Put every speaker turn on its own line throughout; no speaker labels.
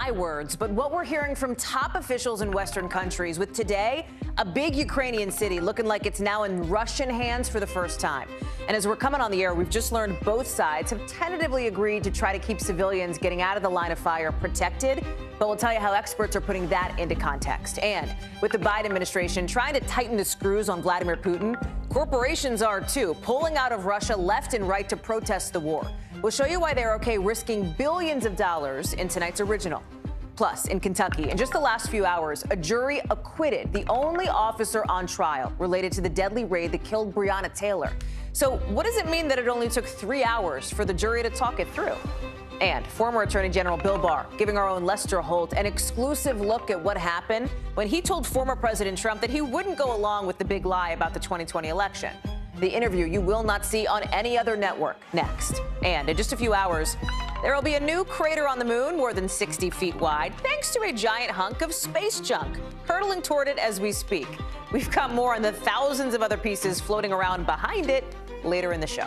My words, but what we're hearing from top officials in Western countries, with today a big Ukrainian city looking like it's now in Russian hands for the first time. And as we're coming on the air, we've just learned both sides have tentatively agreed to try to keep civilians getting out of the line of fire protected. But we'll tell you how experts are putting that into context. And with the Biden administration trying to tighten the screws on Vladimir Putin, corporations are too, pulling out of Russia left and right to protest the war. We'll show you why they're okay risking billions of dollars in tonight's original. Plus, in Kentucky, in just the last few hours, a jury acquitted the only officer on trial related to the deadly raid that killed Breonna Taylor. So what does it mean that it only took 3 hours for the jury to talk it through? And former Attorney General Bill Barr giving our own Lester Holt an exclusive look at what happened when he told former President Trump that he wouldn't go along with the big lie about the 2020 election. The interview you will not see on any other network next. And in just a few hours, there will be a new crater on the moon more than 60 feet wide, thanks to a giant hunk of space junk hurtling toward it as we speak. We've got more on the thousands of other pieces floating around behind it later in the show.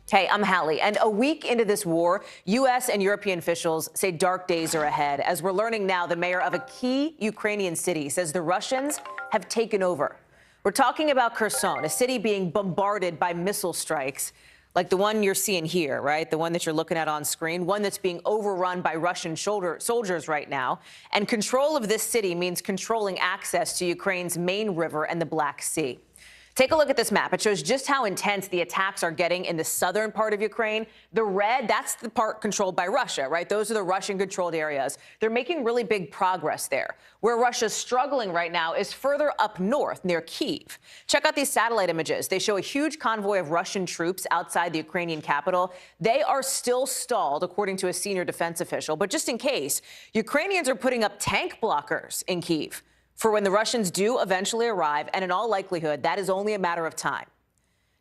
Hey, I'm Hallie, and a week into this war, U.S. and European officials say dark days are ahead. As we're learning now, the mayor of a key Ukrainian city says the Russians have taken over. We're talking about Kherson, a city being bombarded by missile strikes, like the one you're seeing here, right? The one that you're looking at on screen, one that's being overrun by Russian soldiers right now. And control of this city means controlling access to Ukraine's main river and the Black Sea. Take a look at this map. It shows just how intense the attacks are getting in the southern part of Ukraine. The red, that's the part controlled by Russia, right? Those are the Russian-controlled areas. They're making really big progress there. Where Russia's struggling right now is further up north, near Kyiv. Check out these satellite images. They show a huge convoy of Russian troops outside the Ukrainian capital. They are still stalled, according to a senior defense official. But just in case, Ukrainians are putting up tank blockers in Kyiv for when the Russians do eventually arrive, and in all likelihood, that is only a matter of time.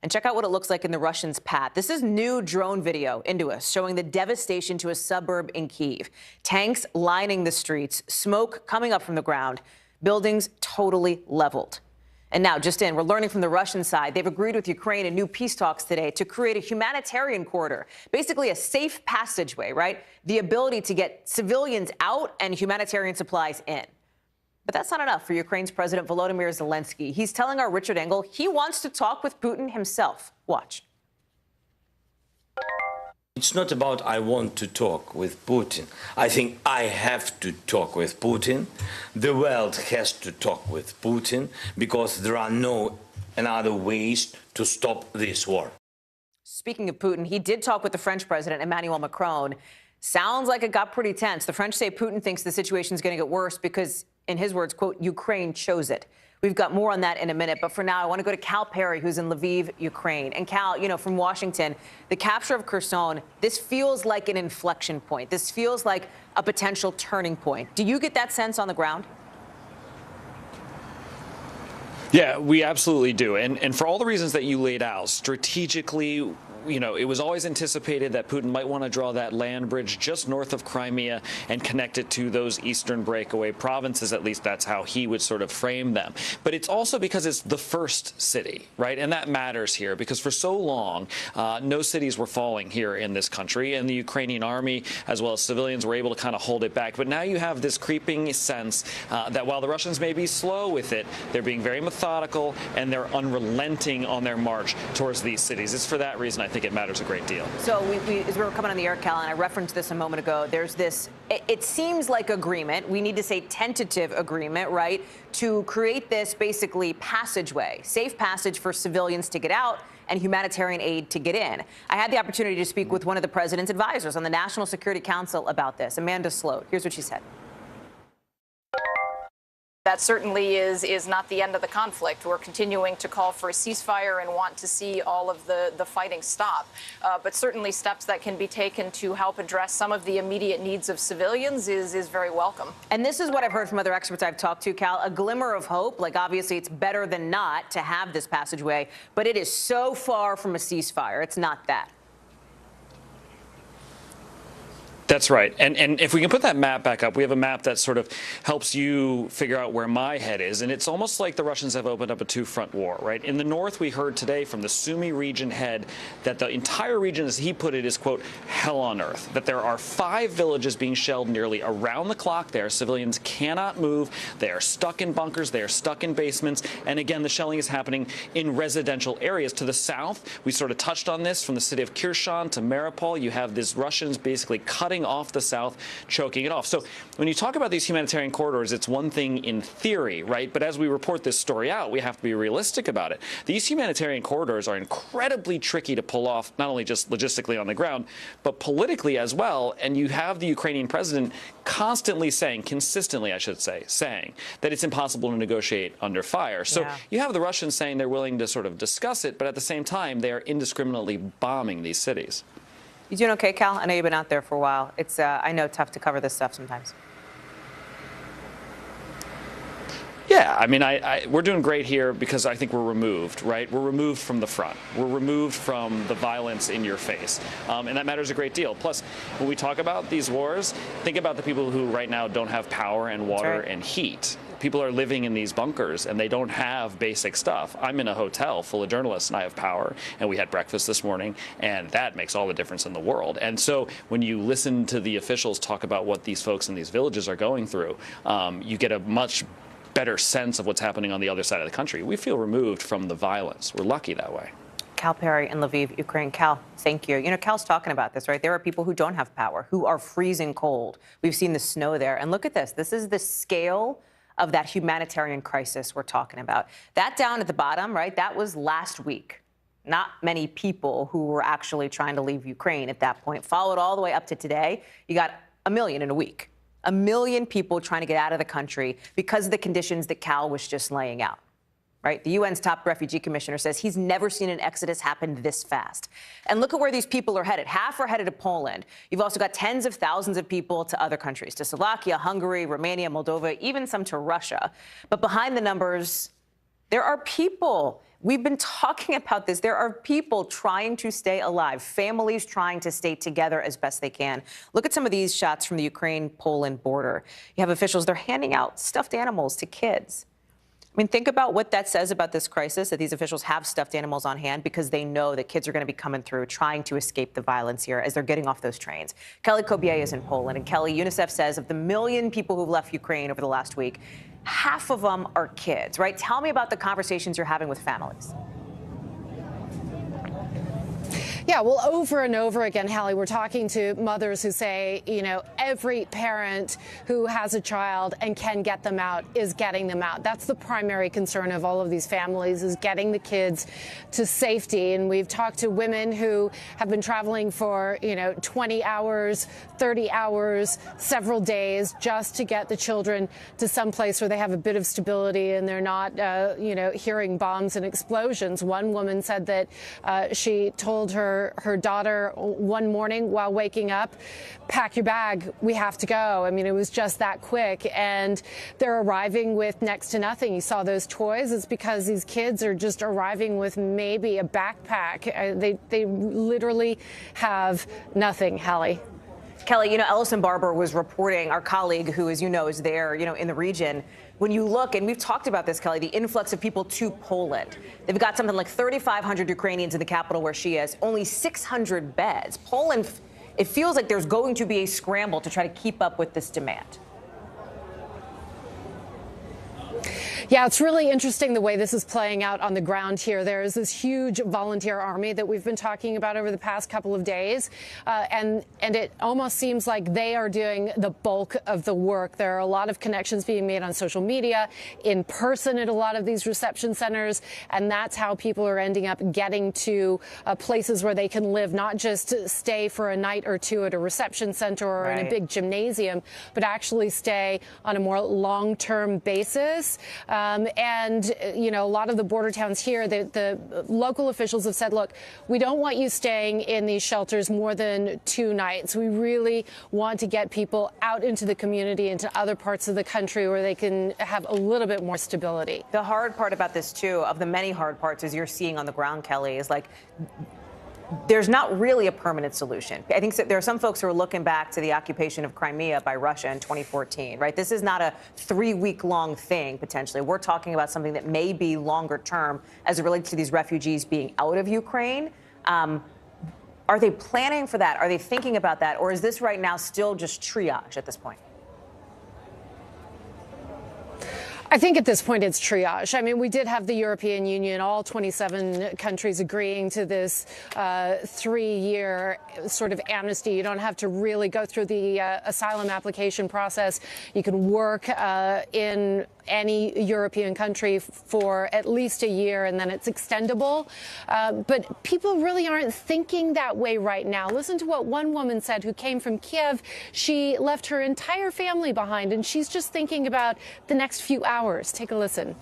And check out what it looks like in the Russians' path. This is new drone video into us, showing the devastation to a suburb in Kyiv. Tanks lining the streets, smoke coming up from the ground, buildings totally leveled. And now, just in, we're learning from the Russian side, they've agreed with Ukraine in new peace talks today to create a humanitarian corridor, basically a safe passageway, right? The ability to get civilians out and humanitarian supplies in. But that's not enough for Ukraine's President Volodymyr Zelensky. He's telling our Richard Engel he wants to talk with Putin himself. Watch.
It's not about I want to talk with Putin. I think I have to talk with Putin. The world has to talk with Putin because there are no other ways to stop this war.
Speaking of Putin, he did talk with the French President, Emmanuel Macron. Sounds like it got pretty tense. The French say Putin thinks the situation is going to get worse because, in his words, quote, Ukraine chose it. We've got more on that in a minute. But for now, I want to go to Cal Perry, who's in Lviv, Ukraine. And Cal, you know, from Washington, the capture of Kherson, this feels like an inflection point. This feels like a potential turning point. Do you get that sense on the ground?
Yeah, we absolutely do. And for all the reasons that you laid out, strategically, you know, it was always anticipated that Putin might want to draw that land bridge just north of Crimea and connect it to those eastern breakaway provinces. At least that's how he would sort of frame them. But it's also because it's the first city, right? And that matters here because for so long, no cities were falling here in this country. And the Ukrainian army, as well as civilians, were able to kind of hold it back. But now you have this creeping sense that while the Russians may be slow with it, they're being very methodical and they're unrelenting on their march towards these cities. It's for that reason I think it matters a great deal. So
as we were coming on the air, Cal, and I referenced this a moment ago, there's this, it seems like agreement. We need to say tentative agreement, right, to create this basically passageway, safe passage for civilians to get out and humanitarian aid to get in. I had the opportunity to speak with one of the president's advisors on the National Security Council about this, Amanda Sloat. Here's what she said.
That certainly is not the end of the conflict. We're continuing to call for a ceasefire and want to see all of the fighting stop. But certainly steps that can be taken to help address some of the immediate needs of civilians is very welcome.
And this is what I've heard from other experts I've talked to, Cal, a glimmer of hope. Like, obviously, it's better than not to have this passageway, but it is so far from a ceasefire. It's not that.
That's right. And if we can put that map back up, we have a map that sort of helps you figure out where my head is. And it's almost like the Russians have opened up a two-front war, right? In the north, we heard today from the Sumy region head that the entire region, as he put it, is, quote, hell on earth, that there are 5 villages being shelled nearly around the clock there. Civilians cannot move. They are stuck in bunkers. They are stuck in basements. And again, the shelling is happening in residential areas. To the south, we sort of touched on this, from the city of Kherson to Mariupol, you have these Russians basically cutting off the south, choking it off. So when you talk about these humanitarian corridors, it's one thing in theory, right? But as we report this story out, we have to be realistic about it. These humanitarian corridors are incredibly tricky to pull off, not only just logistically on the ground, but politically as well. And you have the Ukrainian president constantly saying, consistently, I should say, saying that it's impossible to negotiate under fire. So you have the Russians saying they're willing to sort of discuss it, but at the same time, they are indiscriminately bombing these cities.
You doing okay, Cal? I know you've been out there for a while. It's, I know, tough to cover this stuff sometimes.
Yeah, I mean, we're doing great here because I think we're removed, right? We're removed from the front. We're removed from the violence in your face. And that matters a great deal. Plus, when we talk about these wars, think about the people who right now don't have power and water and heat. People are living in these bunkers and they don't have basic stuff. I'm in a hotel full of journalists and I have power, and we had breakfast this morning, and that makes all the difference in the world. And so when you listen to the officials talk about what these folks in these villages are going through, you get a much better sense of what's happening on the other side of the country. We feel removed from the violence. We're lucky that way.
Cal Perry in Lviv, Ukraine. Cal, thank you. You know, Cal's talking about this, right? There are people who don't have power, who are freezing cold. We've seen the snow there. And look at this. This is the scale of that humanitarian crisis we're talking about. That down at the bottom, right, that was last week. Not many people who were actually trying to leave Ukraine at that point. Followed all the way up to today, you got 1 million in a week. 1 million people trying to get out of the country because of the conditions that Cal was just laying out. Right? The UN's top refugee commissioner says he's never seen an exodus happen this fast. And look at where these people are headed. Half are headed to Poland. You've also got tens of thousands of people to other countries, to Slovakia, Hungary, Romania, Moldova, even some to Russia. But behind the numbers, there are people. We've been talking about this. There are people trying to stay alive, families trying to stay together as best they can. Look at some of these shots from the Ukraine-Poland border. You have officials, they're handing out stuffed animals to kids. I mean, think about what that says about this crisis, that these officials have stuffed animals on hand because they know that kids are going to be coming through, trying to escape the violence here as they're getting off those trains. Kelly Kobier is in Poland. And Kelly, UNICEF says of the 1 million people who've left Ukraine over the last week, half of them are kids, right? Tell me about the conversations you're having with families.
Yeah, well, over and over again, Hallie, we're talking to mothers who say, you know, every parent who has a child and can get them out is getting them out. That's the primary concern of all of these families, is getting the kids to safety. And we've talked to women who have been traveling for, 20 hours, 30 hours, several days just to get the children to some place where they have a bit of stability and they're not, hearing bombs and explosions. One woman said that she told her daughter one morning while waking up, pack your bag, we have to go. I mean, it was just that quick. And they're arriving with next to nothing. You saw those toys. It's because these kids are just arriving with maybe a backpack. They literally have nothing, Hallie.
Kelly, Ellison Barber was reporting, our colleague who, as you know, is there, in the region. When you look, and we've talked about this, Kelly, the influx of people to Poland. They've got something like 3,500 Ukrainians in the capital where she is, only 600 beds. Poland, it feels like there's going to be a scramble to try to keep up with this demand.
Yeah, it's really interesting the way this is playing out on the ground here. There is this huge volunteer army that we've been talking about over the past couple of days, and it almost seems like they are doing the bulk of the work. There are a lot of connections being made on social media, in person at a lot of these reception centers, and that's how people are ending up getting to places where they can live, not just stay for a night or two at a reception center or in a big gymnasium, but actually stay on a more long-term basis. A lot of the border towns here, the local officials have said, look, we don't want you staying in these shelters more than 2 nights. We really want to get people out into the community, into other parts of the country where they can have a little bit more stability.
The hard part about this, too, of the many hard parts, as you're seeing on the ground, Kelly, is like there's not really a permanent solution. I think there are some folks who are looking back to the occupation of Crimea by Russia in 2014, right? This is not a 3-week-long thing, potentially. We're talking about something that may be longer term as it relates to these refugees being out of Ukraine. Are they planning for that? Are they thinking about that? Or is this right now still just triage at this point?
I think at this point it's triage. I mean, we did have the European Union, all 27 countries agreeing to this 3-year sort of amnesty. You don't have to really go through the asylum application process. You can work in any European country for at least a year, and then it's extendable. But people really aren't thinking that way right now. Listen to what one woman said who came from Kiev. She left her entire family behind, and she's just thinking about the next few hours. Take a listen.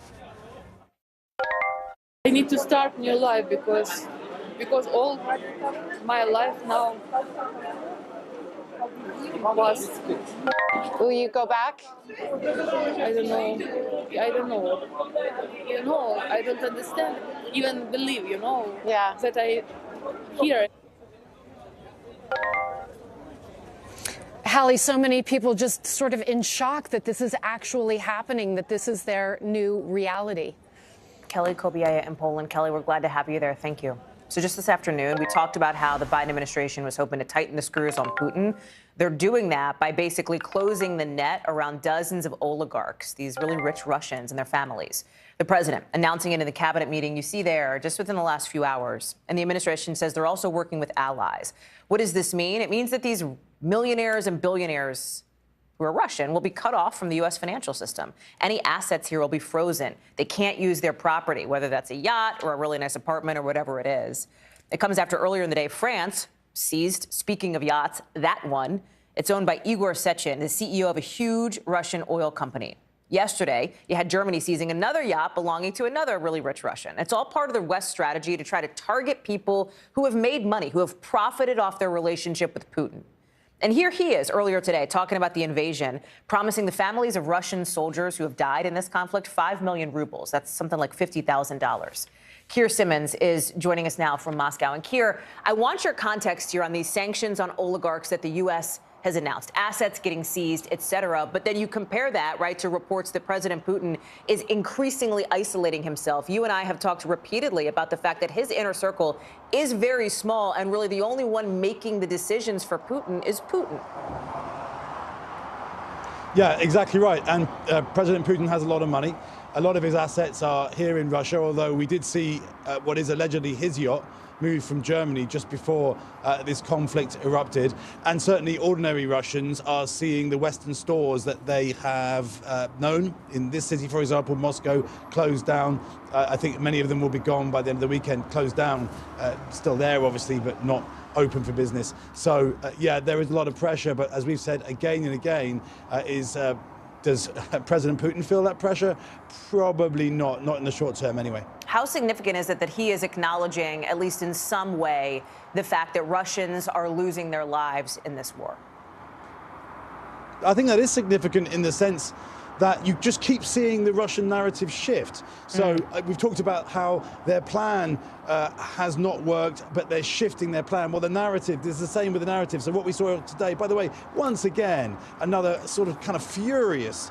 I need to start new life because all my life now was.
Will you go back?
I don't know. I don't know. You know, I don't understand. Even believe,
Yeah.
that I hear.
Hallie, so many people just sort of in shock that this is actually happening, that this is their new reality.
Kelly Kobiela in Poland. Kelly, we're glad to have you there. Thank you. So just this afternoon, we talked about how the Biden administration was hoping to tighten the screws on Putin. They're doing that by basically closing the net around dozens of oligarchs, these really rich Russians and their families. The president announcing it in the cabinet meeting you see there just within the last few hours. And the administration says they're also working with allies. What does this mean? It means that these millionaires and billionaires who are Russian will be cut off from the U.S. financial system. Any assets here will be frozen. They can't use their property, whether that's a yacht or a really nice apartment or whatever it is. It comes after earlier in the day, France seized, speaking of yachts, that one. It's owned by Igor Sechin, the CEO of a huge Russian oil company. Yesterday, you had Germany seizing another yacht belonging to another really rich Russian. It's all part of the West strategy to try to target people who have made money, who have profited off their relationship with Putin. And here he is earlier today talking about the invasion, promising the families of Russian soldiers who have died in this conflict 5 million rubles. That's something like $50,000. Keir Simmons is joining us now from Moscow. And Keir, I want your context here on these sanctions on oligarchs that the U.S. has announced, assets getting seized, et cetera. But then you compare that, right, to reports that President Putin is increasingly isolating himself. You and I have talked repeatedly about the fact that his inner circle is very small, and really the only one making the decisions for Putin is Putin.
Yeah, exactly right. And President Putin has a lot of money. A lot of his assets are here in Russia, although we did see what is allegedly his yacht moved from Germany just before this conflict erupted. And certainly ordinary Russians are seeing the Western stores that they have known in this city, for example, Moscow, closed down. I think many of them will be gone by the end of the weekend, closed down, still there, obviously, but not open for business. So, yeah, there is a lot of pressure. But as we've said again and again, does President Putin feel that pressure? Probably not in the short term anyway.
How significant is it that he is acknowledging, at least in some way, the fact that Russians are losing their lives in this war?
I think that is significant in the sense that you just keep seeing the Russian narrative shift. So we've talked about how their plan has not worked, but they're shifting their plan. Well, the narrative is the same with the narrative. So what we saw today, by the way, once again, another sort of kind of furious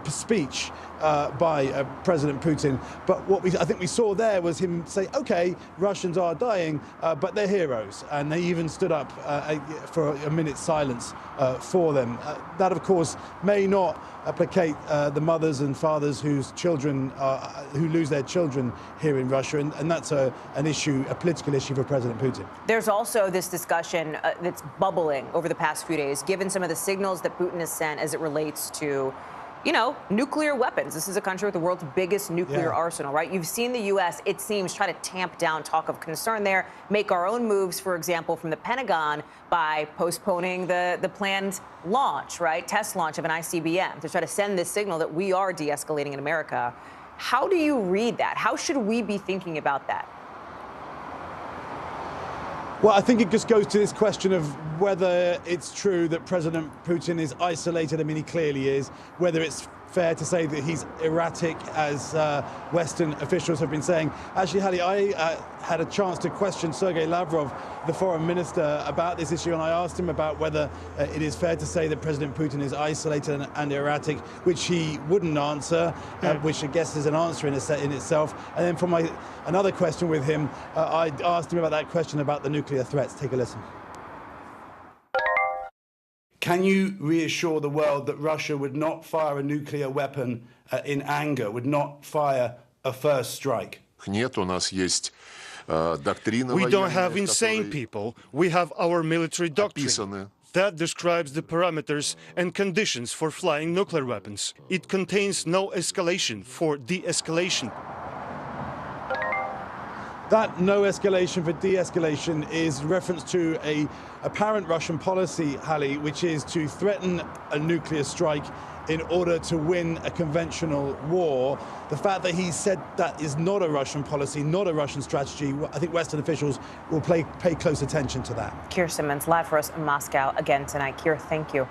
speech by President Putin. But what I think we saw there was him say, OK, Russians are dying, but they're heroes. And they even stood up for a minute's silence for them. That, of course, may not placate the mothers and fathers whose children who lose their children here in Russia, and that's an issue, a political issue for President Putin.
There's also this discussion that's bubbling over the past few days, given some of the signals that Putin has sent as it relates to, you know, nuclear weapons. This is a country with the world's biggest nuclear arsenal, right? You've seen the U.S., it seems, try to tamp down talk of concern there, make our own moves, for example, from the Pentagon by postponing the planned launch, right, test launch of an ICBM to try to send this signal that we are de-escalating in America. How do you read that? How should we be thinking about that?
Well, I think it just goes to this question of whether it's true that President Putin is isolated. I mean, he clearly is. Whether it's fair to say that he's erratic, as Western officials have been saying. Actually, Hallie, I had a chance to question Sergei Lavrov, the foreign minister, about this issue, and I asked him about whether it is fair to say that President Putin is isolated and erratic, which he wouldn't answer, which I guess is an answer in itself. And then for another question with him, I asked him about that question about the nuclear threats. Take a listen. Can you reassure the world that Russia would not fire a nuclear weapon in anger, would not fire a first strike?
We don't have insane people. We have our military doctrine that describes the parameters and conditions for flying nuclear weapons. It contains no escalation for de-escalation.
That no escalation for de-escalation is reference to a apparent Russian policy, Hallie, which is to threaten a nuclear strike in order to win a conventional war. The fact that he said that is not a Russian policy, not a Russian strategy, I think Western officials will pay close attention to that.
Keir Simmons, live for us in Moscow again tonight. Keir, thank you.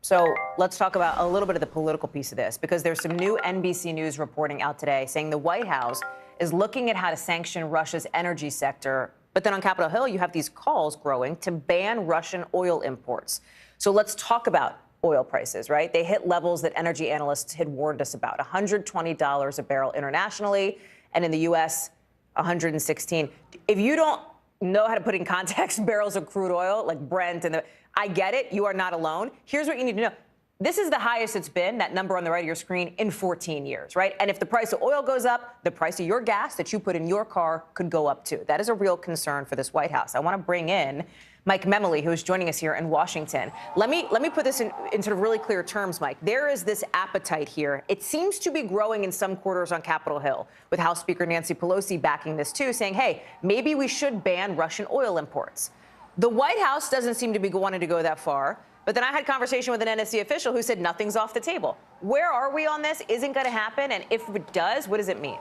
So let's talk about a little bit of the political piece of this, because there's some new NBC News reporting out today saying the White House is looking at how to sanction Russia's energy sector. But then on Capitol Hill, you have these calls growing to ban Russian oil imports. So let's talk about oil prices, right? They hit levels that energy analysts had warned us about, $120 a barrel internationally, and in the U.S., $116. If you don't know how to put in context barrels of crude oil, like Brent, I get it, you are not alone. Here's what you need to know. This is the highest it's been, that number on the right of your screen, in 14 years, right? And if the price of oil goes up, the price of your gas that you put in your car could go up too. That is a real concern for this White House. I want to bring in Mike Memoli, who is joining us here in Washington. Let me put this in sort of really clear terms, Mike. There is this appetite here. It seems to be growing in some quarters on Capitol Hill, with House Speaker Nancy Pelosi backing this too, saying, hey, maybe we should ban Russian oil imports. The White House doesn't seem to be wanting to go that far. But then I had a conversation with an NSC official who said nothing's off the table. Where are we on this? Isn't going to happen? And if it does, what does it mean?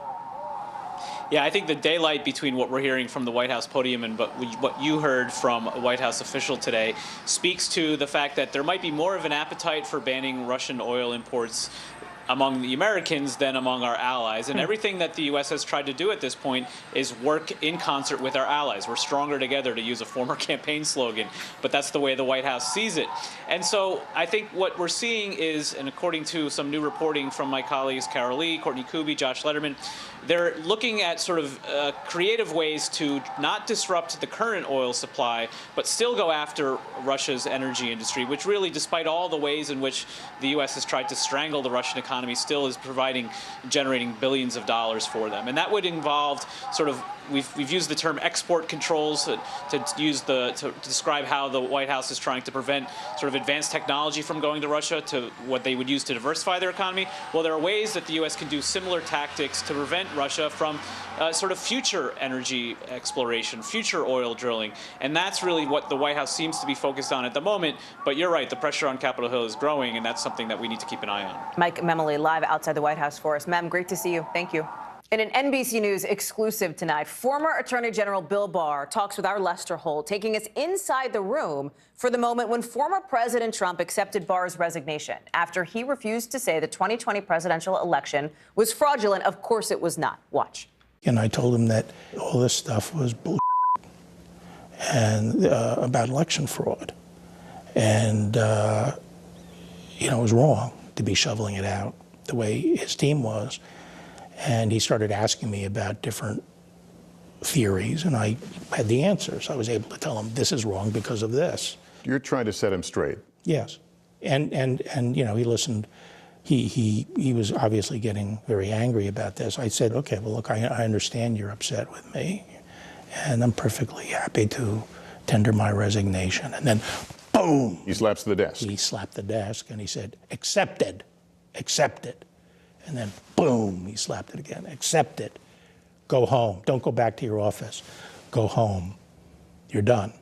Yeah, I think the daylight between what we're hearing from the White House podium and what you heard from a White House official today speaks to the fact that there might be more of an appetite for banning Russian oil imports among the Americans than among our allies. And everything that the U.S. has tried to do at this point is work in concert with our allies. We're stronger together, to use a former campaign slogan, but that's the way the White House sees it. And so I think what we're seeing is, and according to some new reporting from my colleagues Carol Lee, Courtney Kuby, Josh Letterman, they're looking at sort of creative ways to not disrupt the current oil supply, but still go after Russia's energy industry, which really, despite all the ways in which the U.S. has tried to strangle the Russian economy, still is generating billions of dollars for them. And that would involve sort of, we've used the term export controls to describe how the White House is trying to prevent sort of advanced technology from going to Russia, to what they would use to diversify their economy. Well, there are ways that the U.S. can do similar tactics to prevent Russia from sort of future energy exploration, future oil drilling. And that's really what the White House seems to be focused on at the moment. But you're right, the pressure on Capitol Hill is growing, and that's something that we need to keep an eye on.
Mike Memoli, live outside the White House for us. Mem, great to see you. Thank you. In an NBC News exclusive tonight, former Attorney General Bill Barr talks with our Lester Holt, taking us inside the room for the moment when former President Trump accepted Barr's resignation after he refused to say the 2020 presidential election was fraudulent. Of course it was not. Watch.
And I told him that all this stuff was bullshit and about election fraud. And, it was wrong to be shoveling it out the way his team was. And he started asking me about different theories, and I had the answers. I was able to tell him this is wrong because of this.
You're trying to set him straight.
Yes, and he listened. He was obviously getting very angry about this. I said, okay, well, look, I understand you're upset with me, and I'm perfectly happy to tender my resignation. And then, boom!
He slaps the desk.
He slapped the desk, and he said, accepted, accepted. And then, boom, he slapped it again. Accept it. Go home. Don't go back to your office. Go home. You're done.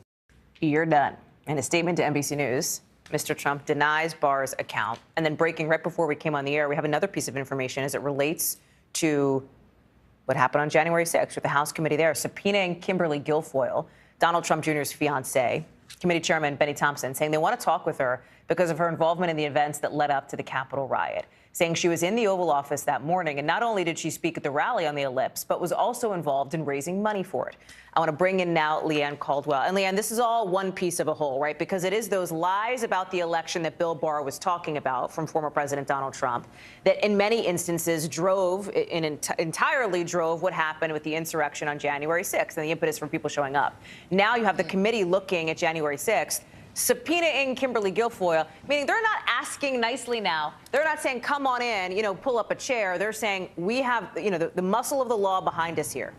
You're done. In a statement to NBC News, Mr. Trump denies Barr's account. And then breaking right before we came on the air, we have another piece of information as it relates to what happened on January 6th with the House committee there subpoenaing Kimberly Guilfoyle, Donald Trump Jr.'s fiancée. Committee Chairman Benny Thompson saying they want to talk with her because of her involvement in the events that led up to the Capitol riot, saying she was in the Oval Office that morning, and not only did she speak at the rally on the Ellipse, but was also involved in raising money for it. I want to bring in now Leanne Caldwell. And Leanne, this is all one piece of a whole, right? Because it is those lies about the election that Bill Barr was talking about from former President Donald Trump that in many instances entirely drove what happened with the insurrection on January 6th and the impetus for people showing up. Now you have the committee looking at January 6th, subpoenaing Kimberly Guilfoyle, meaning they're not asking nicely now. They're not saying, come on in, pull up a chair. They're saying we have, the muscle of the law behind us here.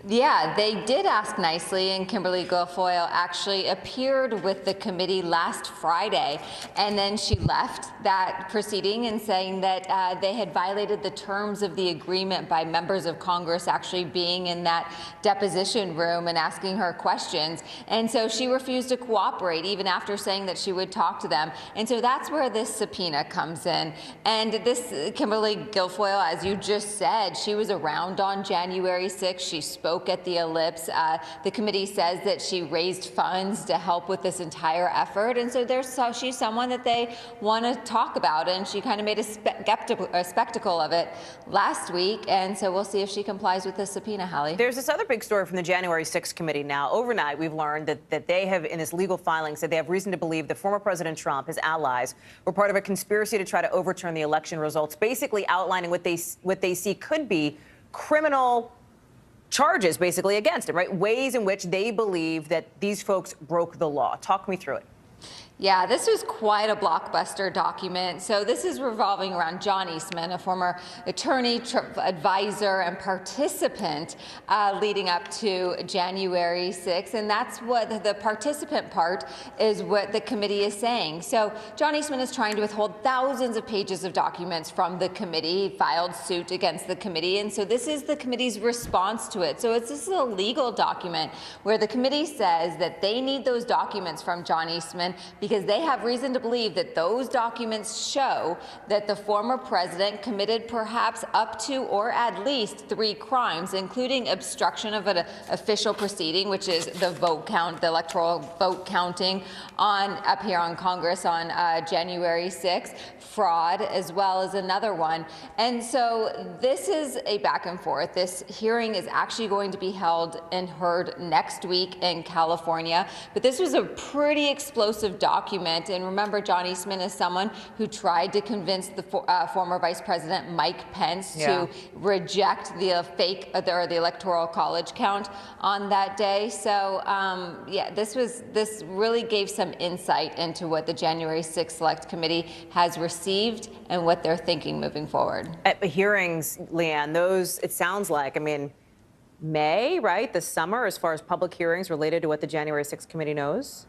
Yeah, they did ask nicely, and Kimberly Guilfoyle actually appeared with the committee last Friday, and then she left that proceeding and saying that they had violated the terms of the agreement by members of Congress actually being in that deposition room and asking her questions. And so she refused to cooperate, even after saying that she would talk to them. And so that's where this subpoena comes in. And this Kimberly Guilfoyle, as you just said, she was around on January 6th. She spoke at the Ellipse. The committee says that she raised funds to help with this entire effort, and so she's someone that they want to talk about, and she kind of made a spectacle of it last week, and so we'll see if she complies with the subpoena, Hallie.
There's this other big story from the January 6th committee now. Overnight, we've learned that they have, in this legal filing, said they have reason to believe that former President Trump, his allies, were part of a conspiracy to try to overturn the election results, basically outlining what they see could be criminal charges basically against him, right? Ways in which they believe that these folks broke the law. Talk me through it.
Yeah, this was quite a blockbuster document. So this is revolving around John Eastman, a former attorney, advisor, and participant leading up to January 6th. And that's what the participant part is what the committee is saying. So John Eastman is trying to withhold thousands of pages of documents from the committee. He filed suit against the committee. And so this is the committee's response to it. So this is a legal document where the committee says that they need those documents from John Eastman because they have reason to believe that those documents show that the former president committed perhaps up to or at least 3 crimes, including obstruction of an official proceeding, which is the vote count, the electoral vote counting up here on Congress on January 6th, fraud, as well as another one. And so this is a back and forth. This hearing is actually going to be held and heard next week in California. But this was a pretty explosive document. And remember, John Eastman is someone who tried to convince the former Vice President Mike Pence to reject the the Electoral College count on that day. So, yeah, this really gave some insight into what the January 6th Select Committee has received and what they're thinking moving forward.
At the hearings, Leanne, those, it sounds like, May, right? The summer, as far as public hearings related to what the January 6th committee knows?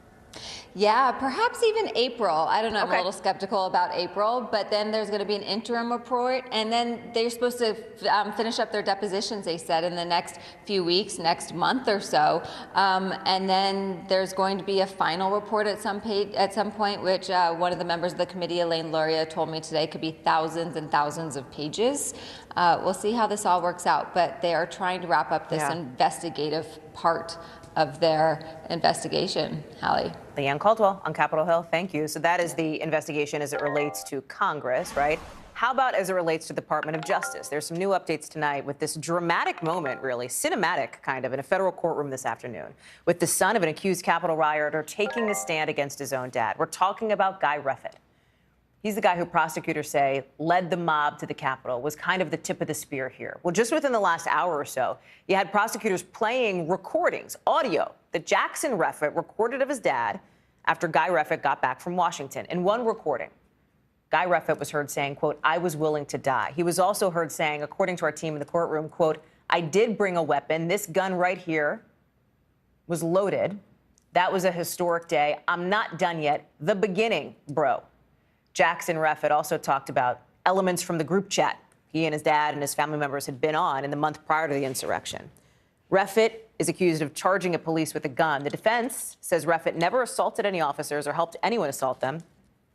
Yeah, perhaps even April. I don't know. I'm a little skeptical about April, but then there's going to be an interim report, and then they're supposed to finish up their depositions, they said, in the next few weeks, next month or so. And then there's going to be a final report at some point, which one of the members of the committee, Elaine Luria, told me today could be thousands and thousands of pages. We'll see how this all works out, but they are trying to wrap up this investigative part of their investigation, Hallie.
Leanne Caldwell on Capitol Hill, thank you. So that is the investigation as it relates to Congress, right? How about as it relates to the Department of Justice? There's some new updates tonight with this dramatic moment, really, cinematic kind of, in a federal courtroom this afternoon, with the son of an accused Capitol rioter taking the stand against his own dad. We're talking about Guy Reffitt. He's the guy who prosecutors say led the mob to the Capitol, was kind of the tip of the spear here. Well, just within the last hour or so, you had prosecutors playing recordings, audio, that Jackson Reffitt recorded of his dad after Guy Reffitt got back from Washington. In one recording, Guy Reffitt was heard saying, quote, "I was willing to die." He was also heard saying, according to our team in the courtroom, quote, "I did bring a weapon. This gun right here was loaded. That was a historic day. I'm not done yet. The beginning, bro." Jackson Reffitt also talked about elements from the group chat he and his dad and his family members had been on in the month prior to the insurrection. Reffitt is accused of charging at police with a gun. The defense says Reffitt never assaulted any officers or helped anyone assault them.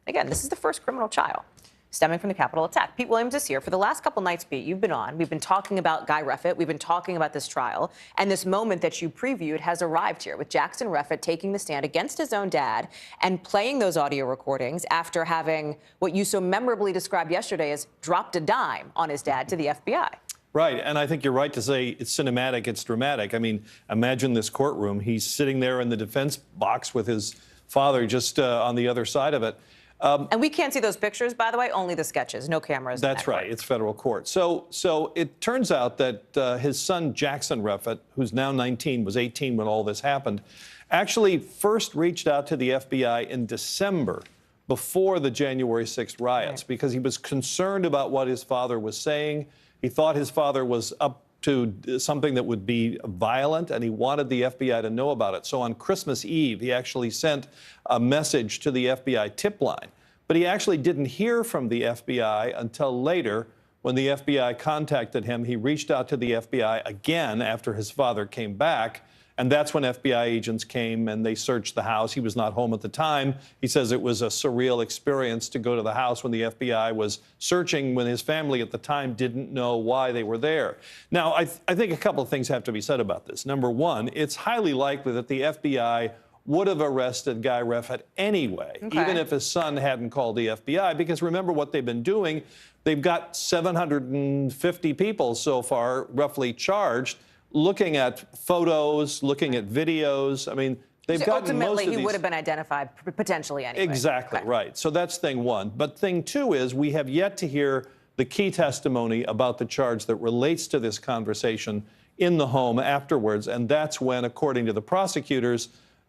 Again, this is the first criminal trial stemming from the Capitol attack. Pete Williams is here. For the last couple nights, Pete, you've been on. We've been talking about Guy Reffitt. We've been talking about this trial. And this moment that you previewed has arrived here with Jackson Reffitt taking the stand against his own dad and playing those audio recordings after having what you so memorably described yesterday as dropped a dime on his dad to the FBI.
Right, and I think you're right to say it's cinematic, it's dramatic. I mean, imagine this courtroom. He's sitting there in the defense box with his father just on the other side of it.
And we can't see those pictures, by the way, only the sketches, no cameras.
That's right, it's federal court. So it turns out that his son, Jackson Reffitt, who's now 19, was 18 when all this happened, actually first reached out to the FBI in December before the January 6th riots because he was concerned about what his father was saying. He thought his father was up to something that would be violent, and he wanted the FBI to know about it. So on Christmas Eve, he actually sent a message to the FBI tip line. But he actually didn't hear from the FBI until later. When the FBI contacted him, he reached out to the FBI again after his father came back. And that's when FBI agents came and they searched the house. He was not home at the time. He says it was a surreal experience to go to the house when the FBI was searching, when his family at the time didn't know why they were there. Now, I think a couple of things have to be said about this. Number one, it's highly likely that the FBI would have arrested Guy Reffitt anyway, even if his son hadn't called the FBI, because remember what they've been doing. They've got 750 people so far roughly charged, looking at photos, looking at videos. I mean, they've gotten most of these.
Ultimately, he would have been identified potentially anyway.
Exactly, right. So that's thing one. But thing two is we have yet to hear the key testimony about the charge that relates to this conversation in the home afterwards. And that's when, according to the prosecutors,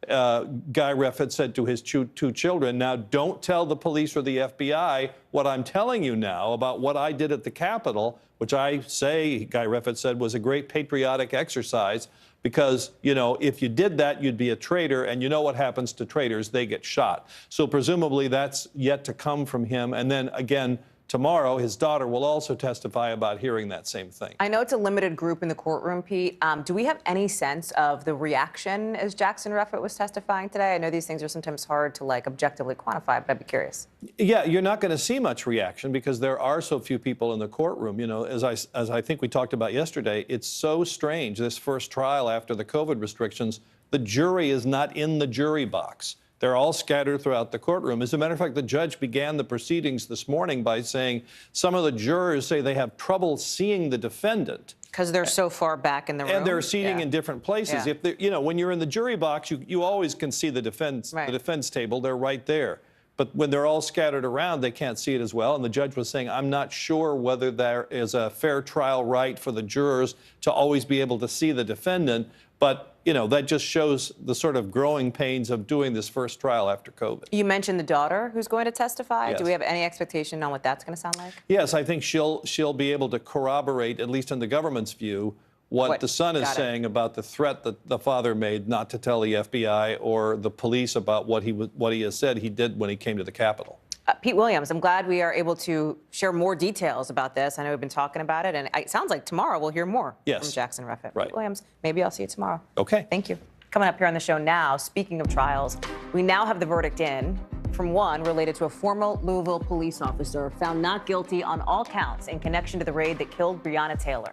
Guy Reffitt said to his two children, now don't tell the police or the FBI what I'm telling you now about what I did at the Capitol, which I say, Guy Reffitt said, was a great patriotic exercise because, you know, if you did that, you'd be a traitor, and you know what happens to traitors, they get shot. So presumably that's yet to come from him. And then again, tomorrow, his daughter will also testify about hearing that same thing.
I know it's a limited group in the courtroom, Pete. Do we have any sense of the reaction as Jackson Reffitt was testifying today? I know these things are sometimes hard to, like, objectively quantify, but I'd be curious.
Yeah, you're not going to see much reaction because there are so few people in the courtroom. You know, as I think we talked about yesterday, it's so strange, this first trial after the COVID restrictions, the jury is not in the jury box. They're all scattered throughout the courtroom. As a matter of fact, the judge began the proceedings this morning by saying some of the jurors say they have trouble seeing the defendant.
Because they're so far back in the room.
And they're seating in different places.
Yeah.
If you know, when you're in the jury box, you always can see the defense table. They're right there. But when they're all scattered around, they can't see it as well. And the judge was saying, I'm not sure whether there is a fair trial right for the jurors to always be able to see the defendant. But, you know, that just shows the sort of growing pains of doing this first trial after COVID.
You mentioned the daughter who's going to testify.
Yes.
Do we have any expectation on what that's going to sound like?
Yes, I think she'll be able to corroborate, at least in the government's view, what the son is saying about the threat that the father made not to tell the FBI or the police about what he has said he did when he came to the Capitol.
Pete Williams, I'm glad we are able to share more details about this. I know we've been talking about it, and it sounds like tomorrow we'll hear more from Jackson Reffitt.
Right.
Pete Williams, maybe I'll see you tomorrow.
Okay.
Thank you. Coming up here on the show now, speaking of trials, we now have the verdict in from one related to a former Louisville police officer found not guilty on all counts in connection to the raid that killed Breonna Taylor.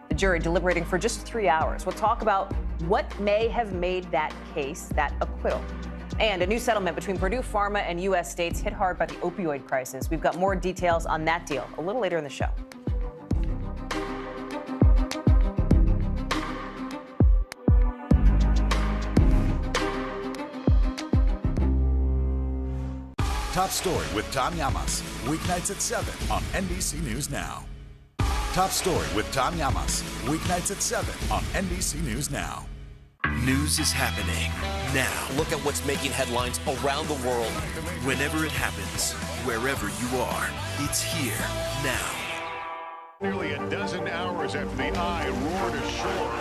The jury deliberating for just 3 hours. We'll talk about what may have made that case that acquittal. And a new settlement between Purdue Pharma and U.S. states hit hard by the opioid crisis. We've got more details on that deal a little later in the show.
Top Story with Tom Llamas, weeknights at 7 on NBC News Now. Top Story with Tom Llamas, weeknights at 7 on NBC News Now.
News is happening now. Look at what's making headlines around the world. Whenever it happens, wherever you are, it's here now.
Nearly a dozen hours after the eye roared ashore.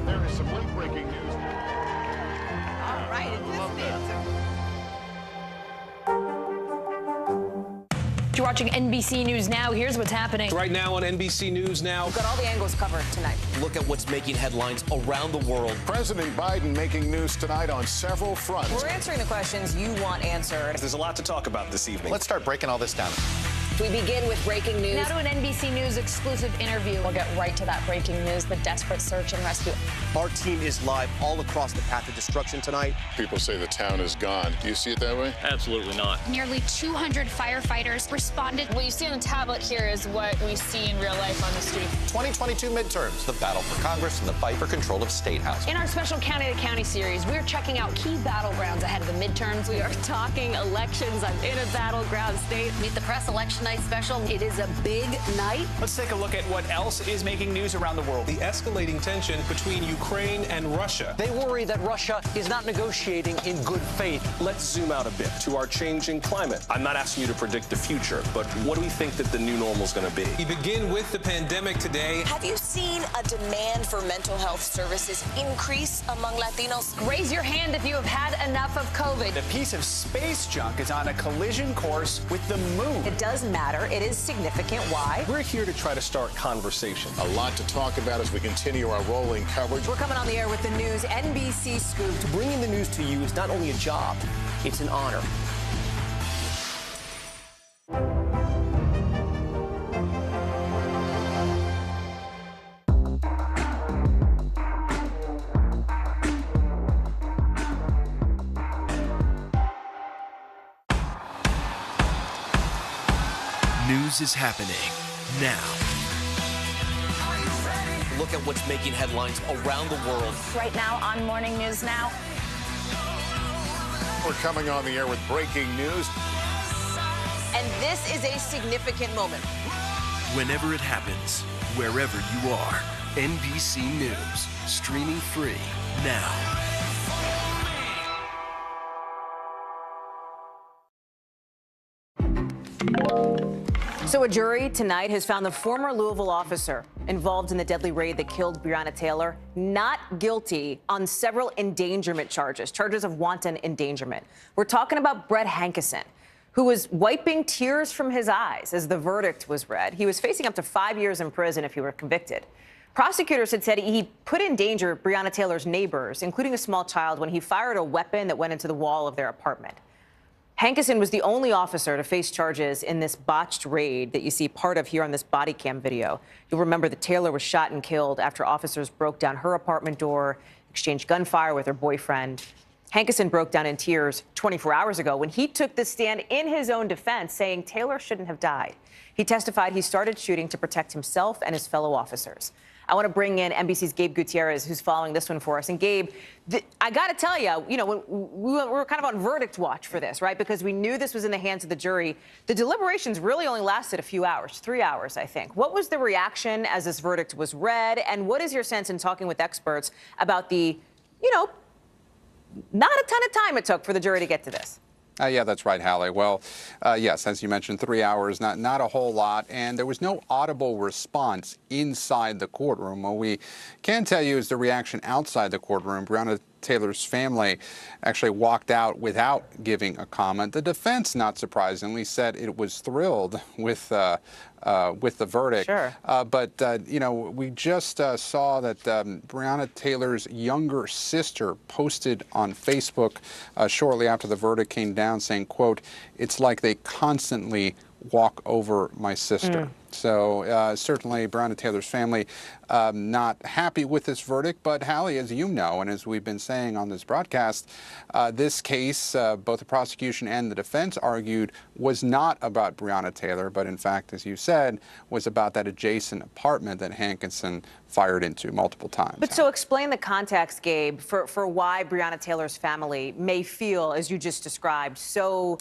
There is some late-breaking news.
All right,
Joining
watching NBC News Now. Here's what's happening.
Right now on NBC News Now.
We've got all the angles covered tonight.
Look at what's making headlines around the world.
President Biden making news tonight on several fronts.
We're answering the questions you want answered.
There's a lot to talk about this evening.
Let's start breaking all this down.
We begin with breaking news.
Now to an NBC News exclusive interview.
We'll get right to that breaking news, the desperate search and rescue.
Our team is live all across the path of destruction tonight.
People say the town is gone. Do you see it that way?
Absolutely not.
Nearly 200 firefighters responded.
What you see on the tablet here is what we see in real life on the street.
2022 midterms, the battle for Congress and the fight for control of State House.
In our special County to County series, we're checking out key battlegrounds ahead of the midterms. We are talking elections. I'm in a battleground state.
Meet the Press Election Night special. It is a big night.
Let's take a look at what else is making news around the world.
The escalating tension between Ukraine and Russia.
They worry that Russia is not negotiating in good faith.
Let's zoom out a bit to our changing climate. I'm not asking you to predict the future, but what do we think that the new normal is going to be? We begin with the pandemic today.
Have you seen a demand for mental health services increase among Latinos?
Raise your hand if you have had enough of COVID.
A piece of space junk is on a collision course with the moon.
It does matter. It is significant. Why?
We're here to try to start conversation.
A lot to talk about as we continue our rolling coverage.
We're coming on the air with the news NBC Scoop.
Bringing the news to you is not only a job, it's an honor.
News is happening now. Look at what's making headlines around the world.
Right now on Morning News Now.
We're coming on the air with breaking news.
And this is a significant moment.
Whenever it happens, wherever you are, NBC News, streaming free now.
So a jury tonight has found the former Louisville officer involved in the deadly raid that killed Breonna Taylor not guilty on several endangerment charges of wanton endangerment. We're talking about Brett Hankison, who was wiping tears from his eyes as the verdict was read. He was facing up to 5 years in prison if he were convicted. Prosecutors had said he put in danger Breonna Taylor's neighbors, including a small child, when he fired a weapon that went into the wall of their apartment. Hankison was the only officer to face charges in this botched raid that you see part of here on this body cam video. You'll remember that Taylor was shot and killed after officers broke down her apartment door, exchanged gunfire with her boyfriend. Hankison broke down in tears 24 hours ago when he took the stand in his own defense, saying Taylor shouldn't have died. He testified he started shooting to protect himself and his fellow officers. I want to bring in NBC's Gabe Gutierrez, who's following this one for us. And Gabe, I got to tell you, we were kind of on verdict watch for this, right? Because we knew this was in the hands of the jury. The deliberations really only lasted a few hours, 3 hours, I think. What was the reaction as this verdict was read? And what is your sense in talking with experts about the, not a ton of time it took for the jury to get to this?
Yeah, that's right, Hallie. Well, yes, as you mentioned, 3 hours, not a whole lot, and there was no audible response inside the courtroom. What we can tell you is the reaction outside the courtroom. Breonna Taylor's family actually walked out without giving a comment. The defense, not surprisingly, said it was thrilled with the verdict.
Sure.
But we just saw that Breonna Taylor's younger sister posted on Facebook shortly after the verdict came down saying, quote, "It's like they constantly walk over my sister." So certainly Breonna Taylor's family not happy with this verdict. But Hallie, as you know, and as we've been saying on this broadcast, this case, both the prosecution and the defense argued, was not about Breonna Taylor, but in fact, as you said, was about that adjacent apartment that Hankison fired into multiple times.
But so explain the context, Gabe, for why Breonna Taylor's family may feel, as you just described, so,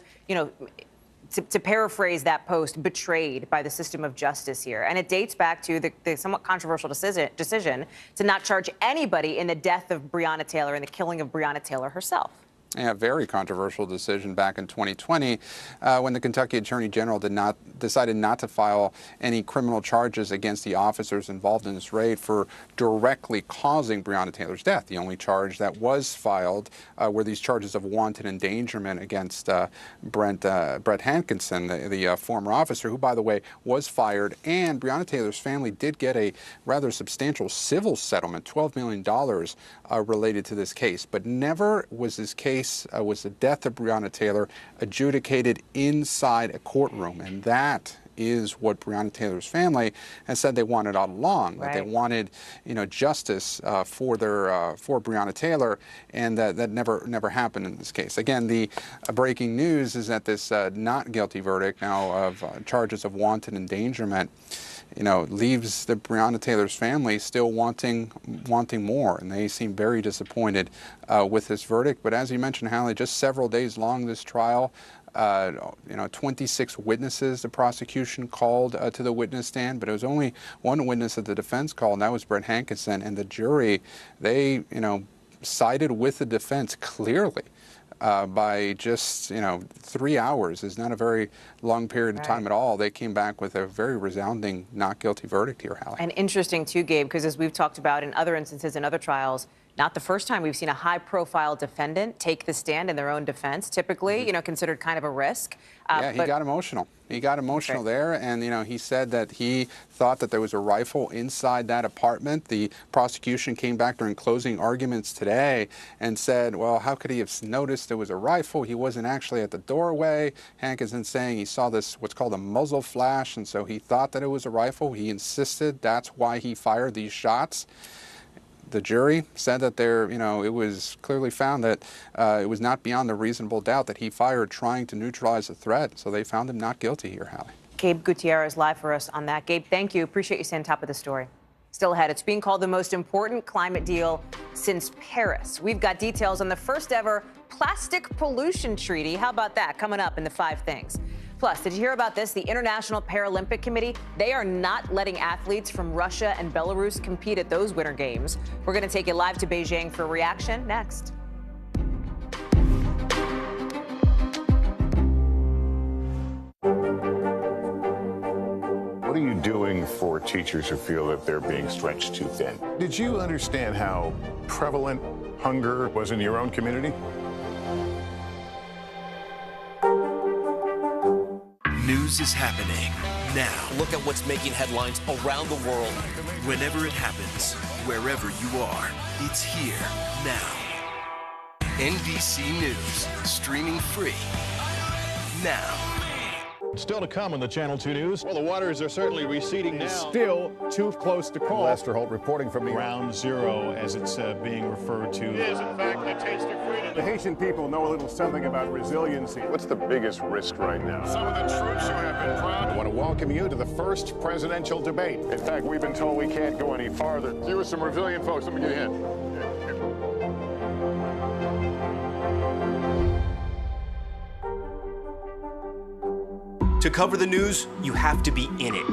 to paraphrase that post, betrayed by the system of justice here. And it dates back to the somewhat controversial decision to not charge anybody in the death of Breonna Taylor and the killing of Breonna Taylor herself.
Yeah, very controversial decision back in 2020 when the Kentucky Attorney General decided not to file any criminal charges against the officers involved in this raid for directly causing Breonna Taylor's death. The only charge that was filed were these charges of wanton endangerment against Brett Hankinson, the former officer, who, by the way, was fired. And Breonna Taylor's family did get a rather substantial civil settlement, $12 million related to this case. But never was this case, was the death of Breonna Taylor adjudicated inside a courtroom. And that is what Breonna Taylor's family has said they wanted all along. Right. That they wanted, justice for Breonna Taylor, and that never happened in this case. Again, the breaking news is that this not guilty verdict now of charges of wanton endangerment, leaves the Breonna Taylor's family still wanting more, and they seem very disappointed with this verdict. But as you mentioned, Hallie, just several days long, this trial. 26 witnesses the prosecution called to the witness stand, but it was only one witness that the defense called, and that was Brett Hankinson. And the jury, they, sided with the defense clearly. By just 3 hours is not a very long period of time at all. They came back with a very resounding not guilty verdict here, Hallie.
And interesting too, Gabe, because as we've talked about in other instances in other trials, not the first time we've seen a high-profile defendant take the stand in their own defense. Typically, considered kind of a risk.
Yeah, he got emotional. He got emotional there, and he said that he thought that there was a rifle inside that apartment. The prosecution came back during closing arguments today and said, well, how could he have noticed there was a rifle? He wasn't actually at the doorway. Hankinson saying he saw this, what's called a muzzle flash, and so he thought that it was a rifle. He insisted that's why he fired these shots. The jury said that it was clearly found that it was not beyond the reasonable doubt that he fired trying to neutralize the threat. So they found him not guilty here, Hallie.
Gabe Gutierrez live for us on that. Gabe, thank you. Appreciate you staying on top of the story. Still ahead, it's being called the most important climate deal since Paris. We've got details on the first ever plastic pollution treaty. How about that? Coming up in the 5 things. Plus, did you hear about this? The International Paralympic Committee, they are not letting athletes from Russia and Belarus compete at those Winter Games. We're going to take you live to Beijing for a reaction next.
What are you doing for teachers who feel that they're being stretched too thin? Did you understand how prevalent hunger was in your own community?
News is happening now. Look at what's making headlines around the world. Whenever it happens, wherever you are, it's here now. NBC News, streaming free now.
Still to come on the Channel 2 News.
Well, the waters are certainly receding now.
Still too close to call.
Lester Holt reporting from
Ground Zero, as it's being referred to.
It is, in fact, a taste of freedom. The Haitian people know a little something about resiliency. What's the biggest risk right now? Some of the troops who have been proud. I want to welcome you to the first presidential debate. In fact, we've been told we can't go any farther. You with some resilient folks. Let me get a hint.
To cover the news, you have to be in it.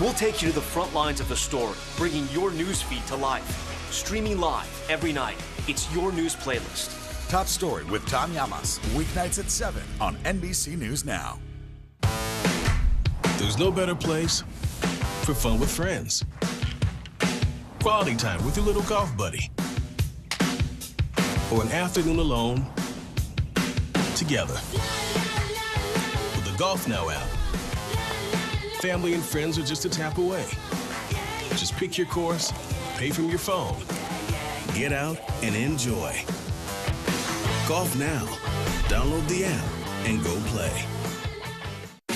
We'll take you to the front lines of the story, bringing your news feed to life. Streaming live every night. It's your news playlist.
Top Story with Tom Llamas, weeknights at 7 on NBC News Now.
There's no better place for fun with friends. Quality time with your little golf buddy. Or an afternoon alone together. Golf Now app. Family and friends are just a tap away. Just pick your course, pay from your phone, get out and enjoy. Golf Now. Download the app and go play.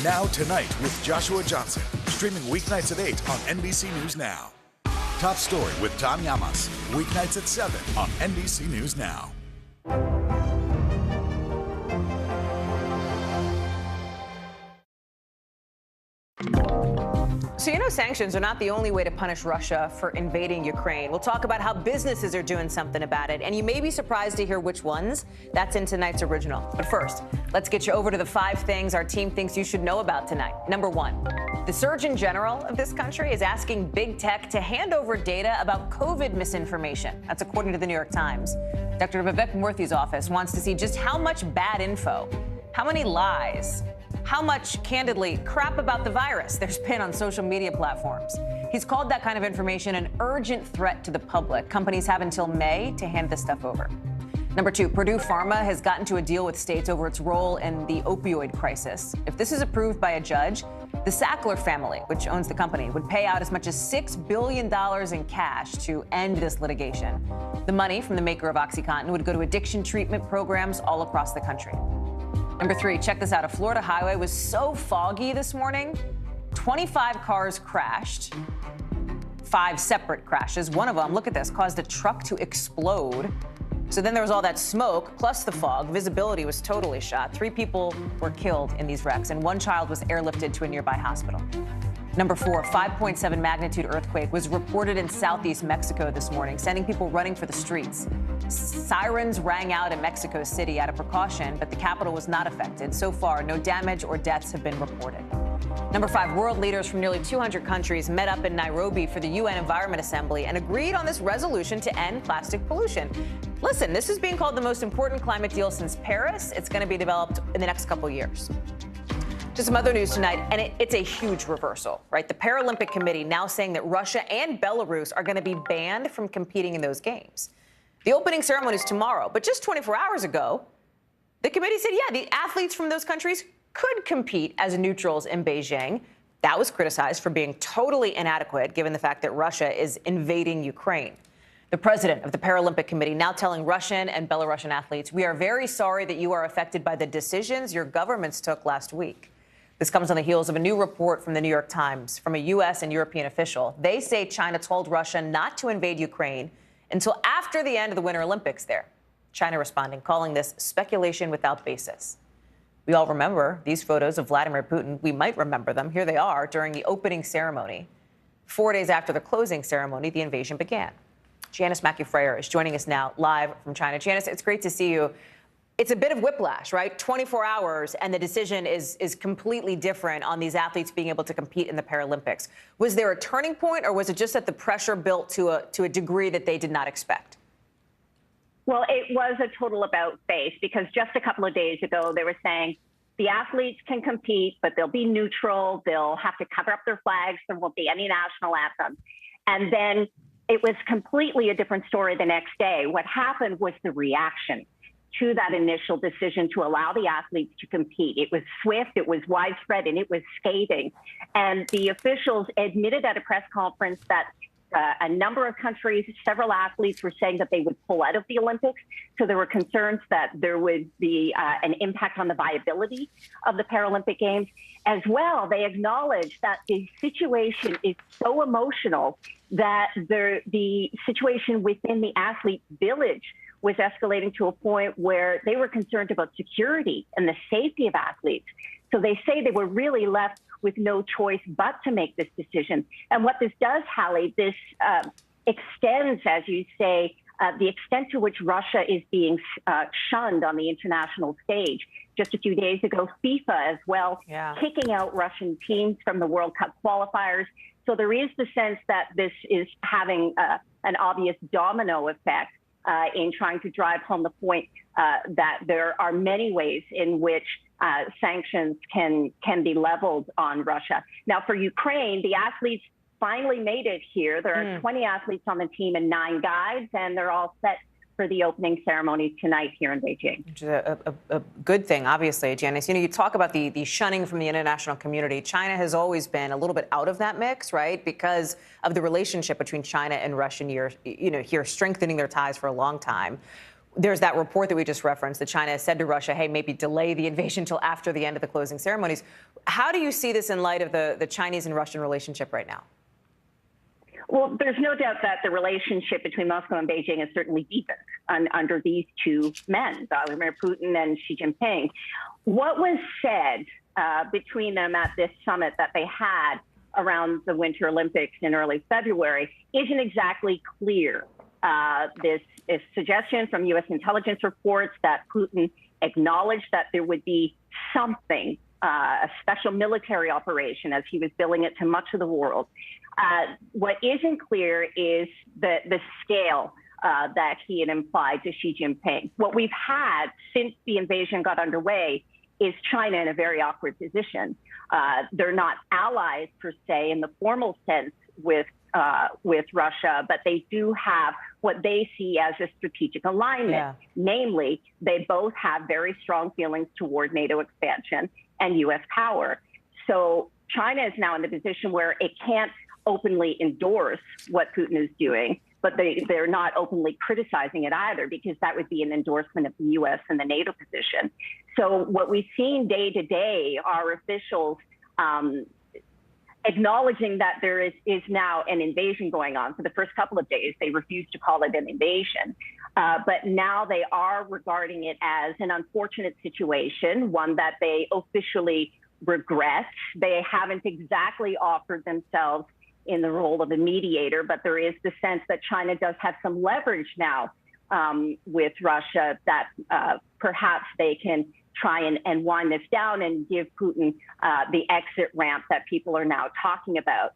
Now Tonight with Joshua Johnson, streaming weeknights at 8 on NBC News Now. Top Story with Tom Llamas, weeknights at 7 on NBC News Now.
So, sanctions are not the only way to punish Russia for invading Ukraine. We'll talk about how businesses are doing something about it, and you may be surprised to hear which ones. That's in tonight's original. But first, let's get you over to the 5 things our team thinks you should know about tonight. Number 1, the Surgeon General of this country is asking big tech to hand over data about COVID misinformation. That's according to the New York Times. Dr. Vivek Murthy's office wants to see just how much bad info, how many lies, how much, candidly, crap about the virus there's been on social media platforms. He's called that kind of information an urgent threat to the public. Companies have until May to hand this stuff over. Number 2, Purdue Pharma has gotten to a deal with states over its role in the opioid crisis. If this is approved by a judge, the Sackler family, which owns the company, would pay out as much as $6 billion in cash to end this litigation. The money from the maker of OxyContin would go to addiction treatment programs all across the country. Number 3, check this out. A Florida highway was so foggy this morning, 25 cars crashed, 5 separate crashes. One of them, look at this, caused a truck to explode. So then there was all that smoke, plus the fog. Visibility was totally shot. 3 people were killed in these wrecks, and 1 child was airlifted to a nearby hospital. Number 4, 5.7 magnitude earthquake was reported in southeast Mexico this morning, sending people running for the streets. Sirens rang out in Mexico City out of precaution, but the capital was not affected. So far, no damage or deaths have been reported. Number 5, world leaders from nearly 200 countries met up in Nairobi for the UN Environment Assembly and agreed on this resolution to end plastic pollution. Listen, this is being called the most important climate deal since Paris. It's going to be developed in the next couple years. Just some other news tonight, and it's a huge reversal, right? The Paralympic Committee now saying that Russia and Belarus are going to be banned from competing in those games. The opening ceremony is tomorrow, but just 24 hours ago, the committee said, yeah, the athletes from those countries could compete as neutrals in Beijing. That was criticized for being totally inadequate, given the fact that Russia is invading Ukraine. The president of the Paralympic Committee now telling Russian and Belarusian athletes, we are very sorry that you are affected by the decisions your governments took last week. This comes on the heels of a new report from the New York Times from a U.S. and European official. They say China told Russia not to invade Ukraine until after the end of the Winter Olympics there. China responding, calling this speculation without basis. We all remember these photos of Vladimir Putin. We might remember them. Here they are during the opening ceremony. 4 days after the closing ceremony, the invasion began. Janice Mackey-Freyer is joining us now live from China. Janice, it's great to see you. It's a bit of whiplash, right? 24 hours, and the decision is completely different on these athletes being able to compete in the Paralympics. Was there a turning point, or was it just that the pressure built to a degree that they did not expect?
Well, it was a total about-face, because just a couple of days ago, they were saying the athletes can compete, but they'll be neutral. They'll have to cover up their flags. There won't be any national anthem. And then it was completely a different story the next day. What happened was the reaction to that initial decision to allow the athletes to compete. It was swift, it was widespread, and it was scathing. And the officials admitted at a press conference that a number of countries, several athletes were saying that they would pull out of the Olympics. So there were concerns that there would be an impact on the viability of the Paralympic Games. As well, they acknowledged that the situation is so emotional that the situation within the athlete village was escalating to a point where they were concerned about security and the safety of athletes. So they say they were really left with no choice but to make this decision. And what this does, Hallie, this extends, as you say, the extent to which Russia is being shunned on the international stage. Just a few days ago, FIFA as well, kicking out Russian teams from the World Cup qualifiers. So there is the sense that this is having an obvious domino effect in trying to drive home the point that there are many ways in which sanctions can be leveled on Russia. Now, for Ukraine, the athletes finally made it here. There are 20 athletes on the team and 9 guides, and they're all set for the opening ceremony tonight here in Beijing.
Which is a good thing, obviously, Janice. You talk about the shunning from the international community. China has always been a little bit out of that mix, right, because of the relationship between China and Russia here strengthening their ties for a long time. There's that report that we just referenced that China has said to Russia, hey, maybe delay the invasion until after the end of the closing ceremonies. How do you see this in light of the Chinese and Russian relationship right now?
Well, there's no doubt that the relationship between Moscow and Beijing has certainly deepened under these two men, Vladimir Putin and Xi Jinping. What was said between them at this summit that they had around the Winter Olympics in early February isn't exactly clear. This is suggestion from U.S. intelligence reports that Putin acknowledged that there would be something, a special military operation, as he was billing it to much of the world. What isn't clear is the scale that he had implied to Xi Jinping. What we've had since the invasion got underway is China in a very awkward position. They're not allies per se in the formal sense with Russia, but they do have what they see as a strategic alignment. Yeah. Namely, they both have very strong feelings toward NATO expansion and U.S. power. So China is now in the position where it can't openly endorse what Putin is doing, but they're not openly criticizing it either, because that would be an endorsement of the U.S. and the NATO position. So what we've seen day to day are officials acknowledging that there is now an invasion going on. For the first couple of days, they refused to call it an invasion. But now they are regarding it as an unfortunate situation, one that they officially regret. They haven't exactly offered themselves in the role of a mediator, but there is the sense that China does have some leverage now with Russia, that perhaps they can try and wind this down and give Putin the exit ramp that people are now talking about.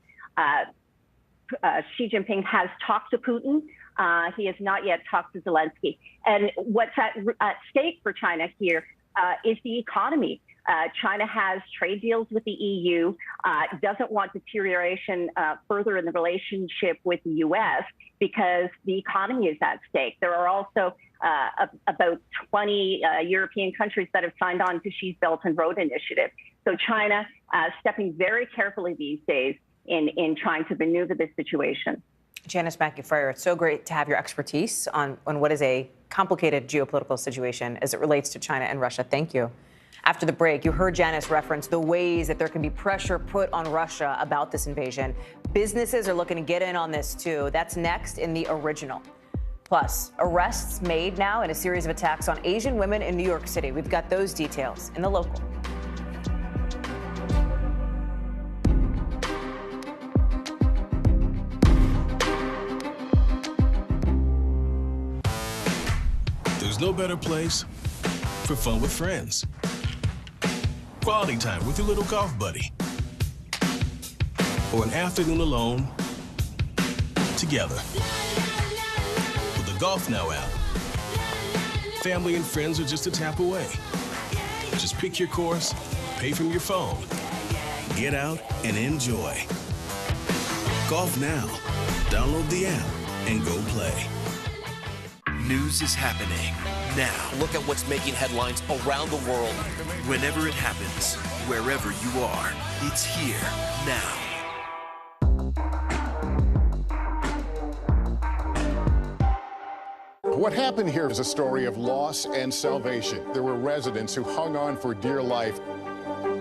Xi Jinping has talked to Putin. He has not yet talked to Zelensky. And what's at stake for China here is the economy. China has trade deals with the EU, doesn't want deterioration further in the relationship with the U.S. because the economy is at stake. There are also about 20 European countries that have signed on to Xi's Belt and Road Initiative. So China stepping very carefully these days in trying to maneuver this situation.
Janice Mackey-Fryer, it's so great to have your expertise on what is a complicated geopolitical situation as it relates to China and Russia. Thank you. After the break, you heard Janice reference the ways that there can be pressure put on Russia about this invasion. Businesses are looking to get in on this, too. That's next in The Original. Plus, arrests made now in a series of attacks on Asian women in New York City. We've got those details in The Local.
There's no better place for fun with friends. Quality time with your little golf buddy. Or an afternoon alone together. With the Golf Now app, family and friends are just a tap away. Just pick your course, pay from your phone, get out and enjoy. Golf Now. Download the app and go play.
News is happening now.
Look at what's making headlines around the world.
Whenever it happens, wherever you are, it's here now.
What happened here is a story of loss and salvation. There were residents who hung on for dear life.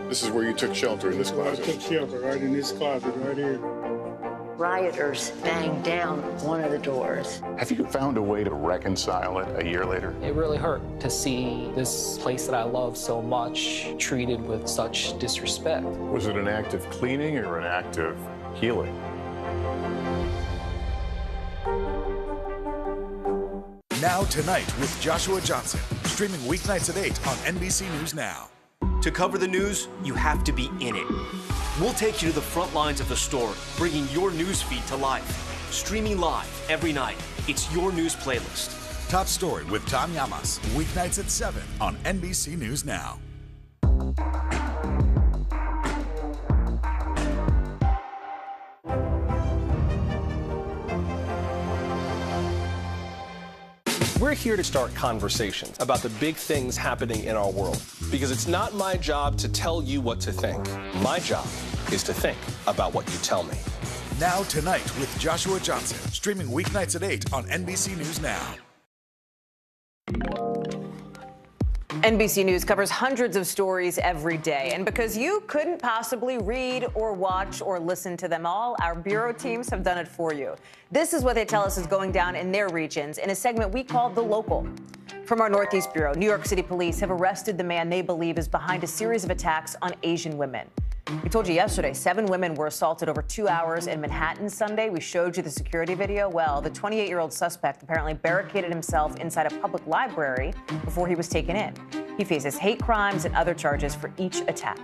This is where you took shelter, in this closet.
I took shelter right in this closet right here.
Rioters banged down one of the doors.
Have you found a way to reconcile it a year later?
It really hurt to see this place that I love so much treated with such disrespect.
Was it an act of cleaning or an act of healing?
Now Tonight with Joshua Johnson, streaming weeknights at 8 on NBC News Now.
To cover the news, you have to be in it. We'll take you to the front lines of the story, bringing your news feed to life. Streaming live every night. It's your news playlist.
Top Story with Tom Llamas, weeknights at 7 on NBC News Now.
We're here to start conversations about the big things happening in our world, because it's not my job to tell you what to think. My job is to think about what you tell me.
Now Tonight with Joshua Johnson, streaming weeknights at 8 on NBC News Now.
NBC News covers hundreds of stories every day, and because you couldn't possibly read or watch or listen to them all, our bureau teams have done it for you. This is what they tell us is going down in their regions in a segment we call The Local. From our Northeast Bureau, New York City police have arrested the man they believe is behind a series of attacks on Asian women. We told you yesterday 7 women were assaulted over 2 hours in Manhattan Sunday. We showed you the security video. Well, the 28-year-old suspect apparently barricaded himself inside a public library before he was taken in. He faces hate crimes and other charges for each attack.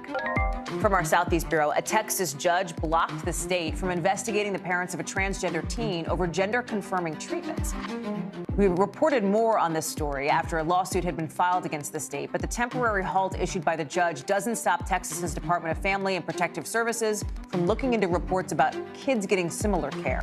From our Southeast Bureau, a Texas judge blocked the state from investigating the parents of a transgender teen over gender-confirming treatments. We reported more on this story after a lawsuit had been filed against the state, but the temporary halt issued by the judge doesn't stop Texas's Department of Family and Protective Services from looking into reports about kids getting similar care.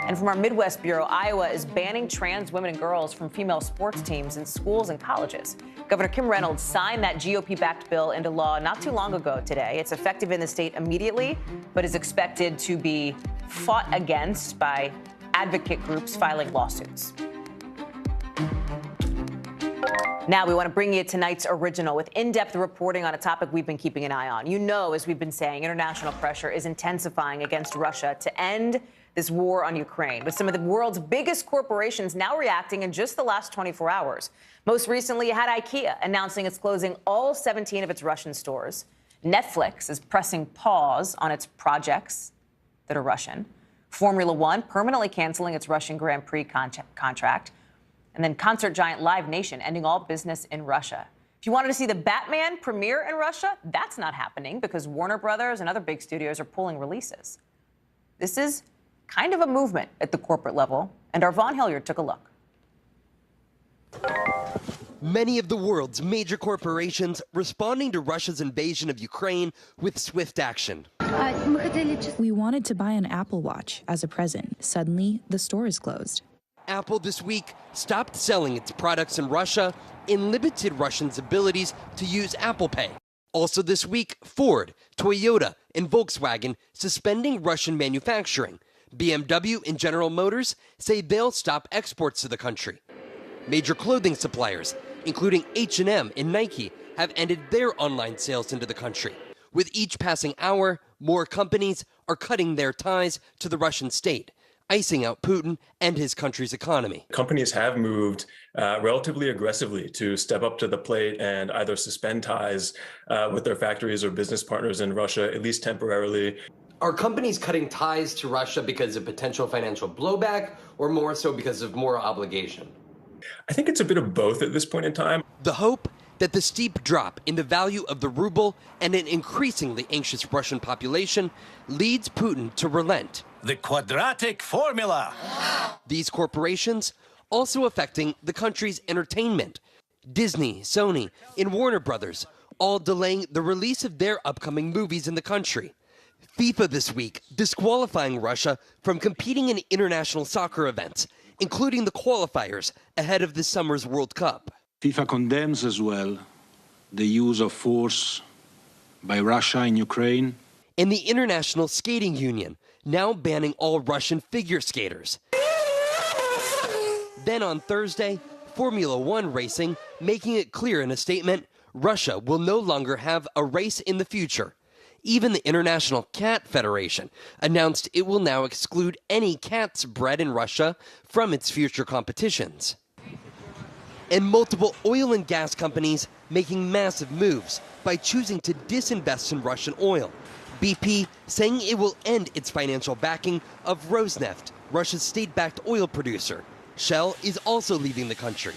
And from our Midwest Bureau, Iowa is banning trans women and girls from female sports teams in schools and colleges. Governor Kim Reynolds signed that GOP-backed bill into law not too long ago today. It's effective in the state immediately, but is expected to be fought against by advocate groups filing lawsuits. Now we want to bring you tonight's original with in-depth reporting on a topic we've been keeping an eye on. You know, as we've been saying, international pressure is intensifying against Russia to end this war on Ukraine, with some of the world's biggest corporations now reacting in just the last 24 hours. Most recently, you had IKEA announcing it's closing all 17 of its Russian stores. Netflix is pressing pause on its projects that are Russian. Formula One permanently canceling its Russian Grand Prix contract. And then concert giant Live Nation ending all business in Russia. If you wanted to see the Batman premiere in Russia, that's not happening because Warner Brothers and other big studios are pulling releases. This is kind of a movement at the corporate level, and our Vaughn Hilliard took a look.
Many of the world's major corporations responding to Russia's invasion of Ukraine with swift action.
We wanted to buy an Apple Watch as a present. Suddenly, the store is closed.
Apple this week stopped selling its products in Russia and limited Russians' abilities to use Apple Pay. Also this week, Ford, Toyota, and Volkswagen suspending Russian manufacturing. BMW and General Motors say they'll stop exports to the country. Major clothing suppliers, including H&M and Nike, have ended their online sales into the country. With each passing hour, more companies are cutting their ties to the Russian state, icing out Putin and his country's economy.
Companies have moved relatively aggressively to step up to the plate and either suspend ties with their factories or business partners in Russia, at least temporarily.
Are companies cutting ties to Russia because of potential financial blowback, or more so because of moral obligation?
I think it's a bit of both at this point in time.
The hope that the steep drop in the value of the ruble and an increasingly anxious Russian population leads Putin to relent.
The quadratic formula.
These corporations also affecting the country's entertainment. Disney, Sony, and Warner Brothers all delaying the release of their upcoming movies in the country. FIFA this week disqualifying Russia from competing in international soccer events, including the qualifiers ahead of this summer's World Cup.
FIFA condemns as well the use of force by Russia in Ukraine.
And the International Skating Union now banning all Russian figure skaters. Then on Thursday, Formula One racing making it clear in a statement, Russia will no longer have a race in the future. Even the International Cat Federation announced it will now exclude any cats bred in Russia from its future competitions. And multiple oil and gas companies making massive moves by choosing to disinvest in Russian oil. BP saying it will end its financial backing of Rosneft, Russia's state-backed oil producer. Shell is also leaving the country.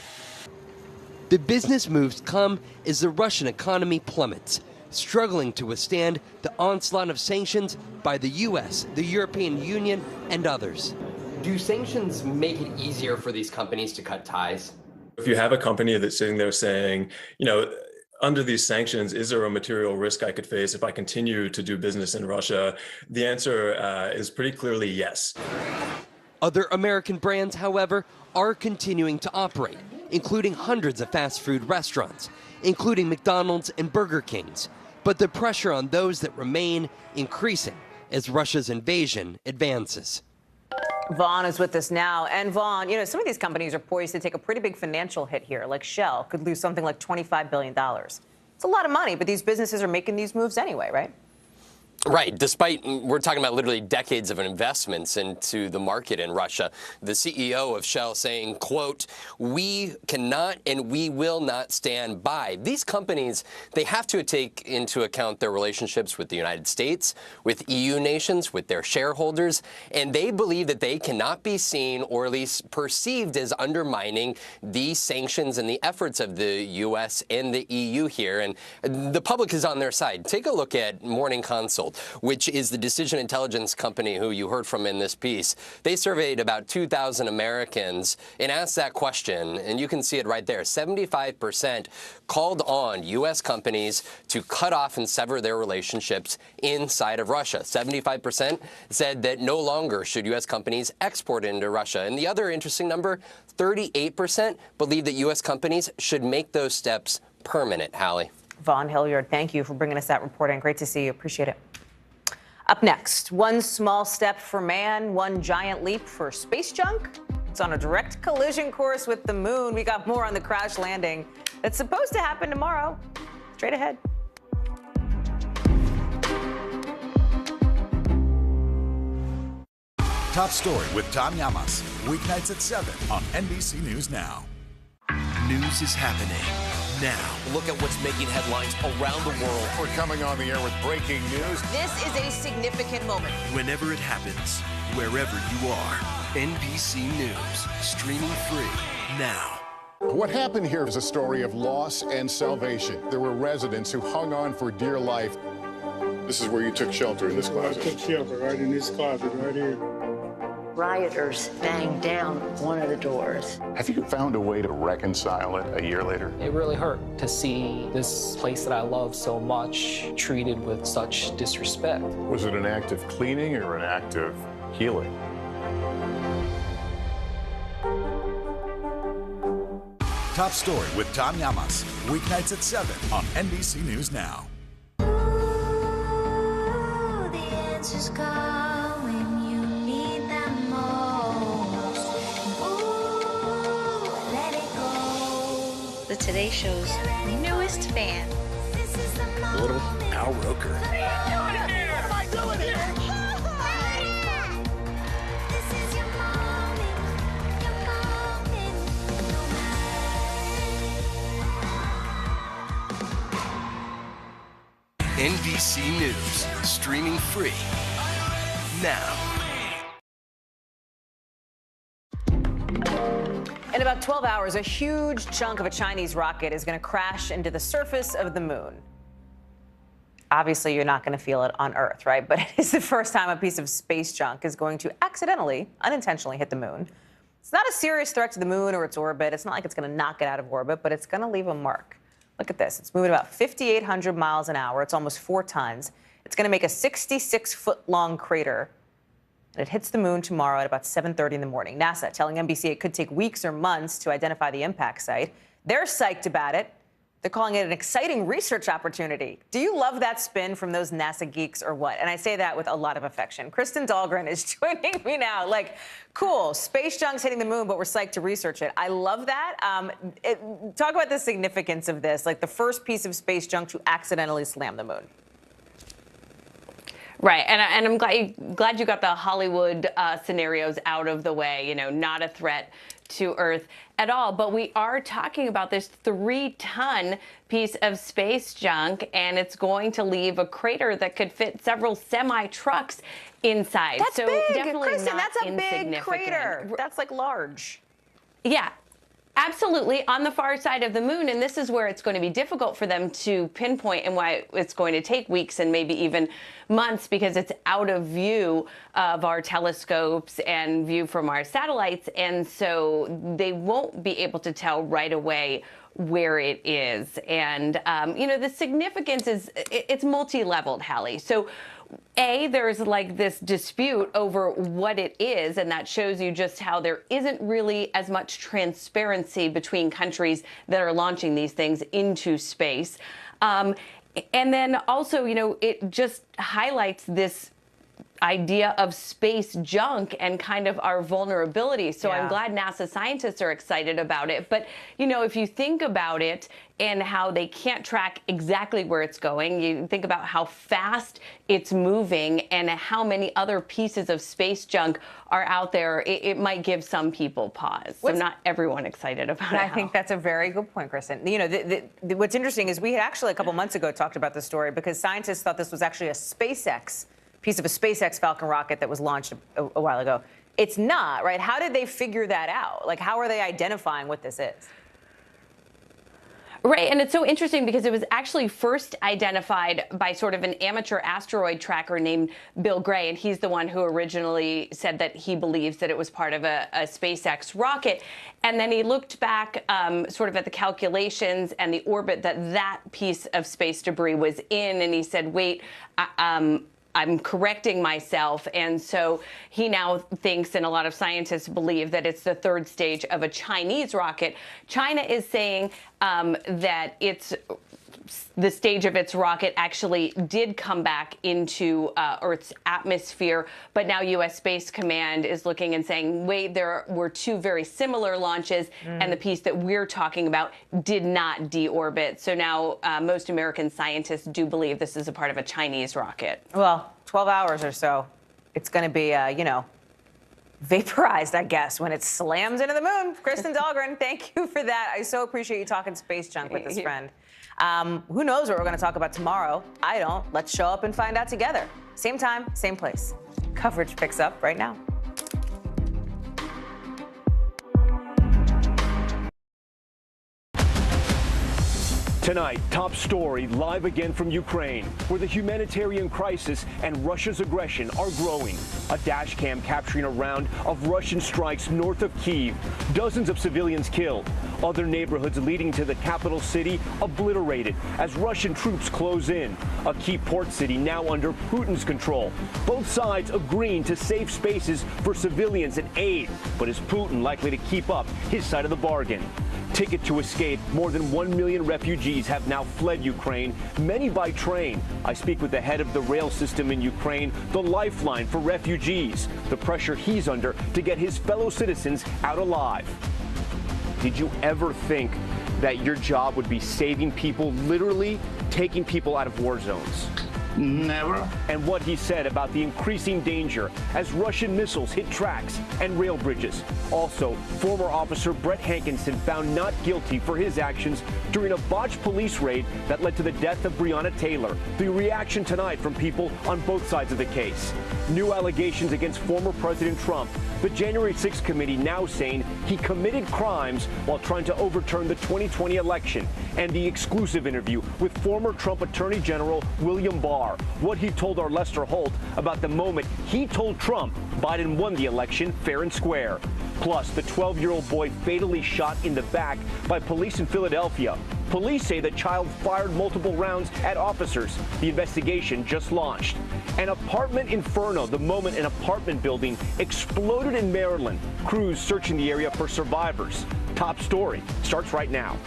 The business moves come as the Russian economy plummets, struggling to withstand the onslaught of sanctions by the U.S., the European Union, and others. Do sanctions make it easier for these companies to cut ties?
If you have a company that's sitting there saying, you know, under these sanctions, is there a material risk I could face if I continue to do business in Russia? The answer is pretty clearly yes.
Other American brands, however, are continuing to operate, including hundreds of fast food restaurants, including McDonald's and Burger King's. But the pressure on those that remain increasing as Russia's invasion advances.
Vaughn is with us now. And Vaughn, you know, some of these companies are poised to take a pretty big financial hit here, like Shell could lose something like $25 billion. It's a lot of money, but these businesses are making these moves anyway, right?
Right. Despite, we're talking about literally decades of investments into the market in Russia. The CEO of Shell saying, quote, "We cannot and we will not stand by." These companies, they have to take into account their relationships with the United States, with EU nations, with their shareholders, and they believe that they cannot be seen or at least perceived as undermining the sanctions and the efforts of the U.S. and the EU here. And the public is on their side. Take a look at Morning Consult, which is the decision intelligence company who you heard from in this piece. They surveyed about 2,000 Americans and asked that question, and you can see it right there. 75% called on U.S. companies to cut off and sever their relationships inside of Russia. 75% said that no longer should U.S. companies export into Russia. And the other interesting number, 38% believe that U.S. companies should make those steps permanent. Hallie.
Vaughn Hilliard, thank you for bringing us that reporting. Great to see you. Appreciate it. Up next, one small step for man, one giant leap for space junk. It's on a direct collision course with the moon. We got more on the crash landing that's supposed to happen tomorrow. Straight ahead.
Top Story with Tom Llamas, weeknights at 7 on NBC News Now.
News is happening now.
Look at what's making headlines around the world.
We're coming on the air with breaking news.
This is a significant moment.
Whenever it happens, wherever you are, NBC News, streaming free now.
What happened here is a story of loss and salvation. There were residents who hung on for dear life. This is where you took shelter, in this closet.
I took shelter right in this closet right here.
Rioters banged down one of the doors.
Have you found a way to reconcile it a year later?
It really hurt to see this place that I love so much treated with such disrespect.
Was it an act of cleaning or an act of healing?
Top Story with Tom Llamas, weeknights at 7 on NBC News Now.
The Today Show's newest fan.
Little Al Roker.
What am I doing here?
NBC News, streaming free now.
In about 12 hours, a huge chunk of a Chinese rocket is going to crash into the surface of the moon. Obviously, you're not going to feel it on Earth, right? But it is the first time a piece of space junk is going to accidentally, unintentionally hit the moon. It's not a serious threat to the moon or its orbit. It's not like it's going to knock it out of orbit, but it's going to leave a mark. Look at this. It's moving about 5,800 miles an hour. It's almost 4 tons. It's going to make a 66-foot-long crater. And it hits the moon tomorrow at about 7:30 in the morning. NASA telling NBC it could take weeks or months to identify the impact site. They're psyched about it. They're calling it an exciting research opportunity. Do you love that spin from those NASA geeks or what? And I say that with a lot of affection. Kristen Dahlgren is joining me now. Like, cool, space junk's hitting the moon, but we're psyched to research it. I love that. Talk about the significance of this, like the first piece of space junk to accidentally slam the moon.
Right, and I'm glad you got the Hollywood scenarios out of the way. You know, not a threat to Earth at all. But we are talking about this 3-ton piece of space junk, and it's going to leave a crater that could fit several semi-trucks inside.
That's
so
big,
definitely
Kristen.
not
That's a big crater. That's like large.
Yeah. Absolutely, on the far side of the moon, and this is where it's going to be difficult for them to pinpoint and why it's going to take weeks and maybe even months because it's out of view of our telescopes and view from our satellites, and so they won't be able to tell right away where it is. And, you know, the significance is it's multi-leveled, Hallie. So there's like this dispute over what it is, and that shows you just how there isn't really as much transparency between countries that are launching these things into space. And then also, you know, it just highlights this idea of space junk and kind of our vulnerability. So
Yeah.
I'm glad NASA scientists are excited about it. But, you know, if you think about it and how they can't track exactly where it's going, you think about how fast it's moving and how many other pieces of space junk are out there, it might give some people pause. So not everyone excited about it.
I think that's a very good point, Kristen. You know, what's interesting is we had actually a couple months ago talked about this story because scientists thought this was actually a SpaceX piece of a SpaceX Falcon rocket that was launched a while ago. It's not, right? How did they figure that out? Like, how are they identifying what this is?
Right, and it's so interesting because it was actually first identified by sort of an amateur asteroid tracker named Bill Gray, and he's the one who originally said that he believes that it was part of a SpaceX rocket. And then he looked back sort of at the calculations and the orbit that piece of space debris was in, and he said, wait, I'm correcting myself. And so he now thinks, and a lot of scientists believe, that it's the third stage of a Chinese rocket. China is saying that the stage of its rocket actually did come back into Earth's atmosphere, but now U.S. Space Command is looking and saying, wait, there were two very similar launches, and the piece that we're talking about did not deorbit. So now most American scientists do believe this is a part of a Chinese rocket.
Well, 12 hours or so, it's going to be, you know, vaporized, I guess, when it slams into the moon. Kristen Dahlgren, thank you for that. I so appreciate you talking space junk with this friend. Who knows what we're going to talk about tomorrow? I don't. Let's show up and find out together. Same time, same place. Coverage picks up right now.
Tonight, top story live again from Ukraine, where the humanitarian crisis and Russia's aggression are growing. A dash cam capturing a round of Russian strikes north of Kyiv. Dozens of civilians killed. Other neighborhoods leading to the capital city obliterated as Russian troops close in. A key port city now under Putin's control. Both sides agreeing to safe spaces for civilians and aid. But is Putin likely to keep up his side of the bargain? Ticket to escape. More than 1 million refugees have now fled Ukraine, many by train. I speak with the head of the rail system in Ukraine, the lifeline for refugees, the pressure he's under to get his fellow citizens out alive. Did you ever think that your job would be saving people, literally taking people out of war zones? Never. And what he said about the increasing danger as Russian missiles hit tracks and rail bridges. Also, former officer Brett Hankinson found not guilty for his actions during a botched police raid that led to the death of Breonna Taylor. The reaction tonight from people on both sides of the case. New allegations against former President Trump. The January 6th committee now saying he committed crimes while trying to overturn the 2020 election. And the exclusive interview with former Trump Attorney General William Barr. What he told our Lester Holt about the moment he told Trump Biden won the election fair and square. Plus, the 12-year-old boy fatally shot in the back by police in Philadelphia. Police say the child fired multiple rounds at officers. The investigation just launched. An apartment inferno, the moment an apartment building exploded in Maryland. Crews searching the area for survivors. Top story starts right now.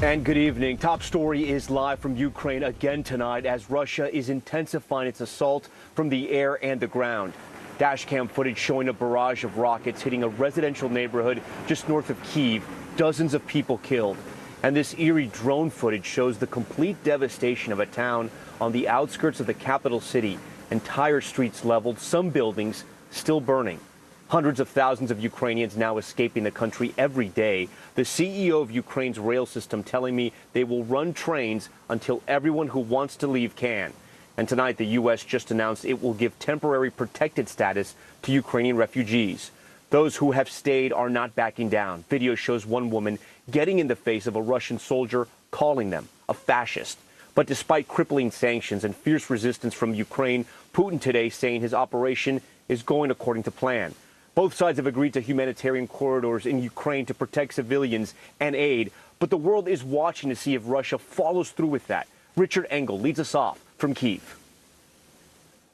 And good evening. Top story is live from Ukraine again tonight as Russia is intensifying its assault from the air and the ground. Dashcam footage showing a barrage of rockets hitting a residential neighborhood just north of Kyiv. Dozens of people killed. And this eerie drone footage shows the complete devastation of a town on the outskirts of the capital city. Entire streets leveled, some buildings still burning. Hundreds of thousands of Ukrainians now escaping the country every day. The CEO of Ukraine's rail system telling me they will run trains until everyone who wants to leave can. And tonight, the U.S. just announced it will give temporary protected status to Ukrainian refugees. Those who have stayed are not backing down. Video shows one woman getting in the face of a Russian soldier, calling them a fascist. But despite crippling sanctions and fierce resistance from Ukraine, Putin today saying his operation is going according to plan. Both sides have agreed to humanitarian corridors in Ukraine to protect civilians and aid, but the world is watching to see if Russia follows through with that. Richard Engel leads us off from Kyiv.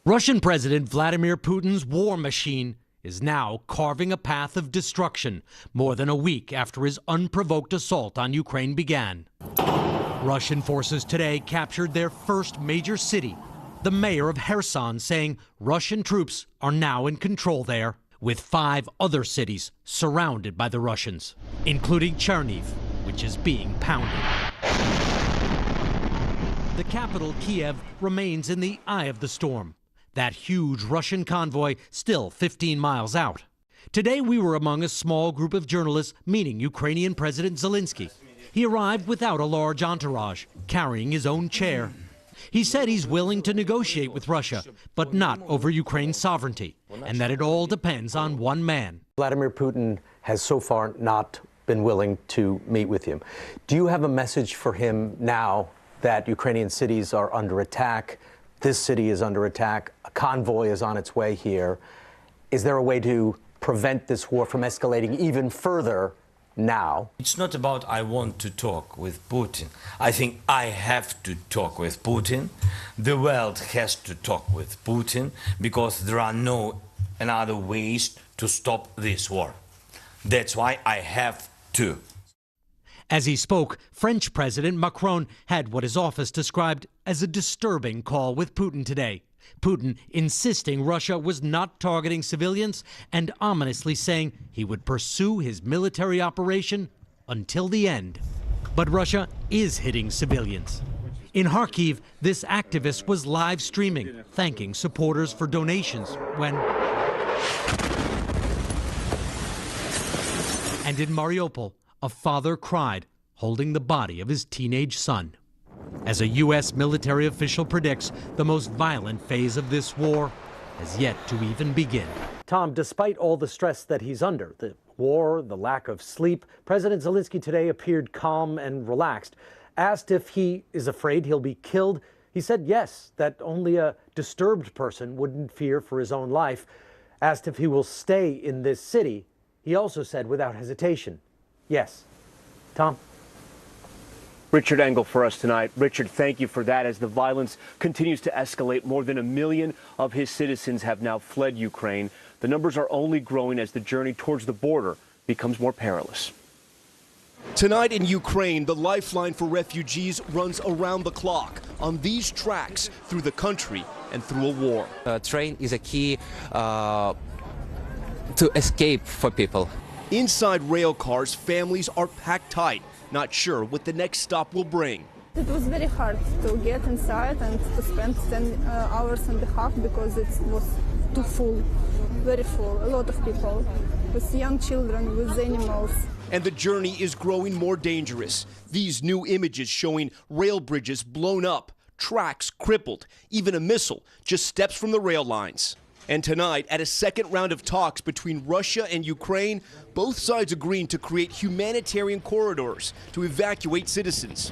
Russian President Vladimir Putin's war machine is now carving a path of destruction more than a week after his unprovoked assault on Ukraine began. Russian forces today captured their first major city, the mayor of Kherson saying Russian troops are now in control there, with 5 other cities surrounded by the Russians, including Cherniv, which is being pounded. The capital, Kiev, remains in the eye of the storm. That huge Russian convoy still 15 miles out. Today we were among a small group of journalists meeting Ukrainian President Zelensky. He arrived without a large entourage, carrying his own chair. He said he's willing to negotiate with Russia, but not over Ukraine's sovereignty, and that it all depends on one man.
Vladimir Putin has so far not been willing to meet with him. Do you have a message for him now that Ukrainian cities are under attack? This city is under attack. A convoy is on its way here. Is there a way to prevent this war from escalating even further now?
It's not about I want to talk with Putin. I think I have to talk with Putin. The world has to talk with Putin because there are no other ways to stop this war. That's why I have to.
As he spoke, French President Macron had what his office described as a disturbing call with Putin today. Putin insisting Russia was not targeting civilians and ominously saying he would pursue his military operation until the end. But Russia is hitting civilians. In Kharkiv, this activist was live streaming, thanking supporters for donations when... And in Mariupol, a father cried, holding the body of his teenage son. As a U.S. military official predicts, the most violent phase of this war has yet to even begin.
Tom, despite all the stress that he's under, the war, the lack of sleep, President Zelensky today appeared calm and relaxed. Asked if he is afraid he'll be killed, he said yes, that only a disturbed person wouldn't fear for his own life. Asked if he will stay in this city, he also said without hesitation, yes. Tom?
Richard Engel for us tonight. Richard, thank you for that. As the violence continues to escalate, more than 1 million of his citizens have now fled Ukraine. The numbers are only growing as the journey towards the border becomes more perilous.
Tonight in Ukraine, the lifeline for refugees runs around the clock on these tracks through the country and through a war.
Train is a key to escape for people.
Inside rail cars, families are packed tight, not sure what the next stop will bring.
It was very hard to get inside and to spend 10 hours and a half because it was too full, very full, a lot of people, with young children, with animals.
And the journey is growing more dangerous. These new images showing rail bridges blown up, tracks crippled, even a missile just steps from the rail lines. And tonight, at a second round of talks between Russia and Ukraine, both sides agreeing to create humanitarian corridors to evacuate citizens.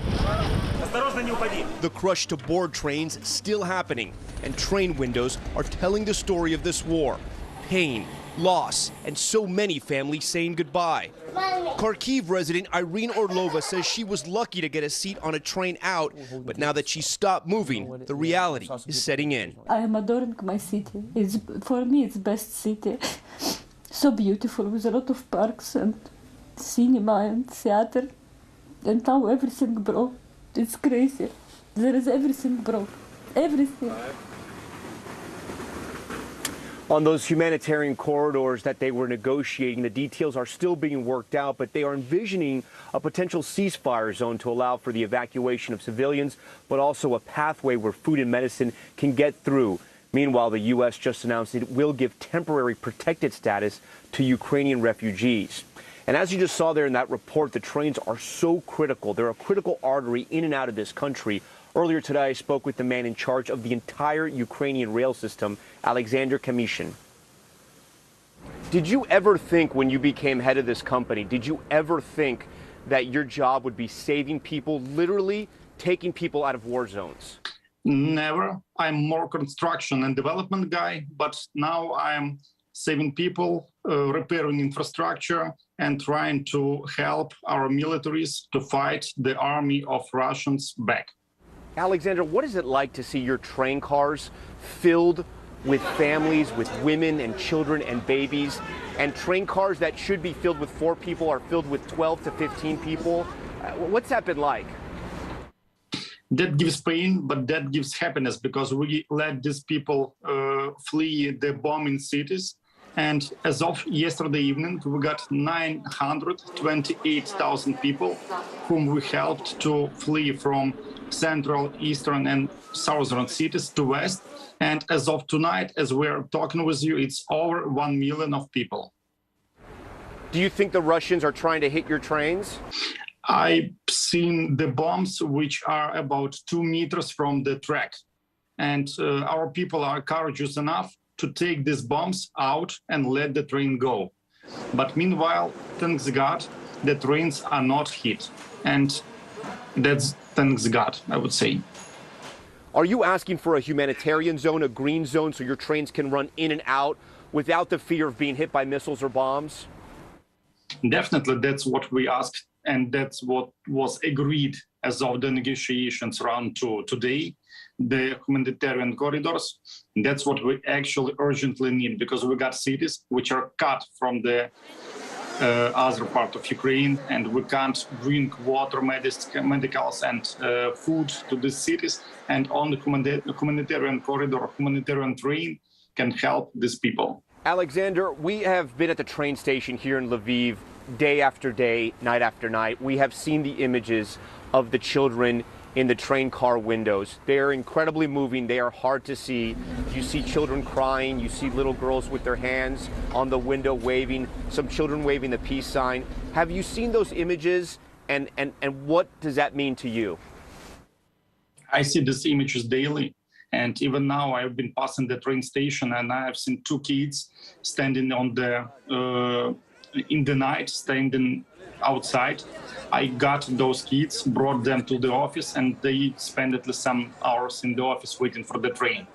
The crush to board trains still happening, and train windows are telling the story of this war. Pain, loss, and so many families saying goodbye. Kharkiv resident Irene Orlova says she was lucky to get a seat on a train out, but now that she's stopped moving, the reality is setting in.
I am adoring my city. For me, it's the best city. So beautiful, with a lot of parks and cinema and theater. And now everything broke. It's crazy. There is everything broke. Everything.
On those humanitarian corridors that they were negotiating, the details are still being worked out, but they are envisioning a potential ceasefire zone to allow for the evacuation of civilians, but also a pathway where food and medicine can get through. Meanwhile, the U.S. just announced it will give temporary protected status to Ukrainian refugees. And as you just saw there in that report, the trains are so critical. They're a critical artery in and out of this country. Earlier today, I spoke with the man in charge of the entire Ukrainian rail system, Alexander Kamishin. Did you ever think when you became head of this company, did you ever think that your job would be saving people, literally taking people out of war zones?
Never. I'm more construction and development guy, but now I'm saving people, repairing infrastructure, and trying to help our militaries to fight the army of Russians back.
Alexander, what is it like to see your train cars filled
with families, with women and children and babies. And train cars that should be filled with 4 people are filled with 12 to 15 people. What's that been like?
That gives pain, but that gives happiness because we let these people flee the bombing cities. And as of yesterday evening, we got 928,000 people whom we helped to flee from central, eastern, and southern cities to west. And as of tonight, as we're talking with you, it's over 1 million of people.
Do you think the Russians are trying to hit your trains?
I've seen the bombs, which are about 2 meters from the track. And our people are courageous enough to take these bombs out and let the train go. But meanwhile, thanks God, the trains are not hit. And that's thanks God, I would say.
Are you asking for a humanitarian zone, a green zone, so your trains can run in and out without the fear of being hit by missiles or bombs?
Definitely, that's what we asked, and that's what was agreed as of the negotiations round 2 today, the humanitarian corridors. That's what we actually urgently need, because we got cities which are cut from the other part of Ukraine, and we can't bring water, medicals, and food to these cities. And only humanitarian corridor, humanitarian train can help these people.
Alexander, we have been at the train station here in Lviv day after day, night after night. We have seen the images of the children in the train car windows. They are incredibly moving. They are hard to see. You see children crying. You see little girls with their hands on the window waving, some children waving the peace sign. Have you seen those images, and what does that mean to you?
I see these images daily. And even now, I've been passing the train station, and I have seen 2 kids standing on the in the night, standing outside. I got those kids, brought them to the office, and they spent at least some hours in the office waiting for the train.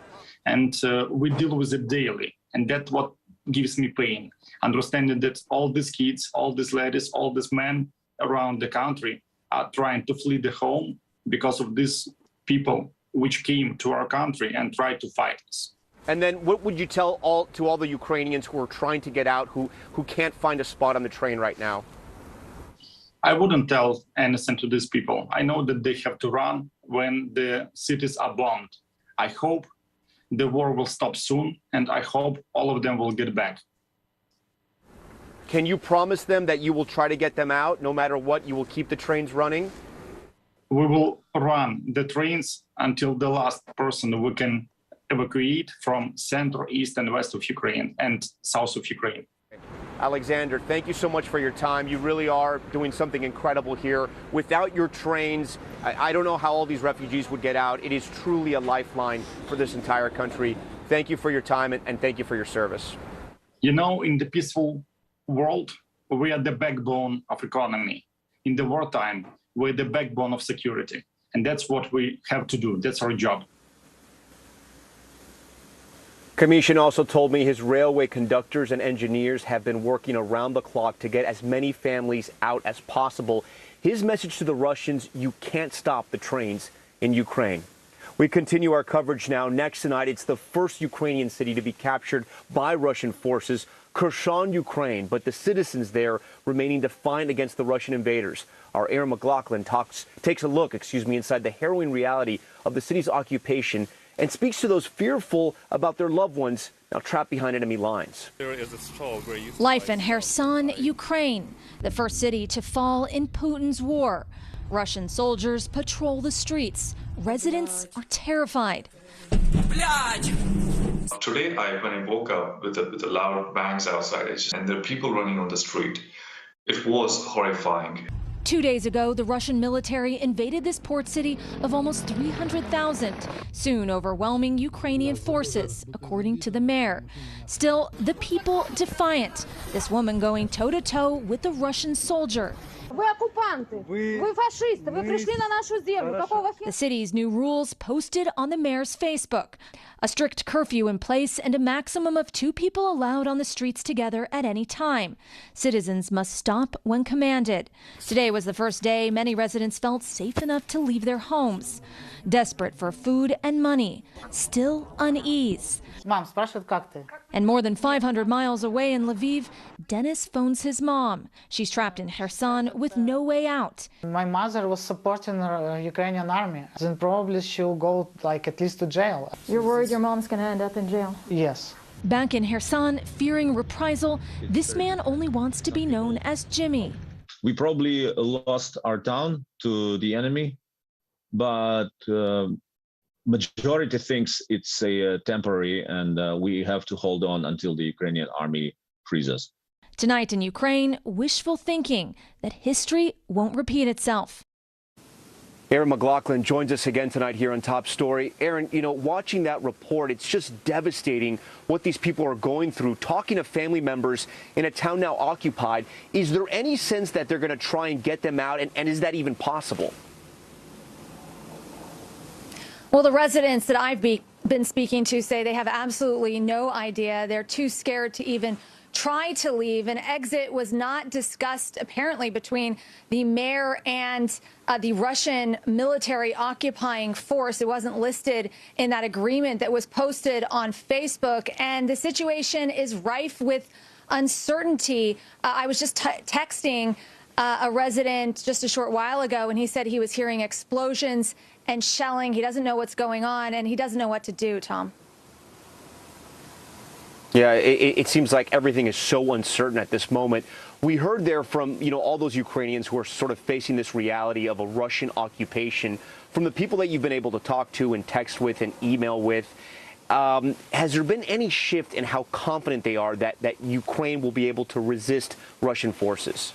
And we deal with it daily, and that's what gives me pain. Understanding that all these kids, all these ladies, all these men around the country are trying to flee the home because of these people which came to our country and tried to fight us.
And then what would you tell to all the Ukrainians who are trying to get out, who can't find a spot on the train right now?
I wouldn't tell anything to these people. I know that they have to run when the cities are bombed. I hope the war will stop soon, and I hope all of them will get back.
Can you promise them that you will try to get them out? No matter what, you will keep the trains running?
We will run the trains until the last person we can evacuate from center, east, and west of Ukraine and south of Ukraine.
Alexander, thank you so much for your time. You really are doing something incredible here. Without your trains, I don't know how all these refugees would get out. It is truly a lifeline for this entire country. Thank you for your time, and thank you for your service.
You know, in the peaceful world, we are the backbone of economy. In the wartime, we're the backbone of security. And that's what we have to do. That's our job.
Kamishin also told me his railway conductors and engineers have been working around the clock to get as many families out as possible. His message to the Russians: you can't stop the trains in Ukraine. We continue our coverage now. Next tonight, it's the first Ukrainian city to be captured by Russian forces, Kherson, Ukraine, but the citizens there remaining defiant against the Russian invaders. Our Aaron McLaughlin takes a look, inside the harrowing reality of the city's occupation and speaks to those fearful about their loved ones now trapped behind enemy lines.
Life in Kherson, Ukraine, the first city to fall in Putin's war. Russian soldiers patrol the streets. Residents are terrified.
Today, when I woke up with the loud bangs outside, and there are people running on the street, it was horrifying.
2 days ago, the Russian military invaded this port city of almost 300,000, soon overwhelming Ukrainian forces, according to the mayor. Still, the people defiant. This woman going toe-to-toe with the Russian soldier. The city's new rules posted on the mayor's Facebook. A strict curfew in place and a maximum of 2 people allowed on the streets together at any time. Citizens must stop when commanded. Today was the first day many residents felt safe enough to leave their homes. Desperate for food and money, still unease. And more than 500 miles away in Lviv, Dennis phones his mom. She's trapped in Kherson with no way out.
My mother was supporting the Ukrainian army. Then probably she'll go at least to jail.
You're worried your mom's going to end up in jail?
Yes.
Back in Kherson, fearing reprisal, this man only wants to be known as Jimmy.
We probably lost our town to the enemy, but majority thinks it's a temporary, and we have to hold on until the Ukrainian army frees us.
Tonight in Ukraine, wishful thinking that history won't repeat itself.
Aaron McLaughlin joins us again tonight here on Top Story. Aaron, watching that report, it's just devastating what these people are going through. Talking to family members in a town now occupied, is there any sense that they're going to try and get them out, and is that even possible?
Well, the residents that I've been speaking to say they have absolutely no idea. They're too scared to even try to leave. An exit was not discussed, apparently, between the mayor and the Russian military occupying force. It wasn't listed in that agreement that was posted on Facebook. And the situation is rife with uncertainty. I was just texting a resident just a short while ago, and he said he was hearing explosions and shelling. He doesn't know what's going on, and he doesn't know what to do, Tom.
Yeah, it seems like everything is so uncertain at this moment. We heard there from, all those Ukrainians who are sort of facing this reality of a Russian occupation. From the people that you've been able to talk to and text with and email with, has there been any shift in how confident they are that Ukraine will be able to resist Russian forces?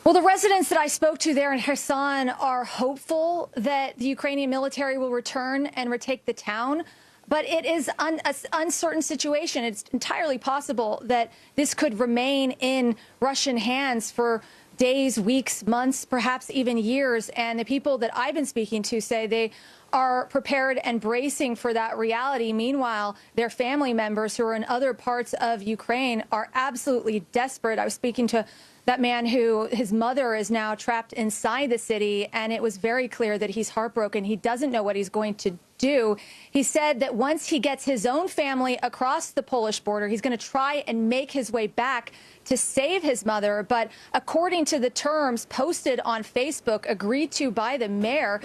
Well, the residents that I spoke to there in Kherson are hopeful that the Ukrainian military will return and retake the town. But it is an uncertain situation. It's entirely possible that this could remain in Russian hands for days, weeks, months, perhaps even years. And the people that I've been speaking to say they are prepared and bracing for that reality. Meanwhile, their family members who are in other parts of Ukraine are absolutely desperate. I was speaking to that man his mother is now trapped inside the city, and it was very clear that he's heartbroken. He doesn't know what he's going to do. He said that once he gets his own family across the Polish border, he's going to try and make his way back to save his mother. But according to the terms posted on Facebook, agreed to by the mayor,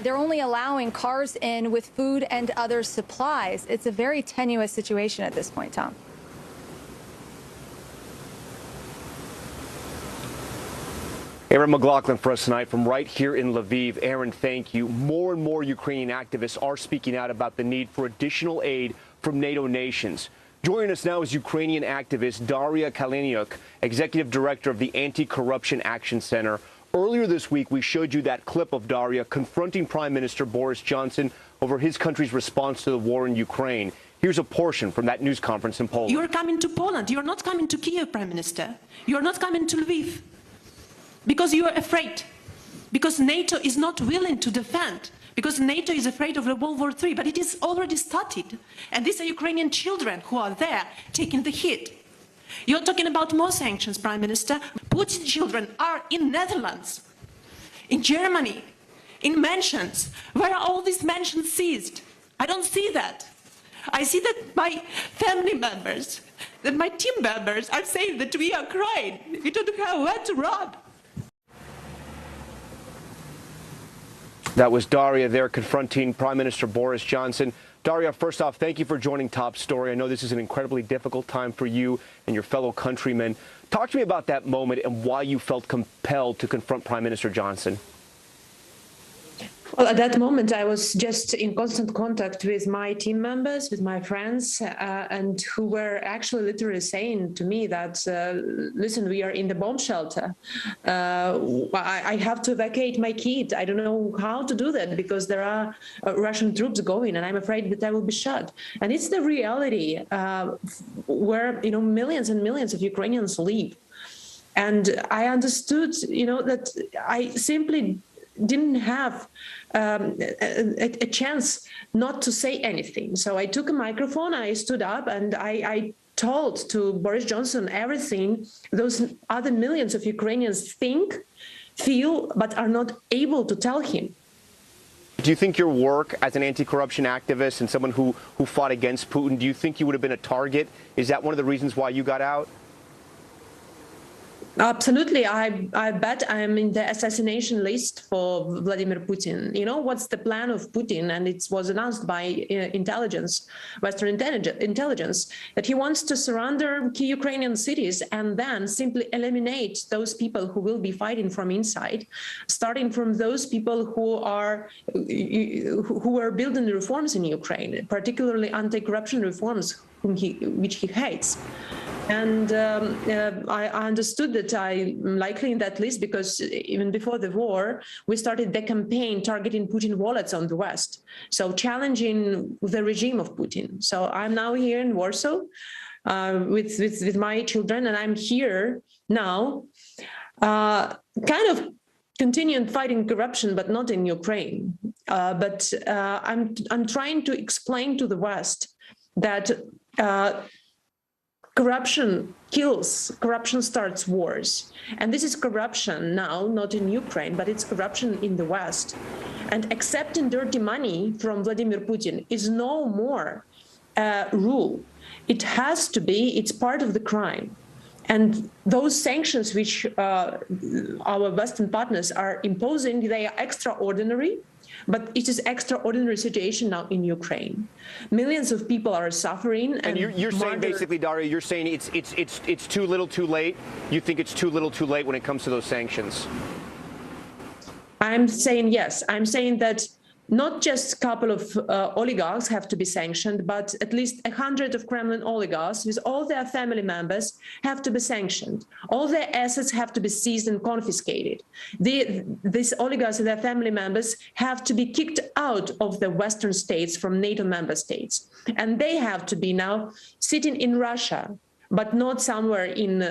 they're only allowing cars in with food and other supplies. It's a very tenuous situation at this point, Tom.
Aaron McLaughlin for us tonight from right here in Lviv. Aaron, thank you. More and more Ukrainian activists are speaking out about the need for additional aid from NATO nations. Joining us now is Ukrainian activist Daria Kaleniuk, executive director of the Anti-Corruption Action Center. Earlier this week, we showed you that clip of Daria confronting Prime Minister Boris Johnson over his country's response to the war in Ukraine. Here's a portion from that news conference in Poland.
You're coming to Poland. You're not coming to Kiev, Prime Minister. You're not coming to Lviv. Because you are afraid, because NATO is not willing to defend, because NATO is afraid of World War III, but it is already started. And these are Ukrainian children who are there taking the hit. You're talking about more sanctions, Prime Minister. Putin's children are in Netherlands, in Germany, in mansions. Where are all these mansions seized? I don't see that. I see that my family members, that my team members are saying that we are crying. We don't have where to run.
That was Daria there confronting Prime Minister Boris Johnson. Daria, first off, thank you for joining Top Story. I know this is an incredibly difficult time for you and your fellow countrymen. Talk to me about that moment and why you felt compelled to confront Prime Minister Johnson.
Well, at that moment, I was just in constant contact with my team members, with my friends, and who were actually literally saying to me that, listen, we are in the bomb shelter. I have to evacuate my kid. I don't know how to do that because there are Russian troops going, and I'm afraid that I will be shot. And it's the reality where, millions and millions of Ukrainians live. And I understood, that I simply didn't have a chance not to say anything. So I took a microphone, I stood up, and I told to Boris Johnson everything those other millions of Ukrainians think, feel, but are not able to tell him.
Do you think your work as an anti-corruption activist and someone who fought against Putin, do you think you would have been a target? Is that one of the reasons why you got out?
Absolutely. I bet I'm in the assassination list for Vladimir Putin. You know, what's the plan of Putin? And it was announced by intelligence, Western intelligence, that he wants to surrender key Ukrainian cities and then simply eliminate those people who will be fighting from inside, starting from those people who are building reforms in Ukraine, particularly anti-corruption reforms, which he hates. And I understood that I'm likely in that list because even before the war, we started the campaign targeting Putin wallets on the West, so challenging the regime of Putin. So I'm now here in Warsaw with my children, and I'm here now kind of continuing fighting corruption, but not in Ukraine. But I'm trying to explain to the West that corruption kills, corruption starts wars. And this is corruption now, not in Ukraine, but it's corruption in the West. And accepting dirty money from Vladimir Putin is no more a rule. It has to be, it's part of the crime. And those sanctions which our Western partners are imposing, they are extraordinary. But it is extraordinary situation now in Ukraine. Millions of people are suffering.
And you're saying basically, Daria, you're saying it's too little too late? You think it's too little too late when it comes to those sanctions?
I'm saying yes. I'm saying that not just a couple of oligarchs have to be sanctioned, but at least 100 of Kremlin oligarchs with all their family members have to be sanctioned. All their assets have to be seized and confiscated. These oligarchs and their family members have to be kicked out of the Western states from NATO member states. And they have to be now sitting in Russia, but not somewhere in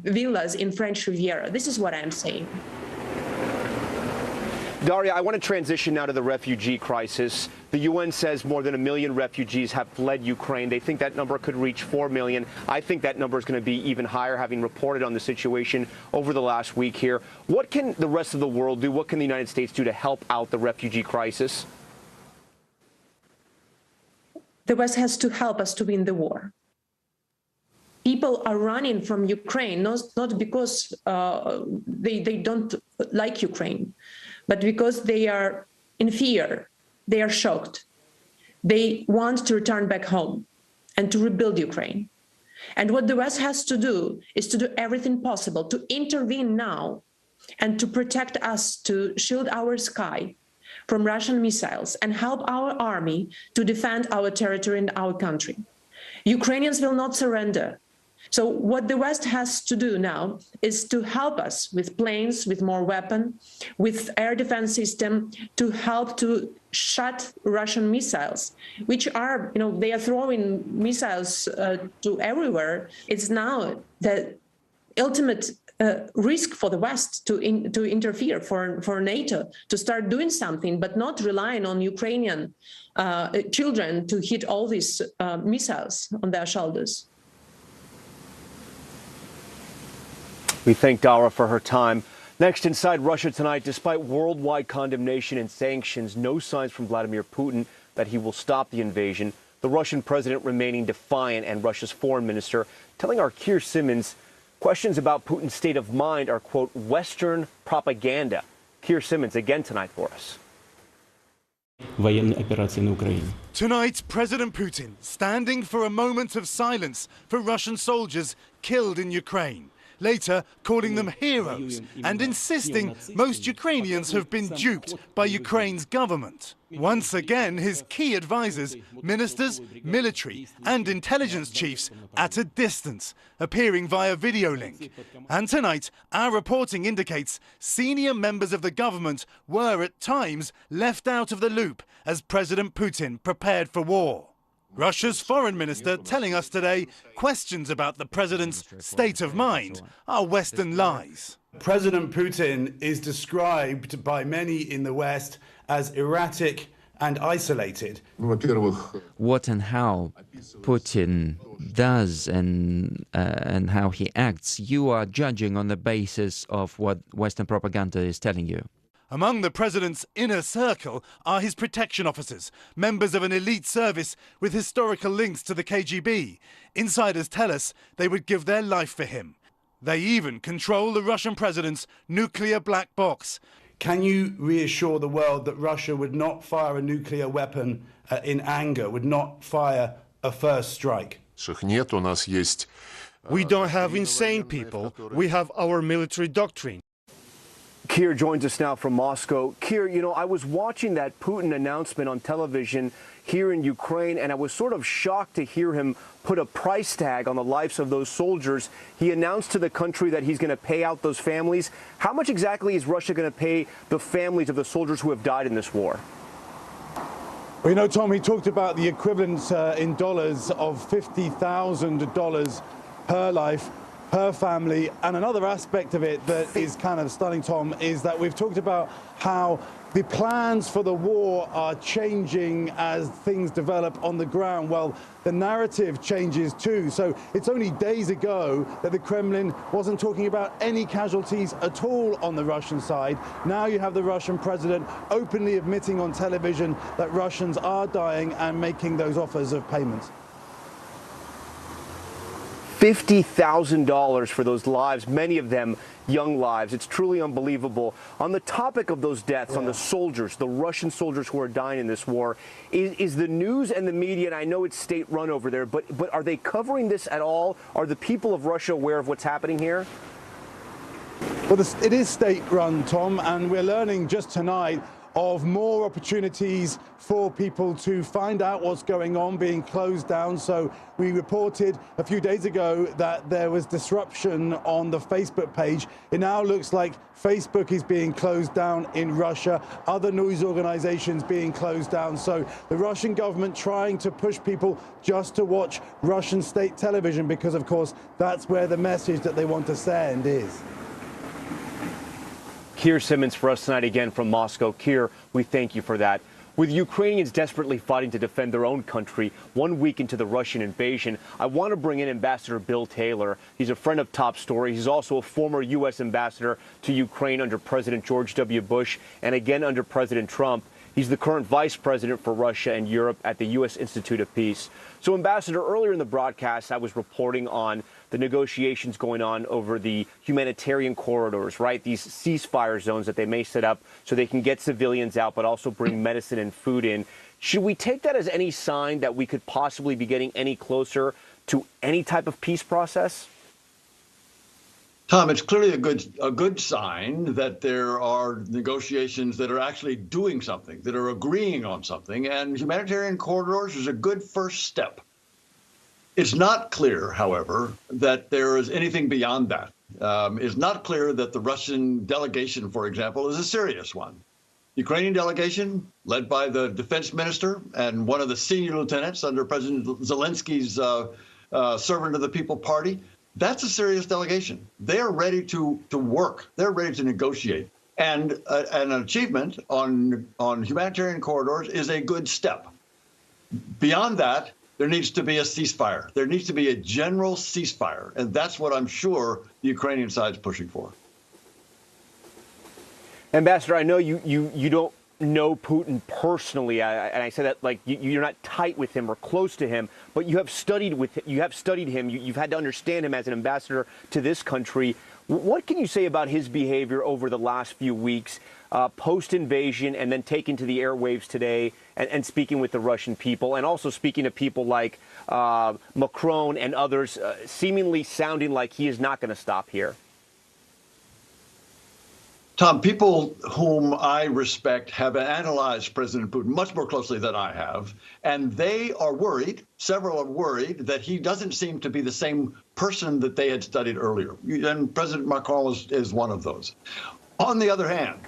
villas in French Riviera. This is what I'm saying.
Daria, I want to transition now to the refugee crisis. The UN says more than 1 million refugees have fled Ukraine. They think that number could reach 4 million. I think that number is going to be even higher, having reported on the situation over the last week here. What can the rest of the world do? What can the United States do to help out the refugee crisis?
The West has to help us to win the war. People are running from Ukraine, not because they don't like Ukraine, but because they are in fear, they are shocked. They want to return back home and to rebuild Ukraine. And what the West has to do is to do everything possible to intervene now and to protect us, to shield our sky from Russian missiles and help our army to defend our territory and our country. Ukrainians will not surrender. So what the West has to do now is to help us with planes, with more weapons, with air defense system, to help to shut Russian missiles, which are, they are throwing missiles to everywhere. It's now the ultimate risk for the West to interfere, for NATO to start doing something, but not relying on Ukrainian children to hit all these missiles on their shoulders.
We thank Dara for her time. Next, inside Russia tonight, despite worldwide condemnation and sanctions, no signs from Vladimir Putin that he will stop the invasion. The Russian president remaining defiant, and Russia's foreign minister telling our Keir Simmons questions about Putin's state of mind are, quote, Western propaganda. Keir Simmons again tonight for us.
Tonight, President Putin standing for a moment of silence for Russian soldiers killed in Ukraine. Later, calling them heroes and insisting most Ukrainians have been duped by Ukraine's government. Once again, his key advisors, ministers, military and intelligence chiefs at a distance, appearing via video link. And tonight, our reporting indicates senior members of the government were at times left out of the loop as President Putin prepared for war. Russia's foreign minister telling us today questions about the president's state of mind are Western lies.
President Putin is described by many in the West as erratic
and isolated.
What and how Putin does and how he acts, you are judging on the basis of what Western propaganda is telling you.
Among the president's inner circle are his protection officers, members of an elite service with historical links to the KGB. Insiders tell us they would give their life for him. They even control the Russian president's nuclear black box. Can you reassure the world that Russia would not fire a nuclear weapon in anger, would not fire a first strike?
We don't have insane people. We have our military doctrine.
Keir joins us now from Moscow. Keir, you know, I was watching that Putin announcement on television here in Ukraine, and I was sort of shocked to hear him put a price tag on the lives of those soldiers. He announced to the country that he's going to pay out those families. How much exactly is Russia going to pay the families of the soldiers who have died in this war?
Well, you know, Tom, he talked about the equivalent in dollars of $50,000 per life, per family. And another aspect of it that is kind of stunning, Tom, is that we've talked about how the plans for the war are changing as things develop on the ground. Well, the narrative changes too. So it's only days ago that the Kremlin wasn't talking about any casualties at all on the Russian side. Now you have the Russian president openly admitting on television that Russians are dying and making those offers of payments.
$50,000 for those lives, many of them young lives. It's truly unbelievable. On the topic of those deaths, on the soldiers, the Russian soldiers who are dying in this war, is the news and the media, and I know it's state-run over there, but are they covering this at all? Are the people of Russia aware of what's happening here?
Well, it is state-run, Tom, and we're learning just tonight of more opportunities for people to find out what's going on being closed down. So we reported a few days ago that there was disruption on the Facebook page. It now looks like Facebook is being closed down in Russia, other news organizations being closed down. So the Russian government trying to push people just to watch Russian state television because, of course, that's where the message that they want to send is.
Keir Simmons for us tonight again from Moscow. Keir, we thank you for that. With Ukrainians desperately fighting to defend their own country 1 week into the Russian invasion, I want to bring in Ambassador Bill Taylor. He's a friend of Top Story. He's also a former U.S. ambassador to Ukraine under President George W. Bush and again under President Trump. He's the current vice president for Russia and Europe at the U.S. Institute of Peace. So, Ambassador, earlier in the broadcast, I was reporting on the negotiations going on over the humanitarian corridors, right? These ceasefire zones that they may set up so they can get civilians out, but also bring medicine and food in. Should we take that as any sign that we could possibly be getting any closer to any type of peace process?
Tom, it's clearly a good sign that there are negotiations that are actually doing something, that are agreeing on something, and humanitarian corridors is a good first step. It's not clear, however, that there is anything beyond that. It's not clear that the Russian delegation, for example, is a serious one. The Ukrainian delegation, led by the defense minister and one of the senior lieutenants under President Zelensky's Servant of the People Party, that's a serious delegation. They're ready to work. They're ready to negotiate. And an achievement on humanitarian corridors is a good step. Beyond that, there needs to be a ceasefire. There needs to be a general ceasefire. And that's what I'm sure the Ukrainian side is pushing for.
Ambassador, I know you don't know Putin personally, and I say that like you're not tight with him or close to him, but you have studied him. You've had to understand him as an ambassador to this country. What can you say about his behavior over the last few weeks, post-invasion, and then taken to the airwaves today and speaking with the Russian people, and also speaking to people like Macron and others, seemingly sounding like he is not going to stop here?
Tom, people whom I respect have analyzed President Putin much more closely than I have, and they are worried, several are worried, that he doesn't seem to be the same person that they had studied earlier. And President Macron is one of those. On the other hand,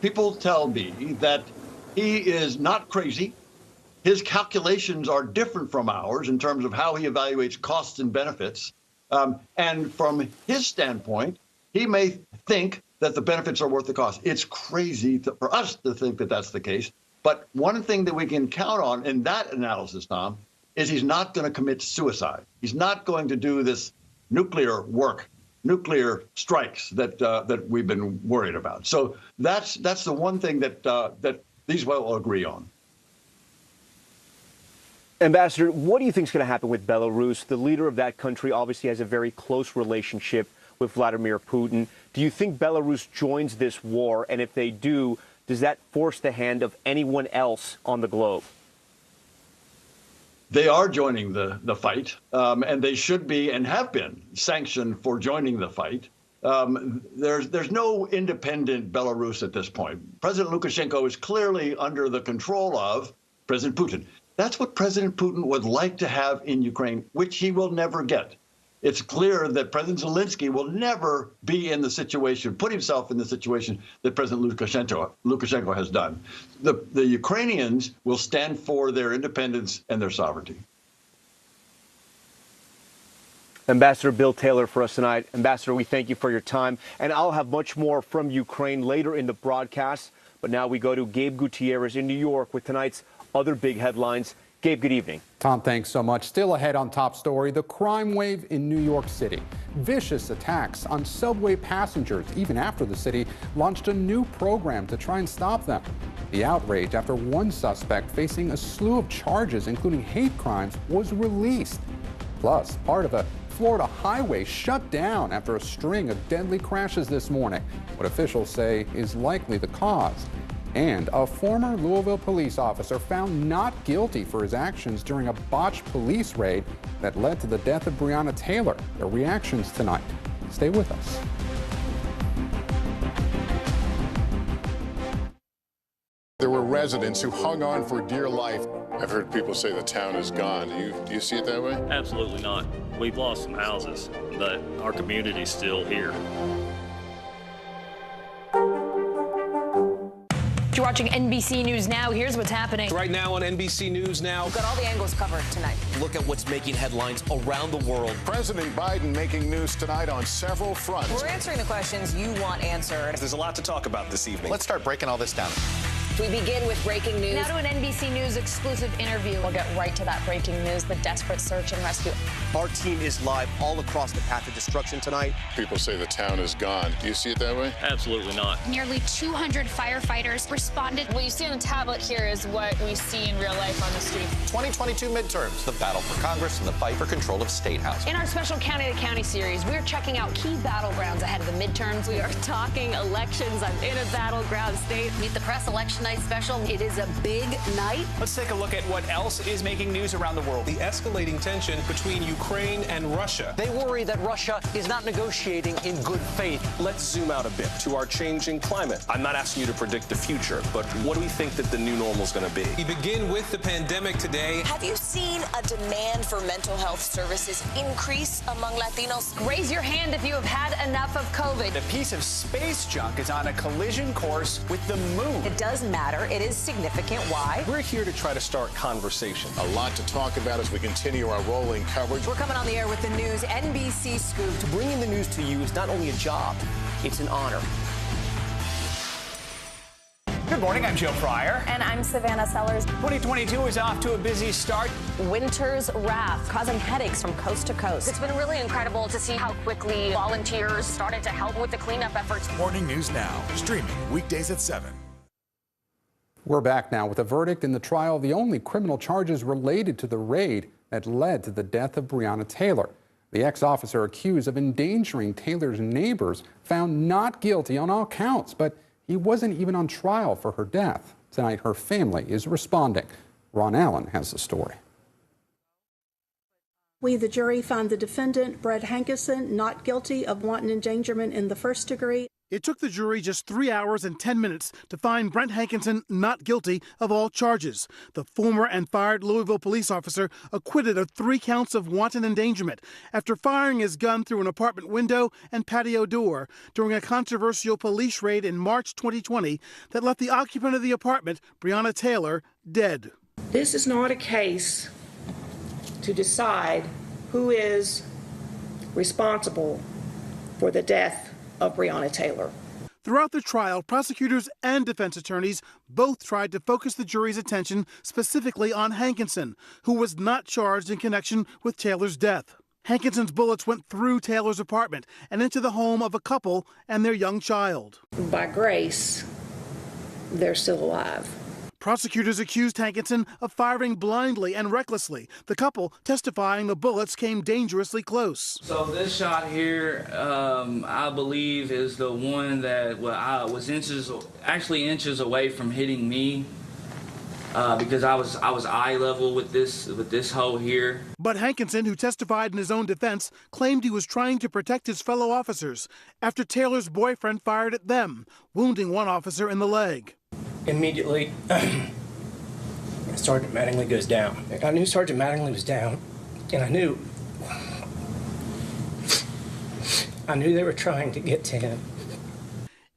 people tell me that he is not crazy. His calculations are different from ours in terms of how he evaluates costs and benefits. And from his standpoint, he may think that the benefits are worth the cost. It's crazy for us to think that that's the case, but But one thing that we can count on in that analysis, Tom, is he's not going to commit suicide. He's not going to do this nuclear work, nuclear strikes that we've been worried about. So that's the one thing that these will agree on.
Ambassador, what do you think is going to happen with Belarus? The leader of that country obviously has a very close relationship with Vladimir Putin. Do you think Belarus joins this war? And if they do, does that force the hand of anyone else on the globe?
They are joining the fight, and they should be and have been sanctioned for joining the fight. There's no independent Belarus at this point. President Lukashenko is clearly under the control of President Putin. That's what President Putin would like to have in Ukraine, which he will never get. It's clear that President Zelensky will never be in the situation, put himself in the situation that President Lukashenko has done. The Ukrainians will stand for their independence and their sovereignty.
Ambassador Bill Taylor for us tonight. Ambassador, we thank you for your time, and I'll have much more from Ukraine later in the broadcast. But now we go to Gabe Gutierrez in New York with tonight's other big headlines. Gabe, good evening.
Tom, thanks so much. Still ahead on Top Story, the crime wave in New York City. Vicious attacks on subway passengers, even after the city launched a new program to try and stop them. The outrage after one suspect facing a slew of charges, including hate crimes, was released. Plus, part of a Florida highway shut down after a string of deadly crashes this morning, what officials say is likely the cause. And a former Louisville police officer found not guilty for his actions during a botched police raid that led to the death of Breonna Taylor. Their reactions tonight. Stay with us.
There were residents who hung on for dear life. I've heard people say the town is gone. Do you see it that way?
Absolutely not. We've lost some houses, but our community's still here.
You're watching NBC News Now. Here's what's happening.
Right now on NBC News Now.
We've got all the angles covered tonight.
Look at what's making headlines around the world.
President Biden making news tonight on several fronts.
We're answering the questions you want answered.
There's a lot to talk about this evening.
Let's start breaking all this down.
We begin with breaking news.
Now to an NBC News exclusive interview. We'll get right to that breaking news, the desperate search and rescue.
Our team is live all across the path of destruction tonight.
People say the town is gone. Do you see it that way?
Absolutely not.
Nearly 200 firefighters responded.
What you see on the tablet here is what we see in real life on the street.
2022 midterms, the battle for Congress and the fight for control of state house.
In our special County to County series, we're checking out key battlegrounds ahead of the midterms. We are talking elections. I'm in a battleground state.
Meet the Press Election Night special. It is a big night.
Let's take a look at what else is making news around the world.
The escalating tension between Ukraine and Russia.
They worry that Russia is not negotiating in good faith.
Let's zoom out a bit to our changing climate. I'm not asking you to predict the future, but what do we think that the new normal is going to be? We begin with the pandemic today.
Have you seen a demand for mental health services increase among Latinos?
Raise your hand if you have had enough of COVID.
A piece of space junk is on a collision course with the moon.
It does matter. It is significant. Why?
We're here to try to start conversation.
A lot to talk about as we continue our rolling coverage.
We're coming on the air with the news NBC Scoop.
Bringing the news to you is not only a job, it's an honor. Good morning, I'm Joe Fryer.
And I'm Savannah Sellers.
2022 is off to a busy start.
Winter's wrath causing headaches from coast to coast. It's been really incredible to see how quickly volunteers started to help with the cleanup efforts.
Morning News Now, streaming weekdays at 7.
We're back now with a verdict in the trial of the only criminal charges related to the raid that led to the death of Breonna Taylor. The ex-officer accused of endangering Taylor's neighbors found not guilty on all counts, but he wasn't even on trial for her death. Tonight, her family is responding. Ron Allen has the story.
We, the jury, found the defendant, Brett Hankerson, not guilty of wanton endangerment in the first degree.
It took the jury just 3 hours and 10 minutes to find Brent Hankerson not guilty of all charges. The former and fired Louisville police officer acquitted of 3 counts of wanton endangerment after firing his gun through an apartment window and patio door during a controversial police raid in March 2020 that left the occupant of the apartment, Breonna Taylor, dead.
This is not a case to decide who is responsible for the death of Breonna Taylor.
Throughout the trial, prosecutors and defense attorneys both tried to focus the jury's attention specifically on Hankinson, who was not charged in connection with Taylor's death. Hankinson's bullets went through Taylor's apartment and into the home of a couple and their young child.
By grace, they're still alive.
Prosecutors accused Hankinson of firing blindly and recklessly, the couple testifying the bullets came dangerously close.
So this shot here, I believe, is the one that was inches away from hitting me. Because I was eye level with this hole here.
But Hankinson, who testified in his own defense, claimed he was trying to protect his fellow officers after Taylor's boyfriend fired at them, wounding one officer in the leg.
Immediately, Sergeant Mattingly goes down. I knew Sergeant Mattingly was down, and I knew they were trying to get to him.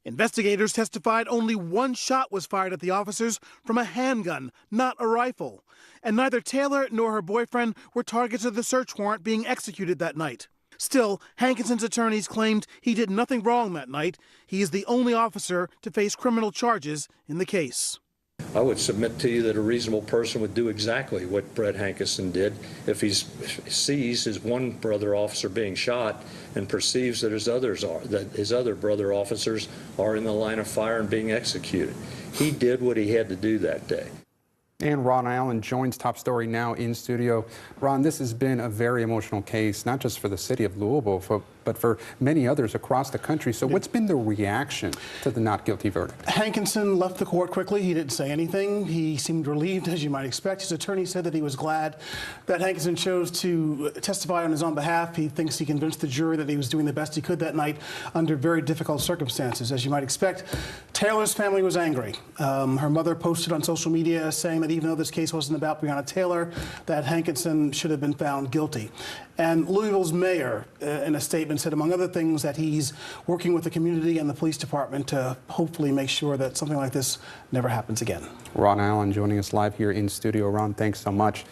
Investigators testified only one shot was fired at the officers from a handgun, not a rifle. And neither Taylor nor her boyfriend were targets of the search warrant being executed that night. Still, Hankinson's attorneys claimed he did nothing wrong that night. He is the only officer to face criminal charges in the case.
I would submit to you that a reasonable person would do exactly what Brett Hankinson did if he sees his one brother officer being shot and perceives that his other brother officers are in the line of fire and being executed. He did what he had to do that day.
And Ron Allen joins Top Story now in studio. Ron, this has been a very emotional case, not just for the city of Louisville, but for many others across the country. So what's been the reaction to the not guilty verdict?
Hankinson left the court quickly. He didn't say anything. He seemed relieved, as you might expect. His attorney said that he was glad that Hankinson chose to testify on his own behalf. He thinks he convinced the jury that he was doing the best he could that night under very difficult circumstances. As you might expect, Taylor's family was angry. Her mother posted on social media saying that even though this case wasn't about Breonna Taylor, that Hankinson should have been found guilty. And Louisville's mayor, in a statement, said, among other things, that he's working with the community and the police department to hopefully make sure that something like this never happens again.
Ron Allen joining us live here in studio. Ron, thanks so much.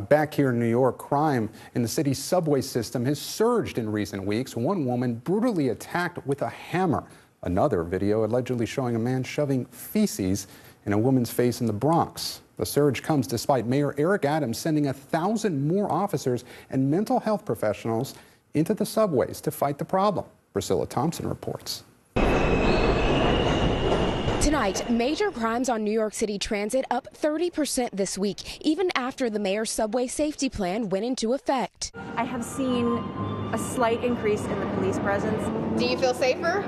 Back here in New York, crime in the city's subway system has surged in recent weeks. One woman brutally attacked with a hammer. Another video allegedly showing a man shoving feces in a woman's face in the Bronx. The surge comes despite Mayor Eric Adams sending 1,000 more officers and mental health professionals into the subways to fight the problem. Priscilla Thompson reports.
Tonight, major crimes on New York City transit up 30% this week, even after the mayor's subway safety plan went into effect.
I have seen a slight increase in the police presence.
Do you feel safer?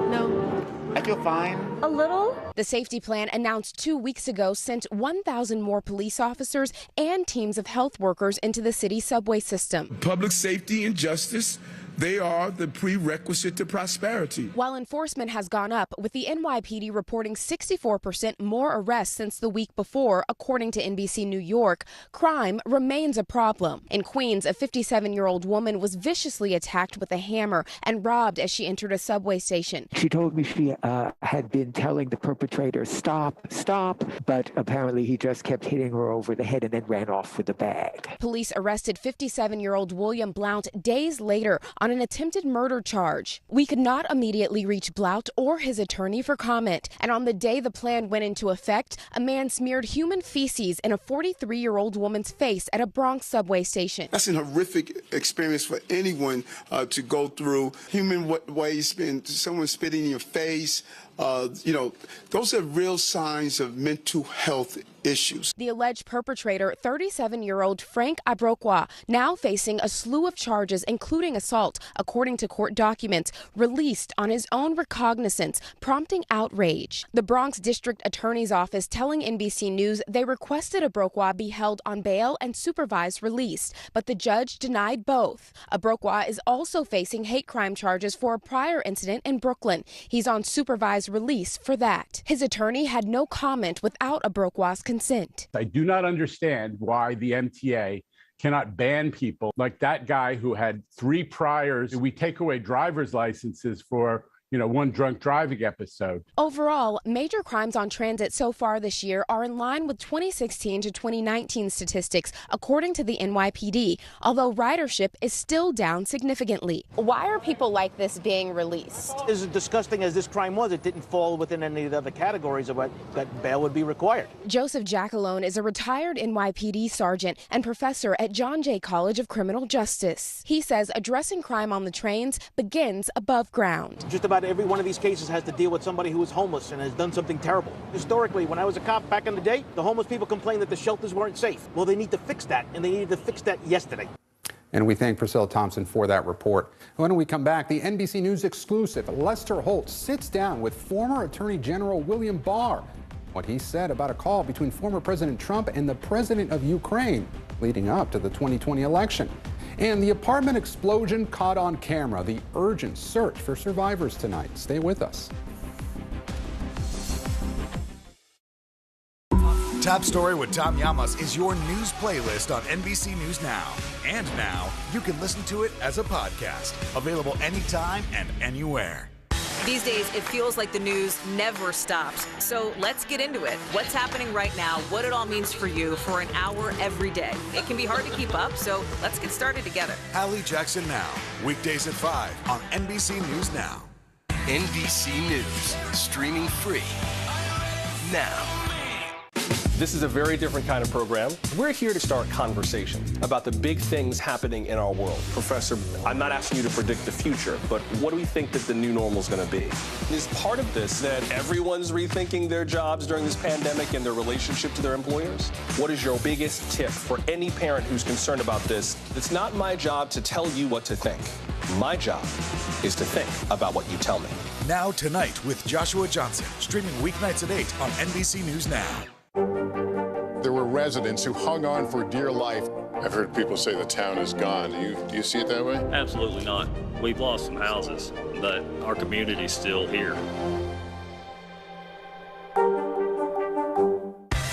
No.
I feel fine.
A little. The safety plan announced 2 weeks ago sent 1,000 more police officers and teams of health workers into the city's subway system.
Public safety and justice, they are the prerequisite to prosperity.
While enforcement has gone up, with the NYPD reporting 64% more arrests since the week before, according to NBC New York, crime remains a problem. In Queens, a 57-year-old woman was viciously attacked with a hammer and robbed as she entered a subway station.
She told me she had been telling the perpetrator, stop, stop, but apparently he just kept hitting her over the head and then ran off with the bag.
Police arrested 57-year-old William Blount days later on an attempted murder charge. We could not immediately reach Blount or his attorney for comment. And on the day the plan went into effect, a man smeared human feces in a 43-year-old woman's face at a Bronx subway station.
That's an horrific experience for anyone to go through. Human waste, someone spitting in your face, those are real signs of mental health issues.
The alleged perpetrator, 37-year-old Frank Abrokwa, now facing a slew of charges, including assault, according to court documents, released on his own recognizance, prompting outrage. The Bronx District Attorney's Office telling NBC News they requested Abrokwa be held on bail and supervised release, but the judge denied both. Abrokwa is also facing hate crime charges for a prior incident in Brooklyn. He's on supervised release for that. His attorney had no comment without Abrokwa's consent.
I do not understand why the MTA cannot ban people like that guy who had 3 priors. We take away driver's licenses for, one drunk driving episode.
Overall, major crimes on transit so far this year are in line with 2016 to 2019 statistics, according to the NYPD, although ridership is still down significantly.
Why are people like this being released?
As disgusting as this crime was, it didn't fall within any of the other categories of what that bail would be required.
Joseph Jackalone is a retired NYPD sergeant and professor at John Jay College of Criminal Justice. He says addressing crime on the trains begins above ground.
Just about every one of these cases has to deal with somebody who is homeless and has done something terrible. Historically, when I was a cop back in the day, the homeless people complained that the shelters weren't safe. Well, they need to fix that, and they needed to fix that yesterday.
And we thank Priscilla Thompson for that report. When we come back, the NBC News exclusive, Lester Holt sits down with former Attorney General William Barr. What he said about a call between former President Trump and the president of Ukraine leading up to the 2020 election. And the apartment explosion caught on camera, the urgent search for survivors tonight. Stay with us.
Top Story with Tom Llamas is your news playlist on NBC News Now. And now, you can listen to it as a podcast. Available anytime and anywhere.
These days, it feels like the news never stops. So let's get into it. What's happening right now, what it all means for you for an hour every day. It can be hard to keep up, so let's get started together.
Hallie Jackson Now, weekdays at 5 on NBC News Now.
NBC News, streaming free now.
This is a very different kind of program. We're here to start conversation about the big things happening in our world. Professor, I'm not asking you to predict the future, but what do we think that the new normal is going to be? Is part of this that everyone's rethinking their jobs during this pandemic and their relationship to their employers? What is your biggest tip for any parent who's concerned about this? It's not my job to tell you what to think. My job is to think about what you tell me.
Now Tonight with Joshua Johnson, streaming weeknights at 8 on NBC News Now.
There were residents who hung on for dear life. I've heard people say the town is gone. Do you see it that way?
Absolutely not. We've lost some houses, but our community's still here.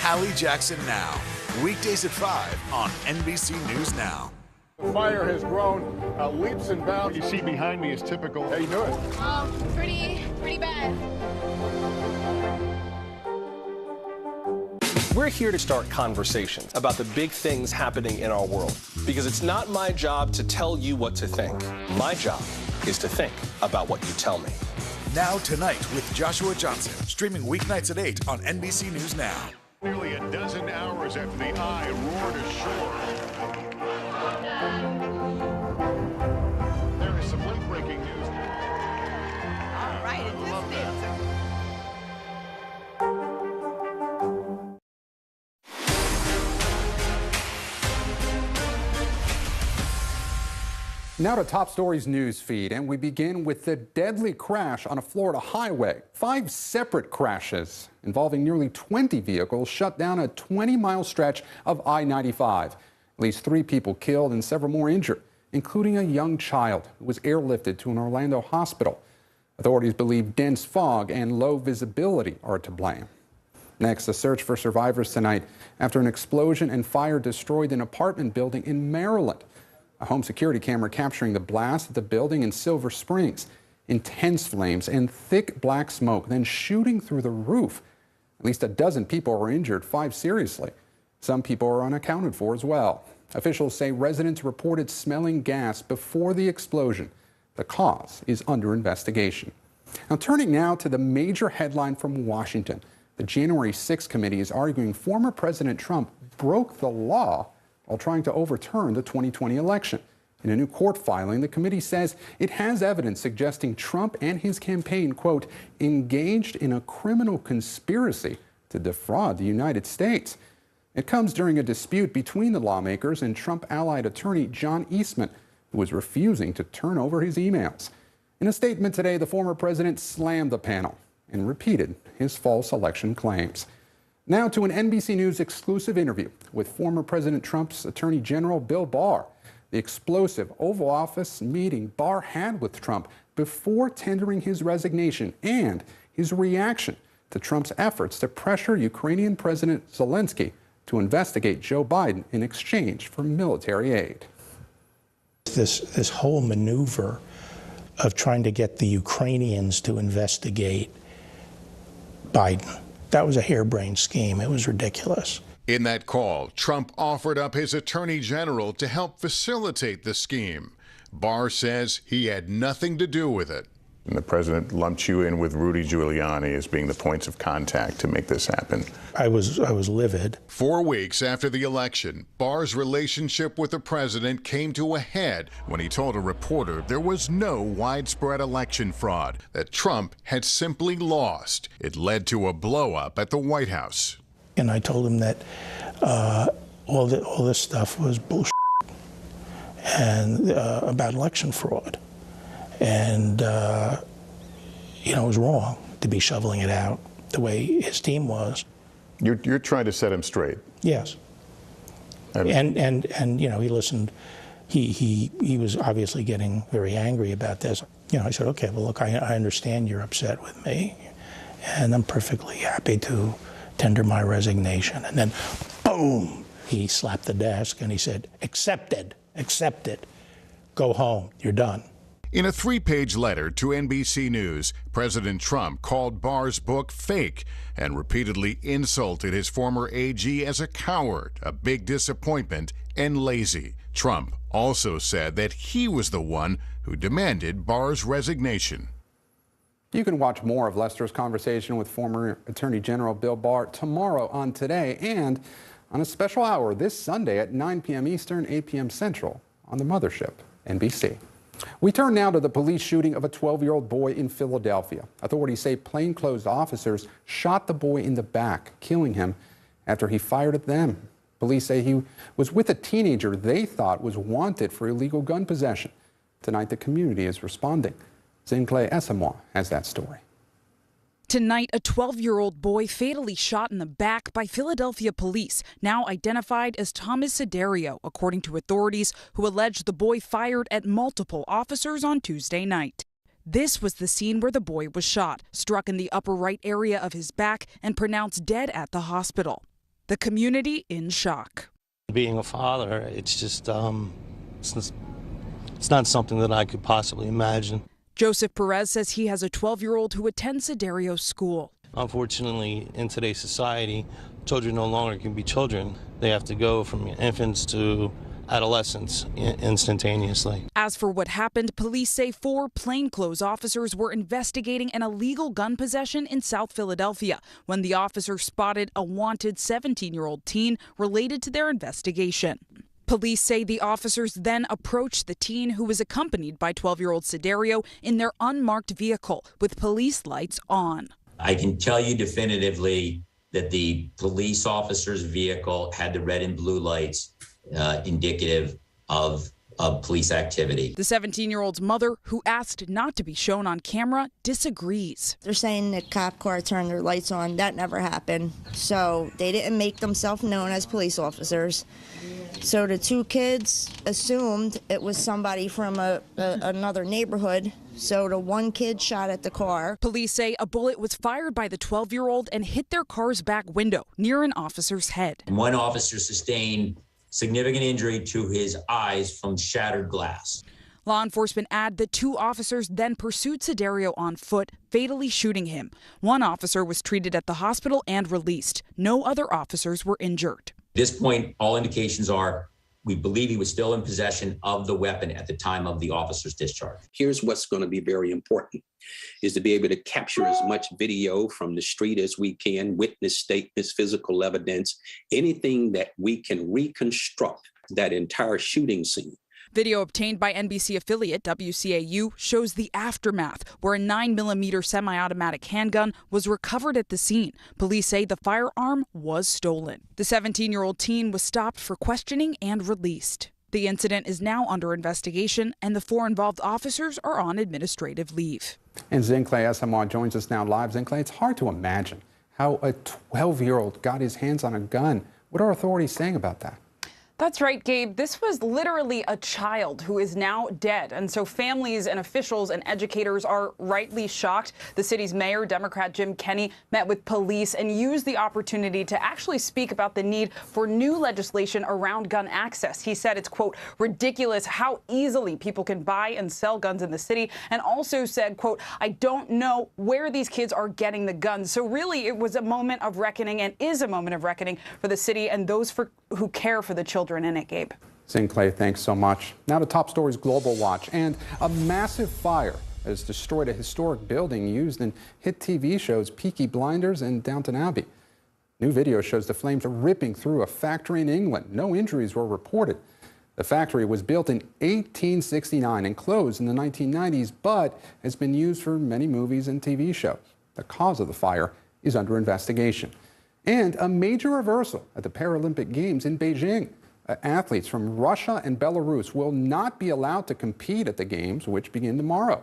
Hallie Jackson Now, weekdays at 5 on NBC News Now.
The fire has grown leaps and bounds. What you see behind me is typical. How you doing?
Pretty bad.
We're here to start conversations about the big things happening in our world, because it's not my job to tell you what to think. My job is to think about what you tell me.
Now Tonight with Joshua Johnson, streaming weeknights at 8 on NBC News Now.
Nearly a dozen hours after the eye roared ashore. There is some late-breaking news.
All right, it just is.
Now to Top Stories news feed, and we begin with the deadly crash on a Florida highway. 5 separate crashes involving nearly 20 vehicles shut down a 20-mile stretch of I-95. At least 3 people killed and several more injured, including a young child who was airlifted to an Orlando hospital. Authorities believe dense fog and low visibility are to blame. Next, a search for survivors tonight after an explosion and fire destroyed an apartment building in Maryland. A home security camera capturing the blast at the building in Silver Springs. Intense flames and thick black smoke, then shooting through the roof. At least a dozen people were injured, 5 seriously. Some people are unaccounted for as well. Officials say residents reported smelling gas before the explosion. The cause is under investigation. Now, turning now to the major headline from Washington. The January 6th committee is arguing former President Trump broke the law while trying to overturn the 2020 election. In a new court filing, the committee says it has evidence suggesting Trump and his campaign, quote, engaged in a criminal conspiracy to defraud the United States. It comes during a dispute between the lawmakers and Trump-allied attorney John Eastman, who was refusing to turn over his emails. In a statement today, the former president slammed the panel and repeated his false election claims. Now to an NBC News exclusive interview with former President Trump's Attorney General Bill Barr. The explosive Oval Office meeting Barr had with Trump before tendering his resignation and his reaction to Trump's efforts to pressure Ukrainian President Zelensky to investigate Joe Biden in exchange for military aid.
This whole maneuver of trying to get the Ukrainians to investigate Biden. That was a harebrained scheme. It was ridiculous.
In that call, Trump offered up his attorney general to help facilitate the scheme. Barr says he had nothing to do with it. And the president lumped you in with Rudy Giuliani as being the points of contact to make this happen.
I was livid.
4 weeks after the election, Barr's relationship with the president came to a head when he told a reporter there was no widespread election fraud, that Trump had simply lost. It led to a blow-up at the White House.
And I told him that all this stuff was bullshit and about election fraud. And, it was wrong to be shoveling it out the way his team was.
You're trying to set him straight.
Yes. And he listened. He was obviously getting very angry about this. I said, okay, well, look, I understand you're upset with me, and I'm perfectly happy to tender my resignation. And then, boom, he slapped the desk and he said, accepted, go home, you're done.
In a 3-page letter to NBC News, President Trump called Barr's book fake and repeatedly insulted his former AG as a coward, a big disappointment, and lazy. Trump also said that he was the one who demanded Barr's resignation.
You can watch more of Lester's conversation with former Attorney General Bill Barr tomorrow on Today and on a special hour this Sunday at 9 p.m. Eastern, 8 p.m. Central on the mothership, NBC. We turn now to the police shooting of a 12-year-old boy in Philadelphia. Authorities say plainclothes officers shot the boy in the back, killing him after he fired at them. Police say he was with a teenager they thought was wanted for illegal gun possession. Tonight, the community is responding. Zincle Esamoah has that story.
Tonight, a 12-year-old boy fatally shot in the back by Philadelphia police, now identified as Thomas Siderio, according to authorities who allege the boy fired at multiple officers on Tuesday night. This was the scene where the boy was shot, struck in the upper right area of his back, and pronounced dead at the hospital. The community in shock.
Being a father, it's just, it's not something that I could possibly imagine.
Joseph Perez says he has a 12-year-old who attends Siderio's school.
Unfortunately, in today's society, children no longer can be children. They have to go from infants to adolescents instantaneously.
As for what happened, police say 4 plainclothes officers were investigating an illegal gun possession in South Philadelphia when the officers spotted a wanted 17-year-old teen related to their investigation. Police say the officers then approached the teen, who was accompanied by 12-year-old Siderio, in their unmarked vehicle with police lights on.
I can tell you definitively that the police officer's vehicle had the red and blue lights indicative of police activity.
The 17-year-old's mother, who asked not to be shown on camera, disagrees.
They're saying the cop car turned their lights on. That never happened. So they didn't make themselves known as police officers. So the 2 kids assumed it was somebody from another neighborhood. So the 1 kid shot at the car.
Police say a bullet was fired by the 12-year-old and hit their car's back window near an officer's head.
And 1 officer sustained significant injury to his eyes from shattered glass.
Law enforcement add that 2 officers then pursued Siderio on foot, fatally shooting him. 1 officer was treated at the hospital and released. No other officers were injured.
At this point, all indications are we believe he was still in possession of the weapon at the time of the officer's discharge.
Here's what's going to be very important, is to be able to capture as much video from the street as we can, witness statements, physical evidence, anything that we can reconstruct that entire shooting scene.
Video obtained by NBC affiliate WCAU shows the aftermath, where a 9mm semi-automatic handgun was recovered at the scene. Police say the firearm was stolen. The 17-year-old teen was stopped for questioning and released. The incident is now under investigation, and the 4 involved officers are on administrative leave.
And Zincle Esamoah joins us now live. Zincle, it's hard to imagine how a 12-year-old got his hands on a gun. What are authorities saying about that?
That's right, Gabe. This was literally a child who is now dead. And so families and officials and educators are rightly shocked. The city's mayor, Democrat Jim Kenney, met with police and used the opportunity to actually speak about the need for new legislation around gun access. He said it's, quote, ridiculous how easily people can buy and sell guns in the city, and also said, quote, I don't know where these kids are getting the guns. So really, it was a moment of reckoning and is a moment of reckoning for the city and those who care for the children in it, Gabe.
Sinclair, thanks so much. Now to Top Stories Global Watch. And a massive fire has destroyed a historic building used in hit TV shows Peaky Blinders and Downton Abbey. New video shows the flames ripping through a factory in England. No injuries were reported. The factory was built in 1869 and closed in the 1990s, but has been used for many movies and TV shows. The cause of the fire is under investigation. And a major reversal at the Paralympic Games in Beijing. Athletes from Russia and Belarus will not be allowed to compete at the Games, which begin tomorrow.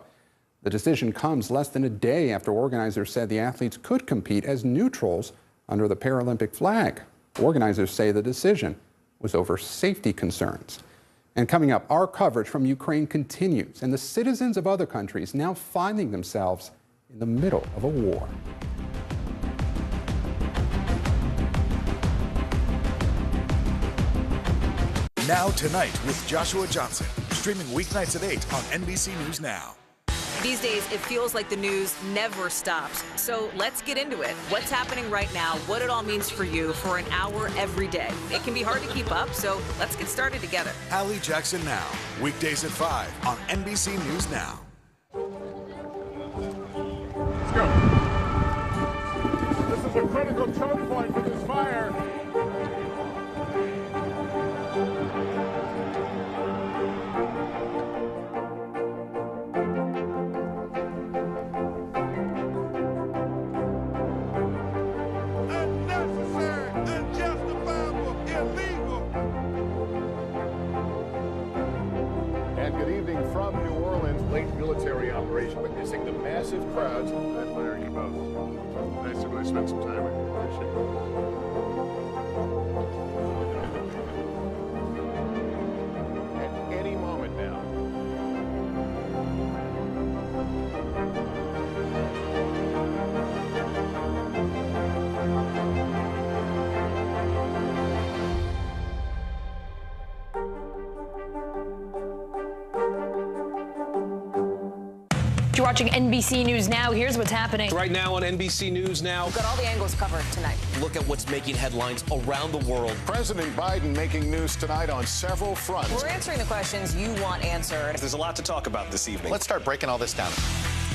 The decision comes less than a day after organizers said the athletes could compete as neutrals under the Paralympic flag. Organizers say the decision was over safety concerns. And coming up, our coverage from Ukraine continues, and the citizens of other countries now finding themselves in the middle of a war.
Now Tonight with Joshua Johnson, streaming weeknights at 8 on NBC News Now.
These days, it feels like the news never stops. So let's get into it. What's happening right now, what it all means for you for an hour every day. It can be hard to keep up, so let's get started together.
Hallie Jackson Now, weekdays at 5 on NBC News Now.
Let's go. This is a critical choke point for this fire.
Military operation witnessing the massive crowds. I admire you both. Nice to really spend some time with you. Appreciate it. At any moment now.
You're watching NBC News Now. Here's what's happening.
Right now on NBC News Now.
We've got all the angles covered tonight.
Look at what's making headlines around the world.
President Biden making news tonight on several fronts.
We're answering the questions you want answered.
There's a lot to talk about this evening.
Let's start breaking all this down.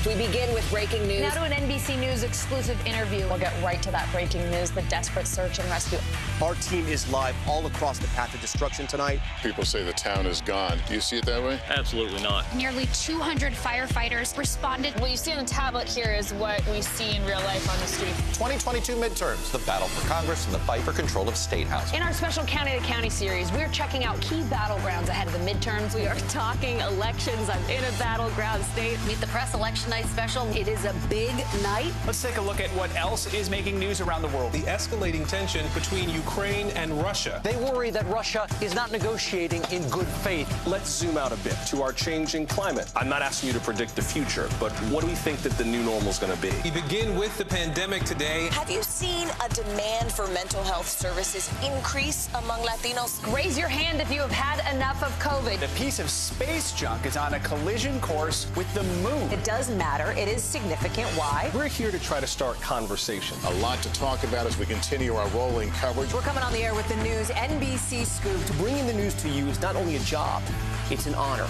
We begin with breaking news.
Now to an NBC News exclusive interview. We'll get right to that breaking news, the desperate search and rescue.
Our team is live all across the path of destruction tonight.
People say the town is gone. Do you see it that way?
Absolutely not.
Nearly 200 firefighters responded.
What you see on the tablet here is what we see in real life on the street.
2022 midterms, the battle for Congress and the fight for control of State House.
In our special County to County series, we're checking out key battlegrounds ahead of the midterms.
We are talking elections. I'm in a battleground state.
Meet the Press Election Night special.
It is a big night.
Let's take a look at what else is making news around the world.
The escalating tension between Ukraine and Russia.
They worry that Russia is not negotiating in good faith.
Let's zoom out a bit to our changing climate. I'm not asking you to predict the future, but what do we think that the new normal is going to be? We begin with the pandemic today.
Have you seen a demand for mental health services increase among Latinos?
Raise your hand if you have had enough of COVID.
A piece of space junk is on a collision course with the moon.
It does matter. It is significant. Why?
We're here to try to start conversation.
A lot to talk about as we continue our rolling coverage.
We're coming on the air with the news NBC Scoop.
Bringing the news to you is not only a job, it's an honor.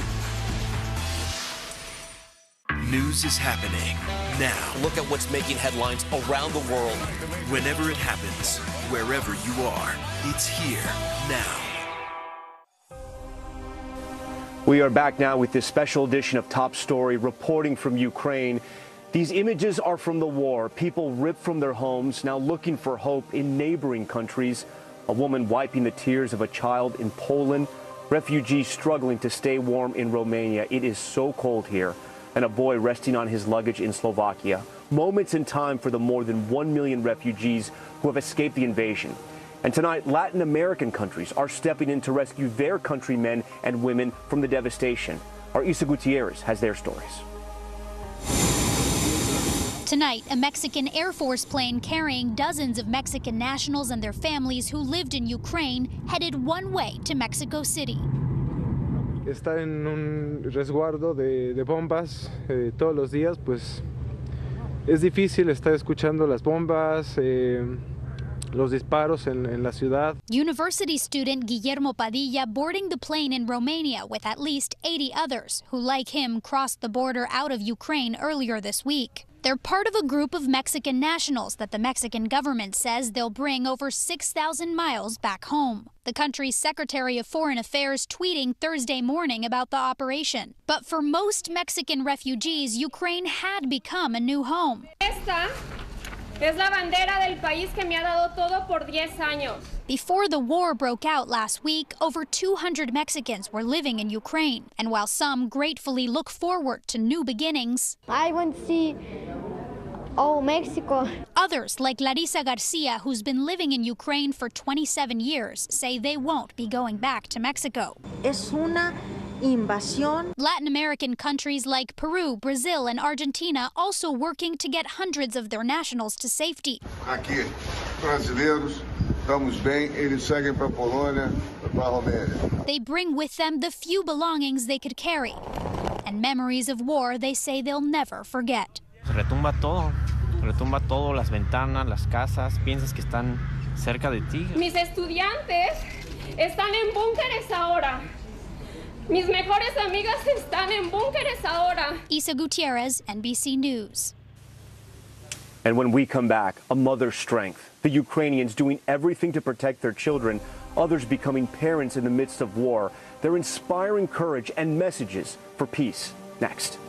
News is happening now.
Look at what's making headlines around the world.
Whenever it happens, wherever you are, it's here now.
We are back now with this special edition of Top Story, reporting from Ukraine. These images are from the war. People ripped from their homes, now looking for hope in neighboring countries. A woman wiping the tears of a child in Poland. Refugees struggling to stay warm in Romania. It is so cold here. And a boy resting on his luggage in Slovakia. Moments in time for the more than 1 million refugees who have escaped the invasion. And tonight, Latin American countries are stepping in to rescue their countrymen and women from the devastation. Our Isa Gutierrez has their stories.
Tonight, a Mexican Air Force plane carrying dozens of Mexican nationals and their families who lived in Ukraine headed one way to Mexico City.
Estar en un resguardo de bombas todos los días, pues es difícil estar escuchando las bombas, los disparos en la ciudad.
University student Guillermo Padilla boarding the plane in Romania with at least 80 others who, like him, crossed the border out of Ukraine earlier this week. They're part of a group of Mexican nationals that the Mexican government says they'll bring over 6,000 miles back home. The country's Secretary of Foreign Affairs tweeting Thursday morning about the operation. But for most Mexican refugees, Ukraine had become a new home.
Esta es la bandera del país que me ha dado todo por 10 años.
Before the war broke out last week, over 200 Mexicans were living in Ukraine. And while some gratefully look forward to new beginnings,
I want to see Mexico.
Others, like Larissa Garcia, who's been living in Ukraine for 27 years, say they won't be going back to Mexico.
Es una invasión.
Latin American countries like Peru, Brazil, and Argentina also working to get hundreds of their nationals to safety.
Aqui, brasileiros, estamos bem, eles seguem para Polônia, para Romênia.
They bring with them the few belongings they could carry, and memories of war they say they'll never forget.
Retumba todo, las ventanas, las casas, piensas que están cerca de ti.
Mis estudiantes están en búnkeres ahora. Mis mejores amigas están en búnkeres ahora.
Isa Gutierrez, NBC News.
And when we come back, a mother's strength. The Ukrainians doing everything to protect their children, others becoming parents in the midst of war. They're inspiring courage and messages for peace. Next.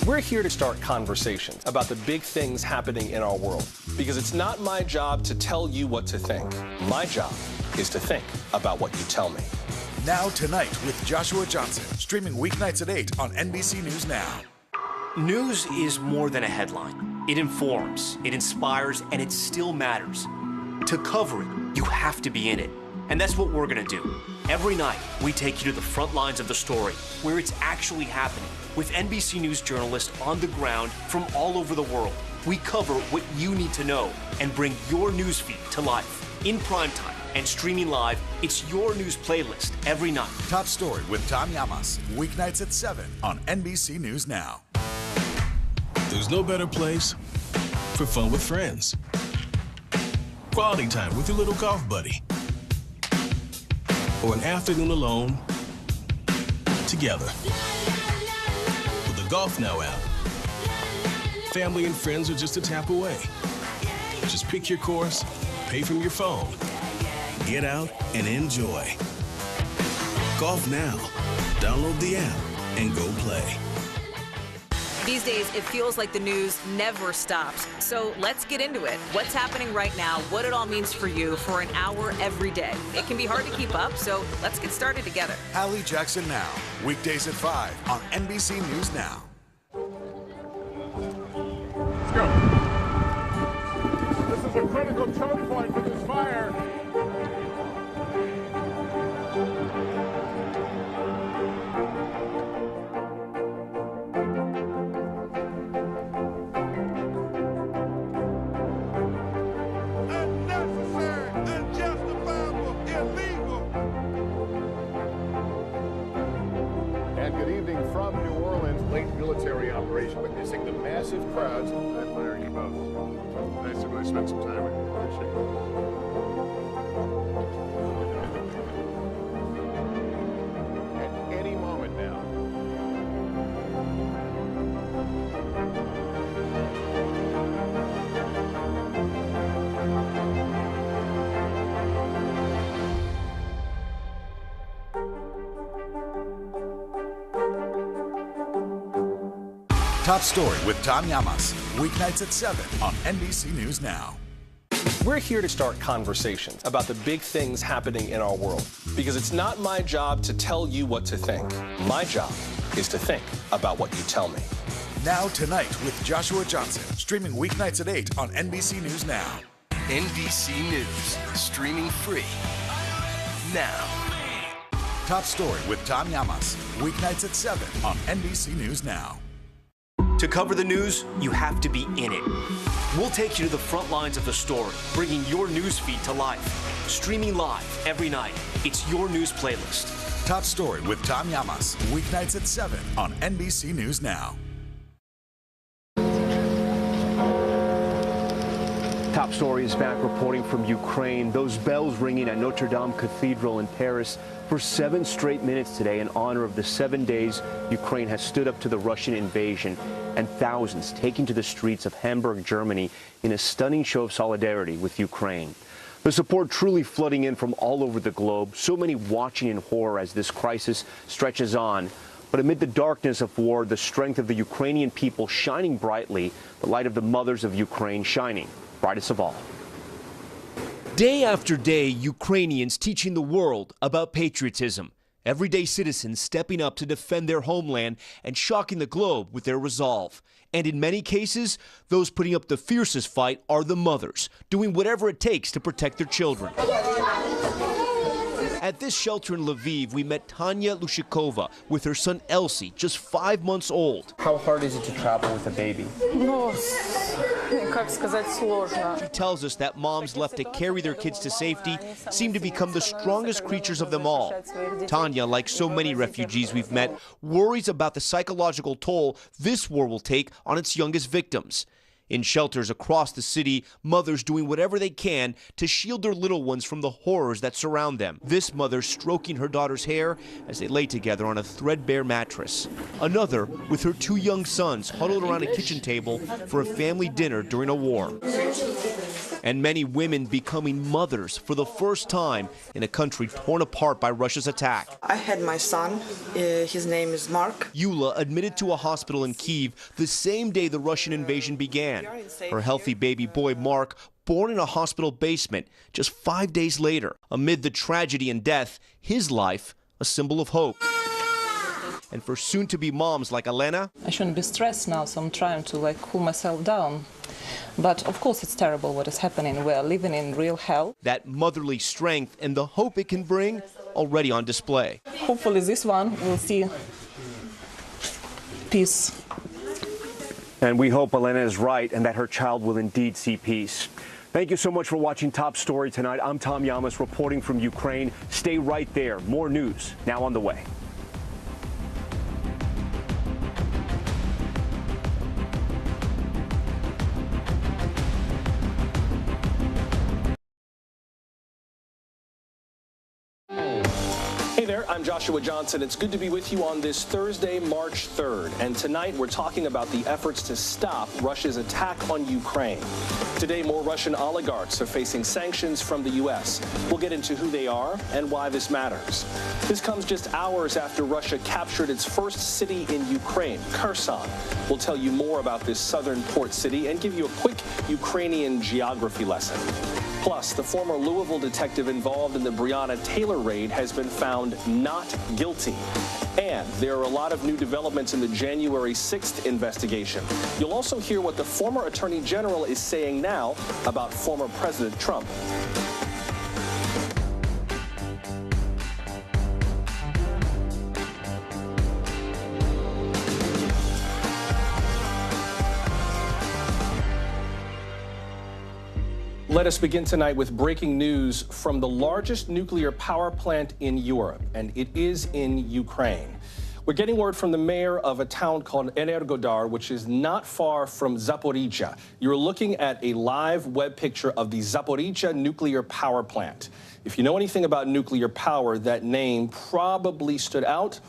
We're here to start conversations about the big things happening in our world, because it's not my job to tell you what to think. My job is to think about what you tell me.
Now Tonight with Joshua Johnson, streaming weeknights at 8 on NBC News Now.
News is more than a headline. It informs, it inspires, and it still matters. To cover it, you have to be in it. And that's what we're going to do. Every night, we take you to the front lines of the story, where it's actually happening, with NBC News journalists on the ground from all over the world. We cover what you need to know and bring your newsfeed to life. In primetime and streaming live, it's your news playlist every night.
Top Story with Tom Llamas, weeknights at 7 on NBC News Now.
There's no better place for fun with friends. Quality time with your little golf buddy. Or an afternoon alone together. With the Golf Now app, family and friends are just a tap away. Just pick your course, pay from your phone, get out and enjoy. Golf Now. Download the app and go play.
These days, it feels like the news never stops. So let's get into it. What's happening right now, what it all means for you for an hour every day. It can be hard to keep up, so let's get started together.
Hallie Jackson Now, weekdays at 5 on NBC News Now.
Let's go. This is a critical choke point for this fire. Military operation witnessing the massive crowds. I admire you both. Nice to really spend some time with you. Appreciate it. At any moment now.
Top Story with Tom Llamas, weeknights at 7 on NBC News Now.
We're here to start conversations about the big things happening in our world, because it's not my job to tell you what to think. My job is to think about what you tell me.
Now Tonight with Joshua Johnson, Streaming weeknights at 8 on NBC News Now.
NBC News, streaming free now.
Top Story with Tom Llamas, weeknights at 7 on NBC News Now.
To cover the news, you have to be in it. We'll take you to the front lines of the story, bringing your news feed to life. Streaming live every night. It's your news playlist.
Top Story with Tom Llamas, weeknights at 7 on NBC News Now.
Top Story is back reporting from Ukraine. Those bells ringing at Notre Dame Cathedral in Paris for 7 straight minutes today in honor of the 7 days Ukraine has stood up to the Russian invasion, and thousands taking to the streets of Hamburg, Germany in a stunning show of solidarity with Ukraine. The support truly flooding in from all over the globe, so many watching in horror as this crisis stretches on. But amid the darkness of war, the strength of the Ukrainian people shining brightly, the light of the mothers of Ukraine shining brightest of all.
Day after day, Ukrainians teaching the world about patriotism. Everyday citizens stepping up to defend their homeland and shocking the globe with their resolve. And in many cases, those putting up the fiercest fight are the mothers, doing whatever it takes to protect their children. At this shelter in Lviv, we met Tanya Lushikova with her son Elsie, just 5 months old.
How hard is it to travel with a baby?
She tells us that moms left to carry their kids to safety seem to become the strongest creatures of them all. Tanya, like so many refugees we've met, worries about the psychological toll this war will take on its youngest victims. In shelters across the city, mothers doing whatever they can to shield their little ones from the horrors that surround them. This mother stroking her daughter's hair as they lay together on a threadbare mattress. Another with her 2 young sons huddled around a kitchen table for a family dinner during a war. And many women becoming mothers for the first time in a country torn apart by Russia's attack.
I had my son. His name is Mark.
Yula admitted to a hospital in Kyiv the same day the Russian invasion began. Her healthy baby boy, Mark, born in a hospital basement just 5 days later. Amid the tragedy and death, his life a symbol of hope. And for soon-to-be moms like Elena,
I shouldn't be stressed now, so I'm trying to cool myself down. But of course it's terrible what is happening. We are living in real hell.
That motherly strength and the hope it can bring already on display.
Hopefully this one will see peace.
And we hope Elena is right and that her child will indeed see peace. Thank you so much for watching Top Story tonight. I'm Tom Llamas reporting from Ukraine. Stay right there. More news now on the way.
Hey there, I'm Joshua Johnson. It's good to be with you on this Thursday, March 3rd. And tonight we're talking about the efforts to stop Russia's attack on Ukraine. Today, more Russian oligarchs are facing sanctions from the U.S. We'll get into who they are and why this matters. This comes just hours after Russia captured its first city in Ukraine, Kherson. We'll tell you more about this southern port city and give you a quick Ukrainian geography lesson. Plus, the former Louisville detective involved in the Breonna Taylor raid has been found not guilty. And there are a lot of new developments in the January 6th investigation. You'll also hear what the former Attorney General is saying now about former President Trump. Let us begin tonight with breaking news from the largest nuclear power plant in Europe, and it is in Ukraine. We're getting word from the mayor of a town called Energodar, which is not far from Zaporizhzhia. You're looking at a live web picture of the Zaporizhzhia nuclear power plant. If you know anything about nuclear power, that name probably stood out,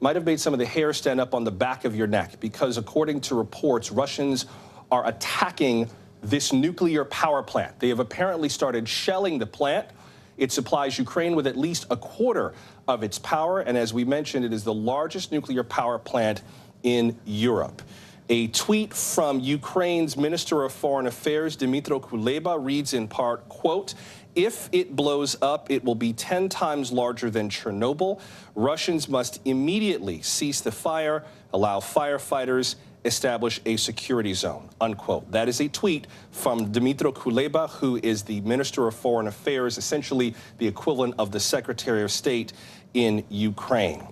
might have made some of the hair stand up on the back of your neck, because according to reports, Russians are attacking this nuclear power plant. They have apparently started shelling the plant. It supplies Ukraine with at least a quarter of its power, and as we mentioned, it is the largest nuclear power plant in Europe. A tweet from Ukraine's Minister of Foreign Affairs, Dmytro Kuleba, reads in part, quote, "If it blows up, it will be 10 times larger than Chernobyl. Russians must immediately cease the fire, allow firefighters establish a security zone, unquote. That is a tweet from Dmytro Kuleba, who is the Minister of Foreign Affairs, essentially the equivalent of the Secretary of State in Ukraine.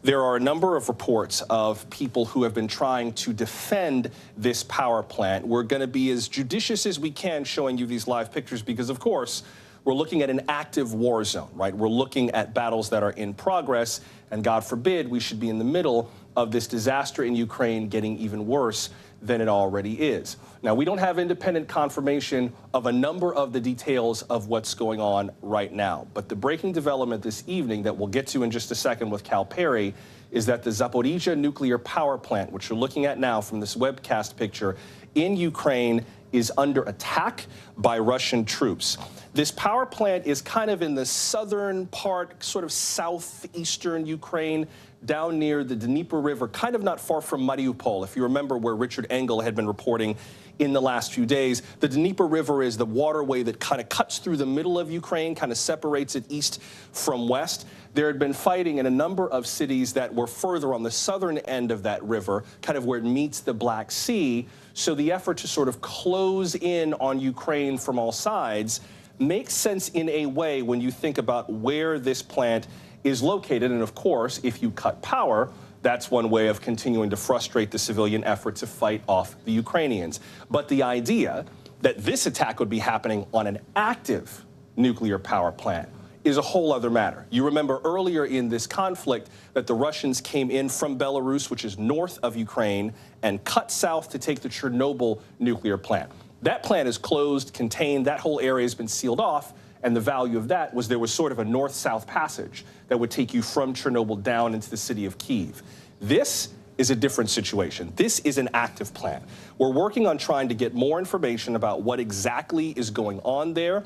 There are a number of reports of people who have been trying to defend this power plant. We're going to be as judicious as we can showing you these live pictures because, of course, we're looking at an active war zone, right? We're looking at battles that are in progress, and God forbid we should be in the middle of this disaster in Ukraine getting even worse than it already is. Now, we don't have independent confirmation of a number of the details of what's going on right now, but the breaking development this evening that we'll get to in just a second with Cal Perry is that the Zaporizhzhia nuclear power plant, which you're looking at now from this webcast picture, in Ukraine is under attack by Russian troops. This power plant is kind of in the southern part, sort of southeastern Ukraine, down near the Dnieper River, kind of not far from Mariupol, if you remember where Richard Engel had been reporting in the last few days. The Dnieper River is the waterway that kind of cuts through the middle of Ukraine, kind of separates it east from west. There had been fighting in a number of cities that were further on the southern end of that river, kind of where it meets the Black Sea. So the effort to sort of close in on Ukraine from all sides makes sense in a way when you think about where this plant is located. And of course, if you cut power, that's one way of continuing to frustrate the civilian effort to fight off the Ukrainians. But the idea that this attack would be happening on an active nuclear power plant is a whole other matter. You remember earlier in this conflict that the Russians came in from Belarus, which is north of Ukraine, and cut south to take the Chernobyl nuclear plant. That plant is closed, contained, that whole area has been sealed off, and the value of that was there was sort of a north-south passage that would take you from Chernobyl down into the city of Kyiv. This is a different situation. This is an active plant. We're working on trying to get more information about what exactly is going on there.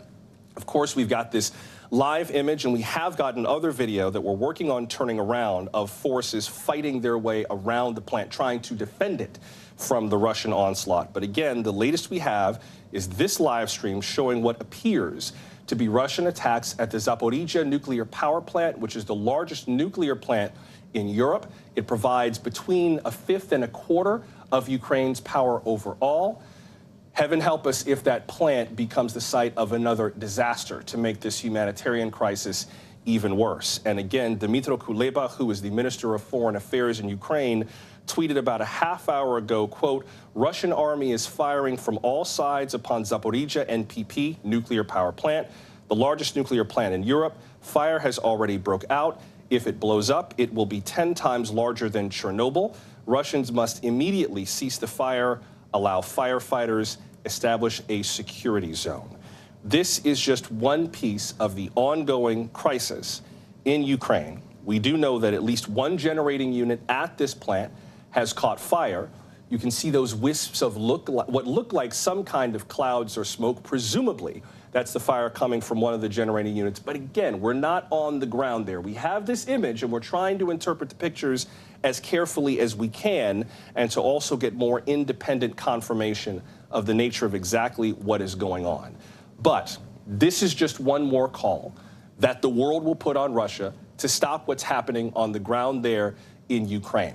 Of course, we've got this live image, and we have gotten other video that we're working on turning around of forces fighting their way around the plant, trying to defend it from the Russian onslaught. But again, the latest we have is this live stream showing what appears to be Russian attacks at the Zaporizhzhia nuclear power plant, which is the largest nuclear plant in Europe. It provides between a fifth and a quarter of Ukraine's power overall. Heaven help us if that plant becomes the site of another disaster to make this humanitarian crisis even worse. And again, Dmytro Kuleba, who is the Minister of Foreign Affairs in Ukraine, tweeted about a half hour ago, quote, Russian army is firing from all sides upon Zaporizhzhia NPP nuclear power plant, the largest nuclear plant in Europe. Fire has already broke out. If it blows up, it will be 10 times larger than Chernobyl. Russians must immediately cease the fire, allow firefighters, establish a security zone. This is just one piece of the ongoing crisis in Ukraine. We do know that at least one generating unit at this plant has caught fire. You can see those wisps of what look like some kind of clouds or smoke. Presumably, that's the fire coming from one of the generating units. But again, we're not on the ground there. We have this image, and we're trying to interpret the pictures as carefully as we can, and to also get more independent confirmation of the nature of exactly what is going on. But this is just one more call that the world will put on Russia to stop what's happening on the ground there in Ukraine.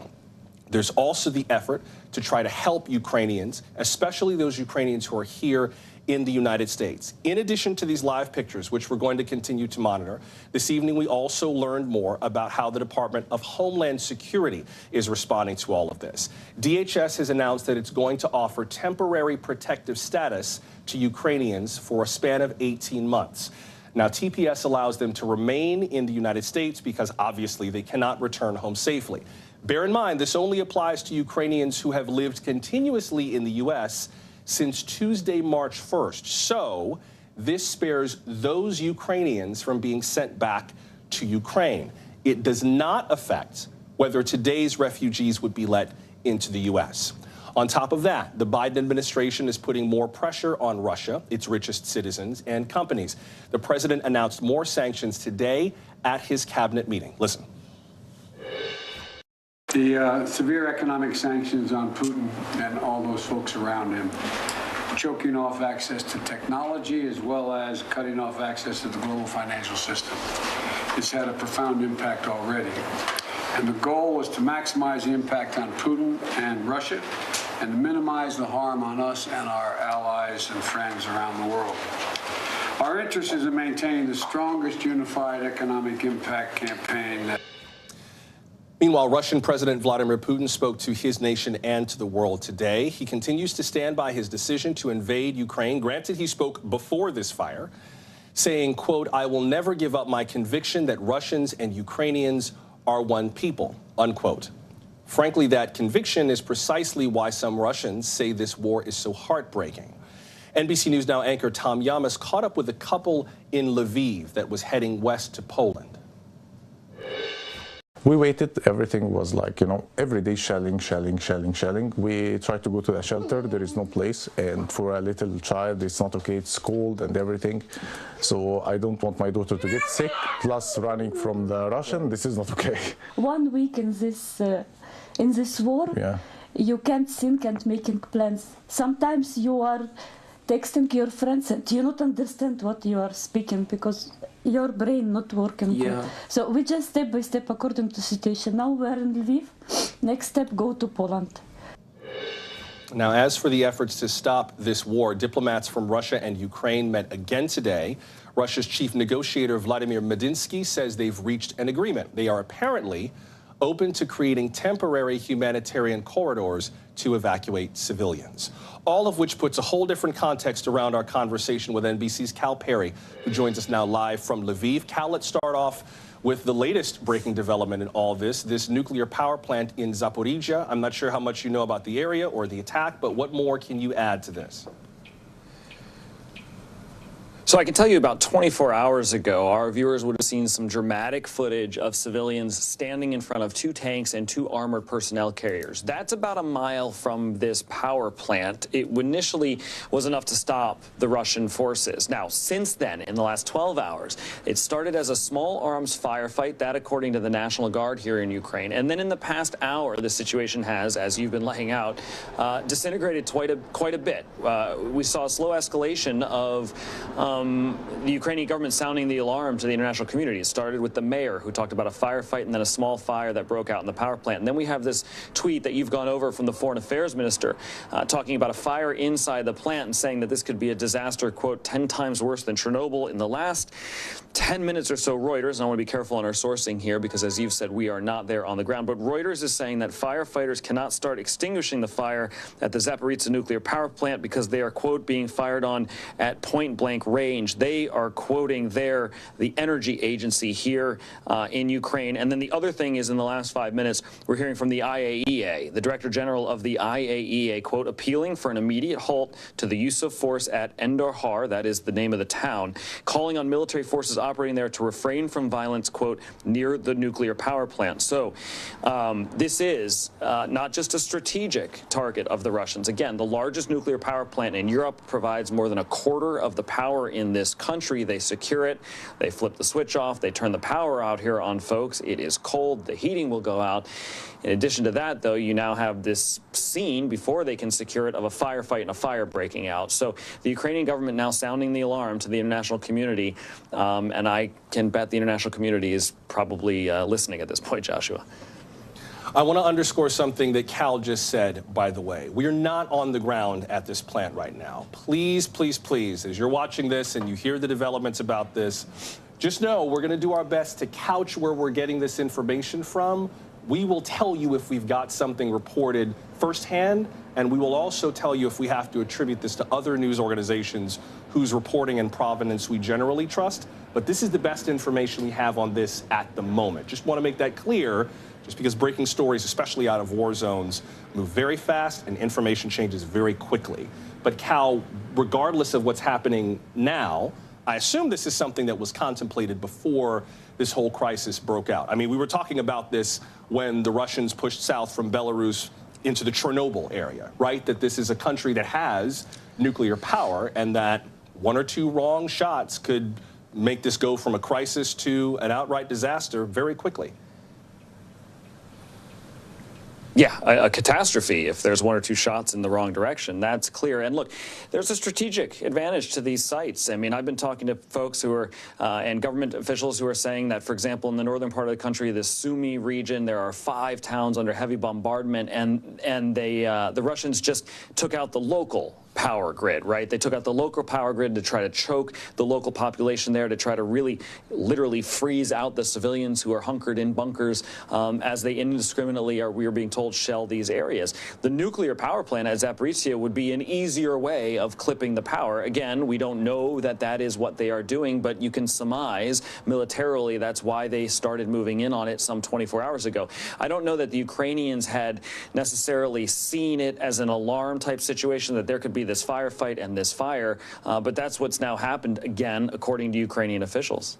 There's also the effort to try to help Ukrainians, especially those Ukrainians who are here in the United States. In addition to these live pictures, which we're going to continue to monitor, this evening we also learned more about how the Department of Homeland Security is responding to all of this. DHS has announced that it's going to offer temporary protective status to Ukrainians for a span of 18 months. Now, TPS allows them to remain in the United States because obviously they cannot return home safely. Bear in mind, this only applies to Ukrainians who have lived continuously in the U.S. since Tuesday, March 1st. So this spares those Ukrainians from being sent back to Ukraine. It does not affect whether today's refugees would be let into the U.S. On top of that, the Biden administration is putting more pressure on Russia, its richest citizens, and companies. The president announced more sanctions today at his cabinet meeting. Listen.
The severe economic sanctions on Putin and all those folks around him, choking off access to technology as well as cutting off access to the global financial system. It's had a profound impact already. And the goal was to maximize the impact on Putin and Russia and to minimize the harm on us and our allies and friends around the world. Our interest is in maintaining the strongest unified economic impact campaign that.
Meanwhile, Russian President Vladimir Putin spoke to his nation and to the world today. He continues to stand by his decision to invade Ukraine. Granted, he spoke before this fire, saying, quote, "I will never give up my conviction that Russians and Ukrainians are one people," unquote. Frankly, that conviction is precisely why some Russians say this war is so heartbreaking. NBC News Now anchor Tom Yamas caught up with a couple in Lviv that was heading west to Poland.
We waited, everything was like, every day shelling. We tried to go to the shelter, there is no place, and for a little child, it's not okay, it's cold and everything. So I don't want my daughter to get sick, plus running from the Russian, this is not okay.
1 week in this war,
yeah.
You can't think and making plans. Sometimes you are texting your friends and you don't understand what you are speaking because your brain not working good. So we just step by step according to situation. Now we're in Lviv. Next step, go to Poland.
Now, as for the efforts to stop this war, diplomats from Russia and Ukraine met again today. Russia's chief negotiator Vladimir Medinsky says they've reached an agreement. They are apparently open to creating temporary humanitarian corridors to evacuate civilians. All of which puts a whole different context around our conversation with NBC's Cal Perry, who joins us now live from Lviv. Cal, let's start off with the latest breaking development in all this nuclear power plant in Zaporizhia. I'm not sure how much you know about the area or the attack, but what more can you add to this?
So I can tell you about 24 hours ago, our viewers would have seen some dramatic footage of civilians standing in front of 2 tanks and 2 armored personnel carriers. That's about a mile from this power plant. It initially was enough to stop the Russian forces. Now, since then, in the last 12 hours, it started as a small arms firefight, that according to the National Guard here in Ukraine. And then in the past hour, the situation has, as you've been laying out, disintegrated quite a bit. We saw a slow escalation of the Ukrainian government sounding the alarm to the international community. It started with the mayor, who talked about a firefight and then a small fire that broke out in the power plant. And then we have this tweet that you've gone over from the foreign affairs minister talking about a fire inside the plant and saying that this could be a disaster, quote, 10 times worse than Chernobyl. In the last 10 minutes or so, Reuters, and I want to be careful on our sourcing here because, as you've said, we are not there on the ground, but Reuters is saying that firefighters cannot start extinguishing the fire at the Zaporizhzhia nuclear power plant because they are, quote, being fired on at point-blank range. They are quoting the energy agency here in Ukraine. And then the other thing is, in the last 5 minutes, we're hearing from the IAEA, the Director General of the IAEA, quote, appealing for an immediate halt to the use of force at Endorhar, that is the name of the town, calling on military forces operating there to refrain from violence, quote, near the nuclear power plant. So this is not just a strategic target of the Russians. Again, the largest nuclear power plant in Europe provides more than a quarter of the power in this country. They secure it, they flip the switch off, they turn the power out here on folks. It is cold, the heating will go out. In addition to that, though, you now have this scene, before they can secure it, of a firefight and a fire breaking out. So the Ukrainian government now sounding the alarm to the international community, and I can bet the international community is probably listening at this point, Joshua.
I want to underscore something that Cal just said, by the way. We are not on the ground at this plant right now. Please, please, please, as you're watching this and you hear the developments about this, just know we're going to do our best to couch where we're getting this information from. We will tell you if we've got something reported firsthand, and we will also tell you if we have to attribute this to other news organizations whose reporting and provenance we generally trust. But this is the best information we have on this at the moment. Just want to make that clear, just because breaking stories, especially out of war zones, move very fast and information changes very quickly. But Cal, regardless of what's happening now, I assume this is something that was contemplated before this whole crisis broke out. I mean, we were talking about this when the Russians pushed south from Belarus into the Chernobyl area, right? That this is a country that has nuclear power and that 1 or 2 wrong shots could make this go from a crisis to an outright disaster very quickly.
Yeah, a catastrophe if there's one or two shots in the wrong direction. That's clear. And look, there's a strategic advantage to these sites. I mean, I've been talking to folks who are, and government officials who are saying that, for example, in the northern part of the country, the Sumy region, there are 5 towns under heavy bombardment, and the Russians just took out the local power grid, right? They took out the local power grid to try to choke the local population there, to try to really literally freeze out the civilians who are hunkered in bunkers as they indiscriminately we are being told, shell these areas. The nuclear power plant at Zaporizhzhia would be an easier way of clipping the power. Again, we don't know that that is what they are doing, but you can surmise militarily that's why they started moving in on it some 24 hours ago. I don't know that the Ukrainians had necessarily seen it as an alarm type situation, that there could be this firefight and this fire, but that's what's now happened again, according to Ukrainian officials.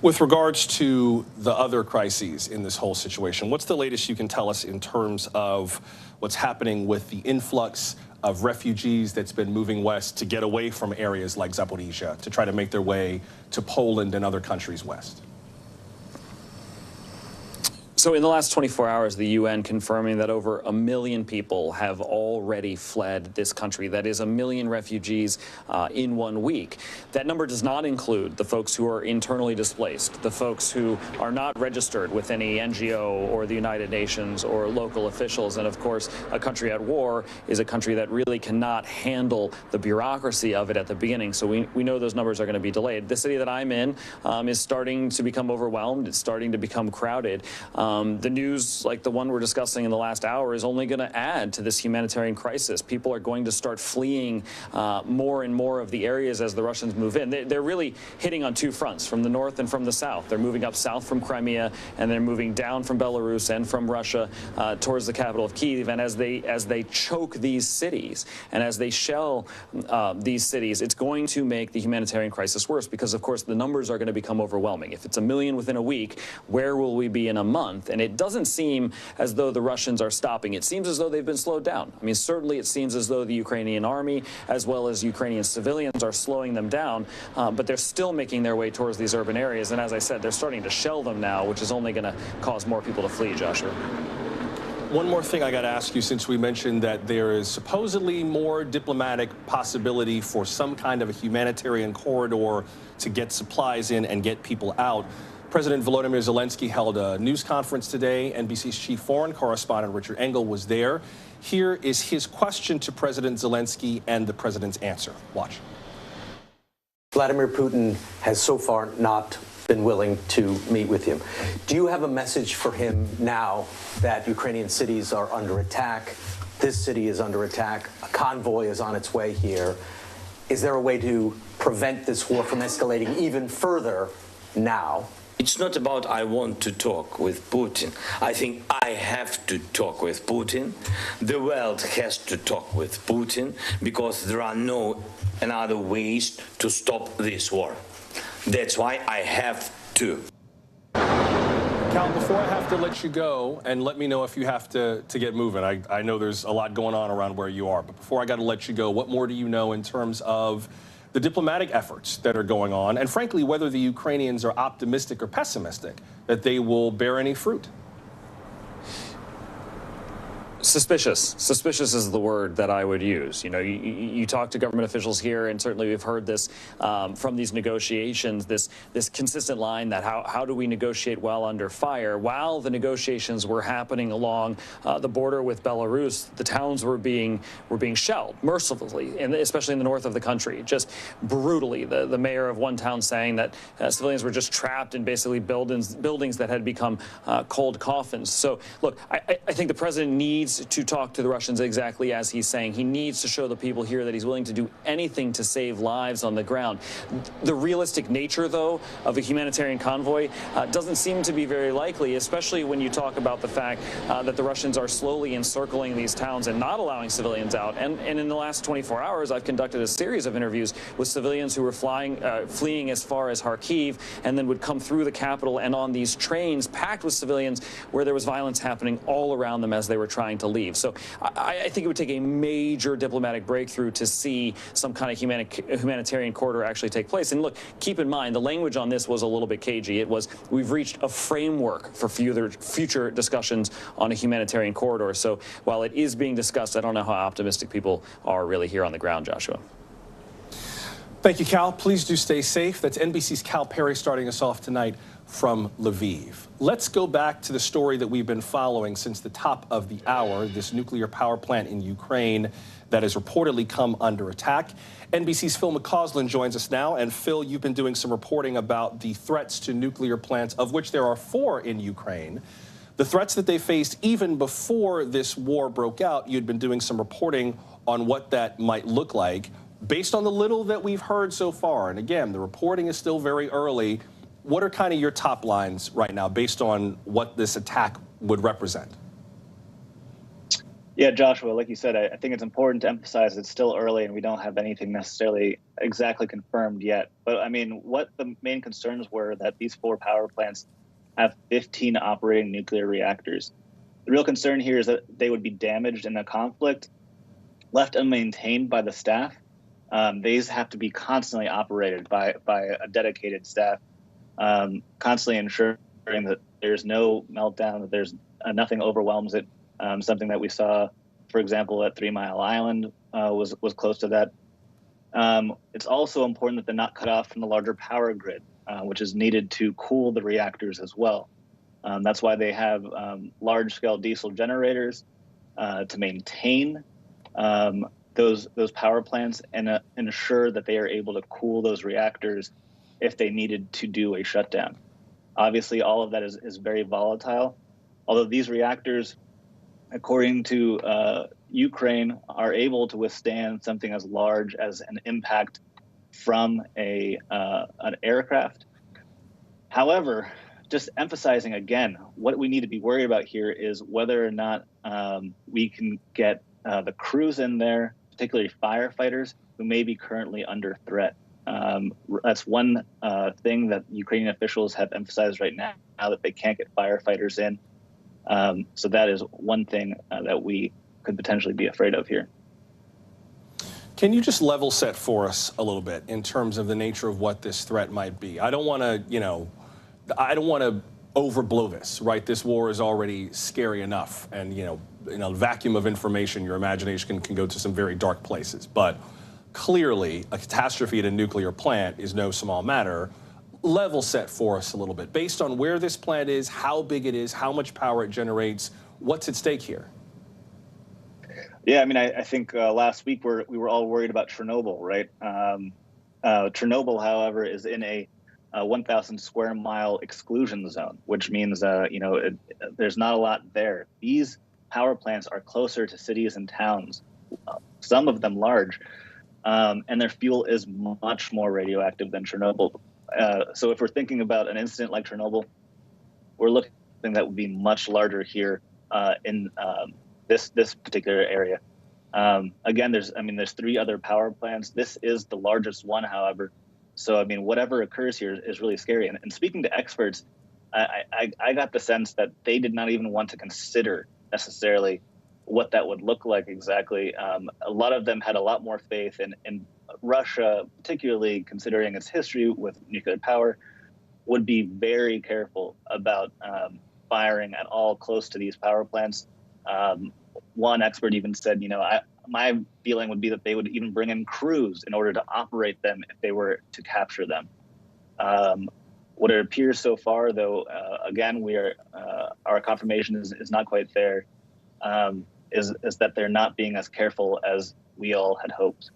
With regards to the other crises in this whole situation, what's the latest you can tell us in terms of what's happening with the influx of refugees that's been moving west to get away from areas like Zaporizhzhia to try to make their way to Poland and other countries west?
So in the last 24 hours, the UN confirming that over 1 million people have already fled this country. That is 1 million refugees in 1 week. That number does not include the folks who are internally displaced, the folks who are not registered with any NGO or the United Nations or local officials. And of course, a country at war is a country that really cannot handle the bureaucracy of it at the beginning. So we know those numbers are going to be delayed. The city that I'm in is starting to become overwhelmed. It's starting to become crowded. The news, like the one we're discussing in the last hour, is only going to add to this humanitarian crisis. People are going to start fleeing more and more of the areas as the Russians move in. They're really hitting on 2 fronts, from the north and from the south. They're moving up south from Crimea, and they're moving down from Belarus and from Russia towards the capital of Kyiv. And as they choke these cities and as they shell these cities, it's going to make the humanitarian crisis worse, because, of course, the numbers are going to become overwhelming. If it's 1 million within a week, where will we be in a month? And it doesn't seem as though the Russians are stopping. It seems as though they've been slowed down. I mean, certainly it seems as though the Ukrainian army, as well as Ukrainian civilians, are slowing them down, but they're still making their way towards these urban areas. And as I said, they're starting to shell them now, which is only going to cause more people to flee, Joshua.
One more thing I got to ask you, since we mentioned that there is supposedly more diplomatic possibility for some kind of a humanitarian corridor to get supplies in and get people out. President Volodymyr Zelensky held a news conference today. NBC's chief foreign correspondent Richard Engel was there. Here is his question to President Zelensky and the president's answer. Watch.
Vladimir Putin has so far not been willing to meet with him. Do you have a message for him now that Ukrainian cities are under attack? This city is under attack. A convoy is on its way here. Is there a way to prevent this war from escalating even further now?
It's not about I want to talk with Putin. I think I have to talk with Putin. The world has to talk with Putin, because there are no other ways to stop this war. That's why I have to.
Cal, before I have to let you go, and let me know if you have to get moving. I know there's a lot going on around where you are, but before I got to let you go, what more do you know in terms of the diplomatic efforts that are going on, and frankly, whether the Ukrainians are optimistic or pessimistic that they will bear any fruit?
Suspicious. Suspicious is the word that I would use. You know, you talk to government officials here, and certainly we've heard this from these negotiations, this consistent line that how do we negotiate well under fire? While the negotiations were happening along the border with Belarus, the towns were being shelled mercilessly, and especially in the north of the country, just brutally. The mayor of one town saying that civilians were just trapped in basically buildings that had become cold coffins. So, look, I think the president needs to talk to the Russians exactly as he's saying. He needs to show the people here that he's willing to do anything to save lives on the ground. The realistic nature, though, of a humanitarian convoy doesn't seem to be very likely, especially when you talk about the fact that the Russians are slowly encircling these towns and not allowing civilians out. And in the last 24 hours, I've conducted a series of interviews with civilians who were fleeing as far as Kharkiv, and then would come through the capital and on these trains packed with civilians where there was violence happening all around them as they were trying trying to leave. So I think it would take a major diplomatic breakthrough to see some kind of humanitarian corridor actually take place. And look, keep in mind, the language on this was a little bit cagey. It was, we've reached a framework for future discussions on a humanitarian corridor. So while it is being discussed, I don't know how optimistic people are really here on the ground, Joshua.
Thank you, Cal. Please do stay safe. That's NBC's Cal Perry starting us off tonight from Lviv. Let's go back to the story that we've been following since the top of the hour, this nuclear power plant in Ukraine that has reportedly come under attack. NBC's Phil McCausland joins us now. And Phil, you've been doing some reporting about the threats to nuclear plants, of which there are 4 in Ukraine. The threats that they faced even before this war broke out, you'd been doing some reporting on what that might look like. Based on the little that we've heard so far, and again, the reporting is still very early, what are kind of your top lines right now based on what this attack would represent?
Yeah, Joshua, like you said, I think it's important to emphasize it's still early and we don't have anything necessarily exactly confirmed yet. But I mean, what the main concerns were that these 4 power plants have 15 operating nuclear reactors. The real concern here is that they would be damaged in a conflict, left unmaintained by the staff. These have to be constantly operated by a dedicated staff, constantly ensuring that there's no meltdown, that there's nothing overwhelms it. Something that we saw, for example, at 3 Mile Island was close to that. It's also important that they're not cut off from the larger power grid, which is needed to cool the reactors as well. That's why they have large-scale diesel generators to maintain those power plants and ensure that they are able to cool those reactors if they needed to do a shutdown. Obviously, all of that is very volatile. Although these reactors, according to Ukraine, are able to withstand something as large as an impact from an aircraft. However, just emphasizing again, what we need to be worried about here is whether or not we can get the crews in there, particularly firefighters, who may be currently under threat. That's one thing that Ukrainian officials have emphasized right now that they can't get firefighters in. So that is one thing that we could potentially be afraid of here.
Can you just level set for us a little bit in terms of the nature of what this threat might be? I don't want to overblow this, right? This war is already scary enough, and a vacuum of information, your imagination can go to some very dark places. But clearly, a catastrophe at a nuclear plant is no small matter. Level set for us a little bit, based on where this plant is, how big it is, how much power it generates, what's at stake here?
Yeah, I mean, I think last week we were all worried about Chernobyl, right? Chernobyl, however, is in a 1,000 square mile exclusion zone, which means there's not a lot there. These power plants are closer to cities and towns, some of them large, and their fuel is much more radioactive than Chernobyl. So if we're thinking about an incident like Chernobyl, we're looking at something that would be much larger here in this particular area. Again, there's 3 other power plants. This is the largest one, however. So, I mean, whatever occurs here is really scary. And speaking to experts, I got the sense that they did not even want to consider necessarily what that would look like exactly. A lot of them had a lot more faith in Russia, particularly considering its history with nuclear power, would be very careful about firing at all close to these power plants. One expert even said, my feeling would be that they would even bring in crews in order to operate them if they were to capture them. What it appears so far, though, again, our confirmation is not quite there, is that they're not being as careful as we all had hoped.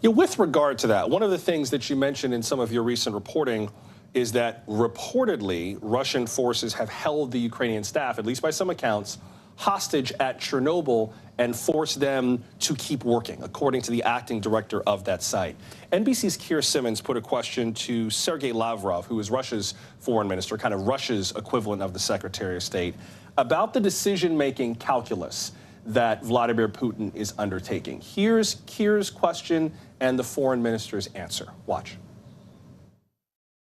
Yeah, with regard to that, one of the things that you mentioned in some of your recent reporting is that reportedly Russian forces have held the Ukrainian staff, at least by some accounts, hostage at Chernobyl and forced them to keep working, according to the acting director of that site. NBC's Keir Simmons put a question to Sergei Lavrov, who is Russia's foreign minister, kind of Russia's equivalent of the Secretary of State, about the decision-making calculus that Vladimir Putin is undertaking. Here's Keir's question and the foreign minister's answer. Watch.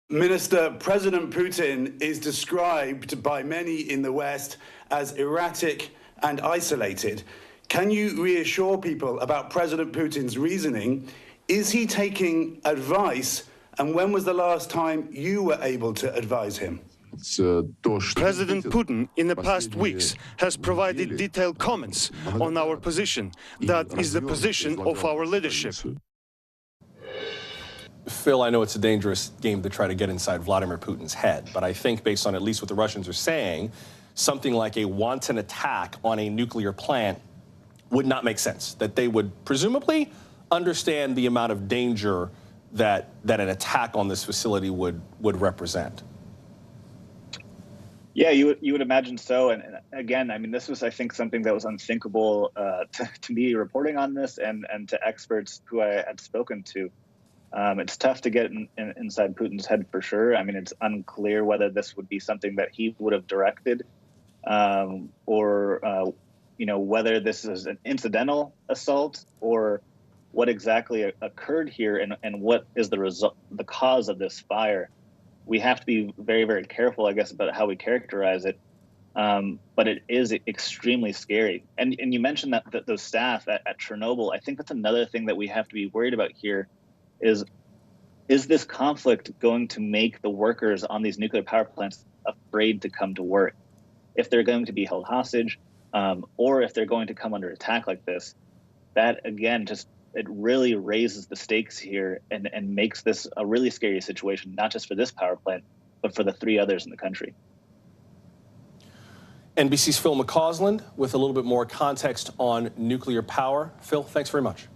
Minister, President Putin is described by many in the West as erratic and isolated. Can you reassure people about President Putin's reasoning? Is he taking advice? And when was the last time you were able to advise him?
President Putin, in the past weeks, has provided detailed comments on our position. That is the position of our leadership.
Phil, I know it's a dangerous game to try to get inside Vladimir Putin's head, but I think based on at least what the Russians are saying, something like a wanton attack on a nuclear plant would not make sense. That they would presumably understand the amount of danger that an attack on this facility would represent.
Yeah, you would imagine so. And again, I mean, this was, I think, something that was unthinkable to me reporting on this and to experts who I had spoken to. It's tough to get inside Putin's head for sure. I mean, it's unclear whether this would be something that he would have directed or, whether this is an incidental assault or what exactly occurred here and what is the cause of this fire. We have to be very, very careful, I guess, about how we characterize it. But it is extremely scary. And you mentioned that those staff at Chernobyl, I think that's another thing that we have to be worried about here is this conflict going to make the workers on these nuclear power plants afraid to come to work? If they're going to be held hostage or if they're going to come under attack like this, that, again, it really raises the stakes here and makes this a really scary situation, not just for this power plant, but for the 3 others in the country.
NBC's Phil McCausland with a little bit more context on nuclear power. Phil, thanks very much.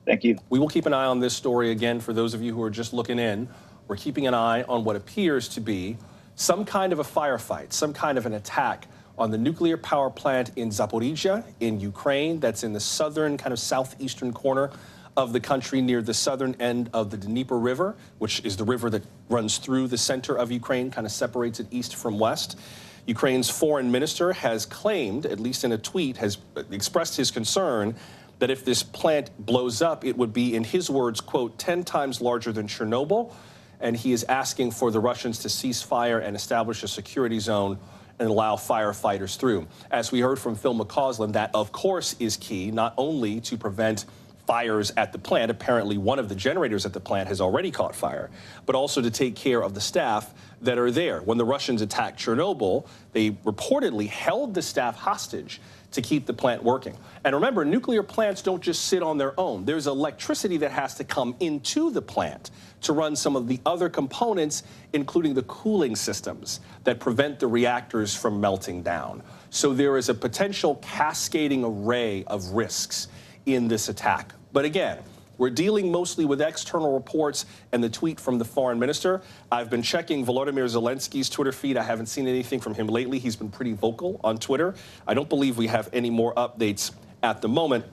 Thank you.
We will keep an eye on this story again for those of you who are just looking in. We're keeping an eye on what appears to be some kind of a firefight, some kind of an attack on the nuclear power plant in Zaporizhia in Ukraine. That's in the southern, kind of southeastern corner of the country near the southern end of the Dnieper River, which is the river that runs through the center of Ukraine, kind of separates it east from west. Ukraine's foreign minister has claimed, at least in a tweet, has expressed his concern that if this plant blows up, it would be, in his words, quote, 10 times larger than Chernobyl. And he is asking for the Russians to cease fire and establish a security zone and allow firefighters through. As we heard from Phil McCausland, that, of course, is key, not only to prevent fires at the plant. Apparently, one of the generators at the plant has already caught fire, but also to take care of the staff that are there. When the Russians attacked Chernobyl, they reportedly held the staff hostage to keep the plant working. And remember, nuclear plants don't just sit on their own. There's electricity that has to come into the plant to run some of the other components, including the cooling systems that prevent the reactors from melting down. So there is a potential cascading array of risks in this attack. But again, we're dealing mostly with external reports and the tweet from the foreign minister. I've been checking Volodymyr Zelensky's Twitter feed. I haven't seen anything from him lately. He's been pretty vocal on Twitter. I don't believe we have any more updates at the moment.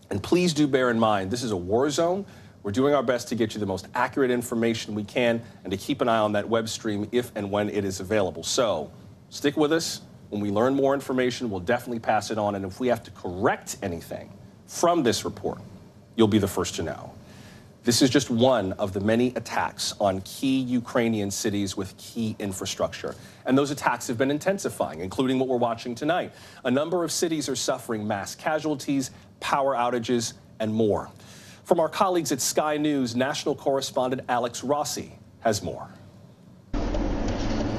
And please do bear in mind, this is a war zone. We're doing our best to get you the most accurate information we can and to keep an eye on that web stream if and when it is available. So stick with us. When we learn more information, we'll definitely pass it on. And if we have to correct anything from this report, you'll be the first to know. This is just one of the many attacks on key Ukrainian cities with key infrastructure. And those attacks have been intensifying, including what we're watching tonight. A number of cities are suffering mass casualties, power outages, and more. From our colleagues at Sky News, national correspondent Alex Rossi has more.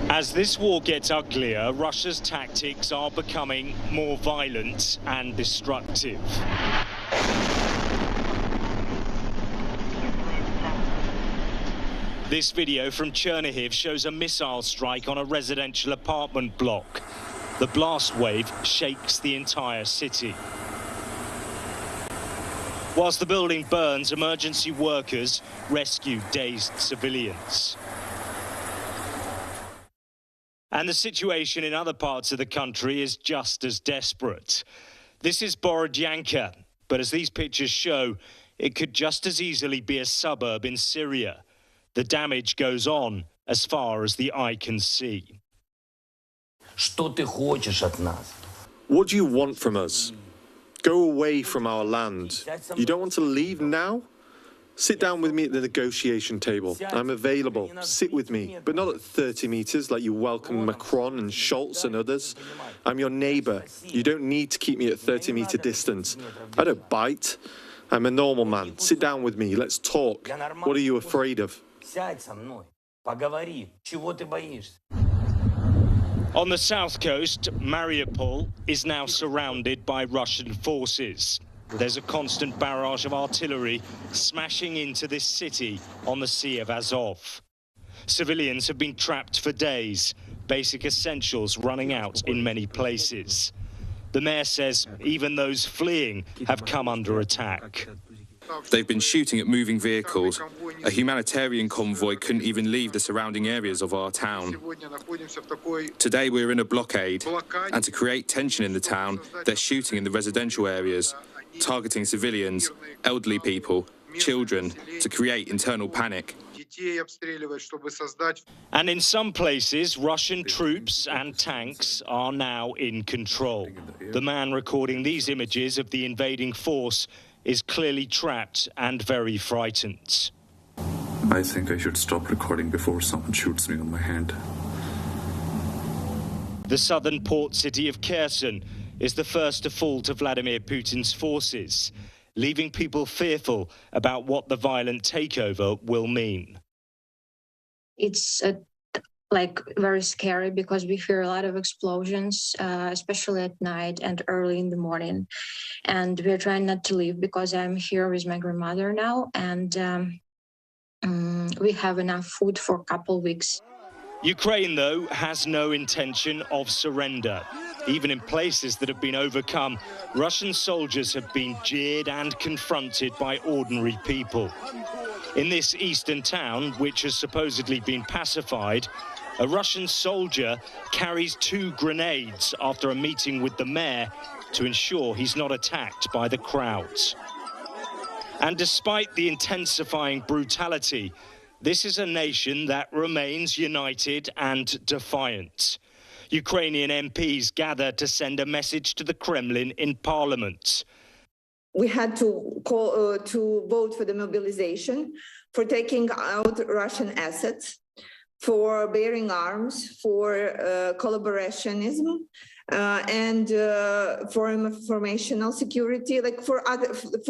As this war gets uglier, Russia's tactics are becoming more violent and destructive. This video from Chernihiv shows a missile strike on a residential apartment block. The blast wave shakes the entire city. Whilst the building burns, emergency workers rescue dazed civilians. And the situation in other parts of the country is just as desperate. This is Borodyanka, but as these pictures show, it could just as easily be a suburb in Syria. The damage goes on as far as the eye can see.
What do you want from us? Go away from our land. You don't want to leave now? Sit down with me at the negotiation table. I'm available. Sit with me, but not at 30 meters like you welcome Macron and Schultz and others. I'm your neighbor. You don't need to keep me at 30-meter distance. I don't bite. I'm a normal man. Sit down with me. Let's talk. What are you afraid of?
On the south coast, Mariupol is now surrounded by Russian forces. There's a constant barrage of artillery smashing into this city on the Sea of Azov. Civilians have been trapped for days, basic essentials running out in many places. The mayor says even those fleeing have come under attack.
They've been shooting at moving vehicles. A humanitarian convoy couldn't even leave the surrounding areas of our town. Today we're in a blockade, and to create tension in the town, they're shooting in the residential areas, targeting civilians, elderly people, children, to create internal panic.
And in some places, Russian troops and tanks are now in control. The man recording these images of the invading force is clearly trapped and very frightened.
I think I should stop recording before someone shoots me on my hand.
The southern port city of Kherson is the first to fall to Vladimir Putin's forces, leaving people fearful about what the violent takeover will mean.
It's like very scary because we hear a lot of explosions, especially at night and early in the morning. And we're trying not to leave because I'm here with my grandmother now, and we have enough food for a couple weeks.
Ukraine, though, has no intention of surrender. Even in places that have been overcome, Russian soldiers have been jeered and confronted by ordinary people. In this eastern town, which has supposedly been pacified, a Russian soldier carries 2 grenades after a meeting with the mayor to ensure he's not attacked by the crowds. And despite the intensifying brutality, this is a nation that remains united and defiant. Ukrainian MPs gather to send a message to the Kremlin in parliament.
We had to call to vote for the mobilization, for taking out Russian assets, for bearing arms, for collaborationism, and for informational security, like for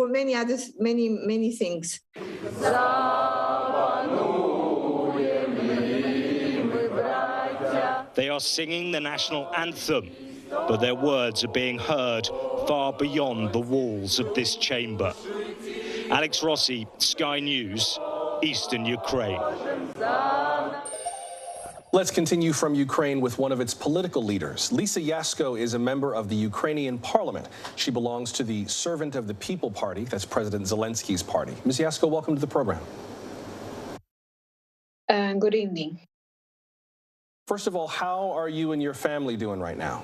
many others, many things.
They are singing the national anthem, but their words are being heard far beyond the walls of this chamber. Alex Rossi, Sky News, Eastern Ukraine.
Let's continue from Ukraine with one of its political leaders. Lisa Yasko is a member of the Ukrainian parliament. She belongs to the Servant of the People Party, that's President Zelensky's party. Ms. Yasko, welcome to the program.
Good evening.
First of all, how are you and your family doing right now?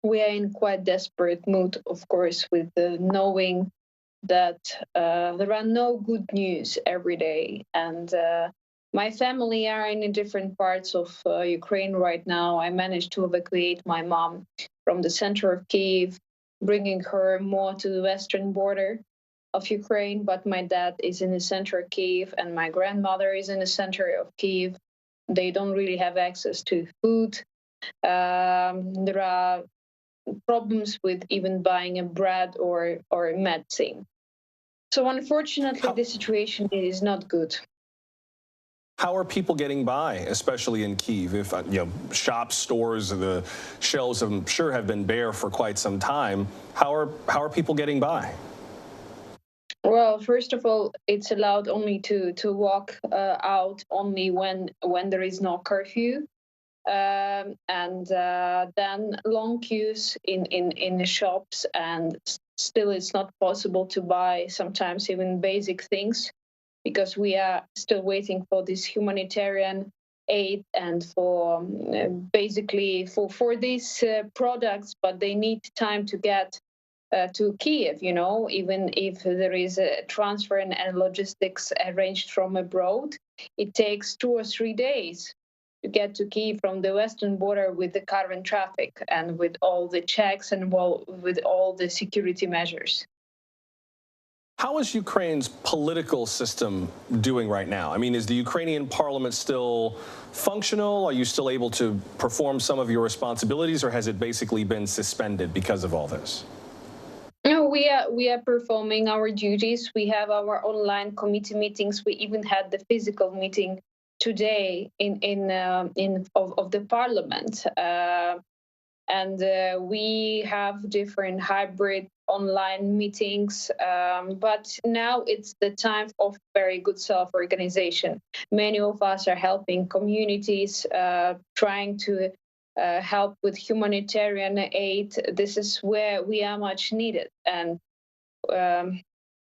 We are in quite desperate mood, of course, with knowing that there are no good news every day. And my family are in different parts of Ukraine right now. I managed to evacuate my mom from the center of Kyiv, bringing her more to the western border of Ukraine. But my dad is in the center of Kyiv, and my grandmother is in the center of Kyiv. They don't really have access to food. There are problems with even buying a bread or medicine. So unfortunately, the situation is not good.
How are people getting by, especially in Kyiv? If shops, stores, the shelves, I'm sure, have been bare for quite some time. How are people getting by?
Well, first of all, it's allowed only to walk out only when there is no curfew, and then long queues in the shops, and still it's not possible to buy sometimes even basic things, because we are still waiting for this humanitarian aid and for basically for these products, but they need time to get to Kyiv, even if there is a transfer and logistics arranged from abroad, it takes 2 or 3 days to get to Kyiv from the western border with the current traffic and with all the checks and with all the security measures.
How is Ukraine's political system doing right now? I mean, is the Ukrainian parliament still functional? Are you still able to perform some of your responsibilities, or has it basically been suspended because of all this?
No, we are performing our duties. We have our online committee meetings. We even had the physical meeting today of the parliament, and we have different hybrid online meetings. But now it's the time of very good self-organization. Many of us are helping communities, trying to help with humanitarian aid. This is where we are much needed, and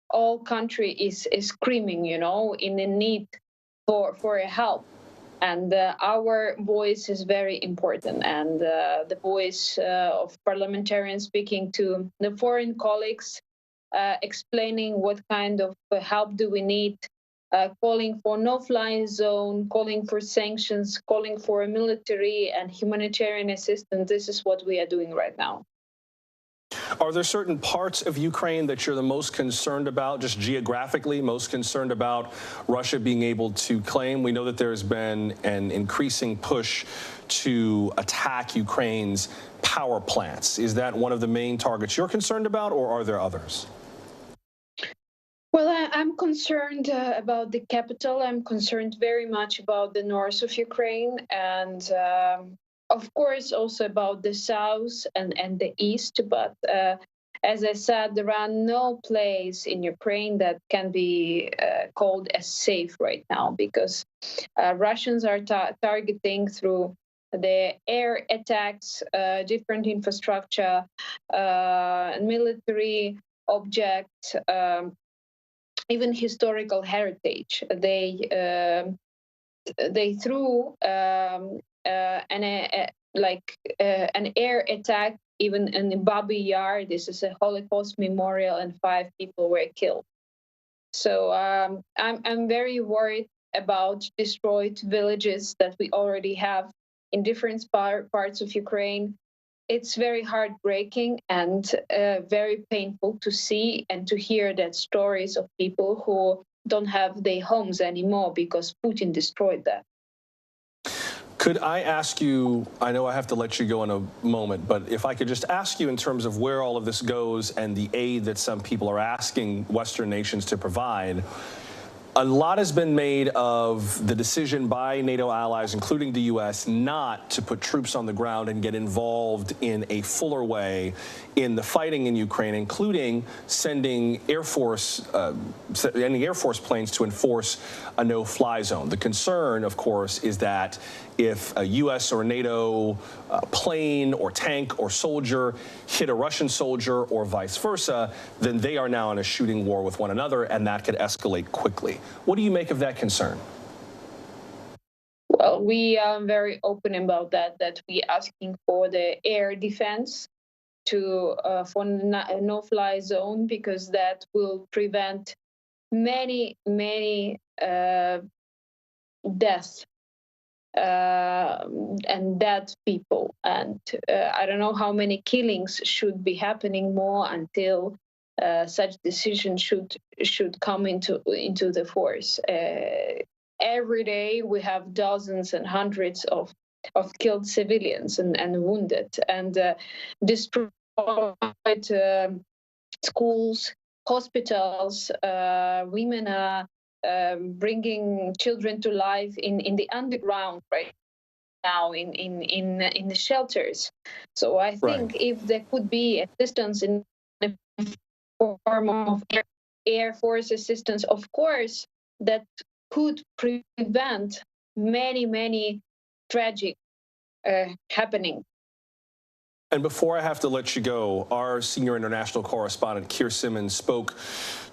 all country is screaming, you know, in the need for help. And our voice is very important, and the voice of parliamentarians speaking to the foreign colleagues, explaining what kind of help do we need, calling for no-fly zone, calling for sanctions, calling for military and humanitarian assistance. This is what we are doing right now.
Are there certain parts of Ukraine that you're the most concerned about, just geographically, most concerned about Russia being able to claim? We know that there's been an increasing push to attack Ukraine's power plants. Is that one of the main targets you're concerned about, or are there others?
Well, I'm concerned about the capital. I'm concerned very much about the north of Ukraine, and of course also about the south and the east. But as I said, there are no place in Ukraine that can be called as safe right now, because Russians are targeting through the air attacks, different infrastructure, military objects, even historical heritage. They threw an air attack even in Babi Yar. This is a Holocaust memorial, and 5 people were killed. So I'm very worried about destroyed villages that we already have in different parts of Ukraine. It's very heartbreaking and very painful to see and to hear that stories of people who don't have their homes anymore because Putin destroyed that.
Could I ask you, I know I have to let you go in a moment, but if I could just ask you in terms of where all of this goes and the aid that some people are asking Western nations to provide, a lot has been made of the decision by NATO allies, including the U.S., not to put troops on the ground and get involved in a fuller way in the fighting in Ukraine, including sending Air Force planes to enforce a no-fly zone. The concern, of course, is that if a U.S. or a NATO plane or tank or soldier hit a Russian soldier or vice versa, then they are now in a shooting war with one another, and that could escalate quickly. What do you make of that concern?
Well, we are very open about that we are asking for the air defense for no-fly zone, because that will prevent many deaths and dead people. And I don't know how many killings should be happening more until such decision should come into the force. Every day we have dozens and hundreds of killed civilians and wounded, and destroyed schools, hospitals. Women are bringing children to life in the underground right now in the shelters. So I think if there could be assistance in the form of air force assistance, of course, that could prevent many tragic happening.
And before I have to let you go, our senior international correspondent, Keir Simmons, spoke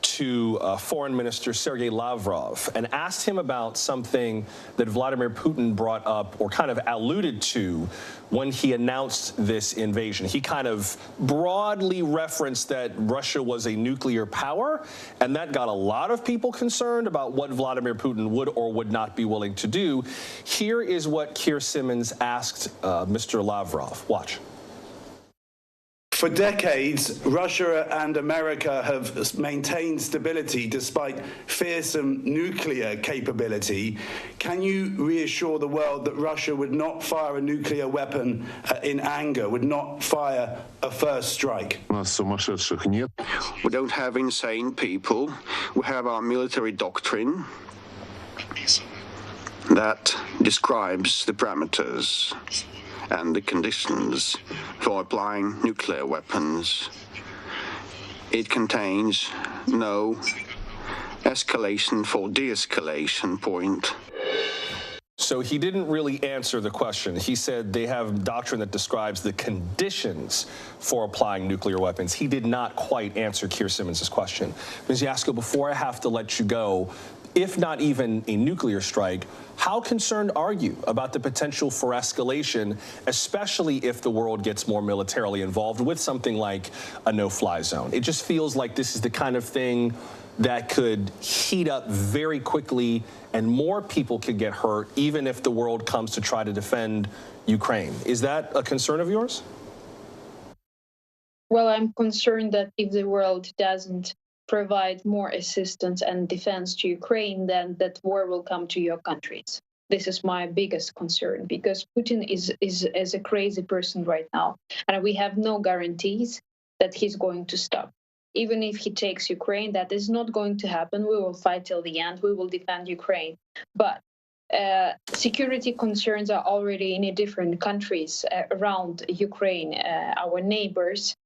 to Foreign Minister Sergei Lavrov and asked him about something that Vladimir Putin brought up or kind of alluded to when he announced this invasion. He kind of broadly referenced that Russia was a nuclear power, and that got a lot of people concerned about what Vladimir Putin would or would not be willing to do. Here is what Keir Simmons asked Mr. Lavrov. Watch.
For decades, Russia and America have maintained stability despite fearsome nuclear capability. Can you reassure the world that Russia would not fire a nuclear weapon in anger, would not fire a first strike?
We don't have insane people. We have our military doctrine that describes the parameters and the conditions for applying nuclear weapons. It contains no escalation for de-escalation point.
So he didn't really answer the question. He said they have doctrine that describes the conditions for applying nuclear weapons. He did not quite answer Keir Simmons' question. Ms. Yasko, before I have to let you go, if not even a nuclear strike, how concerned are you about the potential for escalation, especially if the world gets more militarily involved with something like a no-fly zone? It just feels like this is the kind of thing that could heat up very quickly and more people could get hurt even if the world comes to try to defend Ukraine. Is that a concern of yours?
Well, I'm concerned that if the world doesn't provide more assistance and defense to Ukraine, then that war will come to your countries. This is my biggest concern, because Putin is a crazy person right now, and we have no guarantees that he's going to stop. Even if he takes Ukraine, that is not going to happen. We will fight till the end. We will defend Ukraine. But security concerns are already in different countries around Ukraine, our neighbors,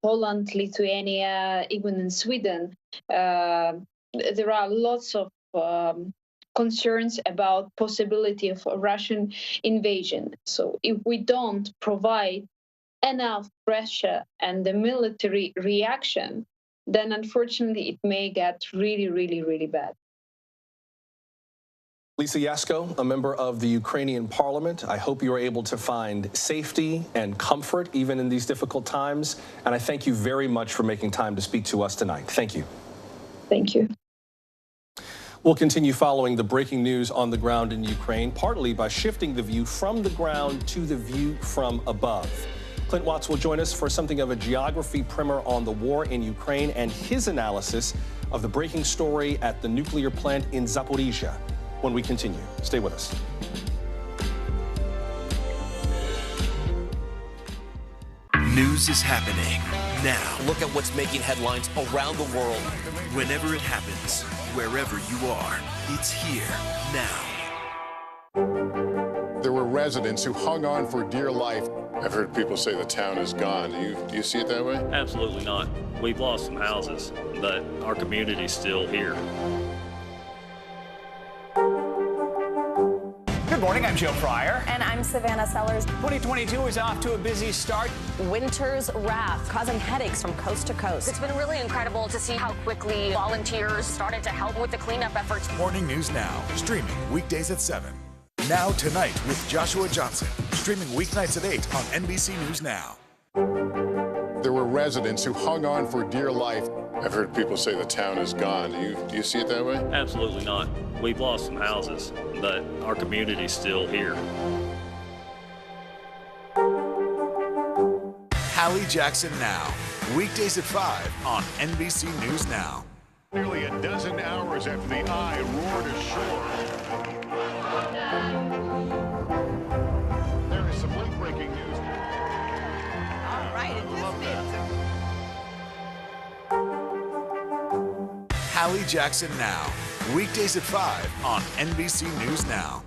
Poland, Lithuania, even in Sweden. There are lots of concerns about possibility of a Russian invasion. So if we don't provide enough pressure and the military reaction, then unfortunately it may get really, really, really bad.
Lisa Yasko, a member of the Ukrainian parliament, I hope you are able to find safety and comfort even in these difficult times. And I thank you very much for making time to speak to us tonight. Thank you.
Thank you.
We'll continue following the breaking news on the ground in Ukraine, partly by shifting the view from the ground to the view from above. Clint Watts will join us for something of a geography primer on the war in Ukraine and his analysis of the breaking story at the nuclear plant in Zaporizhia. When we continue, stay with us.
News is happening now. Look at what's making headlines around the world. Whenever it happens, wherever you are, it's here now.
There were residents who hung on for dear life. I've heard people say the town is gone. Do you see it that way?
Absolutely not. We've lost some houses, but our community's still here.
Good morning, I'm Joe Fryer.
And I'm Savannah Sellers.
2022 is off to a busy start.
Winter's wrath causing headaches from coast to coast.
It's been really incredible to see how quickly volunteers started to help with the cleanup efforts.
Morning News Now, streaming weekdays at 7. Now Tonight with Joshua Johnson, streaming weeknights at 8 on NBC News Now.
There were residents who hung on for dear life. I've heard people say the town is gone. Do you see it that way?
Absolutely not. We've lost some houses, but our community's still here.
Hallie Jackson Now, weekdays at 5 on NBC News Now.
Nearly a dozen hours after the eye roared ashore. There is some late-breaking news.
All right, it just did.
Hallie Jackson Now, weekdays at 5 on NBC News Now.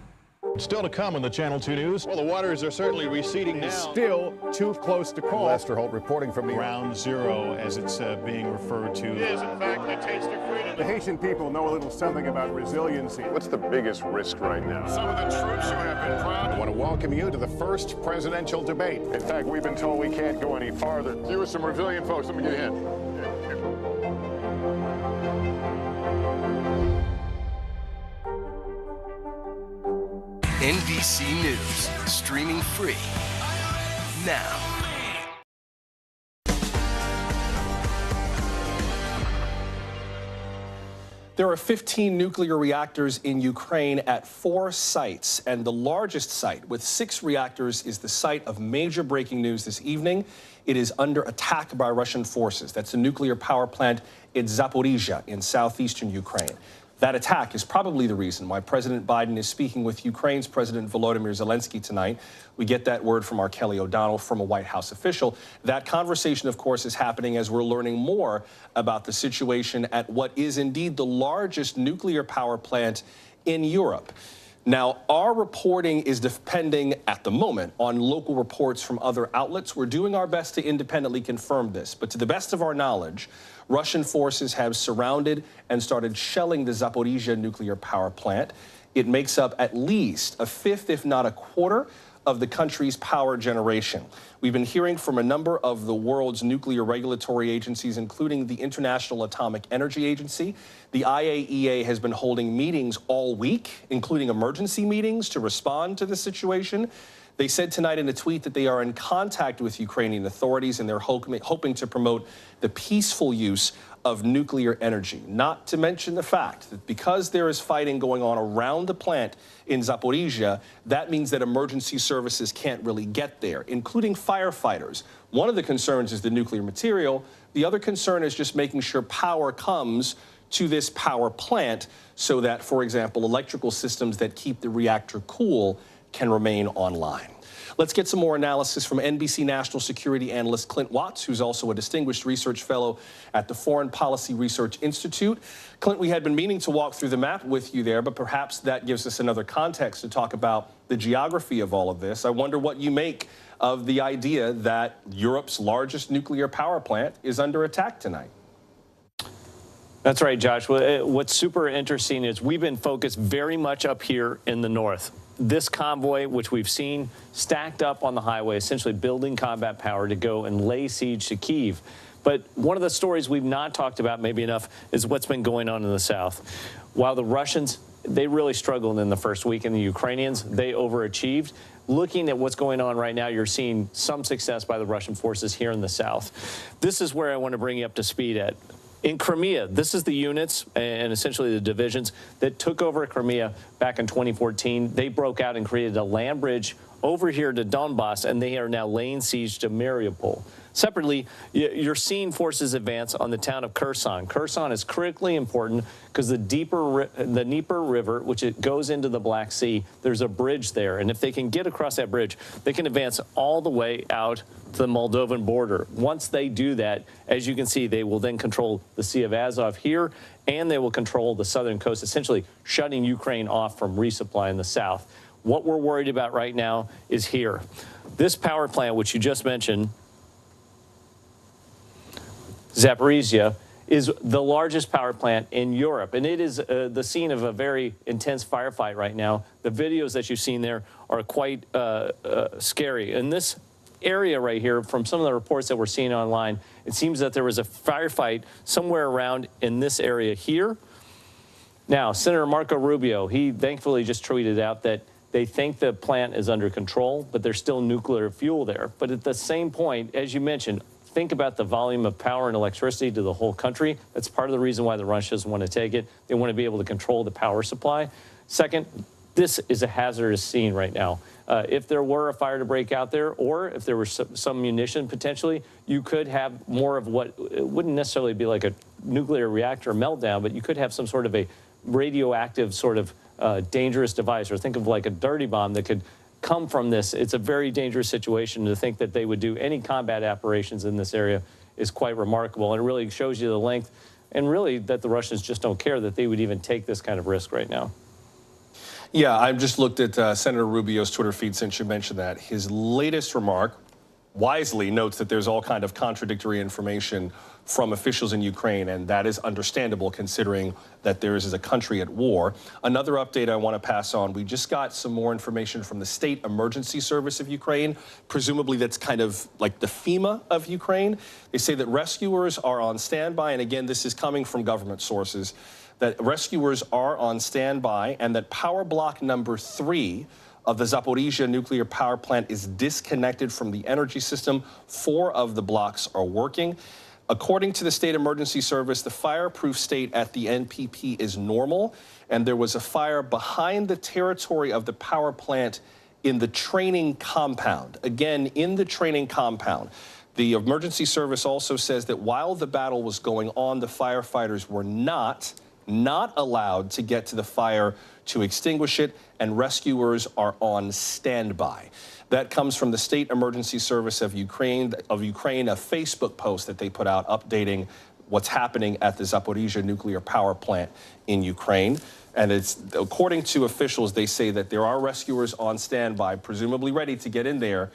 Still to come on the Channel 2 News. Well, the waters are certainly receding now. Still too close to call. Lester Holt reporting from the Ground Zero, as it's being referred to. It is, in fact, the taste of freedom. The Haitian people know a little something about resiliency. What's the biggest risk right now? Some of the troops who have been proud. I want to welcome you to the first presidential debate. In fact, we've been told we can't go any farther. You with some resilient folks, let me get a hint.
NBC News, streaming free now.
There are 15 nuclear reactors in Ukraine at 4 sites, and the largest site with 6 reactors is the site of major breaking news this evening. It is under attack by Russian forces. That's the nuclear power plant in Zaporizhia in southeastern Ukraine. That attack is probably the reason why President Biden is speaking with Ukraine's President Volodymyr Zelensky tonight. We get that word from our Kelly O'Donnell, from a White House official. That conversation, of course, is happening as we're learning more about the situation at what is indeed the largest nuclear power plant in Europe. Now, our reporting is depending at the moment on local reports from other outlets. We're doing our best to independently confirm this, but to the best of our knowledge, Russian forces have surrounded and started shelling the Zaporizhia nuclear power plant. It makes up at least a fifth, if not a quarter, of the country's power generation. We've been hearing from a number of the world's nuclear regulatory agencies, including the International Atomic Energy Agency. The IAEA has been holding meetings all week, including emergency meetings to respond to the situation. They said tonight in a tweet that they are in contact with Ukrainian authorities and they're hoping to promote the peaceful use of nuclear energy, not to mention the fact that because there is fighting going on around the plant in Zaporizhia, that means that emergency services can't really get there, including firefighters. One of the concerns is the nuclear material. The other concern is just making sure power comes to this power plant so that, for example, electrical systems that keep the reactor cool can remain online. Let's get some more analysis from NBC national security analyst Clint Watts, who's also a distinguished research fellow at the Foreign Policy Research Institute. Clint, we had been meaning to walk through the map with you there, but perhaps that gives us another context to talk about the geography of all of this. I wonder what you make of the idea that Europe's largest nuclear power plant is under attack tonight.
That's right, Josh. What's super interesting is we've been focused very much up here in the north. This convoy, which we've seen stacked up on the highway, essentially building combat power to go and lay siege to Kyiv. But one of the stories we've not talked about maybe enough is what's been going on in the south. While the Russians, they really struggled in the first week, and the Ukrainians, they overachieved. Looking at what's going on right now, you're seeing some success by the Russian forces here in the south. This is where I want to bring you up to speed at. In Crimea, this is the units and essentially the divisions that took over Crimea back in 2014. They broke out and created a land bridge over here to Donbass, and they are now laying siege to Mariupol. Separately, you're seeing forces advance on the town of Kherson. Kherson is critically important because the Dnieper River, which it goes into the Black Sea, there's a bridge there. And if they can get across that bridge, they can advance all the way out to the Moldovan border. Once they do that, as you can see, they will then control the Sea of Azov here, and they will control the southern coast, essentially shutting Ukraine off from resupply in the south. What we're worried about right now is here. This power plant, which you just mentioned, Zaporizhia, is the largest power plant in Europe, and it is the scene of a very intense firefight right now. The videos that you've seen there are quite scary. In this area right here, from some of the reports that we're seeing online, it seems that there was a firefight somewhere around in this area here. Now, Senator Marco Rubio, he thankfully just tweeted out that they think the plant is under control, but there's still nuclear fuel there. But at the same point, as you mentioned, think about the volume of power and electricity to the whole country. That's part of the reason why the Russians want to take it. They want to be able to control the power supply. Second, this is a hazardous scene right now. If there were a fire to break out there, or if there was some munition potentially, you could have more of what, it wouldn't necessarily be like a nuclear reactor meltdown, but you could have some sort of a radioactive sort of dangerous device, or think of like a dirty bomb that could come from this. It's a very dangerous situation. To think that they would do any combat operations in this area is quite remarkable, and it really shows you the length, and really that the Russians just don't care that they would even take this kind of risk right now.
Yeah, I've just looked at Senator Rubio's Twitter feed since you mentioned that. His latest remark wisely notes that there's all kind of contradictory information from officials in Ukraine, and that is understandable considering that there is a country at war. Another update I want to pass on, we just got some more information from the State Emergency Service of Ukraine. Presumably that's kind of like the FEMA of Ukraine. They say that rescuers are on standby, and again, this is coming from government sources, that rescuers are on standby, and that power block number 3 of the Zaporizhia nuclear power plant is disconnected from the energy system. 4 of the blocks are working.
According to the state emergency service, the fireproof state at the NPP is normal, and there was a fire behind the territory of the power plant in the training compound. Again, in the training compound. The emergency service also says that while the battle was going on, the firefighters were not allowed to get to the fire to extinguish it, and rescuers are on standby. That comes from the State Emergency Service of Ukraine, a Facebook post that they put out updating what's happening at the Zaporizhzhia nuclear power plant in Ukraine. And it's, according to officials, they say that there are rescuers on standby, presumably ready to get in there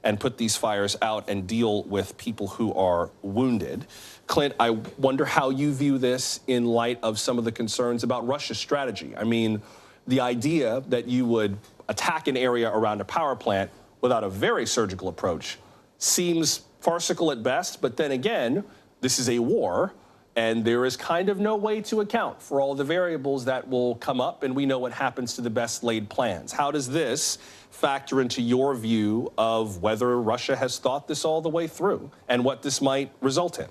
and put these fires out and deal with people who are wounded. Clint, I wonder how you view this in light of some of the concerns about Russia's strategy. I mean, the idea that you would attack an area around a power plant without a very surgical approach seems farcical at best, but then again, this is a war, and there is kind of no way to account for all the variables that will come up, and we know what happens to the best laid plans. How does this factor into your view of whether Russia has thought this all the way through and what this might result in?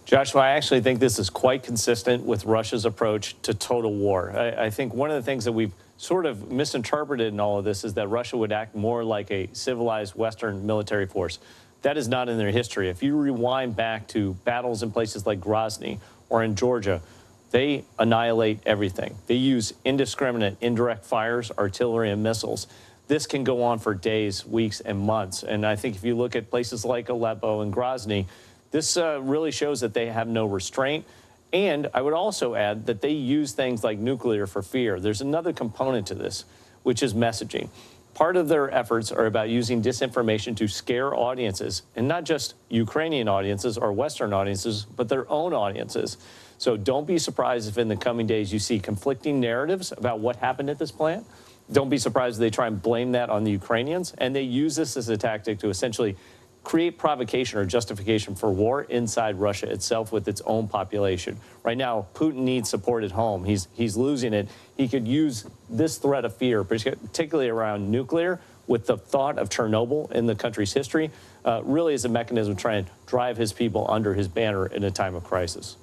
Joshua, I actually think this is quite consistent with Russia's approach to total war. I think one of the things that we've sort of misinterpreted in all of this is that Russia would act more like a civilized Western military force. That is not in their history. If you rewind back to battles in places like Grozny or in Georgia, they annihilate everything. They use indiscriminate indirect fires, artillery, and missiles. This can go on for days, weeks, and months. And I think if you look at places like Aleppo and Grozny, this really shows that they have no restraint. And I would also add that they use things like nuclear for fear. There's another component to this, which is messaging. Part of their efforts are about using disinformation to scare audiences, and not just Ukrainian audiences or Western audiences, but their own audiences. So don't be surprised if in the coming days you see conflicting narratives about what happened at this plant. Don't be surprised if they try and blame that on the Ukrainians, and they use this as a tactic to essentially create provocation or justification for war inside Russia itself with its own population. Right now, Putin needs support at home. He's losing it. He could use this threat of fear, particularly around nuclear, with the thought of Chernobyl in the country's history, really as a mechanism to try and drive his people under his banner in a time of crisis.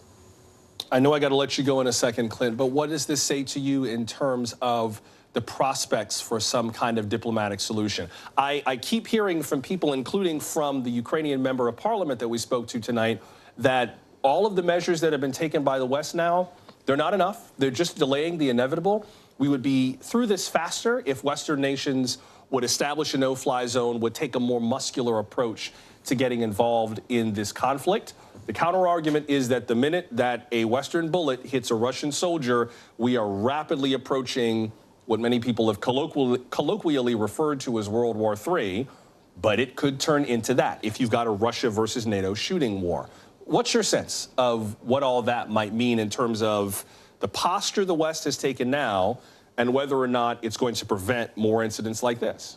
I know I got to let you go in a second, Clint, but what does this say to you in terms of the prospects for some kind of diplomatic solution? I keep hearing from people, including from the Ukrainian member of parliament that we spoke to tonight, that all of the measures that have been taken by the West now, they're not enough. They're just delaying the inevitable. We would be through this faster if Western nations would establish a no-fly zone, would take a more muscular approach to getting involved in this conflict. The counter-argument is that the minute that a Western bullet hits a Russian soldier, we are rapidly approaching what many people have colloquially referred to as World War III, but it could turn into that if you've got a Russia versus NATO shooting war. What's your sense of what all that might mean in terms of the posture the West has taken now and whether or not it's going to prevent more incidents like this?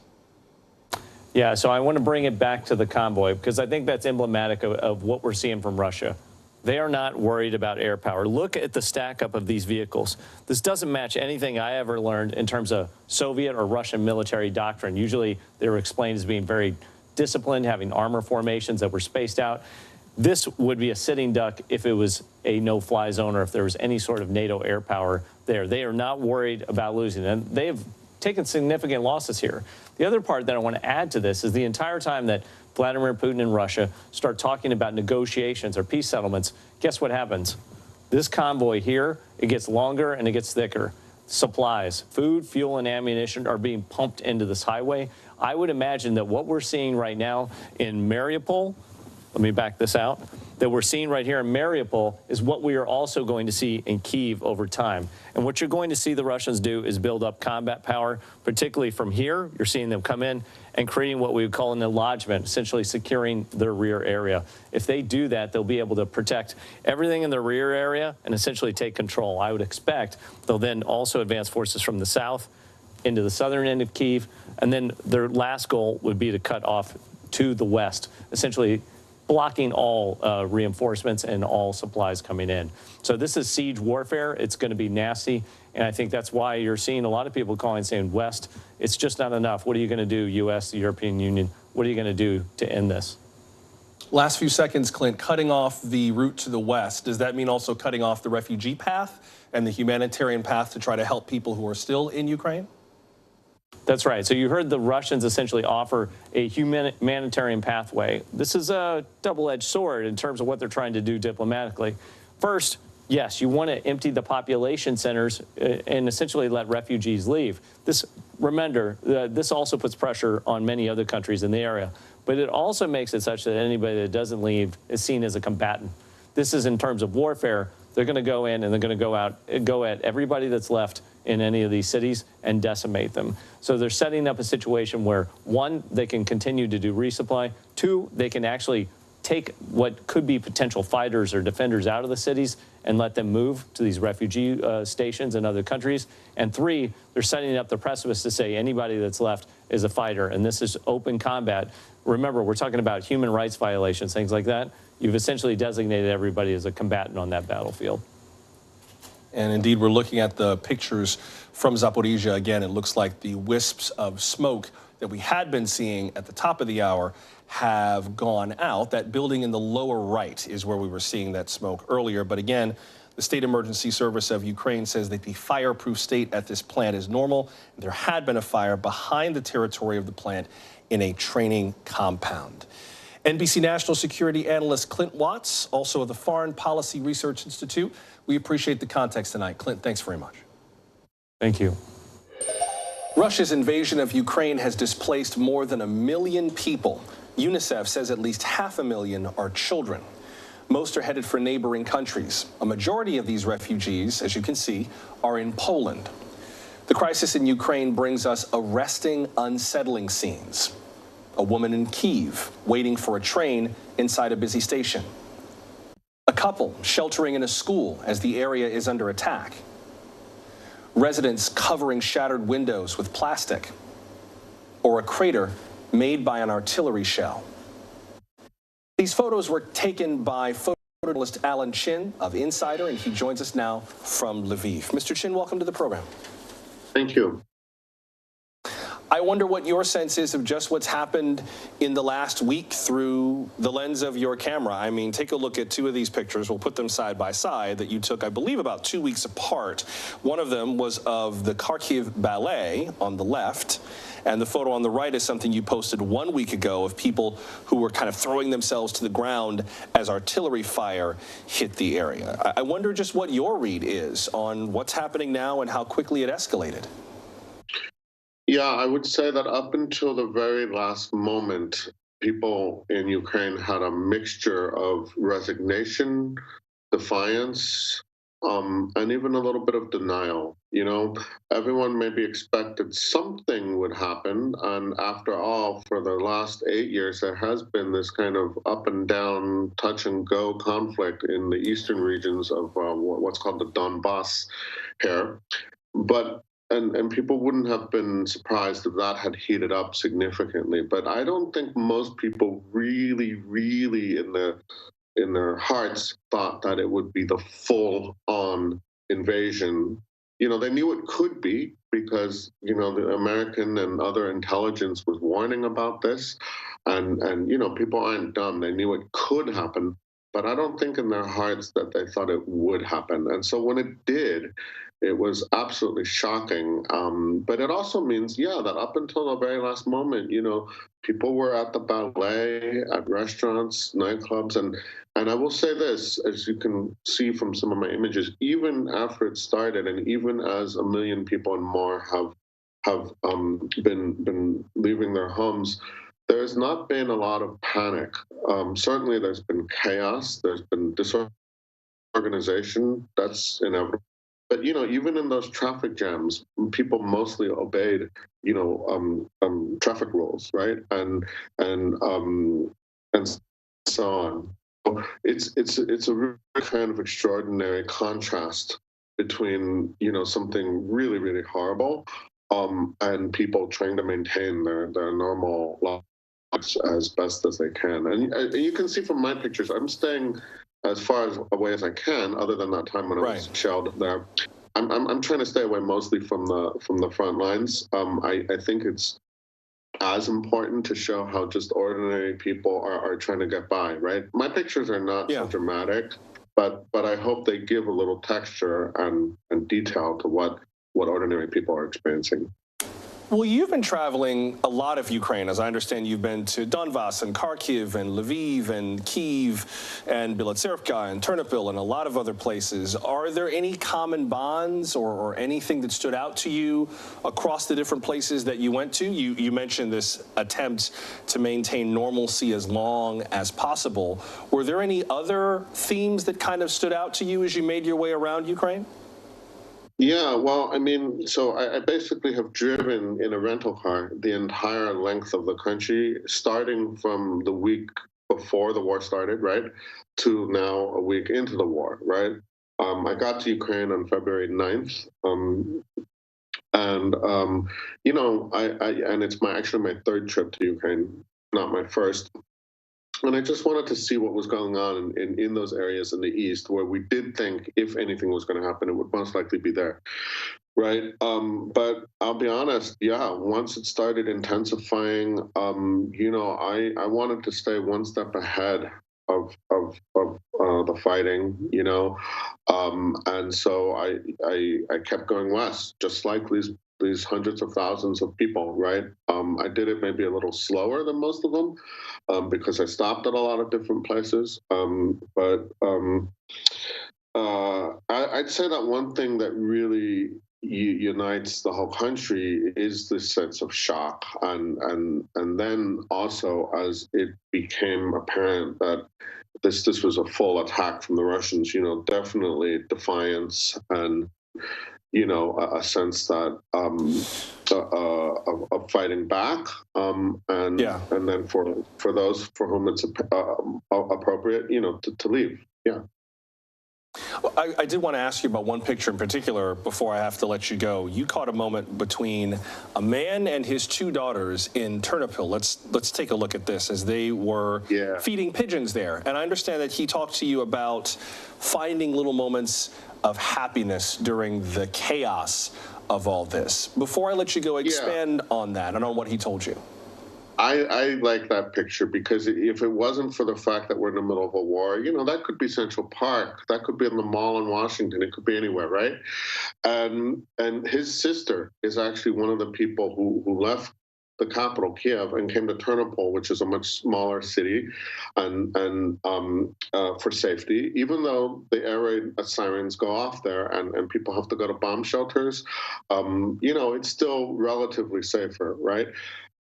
Yeah, so I want to bring it back to the convoy because I think that's emblematic of what we're seeing from Russia. They are not worried about air power. Look at the stack up of these vehicles. This doesn't match anything I ever learned in terms of Soviet or Russian military doctrine. Usually they were explained as being very disciplined, having armor formations that were spaced out. This would be a sitting duck if it was a no-fly zone or if there was any sort of NATO air power there. They are not worried about losing, and they have taken significant losses here. The other part that I want to add to this is the entire time that Vladimir Putin and Russia start talking about negotiations or peace settlements, guess what happens? This convoy here, it gets longer and it gets thicker. Supplies, food, fuel, and ammunition are being pumped into this highway. I would imagine that what we're seeing right now in Mariupol, let me back this out, that we're seeing right here in Mariupol is what we are also going to see in Kyiv over time. And what you're going to see the Russians do is build up combat power, particularly from here. You're seeing them come in and creating what we would call an enlargement, essentially securing their rear area. If they do that, they'll be able to protect everything in the rear area and essentially take control. I would expect they'll then also advance forces from the south into the southern end of Kyiv, and then their last goal would be to cut off to the west, essentially blocking all reinforcements and all supplies coming in. So this is siege warfare. It's going to be nasty, and I think that's why you're seeing a lot of people calling saying, West, it's just not enough. What are you going to do, U.S., the European Union? What are you going to do to end this?
Last few seconds, Clint, cutting off the route to the west, does that mean also cutting off the refugee path and the humanitarian path to try to help people who are still in Ukraine?
That's right. So you heard the Russians essentially offer a humanitarian pathway. This is a double-edged sword in terms of what they're trying to do diplomatically. First, yes, you want to empty the population centers and essentially let refugees leave. Remember, this also puts pressure on many other countries in the area. But it also makes it such that anybody that doesn't leave is seen as a combatant. This is in terms of warfare. They're going to go in and they're going to go at everybody that's left in any of these cities and decimate them. So they're setting up a situation where, one, they can continue to do resupply. Two, they can actually take what could be potential fighters or defenders out of the cities and let them move to these refugee stations in other countries. And three, they're setting up the precipice to say anybody that's left is a fighter. And this is open combat. Remember, we're talking about human rights violations, things like that. You've essentially designated everybody as a combatant on that battlefield.
And indeed, we're looking at the pictures from Zaporizhia. Again, it looks like the wisps of smoke that we had been seeing at the top of the hour have gone out. That building in the lower right is where we were seeing that smoke earlier. But again, the State Emergency Service of Ukraine says that the fireproof state at this plant is normal. There had been a fire behind the territory of the plant in a training compound. NBC national security analyst Clint Watts, also of the Foreign Policy Research Institute. We appreciate the context tonight. Clint, thanks very much.
Thank you.
Russia's invasion of Ukraine has displaced more than 1 million people. UNICEF says at least 500,000 are children. Most are headed for neighboring countries. A majority of these refugees, as you can see, are in Poland. The crisis in Ukraine brings us arresting, unsettling scenes. A woman in Kyiv waiting for a train inside a busy station. A couple sheltering in a school as the area is under attack. Residents covering shattered windows with plastic. Or a crater made by an artillery shell. These photos were taken by photojournalist Alan Chin of Insider, and he joins us now from Lviv. Mr. Chin, welcome to the program.
Thank you.
I wonder what your sense is of just what's happened in the last week through the lens of your camera. I mean, take a look at two of these pictures. We'll put them side by side that you took, I believe, about 2 weeks apart. One of them was of the Kharkiv Ballet on the left, and the photo on the right is something you posted 1 week ago of people who were kind of throwing themselves to the ground as artillery fire hit the area. I wonder just what your read is on what's happening now and how quickly it escalated.
Yeah, I would say that up until the very last moment, people in Ukraine had a mixture of resignation, defiance, and even a little bit of denial. You know, everyone maybe expected something would happen. And after all, for the last 8 years, there has been this kind of up and down, touch and go conflict in the eastern regions of what's called the Donbass here. But and people wouldn't have been surprised if that had heated up significantly. But I don't think most people really in their hearts thought that it would be the full-on invasion. You know, they knew it could be because, you know, the American and other intelligence was warning about this. And you know, people aren't dumb. They knew it could happen. But I don't think in their hearts that they thought it would happen. And so when it did, it was absolutely shocking. But it also means, yeah, that up until the very last moment, you know, people were at the ballet, at restaurants, nightclubs. And I will say this, as you can see from some of my images, even after it started and even as 1 million people and more have been leaving their homes, there's not been a lot of panic. Certainly there's been chaos, there's been disorganization, that's inevitable. But, you know, even in those traffic jams, people mostly obeyed, you know, traffic rules, right? And so on. It's a really kind of extraordinary contrast between, you know, something really horrible and people trying to maintain their normal lives as best as they can. And you can see from my pictures, I'm staying as far away as I can, other than that time when I was shelled there. I'm trying to stay away mostly from the front lines. I think it's as important to show how just ordinary people are trying to get by, right? My pictures are not so dramatic, but I hope they give a little texture and detail to what ordinary people are experiencing.
Well, you've been traveling a lot of Ukraine. As I understand, you've been to Donbas and Kharkiv and Lviv and Kyiv and Bielotserivka and Ternopil and a lot of other places. Are there any common bonds or anything that stood out to you across the different places that you went to? You mentioned this attempt to maintain normalcy as long as possible. Were there any other themes that kind of stood out to you as you made your way around Ukraine?
Yeah, well, I mean, so I basically have driven in a rental car the entire length of the country, starting from the week before the war started, right, to now a week into the war, right? I got to Ukraine on February 9th, you know, and it's actually my third trip to Ukraine, not my first. And I just wanted to see what was going on in those areas in the east where we did think if anything was going to happen, it would most likely be there, right? But I'll be honest, yeah, once it started intensifying, you know, I wanted to stay one step ahead of the fighting, you know, and so I kept going west, just like these hundreds of thousands of people, right? I did it maybe a little slower than most of them because I stopped at a lot of different places. But I'd say that one thing that really unites the whole country is this sense of shock. And then also as it became apparent that this was a full attack from the Russians, you know, definitely defiance and, you know, a sense that of fighting back, and then for those for whom it's appropriate, you know, to leave. Yeah.
Well, I did want to ask you about one picture in particular before I have to let you go. You caught a moment between a man and his two daughters in Ternopil. Let's take a look at this as they were feeding pigeons there. And I understand that he talked to you about finding little moments of happiness during the chaos of all this. Before I let you go, expand on that and on what he told you.
I like that picture because if it wasn't for the fact that we're in the middle of a war, you know, that could be Central Park, that could be in the mall in Washington, it could be anywhere, right? And his sister is actually one of the people who left the capital, Kiev, and came to Ternopil, which is a much smaller city, and for safety, even though the air raid sirens go off there and people have to go to bomb shelters, you know, it's still relatively safer, right?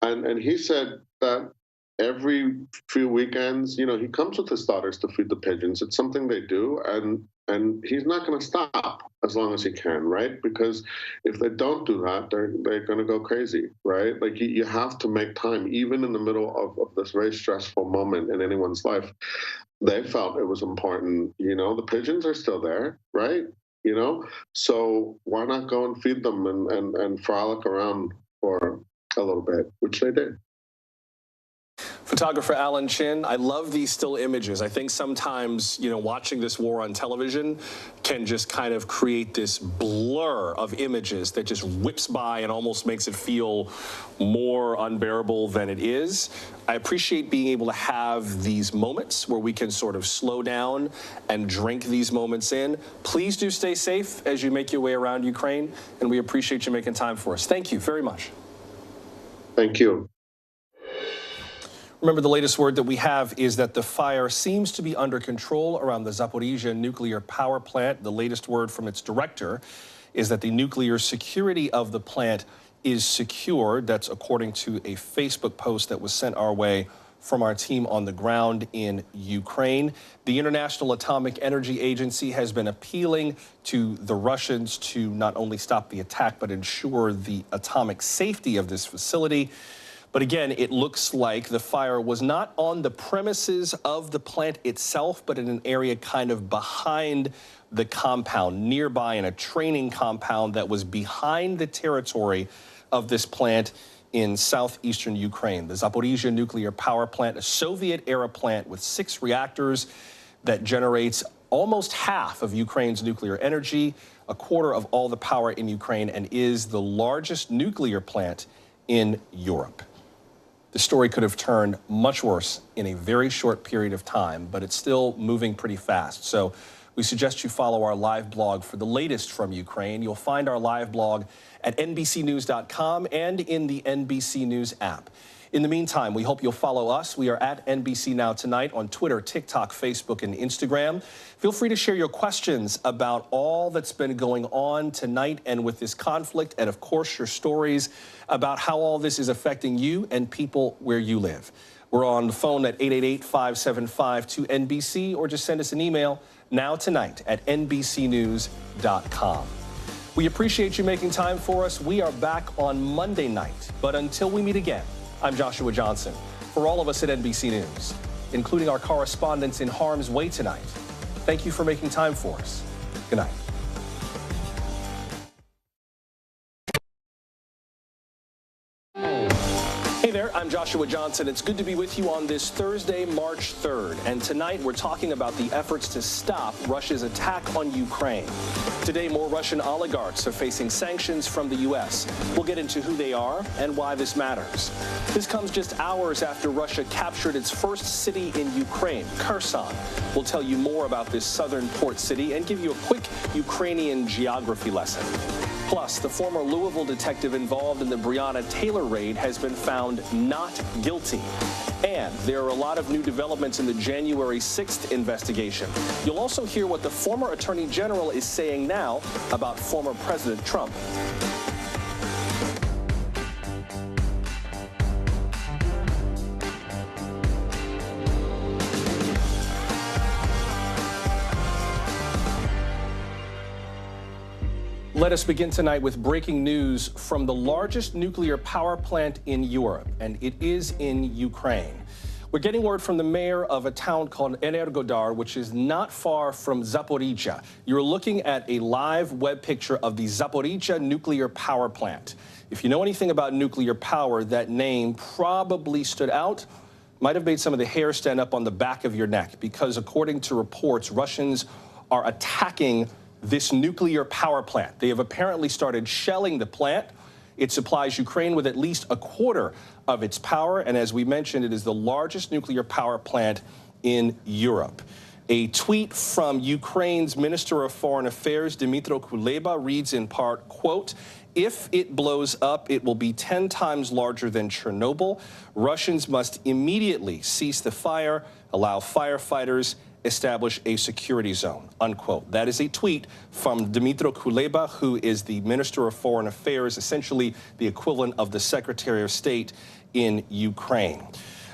And he said that every few weekends, you know, he comes with his daughters to feed the pigeons. It's something they do, and he's not going to stop as long as he can, right? Because if they don't do that, they're going to go crazy, right? Like you have to make time, even in the middle of this very stressful moment in anyone's life. They felt it was important. You know, the pigeons are still there, right? You know, so why not go and feed them and frolic around for a little bit, which they did.
Photographer Alan Chin, I love these still images. I think sometimes, you know, watching this war on television can just kind of create this blur of images that just whips by and almost makes it feel more unbearable than it is. I appreciate being able to have these moments where we can sort of slow down and drink these moments in. Please do stay safe as you make your way around Ukraine, and we appreciate you making time for us. Thank you very much.
Thank you.
Remember, the latest word that we have is that the fire seems to be under control around the Zaporizhzhia nuclear power plant. The latest word from its director is that the nuclear security of the plant is secured. That's according to a Facebook post that was sent our way from our team on the ground in Ukraine. The International Atomic Energy Agency has been appealing to the Russians to not only stop the attack, but ensure the atomic safety of this facility. But again, it looks like the fire was not on the premises of the plant itself, but in an area kind of behind the compound, nearby in a training compound that was behind the territory of this plant in southeastern Ukraine. The Zaporizhzhia nuclear power plant, a Soviet-era plant with 6 reactors that generates almost half of Ukraine's nuclear energy, a quarter of all the power in Ukraine, and is the largest nuclear plant in Europe. The story could have turned much worse in a very short period of time, but it's still moving pretty fast. So we suggest you follow our live blog for the latest from Ukraine. You'll find our live blog at NBCnews.com and in the NBC News app. In the meantime, we hope you'll follow us. We are at NBC Now Tonight on Twitter, TikTok, Facebook, and Instagram. Feel free to share your questions about all that's been going on tonight and with this conflict, and of course, your stories about how all this is affecting you and people where you live. We're on the phone at 888-575-2NBC, or just send us an email now tonight at NBCnews.com. We appreciate you making time for us. We are back on Monday night, but until we meet again, I'm Joshua Johnson. For all of us at NBC News, including our correspondents in harm's way tonight, thank you for making time for us. Good night. Hey there, I'm Joshua Johnson. It's good to be with you on this Thursday, March 3rd. And tonight we're talking about the efforts to stop Russia's attack on Ukraine. Today, more Russian oligarchs are facing sanctions from the U.S. We'll get into who they are and why this matters. This comes just hours after Russia captured its first city in Ukraine, Kherson. We'll tell you more about this southern port city and give you a quick Ukrainian geography lesson. Plus, the former Louisville detective involved in the Breonna Taylor raid has been found not guilty. And there are a lot of new developments in the January 6th investigation. You'll also hear what the former Attorney General is saying now about former President Trump. Let us begin tonight with breaking news from the largest nuclear power plant in Europe, and it is in Ukraine. We're getting word from the mayor of a town called Energodar, which is not far from Zaporizhzhia. You're looking at a live web picture of the Zaporizhzhia nuclear power plant. If you know anything about nuclear power, that name probably stood out, might have made some of the hair stand up on the back of your neck, because according to reports, Russians are attacking this nuclear power plant. They have apparently started shelling the plant. It supplies Ukraine with at least a quarter of its power, and as we mentioned, it is the largest nuclear power plant in Europe. A tweet from Ukraine's Minister of Foreign Affairs, Dmytro Kuleba, reads in part, quote, "If it blows up, it will be 10 times larger than Chernobyl. Russians must immediately cease the fire, allow firefighters, establish a security zone," unquote. That is a tweet from Dmytro Kuleba, who is the Minister of Foreign Affairs, essentially the equivalent of the Secretary of State in Ukraine.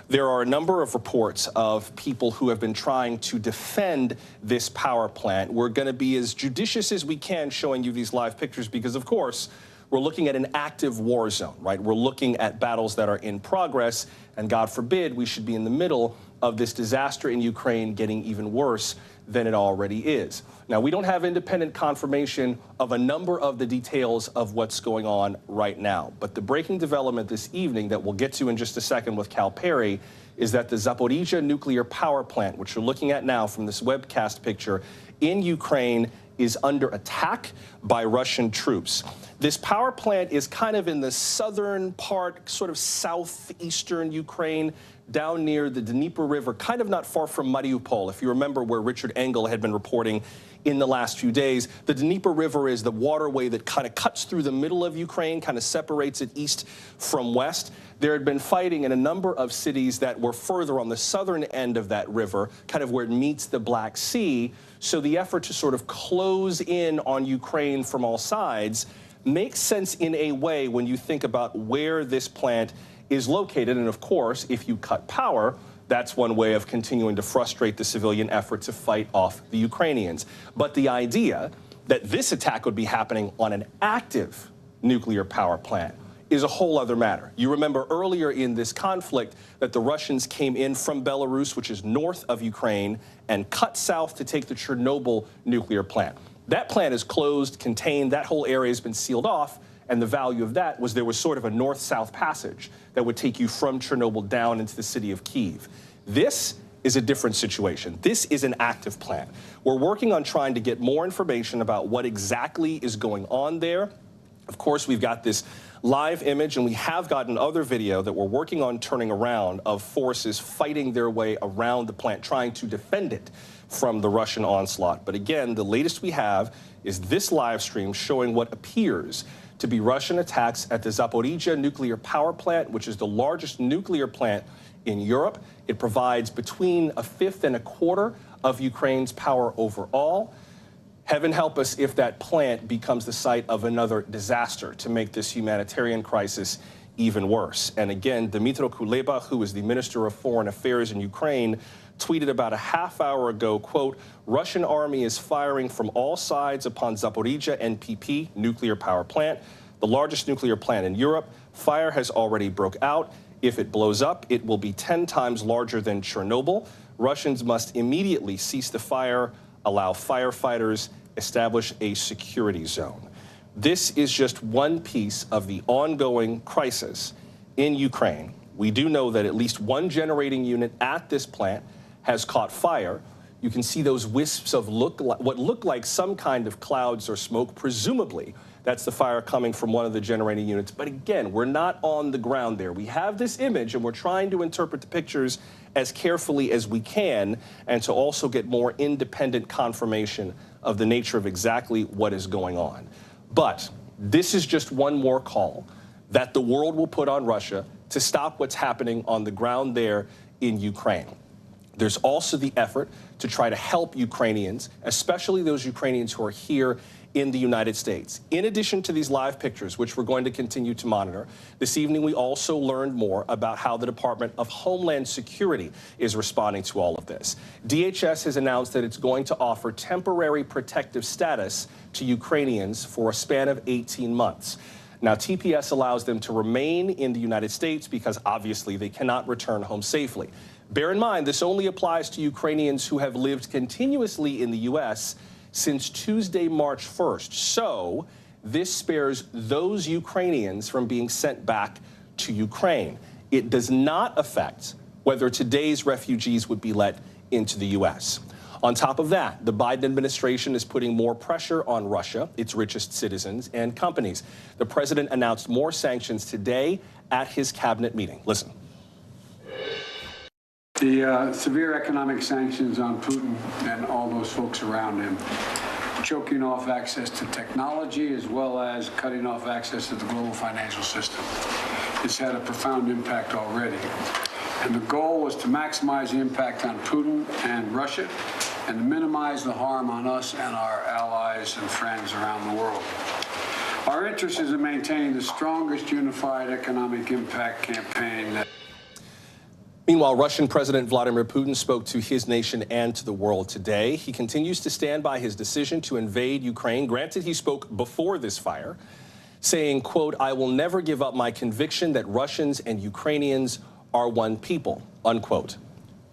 There are a number of reports of people who have been trying to defend this power plant. We're going to be as judicious as we can showing you these live pictures because, of course, we're looking at an active war zone, right? We're looking at battles that are in progress, and God forbid we should be in the middle of this disaster in Ukraine getting even worse than it already is. Now, we don't have independent confirmation of a number of the details of what's going on right now, but the breaking development this evening that we'll get to in just a second with Cal Perry is that the Zaporizhzhia nuclear power plant, which you're looking at now from this webcast picture, in Ukraine is under attack by Russian troops. This power plant is kind of in the southern part, sort of southeastern Ukraine, down near the Dnieper River, kind of not far from Mariupol, if you remember where Richard Engel had been reporting in the last few days. The Dnieper River is the waterway that kind of cuts through the middle of Ukraine, kind of separates it east from west. There had been fighting in a number of cities that were further on the southern end of that river, kind of where it meets the Black Sea. So the effort to sort of close in on Ukraine from all sides makes sense in a way when you think about where this plant is located. And of course, if you cut power, that's one way of continuing to frustrate the civilian effort to fight off the Ukrainians. But the idea that this attack would be happening on an active nuclear power plant is a whole other matter. You remember earlier in this conflict that the Russians came in from Belarus, which is north of Ukraine, and cut south to take the Chernobyl nuclear plant. That plant is closed, contained, that whole area has been sealed off, and the value of that was there was sort of a north-south passage that would take you from Chernobyl down into the city of Kyiv. This is a different situation. This is an active plant. We're working on trying to get more information about what exactly is going on there. Of course, we've got this live image, and we have gotten other video that we're working on turning around of forces fighting their way around the plant, trying to defend it from the Russian onslaught. But again, the latest we have is this live stream showing what appears to be Russian attacks at the Zaporizhzhia nuclear power plant, which is the largest nuclear plant in Europe. It provides between a fifth and a quarter of Ukraine's power overall. Heaven help us if that plant becomes the site of another disaster to make this humanitarian crisis even worse. And again, Dmytro Kuleba, who is the Minister of Foreign Affairs in Ukraine, tweeted about a half hour ago, quote, Russian army is firing from all sides upon Zaporizhzhia NPP nuclear power plant, the largest nuclear plant in Europe. Fire has already broke out. If it blows up, it will be 10 times larger than Chernobyl. Russians must immediately cease the fire, allow firefighters, establish a security zone. This is just one piece of the ongoing crisis in Ukraine. We do know that at least one generating unit at this plant has caught fire. You can see those wisps of what look like some kind of clouds or smoke. Presumably, that's the fire coming from one of the generating units. But again, we're not on the ground there. We have this image, and we're trying to interpret the pictures as carefully as we can, and to also get more independent confirmation of the nature of exactly what is going on. But this is just one more call that the world will put on Russia to stop what's happening on the ground there in Ukraine. There's also the effort to try to help Ukrainians, especially those Ukrainians who are here in the United States. In addition to these live pictures, which we're going to continue to monitor, this evening we also learned more about how the Department of Homeland Security is responding to all of this. DHS has announced that it's going to offer temporary protective status to Ukrainians for a span of 18 months. Now, TPS allows them to remain in the United States because obviously they cannot return home safely. Bear in mind, this only applies to Ukrainians who have lived continuously in the U.S. since Tuesday, March 1st. So this spares those Ukrainians from being sent back to Ukraine. It does not affect whether today's refugees would be let into the U.S. On top of that, the Biden administration is putting more pressure on Russia, its richest citizens, and companies. The president announced more sanctions today at his cabinet meeting. Listen.
The severe economic sanctions on Putin and all those folks around him, choking off access to technology as well as cutting off access to the global financial system. It's had a profound impact already. And the goal was to maximize the impact on Putin and Russia and to minimize the harm on us and our allies and friends around the world. Our interest is in maintaining the strongest unified economic impact campaign.
Meanwhile, Russian President Vladimir Putin spoke to his nation and to the world today. He continues to stand by his decision to invade Ukraine. Granted, he spoke before this fire, saying, quote, I will never give up my conviction that Russians and Ukrainians are one people, unquote.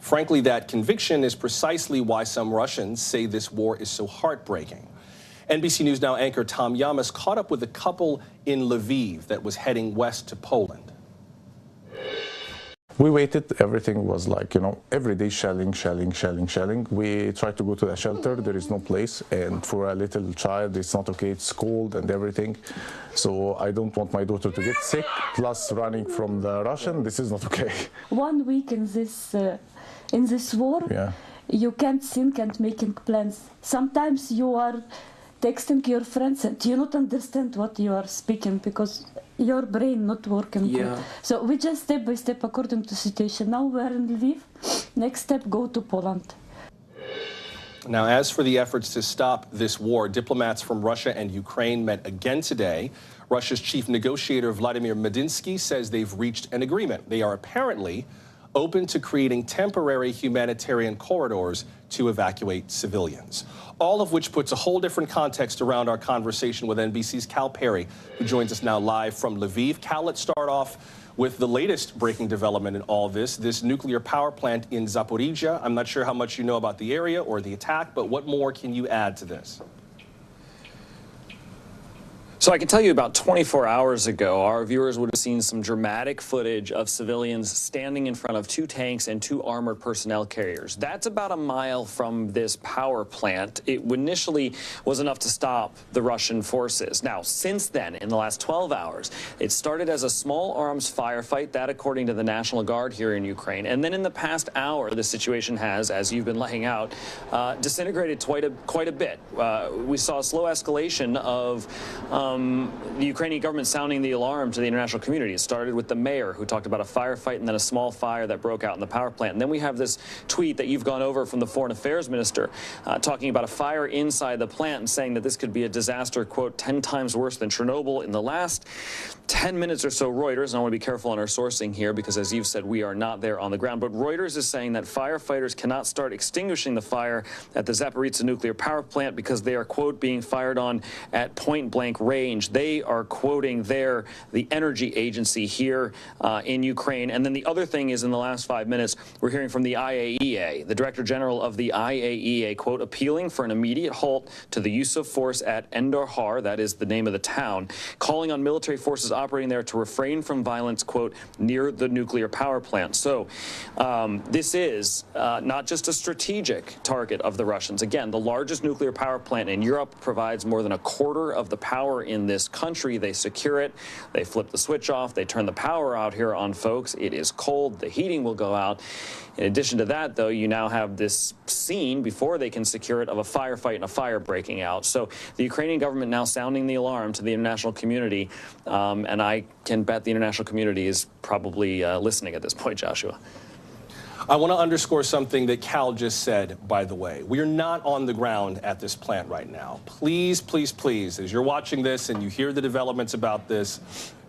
Frankly, that conviction is precisely why some Russians say this war is so heartbreaking. NBC News Now anchor Tom Yamas caught up with a couple in Lviv that was heading west to Poland.
We waited, everything was like, every day shelling. We tried to go to the shelter, there is no place, and for a little child, it's not okay, it's cold and everything. So I don't want my daughter to get sick, plus running from the Russian, this is not okay.
1 week in this war,
yeah.
You can't think and making plans. Sometimes you are texting your friends and you don't understand what you are speaking because your brain not working good. So we just step by step according to situation. Now we are in Lviv. Next step, go to Poland.
Now, as for the efforts to stop this war, diplomats from Russia and Ukraine met again today. Russia's chief negotiator, Vladimir Medinsky, says they've reached an agreement. They are apparently open to creating temporary humanitarian corridors to evacuate civilians. All of which puts a whole different context around our conversation with NBC's Cal Perry, who joins us now live from Lviv. Cal, let's start off with the latest breaking development in all this nuclear power plant in Zaporizhzhia. I'm not sure how much you know about the area or the attack, but what more can you add to this?
So I can tell you about 24 hours ago, our viewers would have seen some dramatic footage of civilians standing in front of 2 tanks and 2 armored personnel carriers. That's about a mile from this power plant. It initially was enough to stop the Russian forces. Now, since then, in the last 12 hours, it started as a small arms firefight, that according to the National Guard here in Ukraine. And then in the past hour, the situation has, as you've been laying out, disintegrated quite a bit. We saw a slow escalation of the Ukrainian government sounding the alarm to the international community. It started with the mayor, who talked about a firefight and then a small fire that broke out in the power plant. And then we have this tweet that you've gone over from the foreign affairs minister talking about a fire inside the plant and saying that this could be a disaster, quote, 10 times worse than Chernobyl. In the last 10 minutes or so, Reuters, and I want to be careful on our sourcing here because, as you've said, we are not there on the ground, but Reuters is saying that firefighters cannot start extinguishing the fire at the Zaporizhzhia nuclear power plant because they are, quote, being fired on at point-blank range. They are quoting there the energy agency here in Ukraine. And then the other thing is, in the last 5 minutes, we're hearing from the IAEA, the Director General of the IAEA, quote, appealing for an immediate halt to the use of force at Enderhar, that is the name of the town, calling on military forces operating there to refrain from violence, quote, near the nuclear power plant. So this is not just a strategic target of the Russians. Again, the largest nuclear power plant in Europe provides more than a quarter of the power in this country. They secure it, they flip the switch off, they turn the power out here on folks. It is cold, the heating will go out. In addition to that, though, you now have this scene, before they can secure it, of a firefight and a fire breaking out. So the Ukrainian government now sounding the alarm to the international community, and I can bet the international community is probably listening at this point, Joshua.
I want to underscore something that Cal just said, by the way. We are not on the ground at this plant right now. Please, please, please, as you're watching this and you hear the developments about this,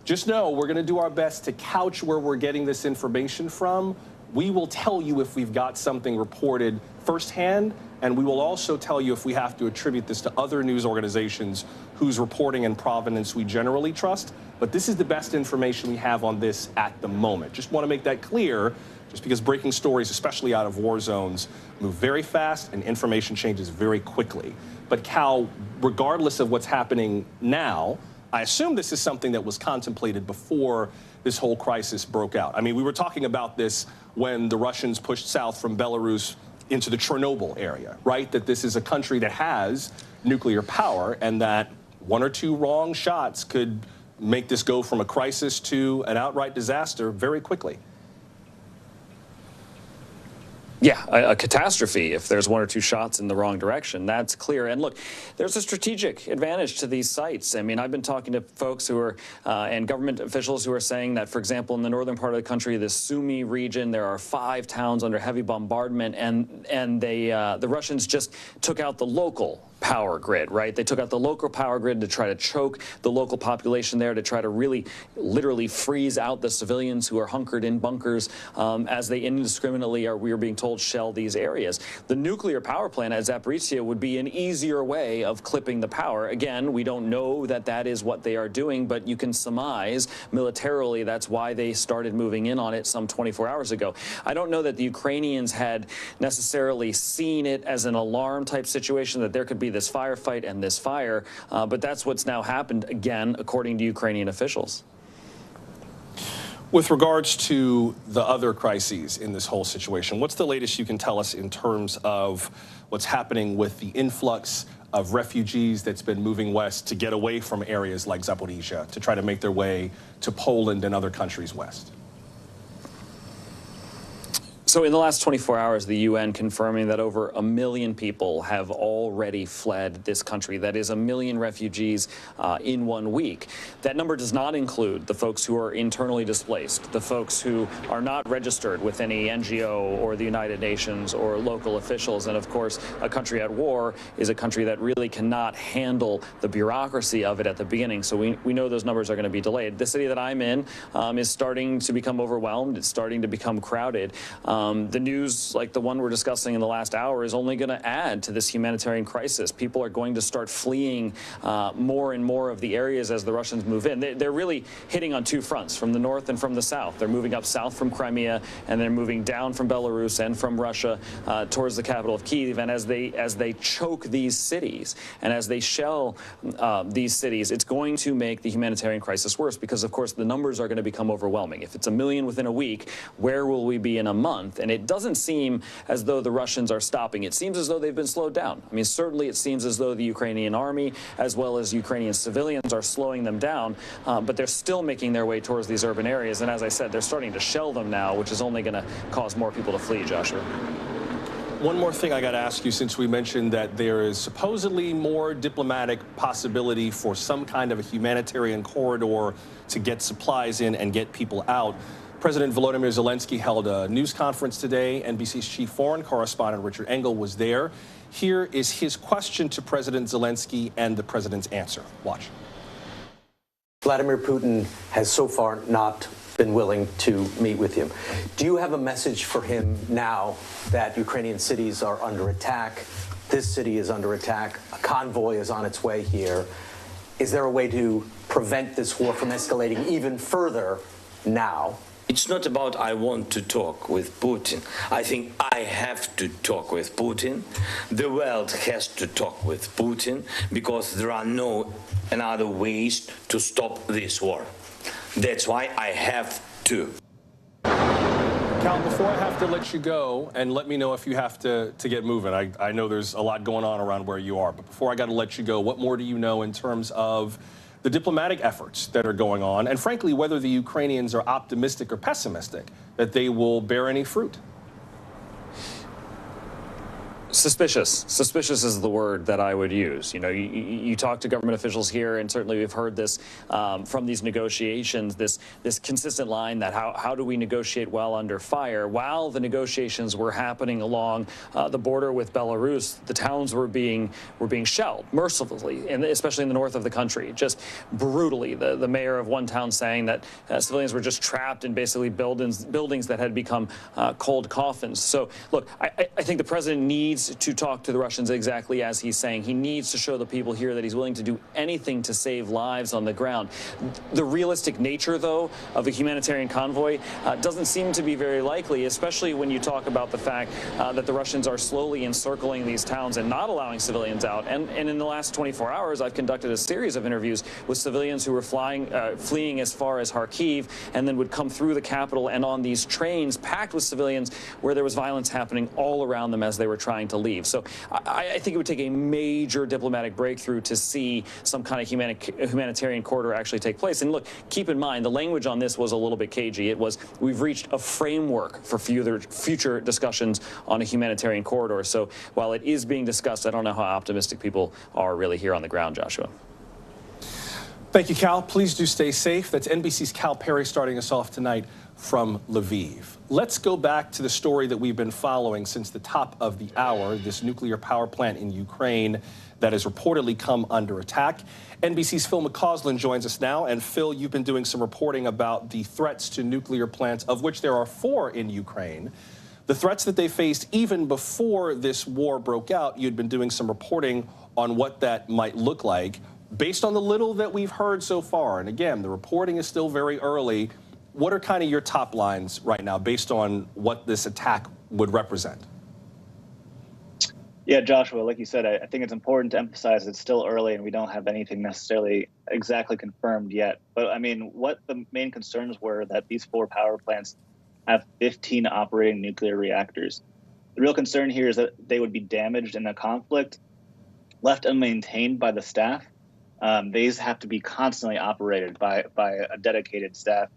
just know we're going to do our best to couch where we're getting this information from. We will tell you if we've got something reported firsthand, and we will also tell you if we have to attribute this to other news organizations whose reporting and provenance we generally trust. But this is the best information we have on this at the moment. Just want to make that clear. Just because breaking stories, especially out of war zones, move very fast and information changes very quickly. But Cal, regardless of what's happening now, I assume this is something that was contemplated before this whole crisis broke out. I mean, we were talking about this when the Russians pushed south from Belarus into the Chernobyl area, right? That this is a country that has nuclear power and that 1 or 2 wrong shots could make this go from a crisis to an outright disaster very quickly.
Yeah, a catastrophe if there's 1 or 2 shots in the wrong direction. That's clear. And look, there's a strategic advantage to these sites. I mean, I've been talking to folks who are, and government officials who are saying that, for example, in the northern part of the country, the Sumy region, there are 5 towns under heavy bombardment, and the Russians just took out the local power grid, right? They took out the local power grid to try to choke the local population there, to try to really literally freeze out the civilians who are hunkered in bunkers as they indiscriminately are, we are being told, shell these areas. The nuclear power plant at Zaporizhzhia would be an easier way of clipping the power. Again, we don't know that that is what they are doing, but you can surmise militarily that's why they started moving in on it some 24 hours ago. I don't know that the Ukrainians had necessarily seen it as an alarm type situation, that there could be this firefight and this fire, but that's what's now happened again, according to Ukrainian officials.
With regards to the other crises in this whole situation, what's the latest you can tell us in terms of what's happening with the influx of refugees that's been moving west to get away from areas like Zaporizhzhia to try to make their way to Poland and other countries west?
So in the last 24 hours, the UN confirming that over 1 million people have already fled this country. That is 1 million refugees in 1 week. That number does not include the folks who are internally displaced, the folks who are not registered with any NGO or the United Nations or local officials. And of course, a country at war is a country that really cannot handle the bureaucracy of it at the beginning. So we know those numbers are going to be delayed. The city that I'm in is starting to become overwhelmed. It's starting to become crowded. the news like the one we're discussing in the last hour is only going to add to this humanitarian crisis. People are going to start fleeing more and more of the areas as the Russians move in. They're really hitting on two fronts, from the north and from the south. They're moving up south from Crimea, and they're moving down from Belarus and from Russia towards the capital of Kyiv. And as they choke these cities and as they shell these cities, it's going to make the humanitarian crisis worse, because of course the numbers are going to become overwhelming. If it's 1 million within a week, where will we be in a month? And it doesn't seem as though the Russians are stopping. It seems as though they've been slowed down. I mean, certainly it seems as though the Ukrainian army as well as Ukrainian civilians are slowing them down, but they're still making their way towards these urban areas. And as I said, they're starting to shell them now, which is only going to cause more people to flee, Joshua.
One more thing I got to ask you, since we mentioned that there is supposedly more diplomatic possibility for some kind of a humanitarian corridor to get supplies in and get people out. President Volodymyr Zelensky held a news conference today. NBC's chief foreign correspondent Richard Engel was there. Here is his question to President Zelensky and the president's answer. Watch.
Vladimir Putin has so far not been willing to meet with you. Do you have a message for him now that Ukrainian cities are under attack? This city is under attack. A convoy is on its way here. Is there a way to prevent this war from escalating even further now?
It's not about I want to talk with Putin. I think I have to talk with Putin. The world has to talk with Putin, because there are no other ways to stop this war. That's why I have to.
Cal, before I have to let you go, and let me know if you have to get moving. I know there's a lot going on around where you are, but before I got to let you go, what more do you know in terms of the diplomatic efforts that are going on, and frankly, whether the Ukrainians are optimistic or pessimistic that they will bear any fruit?
Suspicious. Suspicious is the word that I would use. You know, you talk to government officials here, and certainly we've heard this from these negotiations, this consistent line that how do we negotiate well under fire? While the negotiations were happening along the border with Belarus, the towns were being shelled mercilessly, and especially in the north of the country, just brutally. The mayor of one town saying that civilians were just trapped in basically buildings that had become cold coffins. So, look, I think the president needs to talk to the Russians exactly as he's saying. He needs to show the people here that he's willing to do anything to save lives on the ground. The realistic nature, though, of a humanitarian convoy doesn't seem to be very likely, especially when you talk about the fact that the Russians are slowly encircling these towns and not allowing civilians out. And in the last 24 hours, I've conducted a series of interviews with civilians who were fleeing as far as Kharkiv, and then would come through the capital and on these trains packed with civilians where there was violence happening all around them as they were trying to leave. So I think it would take a major diplomatic breakthrough to see some kind of humanitarian corridor actually take place. And look, keep in mind, the language on this was a little bit cagey. It was, we've reached a framework for future discussions on a humanitarian corridor. So while it is being discussed, I don't know how optimistic people are really here on the ground, Joshua.
Thank you, Cal. Please do stay safe. That's NBC's Cal Perry starting us off tonight from Lviv. Let's go back to the story that we've been following since the top of the hour, this nuclear power plant in Ukraine that has reportedly come under attack. NBC's Phil McCausland joins us now. And Phil, you've been doing some reporting about the threats to nuclear plants, of which there are 4 in Ukraine. The threats that they faced even before this war broke out, you'd been doing some reporting on what that might look like. Based on the little that we've heard so far, and again, the reporting is still very early, what are kind of your top lines right now based on what this attack would represent?
Yeah, Joshua, like you said, I think it's important to emphasize it's still early and we don't have anything necessarily exactly confirmed yet. But I mean, what the main concerns were that these 4 power plants have 15 operating nuclear reactors. The real concern here is that they would be damaged in a conflict, left unmaintained by the staff. These have to be constantly operated by a dedicated staff,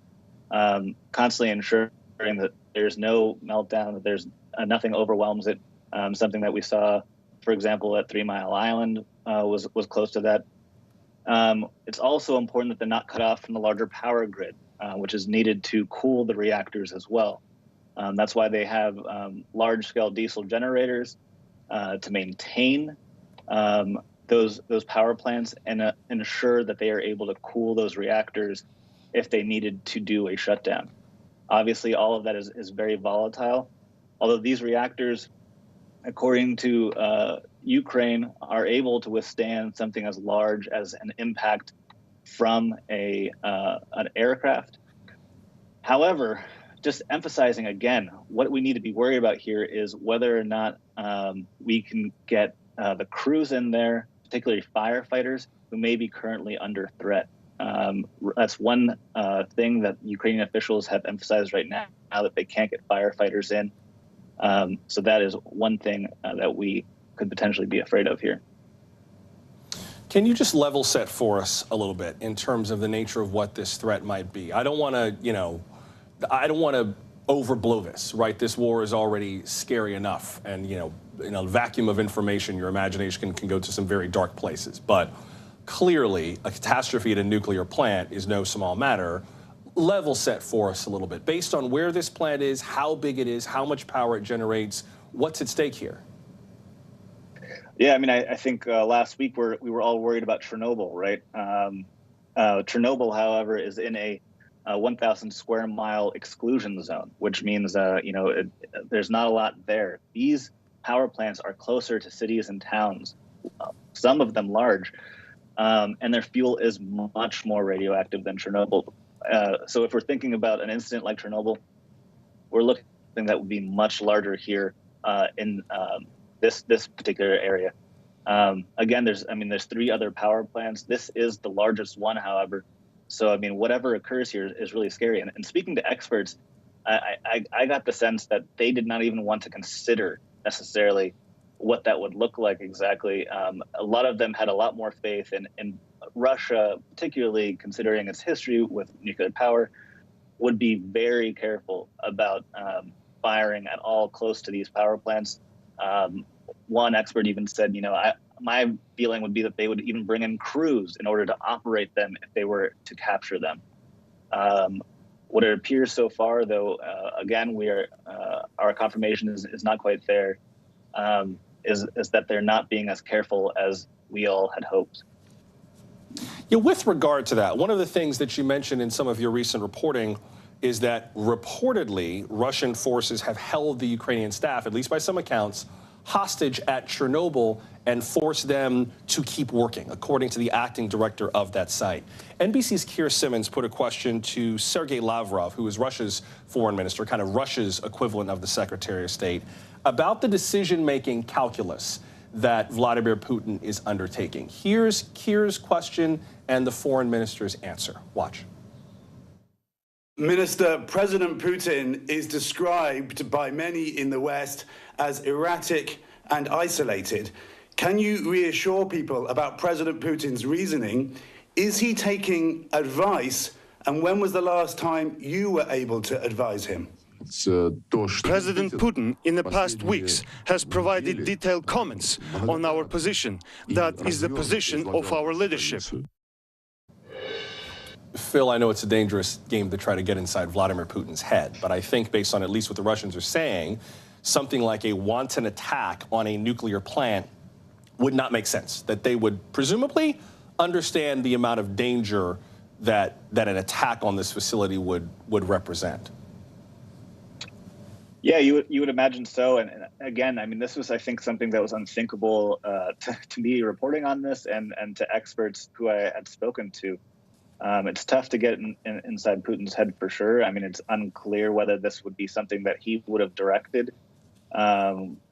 constantly ensuring that there's no meltdown, that there's nothing overwhelms it. Something that we saw, for example, at 3 Mile Island was close to that. It's also important that they're not cut off from the larger power grid, which is needed to cool the reactors as well. That's why they have large-scale diesel generators to maintain those power plants and ensure that they are able to cool those reactors if they needed to do a shutdown. Obviously, all of that is very volatile, although these reactors, according to Ukraine, are able to withstand something as large as an impact from an aircraft. However, just emphasizing again, what we need to be worried about here is whether or not we can get the crews in there, particularly firefighters, who may be currently under threat. That's one thing that Ukrainian officials have emphasized right now that they can't get firefighters in. So that is one thing that we could potentially be afraid of here.
Can you just level set for us a little bit in terms of the nature of what this threat might be? I don't want to, I don't want to overblow this, right? This war is already scary enough, and in a vacuum of information, your imagination can go to some very dark places. But clearly, a catastrophe at a nuclear plant is no small matter. Level set for us a little bit, based on where this plant is, how big it is, how much power it generates, what's at stake here?
Yeah, I mean, I think last week we were all worried about Chernobyl, right? Chernobyl, however, is in a 1,000 square mile exclusion zone, which means, there's not a lot there. These power plants are closer to cities and towns, some of them large, and their fuel is much more radioactive than Chernobyl. So if we're thinking about an incident like Chernobyl, we're looking at something that would be much larger here in this particular area. Again, there's 3 other power plants. This is the largest one, however. So, I mean, whatever occurs here is really scary. And speaking to experts, I got the sense that they did not even want to consider necessarily what that would look like exactly. A lot of them had a lot more faith in Russia, particularly considering its history with nuclear power, would be very careful about firing at all close to these power plants. One expert even said, my feeling would be that they would even bring in crews in order to operate them if they were to capture them. What it appears so far, though, again, our confirmation is not quite there, is that they're not being as careful as we all had hoped.
Yeah, with regard to that, one of the things that you mentioned in some of your recent reporting is that reportedly Russian forces have held the Ukrainian staff, at least by some accounts, hostage at Chernobyl and forced them to keep working, according to the acting director of that site. NBC's Keir Simmons put a question to Sergei Lavrov, who is Russia's foreign minister, kind of Russia's equivalent of the Secretary of State, about the decision-making calculus that Vladimir Putin is undertaking. Here's Keir's question and the foreign minister's answer. Watch.
Minister, President Putin is described by many in the West as erratic and isolated. Can you reassure people about President Putin's reasoning? Is he taking advice? And when was the last time you were able to advise him?
President Putin, in the past weeks, has provided detailed comments on our position. That is the position of our leadership.
Phil, I know it's a dangerous game to try to get inside Vladimir Putin's head, but I think based on at least what the Russians are saying, something like a wanton attack on a nuclear plant would not make sense, that they would presumably understand the amount of danger that an attack on this facility would represent.
Yeah, you would imagine so. And again, I mean, this was, I think, something that was unthinkable to me reporting on this and to experts who I had spoken to. It's tough to get inside Putin's head for sure. I mean, it's unclear whether this would be something that he would have directed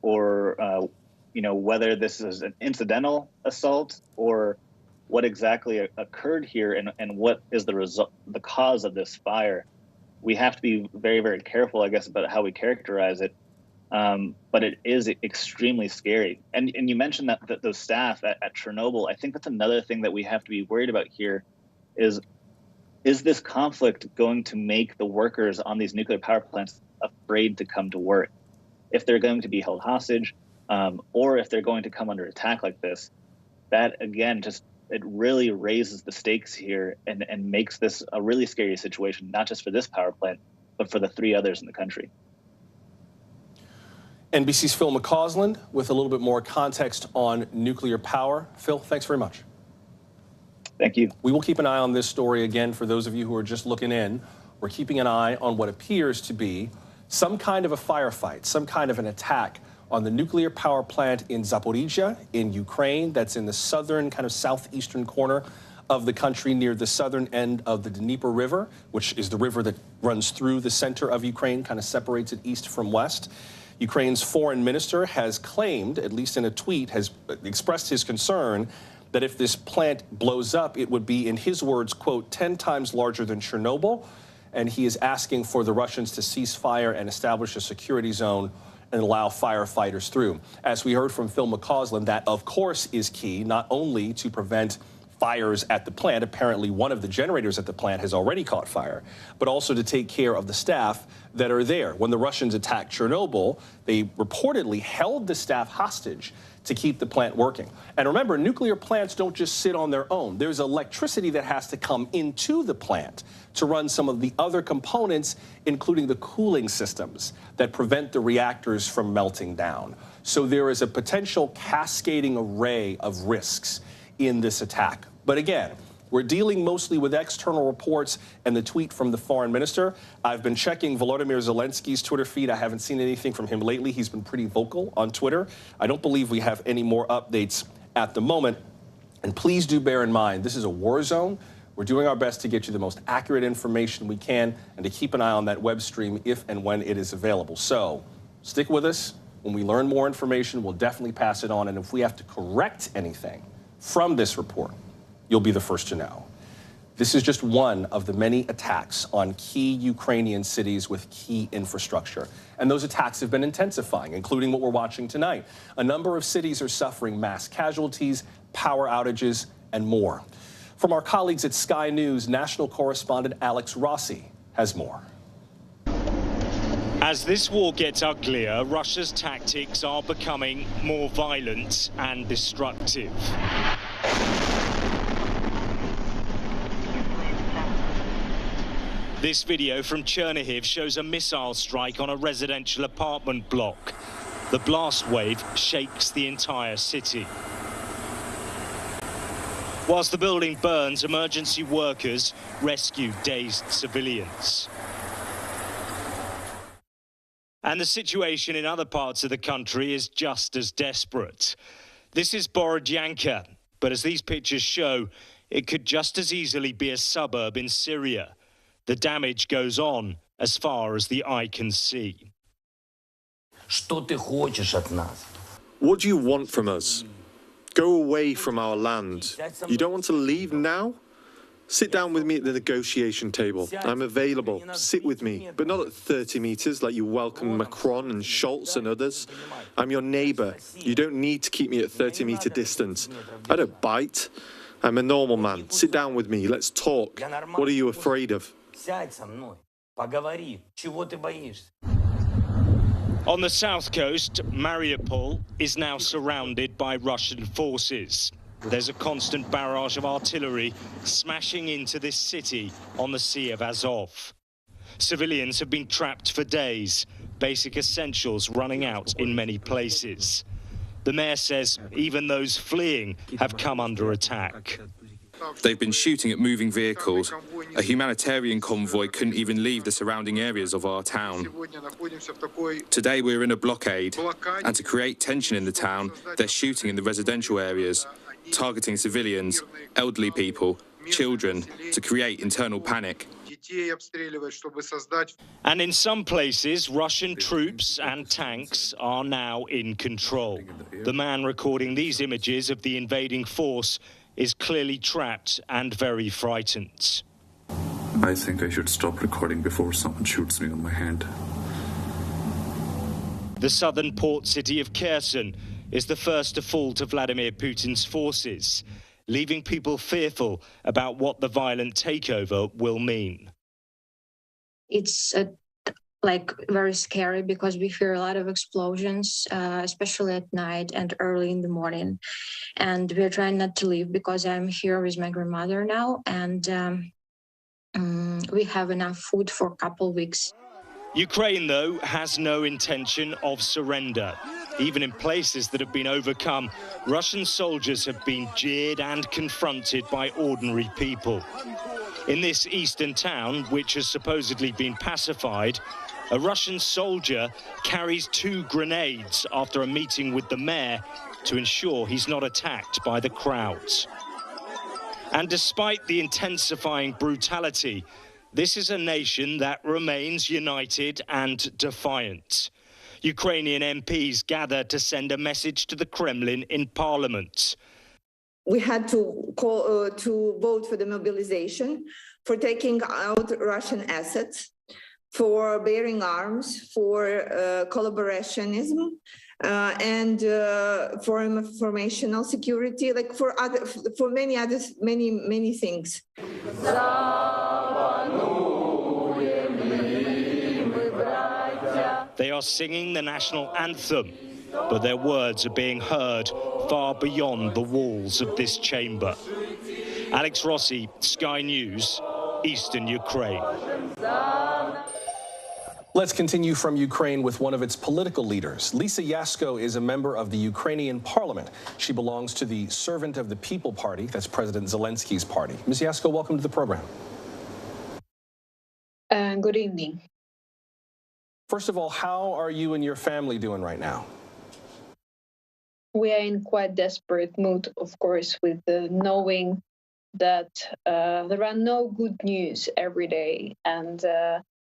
or, whether this is an incidental assault or what exactly occurred here and what is the cause of this fire. We have to be very, very careful, I guess, about how we characterize it. But it is extremely scary. And you mentioned that those staff at Chernobyl, I think that's another thing that we have to be worried about here is this conflict going to make the workers on these nuclear power plants afraid to come to work? If they're going to be held hostage or if they're going to come under attack like this, that, again, it really raises the stakes here and makes this a really scary situation, not just for this power plant, but for the 3 others in the country.
NBC's Phil McCausland with a little bit more context on nuclear power. Phil, thanks very much.
Thank you.
We will keep an eye on this story again for those of you who are just looking in. We're keeping an eye on what appears to be some kind of a firefight, some kind of an attack on the nuclear power plant in Zaporizhia in Ukraine. That's in the southern, kind of southeastern corner of the country near the southern end of the Dnieper River, which is the river that runs through the center of Ukraine, kind of separates it east from west. Ukraine's foreign minister has claimed, at least in a tweet, has expressed his concern that if this plant blows up, it would be, in his words, quote, 10 times larger than Chernobyl. And he is asking for the Russians to cease fire and establish a security zone and allow firefighters through. As we heard from Phil McCausland, that, of course, is key, not only to prevent fires at the plant. Apparently, one of the generators at the plant has already caught fire, but also to take care of the staff that are there. When the Russians attacked Chernobyl, they reportedly held the staff hostage to keep the plant working. And remember, nuclear plants don't just sit on their own. There's electricity that has to come into the plant to run some of the other components, including the cooling systems that prevent the reactors from melting down. So there is a potential cascading array of risks in this attack. But again, we're dealing mostly with external reports and the tweet from the foreign minister. I've been checking Volodymyr Zelensky's Twitter feed. I haven't seen anything from him lately. He's been pretty vocal on Twitter. I don't believe we have any more updates at the moment. And please do bear in mind, this is a war zone. We're doing our best to get you the most accurate information we can and to keep an eye on that web stream if and when it is available. So stick with us. When we learn more information, we'll definitely pass it on. And if we have to correct anything from this report, you'll be the first to know. This is just one of the many attacks on key Ukrainian cities with key infrastructure. And those attacks have been intensifying, including what we're watching tonight. A number of cities are suffering mass casualties, power outages, and more. From our colleagues at Sky News, national correspondent Alex Rossi has more.
As this war gets uglier, Russia's tactics are becoming more violent and destructive. This video from Chernihiv shows a missile strike on a residential apartment block. The blast wave shakes the entire city. Whilst the building burns, emergency workers rescue dazed civilians. And the situation in other parts of the country is just as desperate. This is Borodyanka, but as these pictures show, it could just as easily be a suburb in Syria. The damage goes on as far as the eye can see.
What do you want from us? Go away from our land. You don't want to leave now? Sit down with me at the negotiation table. I'm available. Sit with me, but not at 30 meters like you welcome Macron and Schultz and others. I'm your neighbor. You don't need to keep me at 30-meter distance. I don't bite. I'm a normal man. Sit down with me. Let's talk. What are you afraid of?
On the south coast, Mariupol is now surrounded by Russian forces. There's a constant barrage of artillery smashing into this city on the Sea of Azov. Civilians have been trapped for days, basic essentials running out in many places. The mayor says even those fleeing have come under attack.
They've been shooting at moving vehicles. A humanitarian convoy couldn't even leave the surrounding areas of our town. Today we're in a blockade, and to create tension in the town, they're shooting in the residential areas, targeting civilians, elderly people, children, to create internal panic.
And in some places, Russian troops and tanks are now in control. The man recording these images of the invading force is clearly trapped and very frightened.
I think I should stop recording before someone shoots me on my hand.
The southern port city of Kherson is the first to fall to Vladimir Putin's forces, leaving people fearful about what the violent takeover will mean.
It's very scary because we hear a lot of explosions, especially at night and early in the morning. And we're trying not to leave because I'm here with my grandmother now, and we have enough food for a couple weeks.
Ukraine, though, has no intention of surrender. Even in places that have been overcome, Russian soldiers have been jeered and confronted by ordinary people. In this eastern town, which has supposedly been pacified, A Russian soldier carries 2 grenades after a meeting with the mayor to ensure he's not attacked by the crowds. And despite the intensifying brutality, this is a nation that remains united and defiant. Ukrainian MPs gather to send a message to the Kremlin in parliament.
We had to call to vote for the mobilization, for taking out Russian assets, for bearing arms, for collaborationism, and for informational security, like for many others, many things.
They are singing the national anthem, but their words are being heard far beyond the walls of this chamber. Alex Rossi, Sky News, Eastern Ukraine.
Let's continue from Ukraine with one of its political leaders. Lisa Yasko is a member of the Ukrainian parliament. She belongs to the Servant of the People Party, that's President Zelensky's party. Ms. Yasko, welcome to the program.
Good evening.
First of all, how are you and your family doing right now?
We are in quite desperate mood, of course, with knowing that there are no good news every day. And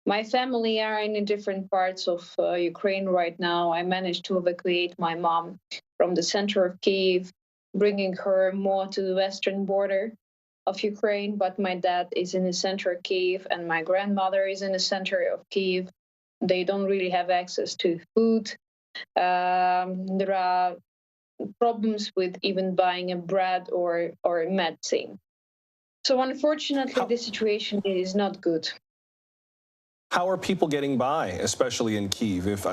my family are in different parts of Ukraine right now. I managed to evacuate my mom from the center of Kyiv, bringing her more to the western border of Ukraine. But my dad is in the center of Kyiv, and my grandmother is in the center of Kyiv. They don't really have access to food. There are problems with even buying a bread or medicine. So unfortunately, the situation is not good.
How are people getting by, especially in Kyiv? If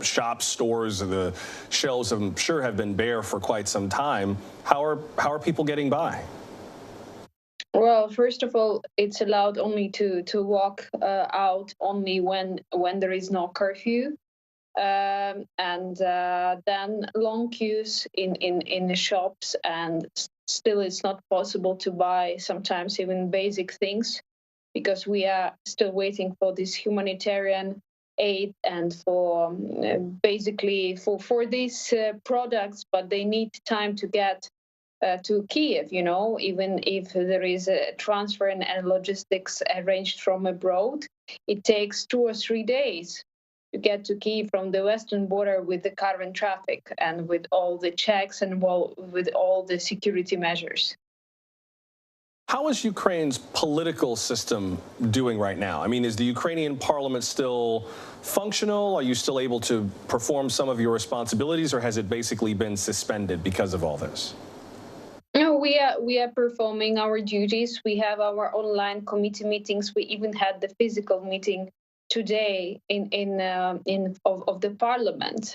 shops, stores, the shelves, I'm sure, have been bare for quite some time. How are people getting by?
Well, first of all, it's allowed only to walk out only when there is no curfew, and then long queues in the shops, and still it's not possible to buy sometimes even basic things, because we are still waiting for this humanitarian aid and for basically for these products, but they need time to get to Kyiv, even if there is a transfer and logistics arranged from abroad, it takes 2 or 3 days to get to Kyiv from the western border with the current traffic and with all the checks and with all the security measures.
How is Ukraine's political system doing right now? I mean, is the Ukrainian parliament still functional? Are you still able to perform some of your responsibilities, or has it basically been suspended because of all this?
No, we are performing our duties. We have our online committee meetings. We even had the physical meeting today of the parliament,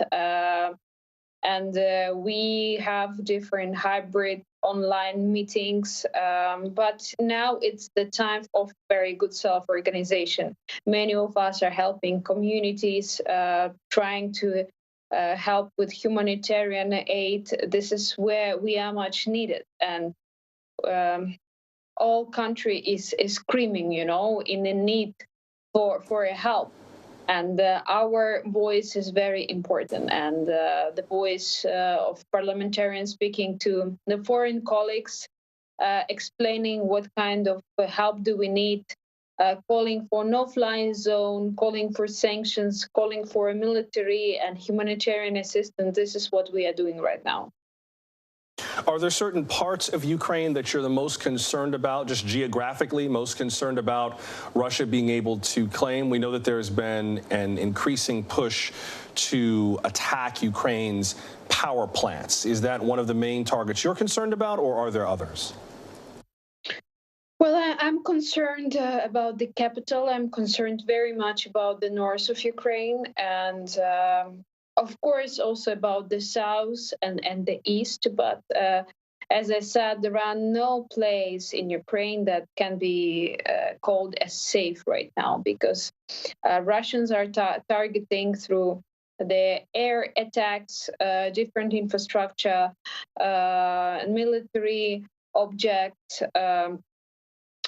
and we have different hybrid online meetings. But now it's the time of very good self-organization. Many of us are helping communities, trying to help with humanitarian aid. This is where we are much needed, and all country is screaming, in the need for a help, and our voice is very important, and the voice of parliamentarians speaking to the foreign colleagues, explaining what kind of help do we need, calling for no-fly zone, calling for sanctions, calling for military and humanitarian assistance. This is what we are doing right now.
Are there certain parts of Ukraine that you're the most concerned about, just geographically, most concerned about Russia being able to claim? We know that there's been an increasing push to attack Ukraine's power plants. Is that one of the main targets you're concerned about, or are there others?
Well, I'm concerned about the capital. I'm concerned very much about the north of Ukraine, and of course also about the south and the east. But as I said, there are no place in Ukraine that can be called as safe right now, because Russians are targeting through the air attacks, different infrastructure, military objects,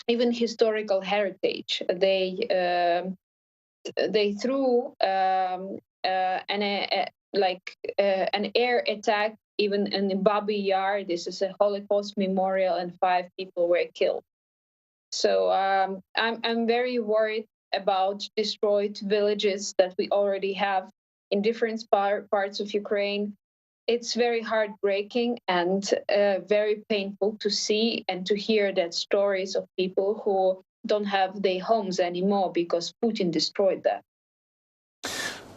even historical heritage. They they threw an air attack even in Babi Yar. This is a Holocaust memorial, and 5 people were killed. So I'm very worried about destroyed villages that we already have in different parts of Ukraine. It's very heartbreaking and very painful to see and to hear that stories of people who don't have their homes anymore because Putin destroyed them.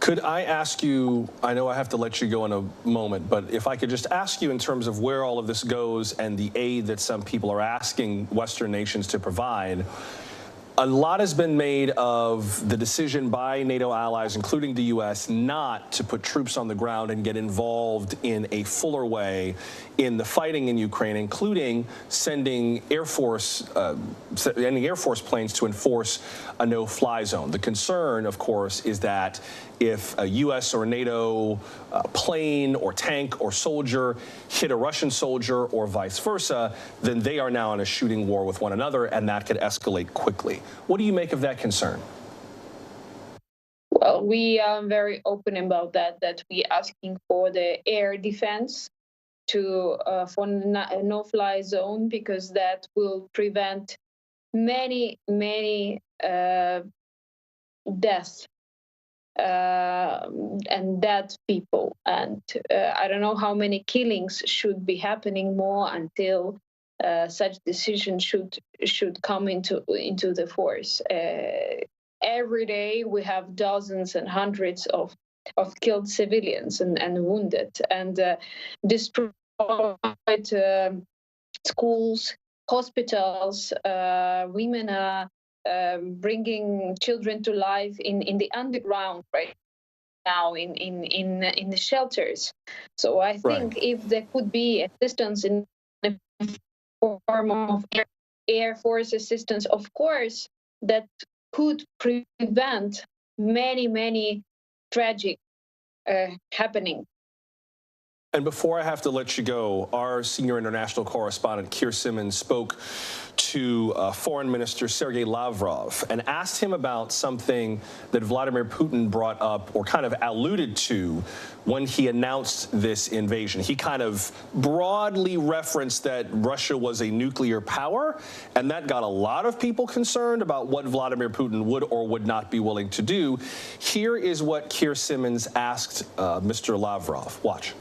Could I ask you, I know I have to let you go in a moment, but if I could just ask you in terms of where all of this goes and the aid that some people are asking Western nations to provide, a lot has been made of the decision by NATO allies, including the U.S., not to put troops on the ground and get involved in a fuller way in the fighting in Ukraine, including sending Air Force planes to enforce a no-fly zone. The concern, of course, is that if a U.S. or a NATO plane or tank or soldier hit a Russian soldier or vice versa, then they are now in a shooting war with one another, and that could escalate quickly. What do you make of that concern?
Well, we are very open about that we are asking for the air defense for a no-fly zone, because that will prevent many deaths and dead people. And I don't know how many killings should be happening more until such decisions should come into the force. Every day we have dozens and hundreds of killed civilians and wounded, and destroyed schools, hospitals. Women are bringing children to life in the underground right now in the shelters. So I think if there could be assistance in the form of air force assistance, of course, that could prevent many tragic happening.
And before I have to let you go, our senior international correspondent, Keir Simmons, spoke to Foreign Minister Sergei Lavrov and asked him about something that Vladimir Putin brought up or kind of alluded to when he announced this invasion. He kind of broadly referenced that Russia was a nuclear power, and that got a lot of people concerned about what Vladimir Putin would or would not be willing to do. Here is what Keir Simmons asked Mr. Lavrov. Watch.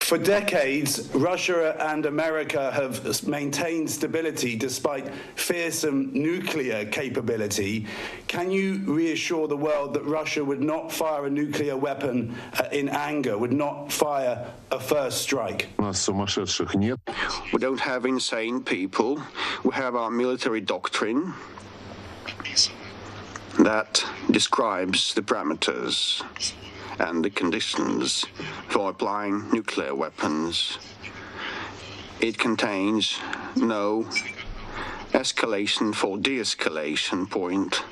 For decades, Russia and America have maintained stability despite fearsome nuclear capability. Can you reassure the world that Russia would not fire a nuclear weapon in anger, would not fire a first strike?
We don't have insane people. We have our military doctrine that describes the parameters and the conditions for applying nuclear weapons. It contains no escalation for de-escalation point.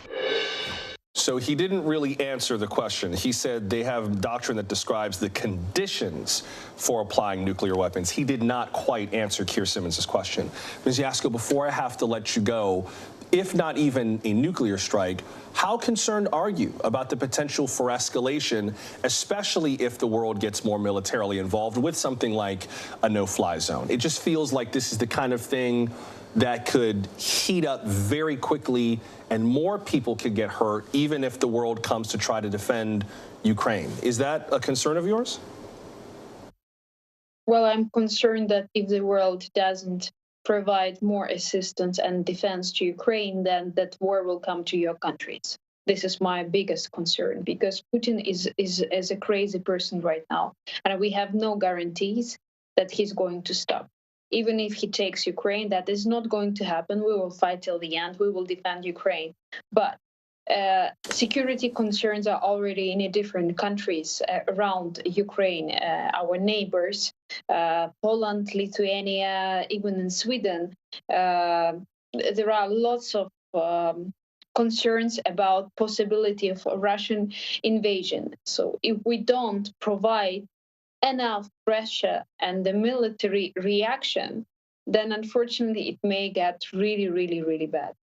So he didn't really answer the question. He said they have doctrine that describes the conditions for applying nuclear weapons. He did not quite answer Keir Simmons' question. Ms. Yasko, before I have to let you go, if not even a nuclear strike, how concerned are you about the potential for escalation, especially if the world gets more militarily involved with something like a no-fly zone? It just feels like this is the kind of thing that could heat up very quickly and more people could get hurt even if the world comes to try to defend Ukraine. Is that a concern of yours?
Well, I'm concerned that if the world doesn't provide more assistance and defense to Ukraine, then that war will come to your countries. This is my biggest concern, because Putin is a crazy person right now, and we have no guarantees that he's going to stop. Even if he takes Ukraine, that is not going to happen. We will fight till the end. We will defend Ukraine. But security concerns are already in different countries around Ukraine, our neighbors, Poland, Lithuania, even in Sweden. There are lots of concerns about possibility of a Russian invasion. So if we don't provide enough pressure and the military reaction, then unfortunately it may get really bad.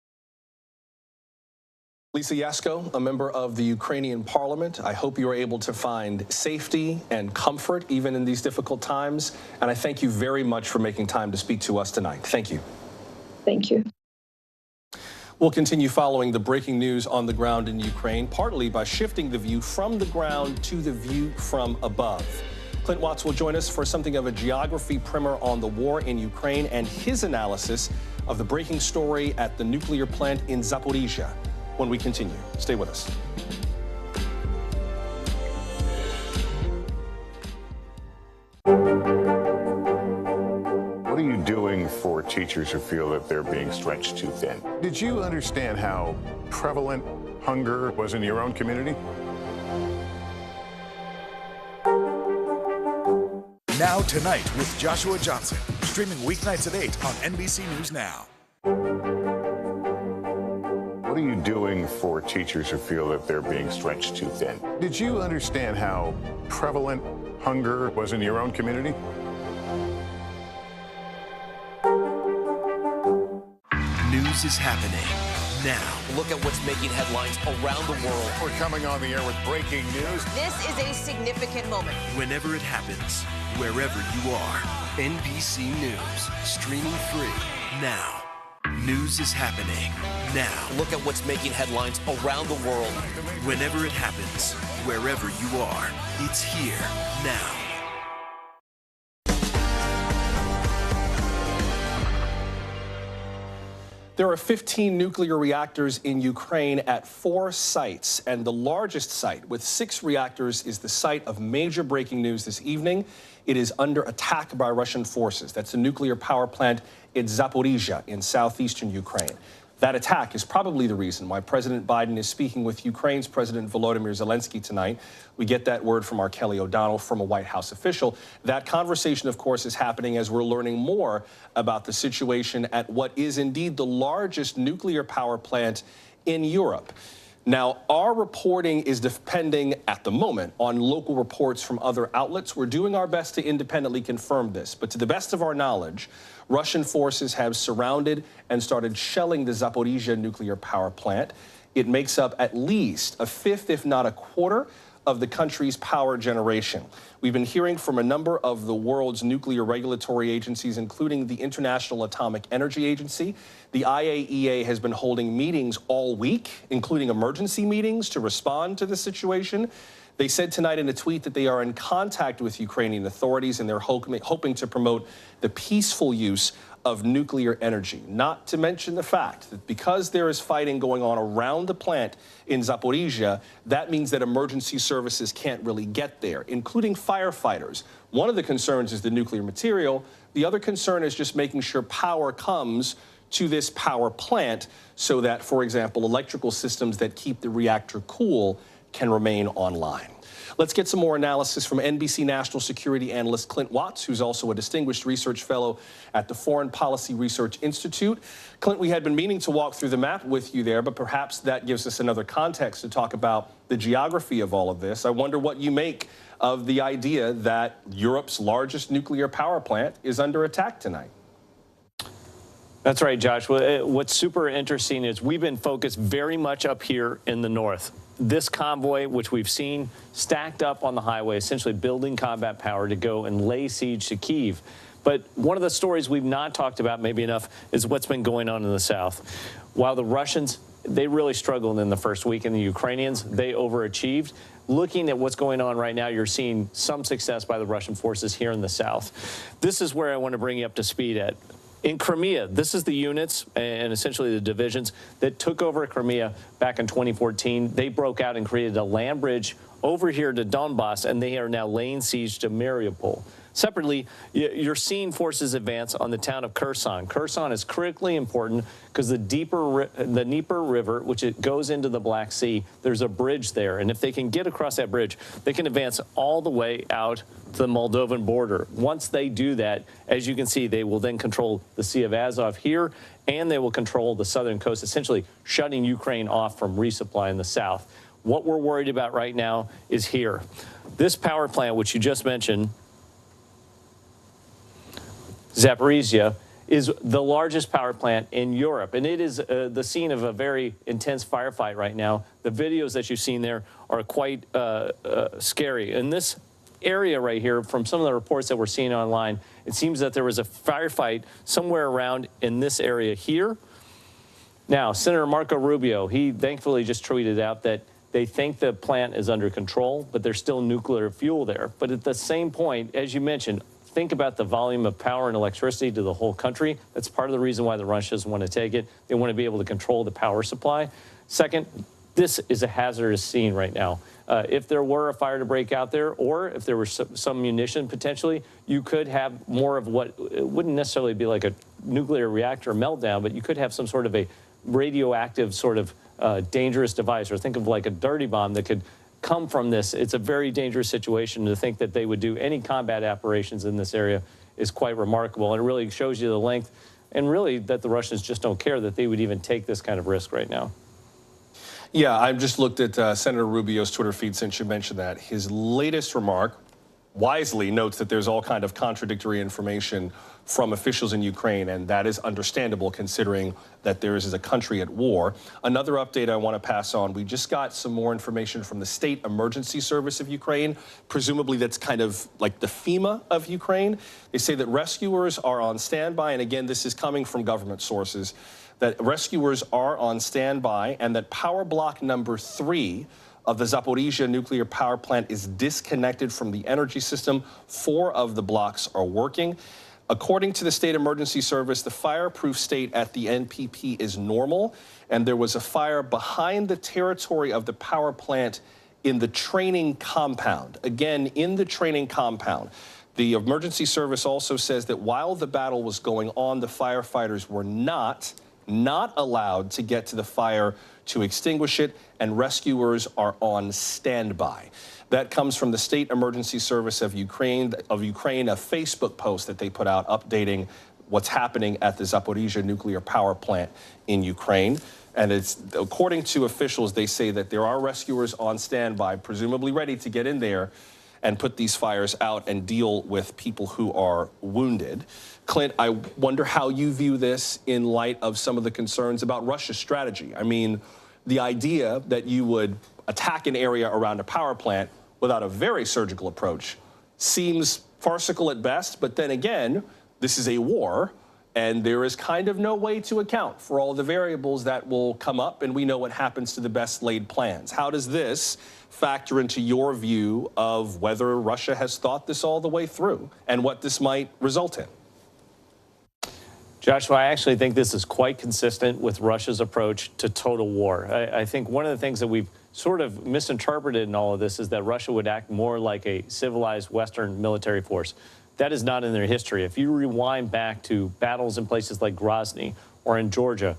Lisa Yasko, a member of the Ukrainian parliament, I hope you are able to find safety and comfort even in these difficult times. And I thank you very much for making time to speak to us tonight. Thank you.
Thank you.
We'll continue following the breaking news on the ground in Ukraine, partly by shifting the view from the ground to the view from above. Clint Watts will join us for something of a geography primer on the war in Ukraine and his analysis of the breaking story at the nuclear plant in Zaporizhia. When we continue, stay with us.
What are you doing for teachers who feel that they're being stretched too thin? Did you understand how prevalent hunger was in your own community?
Now Tonight with Joshua Johnson, streaming weeknights at 8 on NBC News Now.
What are you doing for teachers who feel that they're being stretched too thin? Did you understand how prevalent hunger was in your own community?
News is happening now.
Look at what's making headlines around the world.
We're coming on the air with breaking news.
This is a significant moment.
Whenever it happens, wherever you are, NBC News, streaming free now. News is happening now.
Look at what's making headlines around the world.
Whenever it happens, wherever you are, it's here now.
There are 15 nuclear reactors in Ukraine at 4 sites, and the largest site with 6 reactors is the site of major breaking news this evening. It is under attack by Russian forces. That's the nuclear power plant in Zaporizhia in southeastern Ukraine. That attack is probably the reason why President Biden is speaking with Ukraine's President Volodymyr Zelensky tonight. We get that word from our Kelly O'Donnell from a White House official. That conversation, of course, is happening as we're learning more about the situation at what is indeed the largest nuclear power plant in Europe. Now, our reporting is depending at the moment on local reports from other outlets. We're doing our best to independently confirm this, but to the best of our knowledge, Russian forces have surrounded and started shelling the Zaporizhia nuclear power plant. It makes up at least a fifth, if not a quarter, of the country's power generation. We've been hearing from a number of the world's nuclear regulatory agencies, including the International Atomic Energy Agency. The IAEA has been holding meetings all week, including emergency meetings to respond to the situation. They said tonight in a tweet that they are in contact with Ukrainian authorities and they're hoping to promote the peaceful use of nuclear energy, not to mention the fact that because there is fighting going on around the plant in Zaporizhia, that means that emergency services can't really get there, including firefighters. One of the concerns is the nuclear material. The other concern is just making sure power comes to this power plant so that, for example, electrical systems that keep the reactor cool can remain online. Let's get some more analysis from NBC national security analyst Clint Watts, who's also a distinguished research fellow at the Foreign Policy Research Institute. Clint, we had been meaning to walk through the map with you there, but perhaps that gives us another context to talk about the geography of all of this. I wonder what you make of the idea that Europe's largest nuclear power plant is under attack tonight.
That's right, Josh. What's super interesting is we've been focused very much up here in the north. This convoy, which we've seen stacked up on the highway, essentially building combat power to go and lay siege to Kyiv. But one of the stories we've not talked about maybe enough is what's been going on in the south. While the Russians, they really struggled in the first week, and the Ukrainians, they overachieved. Looking at what's going on right now, you're seeing some success by the Russian forces here in the south. This is where I want to bring you up to speed at. In Crimea, this is the units and essentially the divisions that took over Crimea back in 2014. They broke out and created a land bridge over here to Donbass, and they are now laying siege to Mariupol. Separately, you're seeing forces advance on the town of Kherson. Kherson is critically important because the Dnieper River, which it goes into the Black Sea, there's a bridge there. And if they can get across that bridge, they can advance all the way out to the Moldovan border. Once they do that, as you can see, they will then control the Sea of Azov here, and they will control the southern coast, essentially shutting Ukraine off from resupply in the south. What we're worried about right now is here. This power plant, which you just mentioned, Zaporizhia, is the largest power plant in Europe, and it is the scene of a very intense firefight right now. The videos that you've seen there are quite scary. In this area right here, from some of the reports that we're seeing online, it seems that there was a firefight somewhere around in this area here. Now, Senator Marco Rubio, he thankfully just tweeted out that they think the plant is under control, but there's still nuclear fuel there. But at the same point, as you mentioned, think about the volume of power and electricity to the whole country. That's part of the reason why the Russians want to take it. They want to be able to control the power supply. Second, this is a hazardous scene right now. If there were a fire to break out there, or if there were some munition potentially, you could have more of what, it wouldn't necessarily be like a nuclear reactor meltdown, but you could have some sort of a radioactive sort of dangerous device, or think of like a dirty bomb that could come from this. It's a very dangerous situation. To think that they would do any combat operations in this area is quite remarkable, and it really shows you the length, and really that the Russians just don't care that they would even take this kind of risk right now.
Yeah, I've just looked at Senator Rubio's Twitter feed since you mentioned that. His latest remark wisely notes that there's all kind of contradictory information from officials in Ukraine, and that is understandable considering that there is a country at war. Another update I want to pass on, we just got some more information from the State Emergency Service of Ukraine. Presumably that's kind of like the FEMA of Ukraine. They say that rescuers are on standby, and again, this is coming from government sources, that rescuers are on standby, and that power block number 3 of the Zaporizhzhia nuclear power plant is disconnected from the energy system. 4 of the blocks are working. According to the State Emergency Service, the fireproof state at the NPP is normal, and there was a fire behind the territory of the power plant in the training compound. Again, in the training compound. The emergency service also says that while the battle was going on, the firefighters were not allowed to get to the fire to extinguish it, and rescuers are on standby. That comes from the State Emergency Service of Ukraine, a Facebook post that they put out updating what's happening at the Zaporizhzhia nuclear power plant in Ukraine. And it's, according to officials, they say that there are rescuers on standby, presumably ready to get in there and put these fires out and deal with people who are wounded. Clint, I wonder how you view this in light of some of the concerns about Russia's strategy. I mean, the idea that you would attack an area around a power plant without a very surgical approach seems farcical at best, but then again, this is a war, and there is kind of no way to account for all the variables that will come up, and we know what happens to the best laid plans. How does this factor into your view of whether Russia has thought this all the way through and what this might result in?
Joshua, I actually think this is quite consistent with Russia's approach to total war. I think one of the things that we've sort of misinterpreted in all of this is that Russia would act more like a civilized Western military force. That is not in their history. If you rewind back to battles in places like Grozny or in Georgia,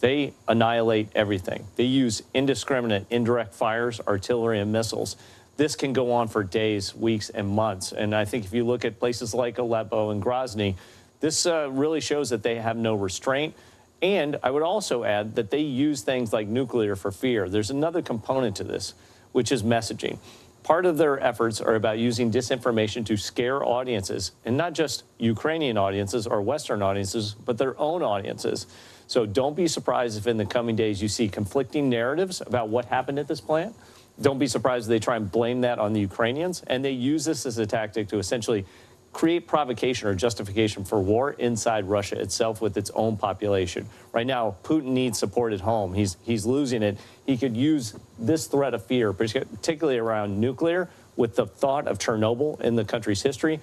they annihilate everything. They use indiscriminate indirect fires, artillery, and missiles. This can go on for days, weeks, and months. And I think if you look at places like Aleppo and Grozny, this really shows that they have no restraint. And I would also add that they use things like nuclear for fear. There's another component to this, which is messaging. Part of their efforts are about using disinformation to scare audiences, and not just Ukrainian audiences or Western audiences, but their own audiences. So don't be surprised if in the coming days you see conflicting narratives about what happened at this plant. Don't be surprised if they try and blame that on the Ukrainians, and they use this as a tactic to essentially create provocation or justification for war inside Russia itself with its own population. Right now, Putin needs support at home. He's losing it. He could use this threat of fear, particularly around nuclear, with the thought of Chernobyl in the country's history,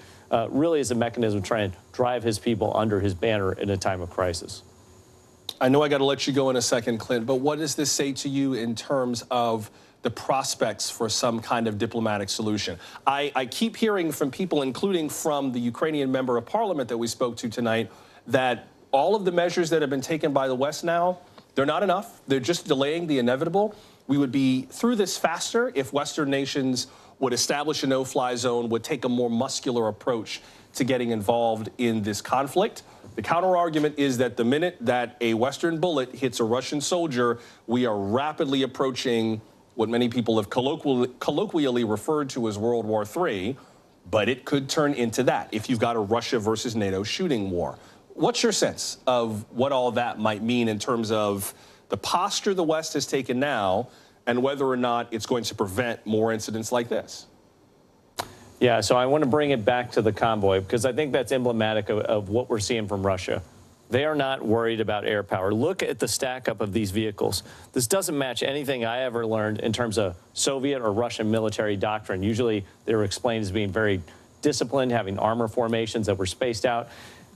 really as a mechanism to try and drive his people under his banner in a time of crisis.
I know I got to let you go in a second, Clint, but what does this say to you in terms of the prospects for some kind of diplomatic solution? I keep hearing from people, including from the Ukrainian member of parliament that we spoke to tonight, that all of the measures that have been taken by the West now, they're not enough. They're just delaying the inevitable. We would be through this faster if Western nations would establish a no-fly zone, would take a more muscular approach to getting involved in this conflict. The counter-argument is that the minute that a Western bullet hits a Russian soldier, we are rapidly approaching what many people have colloquially referred to as World War III, but it could turn into that if you've got a Russia versus NATO shooting war. What's your sense of what all that might mean in terms of the posture the West has taken now and whether or not it's going to prevent more incidents like this?
Yeah, so I want to bring it back to the convoy because I think that's emblematic of what we're seeing from Russia. They are not worried about air power. Look at the stack up of these vehicles. This doesn't match anything I ever learned in terms of Soviet or Russian military doctrine. Usually they were explained as being very disciplined, having armor formations that were spaced out.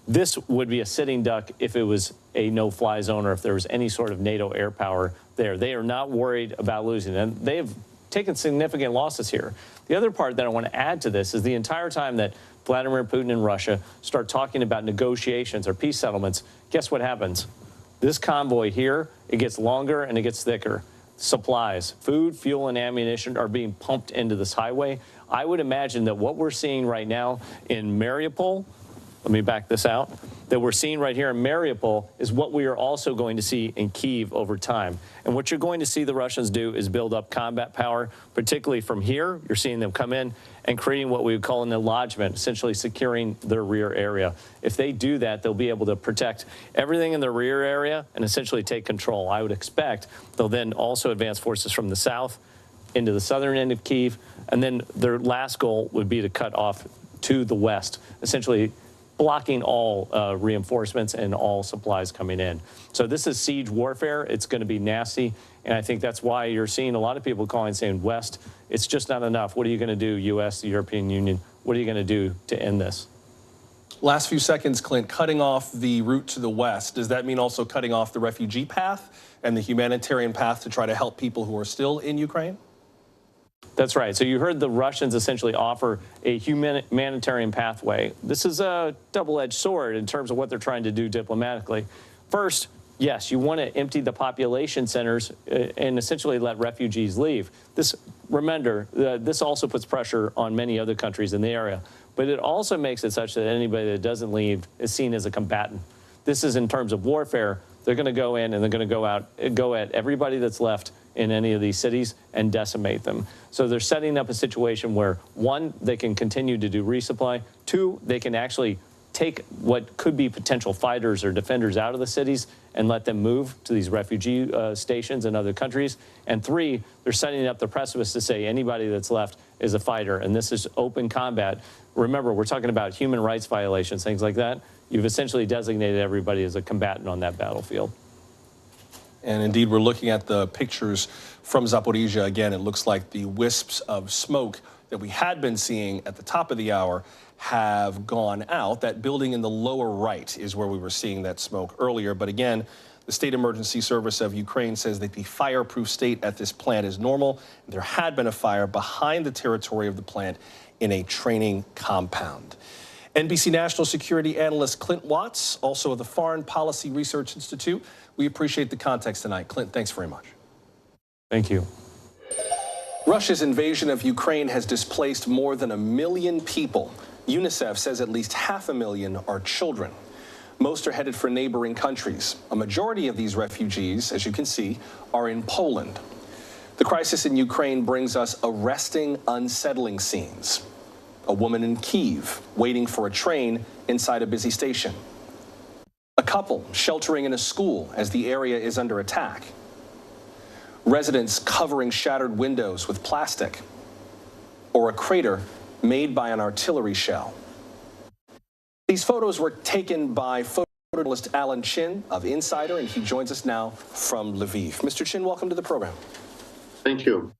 This would be a sitting duck if it was a no-fly zone or if there was any sort of NATO air power there. They are not worried about losing, and they have taken significant losses here. The other part that I want to add to this is the entire time that Vladimir Putin and Russia start talking about negotiations or peace settlements, guess what happens? This convoy here, it gets longer and it gets thicker. Supplies, food, fuel, and ammunition are being pumped into this highway. I would imagine that what we're seeing right now in Mariupol, let me back this out, that we're seeing right here in Mariupol is what we are also going to see in Kyiv over time. And what you're going to see the Russians do is build up combat power, particularly from here. You're seeing them come in and creating what we would call an enlargement, essentially securing their rear area. If they do that, they'll be able to protect everything in their rear area and essentially take control. I would expect they'll then also advance forces from the south into the southern end of Kyiv, and then their last goal would be to cut off to the west, essentially blocking all reinforcements and all supplies coming in. So this is siege warfare. It's going to be nasty, and I think that's why you're seeing a lot of people calling, saying, West, it's just not enough. What are you going to do, U.S., the European Union? What are you going to do to end this?
Last few seconds, Clint, cutting off the route to the West, does that mean also cutting off the refugee path and the humanitarian path to try to help people who are still in Ukraine?
That's right. So you heard the Russians essentially offer a humanitarian pathway. This is a double-edged sword in terms of what they're trying to do diplomatically. First, yes, you want to empty the population centers and essentially let refugees leave. Remember, this also puts pressure on many other countries in the area, but it also makes it such that anybody that doesn't leave is seen as a combatant. This is in terms of warfare. They're going to go in and they're going to go at everybody that's left in any of these cities and decimate them. So they're setting up a situation where, one, they can continue to do resupply. Two, they can actually take what could be potential fighters or defenders out of the cities and let them move to these refugee stations in other countries. And three, they're setting up the precipice to say anybody that's left is a fighter. And this is open combat. Remember, we're talking about human rights violations, things like that. You've essentially designated everybody as a combatant on that battlefield.
And indeed, we're looking at the pictures from Zaporizhia. Again, it looks like the wisps of smoke that we had been seeing at the top of the hour have gone out. That building in the lower right is where we were seeing that smoke earlier. But again, the State Emergency Service of Ukraine says that the fireproof state at this plant is normal. There had been a fire behind the territory of the plant in a training compound. NBC national security analyst Clint Watts, also of the Foreign Policy Research Institute. We appreciate the context tonight. Clint, thanks very much.
Thank you.
Russia's invasion of Ukraine has displaced more than 1 million people. UNICEF says at least 500,000 are children. Most are headed for neighboring countries. A majority of these refugees, as you can see, are in Poland. The crisis in Ukraine brings us arresting, unsettling scenes. A woman in Kyiv waiting for a train inside a busy station. A couple sheltering in a school as the area is under attack. Residents covering shattered windows with plastic. Or a crater made by an artillery shell. These photos were taken by photojournalist Alan Chin of Insider, and he joins us now from Lviv. Mr. Chin, welcome to the program.
Thank you.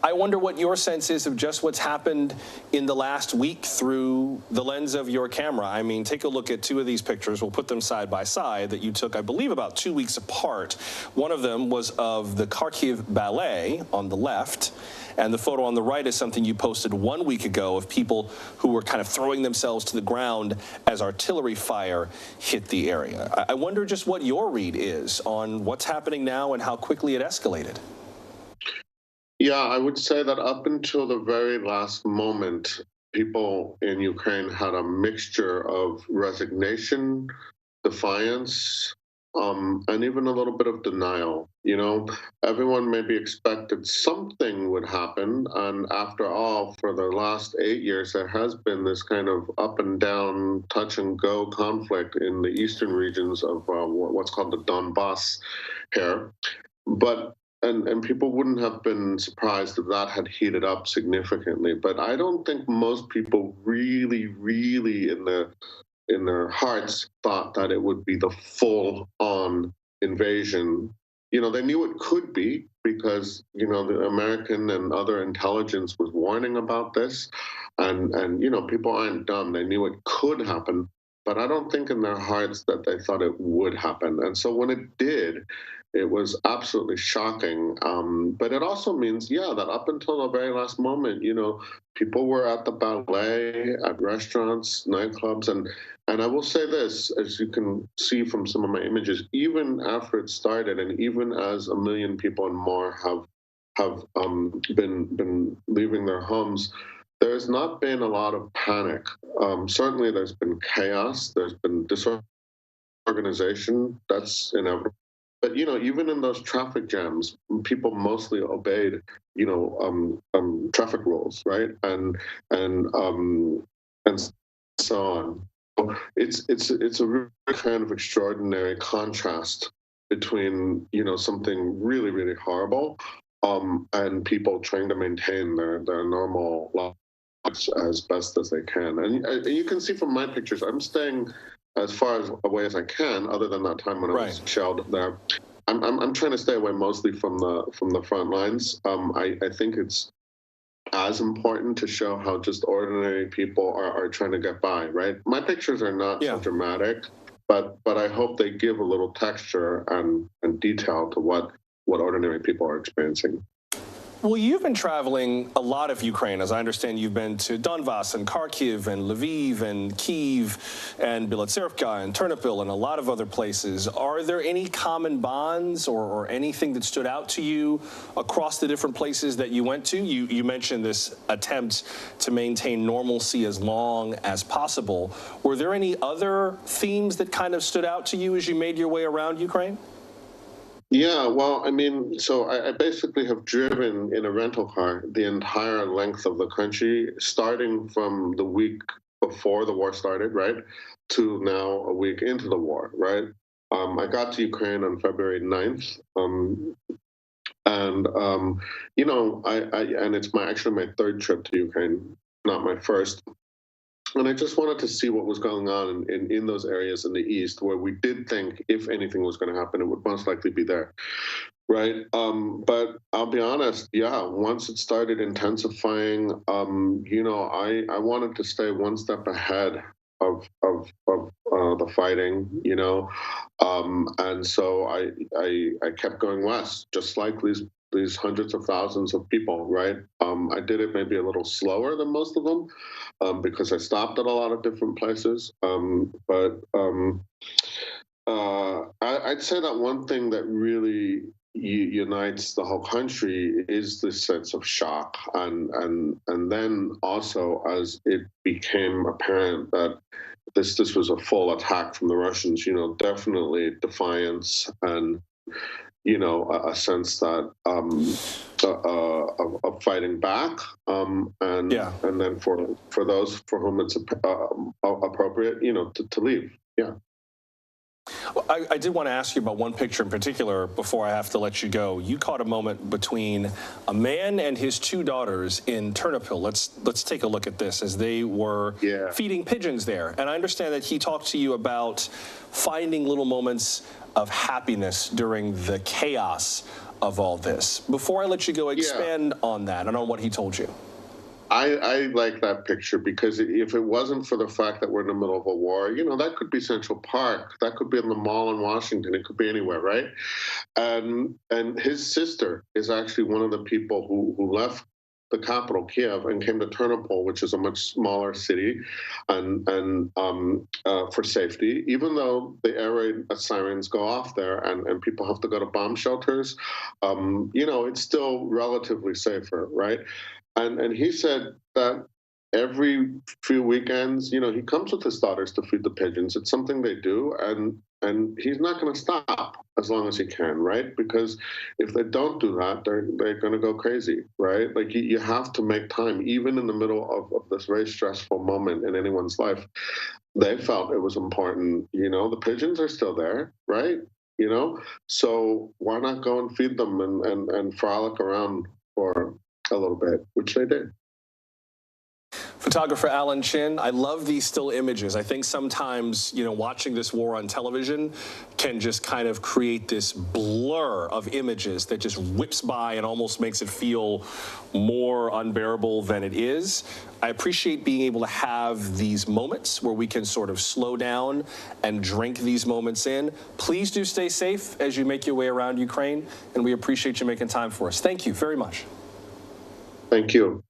I wonder what your sense is of just what's happened in the last week through the lens of your camera. I mean, take a look at two of these pictures. We'll put them side by side that you took, I believe, about 2 weeks apart. One of them was of the Kharkiv Ballet on the left, and the photo on the right is something you posted 1 week ago of people who were kind of throwing themselves to the ground as artillery fire hit the area. I wonder just what your read is on what's happening now and how quickly it escalated.
Yeah, I would say that up until the very last moment, people in Ukraine had a mixture of resignation, defiance, and even a little bit of denial. You know, everyone maybe expected something would happen, and after all, for the last 8 years, there has been this kind of up and down, touch and go conflict in the eastern regions of what's called the Donbass here. But and people wouldn't have been surprised if that had heated up significantly. But I don't think most people really in their hearts thought that it would be the full-on invasion. You know, they knew it could be because, you know, the American and other intelligence was warning about this. And you know, people aren't dumb. They knew it could happen. But I don't think in their hearts that they thought it would happen. And so when it did, it was absolutely shocking. But it also means, yeah, that up until the very last moment, you know, people were at the ballet, at restaurants, nightclubs, and I will say this, as you can see from some of my images, even after it started, and even as 1 million people and more have been leaving their homes, there's not been a lot of panic. Certainly, there's been chaos. There's been disorganization. That's inevitable. But you know, even in those traffic jams, people mostly obeyed, you know, traffic rules, right? And so on. It's a really kind of extraordinary contrast between, you know, something really horrible, and people trying to maintain their normal lives as best as they can. And you can see from my pictures, I'm staying as far away as I can, other than that time when I was shelled there. I'm trying to stay away mostly from the front lines. I think it's as important to show how just ordinary people are trying to get by, right? My pictures are not so dramatic, but I hope they give a little texture and detail to what ordinary people are experiencing.
Well, you've been traveling a lot of Ukraine. As I understand, you've been to Donbass and Kharkiv and Lviv and Kyiv and Bielotserivka and Ternopil and a lot of other places. Are there any common bonds or anything that stood out to you across the different places that you went to? You mentioned this attempt to maintain normalcy as long as possible. Were there any other themes that kind of stood out to you as you made your way around Ukraine?
Yeah, well, I mean, so I basically have driven in a rental car the entire length of the country, starting from the week before the war started, right, to now a week into the war, right? I got to Ukraine on February 9th, you know, and it's actually my third trip to Ukraine, not my first. And I just wanted to see what was going on in those areas in the East where we did think if anything was going to happen, it would most likely be there, right? But I'll be honest, yeah, once it started intensifying, you know, I wanted to stay one step ahead of the fighting, you know, and so I kept going west, just like these hundreds of thousands of people, right? I did it maybe a little slower than most of them because I stopped at a lot of different places. But I'd say that one thing that really unites the whole country is this sense of shock, and then also as it became apparent that this was a full attack from the Russians, you know, definitely defiance and, you know, a sense that of fighting back, and then for those for whom it's appropriate, you know, to leave. Yeah.
Well, I did want to ask you about one picture in particular before I have to let you go. You caught a moment between a man and his two daughters in Ternopil. Let's take a look at this as they were feeding pigeons there. And I understand that he talked to you about finding little moments of happiness during the chaos of all this. Before I let you go, expand on that and on what he told you.
I like that picture because if it wasn't for the fact that we're in the middle of a war, you know, that could be Central Park, that could be in the mall in Washington, it could be anywhere, right? And his sister is actually one of the people who left the capital, Kiev, and came to Ternopil, which is a much smaller city, and for safety. Even though the air raid sirens go off there and people have to go to bomb shelters, you know, it's still relatively safer, right? And he said that every few weekends, you know, he comes with his daughters to feed the pigeons. It's something they do, and And he's not going to stop as long as he can, right? Because if they don't do that, they're going to go crazy, right? Like you have to make time, even in the middle of this very stressful moment in anyone's life. They felt it was important. You know, the pigeons are still there, right? You know, so why not go and feed them and frolic around for a little bit, which they did.
Photographer Alan Chin, I love these still images. I think sometimes, you know, watching this war on television can just kind of create this blur of images that just whips by and almost makes it feel more unbearable than it is. I appreciate being able to have these moments where we can sort of slow down and drink these moments in. Please do stay safe as you make your way around Ukraine, and we appreciate you making time for us. Thank you very much.
Thank you.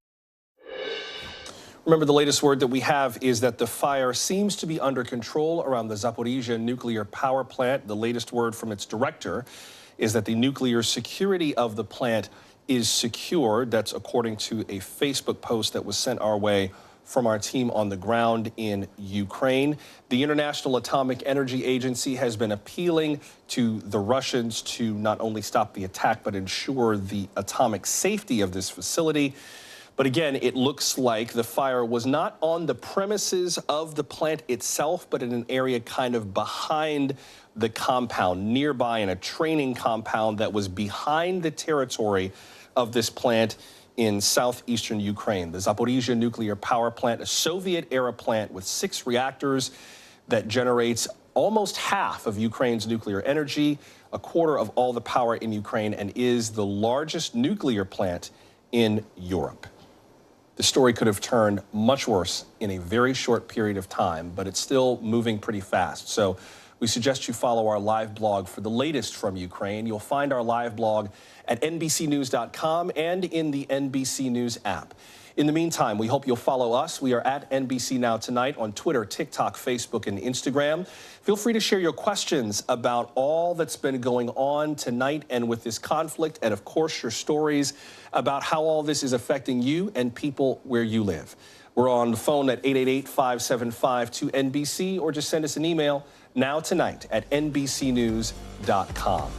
Remember, the latest word that we have is that the fire seems to be under control around the Zaporizhzhia nuclear power plant. The latest word from its director is that the nuclear security of the plant is secured. That's according to a Facebook post that was sent our way from our team on the ground in Ukraine. The International Atomic Energy Agency has been appealing to the Russians to not only stop the attack, but ensure the atomic safety of this facility. But again, it looks like the fire was not on the premises of the plant itself, but in an area kind of behind the compound, nearby in a training compound that was behind the territory of this plant in southeastern Ukraine. The Zaporizhzhia nuclear power plant, a Soviet-era plant with 6 reactors that generates almost half of Ukraine's nuclear energy, a quarter of all the power in Ukraine, and is the largest nuclear plant in Europe. The story could have turned much worse in a very short period of time, but it's still moving pretty fast. So we suggest you follow our live blog for the latest from Ukraine. You'll find our live blog at NBCnews.com and in the NBC News app. In the meantime, we hope you'll follow us. We are at NBC Now Tonight on Twitter, TikTok, Facebook, and Instagram. Feel free to share your questions about all that's been going on tonight and with this conflict, and of course, your stories about how all this is affecting you and people where you live. We're on the phone at 888-575-2NBC, or just send us an email now tonight at NBCnews.com.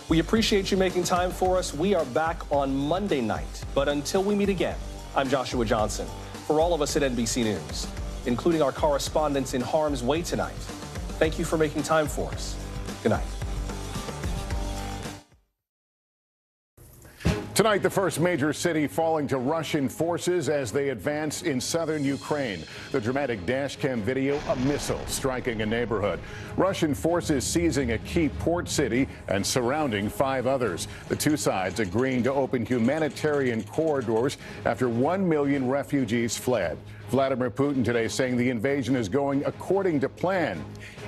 We appreciate you making time for us. We are back on Monday night, but until we meet again, I'm Joshua Johnson. For all of us at NBC News, including our correspondents in harm's way tonight, thank you for making time for us. Good night.
Tonight, the first major city falling to Russian forces as they advance in southern Ukraine. The dramatic dashcam video, a missile striking a neighborhood. Russian forces seizing a key port city and surrounding 5 others. The two sides agreeing to open humanitarian corridors after 1 million refugees fled. Vladimir Putin today saying the invasion is going according to plan.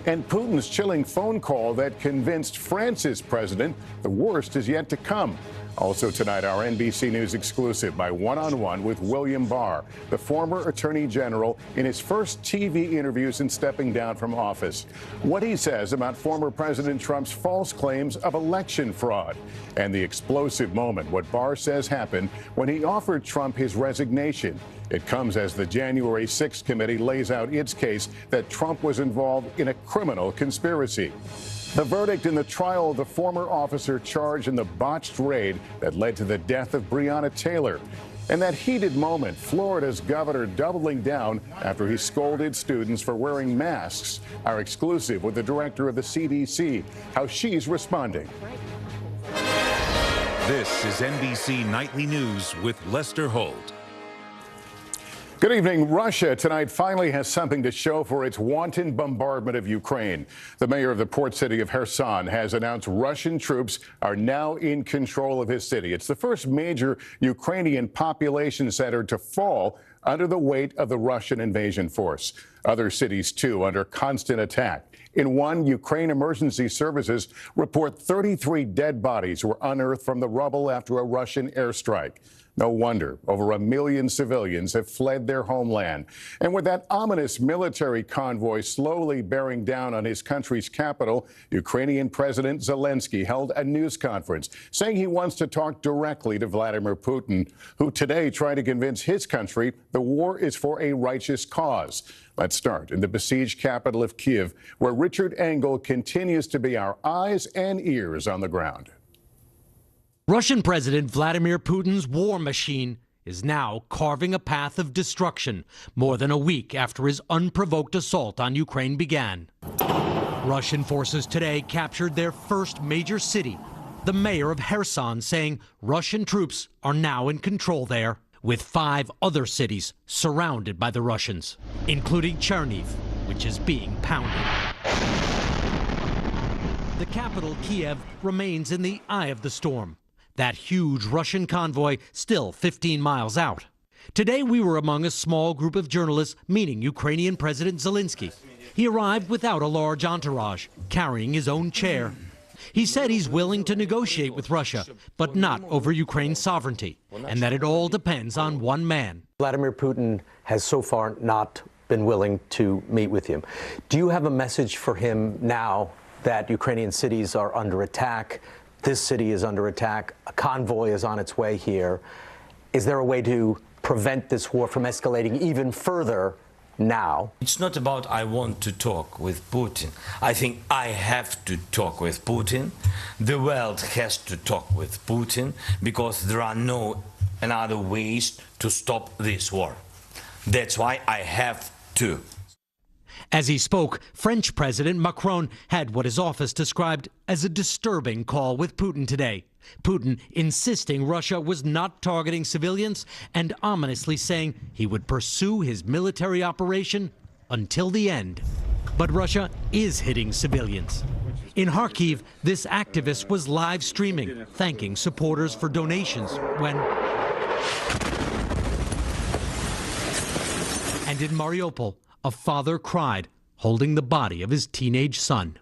And Putin's chilling phone call that convinced France's president the worst is yet to come. Also tonight, our NBC News exclusive, my one-on-one with William Barr, the former Attorney General, in his first TV interview since stepping down from office. What he says about former President Trump's false claims of election fraud. And the explosive moment, what Barr says happened when he offered Trump his resignation. It comes as the January 6th committee lays out its case that Trump was involved in a criminal conspiracy. The verdict in the trial of the former officer charged in the botched raid that led to the death of Breonna Taylor. And that heated moment, Florida's governor doubling down after he scolded students for wearing masks. Our exclusive with the director of the CDC, how she's responding.
This is NBC Nightly News with Lester Holt.
Good evening. Russia tonight finally has something to show for its wanton bombardment of Ukraine. The mayor of the port city of Kherson has announced Russian troops are now in control of his city. It's the first major Ukrainian population center to fall under the weight of the Russian invasion force. Other cities, too, under constant attack. In one, Ukraine emergency services report 33 dead bodies were unearthed from the rubble after a Russian airstrike. No wonder over 1 million civilians have fled their homeland. And with that ominous military convoy slowly bearing down on his country's capital, Ukrainian President Zelensky held a news conference saying he wants to talk directly to Vladimir Putin, who today tried to convince his country the war is for a righteous cause. Let's start in the besieged capital of Kyiv, where Richard Engel continues to be our eyes and ears on the ground.
Russian President Vladimir Putin's war machine is now carving a path of destruction more than a week after his unprovoked assault on Ukraine began. Russian forces today captured their first major city, the mayor of Kherson saying Russian troops are now in control there, with 5 other cities surrounded by the Russians, including Chernihiv, which is being pounded. The capital, Kiev, remains in the eye of the storm. That huge Russian convoy still 15 miles out. Today we were among a small group of journalists meeting Ukrainian President Zelensky. He arrived without a large entourage, carrying his own chair. He said he's willing to negotiate with Russia, but not over Ukraine's sovereignty, and that it all depends on one man.
Vladimir Putin has so far not been willing to meet with him. Do you have a message for him now that Ukrainian cities are under attack? This city is under attack. A convoy is on its way here. Is there a way to prevent this war from escalating even further now?
It's not about I want to talk with Putin. I think I have to talk with Putin. The world has to talk with Putin because there are no other ways to stop this war. That's why I have to.
As he spoke, French President Macron had what his office described as a disturbing call with Putin today. Putin insisting Russia was not targeting civilians and ominously saying he would pursue his military operation until the end. But Russia is hitting civilians. In Kharkiv, this activist was live streaming, thanking supporters for donations when... And in Mariupol, a father cried, holding the body of his teenage son.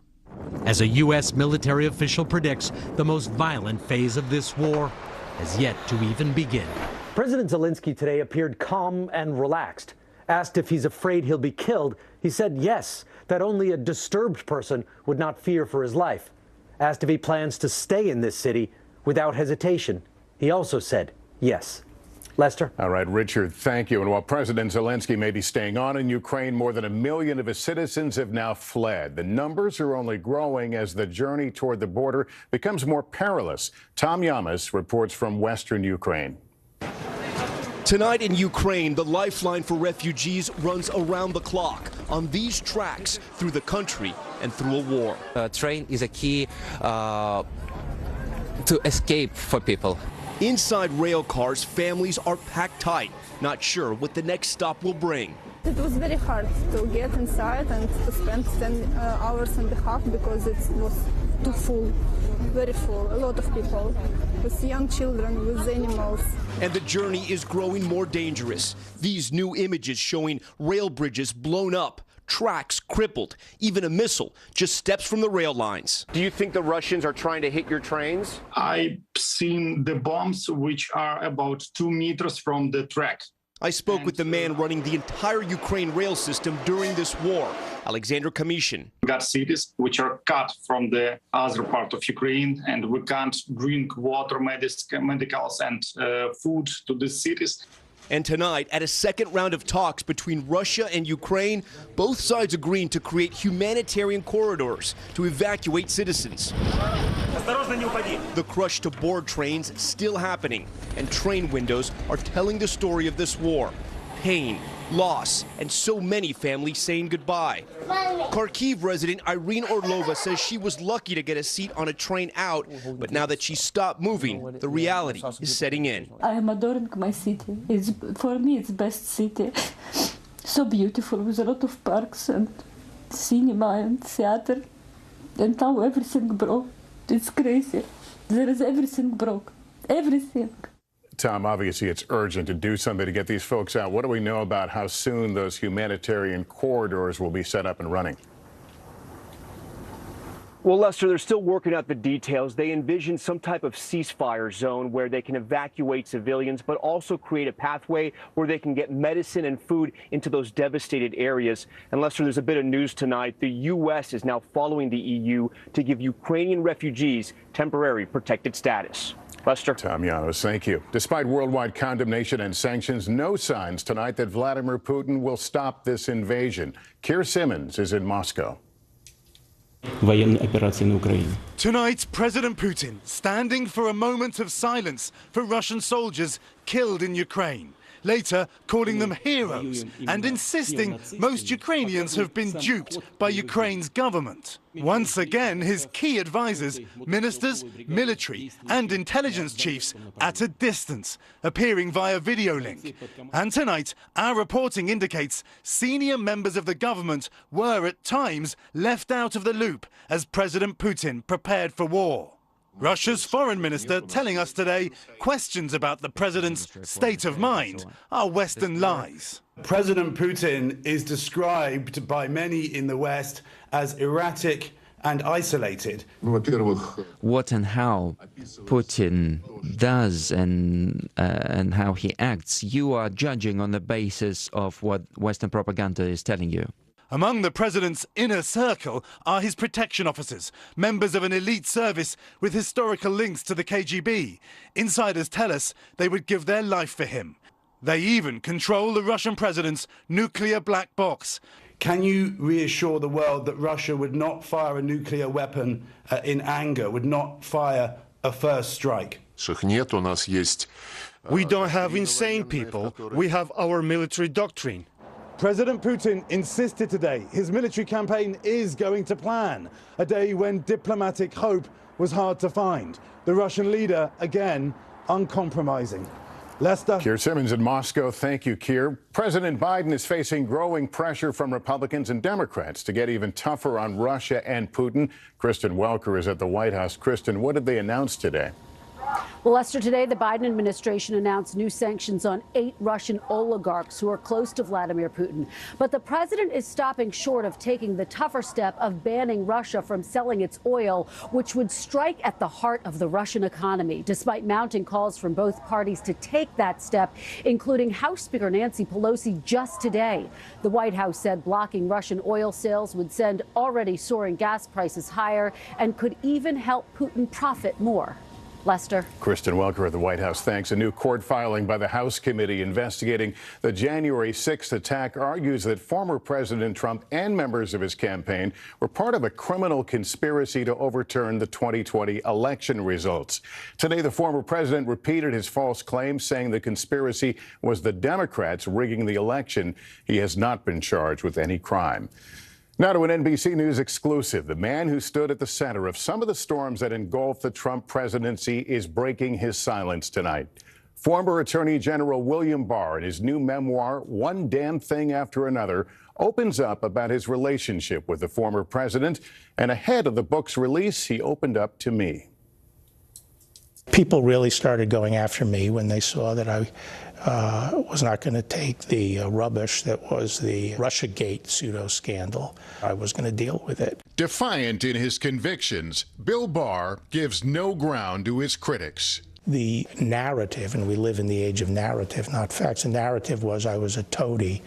As a U.S. military official predicts, the most violent phase of this war has yet to even begin.
President Zelensky today appeared calm and relaxed. Asked if he's afraid he'll be killed, he said yes, that only a disturbed person would not fear for his life. Asked if he plans to stay in this city without hesitation, he also said yes. Lester.
All right, Richard, thank you. And while President Zelensky may be staying on in Ukraine, more than 1 million of his citizens have now fled. The numbers are only growing as the journey toward the border becomes more perilous. Tom Yamas reports from western Ukraine.
Tonight in Ukraine, the lifeline for refugees runs around the clock on these tracks through the country and through a war.
Train is a key to escape for people.
Inside rail cars, families are packed tight, not sure what the next stop will bring.
It was very hard to get inside and to spend 10 hours and a half because it was too full, very full, a lot of people, with young children, with animals.
And the journey is growing more dangerous. These new images showing rail bridges blown up, tracks crippled, even a missile just steps from the rail lines.
Do you think the Russians are trying to hit your trains?
I've seen the bombs which are about 2 meters from the track.
I spoke with the man running the entire Ukraine rail system during this war, Alexander Kamishin.
We got cities which are cut from the other part of Ukraine, and we can't drink water, medicals, and food to these cities.
And tonight, at a second round of talks between Russia and Ukraine, both sides agreeing to create humanitarian corridors to evacuate citizens. The crush to board trains still happening, and train windows are telling the story of this war. Pain, loss, and so many families saying goodbye. Kharkiv resident Irene Orlova says she was lucky to get a seat on a train out, but now that she's stopped moving, the reality is setting in.
I am adoring my city. For me, it's the best city. So beautiful, with a lot of parks and cinema and theater. And now everything broke. It's crazy. There is everything broke. Everything.
Tom, obviously it's urgent to do something to get these folks out. What do we know about how soon those humanitarian corridors will be set up and running?
Well, Lester, they're still working out the details. They envision some type of ceasefire zone where they can evacuate civilians, but also create a pathway where they can get medicine and food into those devastated areas. And Lester, there's a bit of news tonight. The U.S. is now following the EU to give Ukrainian refugees temporary protected status. Lester.
Tom Llanos, thank you. Despite worldwide condemnation and sanctions, no signs tonight that Vladimir Putin will stop this invasion. Keir Simmons is in Moscow.
Tonight, President Putin standing for a moment of silence for Russian soldiers killed in Ukraine. Later, calling them heroes and insisting most Ukrainians have been duped by Ukraine's government. Once again, his key advisors, ministers, military and intelligence chiefs at a distance, appearing via video link. And tonight, our reporting indicates senior members of the government were at times left out of the loop as President Putin prepared for war. Russia's foreign minister telling us today questions about the president's state of mind are Western lies.
President Putin is described by many in the West as erratic and isolated.
What and how Putin does and how he acts, you are judging on the basis of what Western propaganda is telling you.
Among the president's inner circle are his protection officers, members of an elite service with historical links to the KGB. Insiders tell us they would give their life for him. They even control the Russian president's nuclear black box.
Can you reassure the world that Russia would not fire a nuclear weapon in anger, would not fire a first strike?
We don't have insane people. We have our military doctrine. President Putin insisted today his military campaign is going to plan, a day when diplomatic hope was hard to find. The Russian leader, again, uncompromising. Lester.
Keir Simmons in Moscow. Thank you, Keir. President Biden is facing growing pressure from Republicans and Democrats to get even tougher on Russia and Putin. Kristen Welker is at the White House. Kristen, what did they announce today?
Well, Lester, today the Biden administration announced new sanctions on 8 Russian oligarchs who are close to Vladimir Putin. But the president is stopping short of taking the tougher step of banning Russia from selling its oil, which would strike at the heart of the Russian economy, despite mounting calls from both parties to take that step, including House Speaker Nancy Pelosi just today. The White House said blocking Russian oil sales would send already soaring gas prices higher and could even help Putin profit more. Lester.
Kristen Welker at the White House. Thanks. A new court filing by the House committee investigating the January 6th attack argues that former President Trump and members of his campaign were part of a criminal conspiracy to overturn the 2020 election results. Today, the former president repeated his false claims, saying the conspiracy was the Democrats rigging the election. He has not been charged with any crime. Now to an NBC News exclusive. The man who stood at the center of some of the storms that engulfed the Trump presidency is breaking his silence tonight. Former Attorney General William Barr, in his new memoir, One Damn Thing After Another, opens up about his relationship with the former president. And ahead of the book's release, he opened up to me.
People really started going after me when they saw that I was not going to take the rubbish that was the Russiagate pseudo-scandal. I was going to deal with it.
Defiant in his convictions, Bill Barr gives no ground to his critics.
The narrative, and we live in the age of narrative, not facts. The narrative was I was a toady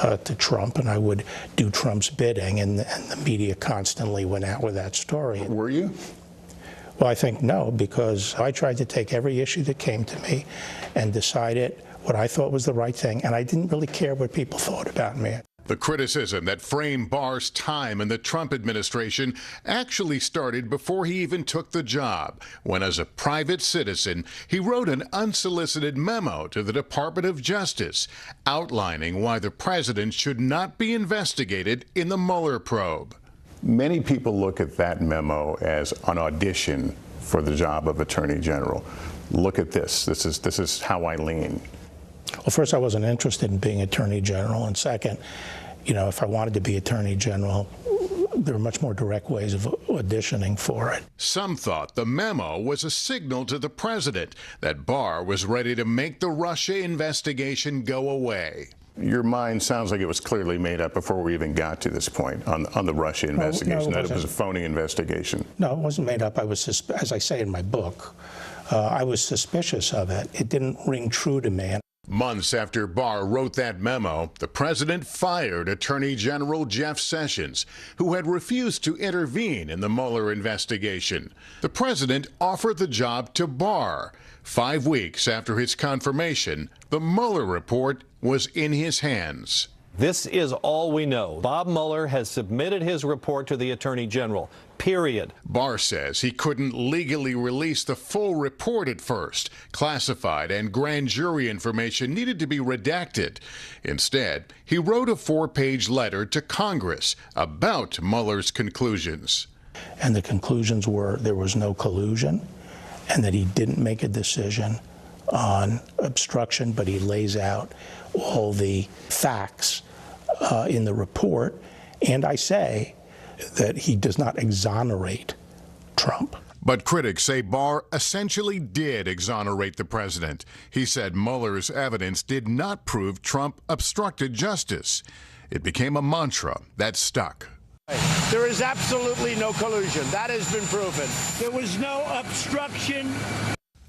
to Trump, and I would do Trump's bidding, and the media constantly went out with that story.
Were you?
Well, I think no, because I tried to take every issue that came to me and decided what I thought was the right thing, and I didn't really care what people thought about me.
The criticism that framed Barr's time in the Trump administration actually started before he even took the job, when as a private citizen, he wrote an unsolicited memo to the Department of Justice outlining why the president should not be investigated in the Mueller probe.
Many people look at that memo as an audition for the job of Attorney General. Look at this. This is how I lean.
Well, first, I wasn't interested in being Attorney General, and second, if I wanted to be Attorney General, there are much more direct ways of auditioning for it.
Some thought the memo was a signal to the president that Barr was ready to make the Russia investigation go away.
Your mind sounds like it was clearly made up before we even got to this point on the Russia investigation, that it was a phony investigation.
No, it wasn't made up. I was, as I say in my book, I was suspicious of it. It didn't ring true to me.
Months after Barr wrote that memo, the president fired Attorney General Jeff Sessions, who had refused to intervene in the Mueller investigation. The president offered the job to Barr. 5 weeks after his confirmation, the Mueller report was in his hands.
This is all we know. Bob Mueller has submitted his report to the Attorney General, period.
Barr says he couldn't legally release the full report at first. Classified and grand jury information needed to be redacted. Instead, he wrote a 4-page letter to Congress about Mueller's conclusions.
And the conclusions were there was no collusion and that he didn't make a decision on obstruction, but he lays out all the facts in the report. And I say that he does not exonerate Trump.
But critics say Barr essentially did exonerate the president. He said Mueller's evidence did not prove Trump obstructed justice. It became a mantra that stuck.
There is absolutely no collusion. That has been proven. There was no obstruction.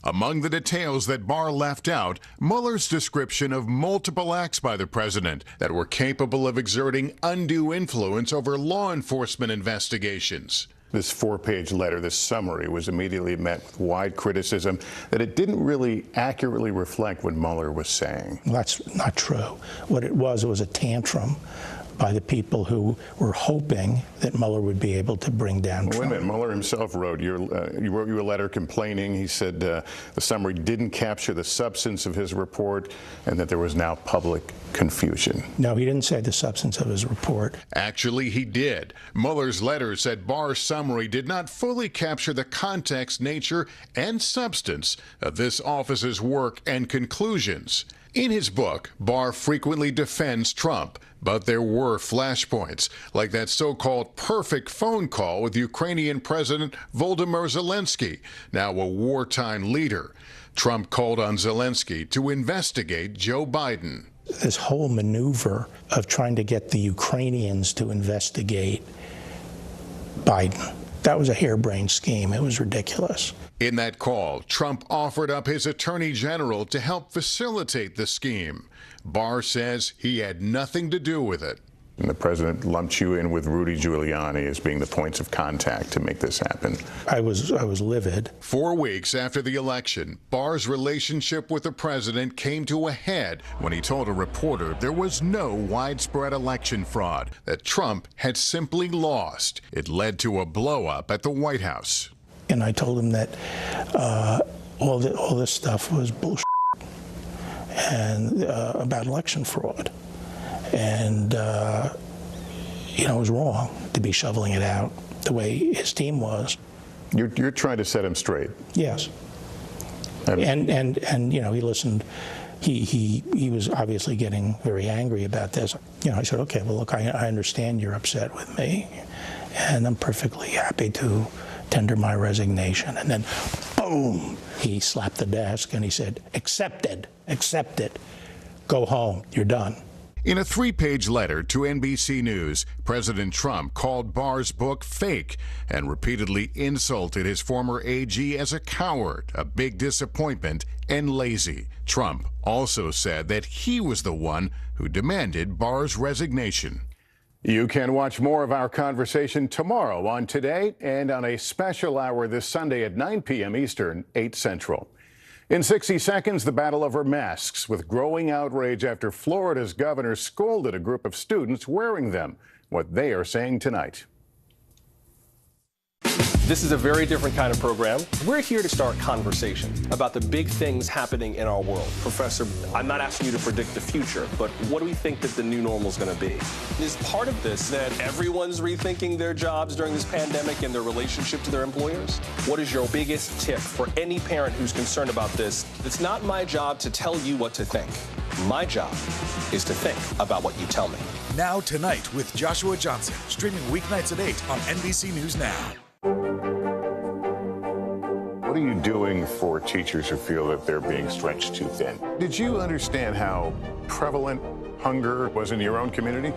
Among the details that Barr left out, Mueller's description of multiple acts by the president that were capable of exerting undue influence over law enforcement investigations.
This 4-page letter, this summary, was immediately met with wide criticism that it didn't really accurately reflect what Mueller was saying.
Well, that's not true. What it was a tantrum by the people who were hoping that Mueller would be able to bring down Trump.
Wait a minute, Mueller himself wrote you a letter complaining. He said the summary didn't capture the substance of his report and that there was now public confusion.
No, he didn't say the substance of his report.
Actually, he did. Mueller's letter said Barr's summary did not fully capture the context, nature, and substance of this office's work and conclusions. In his book, Barr frequently defends Trump, but there were flashpoints, like that so-called perfect phone call with Ukrainian President Volodymyr Zelensky, now a wartime leader. Trump called on Zelensky to investigate Joe Biden.
This whole maneuver of trying to get the Ukrainians to investigate Biden, that was a harebrained scheme. It was ridiculous.
In that call, Trump offered up his attorney general to help facilitate the scheme. Barr says he had nothing to do with it.
And the president lumped you in with Rudy Giuliani as being the points of contact to make this happen.
I was livid.
4 weeks after the election, Barr's relationship with the president came to a head when he told a reporter there was no widespread election fraud, that Trump had simply lost. It led to a blow-up at the White House.
And I told him that all this stuff was bullshit and about election fraud. And, it was wrong to be shoveling it out the way his team was.
You're trying to set him straight.
Yes. And he listened. He was obviously getting very angry about this. I said, okay, well, look, I understand you're upset with me, and I'm perfectly happy to tender my resignation. And then, boom, he slapped the desk and he said, accepted, go home, you're done.
In a 3-page letter to NBC News, President Trump called Barr's book fake and repeatedly insulted his former AG as a coward, a big disappointment, and lazy. Trump also said that he was the one who demanded Barr's resignation.
You can watch more of our conversation tomorrow on Today and on a special hour this Sunday at 9 p.m. Eastern, 8 Central. In 60 seconds, the battle over masks, with growing outrage after Florida's governor scolded a group of students wearing them. What they are saying tonight.
This is a very different kind of program. We're here to start conversation about the big things happening in our world. Professor, I'm not asking you to predict the future, but what do we think that the new normal is going to be? Is part of this that everyone's rethinking their jobs during this pandemic and their relationship to their employers? What is your biggest tip for any parent who's concerned about this? It's not my job to tell you what to think. My job is to think about what you tell me.
Now Tonight with Joshua Johnson, streaming weeknights at 8 on NBC News Now.
What are you doing for teachers who feel that they're being stretched too thin? Did you understand how prevalent hunger was in your own community?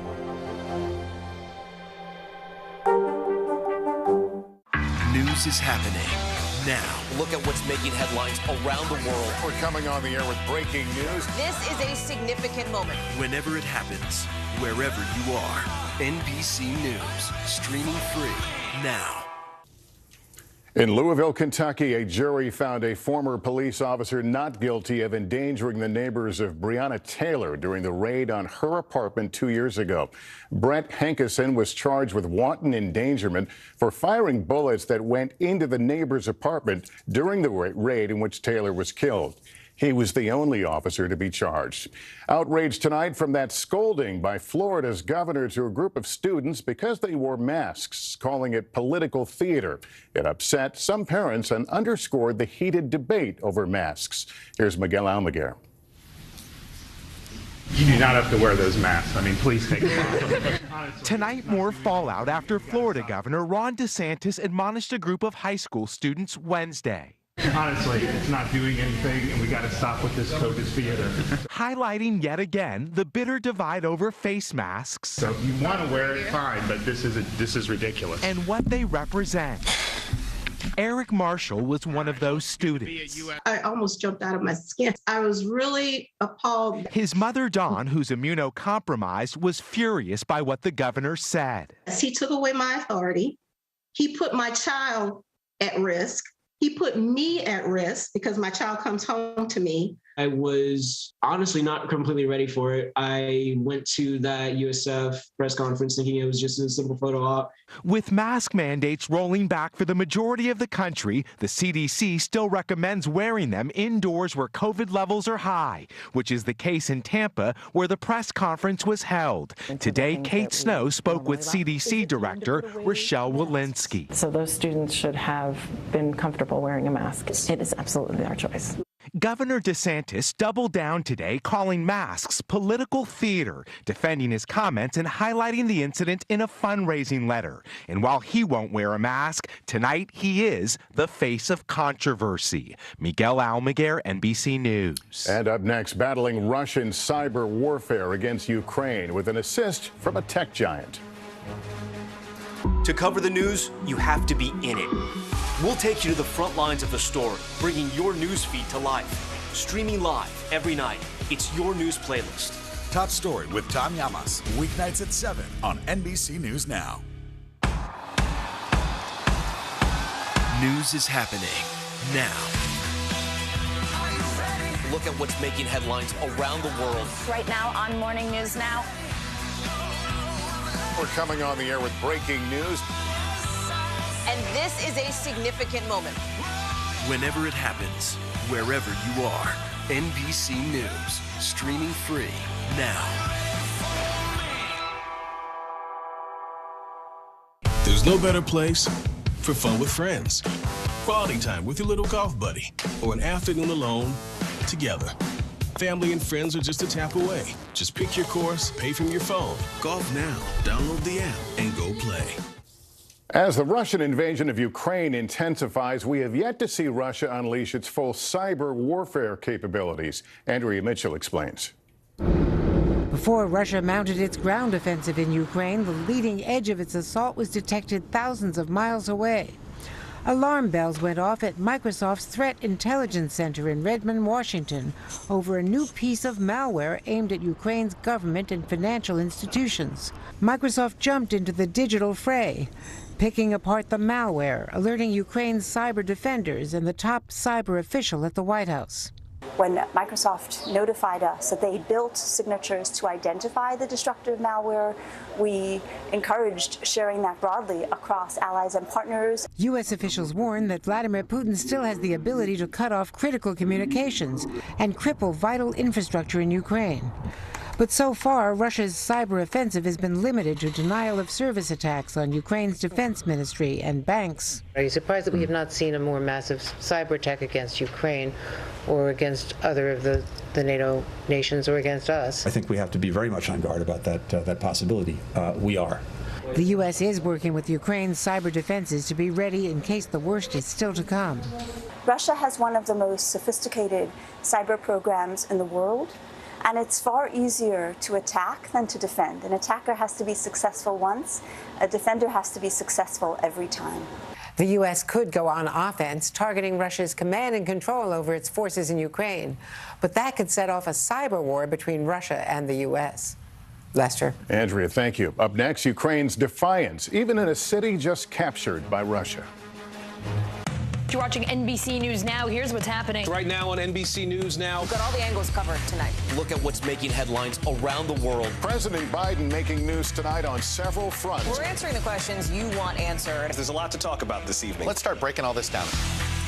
News is happening now. Look at what's making headlines around the world.
We're coming on the air with breaking news.
This is a significant moment.
Whenever it happens, wherever you are. NBC News, streaming free now.
In Louisville, Kentucky, a jury found a former police officer not guilty of endangering the neighbors of Breonna Taylor during the raid on her apartment 2 years ago. Brett Hankison was charged with wanton endangerment for firing bullets that went into the neighbor's apartment during the raid in which Taylor was killed. He was the only officer to be charged. Outrage tonight from that scolding by Florida's governor to a group of students because they wore masks, calling it political theater. It upset some parents and underscored the heated debate over masks. Here's Miguel Almaguer.
You do not have to wear those masks. I mean, please take them off.
Tonight, more fallout after Florida Governor Ron DeSantis admonished a group of high school students Wednesday.
Honestly, it's not doing anything, and we got to stop with this COVID theater.
Highlighting yet again the bitter divide over face masks.
So if you want to wear it, fine, but this is ridiculous.
And what they represent. Eric Marshall was one of those students.
I almost jumped out of my skin. I was really appalled.
His mother, Dawn, who's immunocompromised, was furious by what the governor said.
He took away my authority. He put my child at risk. He put me at risk because my child comes home to me.
I was honestly not completely ready for it. I went to that USF press conference thinking it was just a simple photo op.
With mask mandates rolling back for the majority of the country, the CDC still recommends wearing them indoors where COVID levels are high, which is the case in Tampa, where the press conference was held. Today, Kate Snow spoke with CDC Director Rochelle Walensky.
So those students should have been comfortable wearing a mask. It is absolutely their choice.
Governor DeSantis doubled down today, calling masks political theater, defending his comments and highlighting the incident in a fundraising letter. And while he won't wear a mask, tonight he is the face of controversy. Miguel Almaguer, NBC News.
And up next, battling Russian cyber warfare against Ukraine with an assist from a tech giant.
To cover the news, you have to be in it. We'll take you to the front lines of the story, bringing your news feed to life. Streaming live every night. It's your news playlist.
Top Story with Tom Llamas, weeknights at 7 on NBC News Now.
News is happening now. Look at what's making headlines around the world.
Right now on Morning News Now.
We're coming on the air with breaking news.
And this is a significant moment.
Whenever it happens, wherever you are, NBC News, streaming free now.
There's no better place for fun with friends. Quality time with your little golf buddy, or an afternoon alone together. Family and friends are just a tap away. Just pick your course, pay from your phone. Golf now. Download the app and go play.
As the Russian invasion of Ukraine intensifies, we have yet to see Russia unleash its full cyber warfare capabilities. Andrea Mitchell explains.
Before Russia mounted its ground offensive in Ukraine, the leading edge of its assault was detected thousands of miles away. Alarm bells went off at Microsoft's Threat Intelligence Center in Redmond, Washington, over a new piece of malware aimed at Ukraine's government and financial institutions. Microsoft jumped into the digital fray, picking apart the malware, alerting Ukraine's cyber defenders and the top cyber official at the White House.
When Microsoft notified us that they built signatures to identify the destructive malware, we encouraged sharing that broadly across allies and partners.
U.S. officials warn that Vladimir Putin still has the ability to cut off critical communications and cripple vital infrastructure in Ukraine. But so far, Russia's cyber offensive has been limited to denial of service attacks on Ukraine's defense ministry and banks.
Are you surprised that we have not seen a more massive cyber attack against Ukraine or against other of the NATO nations or against us?
I think we have to be very much on guard about that possibility. We are.
The U.S. is working with Ukraine's cyber defenses to be ready in case the worst is still to come.
Russia has one of the most sophisticated cyber programs in the world. And it's far easier to attack than to defend. An attacker has to be successful once. A defender has to be successful every time.
The U.S. could go on offense, targeting Russia's command and control over its forces in Ukraine. But that could set off a cyber war between Russia and the U.S. Lester.
Andrea, thank you. Up next, Ukraine's defiance, even in a city just captured by Russia.
You're watching NBC News Now. Here's what's happening.
Right now on NBC News Now.
We've got all the angles covered tonight.
Look at what's making headlines around the world.
President Biden making news tonight on several fronts.
We're answering the questions you want answered.
There's a lot to talk about this evening.
Let's start breaking all this down.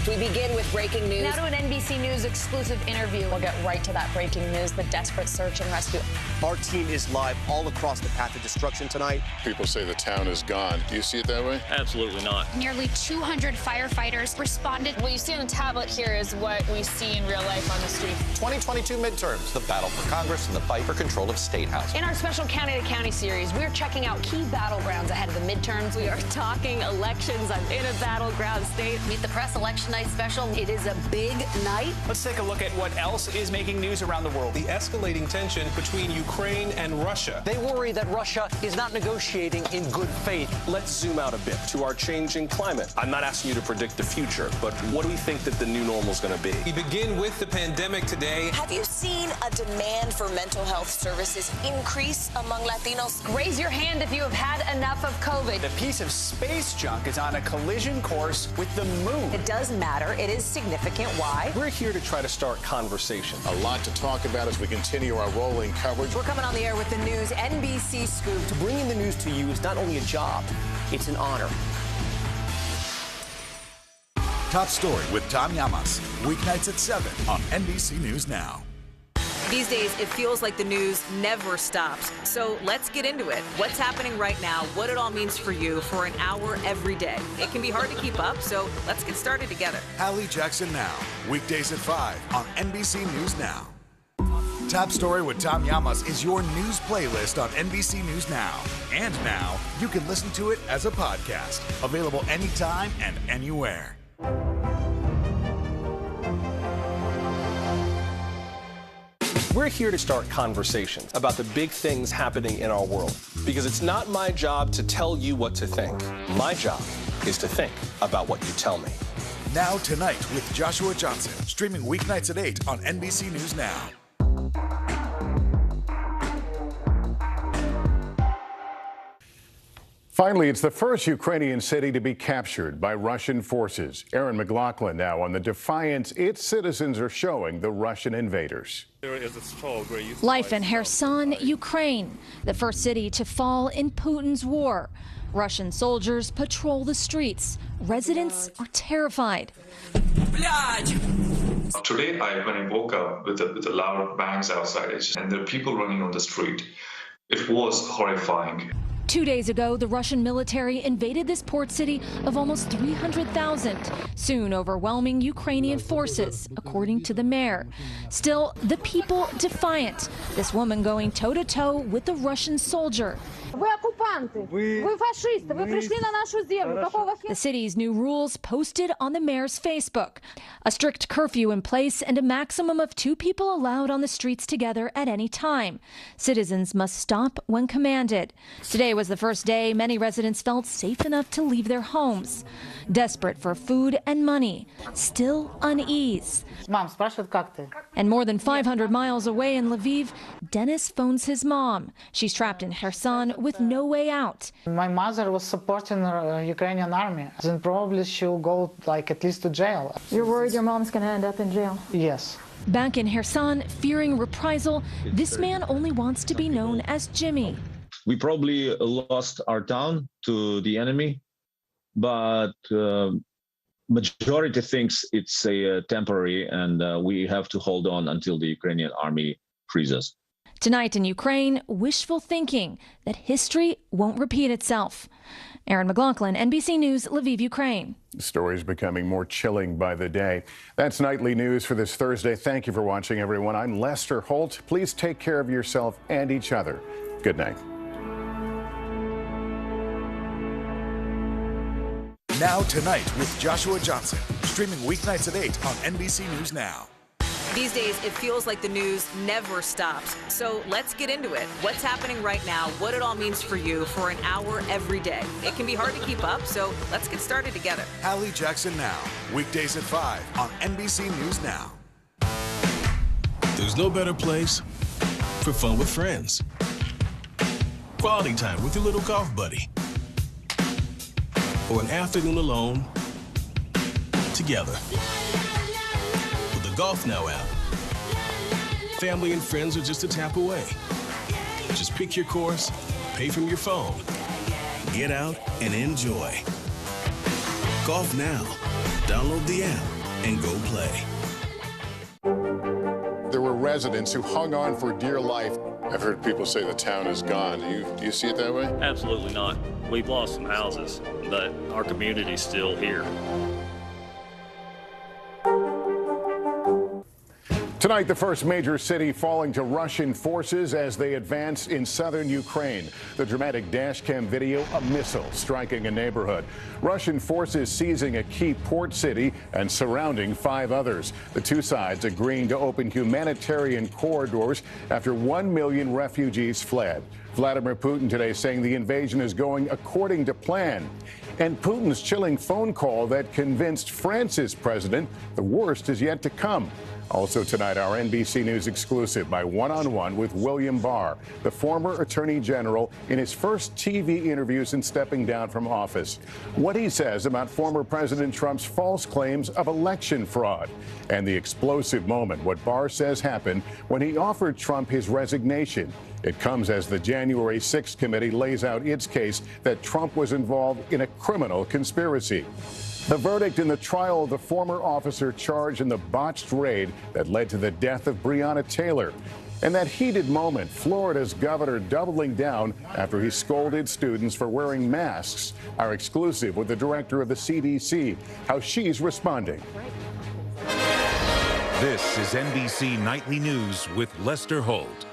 We begin with breaking news.
Now to an NBC News exclusive interview. We'll get right to that breaking news, the desperate search and rescue.
Our team is live all across the path of destruction tonight.
People say the town is gone. Do you see it that way?
Absolutely not.
Nearly 200 firefighters responded.
What you see on the tablet here is what we see in real life on the street.
2022 midterms, the battle for Congress and the fight for control of State House.
In our special County to County series, we're checking out key battlegrounds ahead of the midterms. We are talking elections. I'm in a battleground state.
Meet the Press Election Night special. It is a big night.
Let's take a look at what else is making news around the world.
The escalating tension between Ukraine and Russia.
They worry that Russia is not negotiating in good faith.
Let's zoom out a bit to our changing climate. I'm not asking you to predict the future, but what do we think that the new normal is going to be?
We begin with the pandemic today.
Have you seen a demand for mental health services increase among Latinos? Raise your hand if you have had enough of COVID.
The piece of space junk is on a collision course with the moon.
It does matter. It is significant. Why?
We're here to try to start conversation.
A lot to talk about as we continue our rolling coverage.
We're coming on the air with the news NBC Scoop.
Bringing the news to you is not only a job, it's an honor.
Top Story with Tom Llamas, weeknights at 7 on NBC News Now.
These days, it feels like the news never stops. So let's get into it. What's happening right now, what it all means for you for an hour every day. It can be hard to keep up, so let's get started together.
Hallie Jackson Now, weekdays at 5 on NBC News Now. Top Story with Tom Llamas is your news playlist on NBC News Now. And now, you can listen to it as a podcast. Available anytime and anywhere.
We're here to start conversations about the big things happening in our world, because it's not my job to tell you what to think. My job is to think about what you tell me.
Now Tonight with Joshua Johnson, streaming weeknights at 8 on NBC News Now.
Finally, it's the first Ukrainian city to be captured by Russian forces. Aaron McLaughlin now on the defiance its citizens are showing the Russian invaders.
Life in Kherson, Ukraine, the first city to fall in Putin's war. Russian soldiers patrol the streets. Residents are terrified.
Today, when I woke up with the loud bangs outside, and there are people running on the street, it was horrifying.
2 days ago, the Russian military invaded this port city of almost 300,000, soon overwhelming Ukrainian forces, according to the mayor. Still, the people defiant. This woman going toe-to-toe with the Russian soldier. The city's new rules posted on the mayor's Facebook. A strict curfew in place and a maximum of 2 people allowed on the streets together at any time. Citizens must stop when commanded. Today was the first day many residents felt safe enough to leave their homes. Desperate for food and money, still unease. And more than 500 miles away in Lviv, Dennis phones his mom. She's trapped in Kherson with no way out.
My mother was supporting the Ukrainian army, and probably she'll go at least to jail.
You're worried your mom's going to end up in jail?
Yes.
Back in Kherson, fearing reprisal, this man only wants to be known as Jimmy.
We probably lost our town to the enemy, but majority thinks it's a temporary, and we have to hold on until the Ukrainian army frees us.
Tonight in Ukraine, wishful thinking that history won't repeat itself. Aaron McLaughlin, NBC News, Lviv, Ukraine.
The story is becoming more chilling by the day. That's nightly news for this Thursday. Thank you for watching, everyone. I'm Lester Holt. Please take care of yourself and each other. Good night.
Now Tonight with Joshua Johnson, streaming weeknights at 8 on NBC News Now.
These days, it feels like the news never stops. So let's get into it. What's happening right now, what it all means for you for an hour every day. It can be hard to keep up, so let's get started together.
Hallie Jackson Now, weekdays at 5 on NBC News Now.
There's no better place for fun with friends. Quality time with your little golf buddy. Or an afternoon alone together. With the Golf Now app, family and friends are just a tap away. Just pick your course, pay from your phone, get out and enjoy. Golf Now. Download the app and go play.
There were residents who hung on for dear life. I've heard people say the town is gone. Do you see it that way?
Absolutely not. We've lost some houses, but our community's still here.
Tonight, the first major city falling to Russian forces as they advance in southern Ukraine. The dramatic dashcam video, a missile striking a neighborhood. Russian forces seizing a key port city and surrounding 5 others. The two sides agreeing to open humanitarian corridors after 1 million refugees fled. Vladimir Putin today saying the invasion is going according to plan. And Putin's chilling phone call that convinced France's president the worst is yet to come. Also tonight, our NBC News exclusive, my one-on-one with William Barr, the former Attorney General, in his first TV interview since stepping down from office. What he says about former President Trump's false claims of election fraud. And the explosive moment, what Barr says happened when he offered Trump his resignation. It comes as the January 6th committee lays out its case that Trump was involved in a criminal conspiracy. The verdict in the trial of the former officer charged in the botched raid that led to the death of Breonna Taylor. And that heated moment, Florida's governor doubling down after he scolded students for wearing masks. Our exclusive with the director of the CDC, how she's responding.
This is NBC Nightly News with Lester Holt.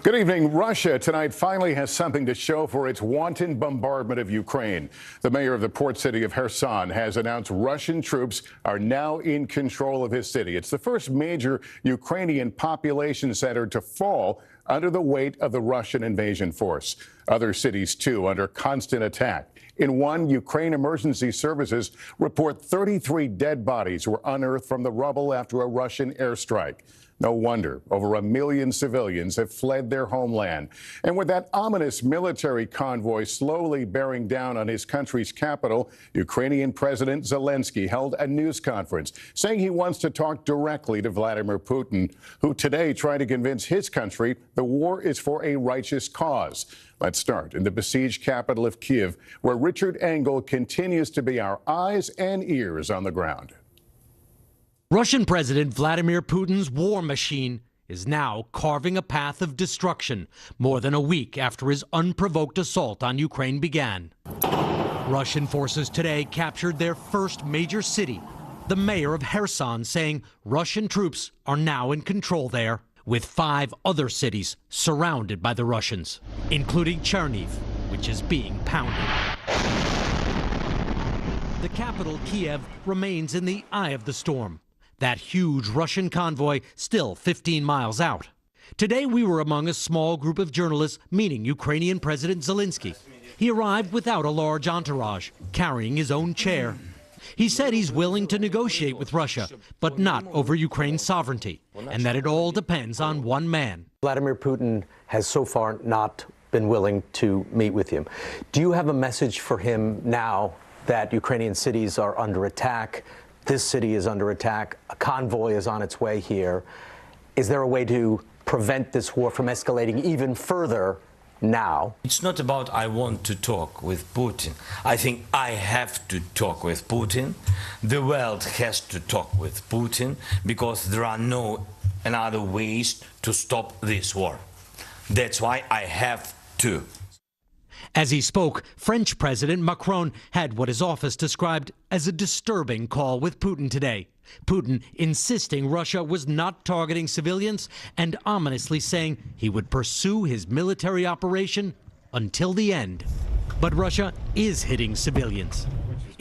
Good evening. Russia tonight finally has something to show for its wanton bombardment of Ukraine. The mayor of the port city of Kherson has announced Russian troops are now in control of his city. It's the first major Ukrainian population center to fall under the weight of the Russian invasion force. Other cities, too, under constant attack. In one, Ukraine emergency services report 33 dead bodies were unearthed from the rubble after a Russian airstrike. No wonder over 1 million civilians have fled their homeland. And with that ominous military convoy slowly bearing down on his country's capital, Ukrainian President Zelensky held a news conference saying he wants to talk directly to Vladimir Putin, who today tried to convince his country the war is for a righteous cause. Let's start in the besieged capital of Kyiv, where Richard Engel continues to be our eyes and ears on the ground.
Russian President Vladimir Putin's war machine is now carving a path of destruction more than a week after his unprovoked assault on Ukraine began. Russian forces today captured their first major city, the mayor of Kherson saying Russian troops are now in control there, with 5 other cities surrounded by the Russians, including Chernihiv, which is being pounded. The capital, Kiev, remains in the eye of the storm. That huge Russian convoy still 15 miles out. Today we were among a small group of journalists meeting Ukrainian President Zelensky. He arrived without a large entourage, carrying his own chair. He said he's willing to negotiate with Russia, but not over Ukraine's sovereignty, and that it all depends on one man.
Vladimir Putin has so far not been willing to meet with him. Do you have a message for him now that Ukrainian cities are under attack? This city is under attack. A convoy is on its way here. Is there a way to prevent this war from escalating even further now?
It's not about I want to talk with Putin. I think I have to talk with Putin. The world has to talk with Putin because there are no other ways to stop this war. That's why I have to.
As he spoke, French President Macron had what his office described as a disturbing call with Putin today. Putin insisting Russia was not targeting civilians and ominously saying he would pursue his military operation until the end. But Russia is hitting civilians.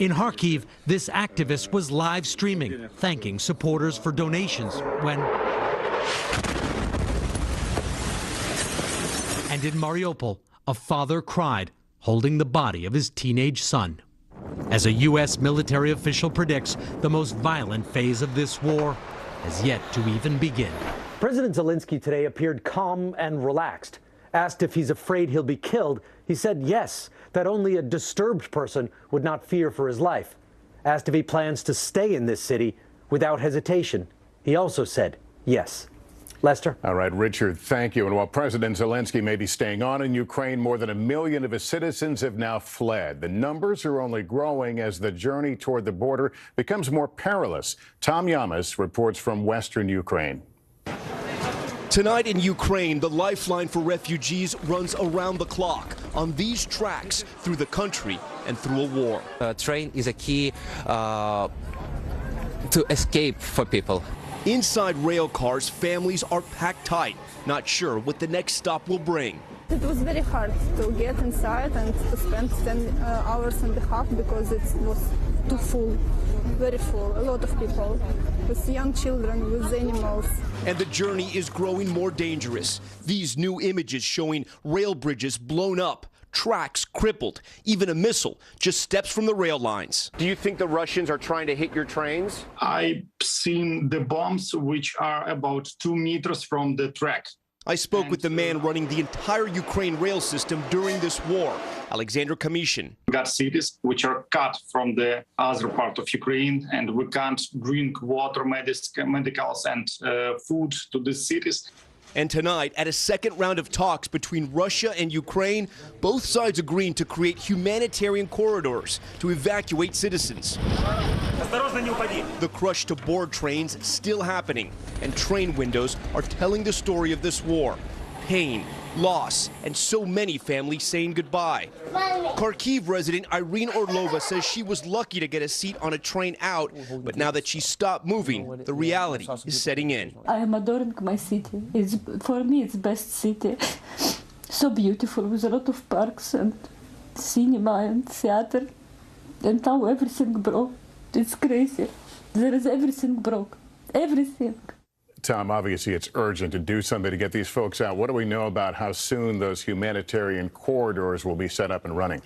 In Kharkiv, this activist was live streaming, thanking supporters for donations when... And in Mariupol, a father cried, holding the body of his teenage son. As a U.S. military official predicts, the most violent phase of this war has yet to even begin.
President Zelensky today appeared calm and relaxed. Asked if he's afraid he'll be killed, he said yes, that only a disturbed person would not fear for his life. Asked if he plans to stay in this city without hesitation, he also said yes. Lester?
All right, Richard, thank you. And while President Zelensky may be staying on in Ukraine, more than 1 million of his citizens have now fled. The numbers are only growing as the journey toward the border becomes more perilous. Tom Yamas reports from western Ukraine.
Tonight in Ukraine, the lifeline for refugees runs around the clock on these tracks through the country and through a war.
Train is a key to escape for people.
Inside rail cars, families are packed tight, not sure what the next stop will bring.
It was very hard to get inside and to spend 10 hours and a half because it was too full, very full, a lot of people, with young children, with animals.
And the journey is growing more dangerous. These new images showing rail bridges blown up, tracks crippled, even a missile just steps from the rail lines.
Do you think the Russians are trying to hit your trains?
I've seen the bombs which are about 2 meters from the track.
I spoke with the man running the entire Ukraine rail system during this war, Alexander Kamishin.
We got cities which are cut from the other part of Ukraine, and we can't bring water, medicals, and food to these cities.
And tonight, at a second round of talks between Russia and Ukraine, both sides agreeing to create humanitarian corridors to evacuate citizens. The crush to board trains still happening, and train windows are telling the story of this war. Pain, loss, and so many families saying goodbye. Kharkiv resident Irene Orlova says she was lucky to get a seat on a train out, but now that she's stopped moving, the reality is setting in.
I am adoring my city. For me, it's the best city. So beautiful, with a lot of parks and cinema and theater. And now everything broke. It's crazy. There is everything broke. Everything.
Tom, obviously it's urgent to do something to get these folks out. What do we know about how soon those humanitarian corridors will be set up and running?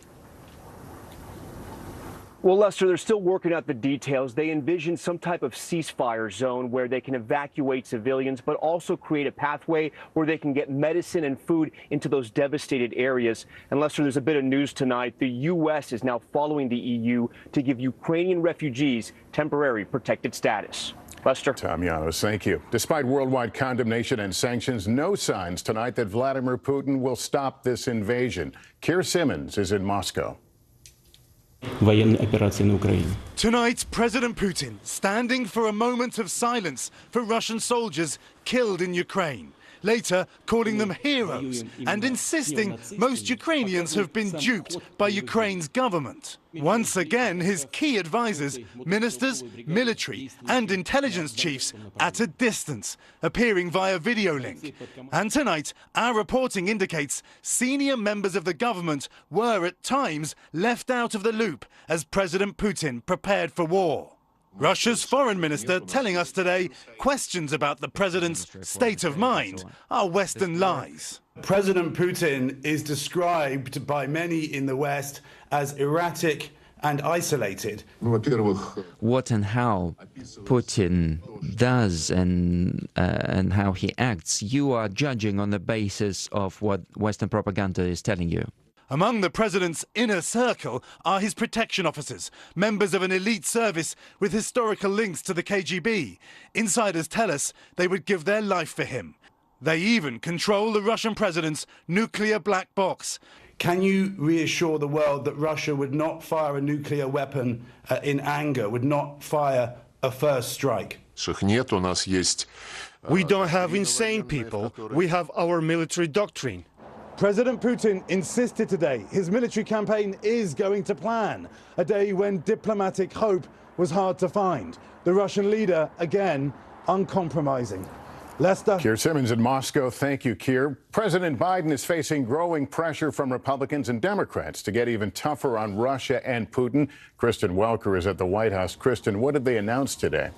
Well, Lester, they're still working out the details. They envision some type of ceasefire zone where they can evacuate civilians, but also create a pathway where they can get medicine and food into those devastated areas. And Lester, there's a bit of news tonight. The U.S. is now following the EU to give Ukrainian refugees temporary protected status. Lester.
Tom Yanos, thank you. Despite worldwide condemnation and sanctions, no signs tonight that Vladimir Putin will stop this invasion. Keir Simmons is in Moscow.
Tonight, President Putin standing for a moment of silence for Russian soldiers killed in Ukraine. Later, calling them heroes and insisting most Ukrainians have been duped by Ukraine's government. Once again, his key advisors, ministers, military and intelligence chiefs at a distance, appearing via video link. And tonight, our reporting indicates senior members of the government were at times left out of the loop as President Putin prepared for war. Russia's foreign minister telling us today questions about the president's state of mind are Western lies.
President Putin is described by many in the West as erratic and isolated.
What and how Putin does and how he acts, you are judging on the basis of what Western propaganda is telling you.
Among the president's inner circle are his protection officers, members of an elite service with historical links to the KGB. Insiders tell us they would give their life for him. They even control the Russian president's nuclear black box.
Can you reassure the world that Russia would not fire a nuclear weapon in anger, would not fire a first strike?
We don't have insane people. We have our military doctrine. President Putin insisted today his military campaign is going to plan, a day when diplomatic hope was hard to find. The Russian leader, again, uncompromising. Lester.
Keir Simmons in Moscow. Thank you, Keir. President Biden is facing growing pressure from Republicans and Democrats to get even tougher on Russia and Putin. Kristen Welker is at the White House. Kristen, what did they announce today?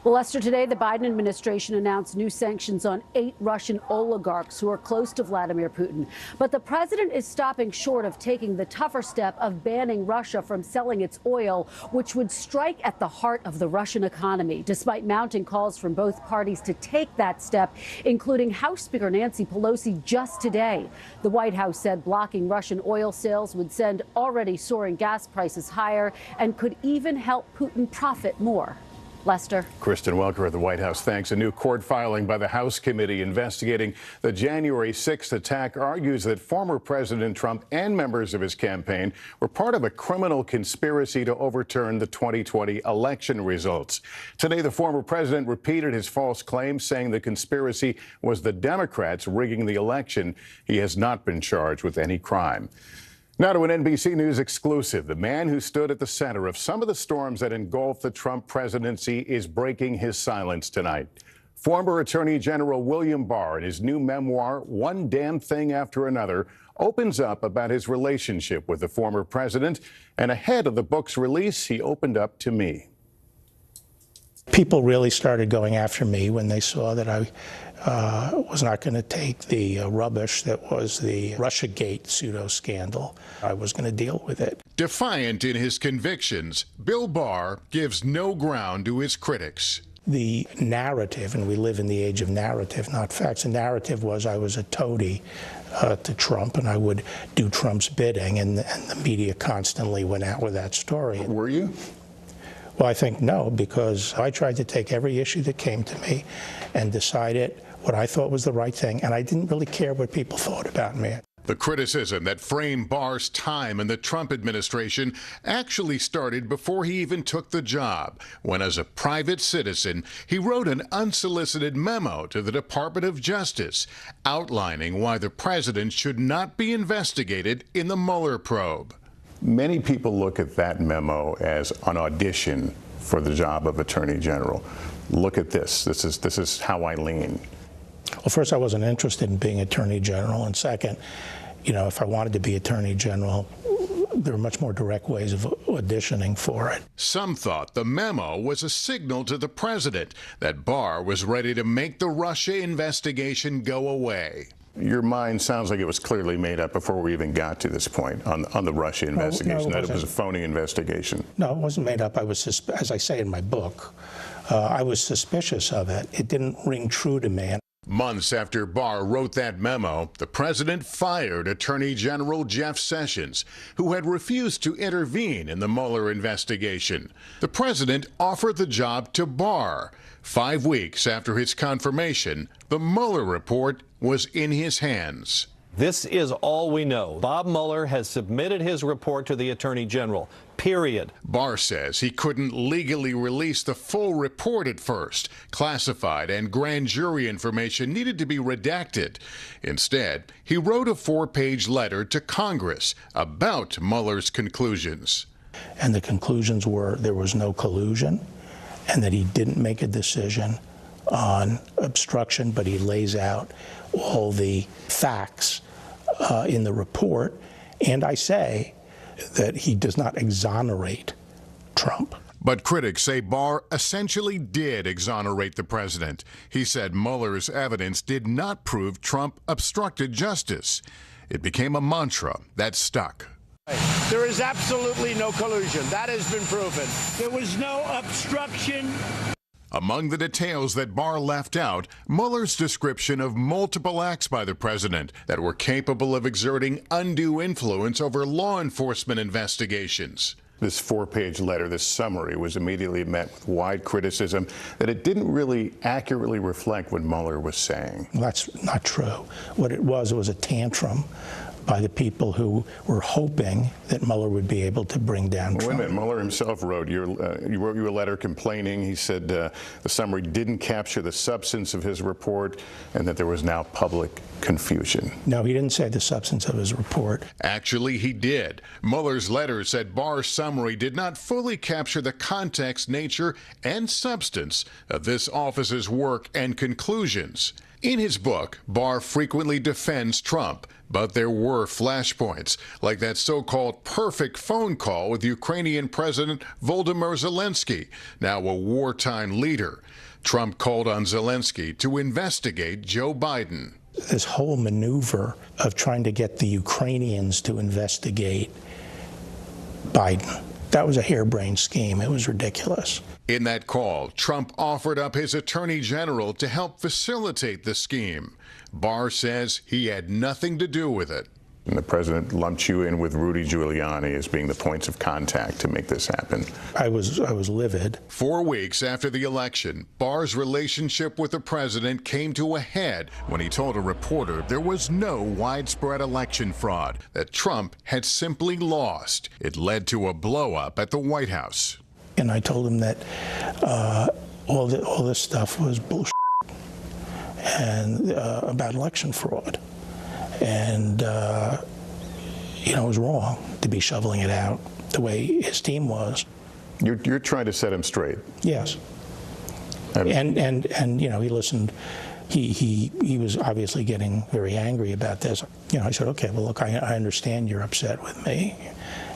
Well, Lester, today the Biden administration announced new sanctions on 8 Russian oligarchs who are close to Vladimir Putin. But the president is stopping short of taking the tougher step of banning Russia from selling its oil, which would strike at the heart of the Russian economy, despite mounting calls from both parties to take that step, including House Speaker Nancy Pelosi just today. The White House said blocking Russian oil sales would send already soaring gas prices higher and could even help Putin profit more. Lester.
Kristen Welker at the White House. Thanks. A new court filing by the House committee investigating the January 6th attack argues that former President Trump and members of his campaign were part of a criminal conspiracy to overturn the 2020 election results. Today, the former president repeated his false claim, saying the conspiracy was the Democrats rigging the election. He has not been charged with any crime. Now to an NBC News exclusive. The man who stood at the center of some of the storms that engulfed the Trump presidency is breaking his silence tonight. Former Attorney General William Barr, in his new memoir, One Damn Thing After Another, opens up about his relationship with the former president. And ahead of the book's release, he opened up to me.
People really started going after me when they saw that I was not going to take the rubbish that was the Russiagate pseudo-scandal. I was going to deal with it.
Defiant in his convictions, Bill Barr gives no ground to his critics.
The narrative, and we live in the age of narrative, not facts. The narrative was I was a toady to Trump, and I would do Trump's bidding, and the media constantly went out with that story.
Were you?
Well, I think no, because I tried to take every issue that came to me and decide what I thought was the right thing, and I didn't really care what people thought about me.
The criticism that framed Barr's time in the Trump administration actually started before he even took the job, when as a private citizen, he wrote an unsolicited memo to the Department of Justice outlining why the president should not be investigated in the Mueller probe.
Many people look at that memo as an audition for the job of Attorney General. Look at this. This is how I lean.
Well, first, I wasn't interested in being Attorney General, and second, if I wanted to be Attorney General, there are much more direct ways of auditioning for it.
Some thought the memo was a signal to the president that Barr was ready to make the Russia investigation go away.
Your mind sounds like it was clearly made up before we even got to this point on the Russia investigation, that it was a phony investigation.
No, it wasn't made up. I was, as I say in my book, I was suspicious of it. It didn't ring true to me.
Months after Barr wrote that memo, the president fired Attorney General Jeff Sessions, who had refused to intervene in the Mueller investigation. The president offered the job to Barr. 5 weeks after his confirmation, the Mueller report was in his hands.
This is all we know. Bob Mueller has submitted his report to the Attorney General, period.
Barr says he couldn't legally release the full report at first. Classified and grand jury information needed to be redacted. Instead, he wrote a 4-page letter to Congress about Mueller's conclusions.
And the conclusions were there was no collusion and that he didn't make a decision on obstruction, but he lays out all the facts in the report, and I say that he does not exonerate Trump.
But critics say Barr essentially did exonerate the president. He said Mueller's evidence did not prove Trump obstructed justice. It became a mantra that stuck.
There is absolutely no collusion. That has been proven. There was no obstruction.
Among the details that Barr left out, Mueller's description of multiple acts by the president that were capable of exerting undue influence over law enforcement investigations.
This 4-page letter, this summary, was immediately met with wide criticism that it didn't really accurately reflect what Mueller was saying.
That's not true. What it was a tantrum by the people who were hoping that Mueller would be able to bring down Trump.
Wait a minute, Mueller himself wrote you a letter complaining. He said the summary didn't capture the substance of his report and that there was now public confusion.
No, he didn't say the substance of his report.
Actually, he did. Mueller's letter said Barr's summary did not fully capture the context, nature, and substance of this office's work and conclusions. In his book, Barr frequently defends Trump, but there were flashpoints, like that so-called perfect phone call with Ukrainian President Volodymyr Zelensky, now a wartime leader. Trump called on Zelensky to investigate Joe Biden.
This whole maneuver of trying to get the Ukrainians to investigate Biden, that was a harebrained scheme. It was ridiculous.
In that call, Trump offered up his attorney general to help facilitate the scheme. Barr says he had nothing to do with it.
And the president lumped you in with Rudy Giuliani as being the points of contact to make this happen.
I was livid.
4 weeks after the election, Barr's relationship with the president came to a head when he told a reporter there was no widespread election fraud, that Trump had simply lost. It led to a blow-up at the White House.
And I told him that all this stuff was bullshit and about election fraud. And, it was wrong to be shoveling it out the way his team was.
You're trying to set him straight.
Yes. And he listened. He was obviously getting very angry about this. I said, okay, well, look, I understand you're upset with me,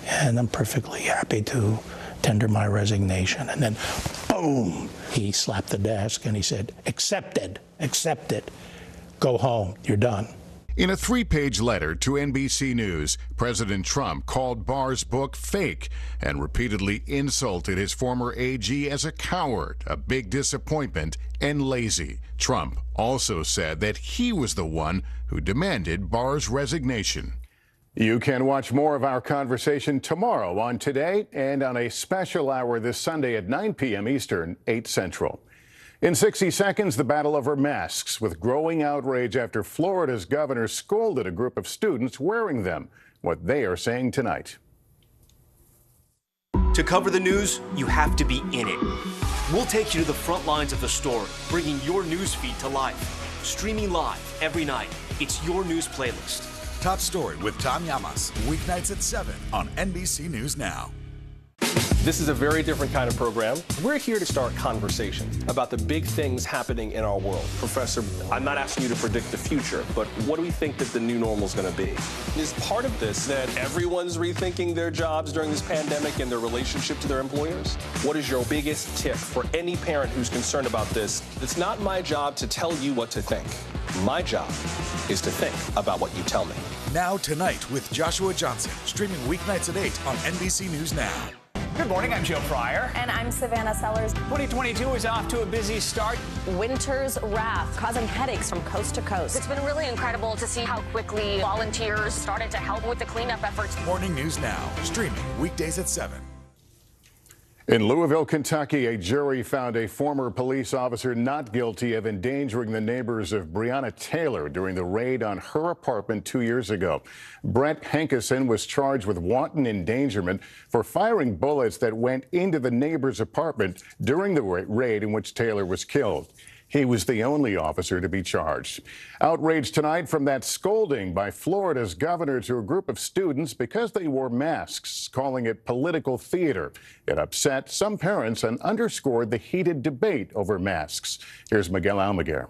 and I'm perfectly happy to tender my resignation. And then, boom, he slapped the desk and he said, accepted, go home, you're done.
In a 3-page letter to NBC News, President Trump called Barr's book fake and repeatedly insulted his former AG as a coward, a big disappointment, and lazy. Trump also said that he was the one who demanded Barr's resignation.
You can watch more of our conversation tomorrow on Today and on a special hour this Sunday at 9 p.m. Eastern, 8 Central. In 60 seconds, the battle over masks, with growing outrage after Florida's governor scolded a group of students wearing them. What they are saying tonight.
To cover the news, you have to be in it. We'll take you to the front lines of the story, bringing your news feed to life. Streaming live every night. It's your news playlist.
Top Story with Tom Llamas, weeknights at 7 on NBC News Now.
This is a very different kind of program. We're here to start conversation about the big things happening in our world. Professor, I'm not asking you to predict the future, but what do we think that the new normal is going to be? Is part of this that everyone's rethinking their jobs during this pandemic and their relationship to their employers? What is your biggest tip for any parent who's concerned about this? It's not my job to tell you what to think. My job is to think about what you tell me.
Now Tonight with Joshua Johnson, streaming weeknights at 8 on NBC News Now.
Good morning, I'm Joe Fryer.
And I'm Savannah Sellers.
2022 is off to a busy start.
Winter's wrath causing headaches from coast to coast.
It's been really incredible to see how quickly volunteers started to help with the cleanup efforts.
Morning News Now, streaming weekdays at 7.
In Louisville, Kentucky, a jury found a former police officer not guilty of endangering the neighbors of Breonna Taylor during the raid on her apartment 2 years ago. Brett Hankison was charged with wanton endangerment for firing bullets that went into the neighbor's apartment during the raid in which Taylor was killed. He was the only officer to be charged. Outrage tonight from that scolding by Florida's governor to a group of students because they wore masks, calling it political theater. It upset some parents and underscored the heated debate over masks. Here's Miguel Almaguer.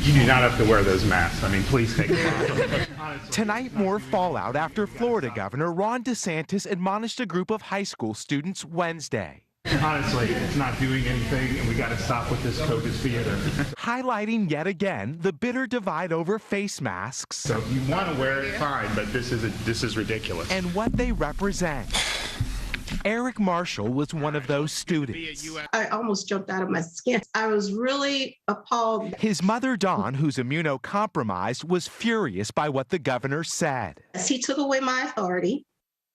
You do not have to wear those masks. I mean, please take them off.
Tonight, more fallout after Florida Governor Ron DeSantis admonished a group of high school students Wednesday.
Honestly, it's not doing anything, and we got to stop with this COVID theater.
Highlighting yet again the bitter divide over face masks.
So if you want to wear it, fine, but this is ridiculous.
And what they represent. Eric Marshall was one of those students.
I almost jumped out of my skin. I was really appalled.
His mother, Dawn, who's immunocompromised, was furious by what the governor said.
He took away my authority.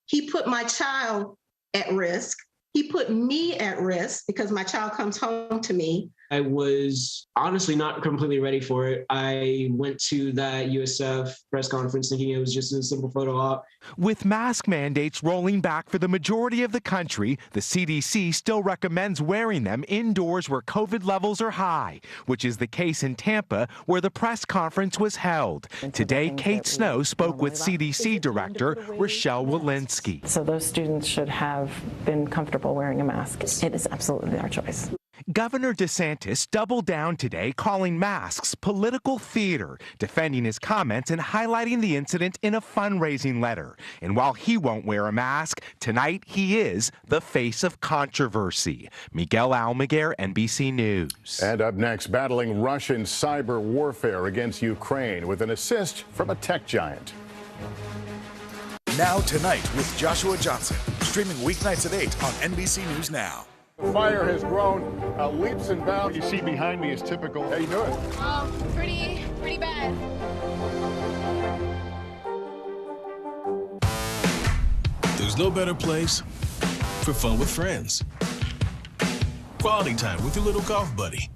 He put my child at risk. He put me at risk because my child comes home to me.
I was honestly not completely ready for it. I went to that USF press conference thinking it was just a simple photo op.
With mask mandates rolling back for the majority of the country, the CDC still recommends wearing them indoors where COVID levels are high, which is the case in Tampa, where the press conference was held. Today, Kate Snow spoke with CDC Director Rochelle Walensky.
So those students should have been comfortable wearing a mask. It is absolutely their choice.
Governor DeSantis doubled down today, calling masks political theater, defending his comments and highlighting the incident in a fundraising letter. And while he won't wear a mask, tonight he is the face of controversy. Miguel Almaguer, NBC News.
And up next, battling Russian cyber warfare against Ukraine with an assist from a tech giant.
Now Tonight with Joshua Johnson, streaming weeknights at 8 on NBC News Now.
The fire has grown leaps and bounds. You see behind me is typical. How you doing?
Pretty bad.
There's no better place for fun with friends. Quality time with your little golf buddy.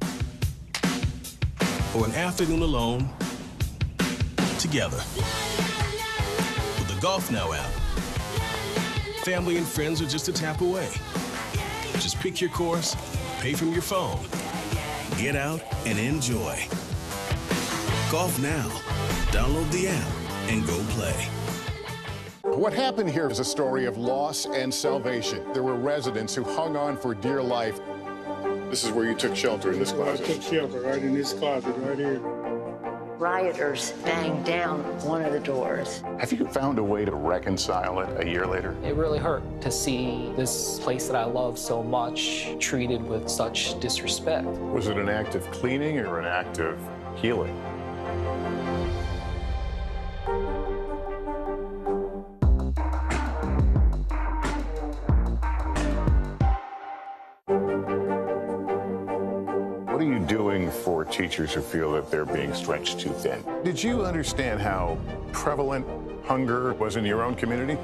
Or an afternoon alone together. With the Golf Now app. Family and friends are just a tap away. Just pick your course, pay from your phone, get out and enjoy. Golf Now. Download the app and go play.
What happened here is a story of loss and salvation. There were residents who hung on for dear life. This is where you took shelter, in this closet.
I took shelter right in this closet right here.
Rioters banged down one of the doors.
Have you found a way to reconcile it a year later?
It really hurt to see this place that I love so much treated with such disrespect.
Was it an act of cleaning or an act of healing? What are you doing for teachers who feel that they're being stretched too thin? Did you understand how prevalent hunger was in your own community?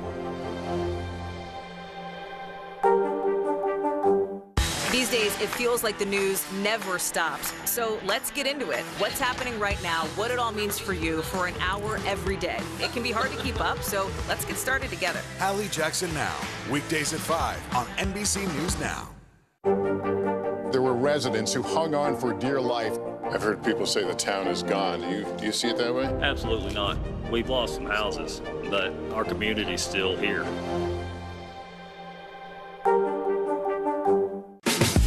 These days, it feels like the news never stops. So let's get into it. What's happening right now, what it all means for you for an hour every day. It can be hard to keep up, so let's get started together.
Hallie Jackson Now, weekdays at 5 on NBC News Now.
There were residents who hung on for dear life. I've heard people say the town is gone. Do you see it that way?
Absolutely not. We've lost some houses, but our community's still here.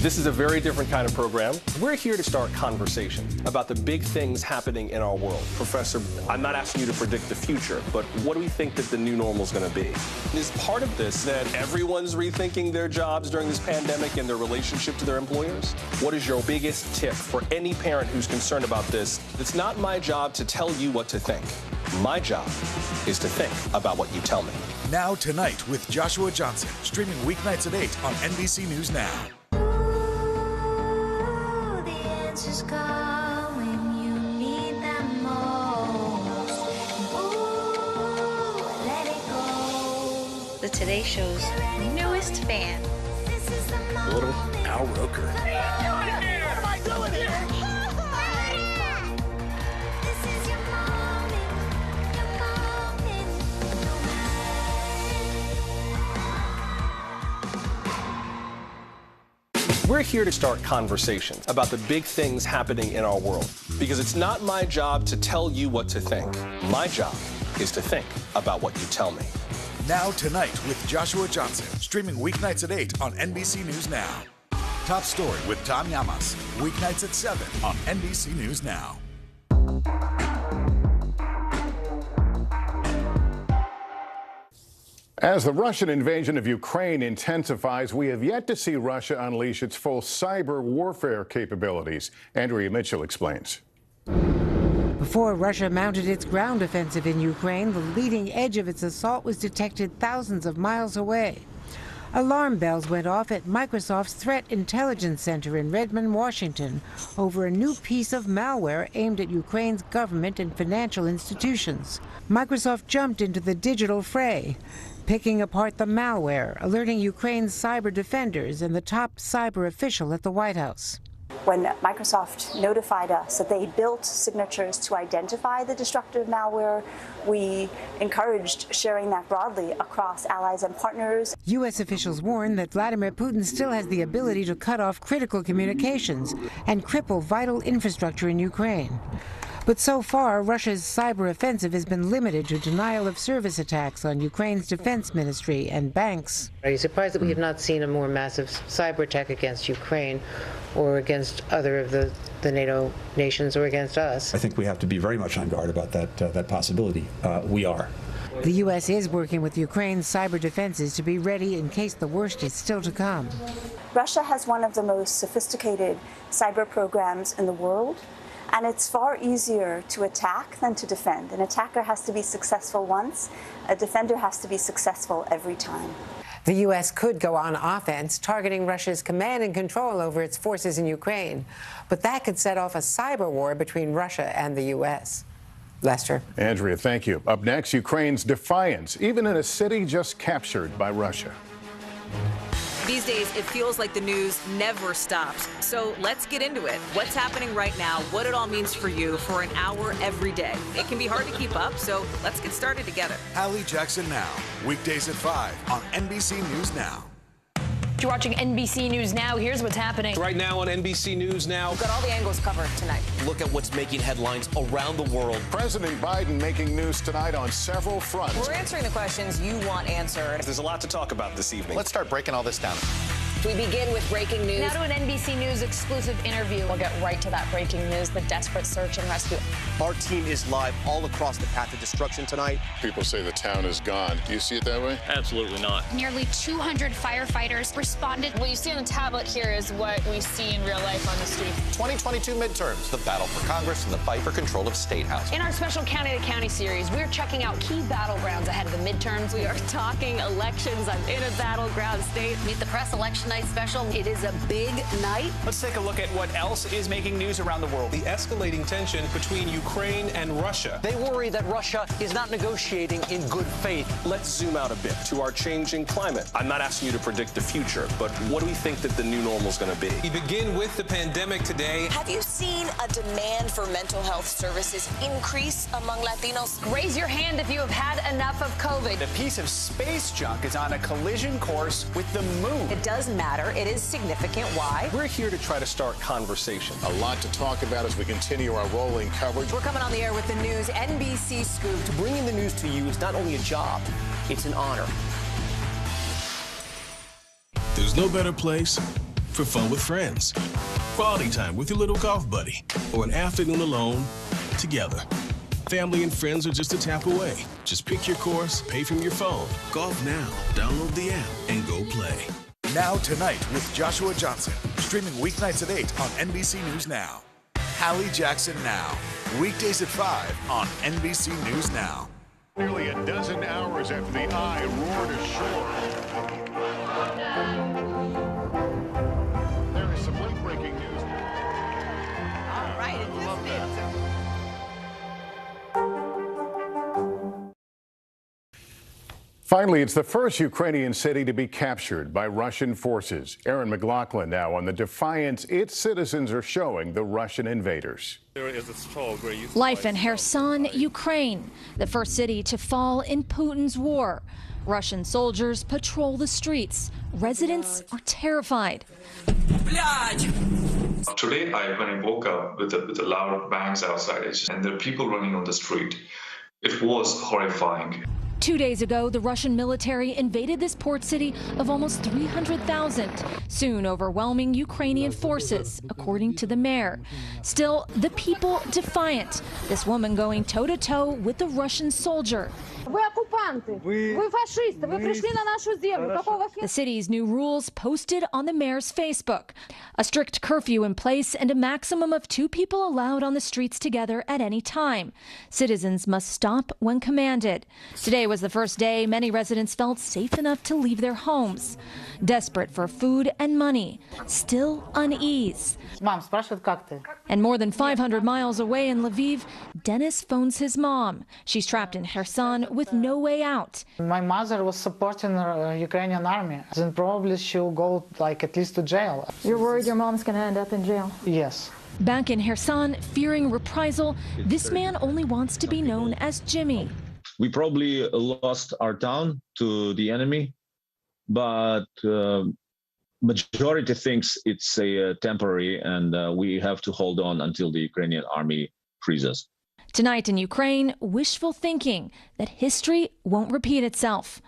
This is a very different kind of program. We're here to start conversation about the big things happening in our world. Professor, I'm not asking you to predict the future, but what do we think that the new normal is going to be? Is part of this that everyone's rethinking their jobs during this pandemic and their relationship to their employers? What is your biggest tip for any parent who's concerned about this? It's not my job to tell you what to think. My job is to think about what you tell me.
Now Tonight with Joshua Johnson, streaming weeknights at 8 on NBC News Now.
Just call when you need them most. Ooh, let it go.
The Today Show's newest fan.
Little Al Roker.
What am I doing here? This is your moment. Your
We're here to start conversation about the big things happening in our world, because it's not my job to tell you what to think. My job is to think about what you tell me.
Now Tonight with Joshua Johnson, streaming weeknights at 8 on NBC News Now. Top Story with Tom Llamas, weeknights at 7 on NBC News Now.
As the Russian invasion of Ukraine intensifies, we have yet to see Russia unleash its full cyber warfare capabilities. Andrea Mitchell explains.
Before Russia mounted its ground offensive in Ukraine, the leading edge of its assault was detected thousands of miles away. Alarm bells went off at Microsoft's Threat Intelligence Center in Redmond, Washington, over a new piece of malware aimed at Ukraine's government and financial institutions. Microsoft jumped into the digital fray, picking apart the malware, alerting Ukraine's cyber defenders and the top cyber official at the White House.
When Microsoft notified us that they built signatures to identify the destructive malware, we encouraged sharing that broadly across allies and partners.
U.S. officials warn that Vladimir Putin still has the ability to cut off critical communications and cripple vital infrastructure in Ukraine. But so far, Russia's cyber offensive has been limited to denial of service attacks on Ukraine's defense ministry and banks.
Are you surprised that we have not seen a more massive cyber attack against Ukraine or against other of the NATO nations or against us?
I think we have to be very much on guard about that possibility. We are.
The U.S. is working with Ukraine's cyber defenses to be ready in case the worst is still to come.
Russia has one of the most sophisticated cyber programs in the world. And it's far easier to attack than to defend. An attacker has to be successful once. A defender has to be successful every time.
The U.S. could go on offense, targeting Russia's command and control over its forces in Ukraine. But that could set off a cyber war between Russia and the U.S. Lester.
Andrea, thank you. Up next, Ukraine's defiance, even in a city just captured by Russia.
These days, it feels like the news never stops. So let's get into it. What's happening right now, what it all means for you for an hour every day. It can be hard to keep up, so let's get started together.
Hallie Jackson Now, weekdays at 5 on NBC News Now.
You're watching NBC News Now. Here's what's happening.
Right now on NBC News Now.
We've got all the angles covered tonight.
Look at what's making headlines around the world.
President Biden making news tonight on several fronts.
We're answering the questions you want answered.
There's a lot to talk about this evening.
Let's start breaking all this down.
We begin with breaking news.
Now to an NBC News exclusive interview. We'll get right to that breaking news, the desperate search and rescue.
Our team is live all across the path of destruction tonight.
People say the town is gone. Do you see it that way?
Absolutely not.
Nearly 200 firefighters responded.
What you see on the tablet here is what we see in real life on the street.
2022 midterms, the battle for Congress and the fight for control of State House.
In our special County to County series, we're checking out key battlegrounds ahead of the midterms.
We are talking elections. I'm in a battleground state.
Meet the Press Election Night Special. It is a big night.
Let's take a look at what else is making news around the world.
The escalating tension between Ukraine and Russia.
They worry that Russia is not negotiating in good faith.
Let's zoom out a bit to our changing climate. I'm not asking you to predict the future, but what do we think that the new normal is going to be?
We begin with the pandemic today.
Have you seen a demand for mental health services increase among Latinos?
Raise your hand if you have had enough of COVID.
A piece of space junk is on a collision course with the moon.
It does matter. It is significant. Why?
We're here to try to start conversation.
A lot to talk about as we continue our rolling coverage.
We're coming on the air with the news NBC Scoop.
Bringing the news to you is not only a job, it's an honor.
There's no better place for fun with friends, quality time with your little golf buddy, or an afternoon alone together. Family and friends are just a tap away. Just pick your course, pay from your phone. Golf now. Download the app and go play.
Now Tonight with Joshua Johnson, streaming weeknights at 8 on NBC News Now. Hallie Jackson Now, weekdays at 5 on NBC News Now.
Nearly a dozen hours after the eye roared ashore. There is some late breaking news.
All right, it just is.
Finally, it's the first Ukrainian city to be captured by Russian forces. Aaron McLaughlin now on the defiance its citizens are showing the Russian invaders.
Life in Kherson, Ukraine, the first city to fall in Putin's war. Russian soldiers patrol the streets. Residents are terrified.
Today, when I woke up with the loud bangs outside, and there are people running on the street, it was horrifying.
2 days ago, the Russian military invaded this port city of almost 300,000, soon overwhelming Ukrainian forces, according to the mayor. Still, the people defiant. This woman going toe-to-toe with the Russian soldier. The city's new rules posted on the mayor's Facebook. A strict curfew in place and a maximum of 2 people allowed on the streets together at any time. Citizens must stop when commanded. Today was the first day many residents felt safe enough to leave their homes. Desperate for food and money, still unease. And more than 500 miles away in Lviv, Dennis phones his mom. She's trapped in Kherson with no way way out.
My mother was supporting the Ukrainian army, and probably she'll go at least to jail.
You're worried your mom's going to end up in jail?
Yes.
Back in Kherson, fearing reprisal, this man only wants to be known as Jimmy.
We probably lost our town to the enemy, but majority thinks it's a temporary, and we have to hold on until the Ukrainian army frees us.
Tonight in Ukraine, wishful thinking that history won't repeat itself.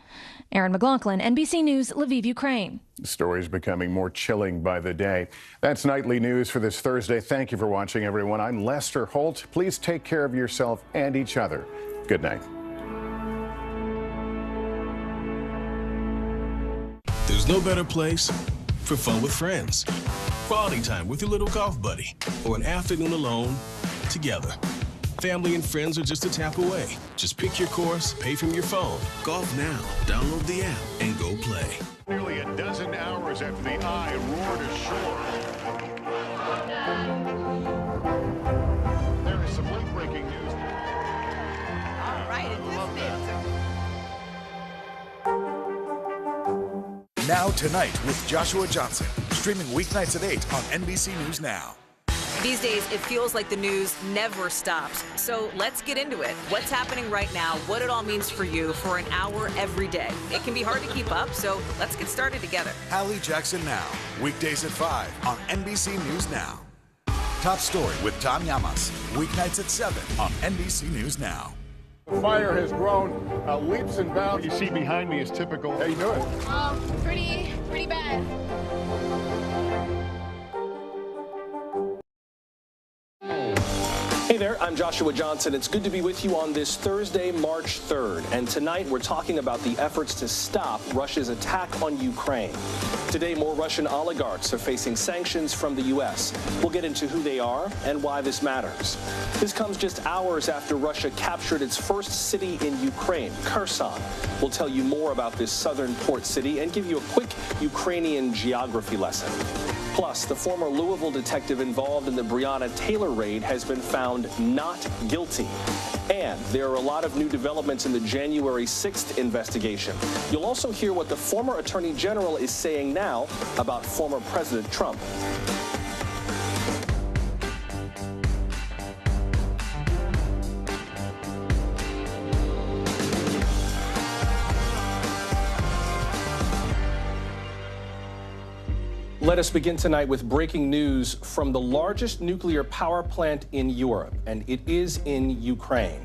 Aaron McLaughlin, NBC News, Lviv, Ukraine.
The story is becoming more chilling by the day. That's nightly news for this Thursday. Thank you for watching, everyone. I'm Lester Holt. Please take care of yourself and each other. Good night.
There's no better place for fun with friends, quality time with your little golf buddy, or an afternoon alone together. Family and friends are just a tap away. Just pick your course, pay from your phone. Golf now. Download the app and go play.
Nearly a dozen hours after the eye roared ashore. There is some late-breaking news.
All right,
Now Tonight with Joshua Johnson, streaming weeknights at 8 on NBC News Now.
These days, it feels like the news never stops. So let's get into it. What's happening right now, what it all means for you for an hour every day. It can be hard to keep up, so let's get started together.
Hallie Jackson Now, weekdays at 5 on NBC News Now. Top Story with Tom Llamas, weeknights at 7 on NBC News Now.
The fire has grown leaps and bounds. What you see behind me is typical. How you doing?
Pretty bad.
Hey there, I'm Joshua Johnson. It's good to be with you on this Thursday, March 3rd. And tonight we're talking about the efforts to stop Russia's attack on Ukraine. Today, more Russian oligarchs are facing sanctions from the U.S. We'll get into who they are and why this matters. This comes just hours after Russia captured its first city in Ukraine, Kherson. We'll tell you more about this southern port city and give you a quick Ukrainian geography lesson. Plus, the former Louisville detective involved in the Breonna Taylor raid has been found not guilty. And there are a lot of new developments in the January 6th investigation. You'll also hear what the former Attorney General is saying now about former President Trump. Let us begin tonight with breaking news from the largest nuclear power plant in Europe, and it is in Ukraine.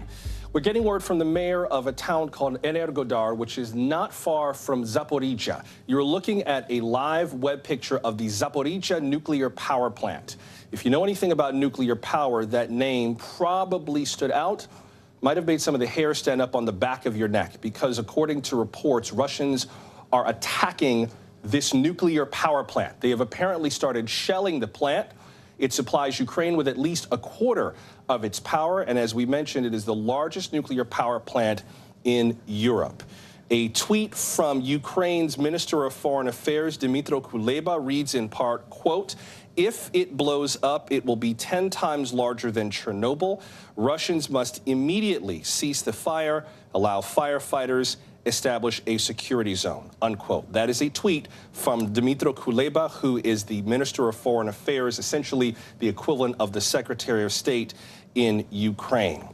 We're getting word from the mayor of a town called Energodar, which is not far from Zaporizhzhia. You're looking at a live web picture of the Zaporizhzhia nuclear power plant. If you know anything about nuclear power, that name probably stood out, might have made some of the hair stand up on the back of your neck, because according to reports, Russians are attacking this nuclear power plant. They have apparently started shelling the plant. It supplies Ukraine with at least a quarter of its power, and as we mentioned, it is the largest nuclear power plant in Europe. A tweet from Ukraine's Minister of Foreign Affairs, Dmytro Kuleba, reads in part, quote, "If it blows up, it will be 10 times larger than Chernobyl. Russians must immediately cease the fire, allow firefighters, establish a security zone," unquote. That is a tweet from Dmytro Kuleba, who is the Minister of Foreign Affairs, essentially the equivalent of the Secretary of State in Ukraine.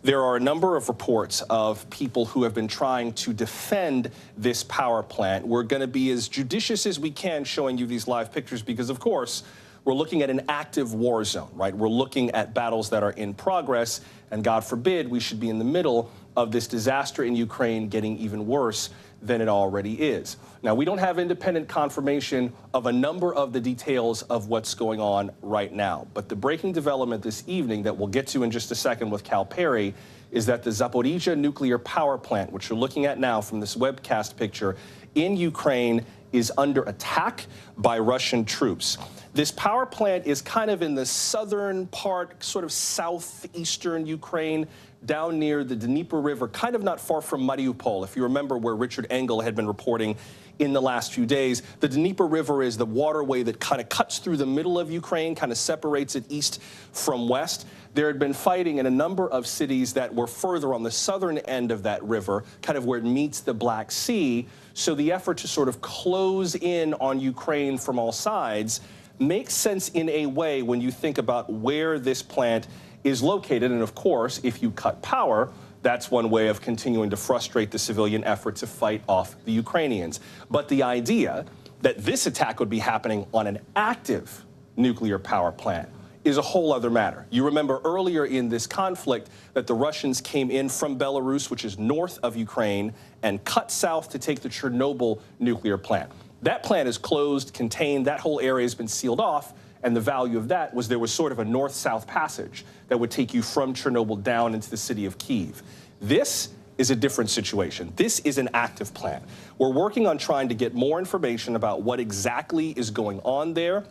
There are a number of reports of people who have been trying to defend this power plant. We're going to be as judicious as we can showing you these live pictures because, of course, we're looking at an active war zone, right? We're looking at battles that are in progress, and God forbid we should be in the middle of this disaster in Ukraine getting even worse than it already is. Now, we don't have independent confirmation of a number of the details of what's going on right now, but the breaking development this evening that we'll get to in just a second with Cal Perry is that the Zaporizhzhia nuclear power plant, which you're looking at now from this webcast picture, in Ukraine is under attack by Russian troops. This power plant is kind of in the southern part, sort of southeastern Ukraine, down near the Dnieper River, kind of not far from Mariupol, if you remember where Richard Engel had been reporting in the last few days. The Dnieper River is the waterway that kind of cuts through the middle of Ukraine, kind of separates it east from west. There had been fighting in a number of cities that were further on the southern end of that river, kind of where it meets the Black Sea. So the effort to sort of close in on Ukraine from all sides makes sense in a way when you think about where this plant is located. And of course, if you cut power, that's one way of continuing to frustrate the civilian effort to fight off the Ukrainians. But the idea that this attack would be happening on an active nuclear power plant is a whole other matter. You remember earlier in this conflict that the Russians came in from Belarus, which is north of Ukraine, and cut south to take the Chernobyl nuclear plant. That plant is closed, contained, that whole area has been sealed off, and the value of that was there was sort of a north-south passage that would take you from Chernobyl down into the city of Kyiv. This is a different situation. This is an active plant. We're working on trying to get more information about what exactly is going on there.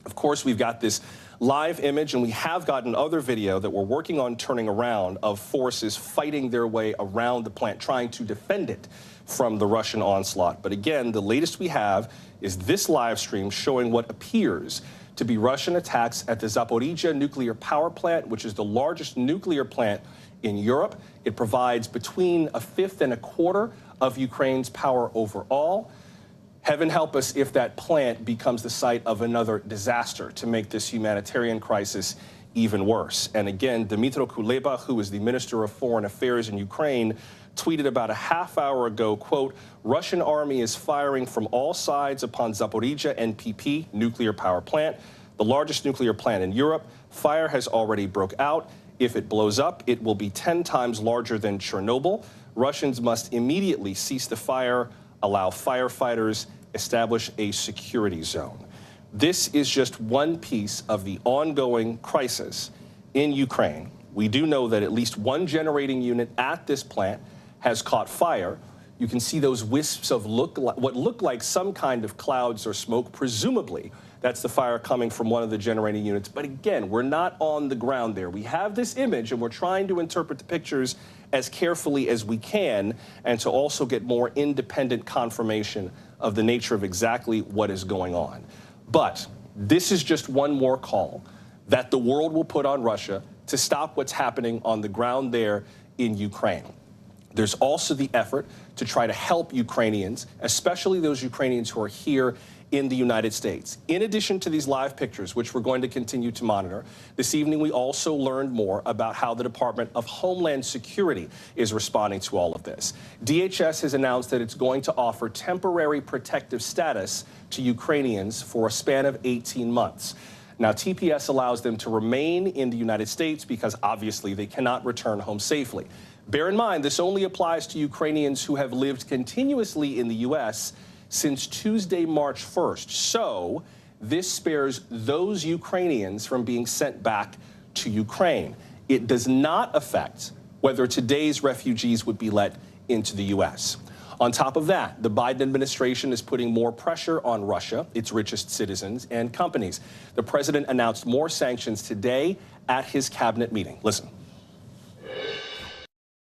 Of course, we've got this live image, and we have gotten other video that we're working on turning around of forces fighting their way around the plant, trying to defend it from the Russian onslaught. But again, the latest we have is this live stream showing what appears to be Russian attacks at the Zaporizhzhia nuclear power plant, which is the largest nuclear plant in Europe. It provides between a fifth and a quarter of Ukraine's power overall. Heaven help us if that plant becomes the site of another disaster to make this humanitarian crisis even worse. And again, Dmytro Kuleba, who is the Minister of Foreign Affairs in Ukraine, tweeted about a half hour ago, quote, Russian army is firing from all sides upon Zaporizhzhia NPP nuclear power plant, the largest nuclear plant in Europe. Fire has already broke out. If it blows up, it will be 10 times larger than Chernobyl. Russians must immediately cease the fire, allow firefighters, establish a security zone. This is just one piece of the ongoing crisis in Ukraine. We do know that at least one generating unit at this plant has caught fire. You can see those wisps of what look like some kind of clouds or smoke. Presumably, that's the fire coming from one of the generating units. But again, we're not on the ground there. We have this image, and we're trying to interpret the pictures as carefully as we can, and to also get more independent confirmation of the nature of exactly what is going on. But this is just one more call that the world will put on Russia to stop what's happening on the ground there in Ukraine. There's also the effort to try to help Ukrainians, especially those Ukrainians who are here in the United States. In addition to these live pictures, which we're going to continue to monitor, this evening we also learned more about how the Department of Homeland Security is responding to all of this. DHS has announced that it's going to offer temporary protective status to Ukrainians for a span of 18 months. Now, TPS allows them to remain in the United States because obviously they cannot return home safely. Bear in mind, this only applies to Ukrainians who have lived continuously in the U.S. since Tuesday, March 1st. So this spares those Ukrainians from being sent back to Ukraine. It does not affect whether today's refugees would be let into the U.S. On top of that, the Biden administration is putting more pressure on Russia, its richest citizens, and companies. The president announced more sanctions today at his cabinet meeting. Listen.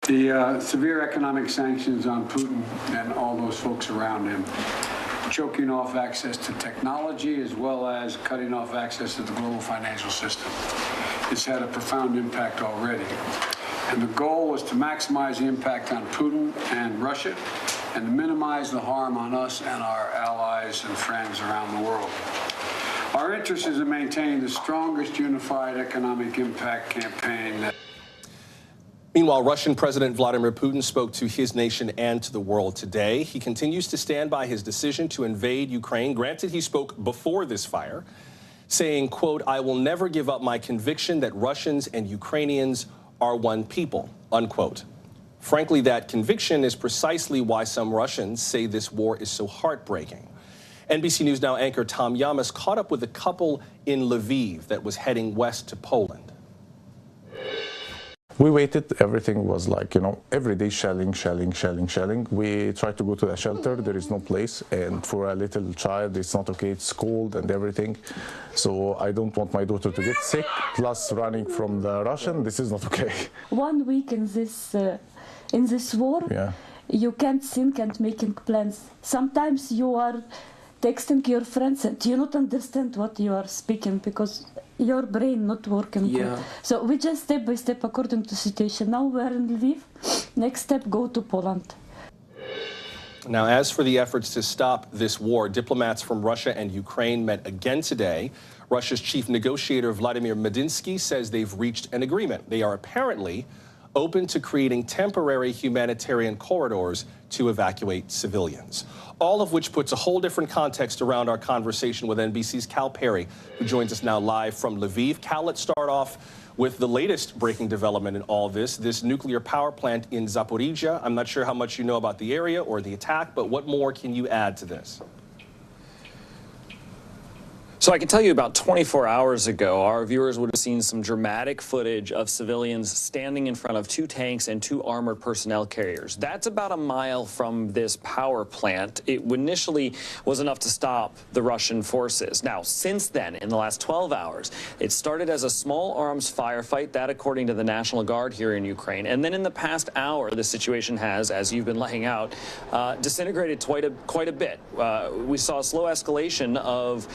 The severe economic sanctions on Putin and all those folks around him, choking off access to technology as well as cutting off access to the global financial system. It's had a profound impact already. And the goal was to maximize the impact on Putin and Russia and to minimize the harm on us and our allies and friends around the world. Our interest is in maintaining the strongest unified economic impact campaign that.
Meanwhile, Russian President Vladimir Putin spoke to his nation and to the world today. He continues to stand by his decision to invade Ukraine. Granted, he spoke before this fire, saying, quote, I will never give up my conviction that Russians and Ukrainians are one people, unquote. Frankly, that conviction is precisely why some Russians say this war is so heartbreaking. NBC News Now anchor Tom Yamas caught up with a couple in Lviv that was heading west to Poland.
We waited, everything was like, every day shelling. We tried to go to a shelter, there is no place, and for a little child, it's not okay, it's cold and everything. So I don't want my daughter to get sick, plus running from the Russian, this is not okay.
1 week in this war,
yeah.
you can't think and making plans. Sometimes you are texting your friends and you not understand what you are speaking because your brain not working good. So we just step by step according to situation. Now we are in Lviv. Next step, go to Poland.
Now, as for the efforts to stop this war, diplomats from Russia and Ukraine met again today. Russia's chief negotiator, Vladimir Medinsky, says they've reached an agreement. They are apparently open to creating temporary humanitarian corridors to evacuate civilians. All of which puts a whole different context around our conversation with NBC's Cal Perry, who joins us now live from Lviv. Cal, let's start off with the latest breaking development in all this nuclear power plant in Zaporizhia. I'm not sure how much you know about the area or the attack, but what more can you add to this?
So I can tell you about 24 hours ago, our viewers would have seen some dramatic footage of civilians standing in front of 2 tanks and 2 armored personnel carriers. That's about a mile from this power plant. It initially was enough to stop the Russian forces. Now, since then, in the last 12 hours, it started as a small arms firefight, that according to the National Guard here in Ukraine. And then in the past hour, the situation has, as you've been laying out, disintegrated quite a bit. We saw a slow escalation of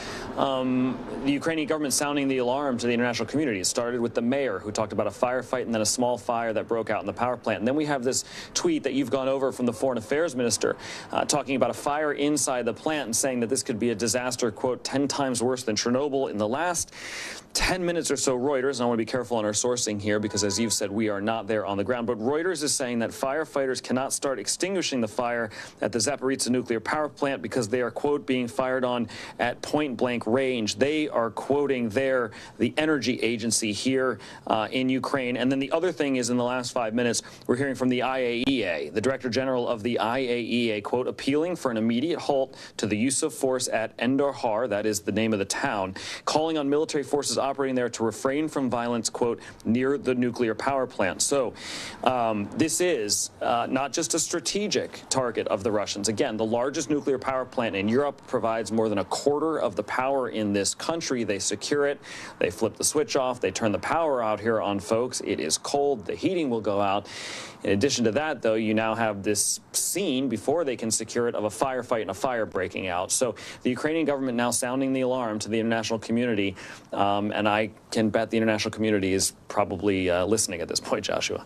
the Ukrainian government sounding the alarm to the international community. It started with the mayor, who talked about a firefight and then a small fire that broke out in the power plant. And then we have this tweet that you've gone over from the foreign affairs minister, talking about a fire inside the plant and saying that this could be a disaster, quote, 10 times worse than Chernobyl. In the last 10 minutes or so, Reuters, and I want to be careful on our sourcing here because, as you've said, we are not there on the ground, but Reuters is saying that firefighters cannot start extinguishing the fire at the Zaporizhia nuclear power plant because they are, quote, being fired on at point-blank range. They are quoting there the energy agency here in Ukraine. And then the other thing is, in the last 5 minutes, we're hearing from the IAEA, the Director General of the IAEA, quote, appealing for an immediate halt to the use of force at Endorhar, that is the name of the town, calling on military forces operating there to refrain from violence, quote, near the nuclear power plant. So this is not just a strategic target of the Russians. Again, the largest nuclear power plant in Europe provides more than a quarter of the power in this country. They secure it. They flip the switch off. They turn the power out here on folks. It is cold. The heating will go out. In addition to that, though, you now have this scene, before they can secure it, of a firefight and a fire breaking out. So the Ukrainian government now sounding the alarm to the international community, and I can bet the international community is probably listening at this point, Joshua.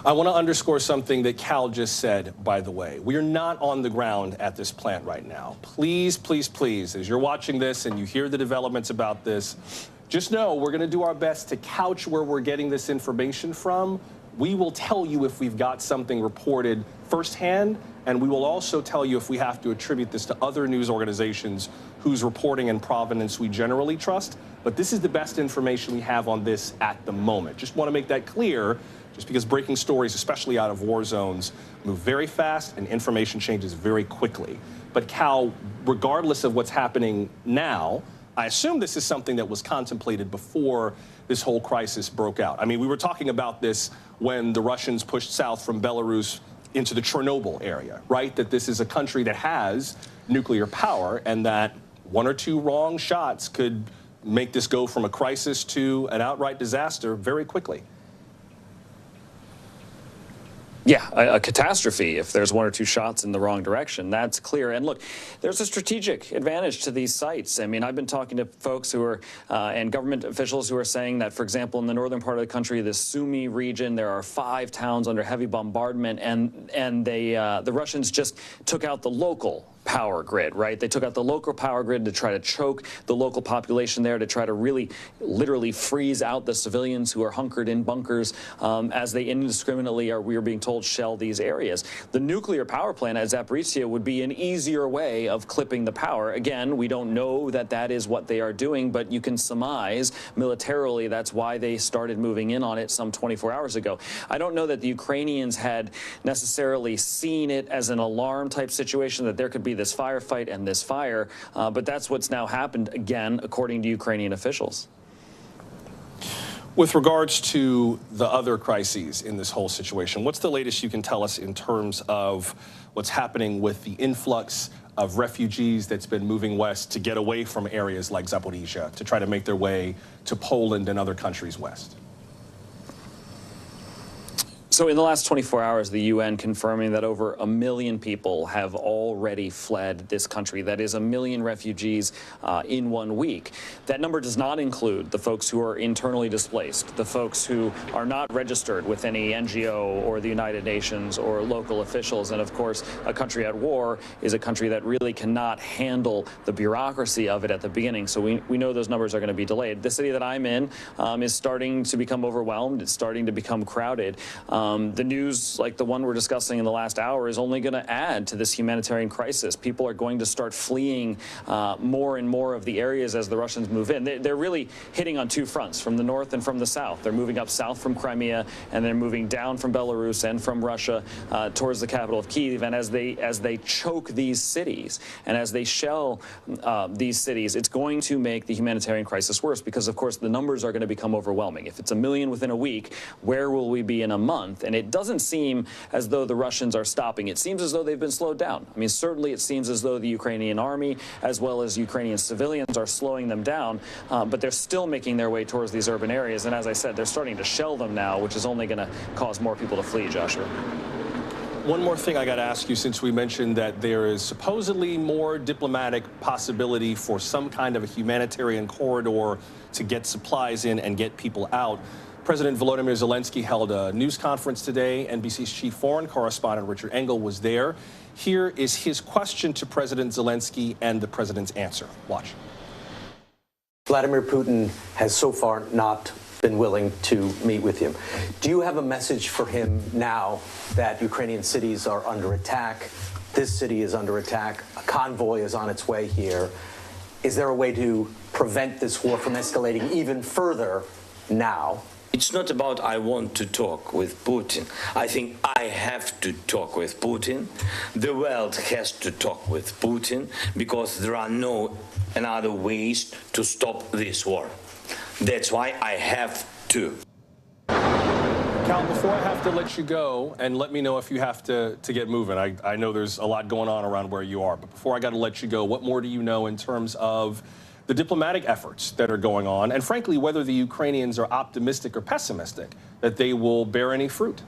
I want to underscore something that Cal just said, by the way. We are not on the ground at this plant right now. Please, please, please, as you're watching this and you hear the developments about this, just know we're going to do our best to couch where we're getting this information from. We will tell you if we've got something reported firsthand, and we will also tell you if we have to attribute this to other news organizations whose reporting and provenance we generally trust. But this is the best information we have on this at the moment. Just want to make that clear, just because breaking stories, especially out of war zones, move very fast and information changes very quickly. But Cal, regardless of what's happening now, I assume this is something that was contemplated before this whole crisis broke out. I mean, we were talking about this when the Russians pushed south from Belarus into the Chernobyl area, right? That this is a country that has nuclear power and that 1 or 2 wrong shots could make this go from a crisis to an outright disaster very quickly.
Yeah, a catastrophe if there's 1 or 2 shots in the wrong direction. That's clear. And look, there's a strategic advantage to these sites. I mean, I've been talking to folks who are, and government officials who are saying that, for example, in the northern part of the country, the Sumy region, there are 5 towns under heavy bombardment, and the Russians just took out the local power grid, right? They took out the local power grid to try to choke the local population there, to try to really literally freeze out the civilians who are hunkered in bunkers as they indiscriminately are, we are being told, shell these areas. The nuclear power plant at Zaporizhia would be an easier way of clipping the power. Again, we don't know that that is what they are doing, but you can surmise militarily that's why they started moving in on it some 24 hours ago. I don't know that the Ukrainians had necessarily seen it as an alarm type situation, that there could be this firefight and this fire, but that's what's now happened again, according to Ukrainian officials.
With regards to the other crises in this whole situation, what's the latest you can tell us in terms of what's happening with the influx of refugees that's been moving west to get away from areas like Zaporizhia to try to make their way to Poland and other countries west?
So in the last 24 hours, the UN confirming that over 1 million people have already fled this country. That is 1 million refugees in 1 week. That number does not include the folks who are internally displaced, the folks who are not registered with any NGO or the United Nations or local officials. And of course, a country at war is a country that really cannot handle the bureaucracy of it at the beginning. So we know those numbers are going to be delayed. The city that I'm in is starting to become overwhelmed. It's starting to become crowded. The news, like the one we're discussing in the last hour, is only going to add to this humanitarian crisis. People are going to start fleeing more and more of the areas as the Russians move in. They're really hitting on two fronts, from the north and from the south. They're moving up south from Crimea, and they're moving down from Belarus and from Russia towards the capital of Kyiv. And as they choke these cities and as they shell these cities, it's going to make the humanitarian crisis worse because, of course, the numbers are going to become overwhelming. If it's 1 million within a week, where will we be in a month? And it doesn't seem as though the Russians are stopping. It seems as though they've been slowed down. I mean, certainly it seems as though the Ukrainian army, as well as Ukrainian civilians, are slowing them down, but they're still making their way towards these urban areas. And as I said, they're starting to shell them now, which is only going to cause more people to flee, Joshua.
One more thing I got to ask you, since we mentioned that there is supposedly more diplomatic possibility for some kind of a humanitarian corridor to get supplies in and get people out. President Volodymyr Zelensky held a news conference today. NBC's chief foreign correspondent Richard Engel was there. Here is his question to President Zelensky and the president's answer. Watch.
Vladimir Putin has so far not been willing to meet with him. Do you have a message for him now that Ukrainian cities are under attack? This city is under attack. A convoy is on its way here. Is there a way to prevent this war from escalating even further now?
It's not about I want to talk with Putin. I think I have to talk with Putin. The world has to talk with Putin because there are no other ways to stop this war. That's why I have to.
Cal, before I have to let you go, and let me know if you have to get moving. I know there's a lot going on around where you are, but before I got to let you go, what more do you know in terms of the diplomatic efforts that are going on, and frankly, whether the Ukrainians are optimistic or pessimistic that they will bear any fruit?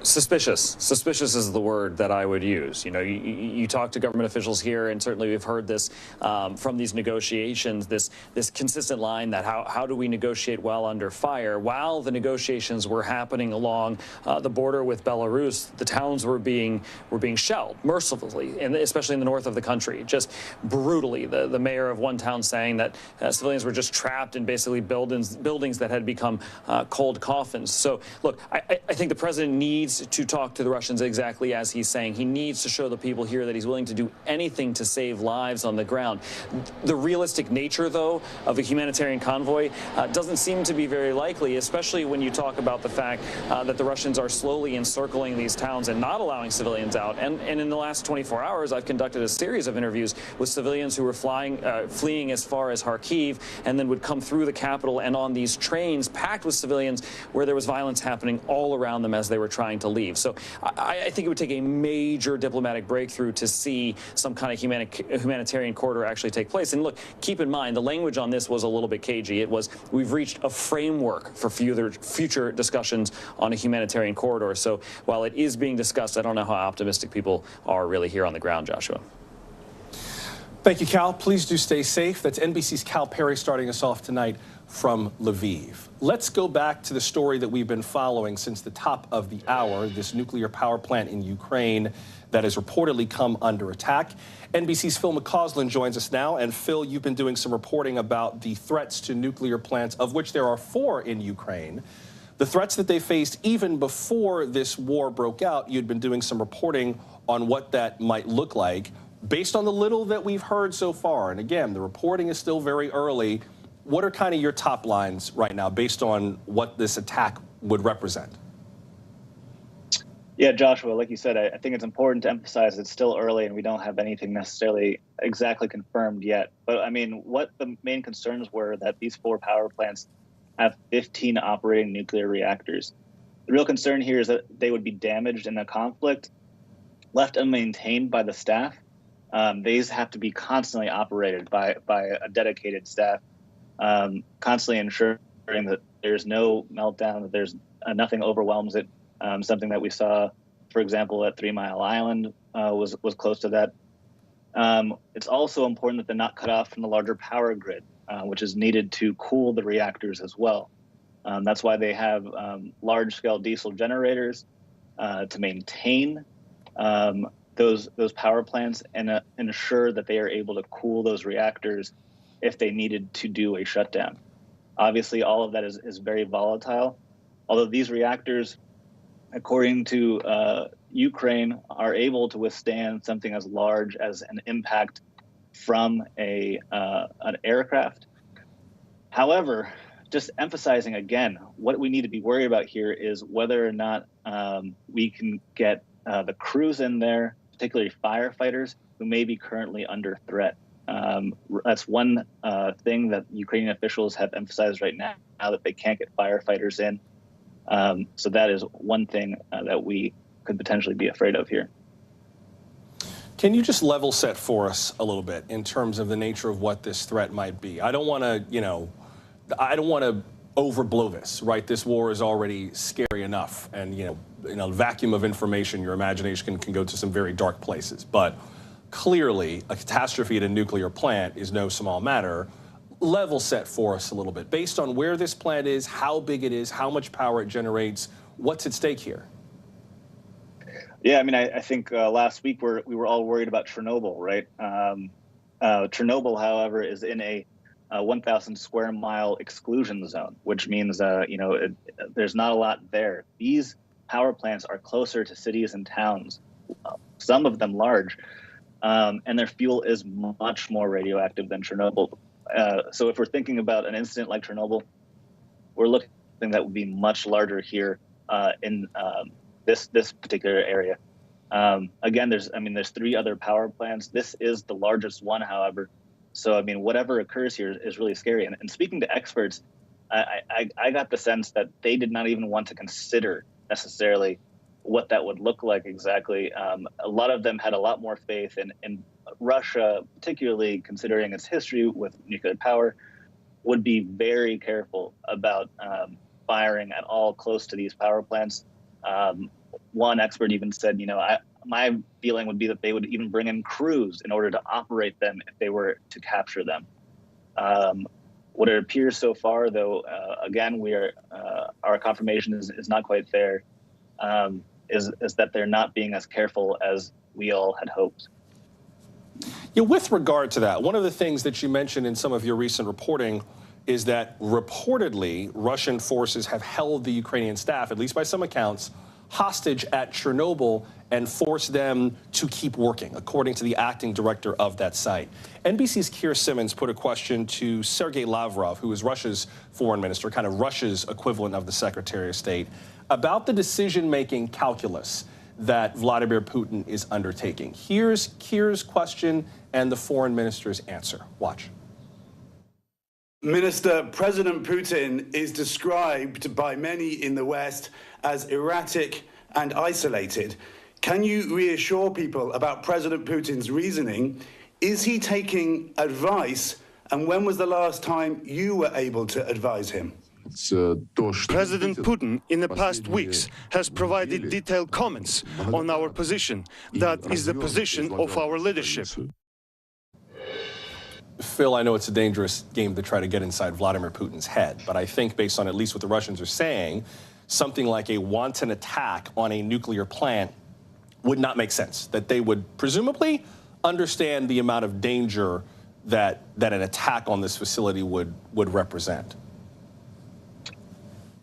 Suspicious. Suspicious is the word that I would use. You know, you talk to government officials here, and certainly we've heard this from these negotiations, this consistent line that how do we negotiate well under fire? While the negotiations were happening along the border with Belarus, the towns were being shelled mercilessly, and especially in the north of the country, just brutally. The mayor of one town saying that civilians were just trapped in basically buildings that had become cold coffins. So, look, I think the president needs to talk to the Russians exactly as he's saying. He needs to show the people here that he's willing to do anything to save lives on the ground. The realistic nature, though, of a humanitarian convoy doesn't seem to be very likely, especially when you talk about the fact that the Russians are slowly encircling these towns and not allowing civilians out. And in the last 24 hours, I've conducted a series of interviews with civilians who were fleeing as far as Kharkiv and then would come through the capital and on these trains packed with civilians where there was violence happening all around them as they were trying to leave. So I think it would take a major diplomatic breakthrough to see some kind of humanitarian corridor actually take place. And look, keep in mind, the language on this was a little bit cagey. It was, we've reached a framework for future discussions on a humanitarian corridor. So while it is being discussed, I don't know how optimistic people are really here on the ground, Joshua.
Thank you, Cal. Please do stay safe. That's NBC's Cal Perry starting us off tonight from Lviv. Let's go back to the story that we've been following since the top of the hour, this nuclear power plant in Ukraine that has reportedly come under attack. NBC's Phil McCausland joins us now. And Phil, you've been doing some reporting about the threats to nuclear plants, of which there are 4 in Ukraine. The threats that they faced even before this war broke out, you'd been doing some reporting on what that might look like. Based on the little that we've heard so far, and again, the reporting is still very early, what are kind of your top lines right now based on what this attack would represent?
Yeah, Joshua, like you said, I think it's important to emphasize it's still early and we don't have anything necessarily exactly confirmed yet. But I mean, what the main concerns were that these 4 power plants have 15 operating nuclear reactors. The real concern here is that they would be damaged in the conflict, left unmaintained by the staff. These have to be constantly operated by a dedicated staff, constantly ensuring that there's no meltdown, that there's nothing overwhelms it. Something that we saw, for example, at 3 Mile Island was close to that. It's also important that they're not cut off from the larger power grid, which is needed to cool the reactors as well. That's why they have large-scale diesel generators to maintain those power plants and ensure that they are able to cool those reactors if they needed to do a shutdown. Obviously, all of that is very volatile. Although these reactors, according to Ukraine, are able to withstand something as large as an impact from an aircraft. However, just emphasizing again, what we need to be worried about here is whether or not we can get the crews in there, particularly firefighters, who may be currently under threat. That's one thing that Ukrainian officials have emphasized right now that they can't get firefighters in. So that is one thing that we could potentially be afraid of here.
Can you just level set for us a little bit in terms of the nature of what this threat might be? I don't want to, I don't want to overblow this, right? This war is already scary enough, and vacuum of information, your imagination can go to some very dark places. But clearly, a catastrophe at a nuclear plant is no small matter. Level set for us a little bit, based on where this plant is, how big it is, how much power it generates, what's at stake here?
Yeah, I mean, I think last week we were all worried about Chernobyl, right? Chernobyl, however, is in a 1,000 square mile exclusion zone, which means, there's not a lot there. These power plants are closer to cities and towns, some of them large, and their fuel is much more radioactive than Chernobyl. So if we're thinking about an incident like Chernobyl, we're looking at something that would be much larger here in this particular area. Again, there's 3 other power plants. This is the largest one, however. So, I mean, whatever occurs here is really scary. And speaking to experts, I got the sense that they did not even want to consider necessarily what that would look like exactly. A lot of them had a lot more faith in Russia, particularly considering its history with nuclear power, would be very careful about firing at all close to these power plants. One expert even said, my feeling would be that they would even bring in crews in order to operate them if they were to capture them. What it appears so far, though, again, our confirmation is not quite there, is that they're not being as careful as we all had hoped.
Yeah, with regard to that, one of the things that you mentioned in some of your recent reporting is that reportedly Russian forces have held the Ukrainian staff, at least by some accounts, hostage at Chernobyl and forced them to keep working, according to the acting director of that site. NBC's Keir Simmons put a question to Sergei Lavrov, who is Russia's foreign minister, kind of Russia's equivalent of the Secretary of State, about the decision-making calculus that Vladimir Putin is undertaking. Here's Keir's question and the foreign minister's answer. Watch.
Minister, President Putin is described by many in the West as erratic and isolated. Can you reassure people about President Putin's reasoning? Is he taking advice? And when was the last time you were able to advise him?
President Putin, in the past weeks, has provided detailed comments on our position. That is the position of our leadership.
Phil, I know it's a dangerous game to try to get inside Vladimir Putin's head, but I think based on at least what the Russians are saying, something like a wanton attack on a nuclear plant would not make sense, that they would presumably understand the amount of danger that an attack on this facility would represent.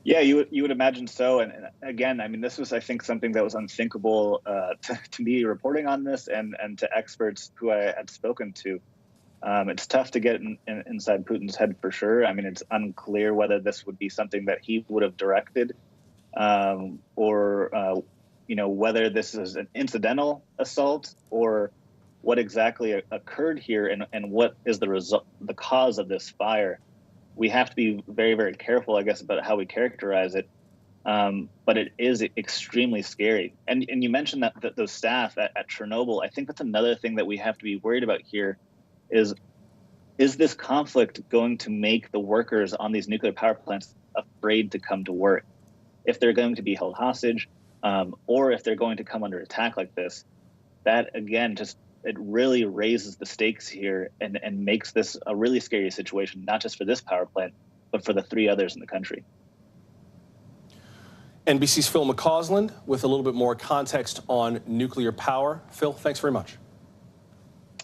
Yeah, you would imagine so. And again, I mean, this was, I think, something that was unthinkable to me reporting on this and to experts who I had spoken to. It's tough to get inside Putin's head for sure. I mean, it's unclear whether this would be something that he would have directed or whether this is an incidental assault or what exactly occurred here and what is the cause of this fire. We have to be very, very careful, I guess, about how we characterize it. But it is extremely scary. And you mentioned that those staff at Chernobyl. I think that's another thing that we have to be worried about here is this conflict going to make the workers on these nuclear power plants afraid to come to work. If they're going to be held hostage, or if they're going to come under attack like this, that again, it really raises the stakes here and makes this a really scary situation, not just for this power plant, but for the 3 others in the country.
NBC's Phil McCausland with a little bit more context on nuclear power. Phil, thanks very much.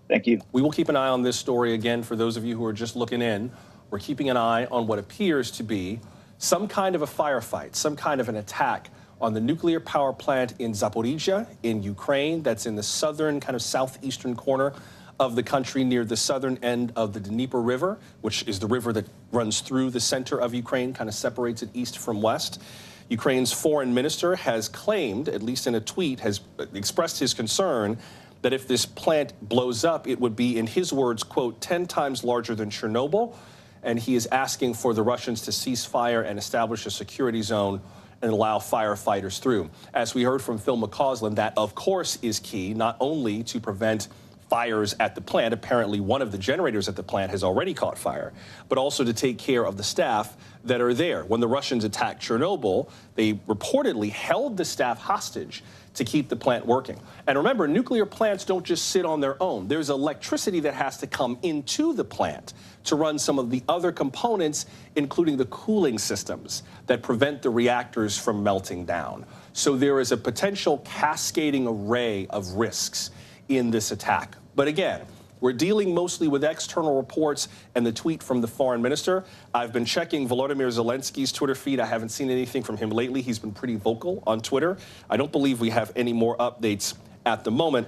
Thank you.
We will keep an eye on this story again for those of you who are just looking in. We're keeping an eye on what appears to be some kind of a firefight, some kind of an attack on the nuclear power plant in Zaporizhia in Ukraine. That's in the southern, kind of southeastern corner of the country near the southern end of the Dnieper River, which is the river that runs through the center of Ukraine, kind of separates it east from west. Ukraine's foreign minister has claimed, at least in a tweet, has expressed his concern that if this plant blows up, it would be, in his words, quote, 10 times larger than Chernobyl. And he is asking for the Russians to cease fire and establish a security zone and allow firefighters through. As we heard from Phil McCausland, that, of course, is key, not only to prevent fires at the plant. Apparently, one of the generators at the plant has already caught fire, but also to take care of the staff that are there. When the Russians attacked Chernobyl, they reportedly held the staff hostage to keep the plant working. And remember, nuclear plants don't just sit on their own. There's electricity that has to come into the plant to run some of the other components, including the cooling systems that prevent the reactors from melting down. So there is a potential cascading array of risks in this attack. But again, we're dealing mostly with external reports and the tweet from the foreign minister. I've been checking Volodymyr Zelensky's Twitter feed. I haven't seen anything from him lately. He's been pretty vocal on Twitter. I don't believe we have any more updates at the moment.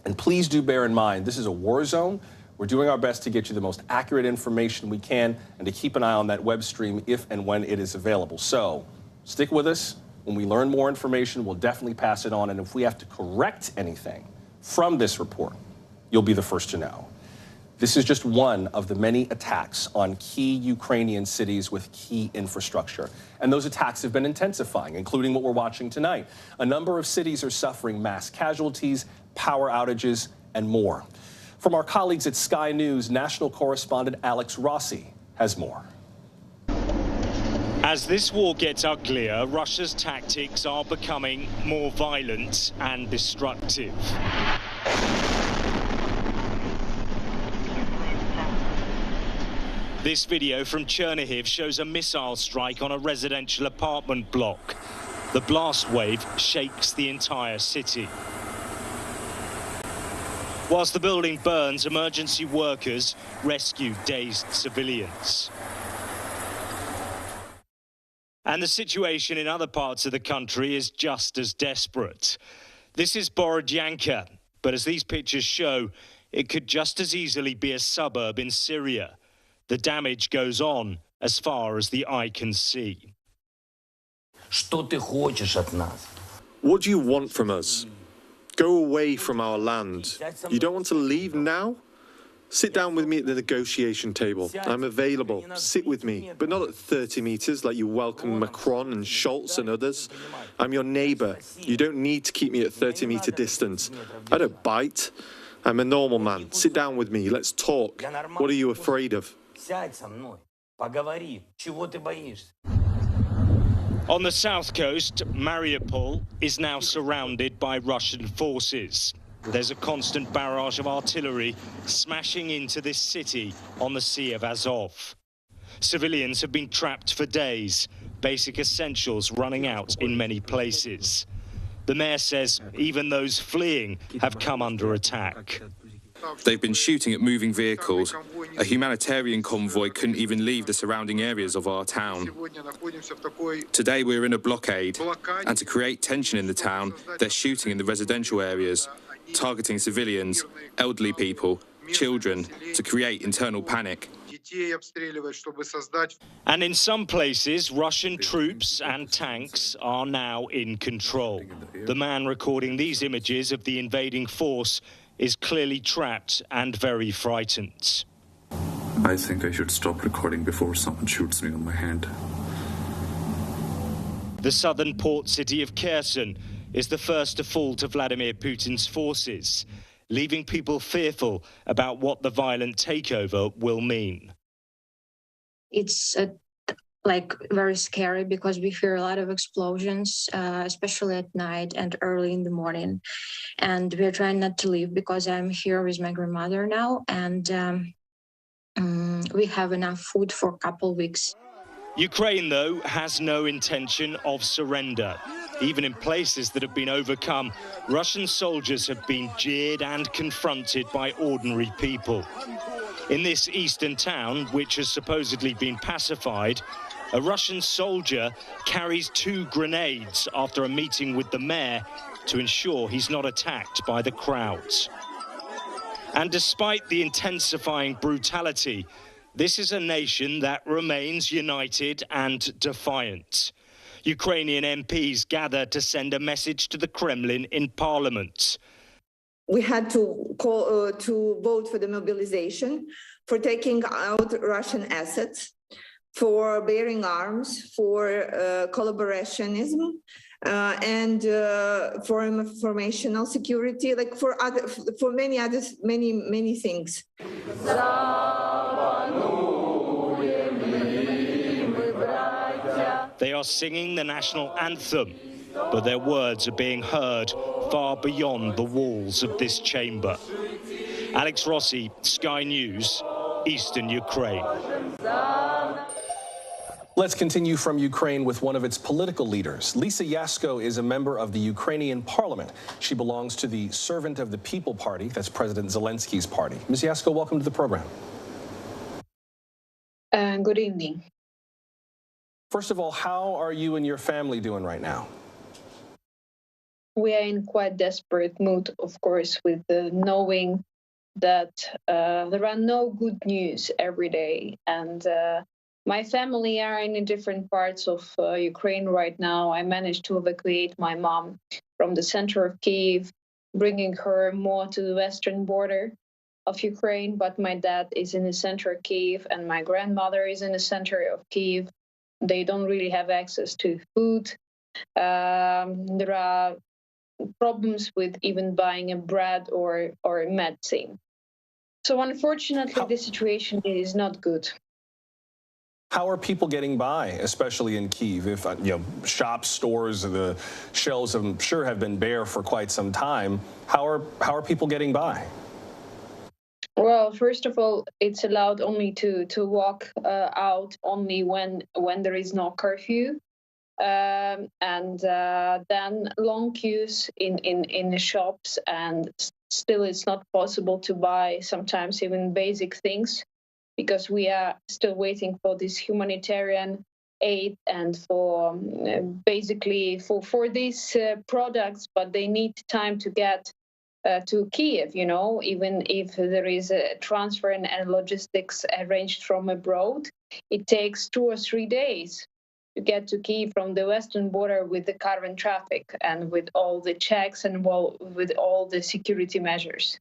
And please do bear in mind, this is a war zone. We're doing our best to get you the most accurate information we can and to keep an eye on that web stream if and when it is available. So stick with us. When we learn more information, we'll definitely pass it on. And if we have to correct anything from this report, you'll be the first to know. This is just one of the many attacks on key Ukrainian cities with key infrastructure. And those attacks have been intensifying, including what we're watching tonight. A number of cities are suffering mass casualties, power outages, and more. From our colleagues at Sky News, national correspondent Alex Rossi has more.
As this war gets uglier, Russia's tactics are becoming more violent and destructive. This video from Chernihiv shows a missile strike on a residential apartment block. The blast wave shakes the entire city. Whilst the building burns, emergency workers rescue dazed civilians. And the situation in other parts of the country is just as desperate. This is Borodyanka, but as these pictures show, it could just as easily be a suburb in Syria. The damage goes on as far as the eye can see.
What do you want from us? Go away from our land. You don't want to leave now? Sit down with me at the negotiation table. I'm available. Sit with me, but not at 30 meters like you welcome Macron and Schultz and others. I'm your neighbor. You don't need to keep me at 30-meter distance. I don't bite. I'm a normal man. Sit down with me. Let's talk. What are you afraid of?
On the south coast, Mariupol is now surrounded by Russian forces. There's a constant barrage of artillery smashing into this city on the Sea of Azov. Civilians have been trapped for days, basic essentials running out in many places. The mayor says even those fleeing have come under attack.
They've been shooting at moving vehicles. A humanitarian convoy couldn't even leave the surrounding areas of our town. Today we're in a blockade, and to create tension in the town, they're shooting in the residential areas, targeting civilians, elderly people, children, to create internal panic.
And in some places, Russian troops and tanks are now in control. The man recording these images of the invading force is clearly trapped and very frightened.
I think I should stop recording before someone shoots me on my hand.
The southern port city of Kherson is the first to fall to Vladimir Putin's forces, leaving people fearful about what the violent takeover will mean.
It's a
like very scary because we hear a lot of explosions, especially at night and early in the morning. And we're trying not to leave because I'm here with my grandmother now, and we have enough food for a couple weeks.
Ukraine, though, has no intention of surrender. Even in places that have been overcome, Russian soldiers have been jeered and confronted by ordinary people. In this eastern town, which has supposedly been pacified, a Russian soldier carries 2 grenades after a meeting with the mayor to ensure he's not attacked by the crowds. And despite the intensifying brutality, this is a nation that remains united and defiant. Ukrainian MPs gather to send a message to the Kremlin in parliament.
We had to call to vote for the mobilization, for taking out Russian assets, for bearing arms, for collaborationism, and for informational security, like for many others, many things.
They are singing the national anthem, but their words are being heard far beyond the walls of this chamber. Alex Rossi, Sky News, Eastern Ukraine.
Let's continue from Ukraine with one of its political leaders. Lisa Yasko is a member of the Ukrainian parliament. She belongs to the Servant of the People Party, that's President Zelensky's party. Ms. Yasko, welcome to the program.
Good evening.
First of all, how are you and your family doing right now?
We are in quite desperate mood, of course, with knowing that there are no good news every day. And my family are in different parts of Ukraine right now. I managed to evacuate my mom from the center of Kyiv, bringing her more to the western border of Ukraine. But my dad is in the center of Kyiv, and my grandmother is in the center of Kyiv. They don't really have access to food. There are problems with even buying a bread or medicine. So unfortunately, the situation is not good.
How are people getting by, especially in Kyiv? If shops, stores, the shelves, I'm sure, have been bare for quite some time. How are people getting by?
Well, first of all, it's allowed only to walk out only when there is no curfew. And then long queues in the shops, and still it's not possible to buy sometimes even basic things, because we are still waiting for this humanitarian aid and for basically for these products, but they need time to get to Kyiv, even if there is a transfer and logistics arranged from abroad, it takes 2 or 3 days to get to Kyiv from the western border with the current traffic and with all the checks and with all the security measures.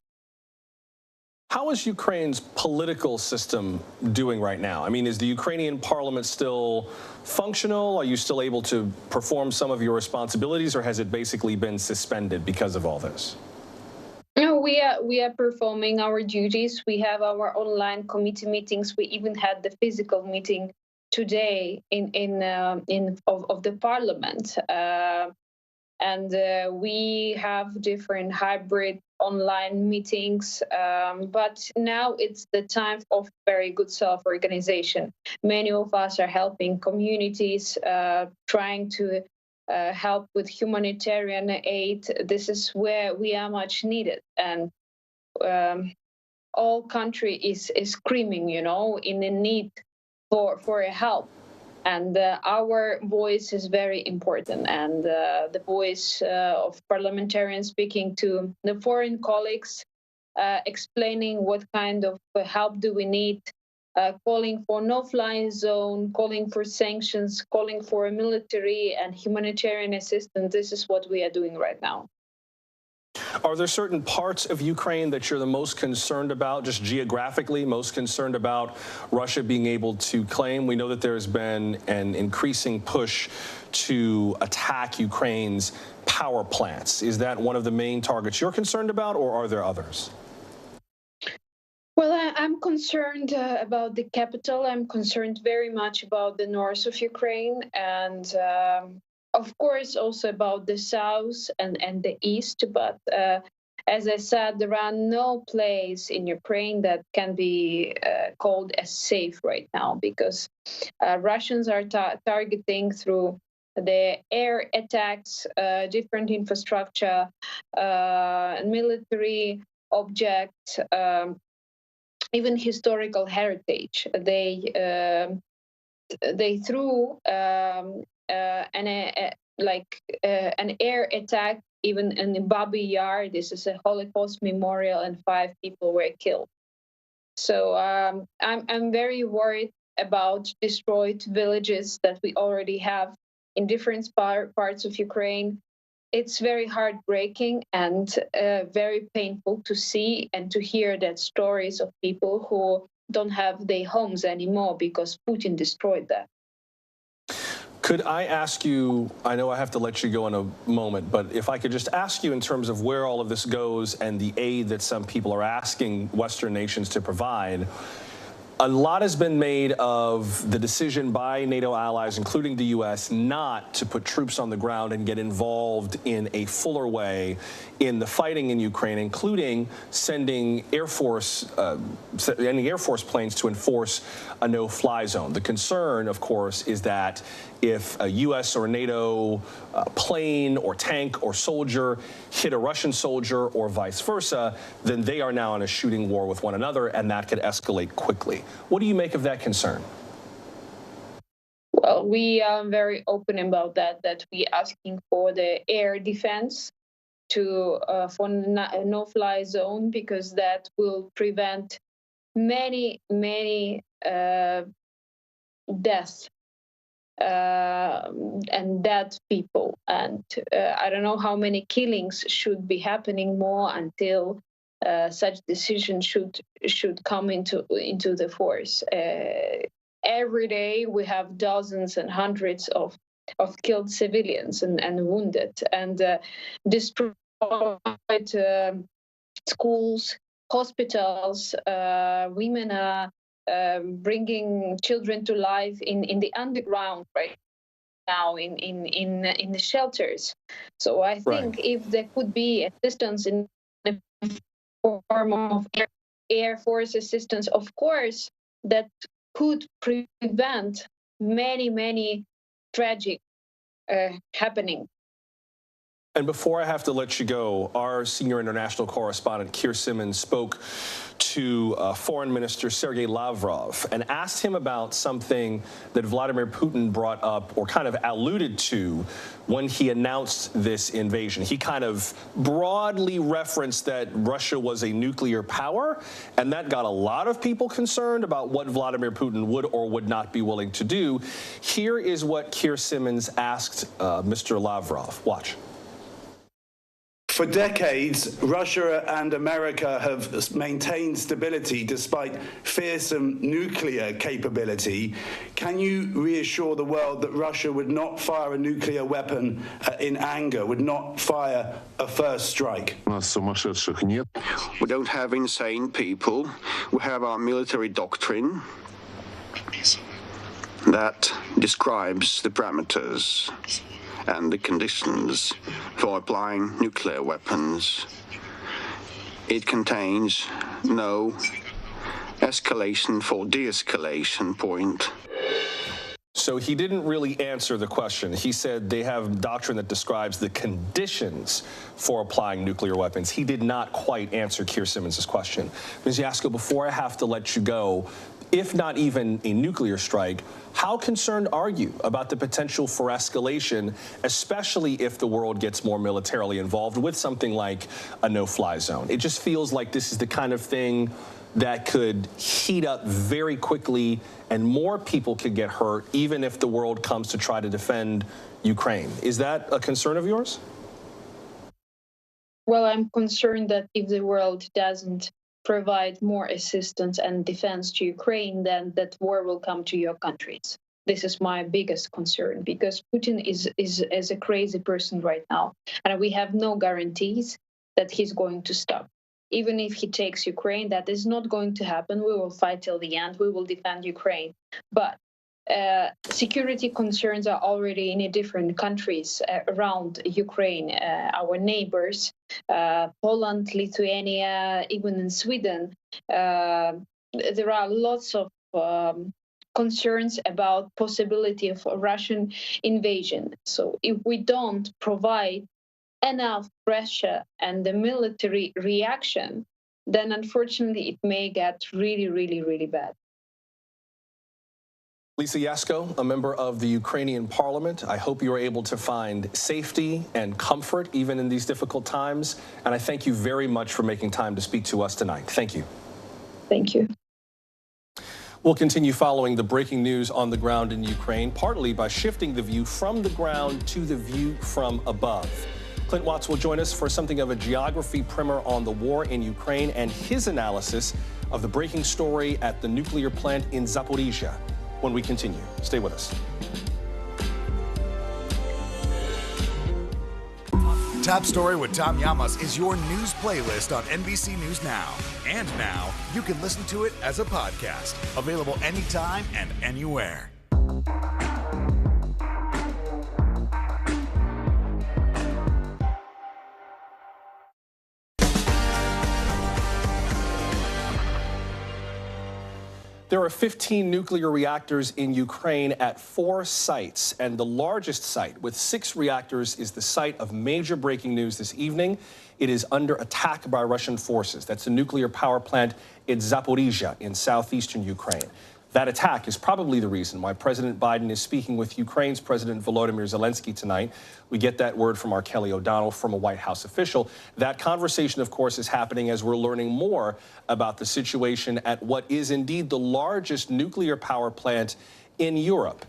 How is Ukraine's political system doing right now? I mean, is the Ukrainian parliament still functional? Are you still able to perform some of your responsibilities, or has it basically been suspended because of all this?
No, we are performing our duties. We have our online committee meetings. We even had the physical meeting today of the parliament, and we have different hybrid online meetings. But now it's the time of very good self-organization. Many of us are helping communities, trying to help with humanitarian aid. This is where we are much needed, and all country is screaming, in the need for help, and our voice is very important, and the voice of parliamentarians speaking to the foreign colleagues, explaining what kind of help do we need, calling for no-fly zone, calling for sanctions, calling for military and humanitarian assistance. This is what we are doing right now.
Are there certain parts of Ukraine that you're the most concerned about, just geographically, most concerned about Russia being able to claim? We know that there's been an increasing push to attack Ukraine's power plants. Is that one of the main targets you're concerned about, or are there others?
Well, I'm concerned about the capital. I'm concerned very much about the north of Ukraine, and of course also about the south and the east. But as I said, there are no place in Ukraine that can be called as safe right now, because Russians are targeting through the air attacks, different infrastructure, military objects, even historical heritage. They threw an air attack even in Babi Yar. This is a Holocaust memorial, and 5 people were killed. So I'm very worried about destroyed villages that we already have in different parts of Ukraine. It's very heartbreaking and very painful to see and to hear that stories of people who don't have their homes anymore because Putin destroyed them.
Could I ask you, I know I have to let you go in a moment, but if I could just ask you in terms of where all of this goes and the aid that some people are asking Western nations to provide, a lot has been made of the decision by NATO allies, including the U.S., not to put troops on the ground and get involved in a fuller way in the fighting in Ukraine, including sending Air Force planes to enforce a no-fly zone. The concern, of course, is that if a U.S. or a NATO plane or tank or soldier hit a Russian soldier or vice versa, then they are now in a shooting war with one another, and that could escalate quickly. What do you make of that concern?
Well, we are very open about that we are asking for the air defense for a no-fly zone, because that will prevent many deaths and dead people. And I don't know how many killings should be happening more until such decision should come into the force. Every day we have dozens and hundreds of killed civilians and wounded, and destroyed schools, hospitals. Women are bringing children to life in the underground right now in the shelters. So I think if there could be assistance in the form of air force assistance, of course, that could prevent many tragic happening.
And before I have to let you go, our senior international correspondent, Keir Simmons, spoke to Foreign Minister Sergei Lavrov and asked him about something that Vladimir Putin brought up or kind of alluded to when he announced this invasion. He kind of broadly referenced that Russia was a nuclear power, and that got a lot of people concerned about what Vladimir Putin would or would not be willing to do. Here is what Keir Simmons asked Mr. Lavrov. Watch.
For decades, Russia and America have maintained stability despite fearsome nuclear capability. Can you reassure the world that Russia would not fire a nuclear weapon in anger, would not fire a first strike?
We don't have insane people. We have our military doctrine that describes the parameters and the conditions for applying nuclear weapons. It contains no escalation for de-escalation point.
So he didn't really answer the question. He said they have doctrine that describes the conditions for applying nuclear weapons. He did not quite answer Keir Simmons' question. Ms. Yasko, before I have to let you go, if not even a nuclear strike, how concerned are you about the potential for escalation, especially if the world gets more militarily involved with something like a no-fly zone? It just feels like this is the kind of thing that could heat up very quickly and more people could get hurt, even if the world comes to try to defend Ukraine. Is that a concern of yours?
Well, I'm concerned that if the world doesn't provide more assistance and defense to Ukraine, then that war will come to your countries. This is my biggest concern, because Putin is a crazy person right now, and we have no guarantees that he's going to stop. even if he takes Ukraine. That is not going to happen. We will fight till the end. We will defend Ukraine. But security concerns are already in different countries around Ukraine, our neighbors, Poland, Lithuania, even in Sweden. There are lots of concerns about possibility of a Russian invasion. So if we don't provide enough pressure and the military reaction, then unfortunately it may get really, really, really bad.
Lisa Yasko, a member of the Ukrainian parliament, I hope you are able to find safety and comfort even in these difficult times. And I thank you very much for making time to speak to us tonight. Thank you.
Thank you.
We'll continue following the breaking news on the ground in Ukraine, partly by shifting the view from the ground to the view from above. Clint Watts will join us for something of a geography primer on the war in Ukraine and his analysis of the breaking story at the nuclear plant in Zaporizhia. When we continue, stay with us.
Top Story with Tom Llamas is your news playlist on NBC News Now. And now you can listen to it as a podcast, available anytime and anywhere.
There are 15 nuclear reactors in Ukraine at 4 sites, and the largest site with 6 reactors is the site of major breaking news this evening. It is under attack by Russian forces. That's the nuclear power plant in Zaporizhia in southeastern Ukraine. That attack is probably the reason why President Biden is speaking with Ukraine's President Volodymyr Zelensky tonight. We get that word from our Kelly O'Donnell from a White House official. That conversation, of course, is happening as we're learning more about the situation at what is indeed the largest nuclear power plant in Europe.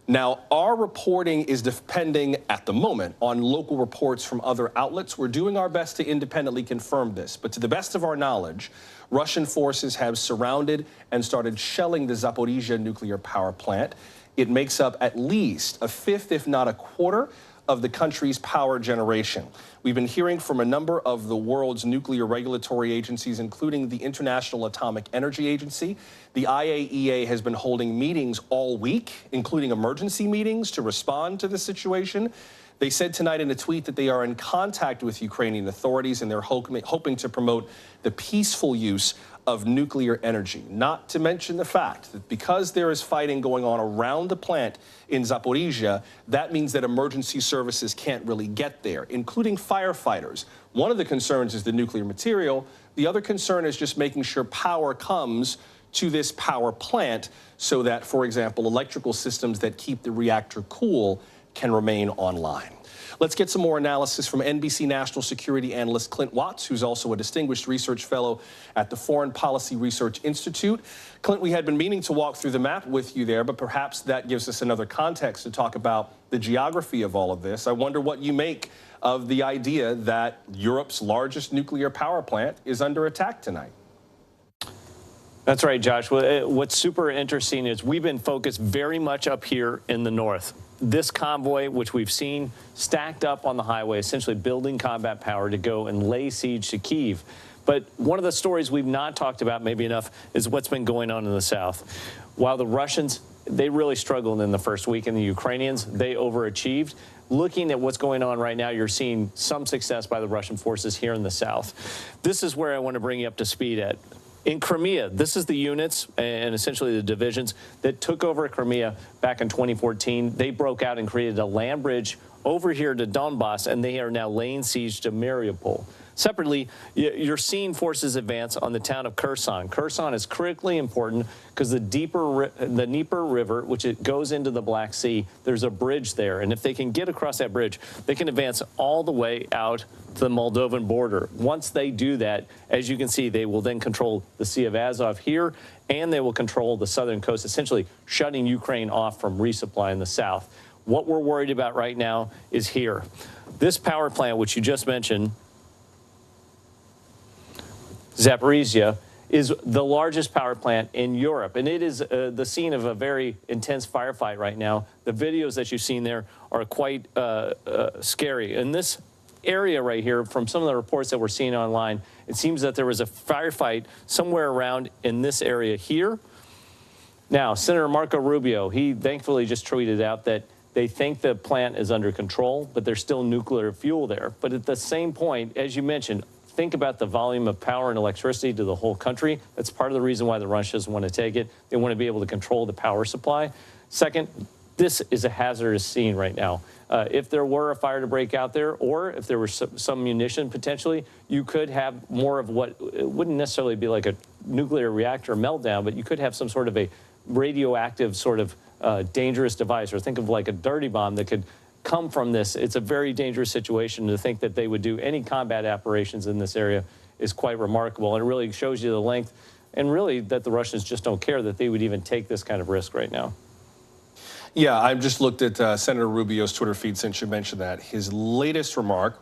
Now, our reporting is depending at the moment on local reports from other outlets. We're doing our best to independently confirm this, but to the best of our knowledge, Russian forces have surrounded and started shelling the Zaporizhia nuclear power plant. It makes up at least a fifth, if not a quarter, of the country's power generation. We've been hearing from a number of the world's nuclear regulatory agencies, including the International Atomic Energy Agency. The IAEA has been holding meetings all week, including emergency meetings to respond to the situation. They said tonight in a tweet that they are in contact with Ukrainian authorities and they're hoping to promote the peaceful use of nuclear energy, not to mention the fact that because there is fighting going on around the plant in Zaporizhia, that means that emergency services can't really get there, including firefighters. One of the concerns is the nuclear material. The other concern is just making sure power comes to this power plant so that, for example, electrical systems that keep the reactor cool can remain online. Let's get some more analysis from NBC national security analyst Clint Watts, who's also a distinguished research fellow at the Foreign Policy Research Institute. Clint, we had been meaning to walk through the map with you there, but perhaps that gives us another context to talk about the geography of all of this. I wonder what you make of the idea that Europe's largest nuclear power plant is under attack tonight.
That's right, Josh. What's super interesting is we've been focused very much up here in the north. This convoy, which we've seen stacked up on the highway, essentially building combat power to go and lay siege to Kyiv. But one of the stories we've not talked about maybe enough is what's been going on in the south. While the Russians, they really struggled in the first week, and the Ukrainians, they overachieved. Looking at what's going on right now, you're seeing some success by the Russian forces here in the south. This is where I want to bring you up to speed at. In Crimea, this is the units and essentially the divisions that took over Crimea back in 2014. They broke out and created a land bridge over here to Donbass, and they are now laying siege to Mariupol. Separately, you're seeing forces advance on the town of Kherson. Kherson is critically important because the Dnieper River, which it goes into the Black Sea, there's a bridge there. And if they can get across that bridge, they can advance all the way out to the Moldovan border. Once they do that, as you can see, they will then control the Sea of Azov here, and they will control the southern coast, essentially shutting Ukraine off from resupply in the south. What we're worried about right now is here. This power plant, which you just mentioned, Zaporizhia, is the largest power plant in Europe, and it is the scene of a very intense firefight right now. The videos that you've seen there are quite scary. In this area right here, from some of the reports that we're seeing online, it seems that there was a firefight somewhere around in this area here. Now, Senator Marco Rubio, he thankfully just tweeted out that they think the plant is under control, but there's still nuclear fuel there. But at the same point, as you mentioned, think about the volume of power and electricity to the whole country. That's part of the reason why the Russians want to take it. They want to be able to control the power supply. Second, this is a hazardous scene right now. If there were a fire to break out there, or if there was some munition potentially, you could have more of what, it wouldn't necessarily be like a nuclear reactor meltdown, but you could have some sort of a radioactive sort of dangerous device, or think of like a dirty bomb that could come from this. It's a very dangerous situation. To think that they would do any combat operations in this area is quite remarkable, and it really shows you the length, and really that the Russians just don't care that they would even take this kind of risk right now.
Yeah, I've just looked at Senator Rubio's Twitter feed since you mentioned that. His latest remark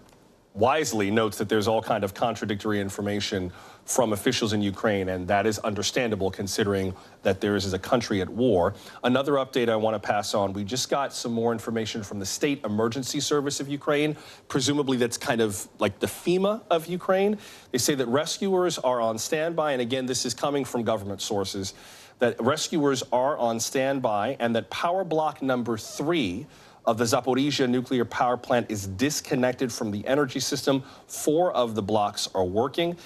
wisely notes that there's all kind of contradictory information from officials in Ukraine, and that is understandable considering that there is a country at war. Another update I want to pass on, we just got some more information from the State Emergency Service of Ukraine. Presumably that's kind of like the FEMA of Ukraine. They say that rescuers are on standby, and again, this is coming from government sources, that rescuers are on standby, and that power block number 3 of the Zaporizhzhia nuclear power plant is disconnected from the energy system. 4 of the blocks are working.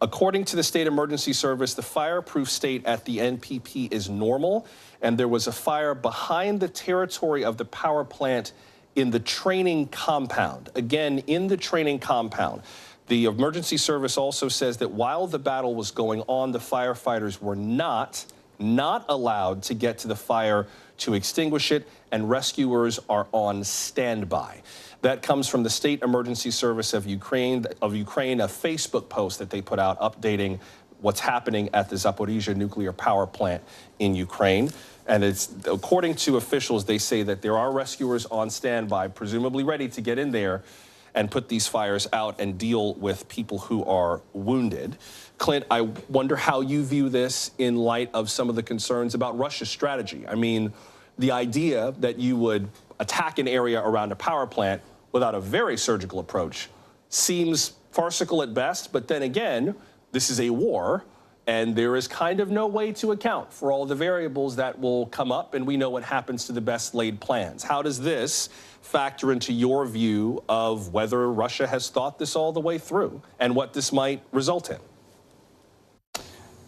According to the State Emergency Service, the fireproof state at the NPP is normal, and there was a fire behind the territory of the power plant in the training compound. Again, in the training compound. The emergency service also says that while the battle was going on, the firefighters were not allowed to get to the fire to extinguish it, and rescuers are on standby. That comes from the State Emergency Service of Ukraine, a Facebook post that they put out updating what's happening at the Zaporizhzhia nuclear power plant in Ukraine. And it's, according to officials, they say that there are rescuers on standby, presumably ready to get in there and put these fires out and deal with people who are wounded. Clint, I wonder how you view this in light of some of the concerns about Russia's strategy. I mean, the idea that you would attack an area around a power plant without a very surgical approach seems farcical at best, but then again, this is a war, and there is kind of no way to account for all the variables that will come up, and we know what happens to the best laid plans. How does this factor into your view of whether Russia has thought this all the way through and what this might result in?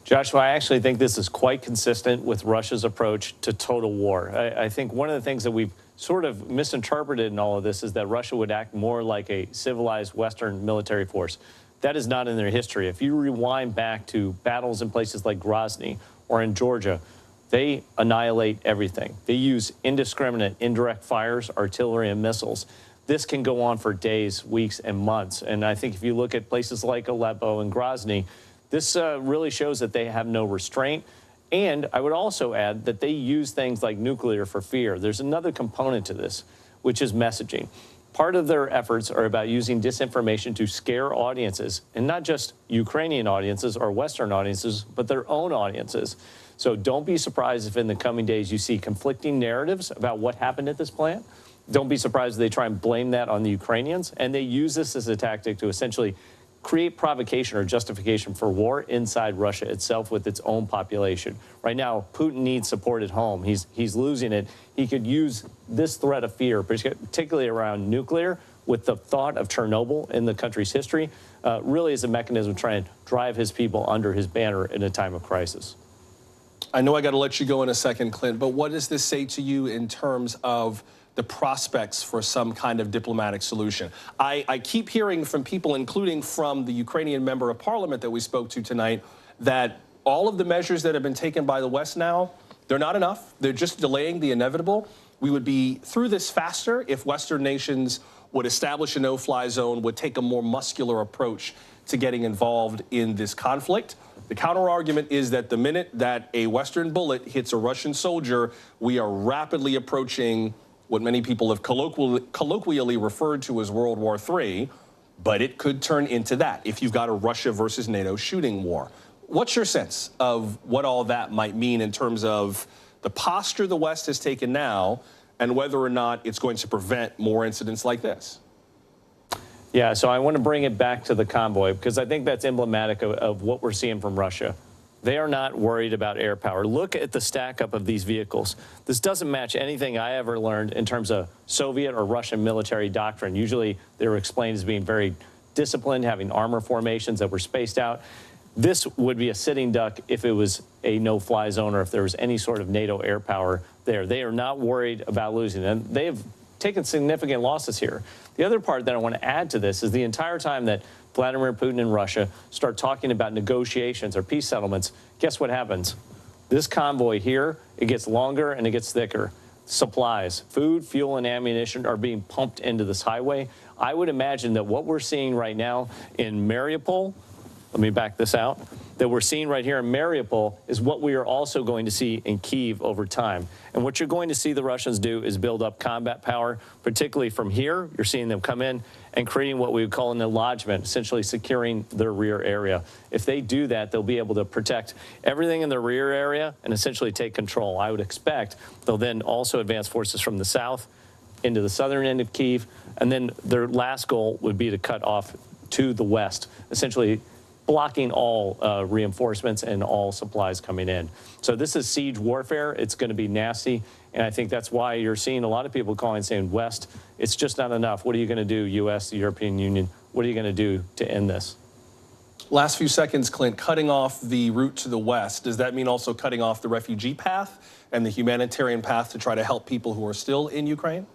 Joshua, I actually think this is quite consistent with Russia's approach to total war. I think one of the things that we've sort of misinterpreted in all of this is that Russia would act more like a civilized Western military force. That is not in their history. If you rewind back to battles in places like Grozny or in Georgia, they annihilate everything. They use indiscriminate indirect fires, artillery, and missiles. This can go on for days, weeks, and months. And I think if you look at places like Aleppo and Grozny, this really shows that they have no restraint. And I would also add that they use things like nuclear for fear. There's another component to this, which is messaging. Part of their efforts are about using disinformation to scare audiences, and not just Ukrainian audiences or Western audiences, but their own audiences. So don't be surprised if in the coming days you see conflicting narratives about what happened at this plant. Don't be surprised if they try and blame that on the Ukrainians, and they use this as a tactic to essentially create provocation or justification for war inside Russia itself with its own population. Right now, Putin needs support at home. He's losing it. He could use this threat of fear, particularly around nuclear, with the thought of Chernobyl in the country's history, really as a mechanism to try and drive his people under his banner in a time of crisis.
I know I got to let you go in a second, Clint, but what does this say to you in terms of the prospects for some kind of diplomatic solution? I keep hearing from people, including from the Ukrainian member of parliament that we spoke to tonight, that all of the measures that have been taken by the West now, they're not enough. They're just delaying the inevitable. We would be through this faster if Western nations would establish a no-fly zone, would take a more muscular approach to getting involved in this conflict. The counter-argument is that the minute that a Western bullet hits a Russian soldier, we are rapidly approaching what many people have colloquially referred to as World War III, but it could turn into that if you've got a Russia versus NATO shooting war. What's your sense of what all that might mean in terms of the posture the West has taken now and whether or not it's going to prevent more incidents like this?
Yeah, so I want to bring it back to the convoy because I think that's emblematic of what we're seeing from Russia. They are not worried about air power. Look at the stack up of these vehicles. This doesn't match anything I ever learned in terms of Soviet or Russian military doctrine. Usually they were explained as being very disciplined, having armor formations that were spaced out. This would be a sitting duck if it was a no-fly zone or if there was any sort of NATO air power there. They are not worried about losing, and they have taken significant losses here. The other part that I want to add to this is the entire time that Vladimir Putin and Russia start talking about negotiations or peace settlements, guess what happens? This convoy here, it gets longer and it gets thicker. Supplies, food, fuel, and ammunition are being pumped into this highway. I would imagine that what we're seeing right now in Mariupol, let me back this out, that we're seeing right here in Mariupol is what we are also going to see in Kyiv over time. And what you're going to see the Russians do is build up combat power, particularly from here. You're seeing them come in and creating what we would call an enlargement, essentially securing their rear area. If they do that, they'll be able to protect everything in their rear area and essentially take control. I would expect they'll then also advance forces from the south into the southern end of Kyiv, and then their last goal would be to cut off to the west, essentially blocking all reinforcements and all supplies coming in. So this is siege warfare. It's going to be nasty, and I think that's why you're seeing a lot of people calling, saying, West, it's just not enough. What are you going to do, U.S., the European Union? What are you going to do to end this?
Last few seconds, Clint, cutting off the route to the west, does that mean also cutting off the refugee path and the humanitarian path to try to help people who are still in Ukraine?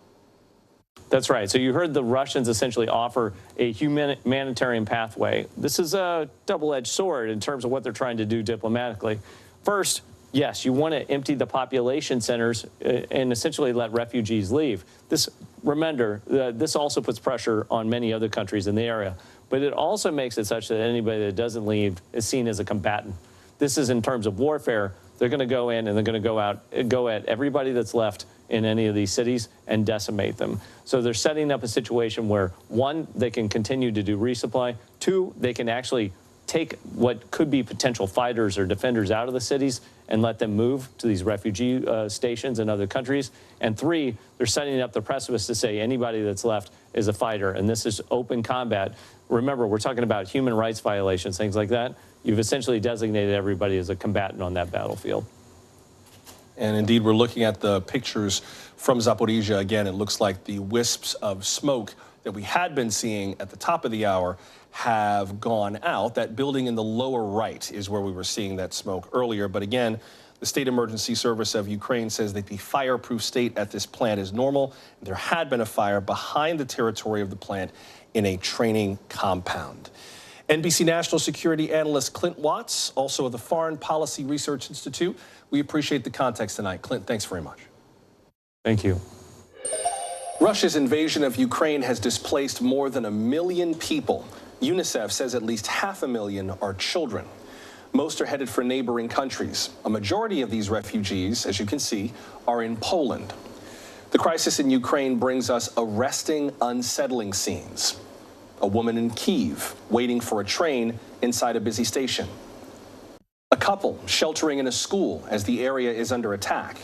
That's right. So you heard the Russians essentially offer a humanitarian pathway. This is a double-edged sword in terms of what they're trying to do diplomatically. First, yes, you want to empty the population centers and essentially let refugees leave. Remember, this also puts pressure on many other countries in the area, but it also makes it such that anybody that doesn't leave is seen as a combatant. This is in terms of warfare. They're going to go in and they're going to go at everybody that's left in any of these cities and decimate them. So they're setting up a situation where, one, they can continue to do resupply. Two, they can actually take what could be potential fighters or defenders out of the cities and let them move to these refugee stations in other countries. And three, they're setting up the precipice to say anybody that's left is a fighter. And this is open combat. Remember, we're talking about human rights violations, things like that. You've essentially designated everybody as a combatant on that battlefield.
And indeed, we're looking at the pictures from Zaporizhia. Again, it looks like the wisps of smoke that we had been seeing at the top of the hour have gone out. That building in the lower right is where we were seeing that smoke earlier. But again, the State Emergency Service of Ukraine says that the fireproof state at this plant is normal. There had been a fire behind the territory of the plant in a training compound. NBC National Security Analyst Clint Watts, also of the Foreign Policy Research Institute. We appreciate the context tonight. Clint, thanks very much.
Thank you.
Russia's invasion of Ukraine has displaced more than 1 million people. UNICEF says at least 500,000 are children. Most are headed for neighboring countries. A majority of these refugees, as you can see, are in Poland. The crisis in Ukraine brings us arresting, unsettling scenes. A woman in Kyiv waiting for a train inside a busy station. A couple sheltering in a school as the area is under attack.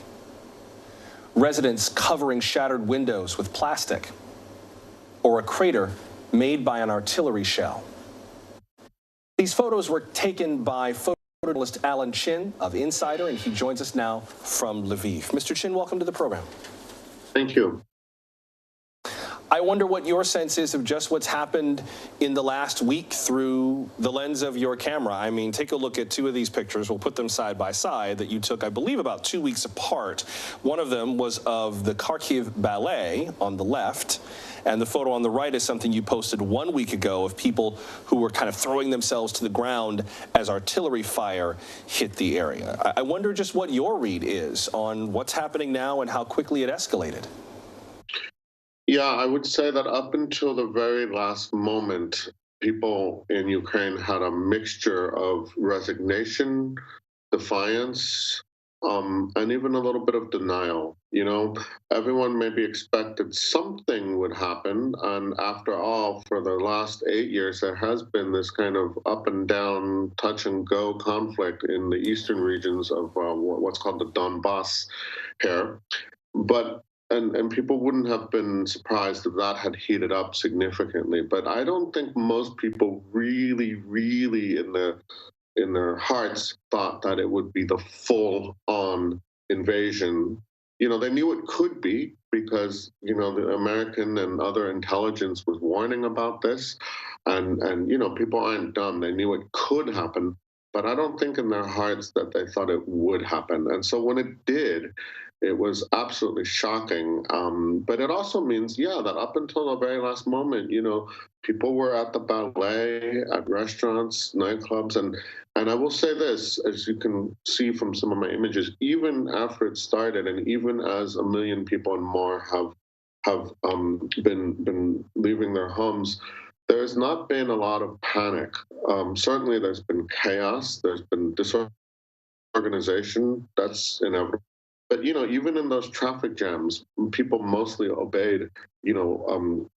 Residents covering shattered windows with plastic. Or a crater made by an artillery shell. These photos were taken by photojournalist Alan Chin of Insider, and he joins us now from Lviv. Mr. Chin, welcome to the program.
Thank you.
I wonder what your sense is of just what's happened in the last week through the lens of your camera. I mean, take a look at two of these pictures. We'll put them side by side that you took, I believe, about 2 weeks apart. One of them was of the Kharkiv Ballet on the left, and the photo on the right is something you posted 1 week ago of people who were kind of throwing themselves to the ground as artillery fire hit the area. I wonder just what your read is on what's happening now and how quickly it escalated.
Yeah, I would say that up until the very last moment, people in Ukraine had a mixture of resignation, defiance, and even a little bit of denial. You know, everyone maybe expected something would happen. And after all, for the last 8 years, there has been this kind of up and down, touch and go conflict in the eastern regions of what's called the Donbass here. But and people wouldn't have been surprised if that had heated up significantly. But I don't think most people really in their hearts thought that it would be the full-on invasion. You know, they knew it could be because, you know, the American and other intelligence was warning about this. And you know, people aren't dumb. They knew it could happen, but I don't think in their hearts that they thought it would happen. And so when it did, it was absolutely shocking. But it also means, yeah, that up until the very last moment, you know, people were at the ballet, at restaurants, nightclubs, and I will say this, as you can see from some of my images, even after it started, and even as 1 million people and more have been leaving their homes, there's not been a lot of panic. Certainly, there's been chaos. There's been disorganization. That's inevitable. But you know, even in those traffic jams, people mostly obeyed, you know,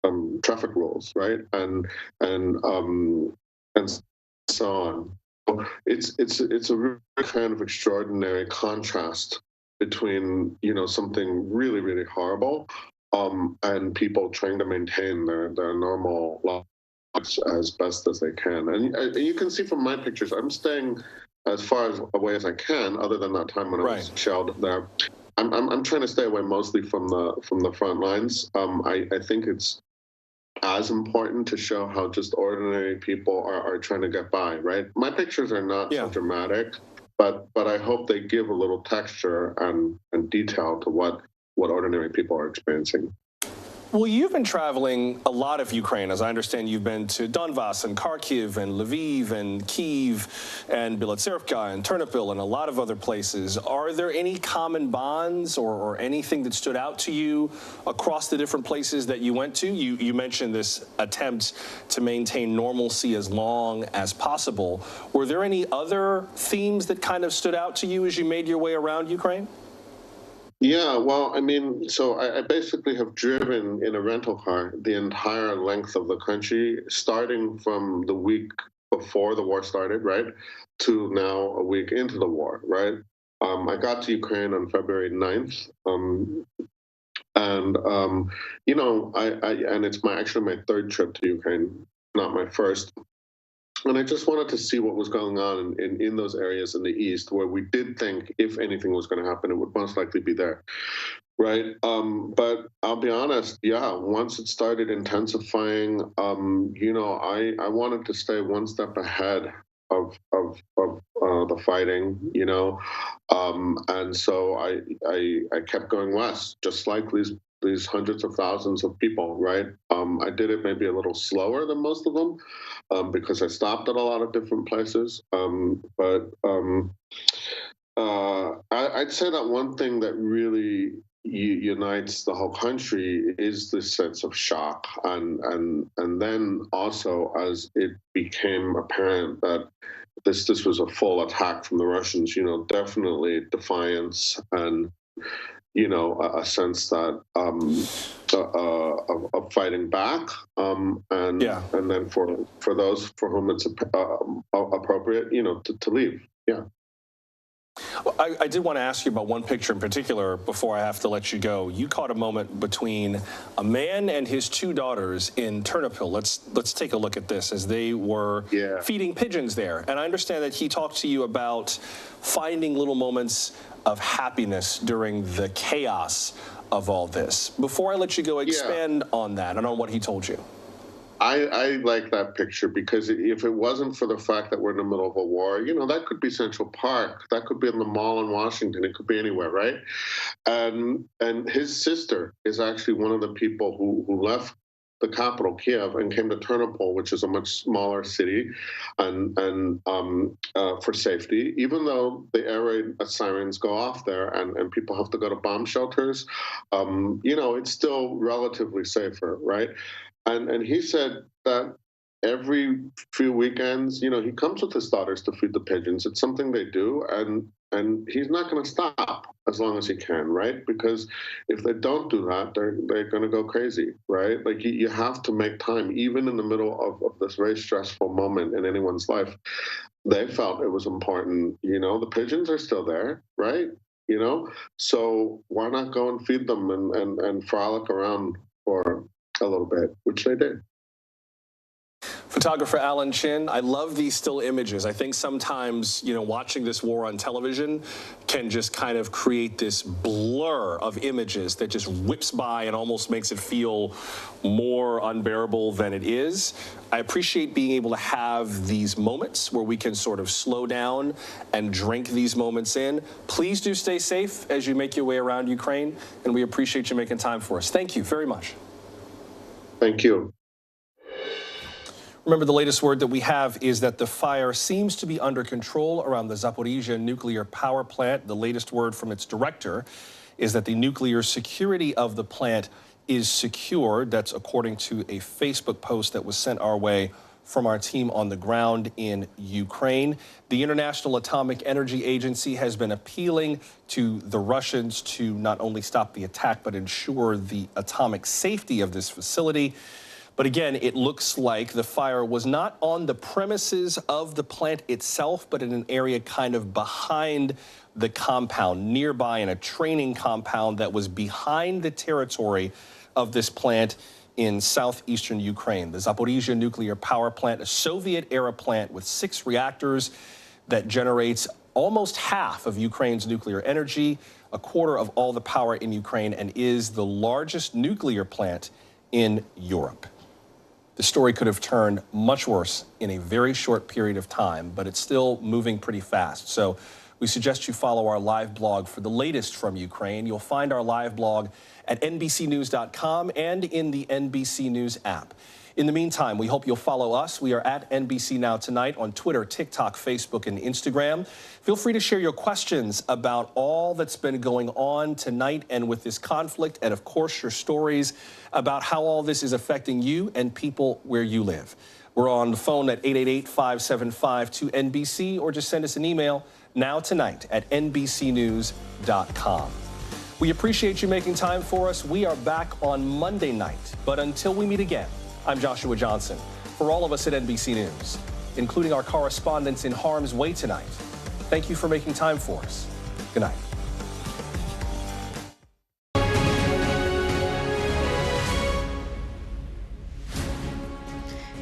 traffic rules, right? And so on. It's a really kind of extraordinary contrast between, you know, something really horrible, and people trying to maintain their normal lives as best as they can. And you can see from my pictures, I'm staying as far away as I can, other than that time when I was shelled there. I'm trying to stay away mostly from the front lines. I think it's as important to show how just ordinary people are trying to get by, right? My pictures are not so dramatic, but I hope they give a little texture and detail to what ordinary people are experiencing.
Well, you've been traveling a lot of Ukraine. As I understand, you've been to Donbass and Kharkiv and Lviv and Kyiv and Bielotserivka and Ternopil and a lot of other places. Are there any common bonds or anything that stood out to you across the different places that you went to? You mentioned this attempt to maintain normalcy as long as possible. Were there any other themes that kind of stood out to you as you made your way around Ukraine?
Yeah, well, I mean, so I basically have driven in a rental car the entire length of the country, starting from the week before the war started, right, to now a week into the war, right? I got to Ukraine on February 9th, you know, and it's actually my third trip to Ukraine, not my first. And I just wanted to see what was going on in those areas in the East where we did think if anything was going to happen, it would most likely be there, right? But I'll be honest, yeah, once it started intensifying, you know, I wanted to stay one step ahead of the fighting, you know, and so I kept going west, just like these hundreds of thousands of people, right? I did it maybe a little slower than most of them because I stopped at a lot of different places. But I'd say that one thing that really unites the whole country is this sense of shock, and then also as it became apparent that this was a full attack from the Russians, you know, definitely defiance and, you know, a sense that of fighting back, and then for those for whom it's appropriate, you know, to leave. Yeah.
Well, I did want to ask you about one picture in particular before I have to let you go. You caught a moment between a man and his two daughters in Ternopil. Let's take a look at this as they were feeding pigeons there. And I understand that he talked to you about finding little moments of happiness during the chaos of all this. Before I let you go, expand on that and on what he told you.
I like that picture because if it wasn't for the fact that we're in the middle of a war, you know, that could be Central Park, that could be in the mall in Washington, it could be anywhere, right? And his sister is actually one of the people who left the capital, Kiev, and came to Ternopil, which is a much smaller city, and for safety, even though the air raid sirens go off there and people have to go to bomb shelters, you know, it's still relatively safer, right? And he said that every few weekends, you know, he comes with his daughters to feed the pigeons. It's something they do, and he's not going to stop as long as he can, right? Because if they don't do that, they're going to go crazy, right? Like you have to make time, even in the middle of this very stressful moment in anyone's life. They felt it was important. You know, the pigeons are still there, right? you know? So why not go and feed them and frolic around for a little bit, which they did.
Photographer Alan Chin, I love these still images. I think sometimes, watching this war on television can just kind of create this blur of images that just whips by and almost makes it feel more unbearable than it is. I appreciate being able to have these moments where we can sort of slow down and drink these moments in. Please do stay safe as you make your way around Ukraine, and we appreciate you making time for us. Thank you very much.
Thank you.
Remember, the latest word that we have is that the fire seems to be under control around the Zaporizhzhia nuclear power plant. The latest word from its director is that the nuclear security of the plant is secured. That's according to a Facebook post that was sent our way from our team on the ground in Ukraine. The International Atomic Energy Agency has been appealing to the Russians to not only stop the attack, but ensure the atomic safety of this facility. But again, it looks like the fire was not on the premises of the plant itself, but in an area kind of behind the compound, nearby in a training compound that was behind the territory of this plant in southeastern Ukraine. The Zaporizhzhia nuclear power plant, a Soviet-era plant with 6 reactors that generates almost half of Ukraine's nuclear energy, a quarter of all the power in Ukraine, and is the largest nuclear plant in Europe. The story could have turned much worse in a very short period of time, but it's still moving pretty fast. So we suggest you follow our live blog for the latest from Ukraine. You'll find our live blog at NBCnews.com and in the NBC News app. In the meantime, we hope you'll follow us. We are at NBC Now Tonight on Twitter, TikTok, Facebook, and Instagram. Feel free to share your questions about all that's been going on tonight and with this conflict, and of course, your stories about how all this is affecting you and people where you live. We're on the phone at 888-575-2NBC, or just send us an email now tonight at NBCnews.com. We appreciate you making time for us. We are back on Monday night, but until we meet again, I'm Joshua Johnson. For all of us at NBC News, including our correspondents in harm's way tonight, thank you for making time for us. Good night.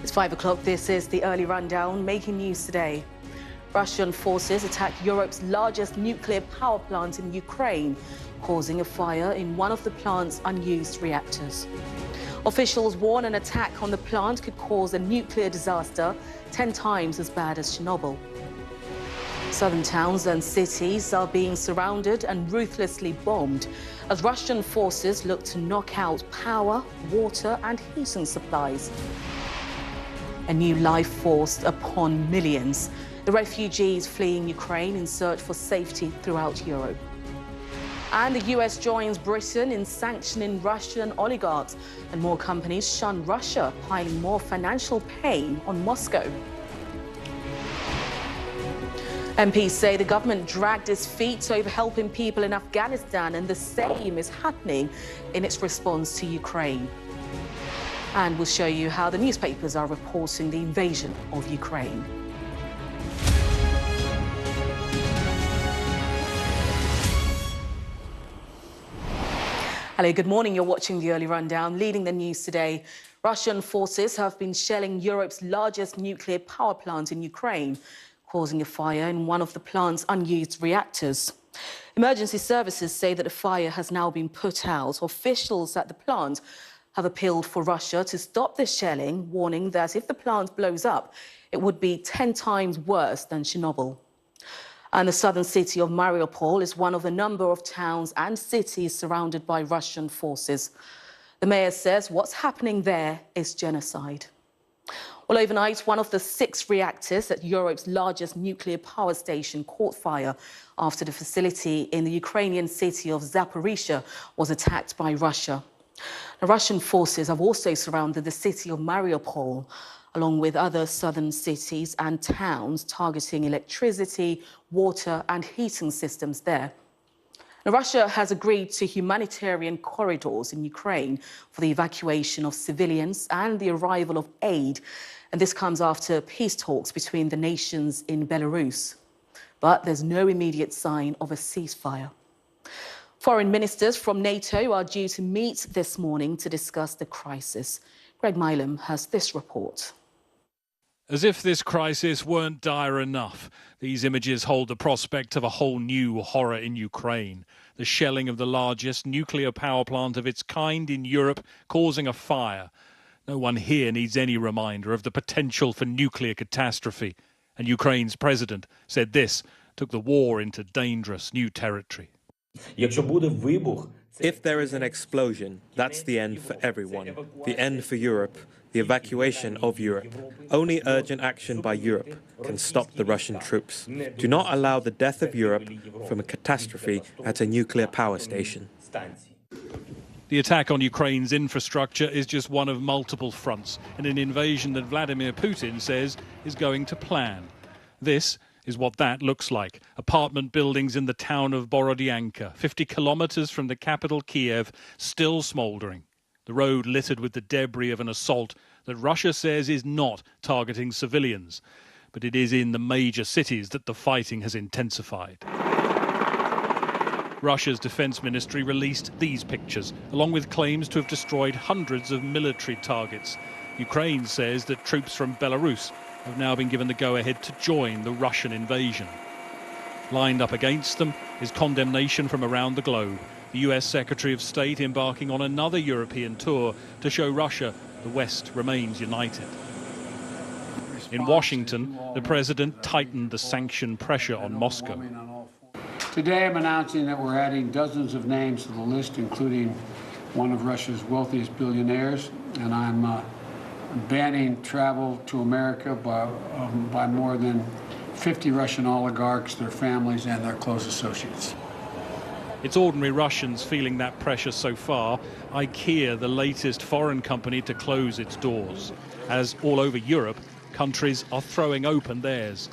It's 5 o'clock. This is the early rundown, making news today. Russian forces attacked Europe's largest nuclear power plant in Ukraine, causing a fire in one of the plant's unused reactors. Officials warn an attack on the plant could cause a nuclear disaster 10 times as bad as Chernobyl. Southern towns and cities are being surrounded and ruthlessly bombed as Russian forces look to knock out power, water and heating supplies. A new life forced upon millions. The refugees fleeing Ukraine in search for safety throughout Europe. And the US joins Britain in sanctioning Russian oligarchs, and more companies shun Russia, piling more financial pain on Moscow. MPs say the government dragged its feet over helping people in Afghanistan, and the same is happening in its response to Ukraine. And we'll show you how the newspapers are reporting the invasion of Ukraine. Hello, good morning. You're watching the Early Rundown. Leading the news today, Russian forces have been shelling Europe's largest nuclear power plant in Ukraine, causing a fire in one of the plant's unused reactors. Emergency services say that the fire has now been put out. Officials at the plant have appealed for Russia to stop the shelling, warning that if the plant blows up, it would be 10 times worse than Chernobyl. And the southern city of Mariupol is one of a number of towns and cities surrounded by Russian forces. The mayor says what's happening there is genocide. Well, overnight, one of the 6 reactors at Europe's largest nuclear power station caught fire after the facility in the Ukrainian city of Zaporizhzhia was attacked by Russia. The Russian forces have also surrounded the city of Mariupol, along with other southern cities and towns, targeting electricity, water and heating systems there. Now, Russia has agreed to humanitarian corridors in Ukraine for the evacuation of civilians and the arrival of aid, and this comes after peace talks between the nations in Belarus. But there's no immediate sign of a ceasefire. Foreign ministers from NATO are due to meet this morning to discuss the crisis. Greg Milam has this report.
As if this crisis weren't dire enough, these images hold the prospect of a whole new horror in Ukraine. The shelling of the largest nuclear power plant of its kind in Europe causing a fire. No one here needs any reminder of the potential for nuclear catastrophe. And Ukraine's president said this took the war into dangerous new territory.
If there is an explosion, that's the end for everyone. The end for Europe, the evacuation of Europe. Only urgent action by Europe can stop the Russian troops. Do not allow the death of Europe from a catastrophe at a nuclear power station.
The attack on Ukraine's infrastructure is just one of multiple fronts in an invasion that Vladimir Putin says is going to plan. This is what that looks like. Apartment buildings in the town of Borodyanka, 50 kilometers from the capital Kiev, still smouldering. The road littered with the debris of an assault that Russia says is not targeting civilians. But it is in the major cities that the fighting has intensified. Russia's defense ministry released these pictures, along with claims to have destroyed hundreds of military targets. Ukraine says that troops from Belarus have now been given the go-ahead to join the Russian invasion. Lined up against them is condemnation from around the globe. The US Secretary of State embarking on another European tour to show Russia the West remains united. In Washington, the president tightened the sanction pressure on Moscow.
Today I'm announcing that we're adding dozens of names to the list, including one of Russia's wealthiest billionaires, and I'm banning travel to America by more than 50 Russian oligarchs, their families, and their close associates.
It's ordinary Russians feeling that pressure so far. IKEA, the latest foreign company to close its doors. As all over Europe, countries are throwing open theirs.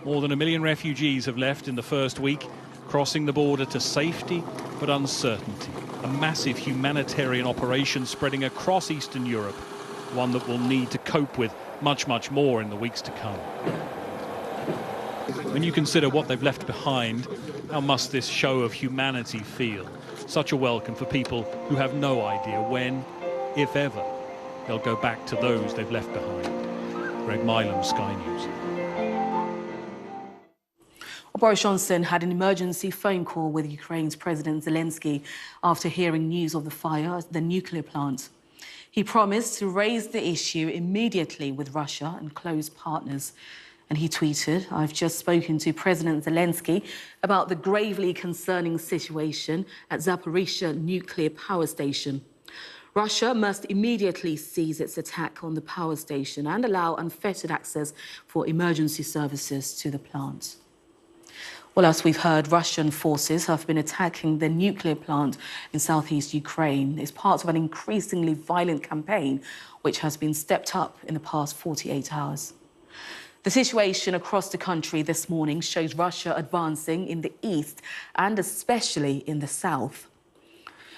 More than 1 million refugees have left in the first week, crossing the border to safety but uncertainty. A massive humanitarian operation spreading across Eastern Europe. One that will need to cope with much, much more in the weeks to come. When you consider what they've left behind, how must this show of humanity feel? Such a welcome for people who have no idea when, if ever, they'll go back to those they've left behind. Greg Milam, Sky News.
Boris Johnson had an emergency phone call with Ukraine's President Zelensky after hearing news of the fire at the nuclear plant. He promised to raise the issue immediately with Russia and close partners. And he tweeted, "I've just spoken to President Zelensky about the gravely concerning situation at Zaporizhzhia nuclear power station. Russia must immediately cease its attack on the power station and allow unfettered access for emergency services to the plant." Well, as we've heard, Russian forces have been attacking the nuclear plant in southeast Ukraine. It's part of an increasingly violent campaign which has been stepped up in the past 48 hours. The situation across the country this morning shows Russia advancing in the east and especially in the south.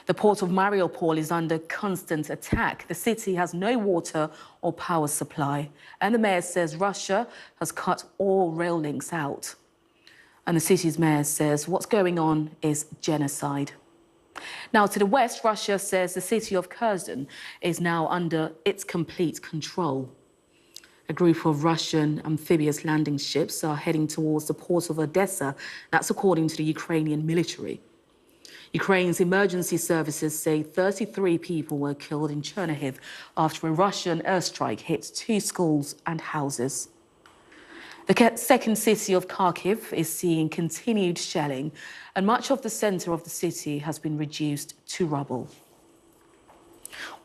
The port of Mariupol is under constant attack. The city has no water or power supply, and the mayor says Russia has cut all rail links out. And the city's mayor says what's going on is genocide. Now, to the west, Russia says the city of Kherson is now under its complete control. A group of Russian amphibious landing ships are heading towards the port of Odessa. That's according to the Ukrainian military. Ukraine's emergency services say 33 people were killed in Chernihiv after a Russian airstrike hit 2 schools and houses. The second city of Kharkiv is seeing continued shelling, and much of the center of the city has been reduced to rubble.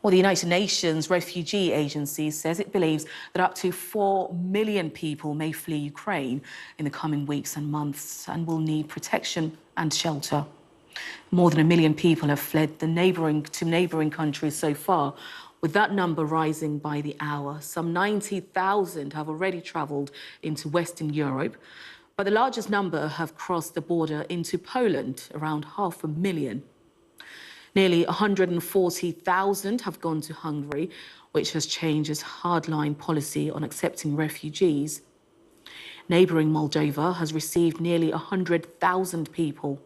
Well, the United Nations Refugee Agency says it believes that up to 4 million people may flee Ukraine in the coming weeks and months and will need protection and shelter. More than 1 million people have fled to neighboring countries so far, with that number rising by the hour. Some 90,000 have already traveled into Western Europe, but the largest number have crossed the border into Poland, around 500,000. Nearly 140,000 have gone to Hungary, which has changed its hardline policy on accepting refugees. Neighbouring Moldova has received nearly 100,000 people.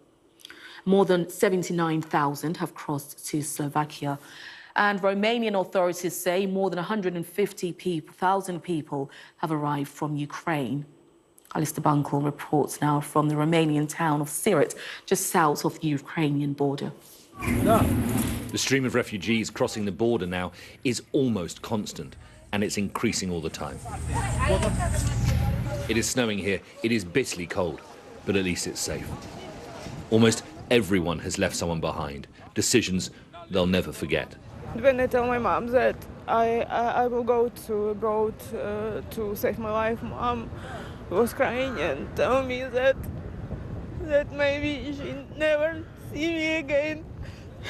More than 79,000 have crossed to Slovakia. And Romanian authorities say more than 150,000 people have arrived from Ukraine. Alistair Bunkle reports now from the Romanian town of Siret, just south of the Ukrainian border.
The stream of refugees crossing the border now is almost constant, and it's increasing all the time. It is snowing here, it is bitterly cold, but at least it's safe. Almost everyone has left someone behind, decisions they'll never forget.
When I tell my mom that I will go to abroad to save my life, Mom was crying and told me that maybe she never see me again.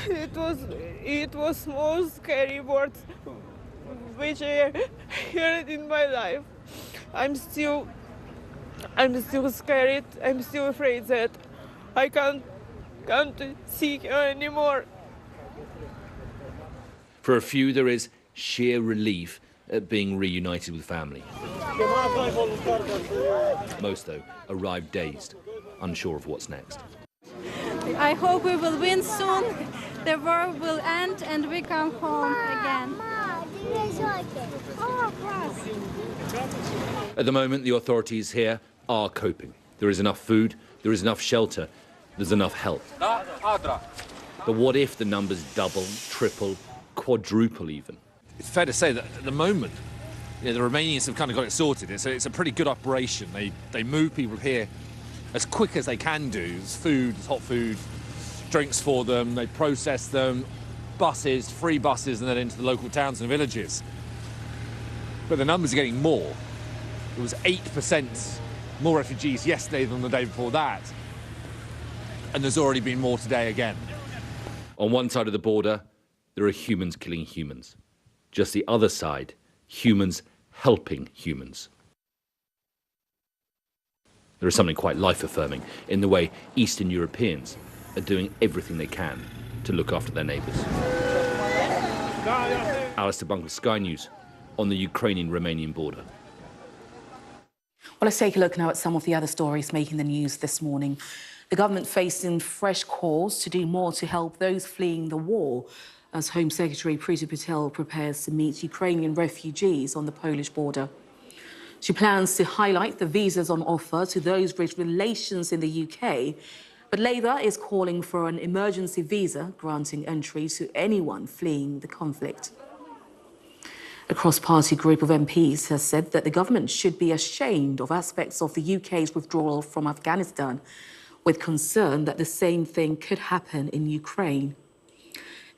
It was most scary words which I heard in my life. I'm still scared. I'm still afraid that I can't see her anymore.
For a few, there is sheer relief at being reunited with family. Most, though, arrive dazed, unsure of what's next.
I hope we will win soon, the war will end and we come home again.
At the moment, the authorities here are coping. There is enough food, there is enough shelter, there's enough help. But what if the numbers double, triple, quadruple even?
It's fair to say that at the moment, the Romanians have kind of got it sorted. It's a pretty good operation. They move people here as quick as they can do. There's food, there's hot food, drinks for them. They process them, buses, free buses, and then into the local towns and villages. But the numbers are getting more. It was 8% more refugees yesterday than the day before that. And there's already been more today again.
On one side of the border, there are humans killing humans. Just the other side, humans helping humans. There is something quite life-affirming in the way Eastern Europeans are doing everything they can to look after their neighbours. Alistair Bunkle, Sky News, on the Ukrainian-Romanian border.
Well, let's take a look now at some of the other stories making the news this morning. The government facing fresh calls to do more to help those fleeing the war, as Home Secretary Priti Patel prepares to meet Ukrainian refugees on the Polish border. She plans to highlight the visas on offer to those with relations in the UK, but Labour is calling for an emergency visa granting entry to anyone fleeing the conflict. A cross-party group of MPs has said that the government should be ashamed of aspects of the UK's withdrawal from Afghanistan, with concern that the same thing could happen in Ukraine.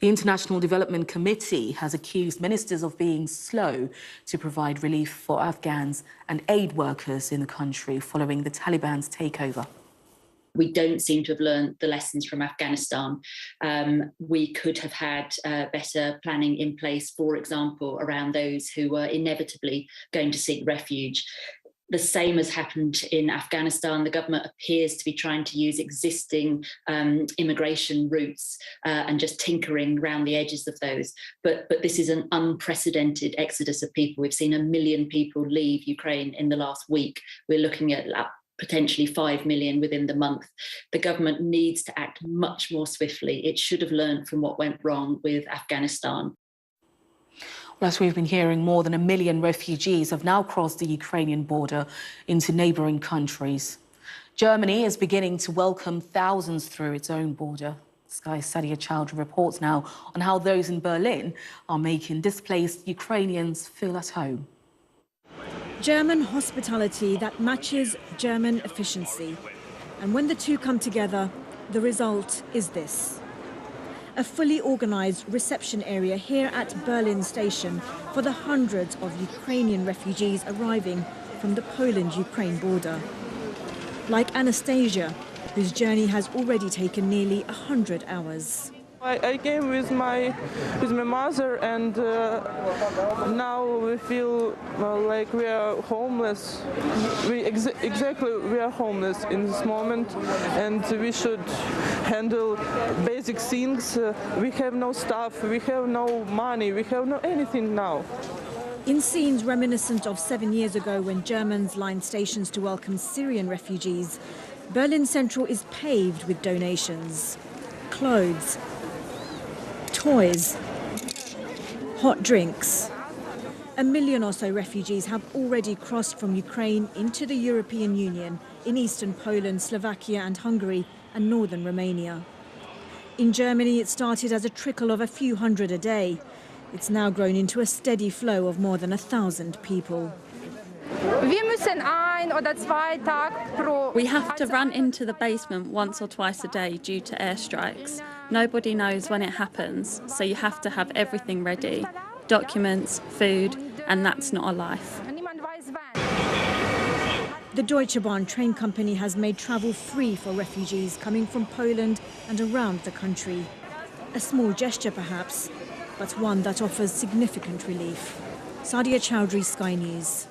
The International Development Committee has accused ministers of being slow to provide relief for Afghans and aid workers in the country following the Taliban's takeover.
We don't seem to have learned the lessons from Afghanistan. We could have had better planning in place, for example, around those who were inevitably going to seek refuge. The same has happened in Afghanistan. The government appears to be trying to use existing immigration routes and just tinkering around the edges of those. But this is an unprecedented exodus of people. We've seen 1 million people leave Ukraine in the last week. We're looking at potentially 5 million within the month. The government needs to act much more swiftly. It should have learned from what went wrong with Afghanistan.
Well, as we've been hearing, more than 1 million refugees have now crossed the Ukrainian border into neighbouring countries. Germany is beginning to welcome thousands through its own border. Sky's Sadia Chowdhury reports now on how those in Berlin are making displaced Ukrainians feel at home.
German hospitality that matches German efficiency. And when the two come together, the result is this. A fully organised reception area here at Berlin station for the hundreds of Ukrainian refugees arriving from the Poland-Ukraine border. Like Anastasia, whose journey has already taken nearly 100 hours.
I came with my mother, and now we feel like we are homeless. We are homeless in this moment, and we should handle basic things. We have no stuff, we have no money, we have no anything now.
In scenes reminiscent of 7 years ago when Germans lined stations to welcome Syrian refugees, Berlin Central is paved with donations, clothes, toys, hot drinks. 1 million or so refugees have already crossed from Ukraine into the European Union in eastern Poland, Slovakia and Hungary and northern Romania. In Germany, it started as a trickle of a few hundred a day. It's now grown into a steady flow of more than 1,000 people.
We have to run into the basement once or twice a day due to airstrikes. Nobody knows when it happens, so you have to have everything ready. Documents, food, and that's not a life.
The Deutsche Bahn train company has made travel free for refugees coming from Poland and around the country. A small gesture perhaps, but one that offers significant relief. Sadia Chowdhury, Sky News.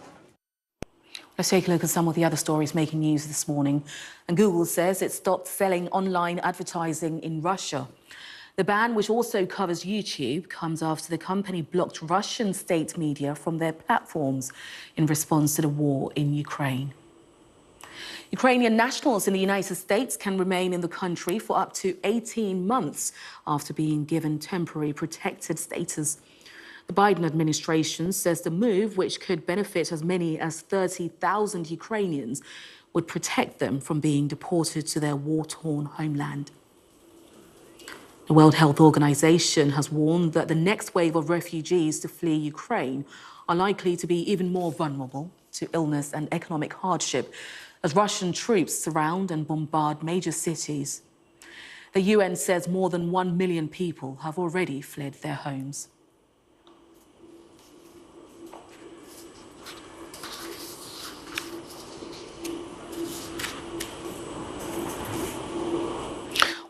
Let's take a look at some of the other stories making news this morning. And Google says it stopped selling online advertising in Russia. The ban, which also covers YouTube, comes after the company blocked Russian state media from their platforms in response to the war in Ukraine. Ukrainian nationals in the United States can remain in the country for up to 18 months after being given temporary protected status. The Biden administration says the move, which could benefit as many as 30,000 Ukrainians, would protect them from being deported to their war-torn homeland. The World Health Organization has warned that the next wave of refugees to flee Ukraine are likely to be even more vulnerable to illness and economic hardship as Russian troops surround and bombard major cities. The UN says more than 1 million people have already fled their homes.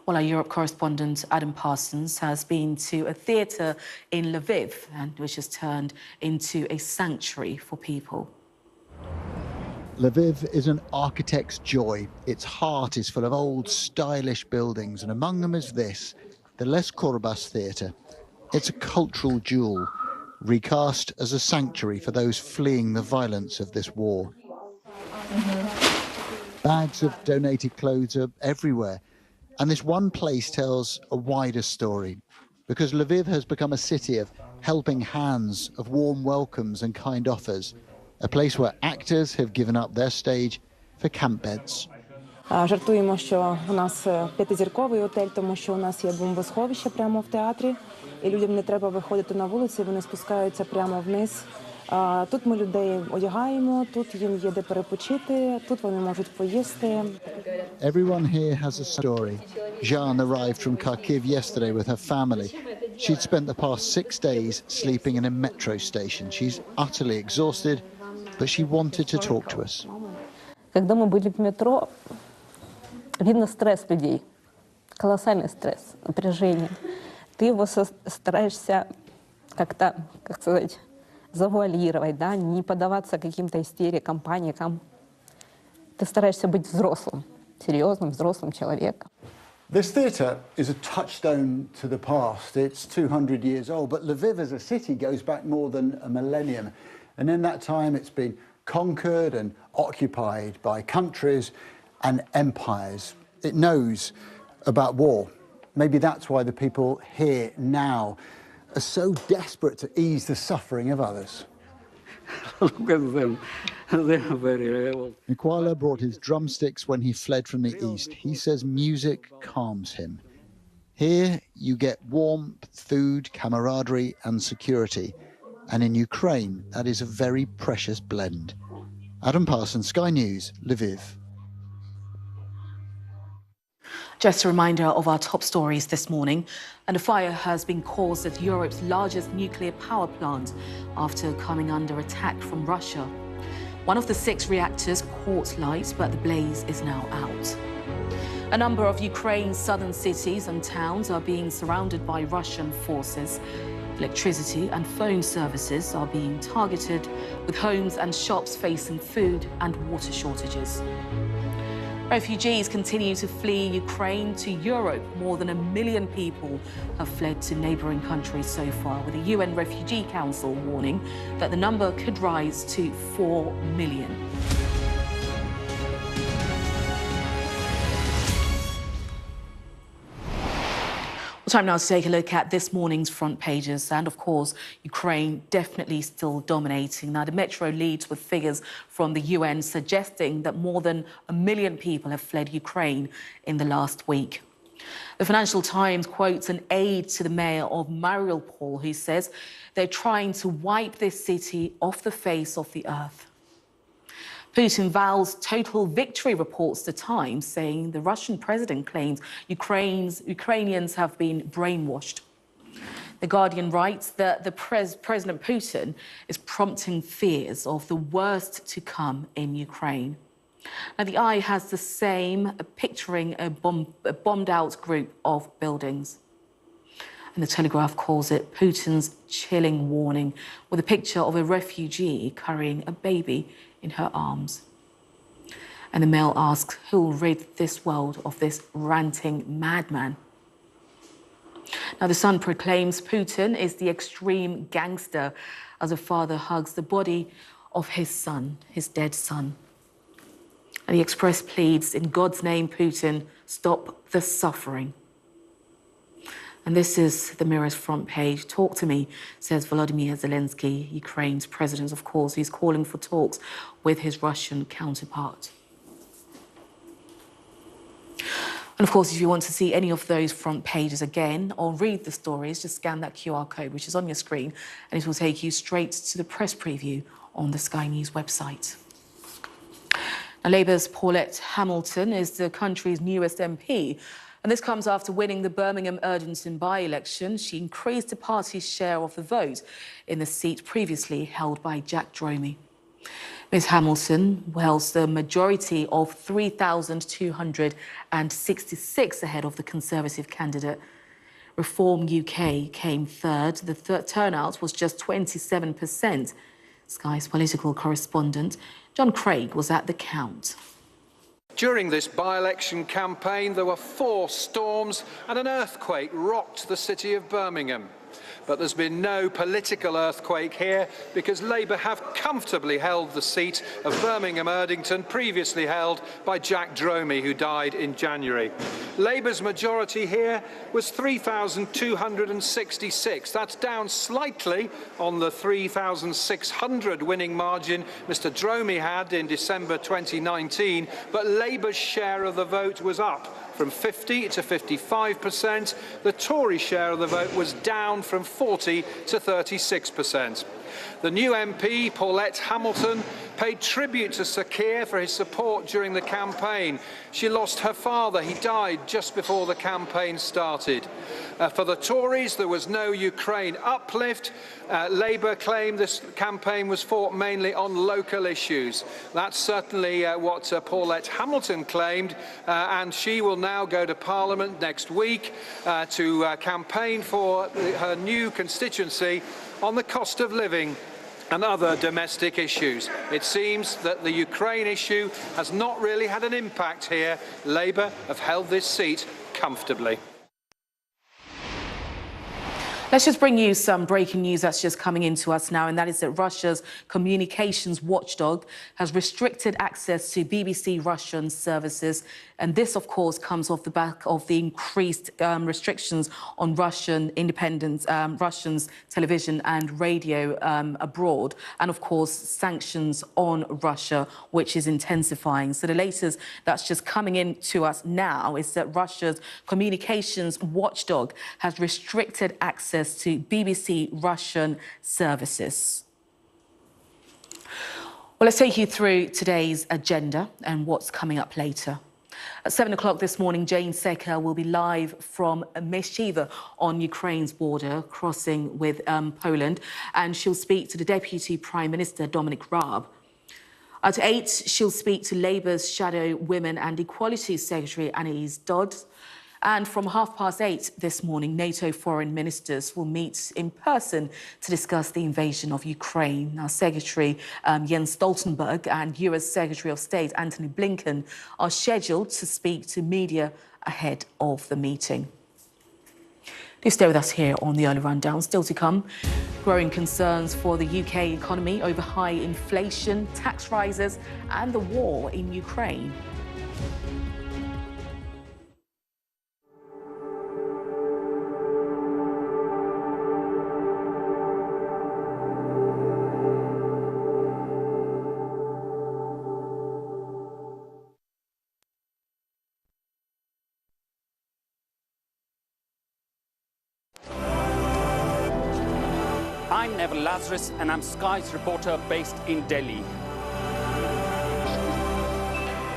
Well, our Europe correspondent Adam Parsons has been to a theatre in Lviv, which has turned into a sanctuary for people.
Lviv is an architect's joy. Its heart is full of old, stylish buildings, and among them is this, the Les Corbusiers Theatre. It's a cultural jewel, recast as a sanctuary for those fleeing the violence of this war. Bags of donated clothes are everywhere, and this one place tells a wider story, because Lviv has become a city of helping hands, of warm welcomes and kind offers. A place where actors have given up their stage for camp beds.
Жартуємо, що у нас п'ятизірковий готель, тому що у нас є бомбосховище прямо в театрі, і людям не треба виходити на вулиці, вони спускаються прямо вниз. Тут ми людей одягаємо, тут їм є де перепочити, тут вони можуть поїсти.
Everyone here has a story. Jeanne arrived from Kharkiv yesterday with her family. She'd spent the past 6 days sleeping in a metro station. She's utterly exhausted, but she wanted to talk to us.
Когда мы были в метро, видно стресс людей, колоссальный стресс, напряжение. Ты его стараешься как-то, как сказать, завуалировать, да, не поддаваться каким-то истерикам, паникам. Ты стараешься быть взрослым, серьезным, взрослым человеком.
This theatre is a touchstone to the past. It's 200 years old, but Lviv as a city goes back more than a millennium. And in that time, it's been conquered and occupied by countries and empires. It knows about war. Maybe that's why the people here now are so desperate to ease the suffering of others.
Look at them. They're very old. Nikwala brought his drumsticks when he fled from the east. He says music calms him. Here you get warmth, food, camaraderie and security. And in Ukraine, that is a very precious blend. Adam Parsons, Sky News, Lviv.
Just a reminder of our top stories this morning. And a fire has been caused at Europe's largest nuclear power plant after coming under attack from Russia. One of the 6 reactors caught light, but the blaze is now out. A number of Ukraine's southern cities and towns are being surrounded by Russian forces. Electricity and phone services are being targeted, with homes and shops facing food and water shortages. Refugees continue to flee Ukraine to Europe. More than 1 million people have fled to neighbouring countries so far, with the UN Refugee Council warning that the number could rise to 4 million. Time now to take a look at this morning's front pages. And of course, Ukraine definitely still dominating. Now, the Metro leads with figures from the UN suggesting that more than 1 million people have fled Ukraine in the last week. The Financial Times quotes an aide to the mayor of Mariupol who says they're trying to wipe this city off the face of the earth. Putin vows total victory, reports the Times, saying the Russian president claims Ukrainians have been brainwashed. The Guardian writes that President Putin is prompting fears of the worst to come in Ukraine. Now, the Eye has the same, picturing a bombed-out group of buildings. And the Telegraph calls it Putin's chilling warning, with a picture of a refugee carrying a baby in her arms. And the Mail asks, who will rid this world of this ranting madman? Now, the Sun proclaims Putin is the extreme gangster as a father hugs the body of his son, his dead son. And the Express pleads, in God's name, Putin, stop the suffering. And this is the Mirror's front page. Talk to me, says Volodymyr Zelensky, Ukraine's president, of course. He's calling for talks with his Russian counterpart. And of course, if you want to see any of those front pages again or read the stories, just scan that QR code, which is on your screen, and it will take you straight to the press preview on the Sky News website. Now, Labour's Paulette Hamilton is the country's newest MP. And this comes after winning the Birmingham Erdington by-election. She increased the party's share of the vote in the seat previously held by Jack Dromey. Ms Hamilton holds the majority of 3,266 ahead of the Conservative candidate. Reform UK came third. The turnout was just 27%. Sky's political correspondent John Craig was at the count.
During this by-election campaign, there were 4 storms and an earthquake rocked the city of Birmingham. But there's been no political earthquake here because Labour have comfortably held the seat of Birmingham Erdington, previously held by Jack Dromey, who died in January. Labour's majority here was 3,266. That's down slightly on the 3,600 winning margin Mr Dromey had in December 2019, but Labour's share of the vote was up from 50 to 55%. The Tory share of the vote was down from 40 to 36%. The new MP, Paulette Hamilton, paid tribute to Sir Keir for his support during the campaign. She lost her father. He died just before the campaign started. For the Tories, there was no Ukraine uplift. Labour claimed this campaign was fought mainly on local issues. That's certainly what Paulette Hamilton claimed, and she will now go to Parliament next week to campaign for her new constituency on the cost of living and other domestic issues. It seems that the Ukraine issue has not really had an impact here. Labour have held this seat comfortably.
Let's just bring you some breaking news that's just coming into us now, and that is that Russia's communications watchdog has restricted access to BBC Russian services. And this, of course, comes off the back of the increased restrictions on Russian independent Russians television and radio abroad, and of course sanctions on Russia, which is intensifying. So the latest that's just coming in to us now is that Russia's communications watchdog has restricted access to BBC Russian services. Well, let's take you through today's agenda and what's coming up later. At 7 o'clock this morning, Jane Secker will be live from Myshiva on Ukraine's border, crossing with Poland, and she'll speak to the Deputy Prime Minister, Dominic Raab. At 8, she'll speak to Labour's Shadow Women and Equality Secretary, Annalise Dodds. And from 8:30 this morning, NATO foreign ministers will meet in person to discuss the invasion of Ukraine. Now, Secretary Jens Stoltenberg and US Secretary of State Antony Blinken are scheduled to speak to media ahead of the meeting. Do stay with us here on the Early Rundown. Still to come, growing concerns for the UK economy over high inflation, tax rises and the war in Ukraine.
I'm Neville Lazarus, and I'm Sky's reporter based in Delhi.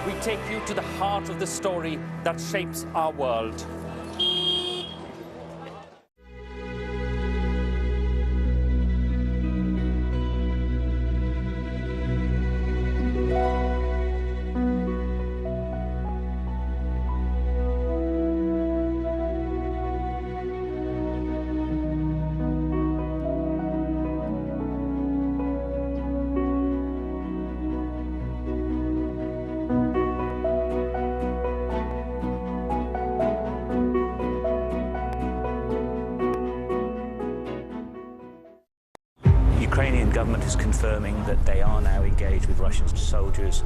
We take you to the heart of the story that shapes our world.
The Ukrainian government is confirming that they are now engaged with Russian soldiers.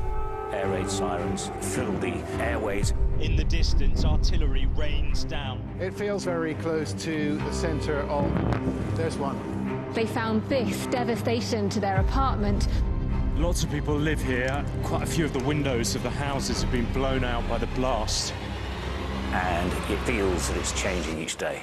Air raid sirens fill the airways.
In the distance, artillery rains down.
It feels very close to the center of... There's one.
They found this devastation to their apartment.
Lots of people live here. Quite a few of the windows of the houses have been blown out by the blast.
And it feels that it's changing each day.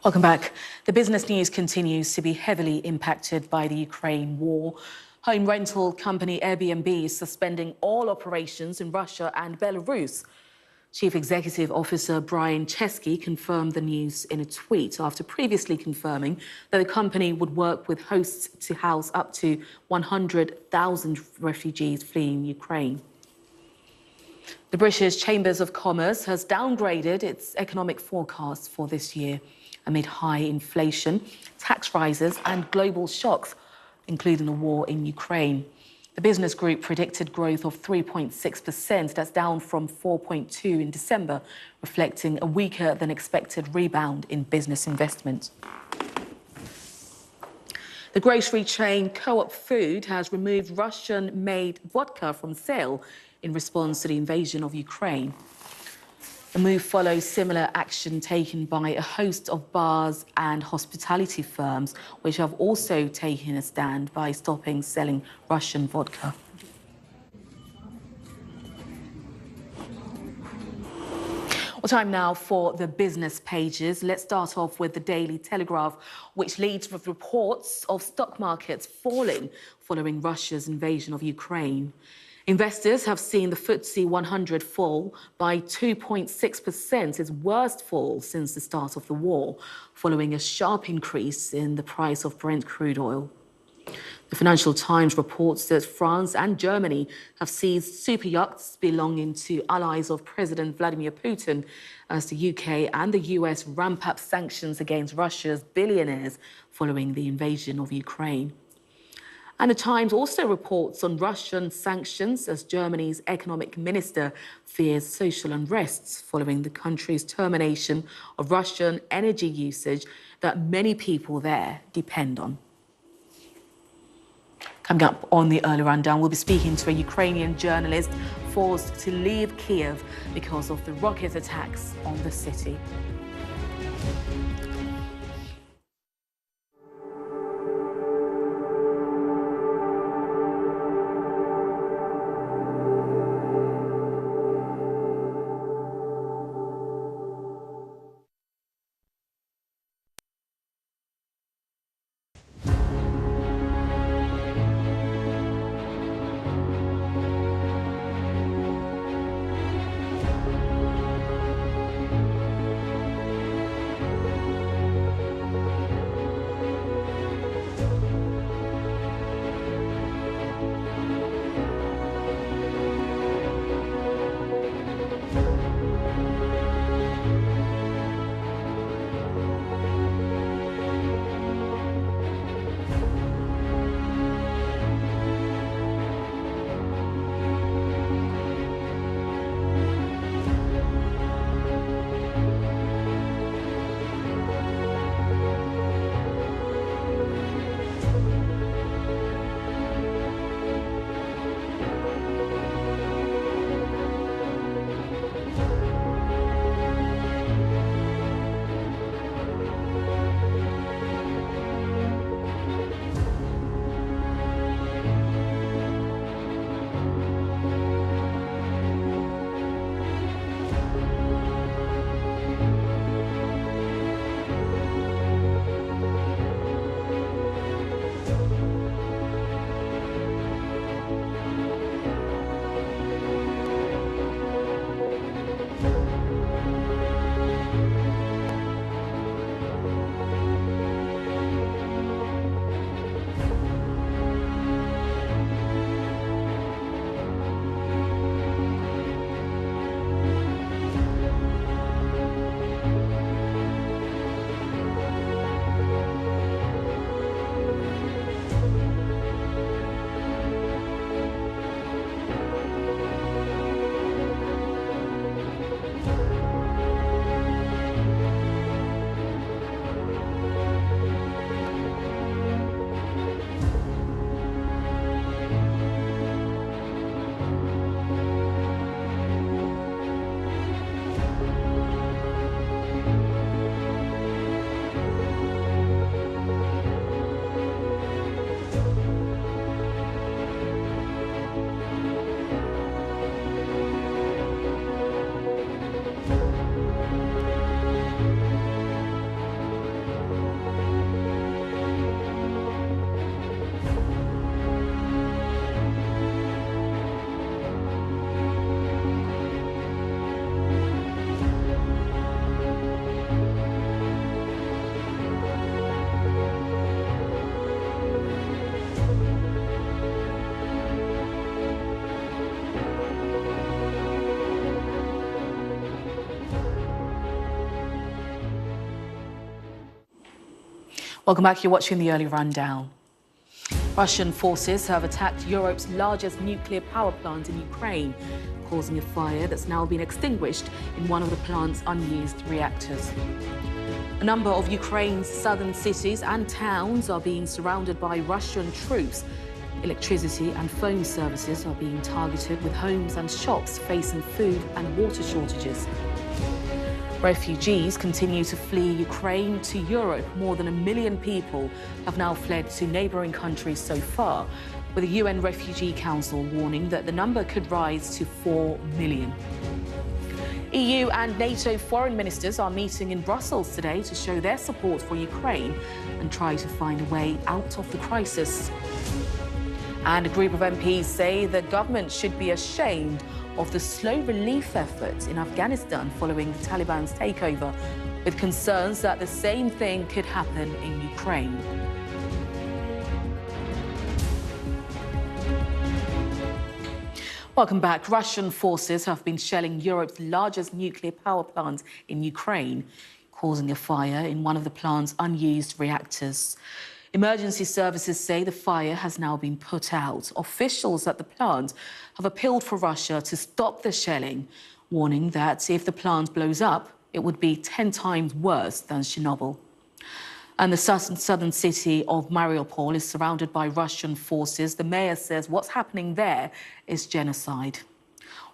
Welcome back. The business news continues to be heavily impacted by the Ukraine war. Home rental company Airbnb is suspending all operations in Russia and Belarus. Chief Executive Officer Brian Chesky confirmed the news in a tweet after previously confirming that the company would work with hosts to house up to 100,000 refugees fleeing Ukraine. The British Chambers of Commerce has downgraded its economic forecast for this year amid high inflation, tax rises and global shocks, including the war in Ukraine. The business group predicted growth of 3.6%. That's down from 4.2% in December, reflecting a weaker than expected rebound in business investment. The grocery chain Co-op Food has removed Russian-made vodka from sale in response to the invasion of Ukraine. The move follows similar action taken by a host of bars and hospitality firms, which have also taken a stand by stopping selling Russian vodka. Well, time now for the business pages. Let's start off with the Daily Telegraph, which leads with reports of stock markets falling following Russia's invasion of Ukraine. Investors have seen the FTSE 100 fall by 2.6%, its worst fall since the start of the war, following a sharp increase in the price of Brent crude oil. The Financial Times reports that France and Germany have seized super yachts belonging to allies of President Vladimir Putin as the UK and the US ramp up sanctions against Russia's billionaires following the invasion of Ukraine. And the Times also reports on Russian sanctions as Germany's economic minister fears social unrests following the country's termination of Russian energy usage that many people there depend on. Coming up on the early rundown, we'll be speaking to a Ukrainian journalist forced to leave Kiev because of the rocket attacks on the city. Welcome back. You're watching the early rundown. Russian forces have attacked Europe's largest nuclear power plant in Ukraine, causing a fire that's now been extinguished in one of the plant's unused reactors. A number of Ukraine's southern cities and towns are being surrounded by Russian troops. Electricity and phone services are being targeted, with homes and shops facing food and water shortages. Refugees continue to flee Ukraine to Europe. More than 1 million people have now fled to neighbouring countries so far, with the UN Refugee Council warning that the number could rise to 4 million. EU and NATO foreign ministers are meeting in Brussels today to show their support for Ukraine and try to find a way out of the crisis. And a group of MPs say the government should be ashamed of the slow relief efforts in Afghanistan following the Taliban's takeover, with concerns that the same thing could happen in Ukraine. Welcome back. Russian forces have been shelling Europe's largest nuclear power plant in Ukraine, causing a fire in one of the plant's unused reactors. Emergency services say the fire has now been put out. Officials at the plant have appealed for Russia to stop the shelling, warning that if the plant blows up, it would be 10 times worse than Chernobyl. And the southern city of Mariupol is surrounded by Russian forces. The mayor says what's happening there is genocide.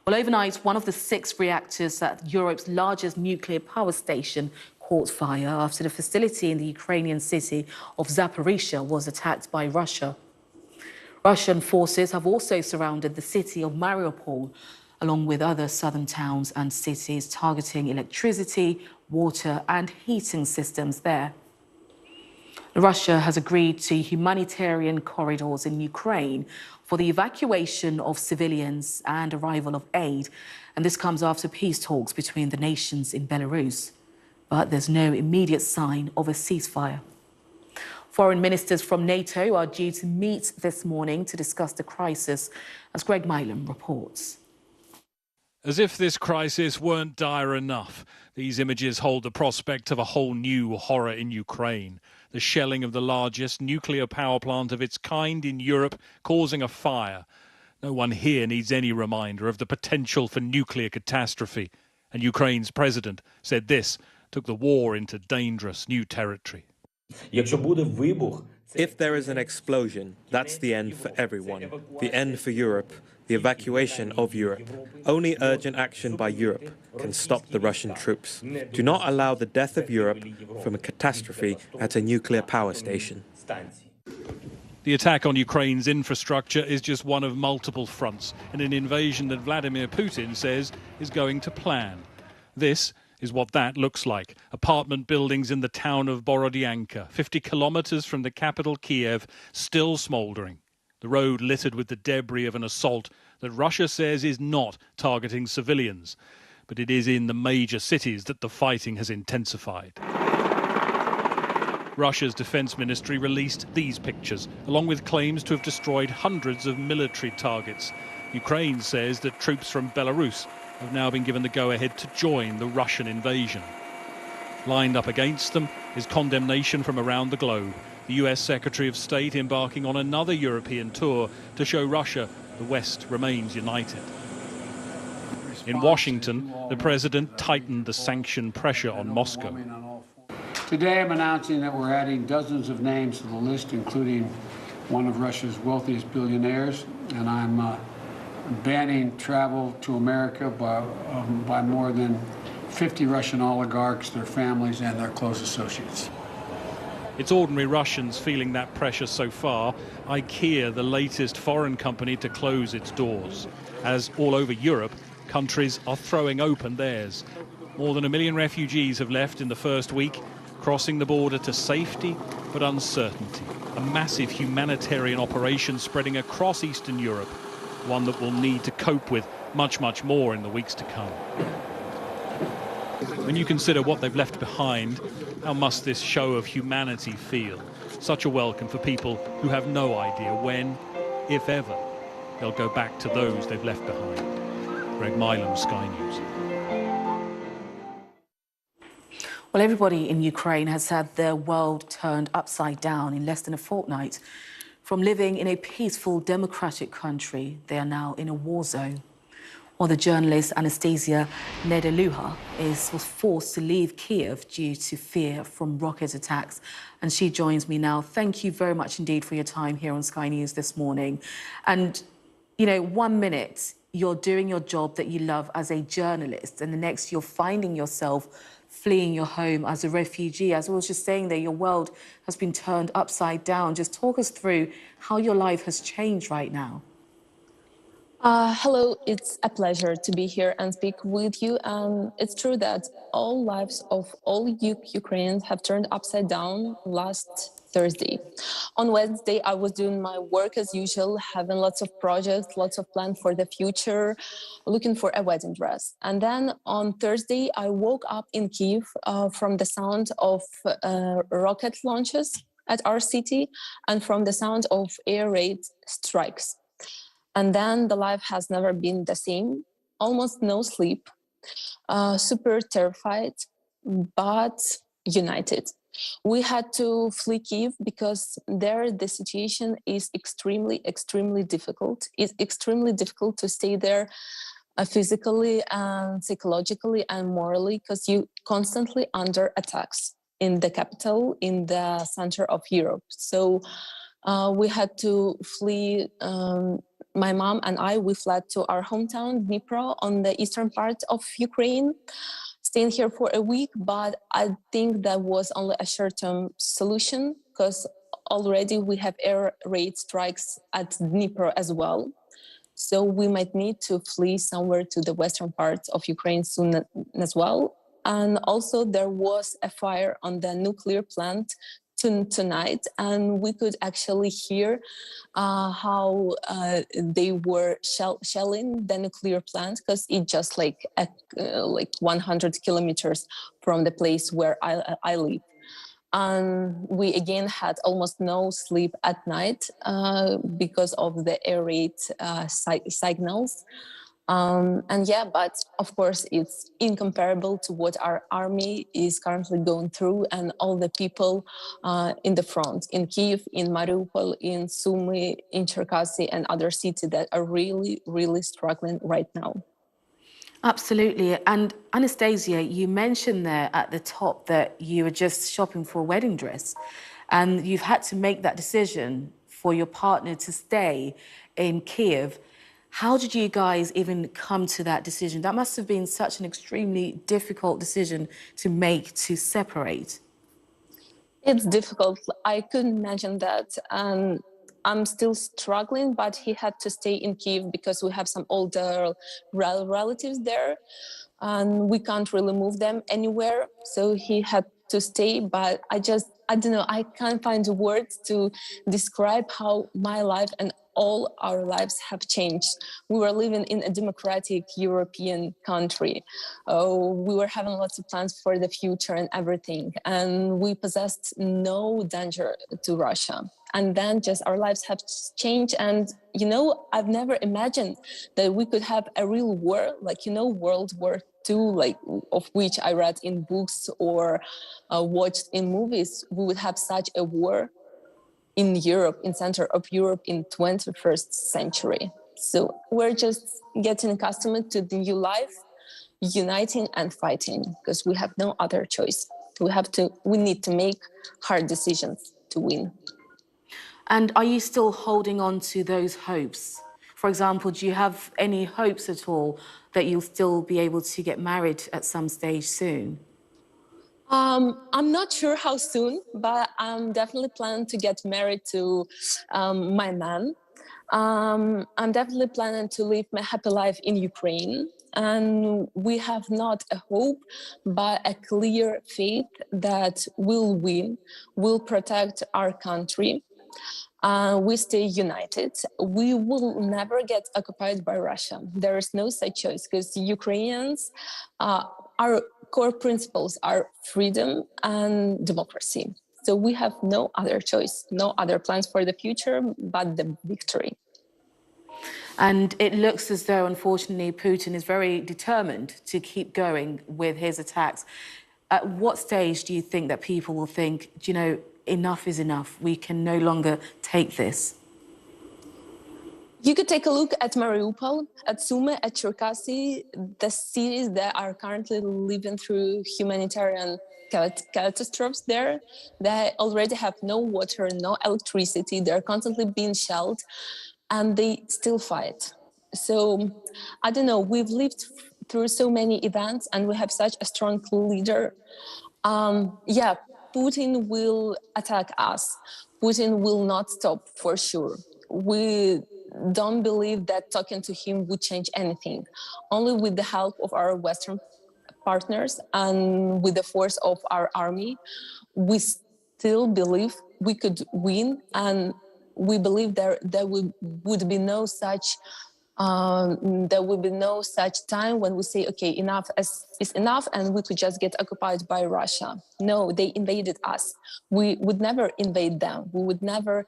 Well, overnight, one of the 6 reactors at Europe's largest nuclear power station caught fire after the facility in the Ukrainian city of Zaporizhzhia was attacked by Russia. Russian forces have also surrounded the city of Mariupol, along with other southern towns and cities, targeting electricity, water and heating systems there. Russia has agreed to humanitarian corridors in Ukraine for the evacuation of civilians and arrival of aid, and this comes after peace talks between the nations in Belarus. But there's no immediate sign of a ceasefire. Foreign ministers from NATO are due to meet this morning to discuss the crisis, as Greg Milam reports.
As if this crisis weren't dire enough, these images hold the prospect of a whole new horror in Ukraine. The shelling of the largest nuclear power plant of its kind in Europe, causing a fire. No one here needs any reminder of the potential for nuclear catastrophe. And Ukraine's president said this took the war into dangerous new territory.
If there is an explosion, that's the end for everyone. The end for Europe, the evacuation of Europe. Only urgent action by Europe can stop the Russian troops. Do not allow the death of Europe from a catastrophe at a nuclear power station.
The attack on Ukraine's infrastructure is just one of multiple fronts in an invasion that Vladimir Putin says is going to plan. This is what that looks like. Apartment buildings in the town of Borodyanka, 50 kilometers from the capital Kiev, still smouldering. The road littered with the debris of an assault that Russia says is not targeting civilians. But it is in the major cities that the fighting has intensified. Russia's defense ministry released these pictures, along with claims to have destroyed hundreds of military targets. Ukraine says that troops from Belarus have now been given the go-ahead to join the Russian invasion. Lined up against them is condemnation from around the globe. The US Secretary of State embarking on another European tour to show Russia the West remains united. In Washington, the president tightened the sanction pressure on Moscow.
Today I'm announcing that we're adding dozens of names to the list, including one of Russia's wealthiest billionaires, and I'm banning travel to America by more than 50 Russian oligarchs, their families, and their close associates.
It's ordinary Russians feeling that pressure so far. IKEA, the latest foreign company to close its doors. As all over Europe, countries are throwing open theirs. More than 1 million refugees have left in the first week, crossing the border to safety but uncertainty. A massive humanitarian operation spreading across Eastern Europe. One that will need to cope with much more in the weeks to come. When you consider what they've left behind, how must this show of humanity feel? Such a welcome for people who have no idea when, if ever, they'll go back to those they've left behind. Greg Milam, Sky News.
Well, everybody in Ukraine has had their world turned upside down in less than a fortnight. From living in a peaceful, democratic country, they are now in a war zone. Well, the journalist Anastasia Nedeluha was forced to leave Kiev due to fear from rocket attacks. And she joins me now. Thank you very much indeed for your time here on Sky News this morning. And, you know, 1 minute, you're doing your job that you love as a journalist, and the next you're finding yourself fleeing your home as a refugee. As I was just saying there, your world has been turned upside down. Just talk us through how your life has changed right now.
Hello, it's a pleasure to be here and speak with you. It's true that all lives of all Ukrainians have turned upside down last Thursday. On Wednesday, I was doing my work as usual, having lots of projects, lots of plans for the future, looking for a wedding dress. And then on Thursday, I woke up in Kyiv from the sound of rocket launches at our city and from the sound of air raid strikes. And then the life has never been the same, almost no sleep, super terrified, but united. We had to flee Kyiv because there the situation is extremely difficult. It's extremely difficult to stay there physically and psychologically and morally because you constantly under attacks in the capital, in the center of Europe. So we had to flee. My mom and we fled to our hometown, Dnipro, on the eastern part of Ukraine, staying here for a week. But I think that was only a short-term solution because already we have air raid strikes at Dnipro as well. So we might need to flee somewhere to the western part of Ukraine soon as well. And also there was a fire on the nuclear plant tonight, and we could actually hear how they were shelling the nuclear plant because it's just like 100 kilometers from the place where I live. And we again had almost no sleep at night because of the air raid signals. And yeah, but of course, it's incomparable to what our army is currently going through and all the people in the front, in Kyiv, in Mariupol, in Sumy, in Cherkasy and other cities that are really struggling right now.
Absolutely. And Anastasia, you mentioned there at the top that you were just shopping for a wedding dress and you've had to make that decision for your partner to stay in Kyiv. How did you guys even come to that decision? That must have been such an extremely difficult decision to make, to separate.
It's difficult. I couldn't imagine that. I'm still struggling, but he had to stay in Kyiv because we have some older relatives there and we can't really move them anywhere. So he had to stay, but I don't know, I can't find words to describe how my life and all our lives have changed. We were living in a democratic European country. We were having lots of plans for the future and everything. And we possessed no danger to Russia. And then just our lives have changed. And, you know, I've never imagined that we could have a real war, like, you know, World War II, like of which I read in books or watched in movies. We would have such a war in Europe, in center of Europe in 21st century. So we're just getting accustomed to the new life, uniting and fighting because we have no other choice. We need to make hard decisions to win.
And are you still holding on to those hopes? For example, do you have any hopes at all that you'll still be able to get married at some stage soon?
I'm not sure how soon, but I'm definitely planning to get married to my man. I'm definitely planning to live my happy life in Ukraine. And we have not a hope, but a clear faith that we'll win, we'll protect our country. We stay united. We will never get occupied by Russia. There is no such choice because Ukrainians, our core principles are freedom and democracy. So we have no other choice, no other plans for the future, but the victory.
And it looks as though, unfortunately, Putin is very determined to keep going with his attacks. At what stage do you think that people will think, do you know, enough is enough, we can no longer take this?
You could take a look at Mariupol, at Sumy, at Cherkasy, the cities that are currently living through humanitarian catastrophes there. They already have no water, no electricity, they're constantly being shelled, and they still fight. So, I don't know, we've lived through so many events and we have such a strong leader. Yeah, Putin will attack us. Putin will not stop for sure. We don't believe that talking to him would change anything. Only with the help of our Western partners and with the force of our army, we still believe we could win, and we believe there would be no such time when we say, okay, enough is enough and we could just get occupied by Russia. No, they invaded us. We would never invade them. We would never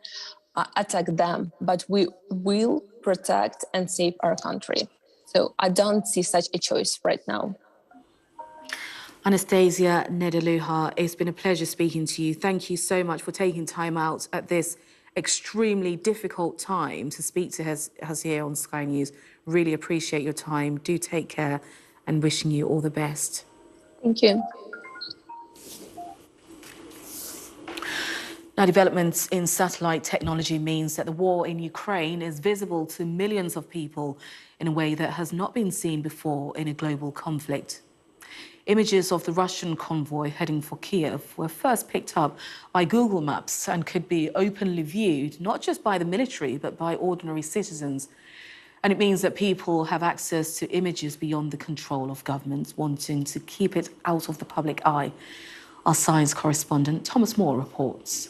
attack them, but we will protect and save our country. So I don't see such a choice right now.
Anastasia Nedeluha, it's been a pleasure speaking to you. Thank you so much for taking time out at this extremely difficult time to speak to us here on Sky News. Really appreciate your time. Do take care and wishing you all the best.
Thank you.
Now, developments in satellite technology means that the war in Ukraine is visible to millions of people in a way that has not been seen before in a global conflict. Images of the Russian convoy heading for Kiev were first picked up by Google Maps and could be openly viewed, not just by the military, but by ordinary citizens. And it means that people have access to images beyond the control of governments wanting to keep it out of the public eye. Our science correspondent Thomas Moore reports.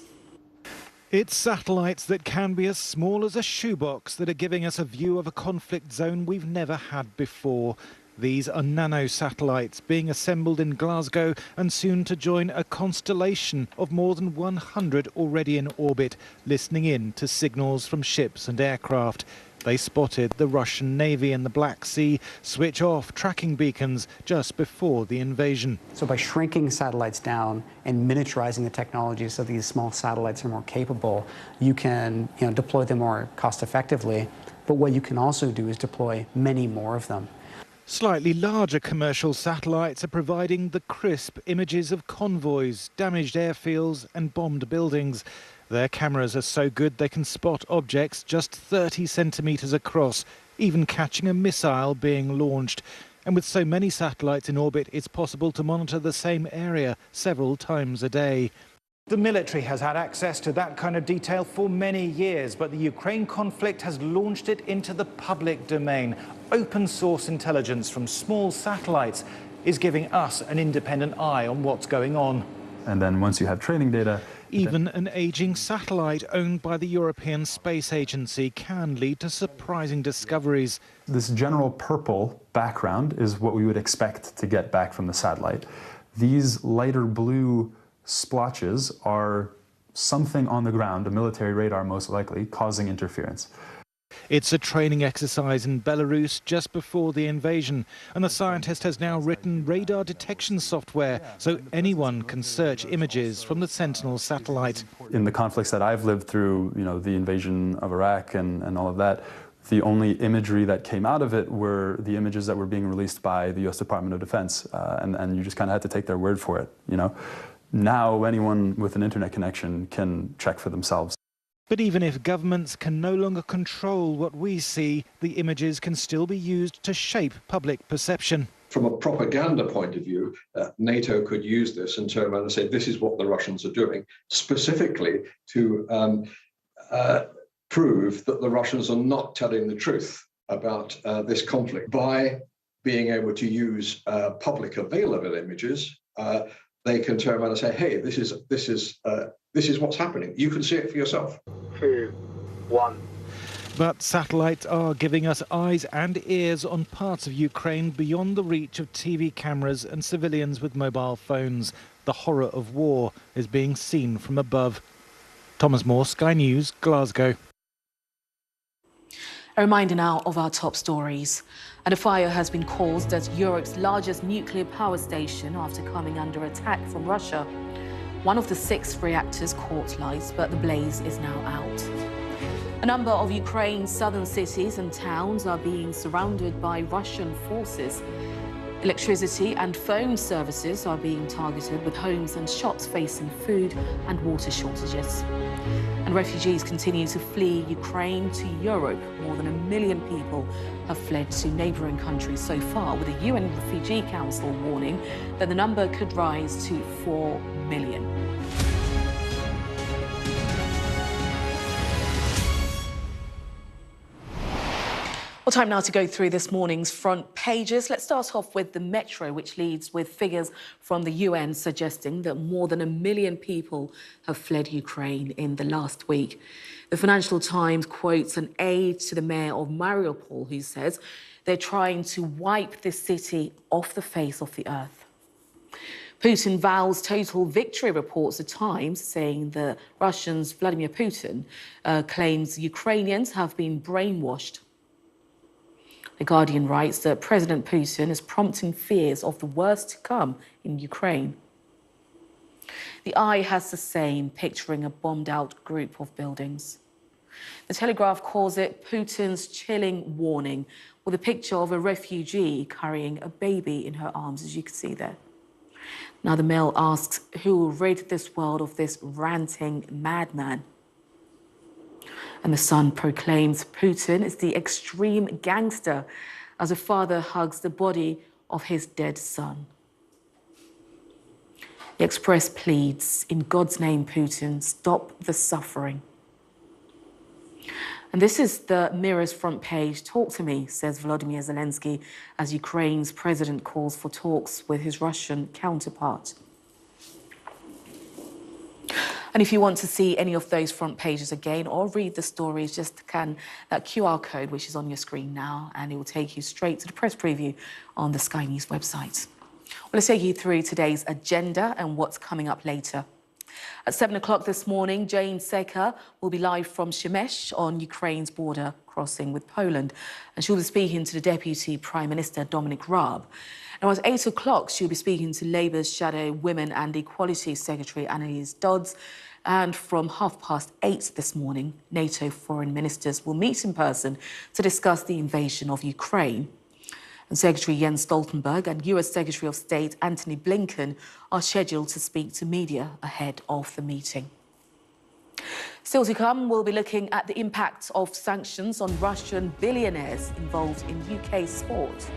It's satellites that can be as small as a shoebox that are giving us a view of a conflict zone we've never had before. These are nano-satellites being assembled in Glasgow and soon to join a constellation of more than 100 already in orbit, listening in to signals from ships and aircraft. They spotted the Russian Navy in the Black Sea switch off tracking beacons just before the invasion.
So by shrinking satellites down and miniaturizing the technology so these small satellites are more capable, you can deploy them more cost effectively. But what you can also do is deploy many more of them.
Slightly larger commercial satellites are providing the crisp images of convoys, damaged airfields and bombed buildings. Their cameras are so good they can spot objects just 30 centimetres across, even catching a missile being launched. And with so many satellites in orbit, it's possible to monitor the same area several times a day.
The military has had access to that kind of detail for many years, but the Ukraine conflict has launched it into the public domain. Open source intelligence from small satellites is giving us an independent eye on what's going on.
And then once you have training data...
Even an aging satellite owned by the European Space Agency can lead to surprising discoveries.
This general purple background is what we would expect to get back from the satellite. These lighter blue splotches are something on the ground, a military radar most likely, causing interference.
It's a training exercise in Belarus just before the invasion, and the scientist has now written radar detection software so anyone can search images from the Sentinel satellite.
In the conflicts that I've lived through, the invasion of Iraq and all of that, the only imagery that came out of it were the images that were being released by the U.S. Department of Defense, and you just kind of had to take their word for it, Now anyone with an internet connection can check for themselves.
But even if governments can no longer control what we see, the images can still be used to shape public perception.
From a propaganda point of view, NATO could use this and turn around and say, this is what the Russians are doing, specifically to prove that the Russians are not telling the truth about this conflict. By being able to use public available images, they can turn around and say, hey, this is what's happening. You can see it for yourself.
2, 1. But satellites are giving us eyes and ears on parts of Ukraine beyond the reach of TV cameras and civilians with mobile phones. The horror of war is being seen from above. Thomas Moore, Sky News, Glasgow.
A reminder now of our top stories. And a fire has been caused at Europe's largest nuclear power station after coming under attack from Russia. One of the 6 reactors caught light, but the blaze is now out. A number of Ukraine's southern cities and towns are being surrounded by Russian forces. Electricity and phone services are being targeted, with homes and shops facing food and water shortages. And refugees continue to flee Ukraine to Europe. More than 1 million people have fled to neighbouring countries so far, with the UN Refugee Council warning that the number could rise to 4 million. Well, time now to go through this morning's front pages. Let's start off with the Metro, which leads with figures from the UN suggesting that more than 1 million people have fled Ukraine in the last week. The Financial Times quotes an aide to the mayor of Mariupol who says they're trying to wipe this city off the face of the earth. Putin vows total victory, reports the Times, saying the Russians' Vladimir Putin claims Ukrainians have been brainwashed. The Guardian writes that President Putin is prompting fears of the worst to come in Ukraine. The Eye has the same, picturing a bombed-out group of buildings. The Telegraph calls it Putin's chilling warning, with a picture of a refugee carrying a baby in her arms, as you can see there. Now the Mail asks, who will rid this world of this ranting madman? And the Sun proclaims Putin is the extreme gangster as a father hugs the body of his dead son. The Express pleads, in God's name, Putin, stop the suffering. And this is the Mirror's front page. Talk to me, says Volodymyr Zelensky, as Ukraine's president calls for talks with his Russian counterpart. And if you want to see any of those front pages again or read the stories, just scan that QR code, which is on your screen now, and it will take you straight to the press preview on the Sky News website. Well, let's take you through today's agenda and what's coming up later. At 7 o'clock this morning, Jane Secker will be live from Shemesh on Ukraine's border crossing with Poland, and she'll be speaking to the Deputy Prime Minister, Dominic Raab. Now, at 8 o'clock, she'll be speaking to Labour's Shadow Women and Equality Secretary, Annalise Dodds. And from 8:30 this morning, NATO foreign ministers will meet in person to discuss the invasion of Ukraine. And Secretary Jens Stoltenberg and US Secretary of State Antony Blinken are scheduled to speak to media ahead of the meeting. Still to come, we'll be looking at the impact of sanctions on Russian billionaires involved in UK sport.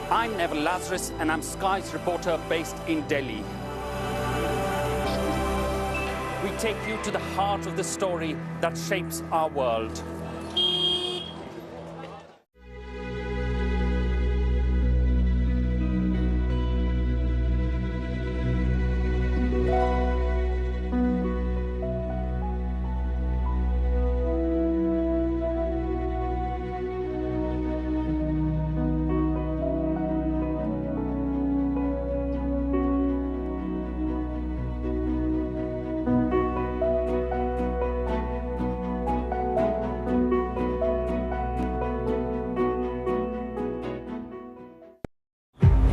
I'm Neville Lazarus, and I'm Sky's reporter based in Delhi. We take you to the heart of the story that shapes our world.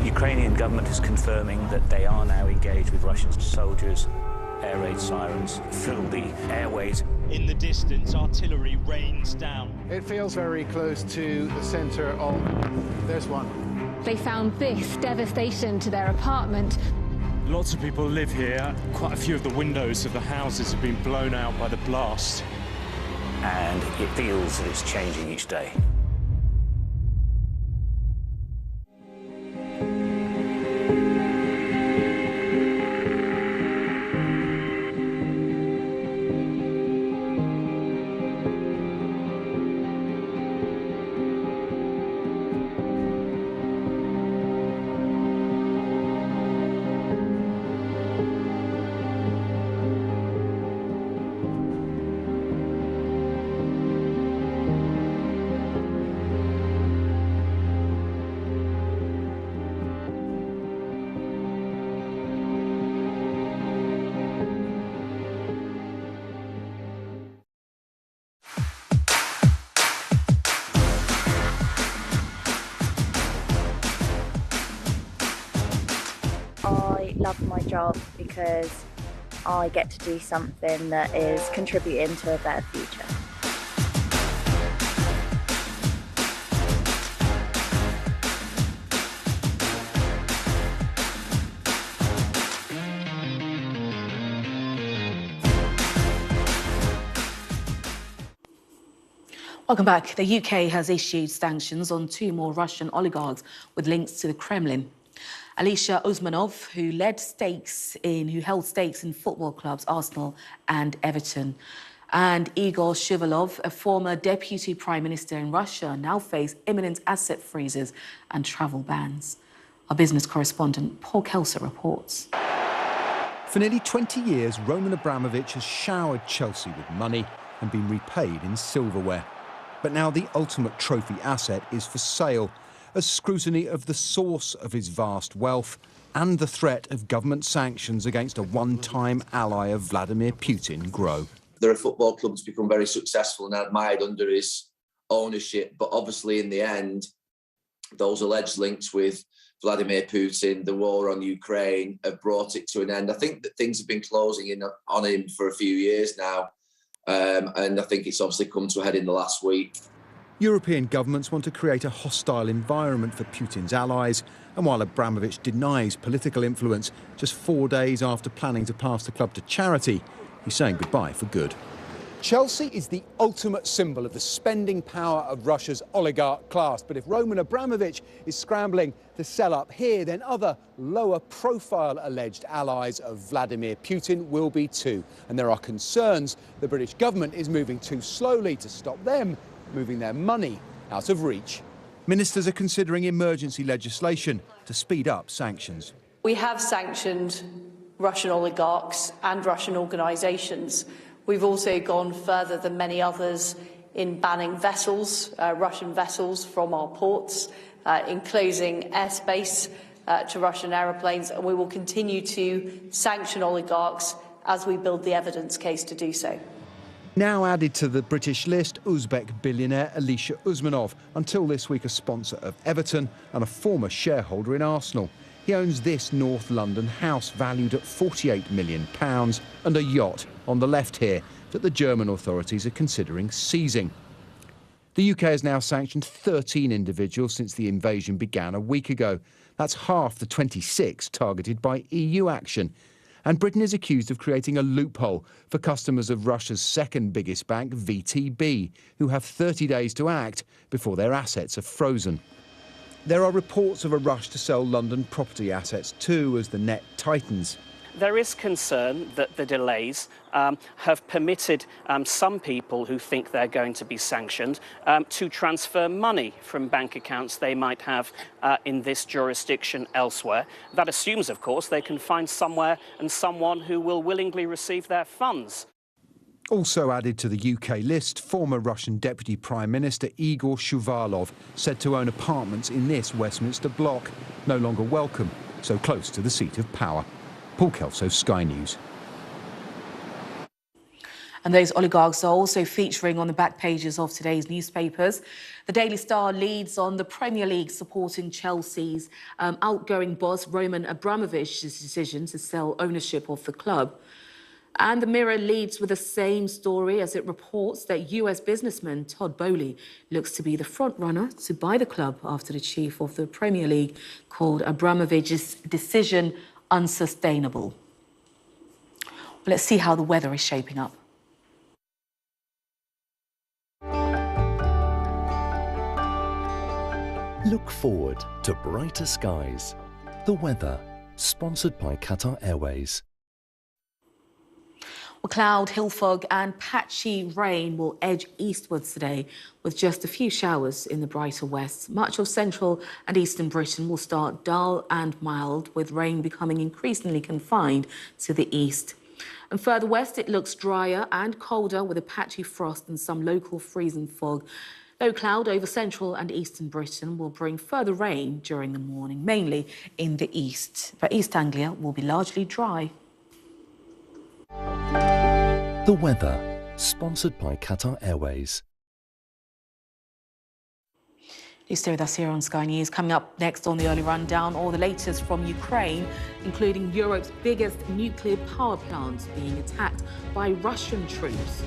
Ukrainian government is confirming that they are now engaged with Russian soldiers. Air raid sirens fill the airways.
In the distance, artillery rains down.
It feels very close to the centre of... There's one.
They found this devastation to their apartment.
Lots of people live here. Quite a few of the windows of the houses have been blown out by the blast.
And it feels that it's changing each day.
love my job because I get to do something that is contributing to a better future.
Welcome back. The UK has issued sanctions on 2 more Russian oligarchs with links to the Kremlin. Alisher Usmanov, who held stakes in football clubs Arsenal and Everton, and Igor Shuvalov, a former deputy prime minister in Russia, now face imminent asset freezes and travel bans. Our business correspondent Paul Kelso reports.
For nearly 20 years, Roman Abramovich has showered Chelsea with money and been repaid in silverware. But now the ultimate trophy asset is for sale, as scrutiny of the source of his vast wealth and the threat of government sanctions against a one-time ally of Vladimir Putin grow.
There are football clubs become very successful and admired under his ownership, but obviously in the end, those alleged links with Vladimir Putin, the war on Ukraine, have brought it to an end. I think that things have been closing in on him for a few years now, and I think it's obviously come to a head in the last week.
European governments want to create a hostile environment for Putin's allies, and while Abramovich denies political influence just 4 days after planning to pass the club to charity, he's saying goodbye for good.
Chelsea is the ultimate symbol of the spending power of Russia's oligarch class. But if Roman Abramovich is scrambling to sell up here, then other lower-profile alleged allies of Vladimir Putin will be too. And there are concerns the British government is moving too slowly to stop them moving their money out of reach.
Ministers are considering emergency legislation to speed up sanctions.
We have sanctioned Russian oligarchs and Russian organisations. We've also gone further than many others in banning vessels, Russian vessels from our ports, in closing airspace to Russian aeroplanes, and we will continue to sanction oligarchs as we build the evidence case to do so.
Now added to the British list, Uzbek billionaire Alisher Usmanov, until this week a sponsor of Everton and a former shareholder in Arsenal. He owns this North London house valued at £48 million and a yacht on the left here that the German authorities are considering seizing. The UK has now sanctioned 13 individuals since the invasion began a week ago. That's half the 26 targeted by EU action. And Britain is accused of creating a loophole for customers of Russia's second biggest bank, VTB, who have 30 days to act before their assets are frozen. There are reports of a rush to sell London property assets too as the net tightens.
There is concern that the delays have permitted some people who think they're going to be sanctioned to transfer money from bank accounts they might have in this jurisdiction elsewhere. That assumes, of course, they can find somewhere and someone who will willingly receive their funds.
Also added to the UK list, former Russian Deputy Prime Minister Igor Shuvalov, said to own apartments in this Westminster block, no longer welcome, so close to the seat of power. Paul Kelso, Sky News.
And those oligarchs are also featuring on the back pages of today's newspapers. The Daily Star leads on the Premier League supporting Chelsea's outgoing boss Roman Abramovich's decision to sell ownership of the club. And the Mirror leads with the same story as it reports that US businessman Todd Boehly looks to be the front runner to buy the club after the chief of the Premier League called Abramovich's decision unsustainable. But let's see how the weather is shaping up.
Look forward to brighter skies. The weather, sponsored by Qatar Airways.
Well, cloud, hill fog and patchy rain will edge eastwards today with just a few showers in the brighter west. Much of central and eastern Britain will start dull and mild, with rain becoming increasingly confined to the east. And further west, it looks drier and colder with a patchy frost and some local freezing fog. Low cloud over central and eastern Britain will bring further rain during the morning, mainly in the east. But East Anglia will be largely dry.
The weather, sponsored by Qatar Airways.
You stay with us here on Sky News. Coming up next on the Early Rundown, all the latest from Ukraine, including Europe's biggest nuclear power plant being attacked by Russian troops.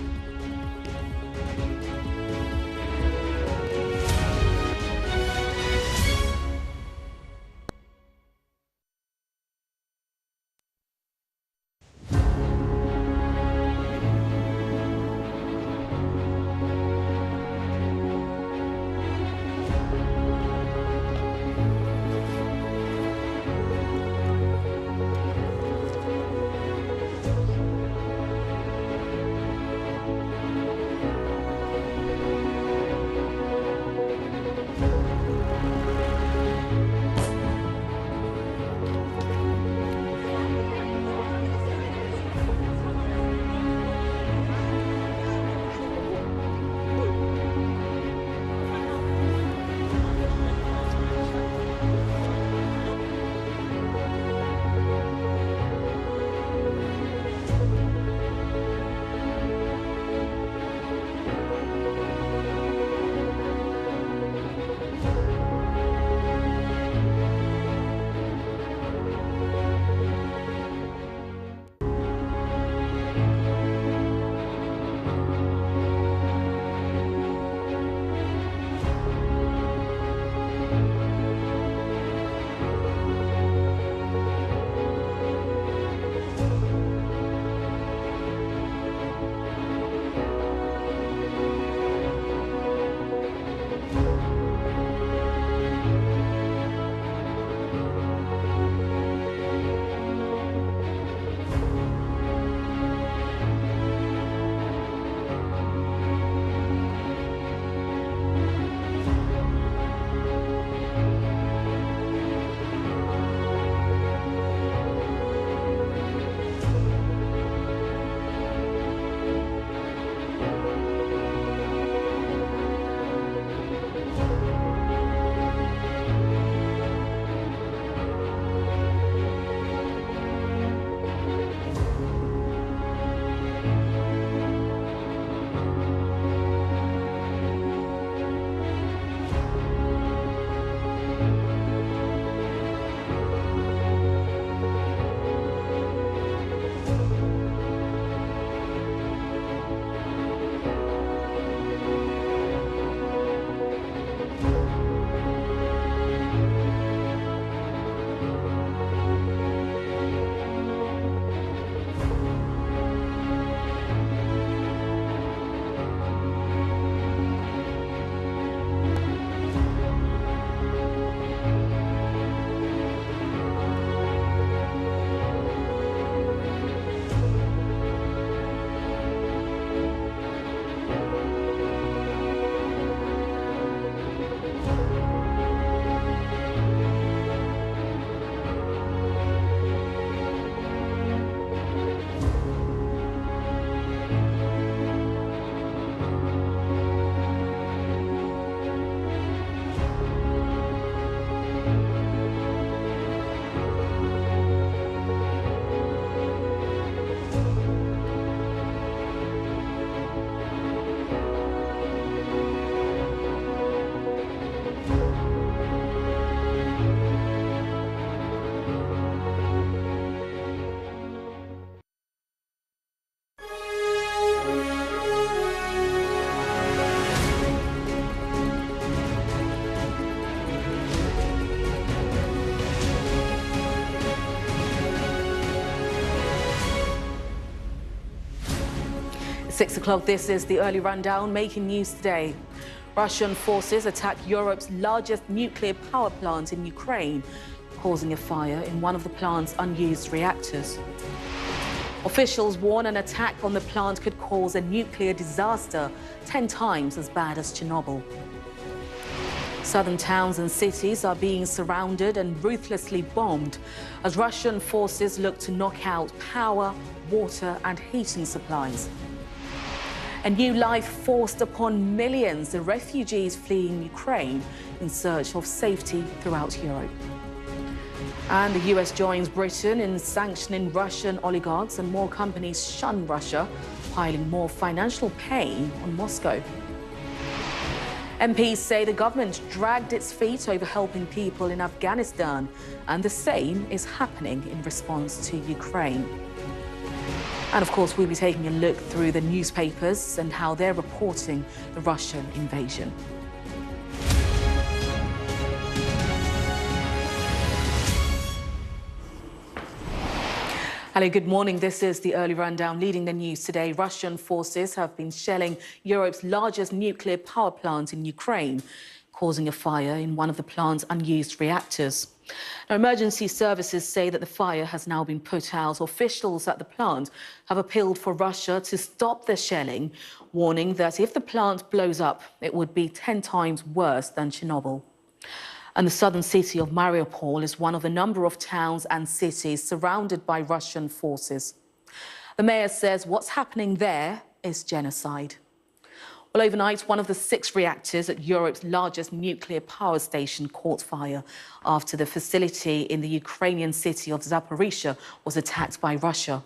Six o'clock, this is the Early Rundown, making news today. Russian forces attack Europe's largest nuclear power plant in Ukraine, causing a fire in one of the plant's unused reactors. Officials warn an attack on the plant could cause a nuclear disaster 10 times as bad as Chernobyl. Southern towns and cities are being surrounded and ruthlessly bombed as Russian forces look to knock out power, water and heating supplies. A new life forced upon millions of refugees fleeing Ukraine in search of safety throughout Europe. And the US joins Britain in sanctioning Russian oligarchs, and more companies shun Russia, piling more financial pain on Moscow. MPs say the government dragged its feet over helping people in Afghanistan, and the same is happening in response to Ukraine. And of course, we'll be taking a look through the newspapers and how they're reporting the Russian invasion. Hello, good morning. This is the early rundown. Leading the news today, Russian forces have been shelling Europe's largest nuclear power plant in Ukraine, causing a fire in one of the plant's unused reactors. Now, emergency services say that the fire has now been put out. Officials at the plant have appealed for Russia to stop the shelling, warning that if the plant blows up, it would be 10 times worse than Chernobyl. And the southern city of Mariupol is one of a number of towns and cities surrounded by Russian forces. The mayor says what's happening there is genocide. Well, overnight, one of the 6 reactors at Europe's largest nuclear power station caught fire after the facility in the Ukrainian city of Zaporizhzhia was attacked by Russia.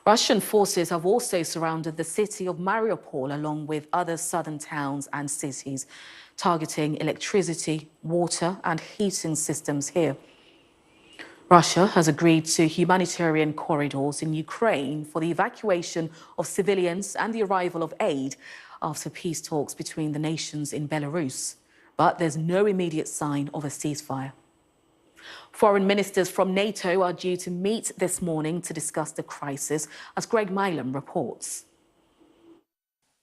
Russian forces have also surrounded the city of Mariupol along with other southern towns and cities, targeting electricity, water and heating systems here. Russia has agreed to humanitarian corridors in Ukraine for the evacuation of civilians and the arrival of aid after peace talks between the nations in Belarus. But there's no immediate sign of a ceasefire. Foreign ministers from NATO are due to meet this morning to discuss the crisis, as Greg Milam reports.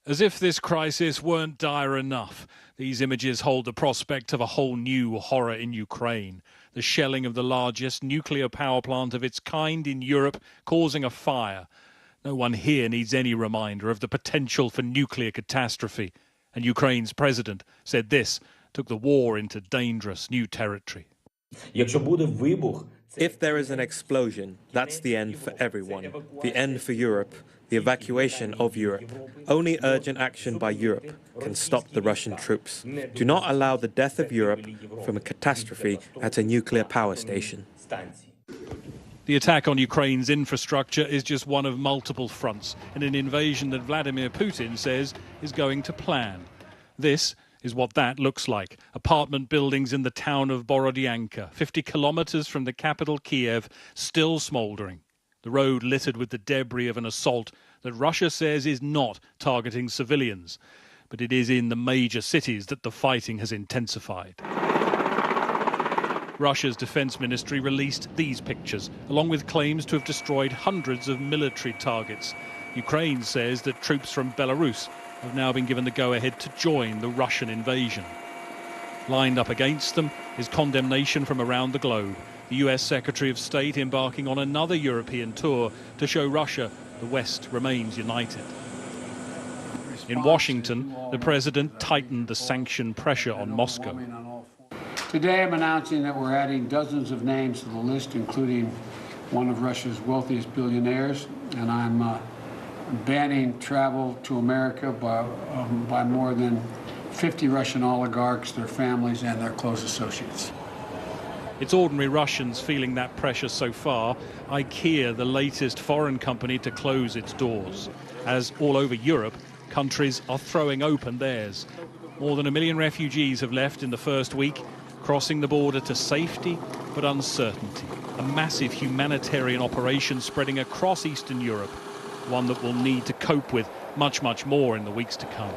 As if this crisis weren't dire enough, these images hold the prospect of a whole new horror in Ukraine. The shelling of the largest nuclear power plant of its kind in Europe, causing a fire. No one here needs any reminder of the potential for nuclear catastrophe. And Ukraine's president said this took the war into dangerous new territory.
If there is an explosion, that's the end for everyone. The end for Europe. The evacuation of Europe. Only urgent action by Europe can stop the Russian troops. Do not allow the death of Europe from a catastrophe at a nuclear power station.
The attack on Ukraine's infrastructure is just one of multiple fronts in an invasion that Vladimir Putin says is going to plan. This is what that looks like. Apartment buildings in the town of Borodyanka, 50 kilometers from the capital Kiev, still smouldering. The road littered with the debris of an assault that Russia says is not targeting civilians. But it is in the major cities that the fighting has intensified. Russia's defense ministry released these pictures, along with claims to have destroyed hundreds of military targets. Ukraine says that troops from Belarus have now been given the go-ahead to join the Russian invasion. Lined up against them is condemnation from around the globe. The US Secretary of State embarking on another European tour to show Russia the West remains united. In Washington, the president tightened the sanction pressure on Moscow.
Today I'm announcing that we're adding dozens of names to the list, including one of Russia's wealthiest billionaires, and I'm banning travel to America by more than 50 Russian oligarchs, their families and their close associates.
It's ordinary Russians feeling that pressure so far. IKEA, the latest foreign company to close its doors. As all over Europe, countries are throwing open theirs. More than 1 million refugees have left in the first week, crossing the border to safety but uncertainty. A massive humanitarian operation spreading across Eastern Europe, one that will need to cope with much, much more in the weeks to come.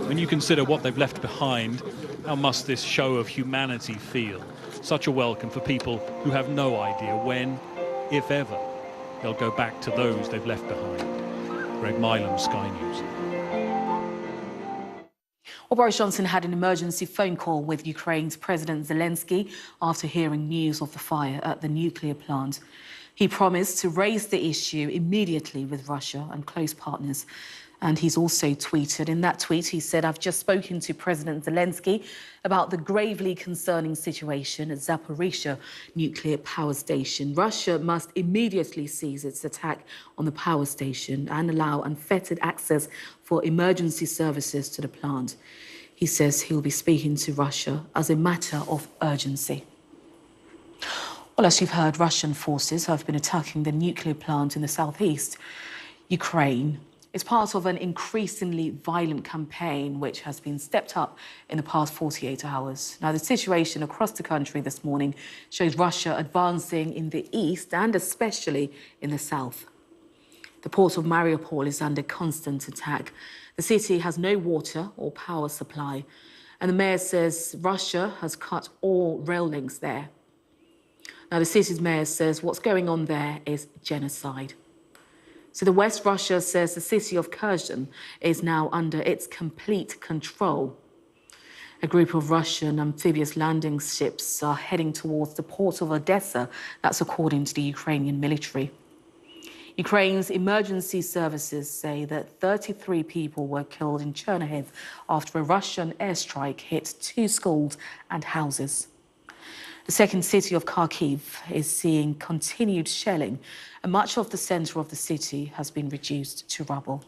When you consider what they've left behind, how must this show of humanity feel? Such a welcome for people who have no idea when, if ever, they'll go back to those they've left behind. Greg Milam, Sky News.
Well, Boris Johnson had an emergency phone call with Ukraine's President Zelensky after hearing news of the fire at the nuclear plant. He promised to raise the issue immediately with Russia and close partners. And he's also tweeted. In that tweet, he said, "I've just spoken to President Zelensky about the gravely concerning situation at Zaporizhzhia nuclear power station. Russia must immediately cease its attack on the power station and allow unfettered access for emergency services to the plant." He says he'll be speaking to Russia as a matter of urgency. Well, as you've heard, Russian forces have been attacking the nuclear plant in the southeast Ukraine. It's part of an increasingly violent campaign which has been stepped up in the past 48 hours. Now, the situation across the country this morning shows Russia advancing in the east and especially in the south. The port of Mariupol is under constant attack. The city has no water or power supply, and the mayor says Russia has cut all rail links there. Now, the city's mayor says what's going on there is genocide. So the West Russia says the city of Kherson is now under its complete control. A group of Russian amphibious landing ships are heading towards the port of Odessa. That's according to the Ukrainian military. Ukraine's emergency services say that 33 people were killed in Chernihiv after a Russian airstrike hit 2 schools and houses. The second city of Kharkiv is seeing continued shelling, and much of the centre of the city has been reduced to rubble.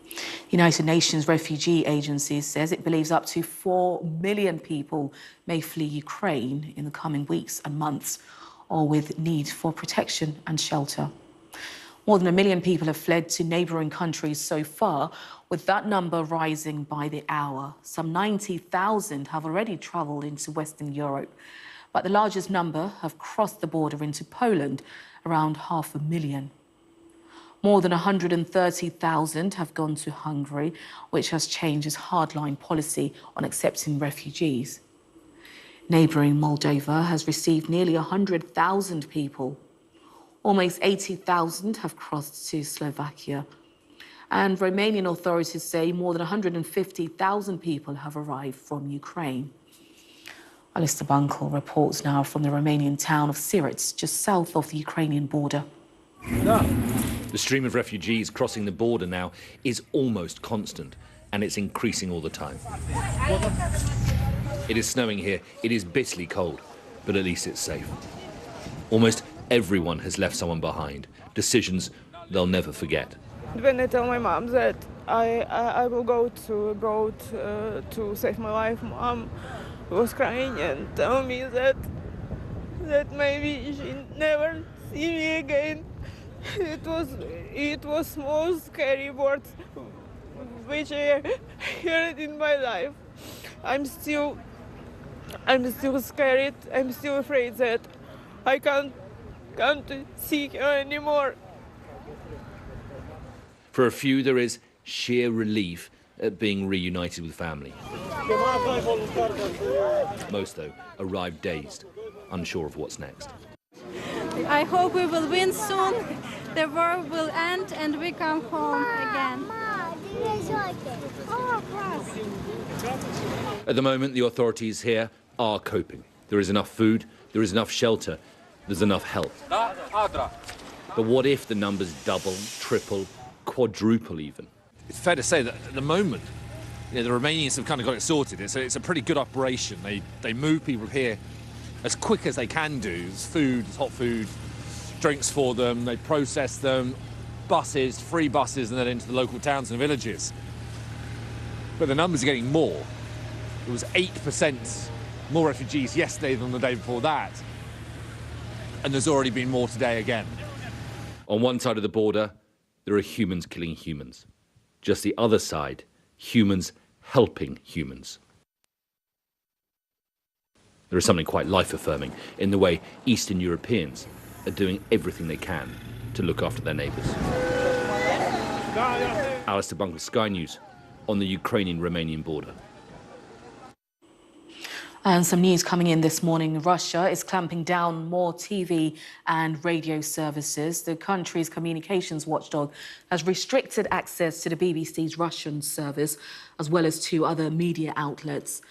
The United Nations Refugee Agency says it believes up to 4 million people may flee Ukraine in the coming weeks and months, or with need for protection and shelter. More than 1 million people have fled to neighbouring countries so far, with that number rising by the hour. Some 90,000 have already travelled into Western Europe, but the largest number have crossed the border into Poland, around 500,000. More than 130,000 have gone to Hungary, which has changed its hardline policy on accepting refugees. Neighbouring Moldova has received nearly 100,000 people. Almost 80,000 have crossed to Slovakia. And Romanian authorities say more than 150,000 people have arrived from Ukraine. Alistair Bunkle reports now from the Romanian town of Siret, just south of the Ukrainian border.
The stream of refugees crossing the border now is almost constant, and it's increasing all the time. It is snowing here, it is bitterly cold, but at least it's safe. Almost everyone has left someone behind, decisions they'll never forget.
When I tell my mom that I will go to abroad to save my life, Mom was crying and told me that maybe she never see me again. It was most scary words which I heard in my life. I'm still scared. I'm still afraid that I can't see her anymore.
For a few, there is sheer relief at being reunited with family. Most, though, arrive dazed, unsure of what's next.
I hope we will win soon, the war will end and we come home again.
At the moment, the authorities here are coping. There is enough food, there is enough shelter, there's enough help. But what if the numbers double, triple, quadruple even?
It's fair to say that at the moment, the Romanians have kind of got it sorted. It's a pretty good operation. They move people here as quick as they can do. There's food, there's hot food, drinks for them. They process them, buses, free buses, and then into the local towns and villages. But the numbers are getting more. It was 8% more refugees yesterday than the day before that. And there's already been more today again.
On one side of the border, there are humans killing humans. Just the other side, humans helping humans. There is something quite life-affirming in the way Eastern Europeans are doing everything they can to look after their neighbours. Alistair Bunkle, Sky News, on the Ukrainian-Romanian border.
And some news coming in this morning. Russia is clamping down more TV and radio services. The country's communications watchdog has restricted access to the BBC's Russian service, as well as to other media outlets.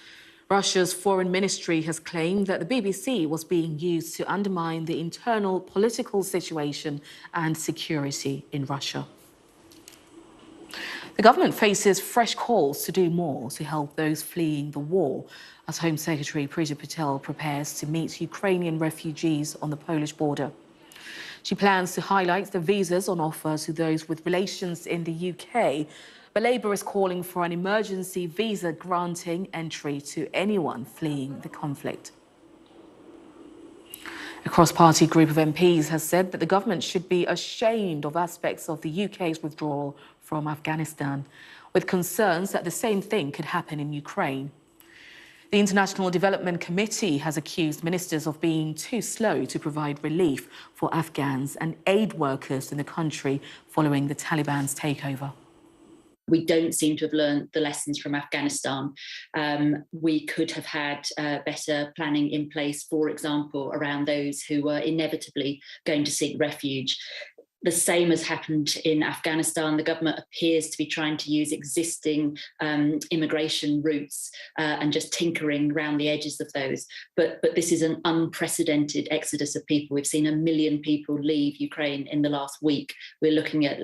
Russia's foreign ministry has claimed that the BBC was being used to undermine the internal political situation and security in Russia. The government faces fresh calls to do more to help those fleeing the war, as Home Secretary Priti Patel prepares to meet Ukrainian refugees on the Polish border. She plans to highlight the visas on offer to those with relations in the UK, but Labour is calling for an emergency visa granting entry to anyone fleeing the conflict. A cross-party group of MPs has said that the government should be ashamed of aspects of the UK's withdrawal from Afghanistan, with concerns that the same thing could happen in Ukraine. The International Development Committee has accused ministers of being too slow to provide relief for Afghans and aid workers in the country following the Taliban's takeover.
We don't seem to have learned the lessons from Afghanistan. We could have had better planning in place, for example, around those who were inevitably going to seek refuge. The same has happened in Afghanistan. The government appears to be trying to use existing immigration routes and just tinkering around the edges of those. But this is an unprecedented exodus of people. We've seen 1 million people leave Ukraine in the last week. We're looking at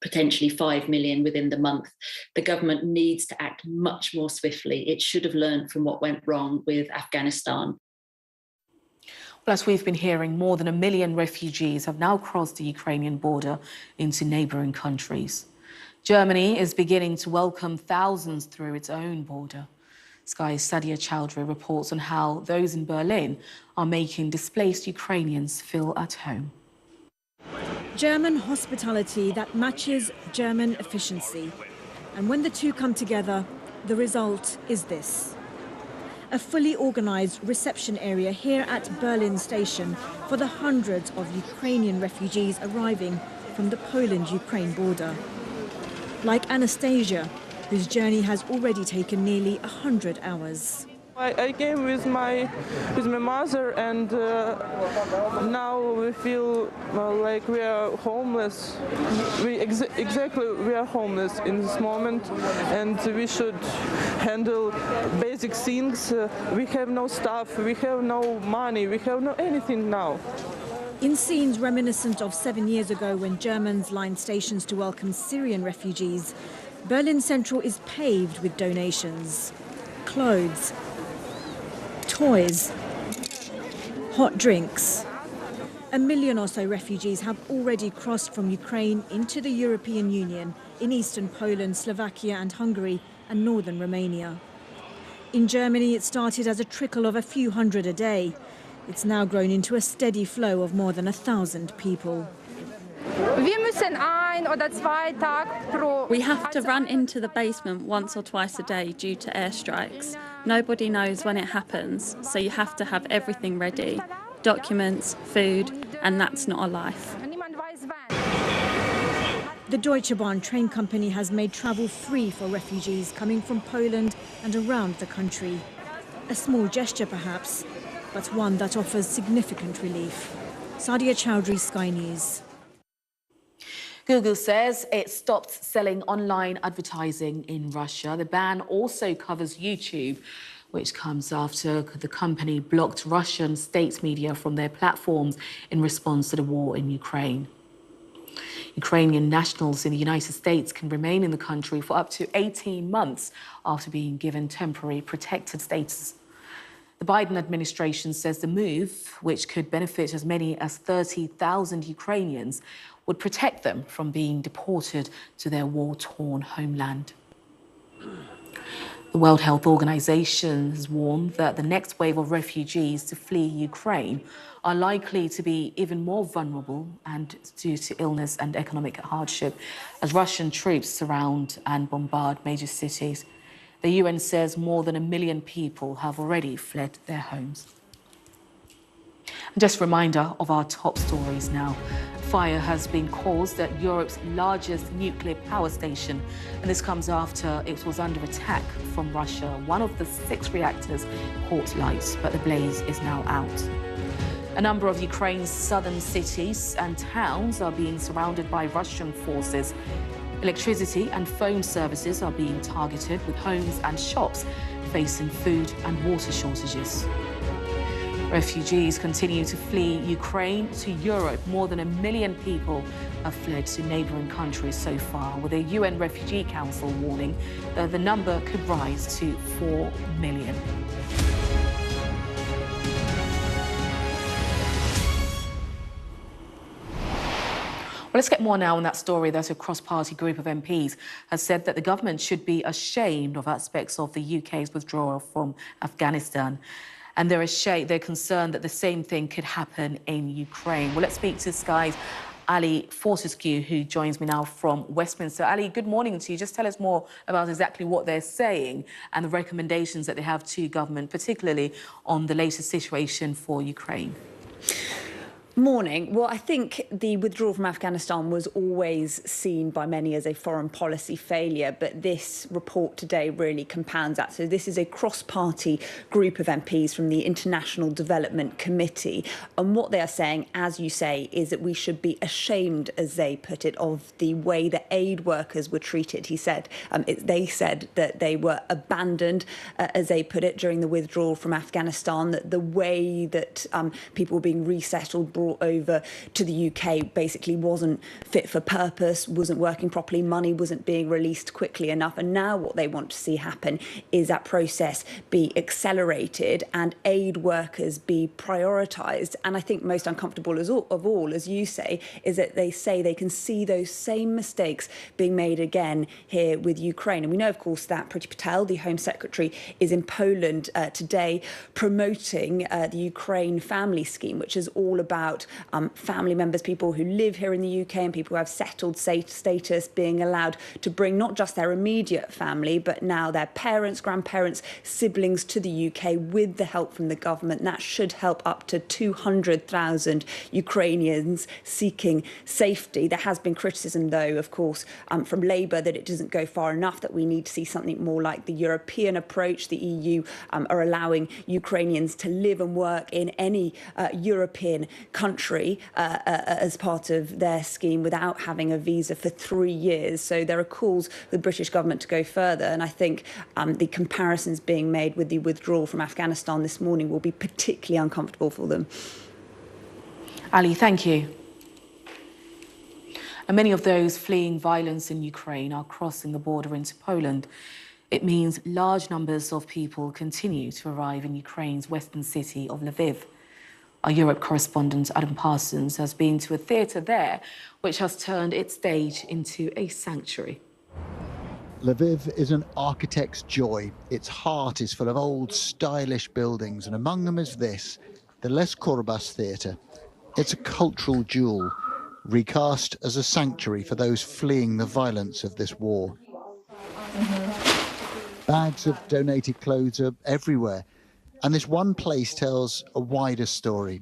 potentially 5 million within the month. The government needs to act much more swiftly. It should have learned from what went wrong with Afghanistan.
Well, as we've been hearing, more than 1 million refugees have now crossed the Ukrainian border into neighbouring countries. Germany is beginning to welcome thousands through its own border. Sky's Sadia Chowdhury reports on how those in Berlin are making displaced Ukrainians feel at home.
German hospitality that matches German efficiency. And when the two come together, the result is this. A fully organised reception area here at Berlin station for the hundreds of Ukrainian refugees arriving from the Poland-Ukraine border. Like Anastasia, whose journey has already taken nearly 100 hours.
I came with my mother, and now we feel like we are homeless. We are homeless in this moment, and we should handle basic things. We have no stuff, we have no money, we have no anything now.
In scenes reminiscent of 7 years ago when Germans lined stations to welcome Syrian refugees, Berlin Central is paved with donations. Clothes, toys, hot drinks. 1 million or so refugees have already crossed from Ukraine into the European Union in eastern Poland, Slovakia and Hungary and northern Romania. In Germany, it started as a trickle of a few hundred a day. It's now grown into a steady flow of more than 1,000 people.
We have to run into the basement once or twice a day due to airstrikes. Nobody knows when it happens, so you have to have everything ready. Documents, food, and that's not a life.
The Deutsche Bahn train company has made travel free for refugees coming from Poland and around the country. A small gesture perhaps, but one that offers significant relief. Sadia Chowdhury, Sky News.
Google says it stopped selling online advertising in Russia. The ban also covers YouTube, which comes after the company blocked Russian state media from their platforms in response to the war in Ukraine. Ukrainian nationals in the United States can remain in the country for up to 18 months after being given temporary protected status. The Biden administration says the move, which could benefit as many as 30,000 Ukrainians, would protect them from being deported to their war-torn homeland. The World Health Organization has warned that the next wave of refugees to flee Ukraine are likely to be even more vulnerable and due to illness and economic hardship as Russian troops surround and bombard major cities. The UN says more than 1 million people have already fled their homes. And just a reminder of our top stories now. Fire has been caused at Europe's largest nuclear power station, and this comes after it was under attack from Russia. One of the 6 reactors caught light, but the blaze is now out. A number of Ukraine's southern cities and towns are being surrounded by Russian forces. Electricity and phone services are being targeted, with homes and shops facing food and water shortages. Refugees continue to flee Ukraine to Europe. More than 1 million people have fled to neighbouring countries so far, with the UN Refugee Council warning that the number could rise to 4 million. Well, let's get more now on that story that a cross-party group of MPs has said that the government should be ashamed of aspects of the UK's withdrawal from Afghanistan. And they're concerned that the same thing could happen in Ukraine. Well, let's speak to Sky's Ali Fortescue, who joins me now from Westminster. Ali, good morning to you. Just tell us more about exactly what they're saying and the recommendations that they have to government, particularly on the latest situation for Ukraine.
Morning. Well, I think the withdrawal from Afghanistan was always seen by many as a foreign policy failure, but this report today really compounds that. So this is a cross-party group of MPs from the International Development Committee. And what they are saying, as you say, is that we should be ashamed, as they put it, of the way that aid workers were treated. They said that they were abandoned, as they put it, during the withdrawal from Afghanistan, that the way that people were being resettled, brought over to the UK, basically wasn't fit for purpose, wasn't working properly, money wasn't being released quickly enough. And now what they want to see happen is that process be accelerated and aid workers be prioritised. And I think most uncomfortable of all, as you say, is that they say they can see those same mistakes being made again here with Ukraine. And we know, of course, that Priti Patel, the Home Secretary, is in Poland today promoting the Ukraine Family Scheme, which is all about family members, people who live here in the UK and people who have settled status being allowed to bring not just their immediate family, but now their parents, grandparents, siblings to the UK with the help from the government. And that should help up to 200,000 Ukrainians seeking safety. There has been criticism, though, of course, from Labour that it doesn't go far enough, that we need to see something more like the European approach. The EU are allowing Ukrainians to live and work in any European country as part of their scheme without having a visa for 3 years. So there are calls for the British government to go further. And I think the comparisons being made with the withdrawal from Afghanistan this morning will be particularly uncomfortable for them.
Ali, thank you. And many of those fleeing violence in Ukraine are crossing the border into Poland. It means large numbers of people continue to arrive in Ukraine's western city of Lviv. Our Europe correspondent, Adam Parsons, has been to a theatre there, which has turned its stage into a sanctuary.
Lviv is an architect's joy. Its heart is full of old, stylish buildings, and among them is this, the Les Corbas Theatre. It's a cultural jewel, recast as a sanctuary for those fleeing the violence of this war. Bags of donated clothes are everywhere. And this one place tells a wider story,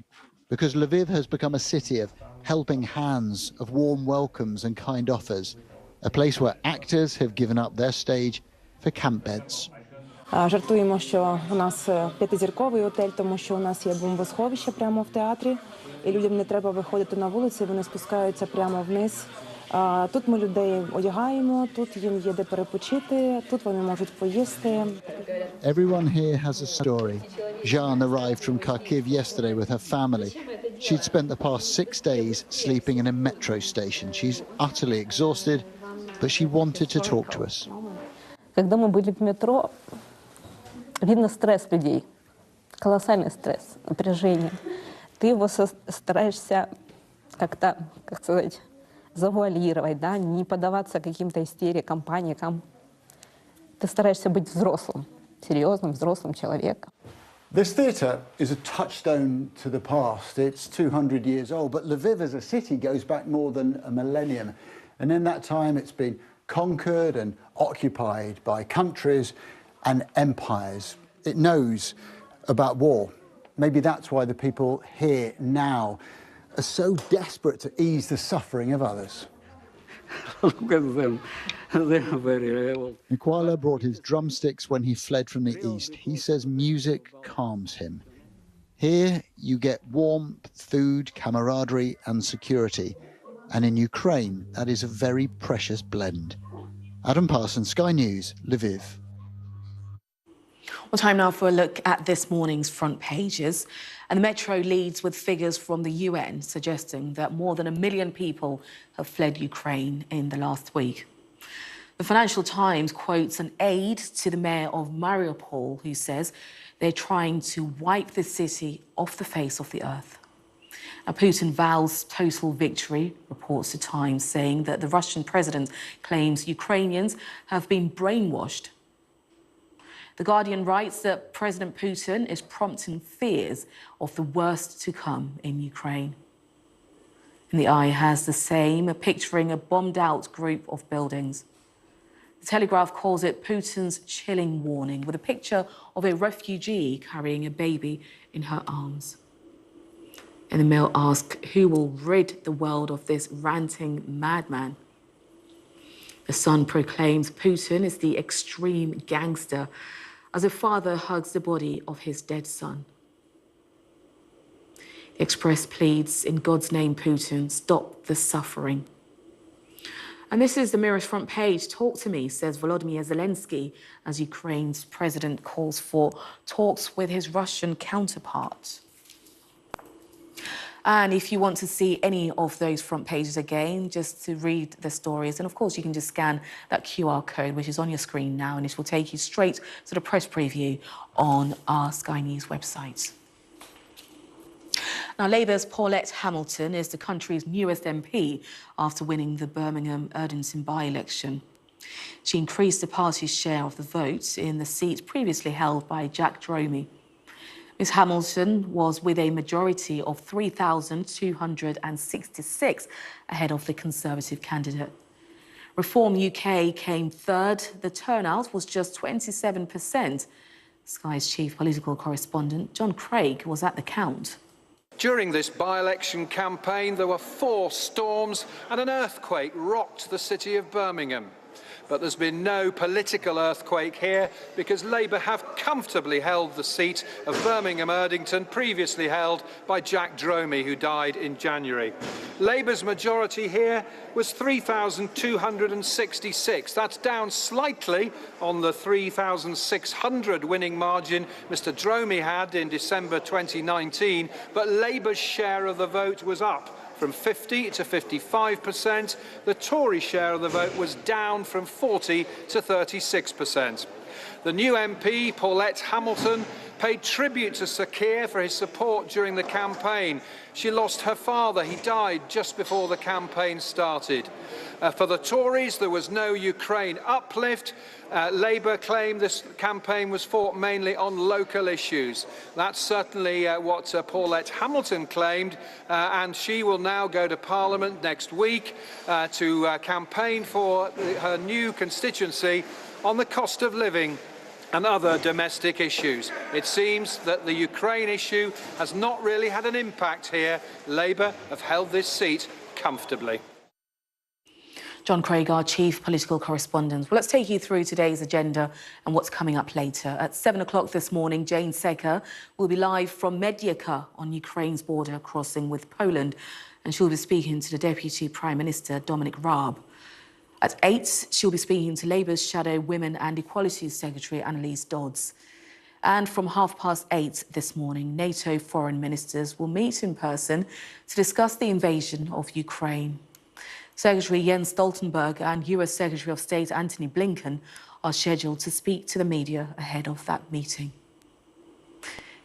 because Lviv has become a city of helping hands, of warm welcomes and kind offers, a place where actors have given up their stage for camp beds.
Жартуємо, що у нас п'ятизірковий готель, тому що у нас є бомбосховище прямо в театрі, і людям не треба виходити на вулицю, вони спускаються прямо вниз. Тут ми людей одягаємо, тут їм є де перепочити, тут вони можуть поїсти.
Everyone here has a story. Jeanne arrived from Kharkiv yesterday with her family. She'd spent the past 6 days sleeping in a metro station. She's utterly exhausted, but she wanted to talk to us.
Когда мы были в метро, видно стресс людей, колоссальный стресс, напряжение. Ты его стараешься как-то, как сказать, завуалировать, да, не поддаваться каким-то истерикам, паникам. Ты стараешься быть взрослым, серьезным, взрослым человеком.
This theatre is a touchstone to the past. It's 200 years old, but Lviv as a city goes back more than a millennium. And in that time, it's been conquered and occupied by countries and empires. It knows about war. Maybe that's why the people here now are so desperate to ease the suffering of others.
Look at them. They're very rebel.
Nikwala brought his drumsticks when he fled from the east. He says music calms him. Here you get warmth, food, camaraderie and security. And in Ukraine, that is a very precious blend. Adam Parsons, Sky News, Lviv.
Well, time now for a look at this morning's front pages. And the Metro leads with figures from the UN suggesting that more than 1 million people have fled Ukraine in the last week. The Financial Times quotes an aide to the mayor of Mariupol who says they're trying to wipe the city off the face of the earth. Now, Putin vows total victory, reports the Times, saying that the Russian president claims Ukrainians have been brainwashed. The Guardian writes that President Putin is prompting fears of the worst to come in Ukraine. And the Eye has the same, picturing a bombed-out group of buildings. The Telegraph calls it Putin's chilling warning, with a picture of a refugee carrying a baby in her arms. And the Mail asks, who will rid the world of this ranting madman? The Sun proclaims Putin is the extreme gangster as a father hugs the body of his dead son. Express pleads, in God's name, Putin, stop the suffering. And this is the Mirror's front page. Talk to me, says Volodymyr Zelensky, as Ukraine's president calls for talks with his Russian counterpart. And if you want to see any of those front pages again, just to read the stories, and of course you can just scan that QR code, which is on your screen now, and it will take you straight to the press preview on our Sky News website. Now, Labour's Paulette Hamilton is the country's newest MP after winning the Birmingham Erdington by-election. She increased the party's share of the vote in the seat previously held by Jack Dromey. Ms Hamilton was with a majority of 3,266 ahead of the Conservative candidate. Reform UK came third. The turnout was just 27%. Sky's chief political correspondent, John Craig, was at the count.
During this by-election campaign, there were 4 storms and an earthquake rocked the city of Birmingham. But there's been no political earthquake here because Labour have comfortably held the seat of Birmingham Erdington, previously held by Jack Dromey, who died in January. Labour's majority here was 3,266. That's down slightly on the 3,600 winning margin Mr Dromey had in December 2019, but Labour's share of the vote was up from 50 to 55%. The Tory share of the vote was down from 40 to 36%. The new MP, Paulette Hamilton, paid tribute to Sir Keir for his support during the campaign. She lost her father. He died just before the campaign started. For the Tories, there was no Ukraine uplift. Labour claimed this campaign was fought mainly on local issues. That's certainly what Paulette Hamilton claimed, and she will now go to Parliament next week to campaign for her new constituency on the cost of living and other domestic issues. It seems that the Ukraine issue has not really had an impact here. Labour have held this seat comfortably.
John Craig, our chief political correspondent. Well, let's take you through today's agenda and what's coming up later. At 7 o'clock this morning, Jane Secker will be live from Mediaca on Ukraine's border crossing with Poland, and she'll be speaking to the Deputy Prime Minister, Dominic Raab. At 8, she'll be speaking to Labour's Shadow Women and Equality Secretary, Annalise Dodds. And from 8:30 this morning, NATO foreign ministers will meet in person to discuss the invasion of Ukraine. Secretary Jens Stoltenberg and US Secretary of State Antony Blinken are scheduled to speak to the media ahead of that meeting.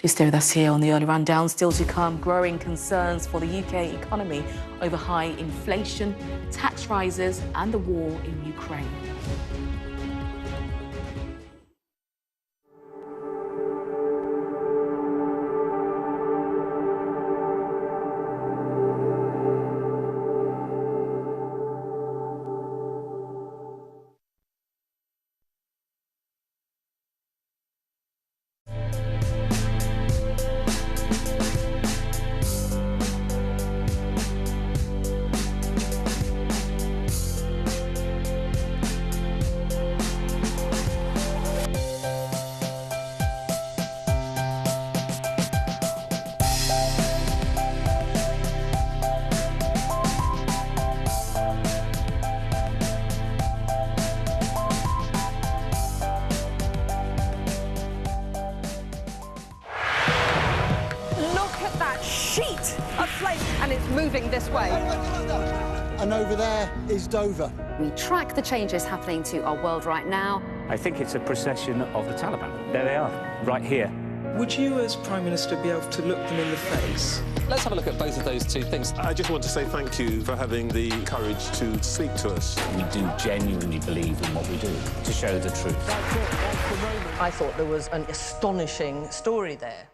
Do stay with us here on the early rundown. Still to come, growing concerns for the UK economy over high inflation, tax rises and the war in Ukraine.
moving this way.
And over there is Dover.
We track the changes happening to our world right now.
I think it's a procession of the Taliban. There they are, right here. Would you, as Prime Minister, be able to look them in the face?
Let's have a look at both of those two things.
I just want to say thank you for having the courage to speak to us.
We do genuinely believe in what we do, to show the truth.
I thought there was an astonishing story there.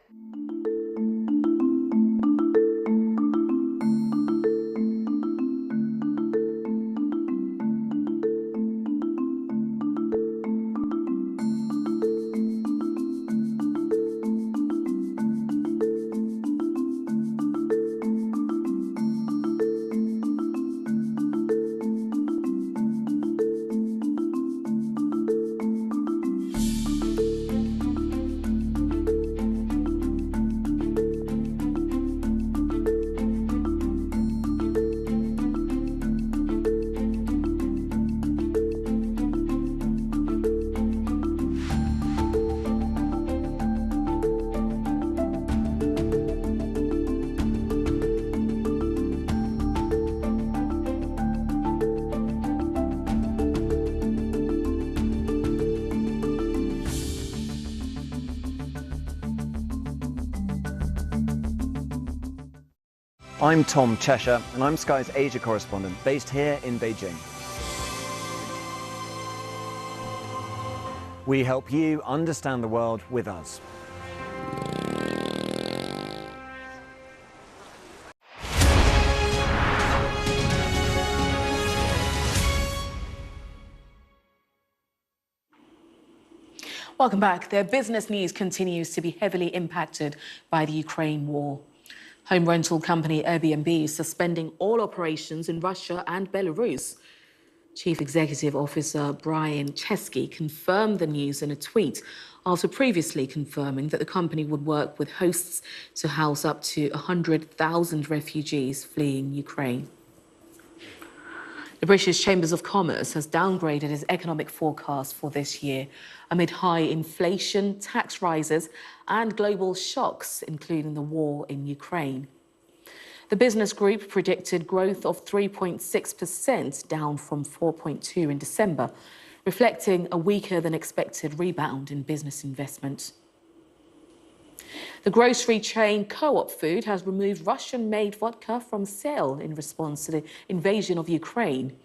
I'm Tom Cheshire, and I'm Sky's Asia correspondent, based here in Beijing. We help you understand the world with us.
Welcome back. Their business news continues to be heavily impacted by the Ukraine war. Home rental company Airbnb is suspending all operations in Russia and Belarus. Chief Executive Officer Brian Chesky confirmed the news in a tweet after previously confirming that the company would work with hosts to house up to 100,000 refugees fleeing Ukraine. The British Chambers of Commerce has downgraded its economic forecast for this year amid high inflation, tax rises and global shocks, including the war in Ukraine. The business group predicted growth of 3.6%, down from 4.2% in December, reflecting a weaker than expected rebound in business investment. The grocery chain Co-op Food has removed Russian-made vodka from sale in response to the invasion of Ukraine.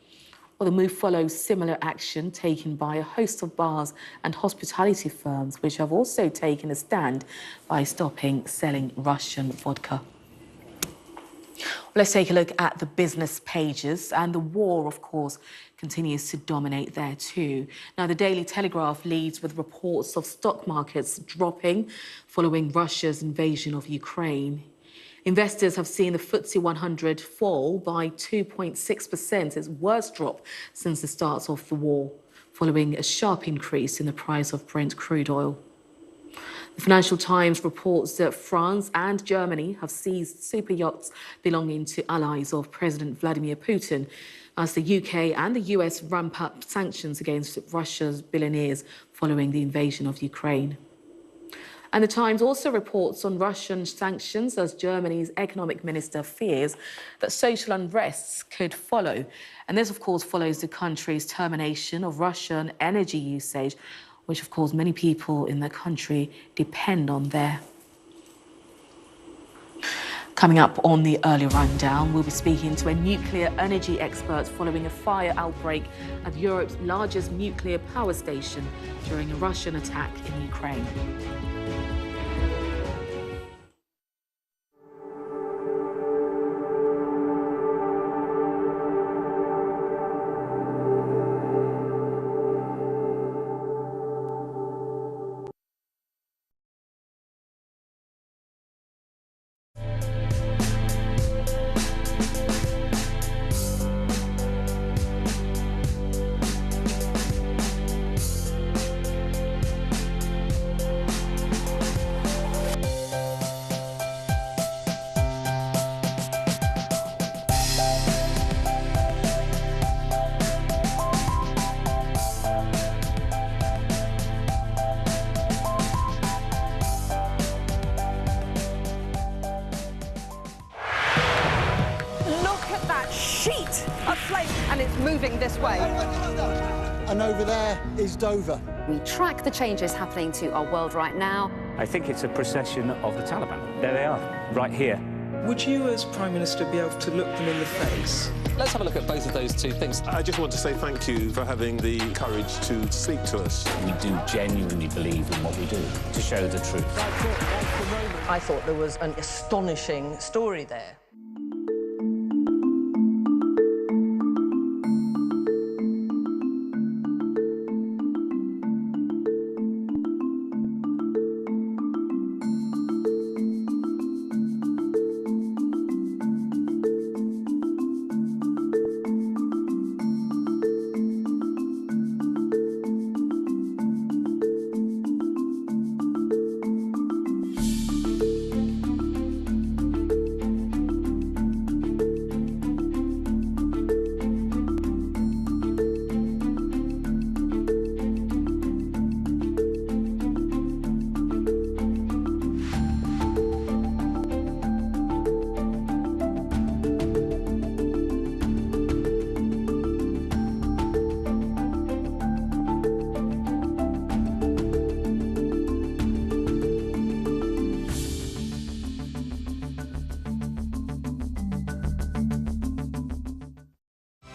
Well, the move follows similar action taken by a host of bars and hospitality firms, which have also taken a stand by stopping selling Russian vodka. Let's take a look at the business pages, and the war, of course, continues to dominate there too. Now, the Daily Telegraph leads with reports of stock markets dropping following Russia's invasion of Ukraine. Investors have seen the FTSE 100 fall by 2.6%, its worst drop since the start of the war, following a sharp increase in the price of Brent crude oil. The Financial Times reports that France and Germany have seized super yachts belonging to allies of President Vladimir Putin, as the UK and the US ramp up sanctions against Russia's billionaires following the invasion of Ukraine. And the Times also reports on Russian sanctions as Germany's economic minister fears that social unrests could follow. And this, of course, follows the country's termination of Russian energy usage, which, of course, many people in the country depend on there. Coming up on the early rundown, we'll be speaking to a nuclear energy expert following a fire outbreak at Europe's largest nuclear power station during a Russian attack in Ukraine.
And it's moving this way.
And over there is Dover.
We track the changes happening to our world right now.
I think it's a procession of the Taliban. There they are, right here.
Would you, as Prime Minister, be able to look them in the face?
Let's have a look at both of those two things.
I just want to say thank you for having the courage to speak to us.
We do genuinely believe in what we do, to show the truth.
I thought there was an astonishing story there.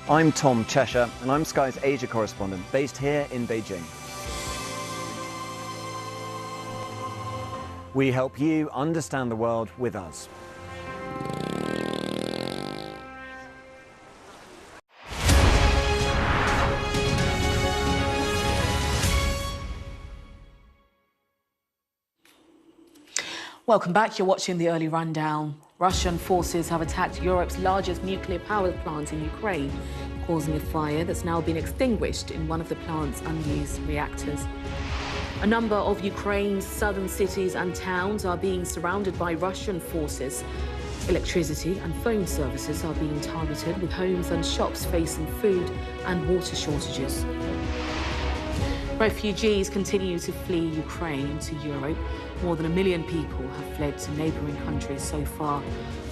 I'm Tom Cheshire, and I'm Sky's Asia correspondent, based here in Beijing. We help you understand the world with us.
Welcome back. You're watching the Early Rundown. Russian forces have attacked Europe's largest nuclear power plant in Ukraine, causing a fire that's now been extinguished in one of the plant's unused reactors. A number of Ukraine's southern cities and towns are being surrounded by Russian forces. Electricity and phone services are being targeted, with homes and shops facing food and water shortages. Refugees continue to flee Ukraine to Europe. More than 1 million people have fled to neighbouring countries so far,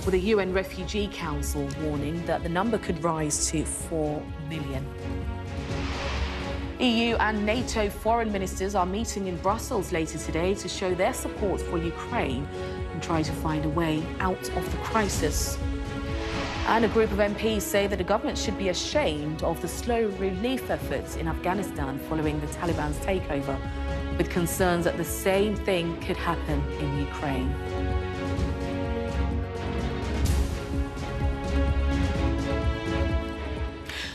with the UN Refugee Council warning that the number could rise to 4 million. EU and NATO foreign ministers are meeting in Brussels later today to show their support for Ukraine and try to find a way out of the crisis. And a group of MPs say that the government should be ashamed of the slow relief efforts in Afghanistan following the Taliban's takeover, with concerns that the same thing could happen in Ukraine.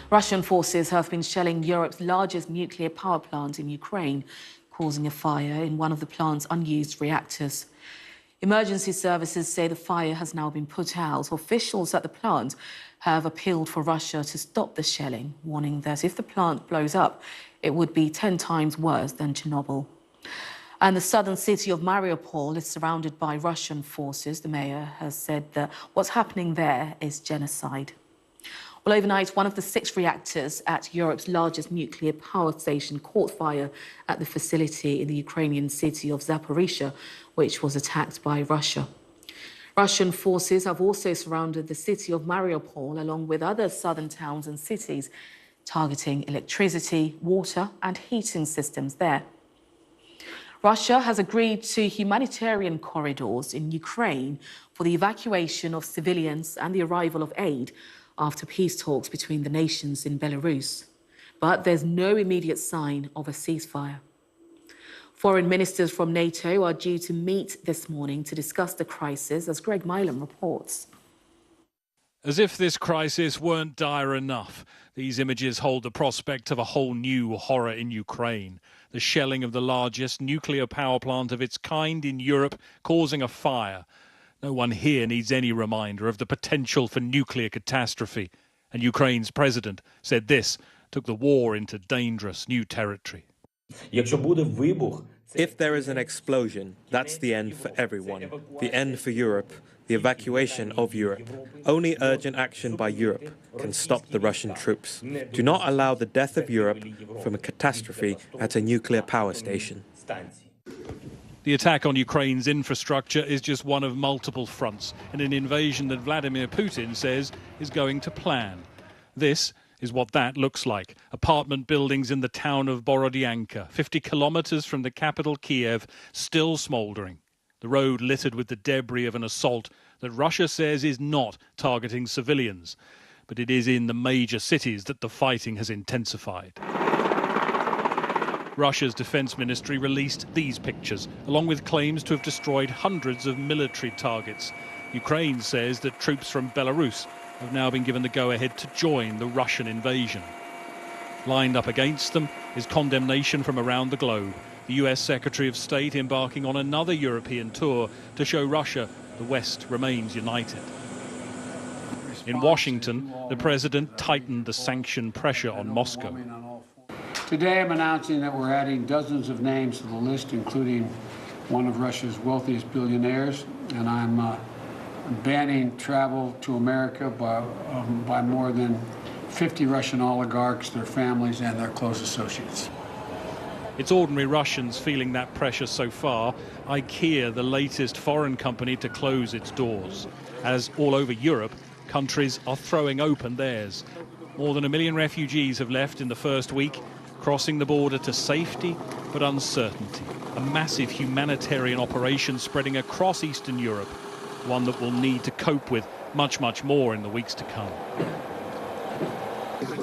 Russian forces have been shelling Europe's largest nuclear power plant in Ukraine, causing a fire in one of the plant's unused reactors. Emergency services say the fire has now been put out. Officials at the plant have appealed for Russia to stop the shelling, warning that if the plant blows up, it would be 10 times worse than Chernobyl. And the southern city of Mariupol is surrounded by Russian forces. The mayor has said that what's happening there is genocide. Well, overnight, one of the 6 reactors at Europe's largest nuclear power station caught fire at the facility in the Ukrainian city of Zaporizhzhia, which was attacked by Russia. Russian forces have also surrounded the city of Mariupol, along with other southern towns and cities, targeting electricity, water and heating systems there. Russia has agreed to humanitarian corridors in Ukraine for the evacuation of civilians and the arrival of aid after peace talks between the nations in Belarus. But there's no immediate sign of a ceasefire. Foreign ministers from NATO are due to meet this morning to discuss the crisis, as Greg Milam reports.
As if this crisis weren't dire enough, these images hold the prospect of a whole new horror in Ukraine. The shelling of the largest nuclear power plant of its kind in Europe, causing a fire. No one here needs any reminder of the potential for nuclear catastrophe. And Ukraine's president said this took the war into dangerous new territory.
If there is an explosion, that's the end for everyone. The end for Europe, the evacuation of Europe. Only urgent action by Europe can stop the Russian troops. Do not allow the death of Europe from a catastrophe at a nuclear power station.
The attack on Ukraine's infrastructure is just one of multiple fronts in an invasion that Vladimir Putin says is going to plan. This is what that looks like. Apartment buildings in the town of Borodyanka, 50 kilometres from the capital Kiev, still smouldering. The road littered with the debris of an assault that Russia says is not targeting civilians. But it is in the major cities that the fighting has intensified. Russia's defence ministry released these pictures, along with claims to have destroyed hundreds of military targets. Ukraine says that troops from Belarus have now been given the go-ahead to join the Russian invasion. Lined up against them is condemnation from around the globe. The US Secretary of State embarking on another European tour to show Russia the West remains united. In Washington, the president tightened the sanction pressure on Moscow.
Today I'm announcing that we're adding dozens of names to the list, including one of Russia's wealthiest billionaires, and I'm banning travel to America by more than 50 Russian oligarchs, their families, and their close associates.
It's ordinary Russians feeling that pressure so far. IKEA, the latest foreign company to close its doors. As all over Europe, countries are throwing open theirs. More than 1 million refugees have left in the first week, crossing the border to safety but uncertainty. A massive humanitarian operation spreading across Eastern Europe, one that will need to cope with much, much more in the weeks to come.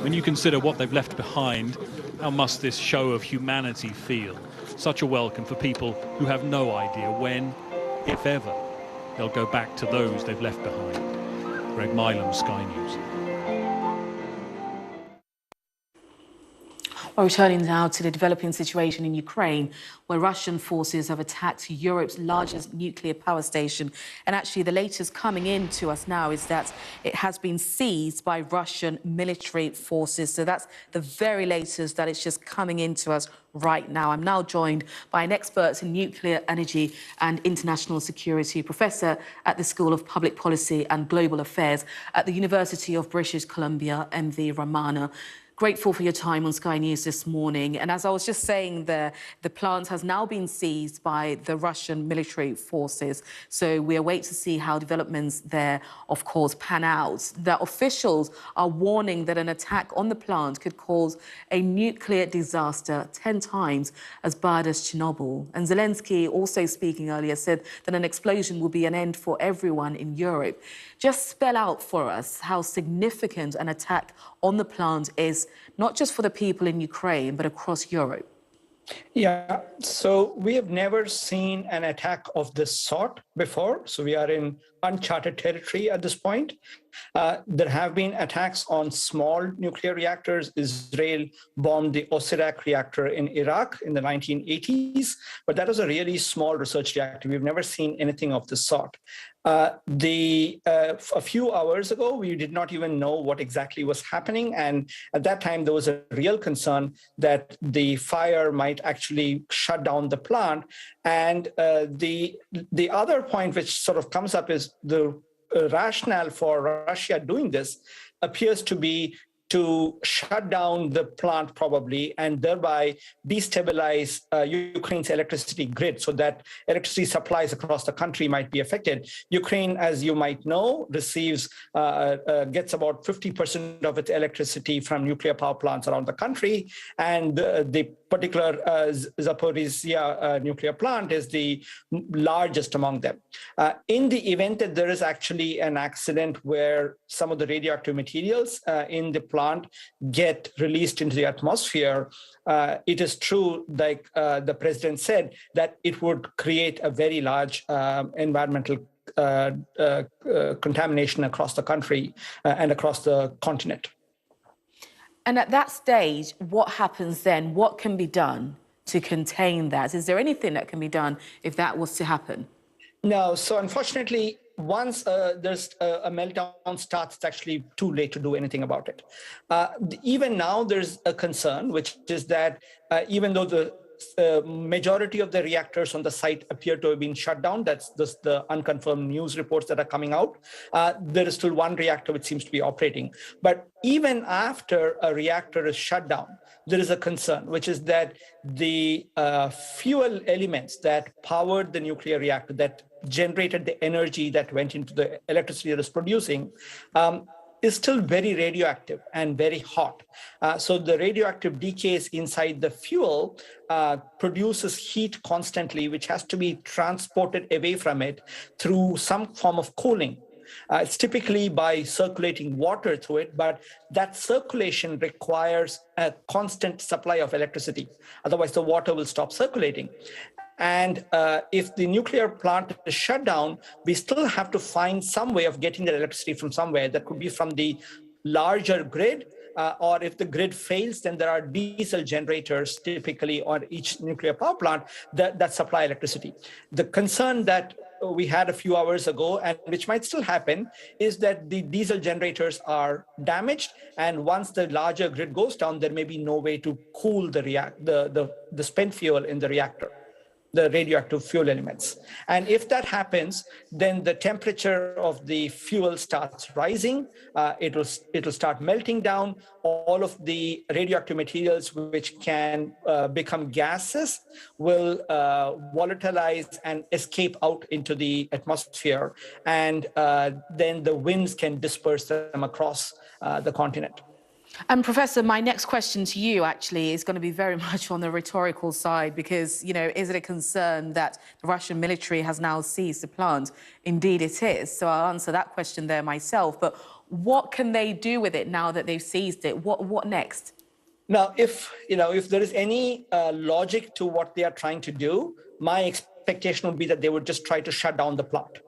When you consider what they've left behind, how must this show of humanity feel? Such a welcome for people who have no idea when, if ever, they'll go back to those they've left behind. Greg Milam, Sky News.
Well, returning now to the developing situation in Ukraine, where Russian forces have attacked Europe's largest nuclear power station. And actually, the latest coming in to us now is that it has been seized by Russian military forces. So that's the very latest that it's just coming into us right now. I'm now joined by an expert in nuclear energy and international security, professor at the School of Public Policy and Global Affairs at the University of British Columbia, M.V. Ramana. Grateful for your time on Sky News this morning. And as I was just saying, the plant has now been seized by the Russian military forces. So we await to see how developments there, of course, pan out. The officials are warning that an attack on the plant could cause a nuclear disaster 10 times as bad as Chernobyl. And Zelensky, also speaking earlier, said that an explosion will be an end for everyone in Europe. Just spell out for us how significant an attack on the plant is, not just for the people in Ukraine, but across Europe.
Yeah, so we have never seen an attack of this sort before. So we are in uncharted territory at this point. There have been attacks on small nuclear reactors. Israel bombed the Osirak reactor in Iraq in the 1980s, but that was a really small research reactor. We've never seen anything of this sort. A few hours ago, we did not even know what exactly was happening. And at that time, there was a real concern that the fire might actually shut down the plant. And the other point which sort of comes up is the rationale for Russia doing this appears to be to shut down the plant probably and thereby destabilize Ukraine's electricity grid so that electricity supplies across the country might be affected. Ukraine, as you might know, receives, gets about 50% of its electricity from nuclear power plants around the country. And the particular Zaporizhzhia nuclear plant is the largest among them. In the event that there is actually an accident where some of the radioactive materials in the plant get released into the atmosphere, it is true, like the president said, that it would create a very large environmental contamination across the country and across the continent.
And at that stage, what happens then? What can be done to contain that? Is there anything that can be done if that was to happen?
No, so unfortunately, once there's a meltdown starts, it's actually too late to do anything about it. Even now, there's a concern, which is that even though the majority of the reactors on the site appear to have been shut down, that's just the unconfirmed news reports that are coming out, there is still one reactor which seems to be operating. But even after a reactor is shut down, there is a concern, which is that the fuel elements that powered the nuclear reactor, that generated the energy that went into the electricity that is producing, is still very radioactive and very hot. So the radioactive decays inside the fuel produces heat constantly, which has to be transported away from it through some form of cooling. It's typically by circulating water through it, but that circulation requires a constant supply of electricity. Otherwise, the water will stop circulating. And if the nuclear plant is shut down, we still have to find some way of getting the electricity from somewhere. That could be from the larger grid, or if the grid fails, then there are diesel generators typically on each nuclear power plant that supply electricity. The concern that we had a few hours ago, and which might still happen, is that the diesel generators are damaged, and once the larger grid goes down, there may be no way to cool the spent fuel in the reactor, the radioactive fuel elements. And if that happens, then the temperature of the fuel starts rising. It'll start melting down. All of the radioactive materials which can become gases will volatilize and escape out into the atmosphere. And then the winds can disperse them across the continent.
And Professor, my next question to you actually is going to be very much on the rhetorical side, because, you know, is it a concern that the Russian military has now seized the plant? Indeed it is. So I'll answer that question there myself. But what can they do with it now that they've seized it? What next?
Now, if there is any logic to what they are trying to do, my expectation would be that they would just try to shut down the plant.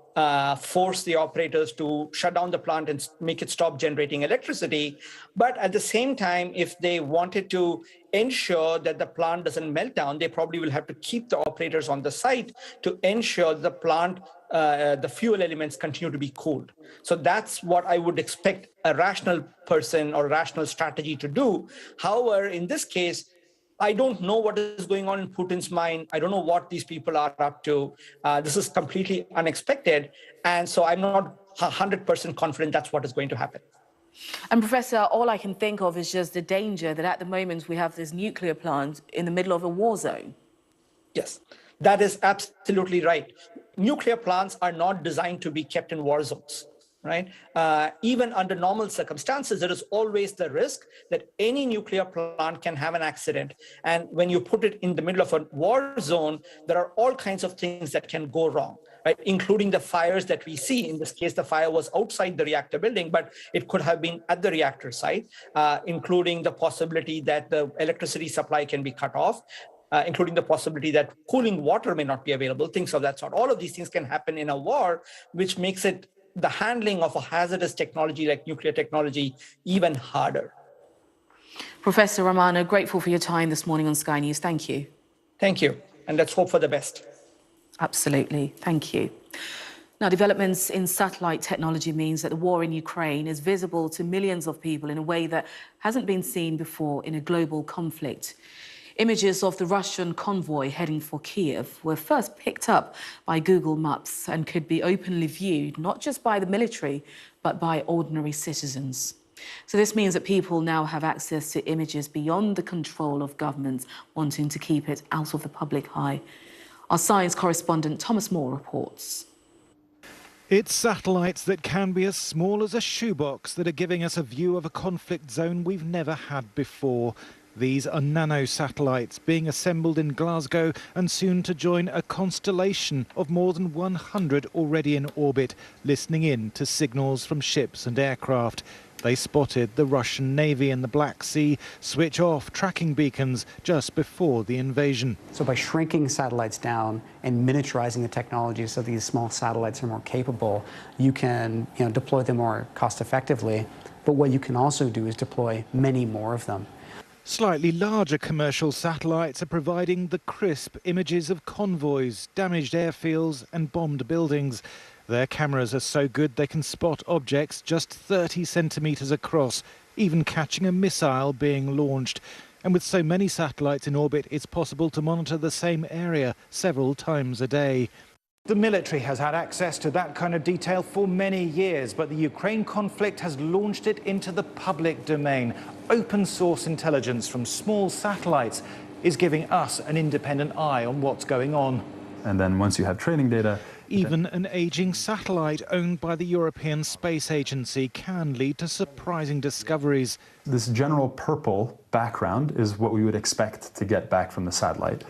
Force the operators to shut down the plant and make it stop generating electricity. But at the same time, if they wanted to ensure that the plant doesn't melt down, they probably will have to keep the operators on the site to ensure the plant, the fuel elements continue to be cooled. So that's what I would expect a rational person or rational strategy to do. However, in this case, I don't know what is going on in Putin's mind. I don't know what these people are up to. This is completely unexpected. And so I'm not 100% confident that's what is going to happen.
And Professor, all I can think of is just the danger that at the moment we have this nuclear plant in the middle of a war zone.
Yes, that is absolutely right. Nuclear plants are not designed to be kept in war zones. Right? Even under normal circumstances, there is always the risk that any nuclear plant can have an accident. And when you put it in the middle of a war zone, there are all kinds of things that can go wrong, right? Including the fires that we see. In this case, the fire was outside the reactor building, but it could have been at the reactor site, including the possibility that the electricity supply can be cut off. Including the possibility that cooling water may not be available, things of that sort. All of these things can happen in a war, which makes it the handling of a hazardous technology like nuclear technology even harder.
Professor Ramana, grateful for your time this morning on Sky News. Thank you.
Thank you. And let's hope for the best.
Absolutely. Thank you. Now, developments in satellite technology means that the war in Ukraine is visible to millions of people in a way that hasn't been seen before in a global conflict. Images of the Russian convoy heading for Kiev were first picked up by Google Maps and could be openly viewed, not just by the military, but by ordinary citizens. So this means that people now have access to images beyond the control of governments wanting to keep it out of the public eye. Our science correspondent Thomas Moore reports.
It's satellites that can be as small as a shoebox that are giving us a view of a conflict zone we've never had before. These are nano-satellites being assembled in Glasgow and soon to join a constellation of more than 100 already in orbit, listening in to signals from ships and aircraft. They spotted the Russian Navy in the Black Sea switch off tracking beacons just before the invasion.
So by shrinking satellites down and miniaturizing the technology so these small satellites are more capable, you can deploy them more cost effectively. But what you can also do is deploy many more of them.
Slightly larger commercial satellites are providing the crisp images of convoys, damaged airfields and bombed buildings. Their cameras are so good they can spot objects just 30 centimetres across, even catching a missile being launched. And with so many satellites in orbit, it's possible to monitor the same area several times a day. The military has had access to that kind of detail for many years, but the Ukraine conflict has launched it into the public domain. Open source intelligence from small satellites is giving us an independent eye on what's going on.
And then once you have training data,
Even an ageing satellite owned by the European Space Agency can lead to surprising discoveries.
This general purple background is what we would expect to get back from the satellite.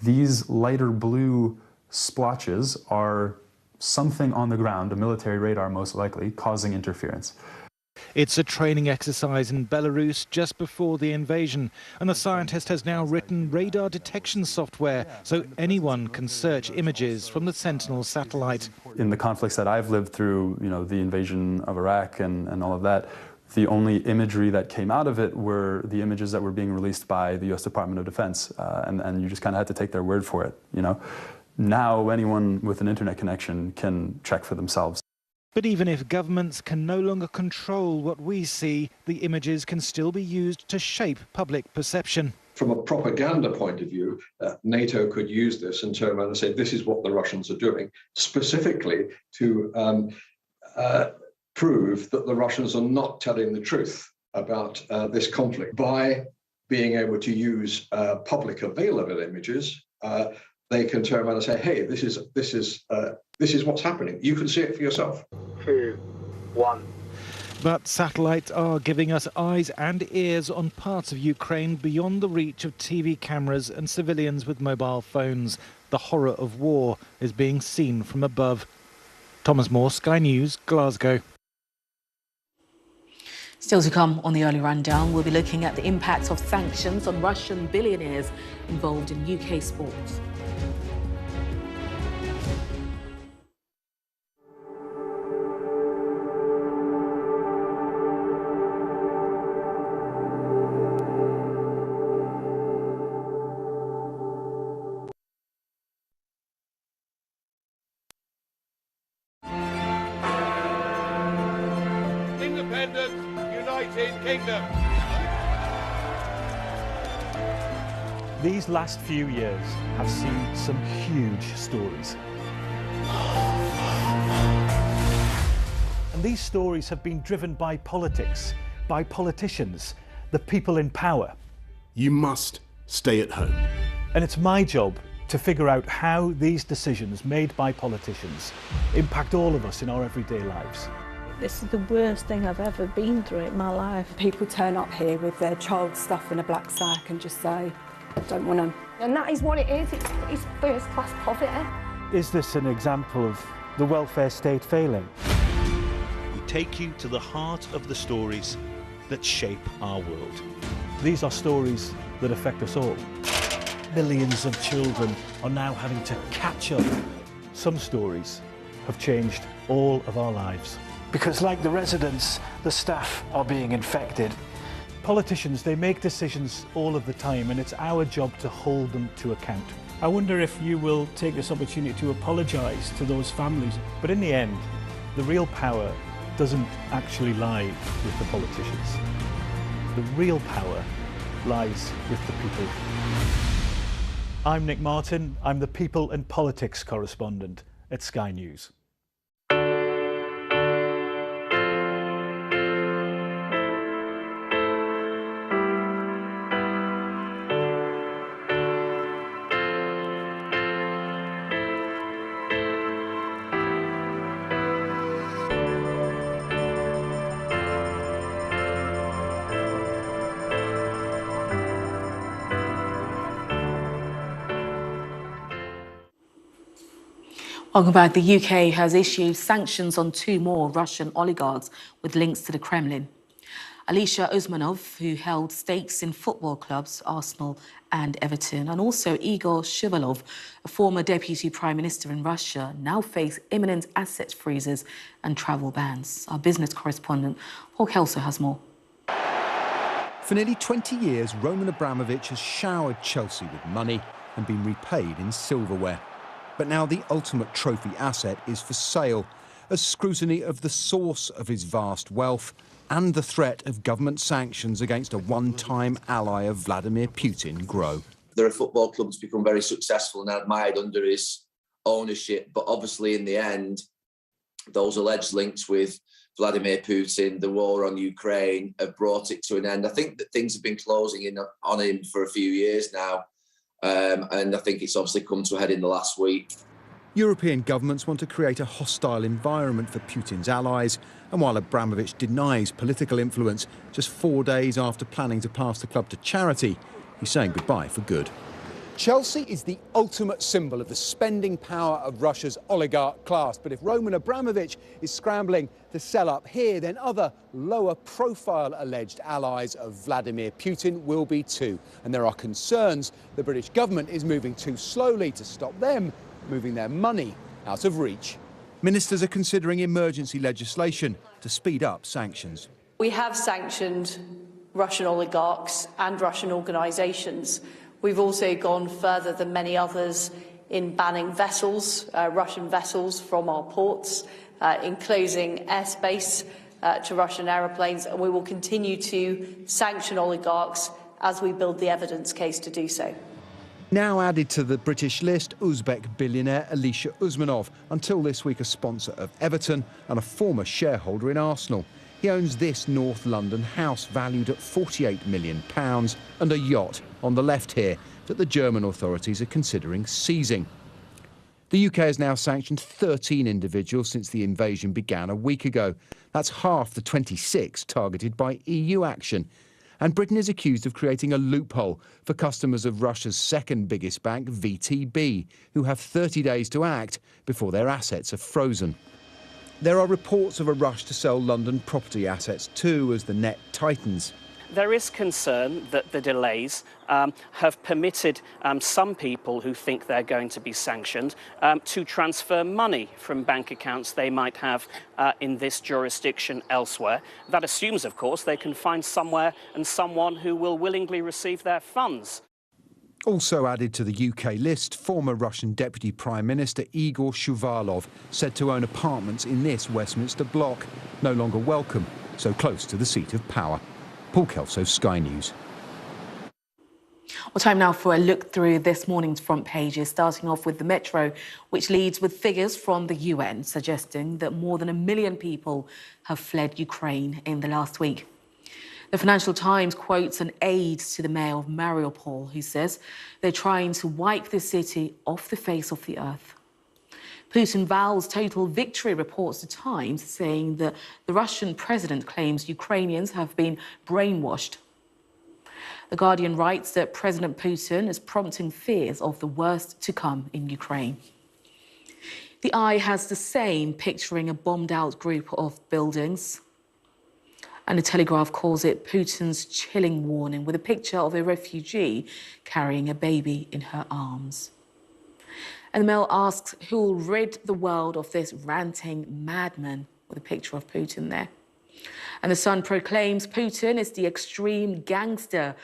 These lighter blue splotches are something on the ground, a military radar most likely, causing interference.
It's a training exercise in Belarus just before the invasion, and the scientist has now written radar detection software so anyone can search images from the Sentinel satellite.
In the conflicts that I've lived through, the invasion of Iraq and all of that, the only imagery that came out of it were the images that were being released by the U.S. Department of Defense, and you just kind of had to take their word for it, Now anyone with an internet connection can check for themselves.
But even if governments can no longer control what we see, the images can still be used to shape public perception.
From a propaganda point of view, NATO could use this and turn around and say, this is what the Russians are doing, specifically to prove that the Russians are not telling the truth about this conflict. By being able to use public available images, they can turn around and say, hey, this is what's happening. You can see it for yourself.
2, 1.
But satellites are giving us eyes and ears on parts of Ukraine beyond the reach of TV cameras and civilians with mobile phones. The horror of war is being seen from above. Thomas Moore, Sky News, Glasgow.
Still to come on the early rundown, we'll be looking at the impact of sanctions on Russian billionaires involved in UK sports.
These last few years have seen some huge stories. And these stories have been driven by politics, by politicians, the people in power.
You must stay at home.
And it's my job to figure out how these decisions made by politicians impact all of us in our everyday lives.
This is the worst thing I've ever been through in my life.
People turn up here with their child stuff in a black sack and just say, I don't want to. And that is what it is. It's first-class poverty.
Is this an example of the welfare state failing?
We take you to the heart of the stories that shape our world.
These are stories that affect us all. Millions of children are now having to catch up. Some stories have changed all of our lives. Because like the residents, the staff are being infected. Politicians, they make decisions all of the time, and it's our job to hold them to account. I wonder if you will take this opportunity to apologise to those families. But in the end, the real power doesn't actually lie with the politicians. The real power lies with the people. I'm Nick Martin. I'm the People and Politics correspondent at Sky News.
Welcome back. The UK has issued sanctions on 2 more Russian oligarchs with links to the Kremlin. Alisher Usmanov, who held stakes in football clubs Arsenal and Everton, and also Igor Shuvalov, a former deputy prime minister in Russia, now face imminent asset freezes and travel bans. Our business correspondent, Paul Kelso, has more.
For nearly 20 years, Roman Abramovich has showered Chelsea with money and been repaid in silverware. But now the ultimate trophy asset is for sale, as scrutiny of the source of his vast wealth and the threat of government sanctions against a one-time ally of Vladimir Putin grow.
There are football clubs become very successful and admired under his ownership, but obviously in the end, those alleged links with Vladimir Putin, the war on Ukraine, have brought it to an end. I think that things have been closing in on him for a few years now. And I think it's obviously come to a head in the last week.
European governments want to create a hostile environment for Putin's allies, and while Abramovich denies political influence, just 4 days after planning to pass the club to charity, he's saying goodbye for good. Chelsea is the ultimate symbol of the spending power of Russia's oligarch class. But if Roman Abramovich is scrambling to sell up here, then other lower-profile alleged allies of Vladimir Putin will be too. And there are concerns the British government is moving too slowly to stop them moving their money out of reach. Ministers are considering emergency legislation to speed up sanctions.
We have sanctioned Russian oligarchs and Russian organisations. We've also gone further than many others in banning vessels, Russian vessels, from our ports, in closing airspace to Russian aeroplanes, and we will continue to sanction oligarchs as we build the evidence case to do so.
Now added to the British list, Uzbek billionaire Alisher Usmanov, until this week a sponsor of Everton and a former shareholder in Arsenal. He owns this North London house valued at £48 million and a yacht on the left here that the German authorities are considering seizing. The UK has now sanctioned 13 individuals since the invasion began a week ago. That's half the 26 targeted by EU action. And Britain is accused of creating a loophole for customers of Russia's second biggest bank, VTB, who have 30 days to act before their assets are frozen. There are reports of a rush to sell London property assets too as the net tightens.
There is concern that the delays have permitted some people who think they're going to be sanctioned to transfer money from bank accounts they might have in this jurisdiction elsewhere. That assumes, of course, they can find somewhere and someone who will willingly receive their funds.
Also added to the UK list, former Russian Deputy Prime Minister Igor Shuvalov, said to own apartments in this Westminster block, no longer welcome, so close to the seat of power. Paul Kelso, Sky News.
Well, time now for a look through this morning's front pages, starting off with the Metro, which leads with figures from the UN suggesting that more than 1 million people have fled Ukraine in the last week. The Financial Times quotes an aide to the mayor of Mariupol who says they're trying to wipe the city off the face of the earth. Putin vows total victory, reports the Times, saying that the Russian president claims Ukrainians have been brainwashed. The Guardian writes that President Putin is prompting fears of the worst to come in Ukraine. The Eye has the same, picturing a bombed-out group of buildings. And the Telegraph calls it Putin's chilling warning, with a picture of a refugee carrying a baby in her arms. And the Mail asks who will rid the world of this ranting madman, with a picture of Putin there. And the Sun proclaims Putin is the extreme gangster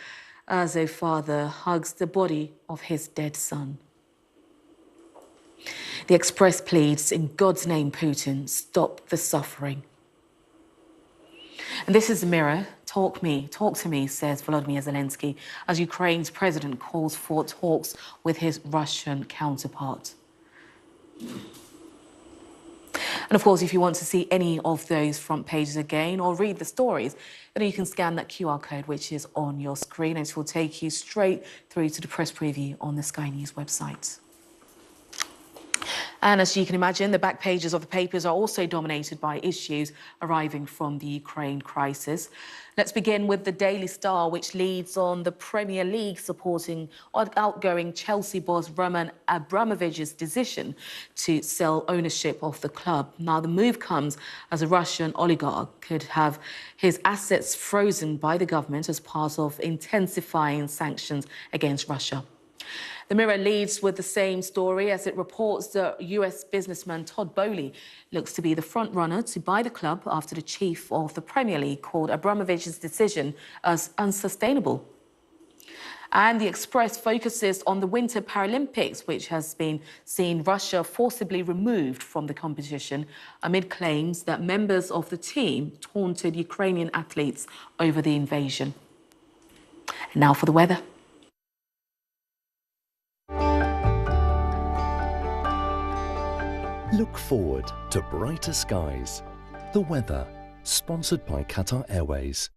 as a father hugs the body of his dead son. The Express pleads, in God's name, Putin, stop the suffering. And this is the Mirror. Talk to me, says Volodymyr Zelensky, as Ukraine's president calls for talks with his Russian counterpart. And of course, if you want to see any of those front pages again or read the stories, then you can scan that QR code which is on your screen, and it will take you straight through to the press preview on the Sky News website. And as you can imagine, the back pages of the papers are also dominated by issues arriving from the Ukraine crisis. Let's begin with the Daily Star, which leads on the Premier League supporting outgoing Chelsea boss Roman Abramovich's decision to sell ownership of the club. Now, the move comes as a Russian oligarch could have his assets frozen by the government as part of intensifying sanctions against Russia. The Mirror leads with the same story as it reports that US businessman Todd Boehly looks to be the front runner to buy the club after the chief of the Premier League called Abramovich's decision as unsustainable. And the Express focuses on the Winter Paralympics, which has been seen Russia forcibly removed from the competition amid claims that members of the team taunted Ukrainian athletes over the invasion. And now for the weather.
Look forward to brighter skies. The weather, sponsored by Qatar Airways.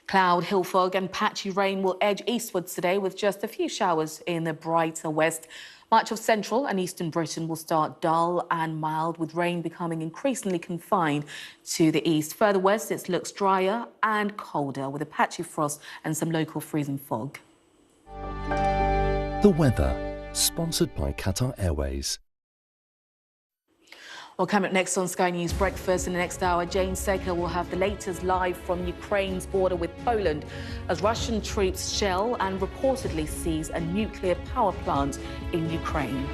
Cloud, hill fog and patchy rain will edge eastwards today with just a few showers in the brighter west. Much of central and eastern Britain will start dull and mild, with rain becoming increasingly confined to the east. Further west, it looks drier and colder, with a patchy frost and some local freezing fog.
The weather, sponsored by Qatar Airways.
Well, coming up next on Sky News Breakfast in the next hour, Jane Secker will have the latest live from Ukraine's border with Poland as Russian troops shell and reportedly seize a nuclear power plant in Ukraine.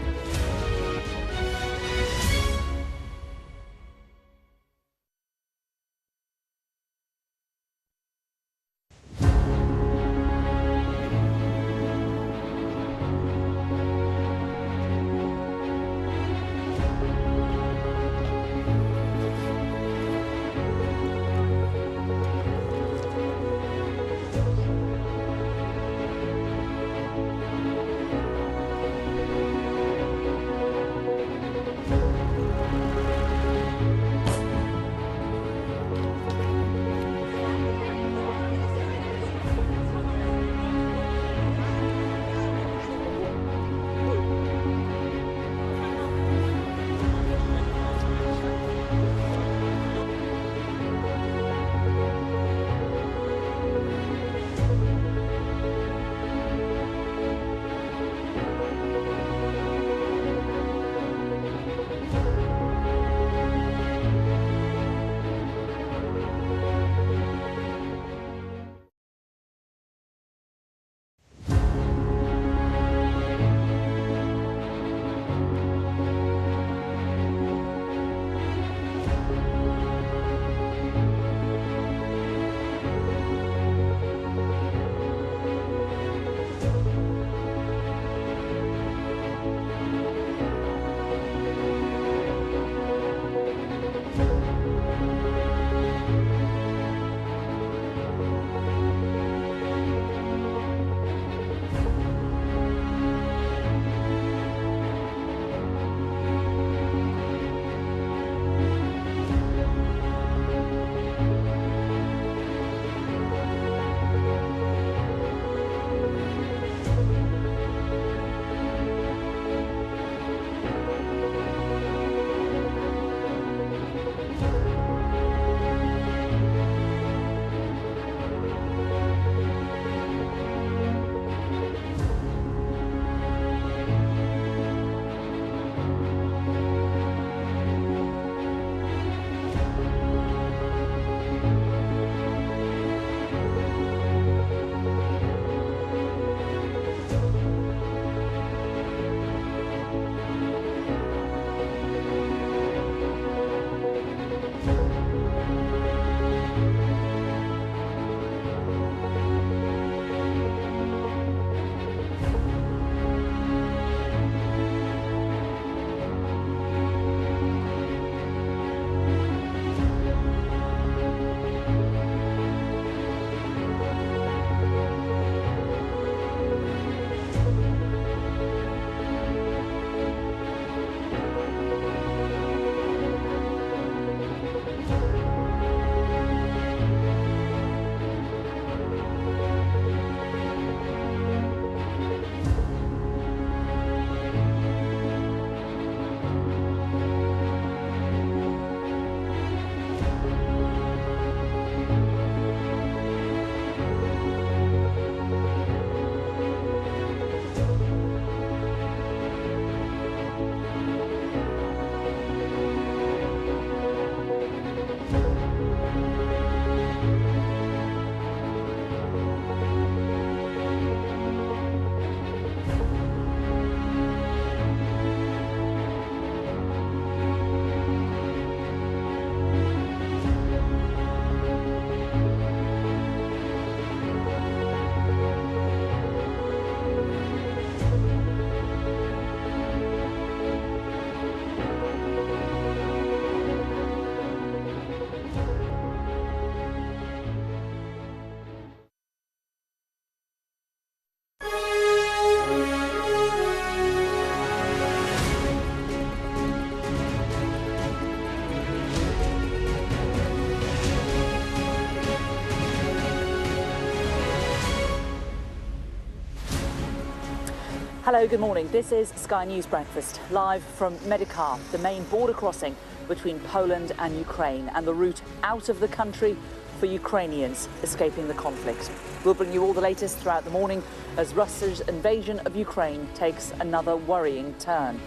Hello, good morning. This is Sky News Breakfast, live from Medikar, the main border crossing between Poland and Ukraine, and the route out of the country for Ukrainians escaping the conflict. We'll bring you all the latest throughout the morning as Russia's invasion of Ukraine takes another worrying turn.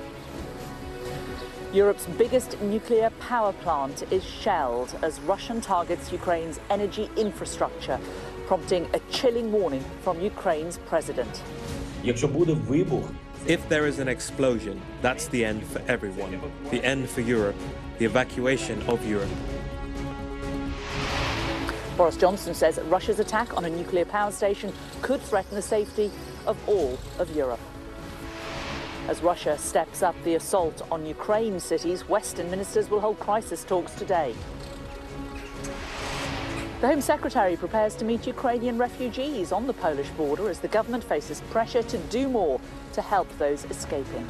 Europe's biggest nuclear power plant is shelled as Russian targets Ukraine's energy infrastructure, prompting a chilling warning from Ukraine's president.
If there is an explosion, that's the end for everyone. The end for Europe, the evacuation of Europe.
Boris Johnson says that Russia's attack on a nuclear power station could threaten the safety of all of Europe. As Russia steps up the assault on Ukraine cities, Western ministers will hold crisis talks today. The Home Secretary prepares to meet Ukrainian refugees on the Polish border as the government faces pressure to do more to help those escaping.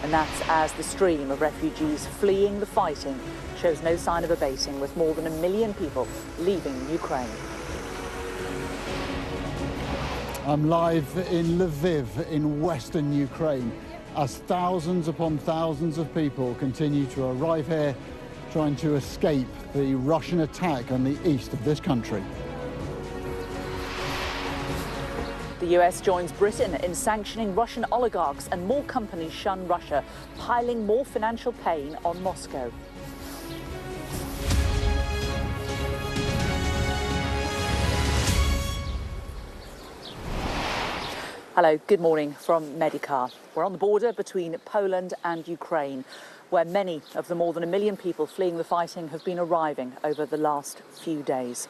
And that's as the stream of refugees fleeing the fighting shows no sign of abating, with more than 1 million people leaving Ukraine.
I'm live in Lviv in western Ukraine as thousands upon thousands of people continue to arrive here trying to escape the Russian attack on the east of this country.
The US joins Britain in sanctioning Russian oligarchs, and more companies shun Russia, piling more financial pain on Moscow. Hello, good morning from Medikar. We're on the border between Poland and Ukraine, where many of the more than 1 million people fleeing the fighting have been arriving over the last few days.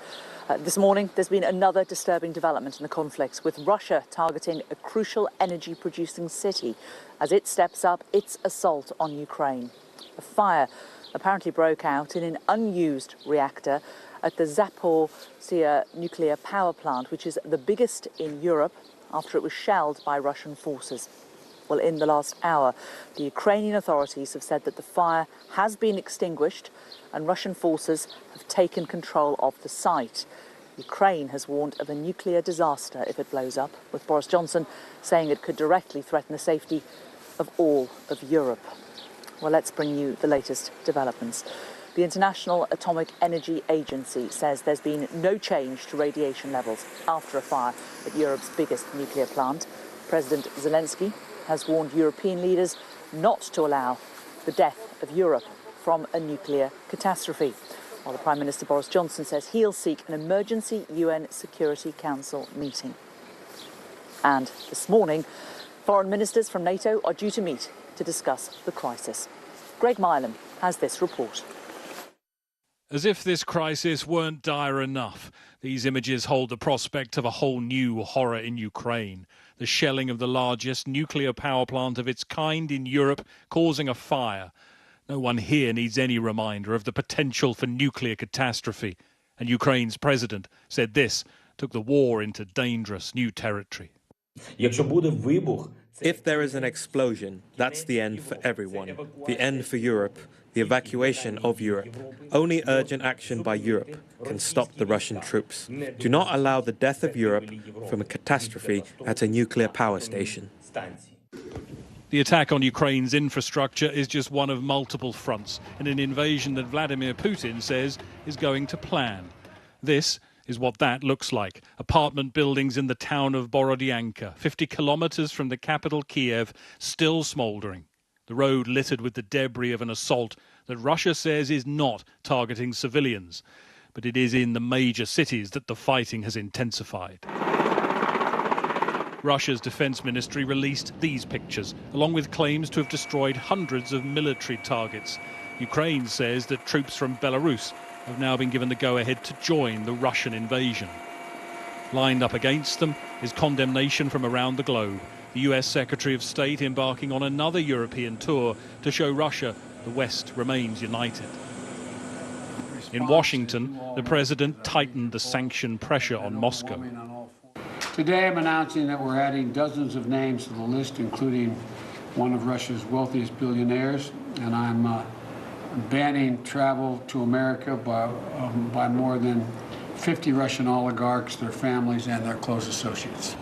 This morning, there's been another disturbing development in the conflict, with Russia targeting a crucial energy-producing city as it steps up its assault on Ukraine. A fire apparently broke out in an unused reactor at the Zaporizhzhia nuclear power plant, which is the biggest in Europe, after it was shelled by Russian forces. Well, in the last hour, the Ukrainian authorities have said that the fire has been extinguished and Russian forces have taken control of the site. Ukraine has warned of a nuclear disaster if it blows up, with Boris Johnson saying it could directly threaten the safety of all of Europe. Well, let's bring you the latest developments. The International Atomic Energy Agency says there's been no change to radiation levels after a fire at Europe's biggest nuclear plant. President Zelensky has warned European leaders not to allow the death of Europe from a nuclear catastrophe, while the Prime Minister Boris Johnson says he'll seek an emergency UN Security Council meeting. And this morning, foreign ministers from NATO are due to meet to discuss the crisis. Greg Milam has this report.
As if this crisis weren't dire enough, these images hold the prospect of a whole new horror in Ukraine. The shelling of the largest nuclear power plant of its kind in Europe, causing a fire. No one here needs any reminder of the potential for nuclear catastrophe. And Ukraine's president said this took the war into dangerous new territory.
If there is an explosion, that's the end for everyone. The end for Europe, the evacuation of Europe. Only urgent action by Europe can stop the Russian troops. Do not allow the death of Europe from a catastrophe at a nuclear power station.
The attack on Ukraine's infrastructure is just one of multiple fronts in an invasion that Vladimir Putin says is going to plan. This is what that looks like. Apartment buildings in the town of Borodyanka, 50 kilometers from the capital Kiev, still smouldering. The road littered with the debris of an assault that Russia says is not targeting civilians. But it is in the major cities that the fighting has intensified. Russia's defense ministry released these pictures, along with claims to have destroyed hundreds of military targets. Ukraine says that troops from Belarus have now been given the go-ahead to join the Russian invasion. Lined up against them is condemnation from around the globe. The US Secretary of State embarking on another European tour to show Russia the West remains united. In Washington, the president tightened the sanction pressure on Moscow.
Today I'm announcing that we're adding dozens of names to the list, including one of Russia's wealthiest billionaires, and I'm banning travel to America by more than 50 Russian oligarchs, their families, and their close associates.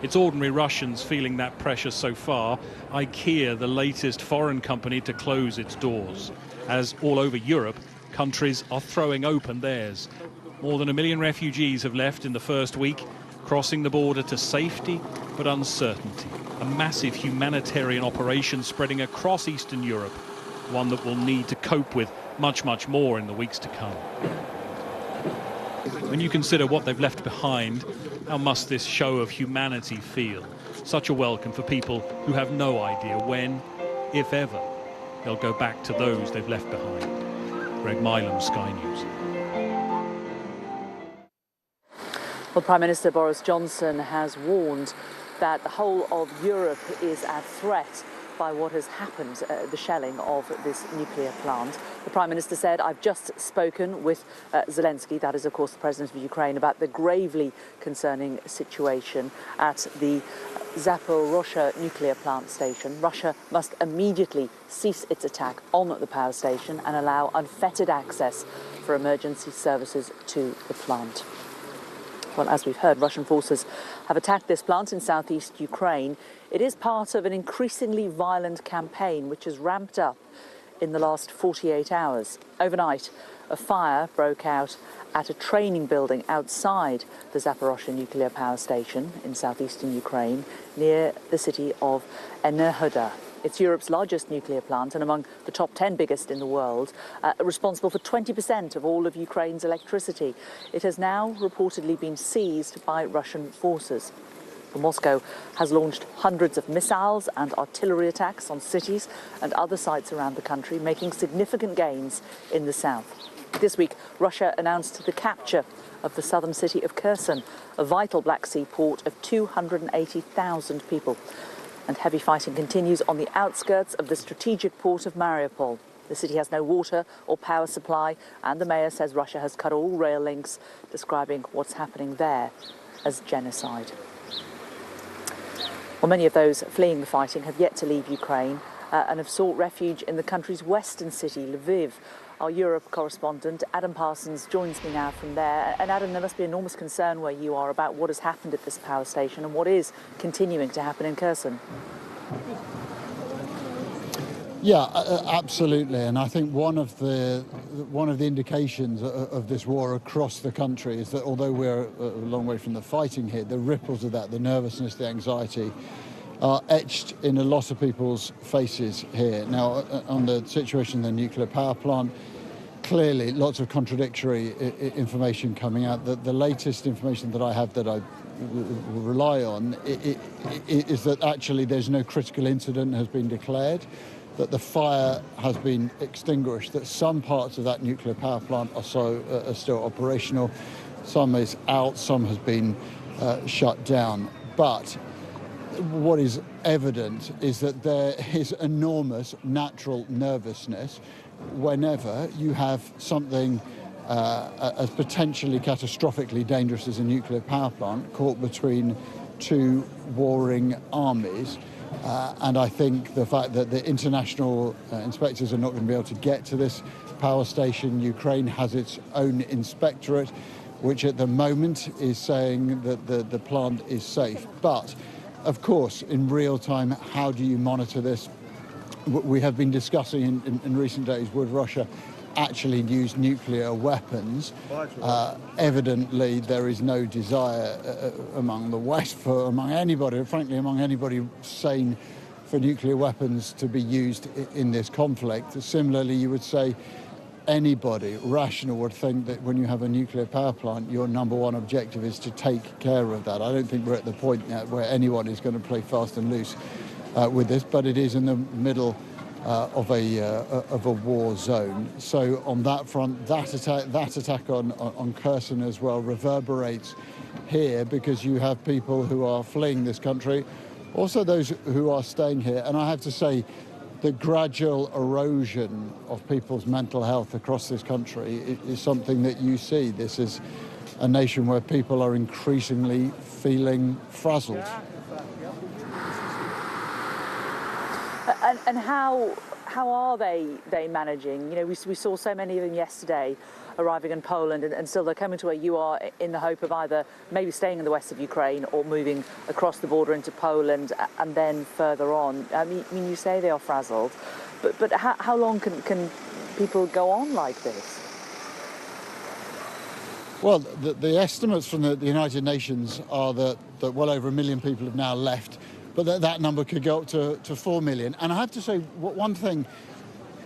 It's ordinary Russians feeling that pressure so far. IKEA, the latest foreign company to close its doors. As all over Europe, countries are throwing open theirs. More than 1 million refugees have left in the first week, crossing the border to safety but uncertainty. A massive humanitarian operation spreading across Eastern Europe, one that will need to cope with much, much more in the weeks to come. When you consider what they've left behind, how must this show of humanity feel? Such a welcome for people who have no idea when, if ever, they'll go back to those they've left behind. Greg Milam, Sky News.
Well, Prime Minister Boris Johnson has warned that the whole of Europe is at threat by what has happened, the shelling of this nuclear plant. The Prime Minister said, I've just spoken with Zelensky, that is of course the President of Ukraine, about the gravely concerning situation at the Zaporozhye nuclear plant station. Russia must immediately cease its attack on the power station and allow unfettered access for emergency services to the plant. Well, as we've heard, Russian forces have attacked this plant in southeast Ukraine. It is part of an increasingly violent campaign which has ramped up in the last 48 hours. Overnight, a fire broke out at a training building outside the Zaporozhye nuclear power station in southeastern Ukraine near the city of Enerhoda. It's Europe's largest nuclear plant and among the top 10 biggest in the world, responsible for 20% of all of Ukraine's electricity. It has now reportedly been seized by Russian forces. Moscow has launched hundreds of missiles and artillery attacks on cities and other sites around the country, making significant gains in the south. This week, Russia announced the capture of the southern city of Kherson, a vital Black Sea port of 280,000 people. And heavy fighting continues on the outskirts of the strategic port of Mariupol. The city has no water or power supply, and the mayor says Russia has cut all rail links, describing what's happening there as genocide. Well, many of those fleeing the fighting have yet to leave Ukraine and have sought refuge in the country's western city, Lviv. Our Europe correspondent, Adam Parsons, joins me now from there. And Adam, there must be enormous concern where you are about what has happened at this power station and what is continuing to happen in Kherson.
Yeah, absolutely. And I think one of the indications of this war across the country is that although we're a long way from the fighting here, the ripples of that, the nervousness, the anxiety, are etched in a lot of people's faces here. Now, on the situation in the nuclear power plant, clearly lots of contradictory information coming out. The latest information that I have that I rely on is that actually there's no critical incident has been declared, that the fire has been extinguished, that some parts of that nuclear power plant are still operational, some is out, some has been shut down. But what is evident is that there is enormous natural nervousness whenever you have something as potentially catastrophically dangerous as a nuclear power plant caught between two warring armies. And I think the fact that the international inspectors are not going to be able to get to this power station, Ukraine has its own inspectorate, which at the moment is saying that the plant is safe. But of course, in real time, how do you monitor this? We have been discussing in recent days, would Russia actually use nuclear weapons? Evidently, there is no desire among the West, among anybody, frankly, among anybody sane, for nuclear weapons to be used in this conflict. Similarly, you would say anybody rational would think that when you have a nuclear power plant, your number one objective is to take care of that. I don't think we're at the point yet where anyone is going to play fast and loose with this, but it is in the middle of a war zone. So on that front, that attack on Kherson as well reverberates here, because you have people who are fleeing this country, also those who are staying here. And I have to say, the gradual erosion of people's mental health across this country is something that you see. This is a nation where people are increasingly feeling frazzled.
And how are they managing? You know, we saw so many of them yesterday arriving in Poland, and still they're coming to where you are in the hope of either maybe staying in the west of Ukraine or moving across the border into Poland and then further on. I mean, you say they are frazzled, but how long can people go on like this?
Well, the estimates from the United Nations are that well over 1 million people have now left, but that number could go up to 4 million. And I have to say, one thing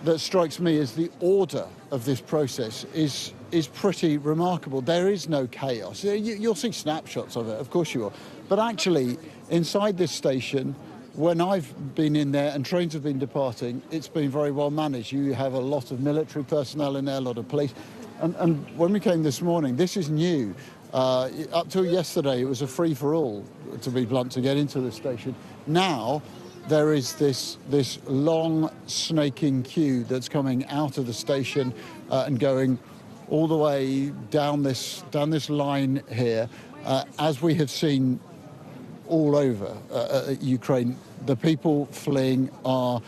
that strikes me is the order of this process is pretty remarkable. There is no chaos. You'll see snapshots of it, of course you will. But actually, inside this station, when I've been in there and trains have been departing, it's been very well managed. You have a lot of military personnel in there, a lot of police. And when we came this morning, this is new. Up till yesterday, it was a free-for-all, to be blunt, to get into the station. Now, there is this long snaking queue that's coming out of the station and going all the way down this line here. As we have seen all over Ukraine, the people fleeing are,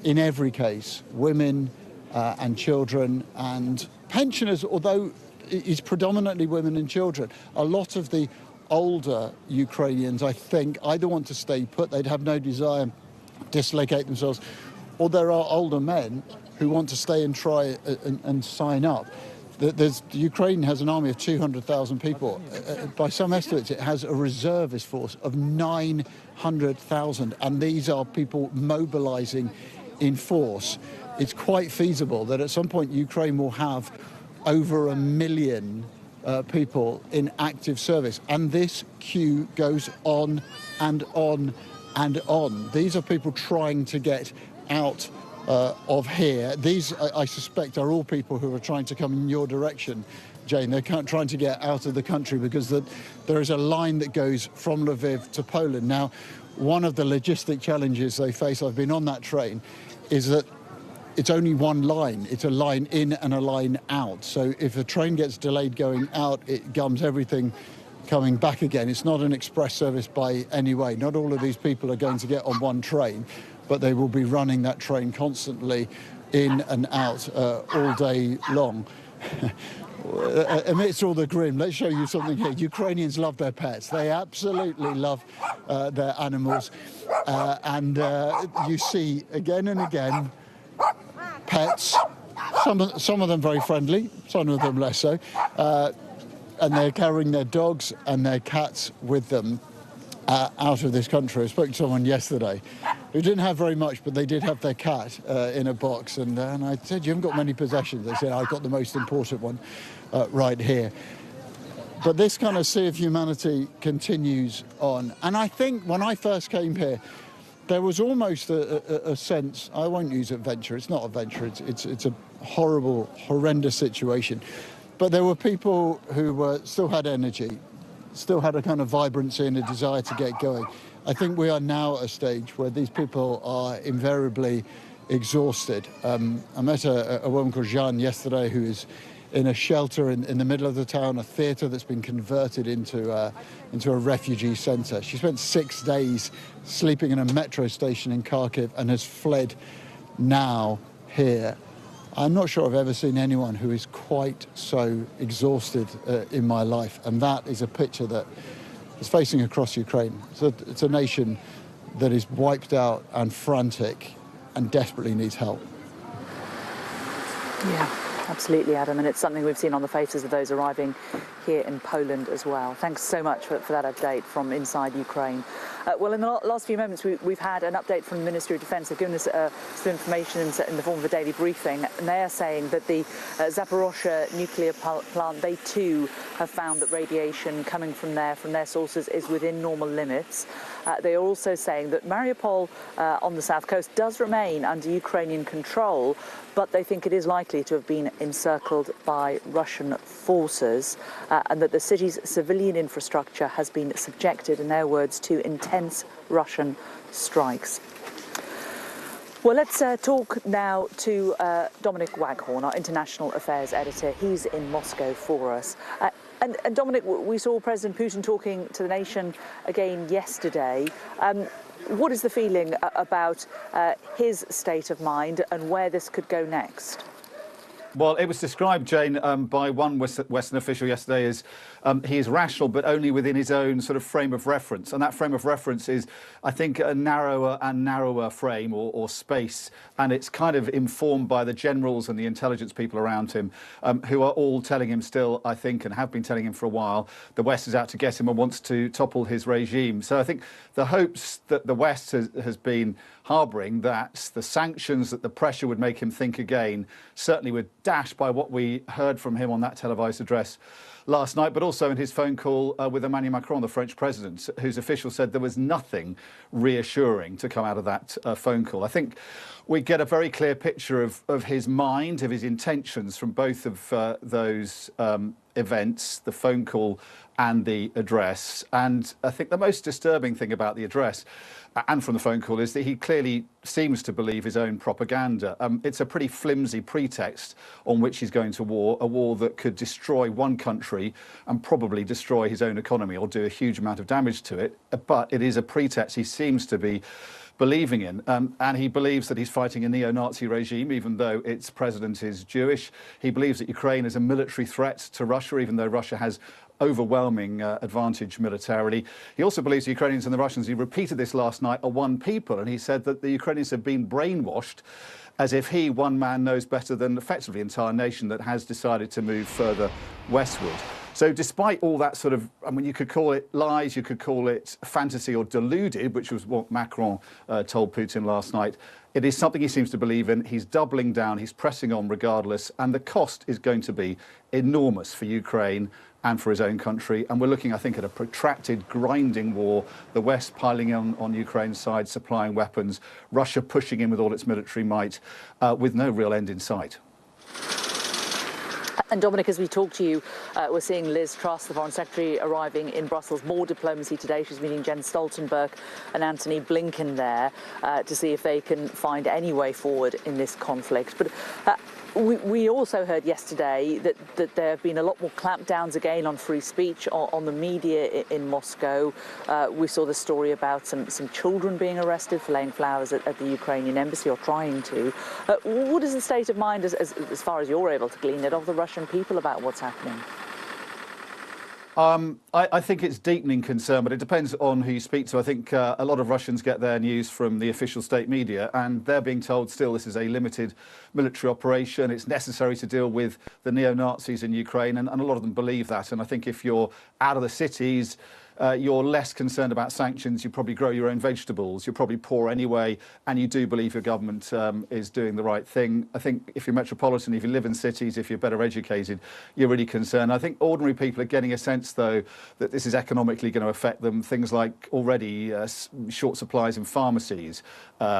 in every case, women and children and pensioners, although it's predominantly women and children. A lot of the older Ukrainians, I think, either want to stay put, they'd have no desire to dislocate themselves, or there are older men who want to stay and try and sign up. Ukraine has an army of 200,000 people. By some estimates, it has a reservist force of 900,000, and these are people mobilizing in force. It's quite feasible that at some point Ukraine will have over 1 million people in active service, and this queue goes on and on and on. These are people trying to get out of here. These, I suspect, are all people who are trying to come in your direction, Jane. They're trying to get out of the country because there is a line that goes from Lviv to Poland. Now, one of the logistic challenges they face, I've been on that train, is that it's only one line. It's a line in and a line out. So if a train gets delayed going out, it gums everything coming back again. It's not an express service by any way. Not all of these people are going to get on one train, but they will be running that train constantly in and out all day long. Amidst all the grim, let's show you something here. Ukrainians love their pets. They absolutely love their animals. And you see again and again pets, some of them very friendly, some of them less so, and they're carrying their dogs and their cats with them out of this country. I spoke to someone yesterday who didn't have very much, but they did have their cat in a box, and I said, "You haven't got many possessions." They said, "I've got the most important one right here." But this kind of sea of humanity continues on, and I think when I first came here, there was almost a sense, I won't use adventure, it's not adventure, it's a horrible, horrendous situation. But there were people who still had energy, still had a kind of vibrancy and a desire to get going. I think we are now at a stage where these people are invariably exhausted. I met a woman called Jeanne yesterday who is in a shelter in the middle of the town, a theatre that's been converted into a refugee centre. She spent 6 days sleeping in a metro station in Kharkiv and has fled now here. I'm not sure I've ever seen anyone who is quite so exhausted in my life, and that is a picture that is facing across Ukraine. It's a nation that is wiped out and frantic and desperately needs help.
Yeah. Absolutely, Adam, and it's something we've seen on the faces of those arriving here in Poland as well. Thanks so much for that update from inside Ukraine. Well, in the last few moments, we've had an update from the Ministry of Defence. They've given us some information in the form of a daily briefing, and they are saying that the Zaporozhye nuclear plant, they too have found that radiation coming from their sources is within normal limits. They are also saying that Mariupol on the south coast does remain under Ukrainian control, but they think it is likely to have been encircled by Russian forces, and that the city's civilian infrastructure has been subjected, in their words, to intense Russian strikes. Well, let's talk now to Dominic Waghorn, our international affairs editor. He's in Moscow for us. And Dominic, we saw President Putin talking to the nation again yesterday. What is the feeling about his state of mind and where this could go next?
Well, it was described, Jane, by one Western official yesterday as he is rational, but only within his own sort of frame of reference. And that frame of reference is, I think, a narrower and narrower frame or space. And it's kind of informed by the generals and the intelligence people around him, who are all telling him still, I think, and have been telling him for a while, the West is out to get him and wants to topple his regime. So I think the hopes that the West has been harbouring, that the sanctions, that the pressure would make him think again, certainly were dashed by what we heard from him on that televised address last night, but also in his phone call with Emmanuel Macron, the French president, whose official said there was nothing reassuring to come out of that phone call. I think we get a very clear picture of his mind, of his intentions from both of those events, the phone call and the address. And I think the most disturbing thing about the address and from the phone call is that he clearly seems to believe his own propaganda. It's a pretty flimsy pretext on which he's going to war, a war that could destroy one country and probably destroy his own economy or do a huge amount of damage to it. But it is a pretext he seems to be believing in, and he believes that he's fighting a neo-Nazi regime, even though its president is Jewish. He believes that Ukraine is a military threat to Russia, even though Russia has overwhelming advantage militarily. He also believes the Ukrainians and the Russians, he repeated this last night, are one people, and he said that the Ukrainians have been brainwashed as if he, one man, knows better than effectively the entire nation that has decided to move further westward. So despite all that sort of, I mean, you could call it lies, you could call it fantasy or deluded, which was what Macron told Putin last night, it is something he seems to believe in. He's doubling down, he's pressing on regardless, and the cost is going to be enormous for Ukraine and for his own country. And we're looking, I think, at a protracted, grinding war, the West piling on Ukraine's side, supplying weapons, Russia pushing in with all its military might, with no real end in sight.
And Dominic, as we talk to you, we're seeing Liz Truss, the Foreign Secretary, arriving in Brussels. More diplomacy today. She's meeting Jens Stoltenberg and Antony Blinken there to see if they can find any way forward in this conflict. But we also heard yesterday that there have been a lot more clampdowns again on free speech, on the media in Moscow. We saw the story about some children being arrested for laying flowers at the Ukrainian embassy, or trying to. What is the state of mind, as far as you're able to glean it, of the Russian people about what's happening?
I think it's deepening concern, but it depends on who you speak to. I think a lot of Russians get their news from the official state media, and they're being told still this is a limited military operation. It's necessary to deal with the neo-Nazis in Ukraine, and a lot of them believe that. And I think if you're out of the cities, you're less concerned about sanctions. You probably grow your own vegetables. You're probably poor anyway, and you do believe your government is doing the right thing. I think if you're metropolitan, if you live in cities, if you're better educated, you're really concerned. I think ordinary people are getting a sense, though, that this is economically going to affect them. Things like already short supplies in pharmacies,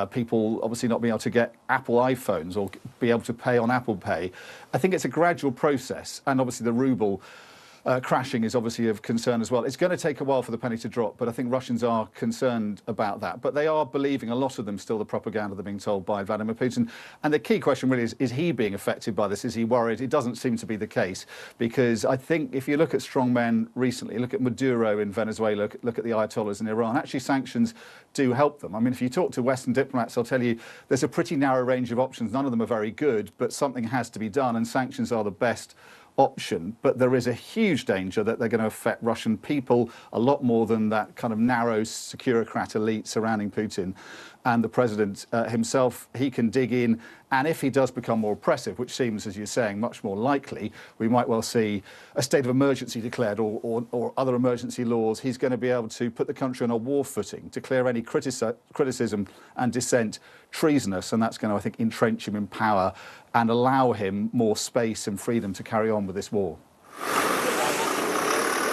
people obviously not being able to get Apple iPhones or be able to pay on Apple Pay. I think it's a gradual process, and obviously the ruble crashing is obviously of concern as well. It's going to take a while for the penny to drop, but I think Russians are concerned about that. But they are believing, a lot of them, still the propaganda they're being told by Vladimir Putin. And the key question really is he being affected by this? Is he worried? It doesn't seem to be the case, because I think if you look at strong men recently, look at Maduro in Venezuela, look at the Ayatollahs in Iran, actually sanctions do help them. I mean, if you talk to Western diplomats, they'll tell you there's a pretty narrow range of options. None of them are very good, but something has to be done, and sanctions are the best option. But there is a huge danger that they're going to affect Russian people a lot more than that kind of narrow securocrat elite surrounding Putin. And the president himself, he can dig in, and if he does become more oppressive, which seems, as you're saying, much more likely, we might well see a state of emergency declared or other emergency laws. He's going to be able to put the country on a war footing, declare any criticism and dissent treasonous, and that's going to, I think, entrench him in power and allow him more space and freedom to carry on with this war.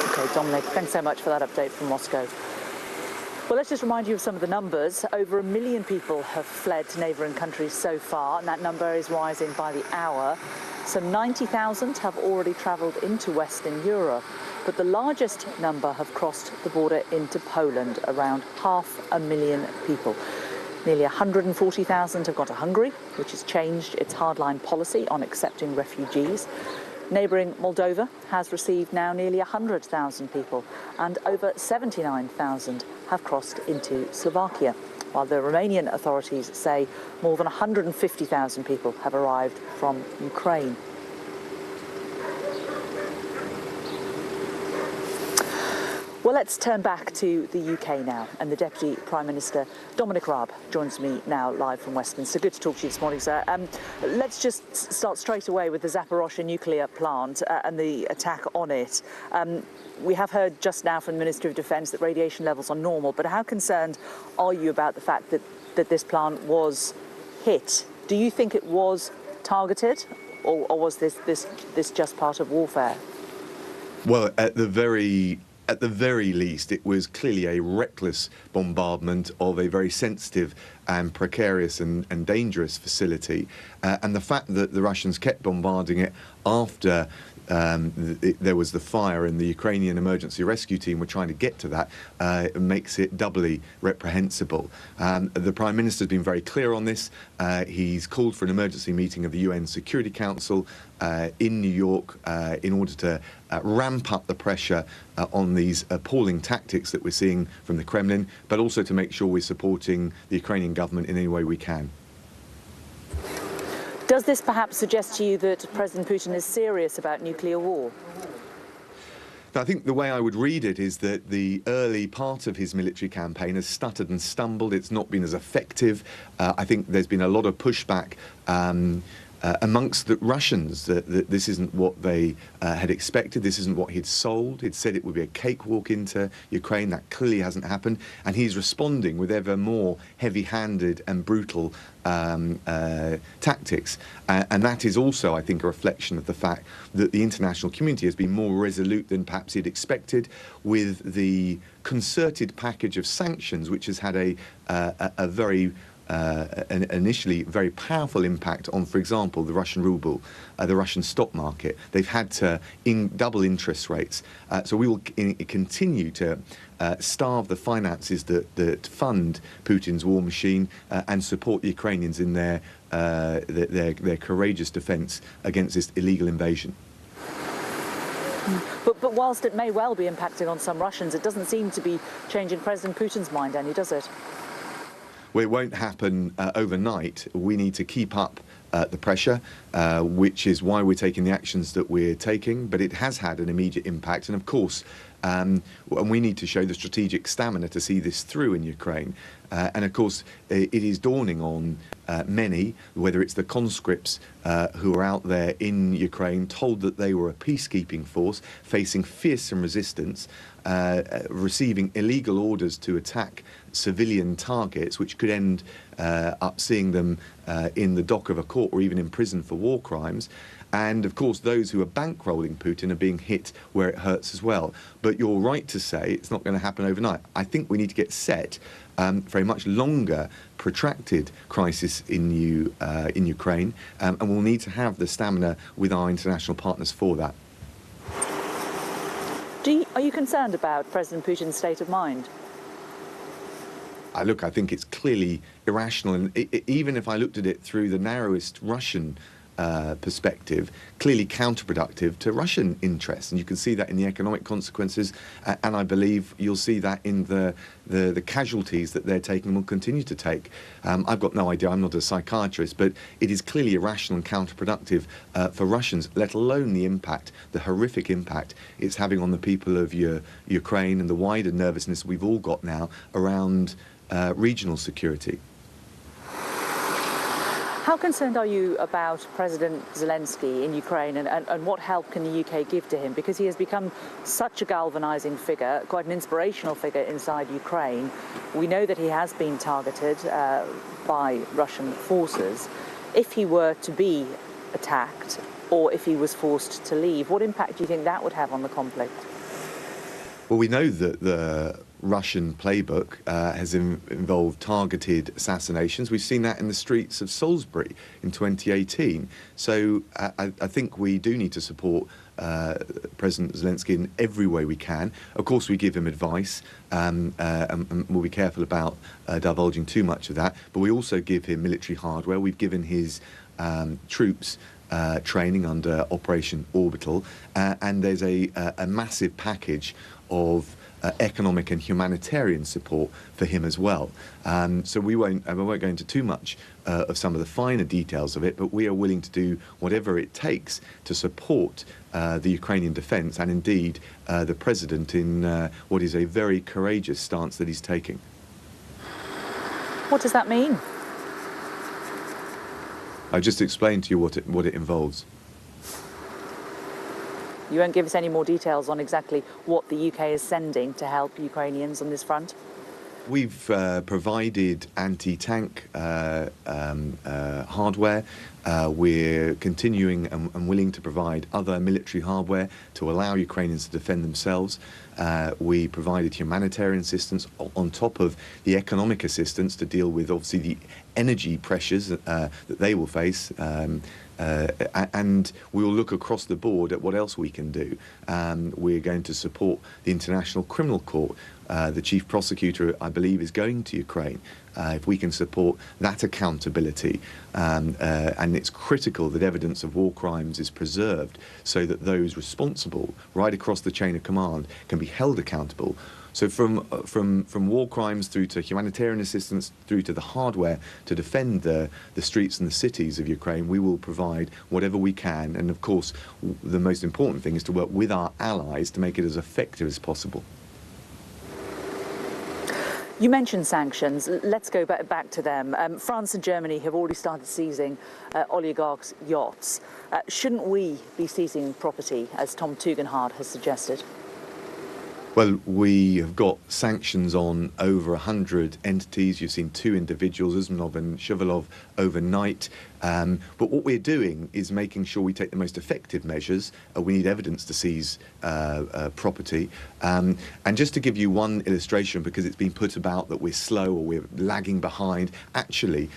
OK, Dominic, thanks so much for that update from Moscow. Well, let's just remind you of some of the numbers. Over 1 million people have fled to neighbouring countries so far, and that number is rising by the hour. Some 90,000 have already travelled into Western Europe, but the largest number have crossed the border into Poland, around 500,000 people. Nearly 140,000 have gone to Hungary, which has changed its hardline policy on accepting refugees. Neighbouring Moldova has received now nearly 100,000 people, and over 79,000 have crossed into Slovakia. while the Romanian authorities say more than 150,000 people have arrived from Ukraine. Well, let's turn back to the UK now, and the Deputy Prime Minister, Dominic Raab, joins me now live from Westminster. Good to talk to you this morning, sir. Let's just start straight away with the Zaporozhye nuclear plant and the attack on it. We have heard just now from the Ministry of Defence that radiation levels are normal, but how concerned are you about the fact that this plant was hit? Do you think it was targeted, or was this just part of warfare?
Well, at the very least, it was clearly a reckless bombardment of a very sensitive and precarious and dangerous facility. And the fact that the Russians kept bombarding it after there was the fire and the Ukrainian emergency rescue team were trying to get to that makes it doubly reprehensible. The Prime Minister has been very clear on this. He's called for an emergency meeting of the UN Security Council in New York in order to ramp up the pressure on these appalling tactics that we're seeing from the Kremlin, but also to make sure we're supporting the Ukrainian government in any way we can.
Does this perhaps suggest to you that President Putin is serious about nuclear war?
I think the way I would read it is that the early part of his military campaign has stuttered and stumbled. It's not been as effective. I think there's been a lot of pushback amongst the Russians that this isn't what they had expected. This isn't what he'd sold. He'd said it would be a cakewalk into Ukraine. That clearly hasn't happened. And he's responding with ever more heavy-handed and brutal tactics. And that is also, I think, a reflection of the fact that the international community has been more resolute than perhaps he'd expected with the concerted package of sanctions, which has had a very initially very powerful impact on, for example, the Russian ruble, the Russian stock market. They've had to double interest rates. So we will continue to starve the finances that fund Putin's war machine and support the Ukrainians in their courageous defence against this illegal invasion.
But whilst it may well be impacting on some Russians, it doesn't seem to be changing President Putin's mind any, does it?
Well, it won't happen overnight. We need to keep up the pressure, which is why we're taking the actions that we're taking. But it has had an immediate impact. And of course, and we need to show the strategic stamina to see this through in Ukraine. And of course, it is dawning on many, whether it's the conscripts who are out there in Ukraine, told that they were a peacekeeping force, facing fearsome resistance, receiving illegal orders to attack civilian targets, which could end up seeing them in the dock of a court or even in prison for war crimes. And of course, those who are bankrolling Putin are being hit where it hurts as well. But you're right to say it's not going to happen overnight. I think we need to get set for a much longer, protracted crisis in Ukraine, and we'll need to have the stamina with our international partners for that.
Are you concerned about President Putin's state of mind?
Look, I think it's clearly irrational, and even if I looked at it through the narrowest Russian perspective, clearly counterproductive to Russian interests, and you can see that in the economic consequences, and I believe you'll see that in the casualties that they're taking and will continue to take. I've got no idea, I'm not a psychiatrist, but it is clearly irrational and counterproductive for Russians, let alone the impact, the horrific impact it's having on the people of Ukraine and the wider nervousness we've all got now around regional security.
How concerned are you about President Zelensky in Ukraine, and what help can the UK give to him? Because he has become such a galvanising figure, quite an inspirational figure inside Ukraine. We know that he has been targeted by Russian forces. If he were to be attacked, or if he was forced to leave, what impact do you think that would have on the conflict?
Well, we know that the Russian playbook has involved targeted assassinations. We've seen that in the streets of Salisbury in 2018. So I think we do need to support President Zelensky in every way we can. Of course, we give him advice, and we'll be careful about divulging too much of that. But we also give him military hardware. We've given his troops training under Operation Orbital, and there's a massive package of economic and humanitarian support for him as well. So I won't go into too much of some of the finer details of it, but we are willing to do whatever it takes to support the Ukrainian defence and indeed the President in what is a very courageous stance that he's taking.
What does that mean?
I just explained to you what it involves.
You won't give us any more details on exactly what the UK is sending to help Ukrainians on this front?
We've provided anti-tank hardware. We're continuing and willing to provide other military hardware to allow Ukrainians to defend themselves. We provided humanitarian assistance on top of the economic assistance to deal with, obviously, the energy pressures that they will face. And we will look across the board at what else we can do. We're going to support the International Criminal Court. The chief prosecutor, I believe, is going to Ukraine. If we can support that accountability, and it's critical that evidence of war crimes is preserved so that those responsible right across the chain of command can be held accountable. So from war crimes through to humanitarian assistance, through to the hardware to defend the streets and the cities of Ukraine, we will provide whatever we can. And of course, the most important thing is to work with our allies to make it as effective as possible.
You mentioned sanctions. Let's go back to them. France and Germany have already started seizing oligarchs' yachts. Shouldn't we be seizing property, as Tom Tugendhat has suggested?
Well, we have got sanctions on over 100 entities. You've seen 2 individuals, Usmanov and Shuvalov, overnight. But what we're doing is making sure we take the most effective measures. We need evidence to seize property. And just to give you one illustration, because it's been put about that we're slow or we're lagging behind, actually,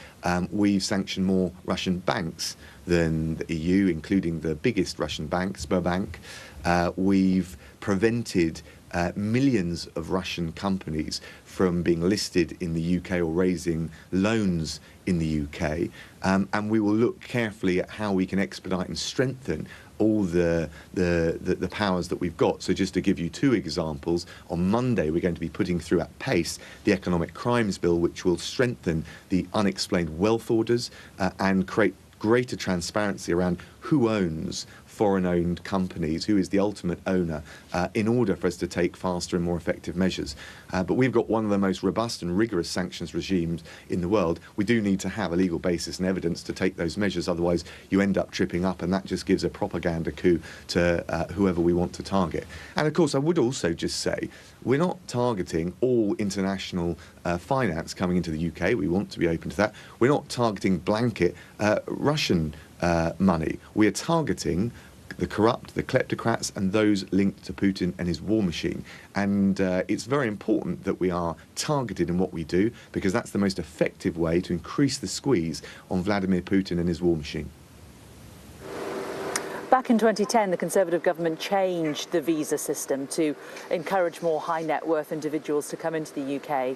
we've sanctioned more Russian banks than the EU, including the biggest Russian bank, Sberbank. We've prevented millions of Russian companies from being listed in the UK or raising loans in the UK. And we will look carefully at how we can expedite and strengthen all the powers that we've got. So just to give you 2 examples, on Monday we're going to be putting through at pace the Economic Crimes Bill, which will strengthen the unexplained wealth orders and create greater transparency around who owns foreign-owned companies, who is the ultimate owner, in order for us to take faster and more effective measures. But we've got one of the most robust and rigorous sanctions regimes in the world. We do need to have a legal basis and evidence to take those measures, otherwise you end up tripping up, and that just gives a propaganda coup to whoever we want to target. And of course, I would also just say, we're not targeting all international finance coming into the UK. We want to be open to that. We're not targeting blanket Russian money. We are targeting the corrupt, the kleptocrats, and those linked to Putin and his war machine. And it's very important that we are targeted in what we do, because that's the most effective way to increase the squeeze on Vladimir Putin and his war machine.
Back in 2010, the Conservative government changed the visa system to encourage more high net worth individuals to come into the UK.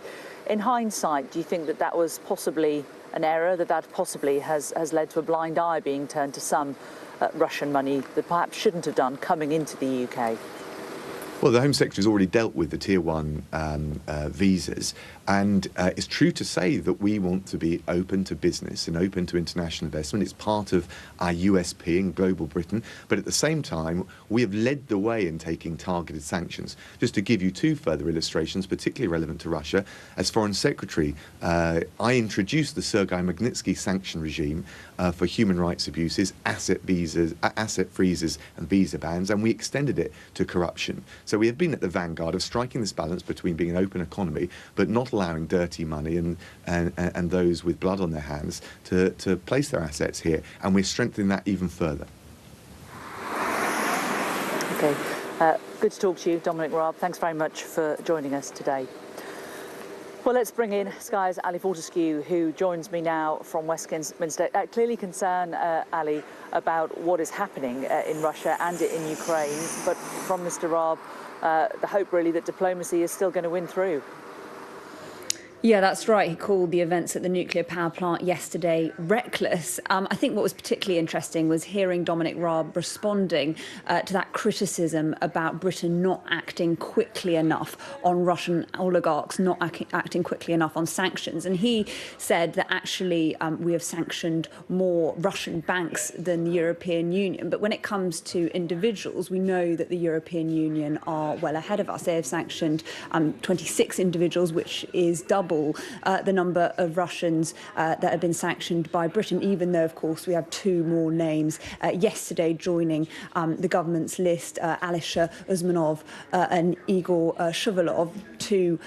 In hindsight, do you think that that was possibly an error, that possibly has led to a blind eye being turned to some Russian money that perhaps shouldn't have done coming into the UK?
Well, the Home Secretary has already dealt with the Tier 1 visas, and it's true to say that we want to be open to business and open to international investment. It's part of our USP in global Britain, but at the same time, we have led the way in taking targeted sanctions. Just to give you 2 further illustrations, particularly relevant to Russia, as Foreign Secretary, I introduced the Sergei Magnitsky sanction regime for human rights abuses, asset freezes and visa bans, and we extended it to corruption. So we have been at the vanguard of striking this balance between being an open economy but not allowing dirty money and those with blood on their hands to place their assets here, and we're strengthening that even further.
Okay, good to talk to you, Dominic Raab. Thanks very much for joining us today. Well, let's bring in Sky's Ali Fortescue, who joins me now from Westminster. Clearly concerned, Ali, about what is happening in Russia and in Ukraine, but from Mr. Raab, the hope really that diplomacy is still going to win through.
Yeah, that's right. He called the events at the nuclear power plant yesterday reckless. I think what was particularly interesting was hearing Dominic Raab responding to that criticism about Britain not acting quickly enough on Russian oligarchs, not acting quickly enough on sanctions. And he said that actually we have sanctioned more Russian banks than the European Union. But when it comes to individuals, we know that the European Union are well ahead of us. They have sanctioned 26 individuals, which is double the number of Russians that have been sanctioned by Britain, even though, of course, we have 2 more names yesterday joining the government's list, Alisher Usmanov and Igor Shuvalov, 2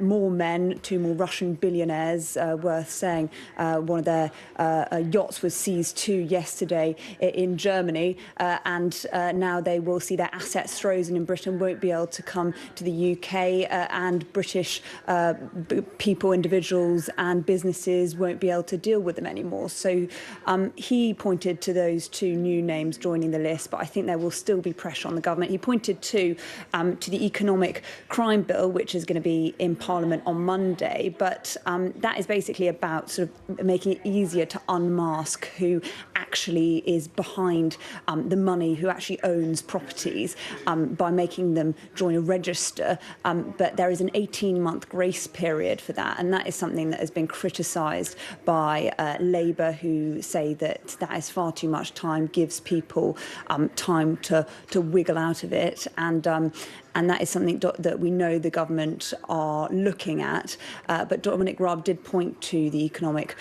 more men, 2 more Russian billionaires, worth saying. One of their yachts was seized too yesterday in Germany, and now they will see their assets frozen in Britain, won't be able to come to the UK, and British people, individuals and businesses won't be able to deal with them anymore. So he pointed to those 2 new names joining the list, but I think there will still be pressure on the government. He pointed to the economic crime bill, which is going to be in Parliament on Monday, but that is basically about sort of making it easier to unmask who actually is behind the money, who actually owns properties, by making them join a register. But there is an 18-month grace period for that, and that is something that has been criticised by Labour, who say that that is far too much time, gives people time to wiggle out of it, and that is something that we know the government are looking at. But Dominic Raab did point to the economic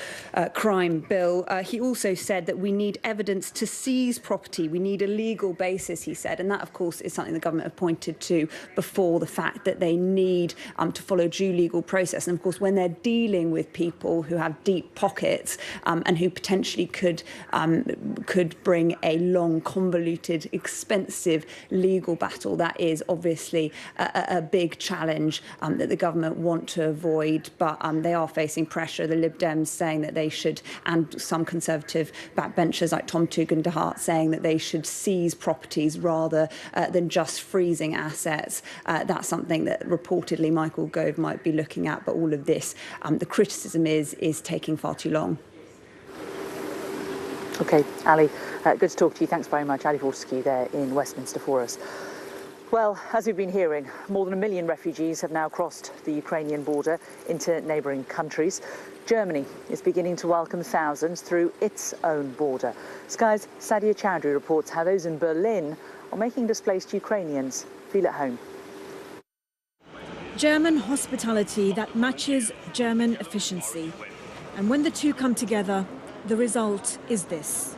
crime bill. He also said that we need evidence to seize property. We need a legal basis, he said. And that, of course, is something the government have pointed to before, the fact that they need to follow due legal process. And, of course, when they're dealing with people who have deep pockets and who potentially could bring a long, convoluted, expensive legal battle, that is obviously a big challenge that the government want to avoid, but they are facing pressure. The Lib Dems saying that they should, and some Conservative backbenchers like Tom Tugendhat de Hart saying that they should seize properties rather than just freezing assets. That's something that reportedly Michael Gove might be looking at, but all of this, the criticism is taking far too long.
OK, Ali, good to talk to you. Thanks very much. Ali Fortescue there in Westminster for us. Well, as we've been hearing, more than 1 million refugees have now crossed the Ukrainian border into neighbouring countries. Germany is beginning to welcome thousands through its own border. Sky's Sadia Chowdhury reports how those in Berlin are making displaced Ukrainians feel at home.
German hospitality that matches German efficiency. And when the two come together, the result is this.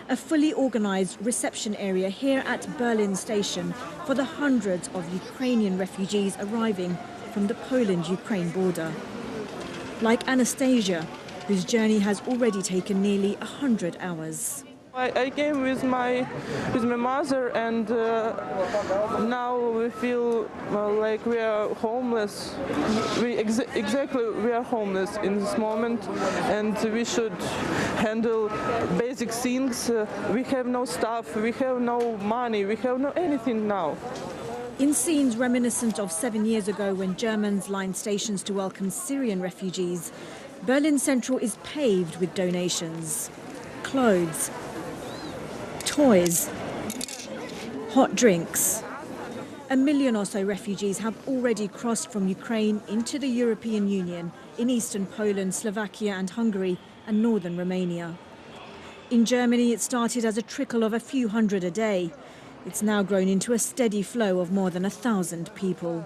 A fully organised reception area here at Berlin station for the hundreds of Ukrainian refugees arriving from the Poland-Ukraine border. Like Anastasia, whose journey has already taken nearly 100 hours.
I came with my mother, and now we feel like we are homeless. We are homeless in this moment, and we should handle basic things. We have no stuff, we have no money, we have no anything now.
In scenes reminiscent of 7 years ago when Germans lined stations to welcome Syrian refugees, Berlin Central is paved with donations. Clothes, toys, hot drinks. 1 million or so refugees have already crossed from Ukraine into the European Union in eastern Poland, Slovakia and Hungary and northern Romania. In Germany, it started as a trickle of a few hundred a day. It's now grown into a steady flow of more than 1,000 people.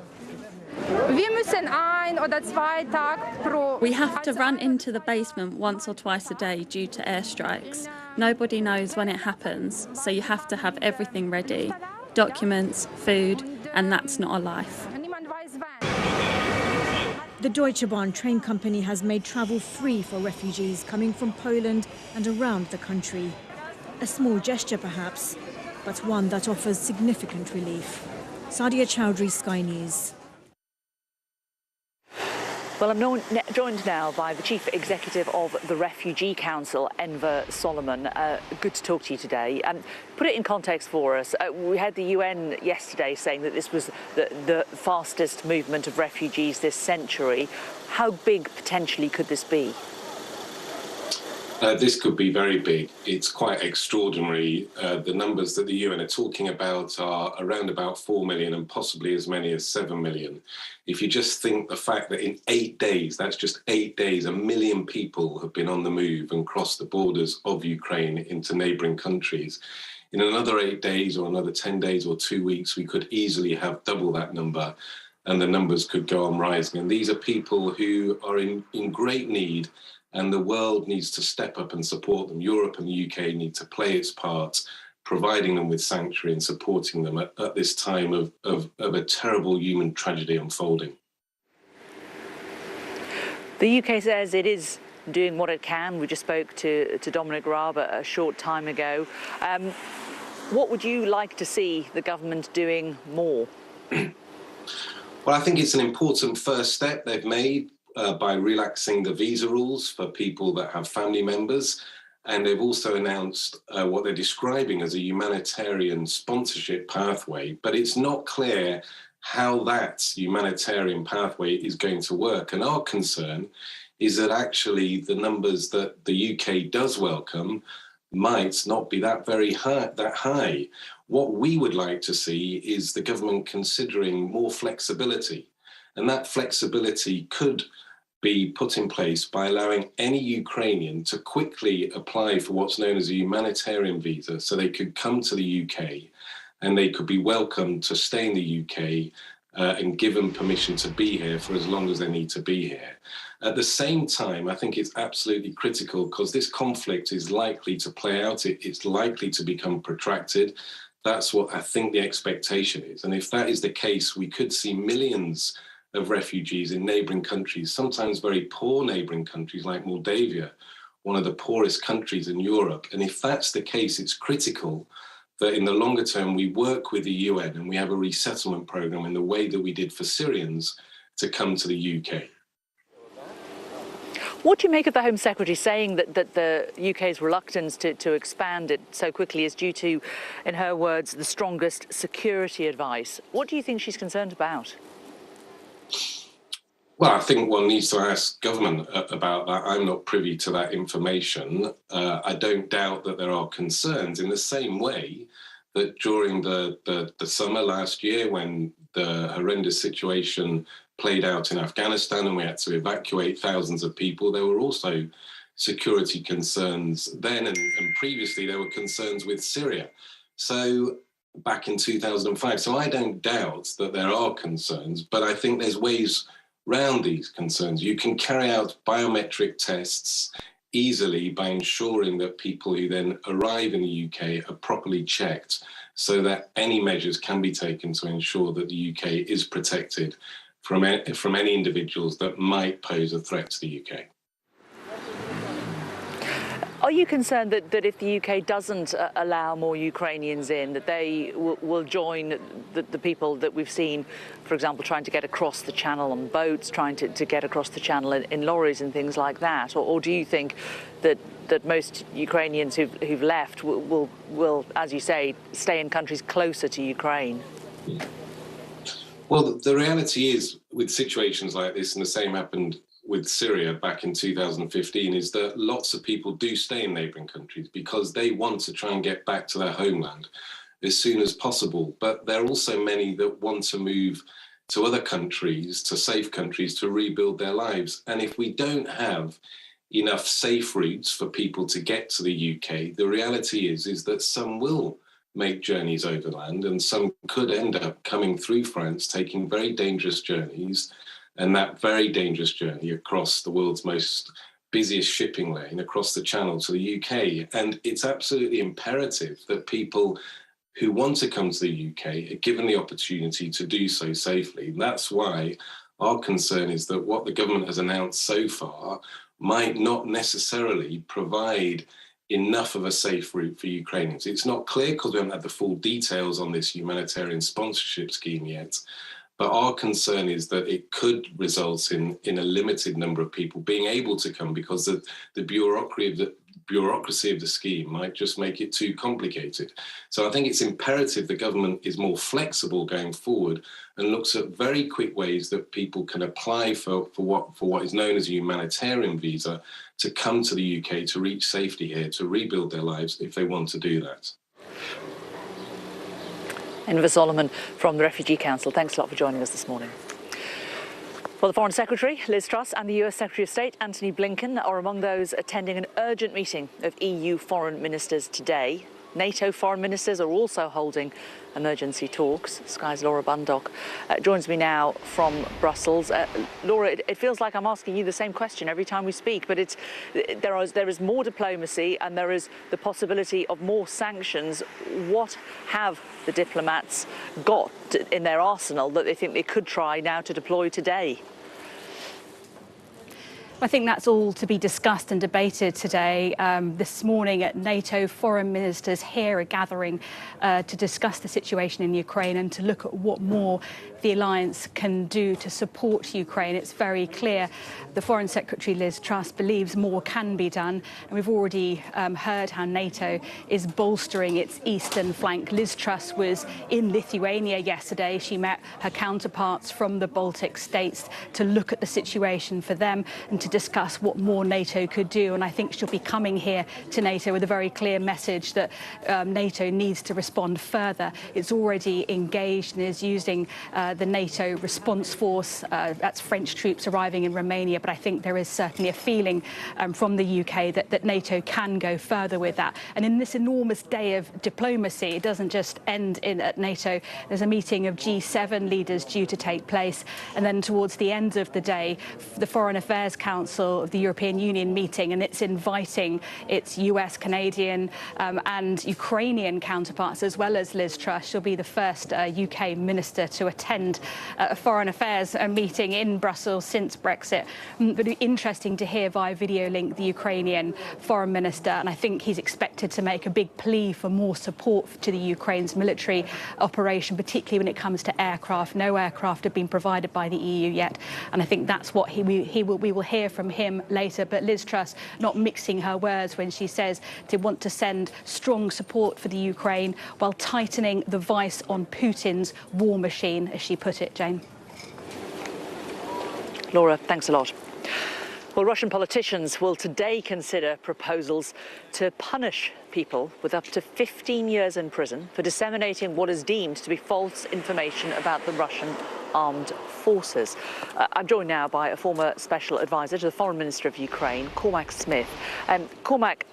We have to run into the basement once or twice a day due to airstrikes. Nobody knows when it happens, so you have to have everything ready. Documents, food, and that's not a life.
The Deutsche Bahn train company has made travel free for refugees coming from Poland and around the country. A small gesture perhaps, but one that offers significant relief. Sadia Chowdhury, Sky News.
Well, I'm joined now by the Chief Executive of the Refugee Council, Enver Solomon. Good to talk to you today. Put it in context for us. We had the UN yesterday saying that this was the fastest movement of refugees this century. How big potentially could this be?
This could be very big. It's quite extraordinary. The numbers that the UN are talking about are around about 4 million and possibly as many as 7 million. If you just think the fact that in 8 days, that's just 8 days, 1 million people have been on the move and crossed the borders of Ukraine into neighbouring countries. In another 8 days or another 10 days or 2 weeks, we could easily have double that number and the numbers could go on rising. And these are people who are in great need, and the world needs to step up and support them. Europe and the UK need to play its part, providing them with sanctuary and supporting them at this time of a terrible human tragedy unfolding.
The UK says it is doing what it can. We just spoke to Dominic Raab a short time ago. What would you like to see the government doing more?
Well, I think it's an important first step they've made by relaxing the visa rules for people that have family members. And they've also announced what they're describing as a humanitarian sponsorship pathway. But it's not clear how that humanitarian pathway is going to work. And our concern is that actually the numbers that the UK does welcome might not be that high. What we would like to see is the government considering more flexibility. And that flexibility could be put in place by allowing any Ukrainian to quickly apply for what's known as a humanitarian visa, so they could come to the UK and they could be welcomed to stay in the UK and given permission to be here for as long as they need to be here. At the same time, I think it's absolutely critical because this conflict is likely to play out. It's likely to become protracted. That's what I think the expectation is. And if that is the case, we could see millions of refugees in neighbouring countries, sometimes very poor neighbouring countries like Moldavia, one of the poorest countries in Europe. And if that's the case, it's critical that in the longer term we work with the UN and we have a resettlement programme in the way that we did for Syrians to come to the UK.
What do you make of the Home Secretary saying that the UK's reluctance to expand it so quickly is due to, in her words, the strongest security advice? What do you think she's concerned about?
Well, I think one needs to ask government about that. I'm not privy to that information. I don't doubt that there are concerns in the same way that during the summer last year when the horrendous situation played out in Afghanistan and we had to evacuate thousands of people, there were also security concerns then, and previously there were concerns with Syria. So back in 2005. So I don't doubt that there are concerns, but I think there's ways round these concerns. You can carry out biometric tests easily by ensuring that people who then arrive in the UK are properly checked so that any measures can be taken to ensure that the UK is protected from any individuals that might pose a threat to the UK.
Are you concerned that if the UK doesn't allow more Ukrainians in, that they will join the people that we've seen, for example, trying to get across the channel on boats, trying to get across the channel in lorries and things like that? Or do you think that most Ukrainians who've left will, as you say, stay in countries closer to Ukraine?
Well, the reality is with situations like this, and the same happened with Syria back in 2015, is that lots of people do stay in neighbouring countries because they want to try and get back to their homeland as soon as possible. But there are also many that want to move to other countries, to safe countries, to rebuild their lives. And if we don't have enough safe routes for people to get to the UK, the reality is that some will make journeys overland and some could end up coming through France, taking very dangerous journeys, and that very dangerous journey across the world's most busiest shipping lane across the Channel to the UK. And it's absolutely imperative that people who want to come to the UK are given the opportunity to do so safely. And that's why our concern is that what the government has announced so far might not necessarily provide enough of a safe route for Ukrainians. It's not clear because we haven't had the full details on this humanitarian sponsorship scheme yet. But our concern is that it could result in a limited number of people being able to come because the bureaucracy of the scheme might just make it too complicated. So I think it's imperative the government is more flexible going forward and looks at very quick ways that people can apply for what is known as a humanitarian visa to come to the UK, to reach safety here, to rebuild their lives if they want to do that.
Enver Solomon from the Refugee Council, thanks a lot for joining us this morning. Well, the Foreign Secretary, Liz Truss, and the US Secretary of State, Antony Blinken, are among those attending an urgent meeting of EU foreign ministers today. NATO foreign ministers are also holding emergency talks. Sky's Laura Bundock joins me now from Brussels. Laura, it feels like I'm asking you the same question every time we speak, but there is more diplomacy and there is the possibility of more sanctions. What have the diplomats got in their arsenal that they think they could try now to deploy today?
I think that's all to be discussed and debated today. This morning at NATO, foreign ministers here are gathering to discuss the situation in Ukraine and to look at what more the alliance can do to support Ukraine. It's very clear the Foreign Secretary, Liz Truss, believes more can be done. And we've already heard how NATO is bolstering its eastern flank. Liz Truss was in Lithuania yesterday. She met her counterparts from the Baltic states to look at the situation for them and to discuss what more NATO could do. And I think she'll be coming here to NATO with a very clear message that NATO needs to respond further. It's already engaged and is using the NATO response force. That's French troops arriving in Romania. But I think there is certainly a feeling from the UK that NATO can go further with that. And in this enormous day of diplomacy, it doesn't just end at NATO. There's a meeting of G7 leaders due to take place. And then towards the end of the day, the Foreign Affairs Council of the European Union meeting, and it's inviting its US, Canadian and Ukrainian counterparts, as well as Liz Truss. She'll be the first UK minister to attend a foreign affairs meeting in Brussels since Brexit. But it'll be interesting to hear via video link the Ukrainian foreign minister, and I think he's expected to make a big plea for more support to the Ukraine's military operation, particularly when it comes to aircraft. No aircraft have been provided by the EU yet, and I think that's what we will hear from him later. But Liz Truss not mixing her words when she says they want to send strong support for the Ukraine while tightening the vice on Putin's war machine, as she put it. Jane.
Laura, thanks a lot. Well, Russian politicians will today consider proposals to punish people with up to 15 years in prison for disseminating what is deemed to be false information about the Russian armed forces. I'm joined now by a former special advisor to the Foreign Minister of Ukraine, Cormac Smith. Cormac,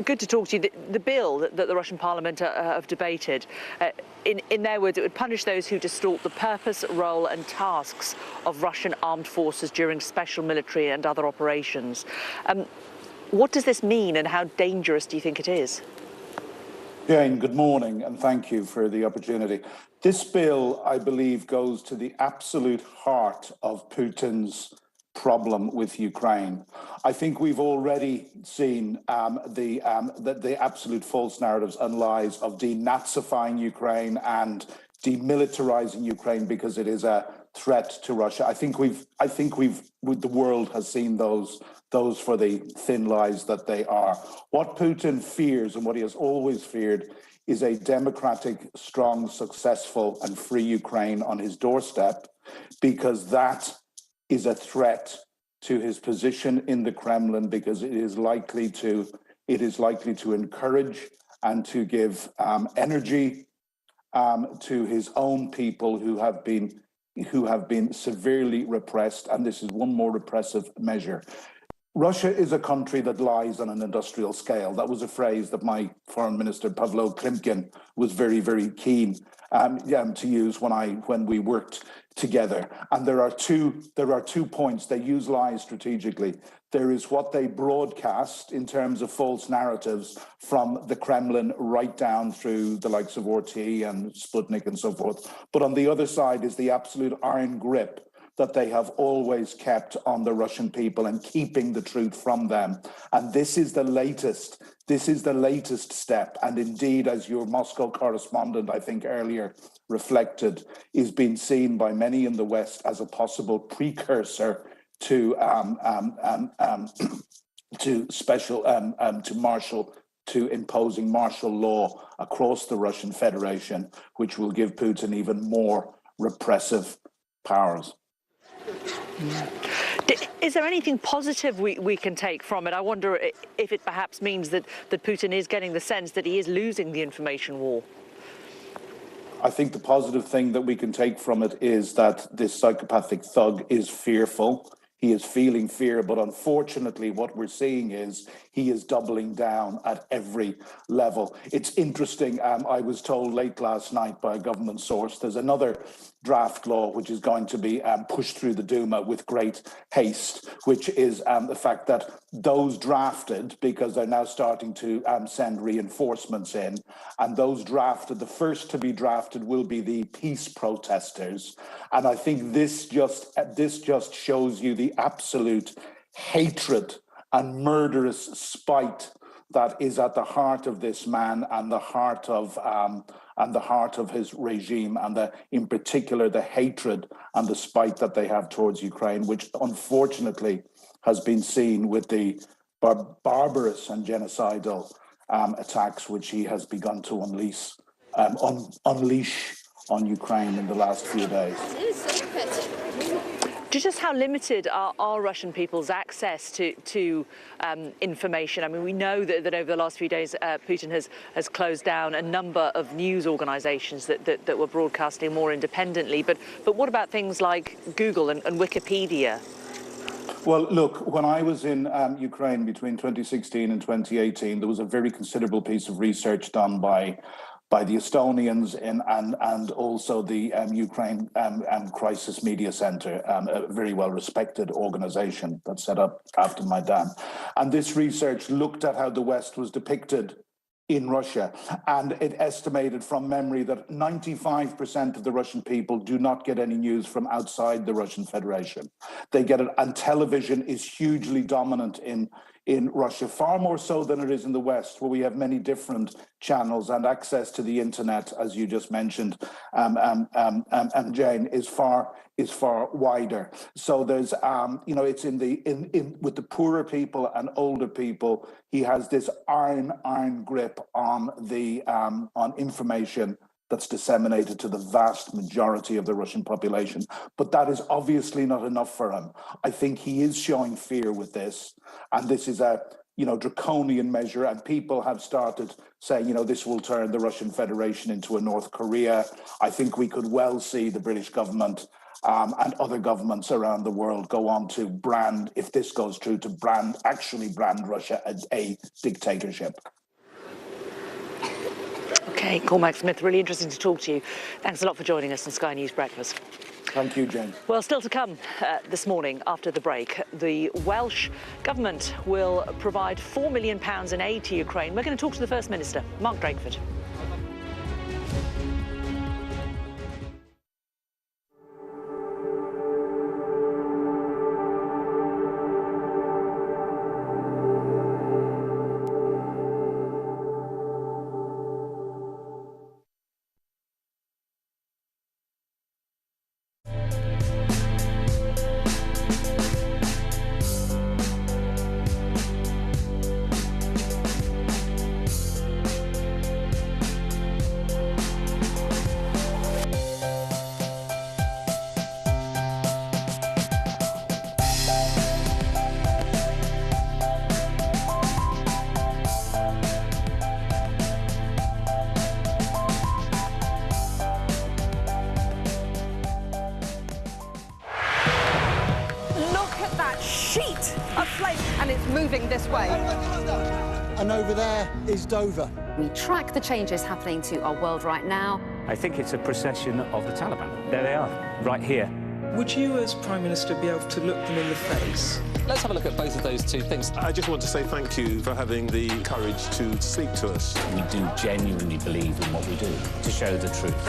good to talk to you. The bill that the Russian Parliament have debated, in their words, it would punish those who distort the purpose, role and tasks of Russian armed forces during special military and other operations. What does this mean and how dangerous do you think it is?
Jane, good morning and thank you for the opportunity. This bill, I believe, goes to the absolute heart of Putin's problem with Ukraine. I think we've already seen the absolute false narratives and lies of denazifying Ukraine and demilitarizing Ukraine because it is a threat to Russia. I think the world has seen those for the thin lies that they are. What Putin fears and what he has always feared is a democratic, strong, successful and free Ukraine on his doorstep, because that is a threat to his position in the Kremlin, because it is likely to encourage and to give energy to his own people who have been severely repressed, and this is one more repressive measure. Russia is a country that lies on an industrial scale. That was a phrase that my foreign minister, Pavlo Klimkin, was very, very keen to use when we worked together. And there are two points. They use lies strategically. There is what they broadcast in terms of false narratives from the Kremlin right down through the likes of RT and Sputnik and so forth. But on the other side is the absolute iron grip that they have always kept on the Russian people and keeping the truth from them. And this is the latest step. And indeed, as your Moscow correspondent, I think earlier reflected, is being seen by many in the West as a possible precursor to to imposing martial law across the Russian Federation, which will give Putin even more repressive powers.
Is there anything positive we can take from it? I wonder if it perhaps means that Putin is getting the sense that he is losing the information war.
I think the positive thing that we can take from it is that this psychopathic thug is fearful. He is feeling fear, but unfortunately what we're seeing is he is doubling down at every level. It's interesting, I was told late last night by a government source, there's another draft law which is going to be pushed through the Duma with great haste, which is the fact that those drafted, because they're now starting to send reinforcements in, and those drafted, the first to be drafted will be the peace protesters. And I think this just shows you the absolute hatred and murderous spite that is at the heart of this man and the heart of his regime, and in particular the hatred and the spite that they have towards Ukraine, which unfortunately has been seen with the barbarous and genocidal attacks which he has begun to unleash on Ukraine in the last few days.
Just how limited are Russian people's access to information? I mean, we know that over the last few days, Putin has closed down a number of news organisations that were broadcasting more independently. But what about things like Google and Wikipedia?
Well, look, when I was in Ukraine between 2016 and 2018, there was a very considerable piece of research done by the Estonians and also the Ukraine Crisis Media Center, a very well-respected organization that's set up after Maidan. And this research looked at how the West was depicted in Russia, and it estimated from memory that 95% of the Russian people do not get any news from outside the Russian Federation. They get it, and television is hugely dominant in Russia, far more so than it is in the West, where we have many different channels, and access to the internet, as you just mentioned, Jane, is far wider. So there's, it's with the poorer people and older people, he has this iron grip on on information that's disseminated to the vast majority of the Russian population. But that is obviously not enough for him. I think he is showing fear with this, and this is a draconian measure, and people have started saying, this will turn the Russian Federation into a North Korea. I think we could well see the British government and other governments around the world go on to brand, if this goes through, to actually brand Russia as a dictatorship.
Okay, Cormac Smith, really interesting to talk to you. Thanks a lot for joining us on Sky News Breakfast.
Thank you, Jane.
Well, still to come this morning after the break, the Welsh government will provide £4 million in aid to Ukraine. We're going to talk to the First Minister, Mark Drakeford.
And it's moving this way.
And over there is Dover.
We track the changes happening to our world right now.
I think it's a procession of the Taliban. There they are, right here.
Would you, as Prime Minister, be able to look them in the face?
Let's have a look at both of those two things.
I just want to say thank you for having the courage to speak to us.
We do genuinely believe in what we do, to show the truth.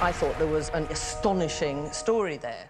I thought there was an astonishing story there.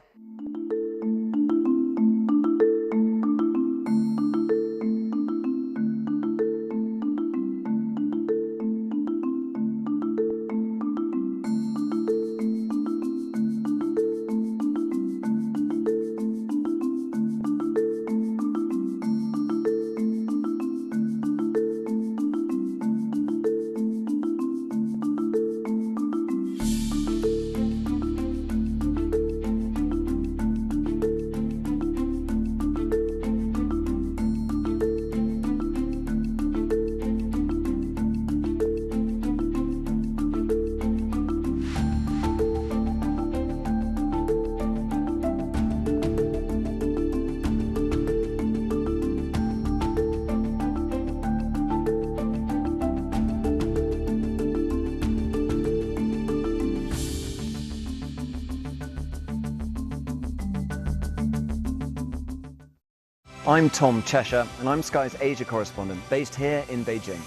I'm Tom Cheshire, and I'm Sky's Asia correspondent, based here in Beijing.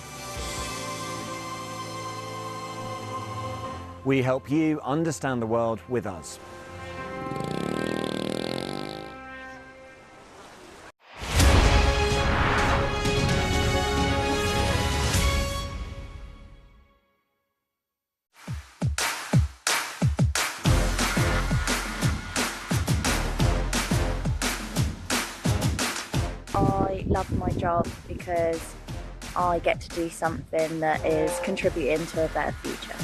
We help you understand the world with us.
I love my job because I get to do something that is contributing to a better future.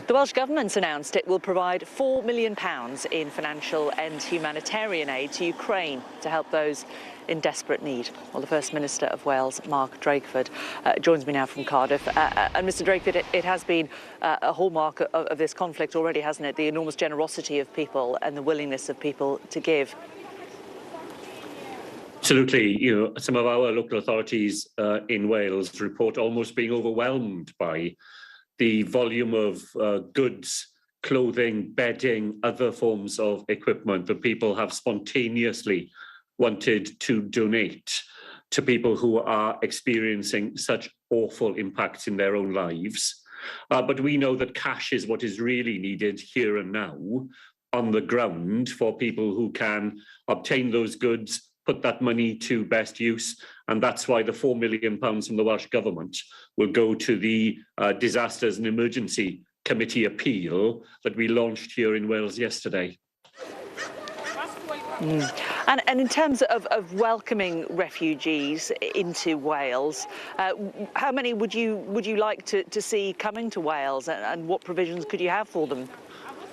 The Welsh Government's announced it will provide £4 million in financial and humanitarian aid to Ukraine to help those in desperate need. Well, the First Minister of Wales, Mark Drakeford, joins me now from Cardiff. And Mr Drakeford, it has been a hallmark of this conflict already, hasn't it? The enormous generosity of people and the willingness of people to give.
Absolutely. You know, some of our local authorities in Wales report almost being overwhelmed by the volume of goods, clothing, bedding, other forms of equipment that people have spontaneously wanted to donate to people who are experiencing such awful impacts in their own lives. But we know that cash is what is really needed here and now on the ground for people who can obtain those goods, put that money to best use, and that's why the £4 million from the Welsh Government will go to the Disasters and Emergency Committee appeal that we launched here in Wales yesterday.
And in terms of welcoming refugees into Wales, how many would you like to see coming to Wales, and what provisions could you have for them?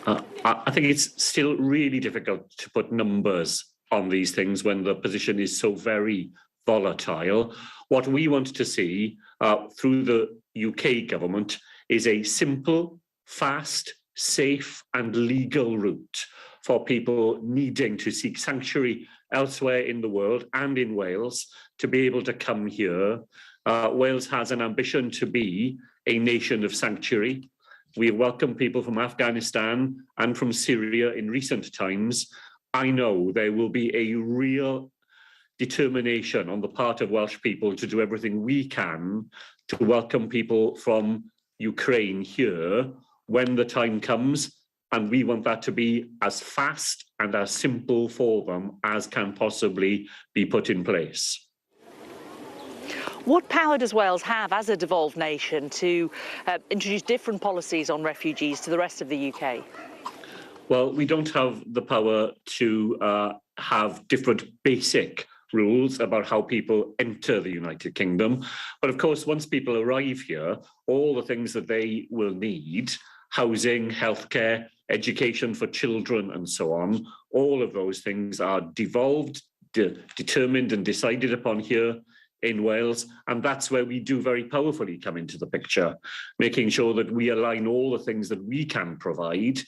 I think it's still really difficult to put numbers on these things when the position is so very volatile. What we want to see through the UK government is a simple, fast, safe and legal route for people needing to seek sanctuary elsewhere in the world and in Wales to be able to come here. Wales has an ambition to be a nation of sanctuary. We welcome people from Afghanistan and from Syria in recent times. I know there will be a real determination on the part of Welsh people to do everything we can to welcome people from Ukraine here when the time comes, and we want that to be as fast and as simple for them as can possibly be put in place.
What power does Wales have as a devolved nation to introduce different policies on refugees to the rest of the UK?
Well, we don't have the power to have different basic rules about how people enter the United Kingdom. But of course, once people arrive here, all the things that they will need, housing, healthcare, education for children and so on, all of those things are devolved, determined and decided upon here in Wales. And that's where we do very powerfully come into the picture, making sure that we align all the things that we can provide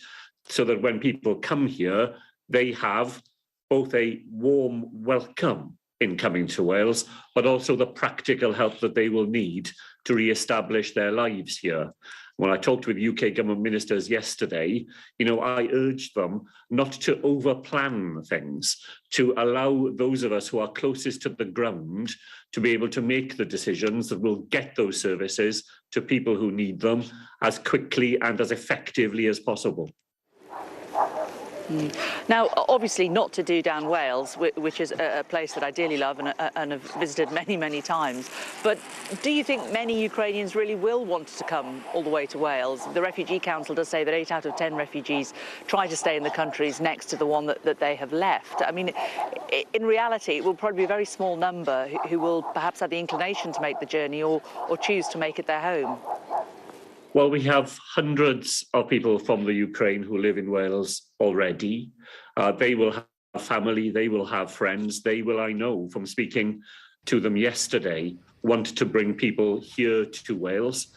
so that when people come here, they have both a warm welcome in coming to Wales, but also the practical help that they will need to re-establish their lives here. When I talked with UK government ministers yesterday, I urged them not to over-plan things, to allow those of us who are closest to the ground to be able to make the decisions that will get those services to people who need them as quickly and as effectively as possible.
Now, obviously not to do down Wales, which is a place that I dearly love and have visited many, many times. But do you think many Ukrainians really will want to come all the way to Wales? The Refugee Council does say that 8 out of 10 refugees try to stay in the countries next to the one that they have left. I mean, in reality, it will probably be a very small number who will perhaps have the inclination to make the journey or choose to make it their home.
Well, we have hundreds of people from the Ukraine who live in Wales already. They will have family, they will have friends, they will, I know from speaking to them yesterday, want to bring people here to Wales,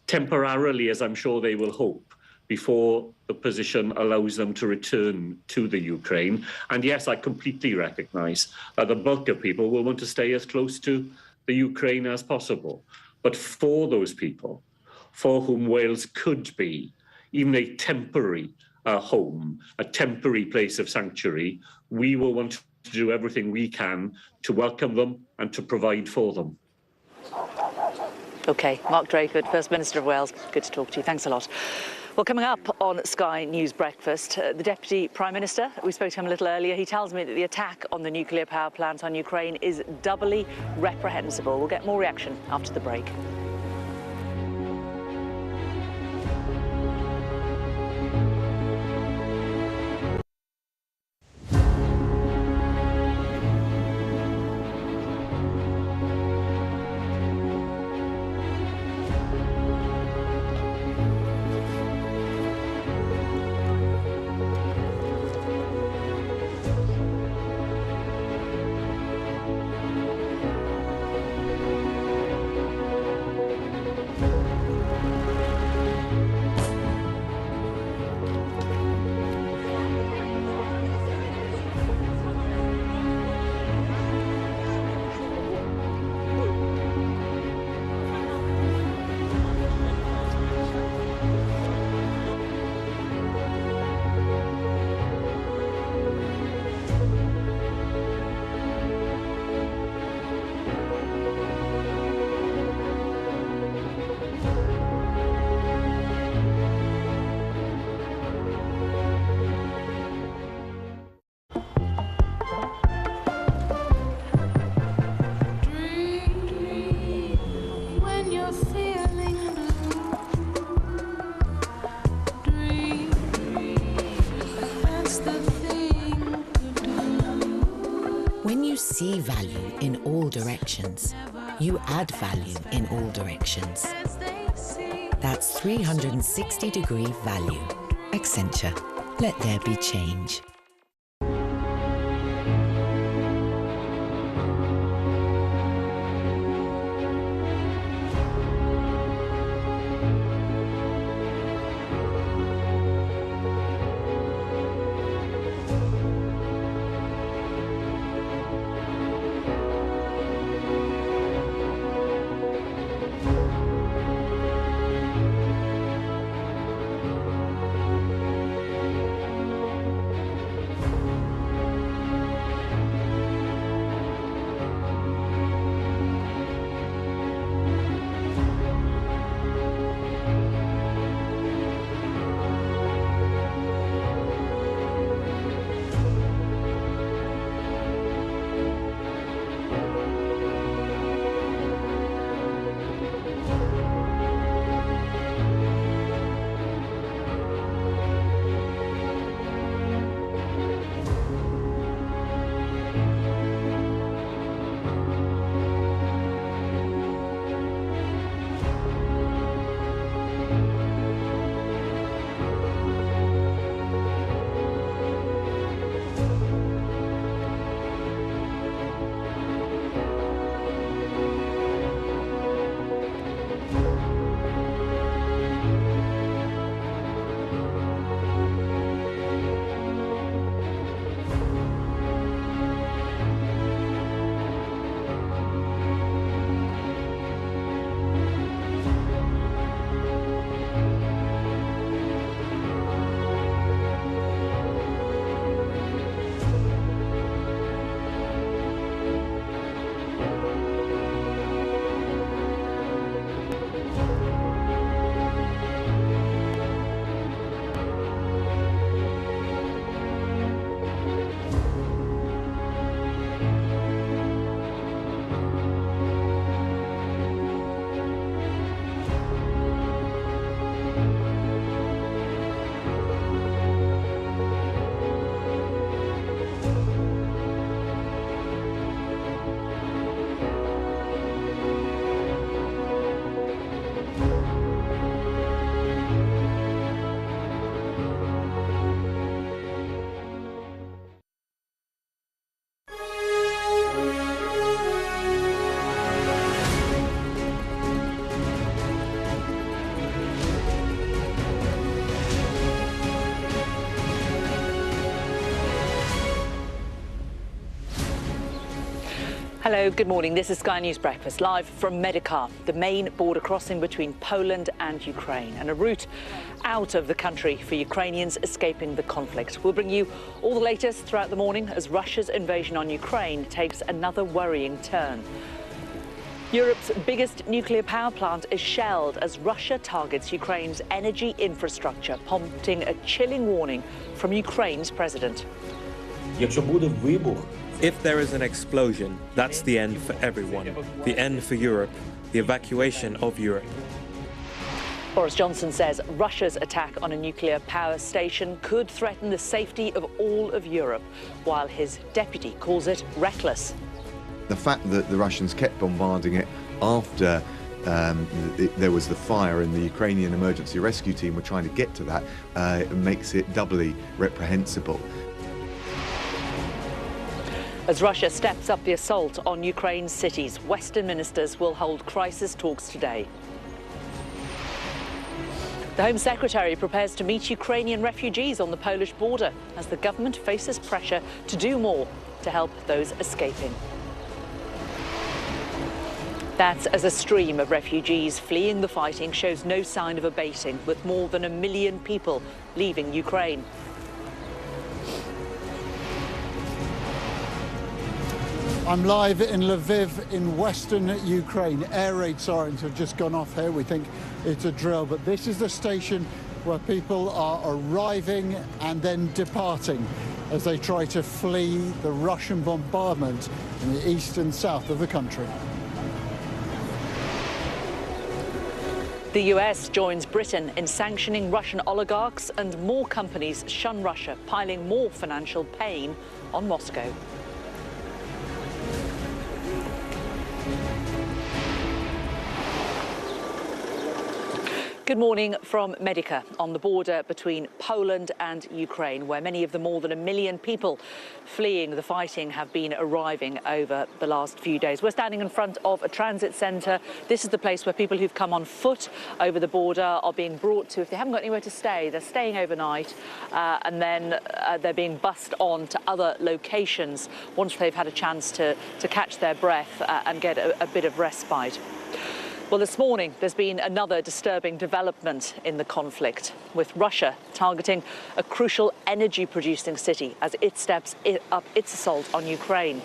temporarily, as I'm sure they will hope, before the position allows them to return to the Ukraine. And yes, I completely recognise that the bulk of people will want to stay as close to the Ukraine as possible. But for those people, for whom Wales could be even a temporary home, a temporary place of sanctuary, we will want to do everything we can to welcome them and to provide for them.
OK, Mark Drakeford, First Minister of Wales, good to talk to you. Thanks a lot. Well, coming up on Sky News Breakfast, the Deputy Prime Minister, we spoke to him a little earlier, he tells me that the attack on the nuclear power plant on Ukraine is doubly reprehensible. We'll get more reaction after the break.
When you see value in all directions, you add value in all directions. That's 360-degree value. Accenture. Let there be change.
Hello, good morning. This is Sky News Breakfast, live from Medikar, the main border crossing between Poland and Ukraine, and a route out of the country for Ukrainians escaping the conflict. We'll bring you all the latest throughout the morning as Russia's invasion on Ukraine takes another worrying turn. Europe's biggest nuclear power plant is shelled as Russia targets Ukraine's energy infrastructure, prompting a chilling warning from Ukraine's president.
If there is an explosion, that's the end for everyone. The end for Europe, the evacuation of Europe.
Boris Johnson says Russia's attack on a nuclear power station could threaten the safety of all of Europe, while his deputy calls it reckless.
The fact that the Russians kept bombarding it after there was the fire and the Ukrainian emergency rescue team were trying to get to that makes it doubly reprehensible.
As Russia steps up the assault on Ukraine's cities, Western ministers will hold crisis talks today. The Home Secretary prepares to meet Ukrainian refugees on the Polish border as the government faces pressure to do more to help those escaping. That's as a stream of refugees fleeing the fighting shows no sign of abating, with more than 1 million people leaving Ukraine.
I'm live in Lviv in western Ukraine. Air raid sirens have just gone off here. We think it's a drill, but this is the station where people are arriving and then departing as they try to flee the Russian bombardment in the east and south of the country.
The US joins Britain in sanctioning Russian oligarchs, and more companies shun Russia, piling more financial pain on Moscow. Good morning from Medikar, on the border between Poland and Ukraine, where many of the more than 1 million people fleeing the fighting have been arriving over the last few days. We're standing in front of a transit centre. This is the place where people who've come on foot over the border are being brought to. If they haven't got anywhere to stay, they're staying overnight, and then they're being bussed on to other locations once they've had a chance to catch their breath and get a bit of respite. Well, this morning, there's been another disturbing development in the conflict, with Russia targeting a crucial energy-producing city as it steps up its assault on Ukraine.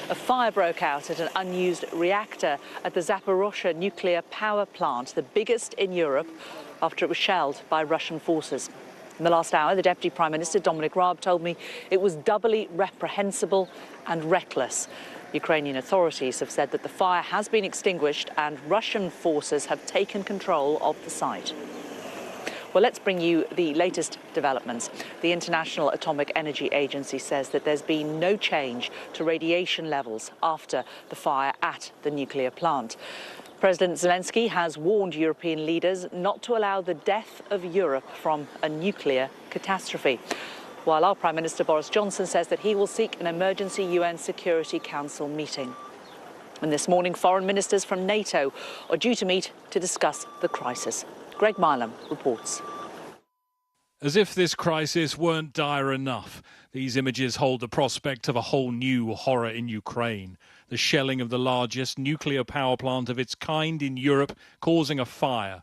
A fire broke out at an unused reactor at the Zaporozhye nuclear power plant, the biggest in Europe, after it was shelled by Russian forces. In the last hour, the Deputy Prime Minister, Dominic Raab, told me it was doubly reprehensible and reckless. Ukrainian authorities have said that the fire has been extinguished and Russian forces have taken control of the site. Well, let's bring you the latest developments. The International Atomic Energy Agency says that there's been no change to radiation levels after the fire at the nuclear plant. President Zelensky has warned European leaders not to allow the death of Europe from a nuclear catastrophe, while our Prime Minister Boris Johnson says that he will seek an emergency UN Security Council meeting. And this morning, foreign ministers from NATO are due to meet to discuss the crisis. Greg Milam reports.
As if this crisis weren't dire enough, these images hold the prospect of a whole new horror in Ukraine. The shelling of the largest nuclear power plant of its kind in Europe, causing a fire.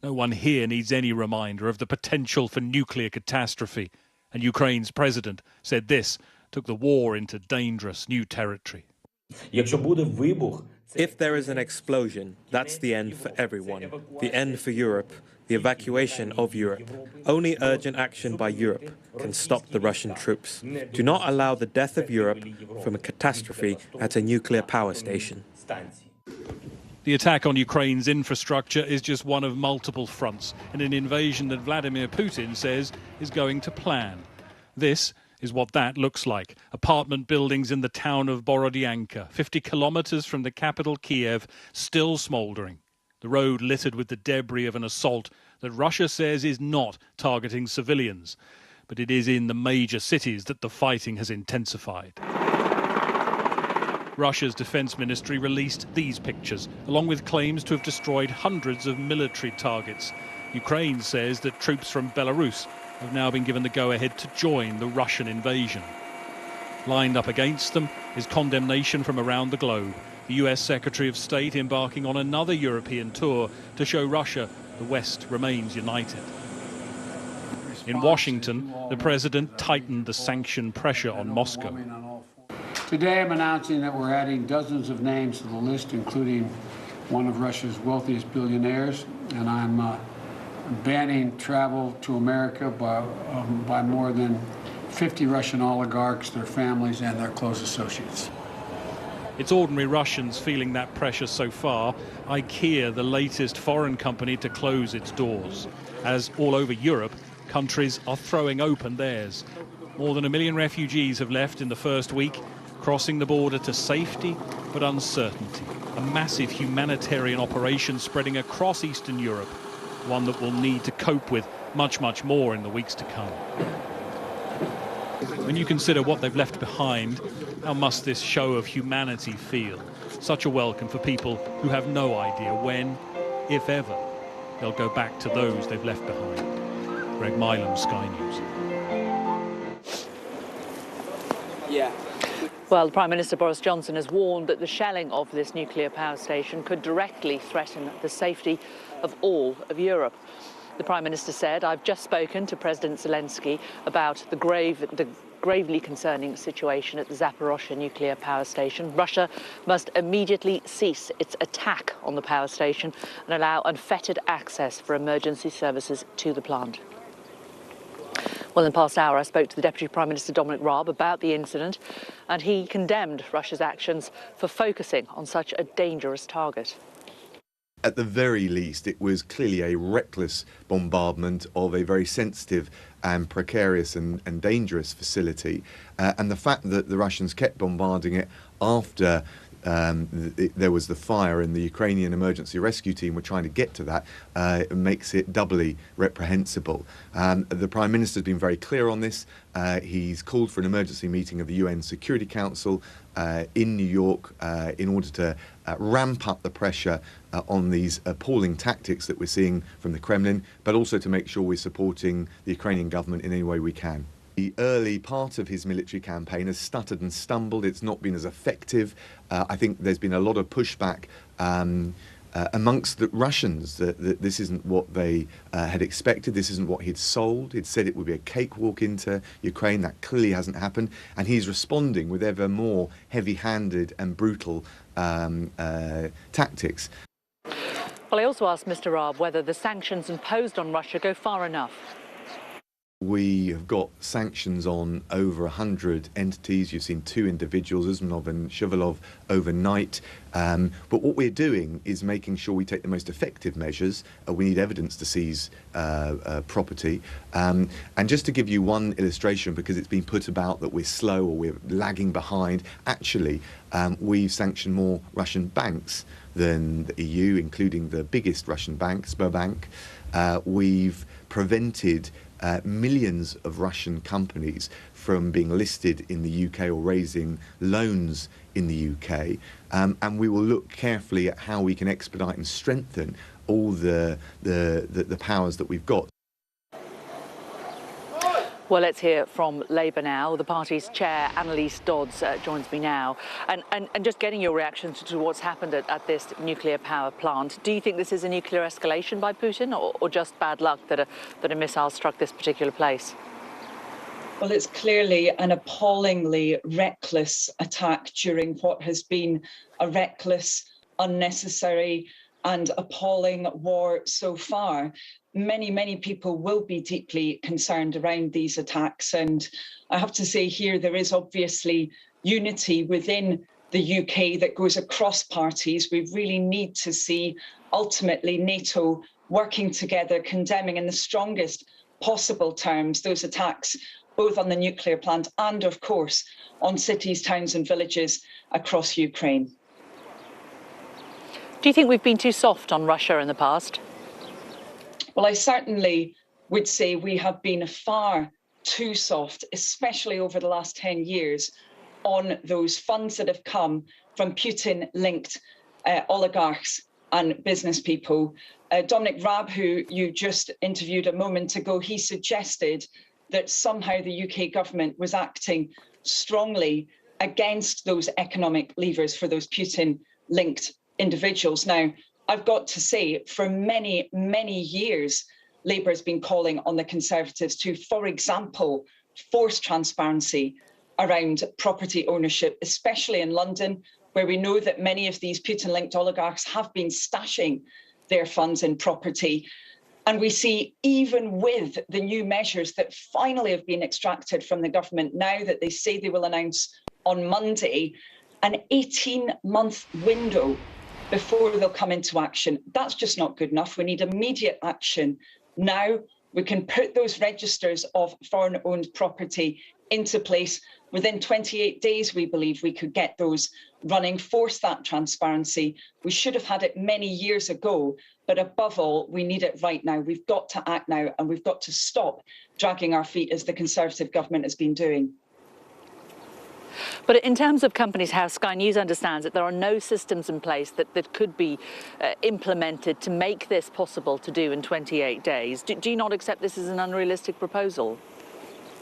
No one here needs any reminder of the potential for nuclear catastrophe. And Ukraine's president said this took the war into dangerous new territory.
If there is an explosion, that's the end for everyone. The end for Europe, the evacuation of Europe. Only urgent action by Europe can stop the Russian troops. Do not allow the death of Europe from a catastrophe at a nuclear power station.
The attack on Ukraine's infrastructure is just one of multiple fronts in an invasion that Vladimir Putin says is going to plan. This is what that looks like. Apartment buildings in the town of Borodyanka, 50 kilometers from the capital Kiev, still smouldering. The road littered with the debris of an assault that Russia says is not targeting civilians. But it is in the major cities that the fighting has intensified. Russia's defense ministry released these pictures, along with claims to have destroyed hundreds of military targets. Ukraine says that troops from Belarus have now been given the go-ahead to join the Russian invasion. Lined up against them is condemnation from around the globe. The US Secretary of State embarking on another European tour to show Russia the West remains united. In Washington, the president tightened the sanction pressure on Moscow.
Today I'm announcing that we're adding dozens of names to the list, including one of Russia's wealthiest billionaires, and I'm banning travel to America by more than 50 Russian oligarchs, their families, and their close associates.
It's ordinary Russians feeling that pressure so far. IKEA, the latest foreign company to close its doors. As all over Europe, countries are throwing open theirs. More than 1 million refugees have left in the first week, crossing the border to safety but uncertainty. A massive humanitarian operation spreading across Eastern Europe, one that will need to cope with much, much more in the weeks to come. When you consider what they've left behind, how must this show of humanity feel? Such a welcome for people who have no idea when, if ever, they'll go back to those they've left behind. Greg Milam, Sky News.
Well, Prime Minister Boris Johnson has warned that the shelling of this nuclear power station could directly threaten the safety of all of Europe. The Prime Minister said, "I've just spoken to President Zelensky about the gravely concerning situation at the Zaporozhye nuclear power station. Russia must immediately cease its attack on the power station and allow unfettered access for emergency services to the plant." Well, in the past hour, I spoke to the Deputy Prime Minister Dominic Raab about the incident, and he condemned Russia's actions for focusing on such a dangerous target.
At the very least, it was clearly a reckless bombardment of a very sensitive and precarious and dangerous facility. And the fact that the Russians kept bombarding it after there was the fire and the Ukrainian emergency rescue team were trying to get to that makes it doubly reprehensible. The Prime Minister has been very clear on this. He's called for an emergency meeting of the UN Security Council in New York in order to ramp up the pressure on these appalling tactics that we're seeing from the Kremlin, but also to make sure we're supporting the Ukrainian government in any way we can. The early part of his military campaign has stuttered and stumbled. It's not been as effective. I think there's been a lot of pushback amongst the Russians that this isn't what they had expected. This isn't what he'd sold. He'd said it would be a cakewalk into Ukraine. That clearly hasn't happened. And he's responding with ever more heavy-handed and brutal tactics.
Well, I also asked Mr. Raab whether the sanctions imposed on Russia go far enough.
We have got sanctions on over 100 entities. You've seen 2 individuals, Usmanov and Shuvalov, overnight. But what we're doing is making sure we take the most effective measures. We need evidence to seize property. And just to give you one illustration, because it's been put about that we're slow or we're lagging behind, actually, we've sanctioned more Russian banks than the EU, including the biggest Russian bank, Sberbank. We've prevented millions of Russian companies from being listed in the UK or raising loans in the UK. And we will look carefully at how we can expedite and strengthen all the powers that we've got.
Well, let's hear from Labour now. The party's chair, Annalise Dodds, joins me now. And just getting your reaction to what's happened at this nuclear power plant. Do you think this is a nuclear escalation by Putin or just bad luck that a missile struck this particular place?
Well, it's clearly an appallingly reckless attack during what has been a reckless, unnecessary and appalling war so far. Many people will be deeply concerned around these attacks. And I have to say here, there is obviously unity within the UK that goes across parties. We really need to see ultimately NATO working together, condemning in the strongest possible terms those attacks, both on the nuclear plant and, of course, on cities, towns and villages across Ukraine.
Do you think we've been too soft on Russia in the past?
Well, I certainly would say we have been far too soft, especially over the last 10 years, on those funds that have come from Putin-linked oligarchs and business people. Dominic Raab, who you just interviewed a moment ago, he suggested that somehow the UK government was acting strongly against those economic levers for those Putin-linked individuals. Now, I've got to say, for many, many years, Labour has been calling on the Conservatives to, for example, force transparency around property ownership, especially in London, where we know that many of these Putin-linked oligarchs have been stashing their funds in property. And we see, even with the new measures that finally have been extracted from the government now that they say they will announce on Monday, an 18-month window before they'll come into action. That's just not good enough. We need immediate action now. We can put those registers of foreign-owned property into place. Within 28 days, we believe we could get those running, force that transparency. We should have had it many years ago, but above all, we need it right now. We've got to act now, and we've got to stop dragging our feet as the Conservative government has been doing.
But in terms of Companies House, Sky News understands that there are no systems in place that could be implemented to make this possible to do in 28 days. Do you not accept this as an unrealistic proposal?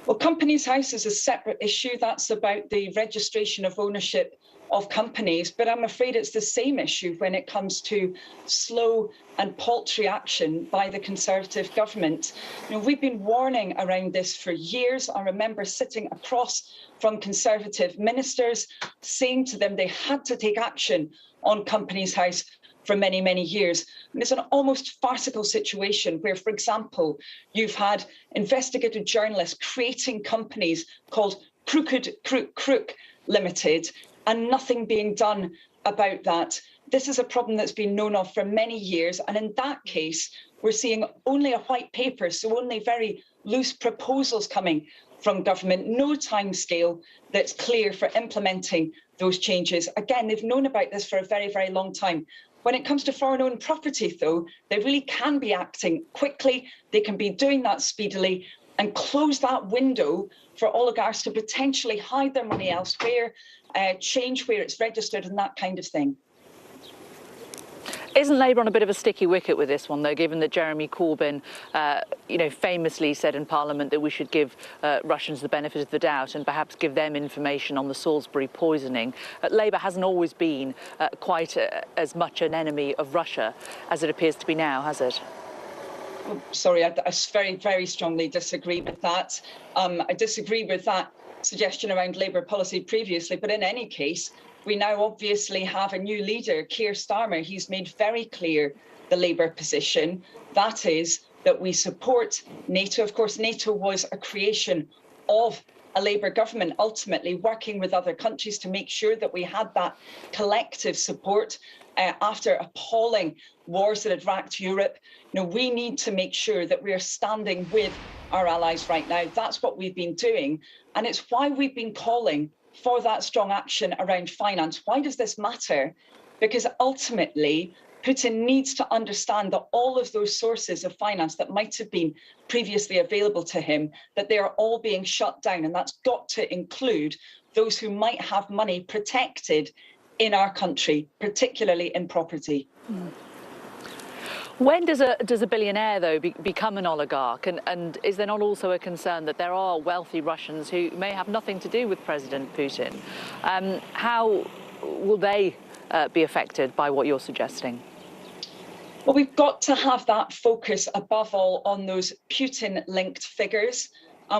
Well, Companies House is a separate issue. That's about the registration of ownership of companies, but I'm afraid it's the same issue when it comes to slow and paltry action by the Conservative government. You know, we've been warning around this for years. I remember sitting across from Conservative ministers saying to them they had to take action on Companies House for many, many years. And it's an almost farcical situation where, for example, you've had investigative journalists creating companies called Crook Limited, and nothing being done about that. This is a problem that's been known of for many years. And in that case, we're seeing only a white paper, so only very loose proposals coming from government, no timescale that's clear for implementing those changes. Again, they've known about this for a very, very long time. When it comes to foreign-owned property, though, they really can be acting quickly. They can be doing that speedily and close that window for oligarchs to potentially hide their money elsewhere, change where it's registered and that kind of thing.
Isn't Labour on a bit of a sticky wicket with this one, though, given that Jeremy Corbyn, famously said in Parliament that we should give Russians the benefit of the doubt and perhaps give them information on the Salisbury poisoning? Labour hasn't always been quite as much an enemy of Russia as it appears to be now, has it?
Oh, sorry, I very, very strongly disagree with that. I disagree with that suggestion around Labour policy previously, but in any case, we now obviously have a new leader, Keir Starmer. He's made very clear the Labour position. That is that we support NATO. Of course, NATO was a creation of a Labour government, ultimately working with other countries to make sure that we had that collective support after appalling wars that had racked Europe. You know, we need to make sure that we are standing with our allies right now. That's what we've been doing. And it's why we've been calling for that strong action around finance. Why does this matter? Because ultimately, Putin needs to understand that all of those sources of finance that might have been previously available to him, that they are all being shut down. And that's got to include those who might have money protected in our country, particularly in property.
When does a billionaire, though, become an oligarch? And is there not also a concern that there are wealthy Russians who may have nothing to do with President Putin? How will they be affected by what you're suggesting?
Well, we've got to have that focus above all on those Putin-linked figures.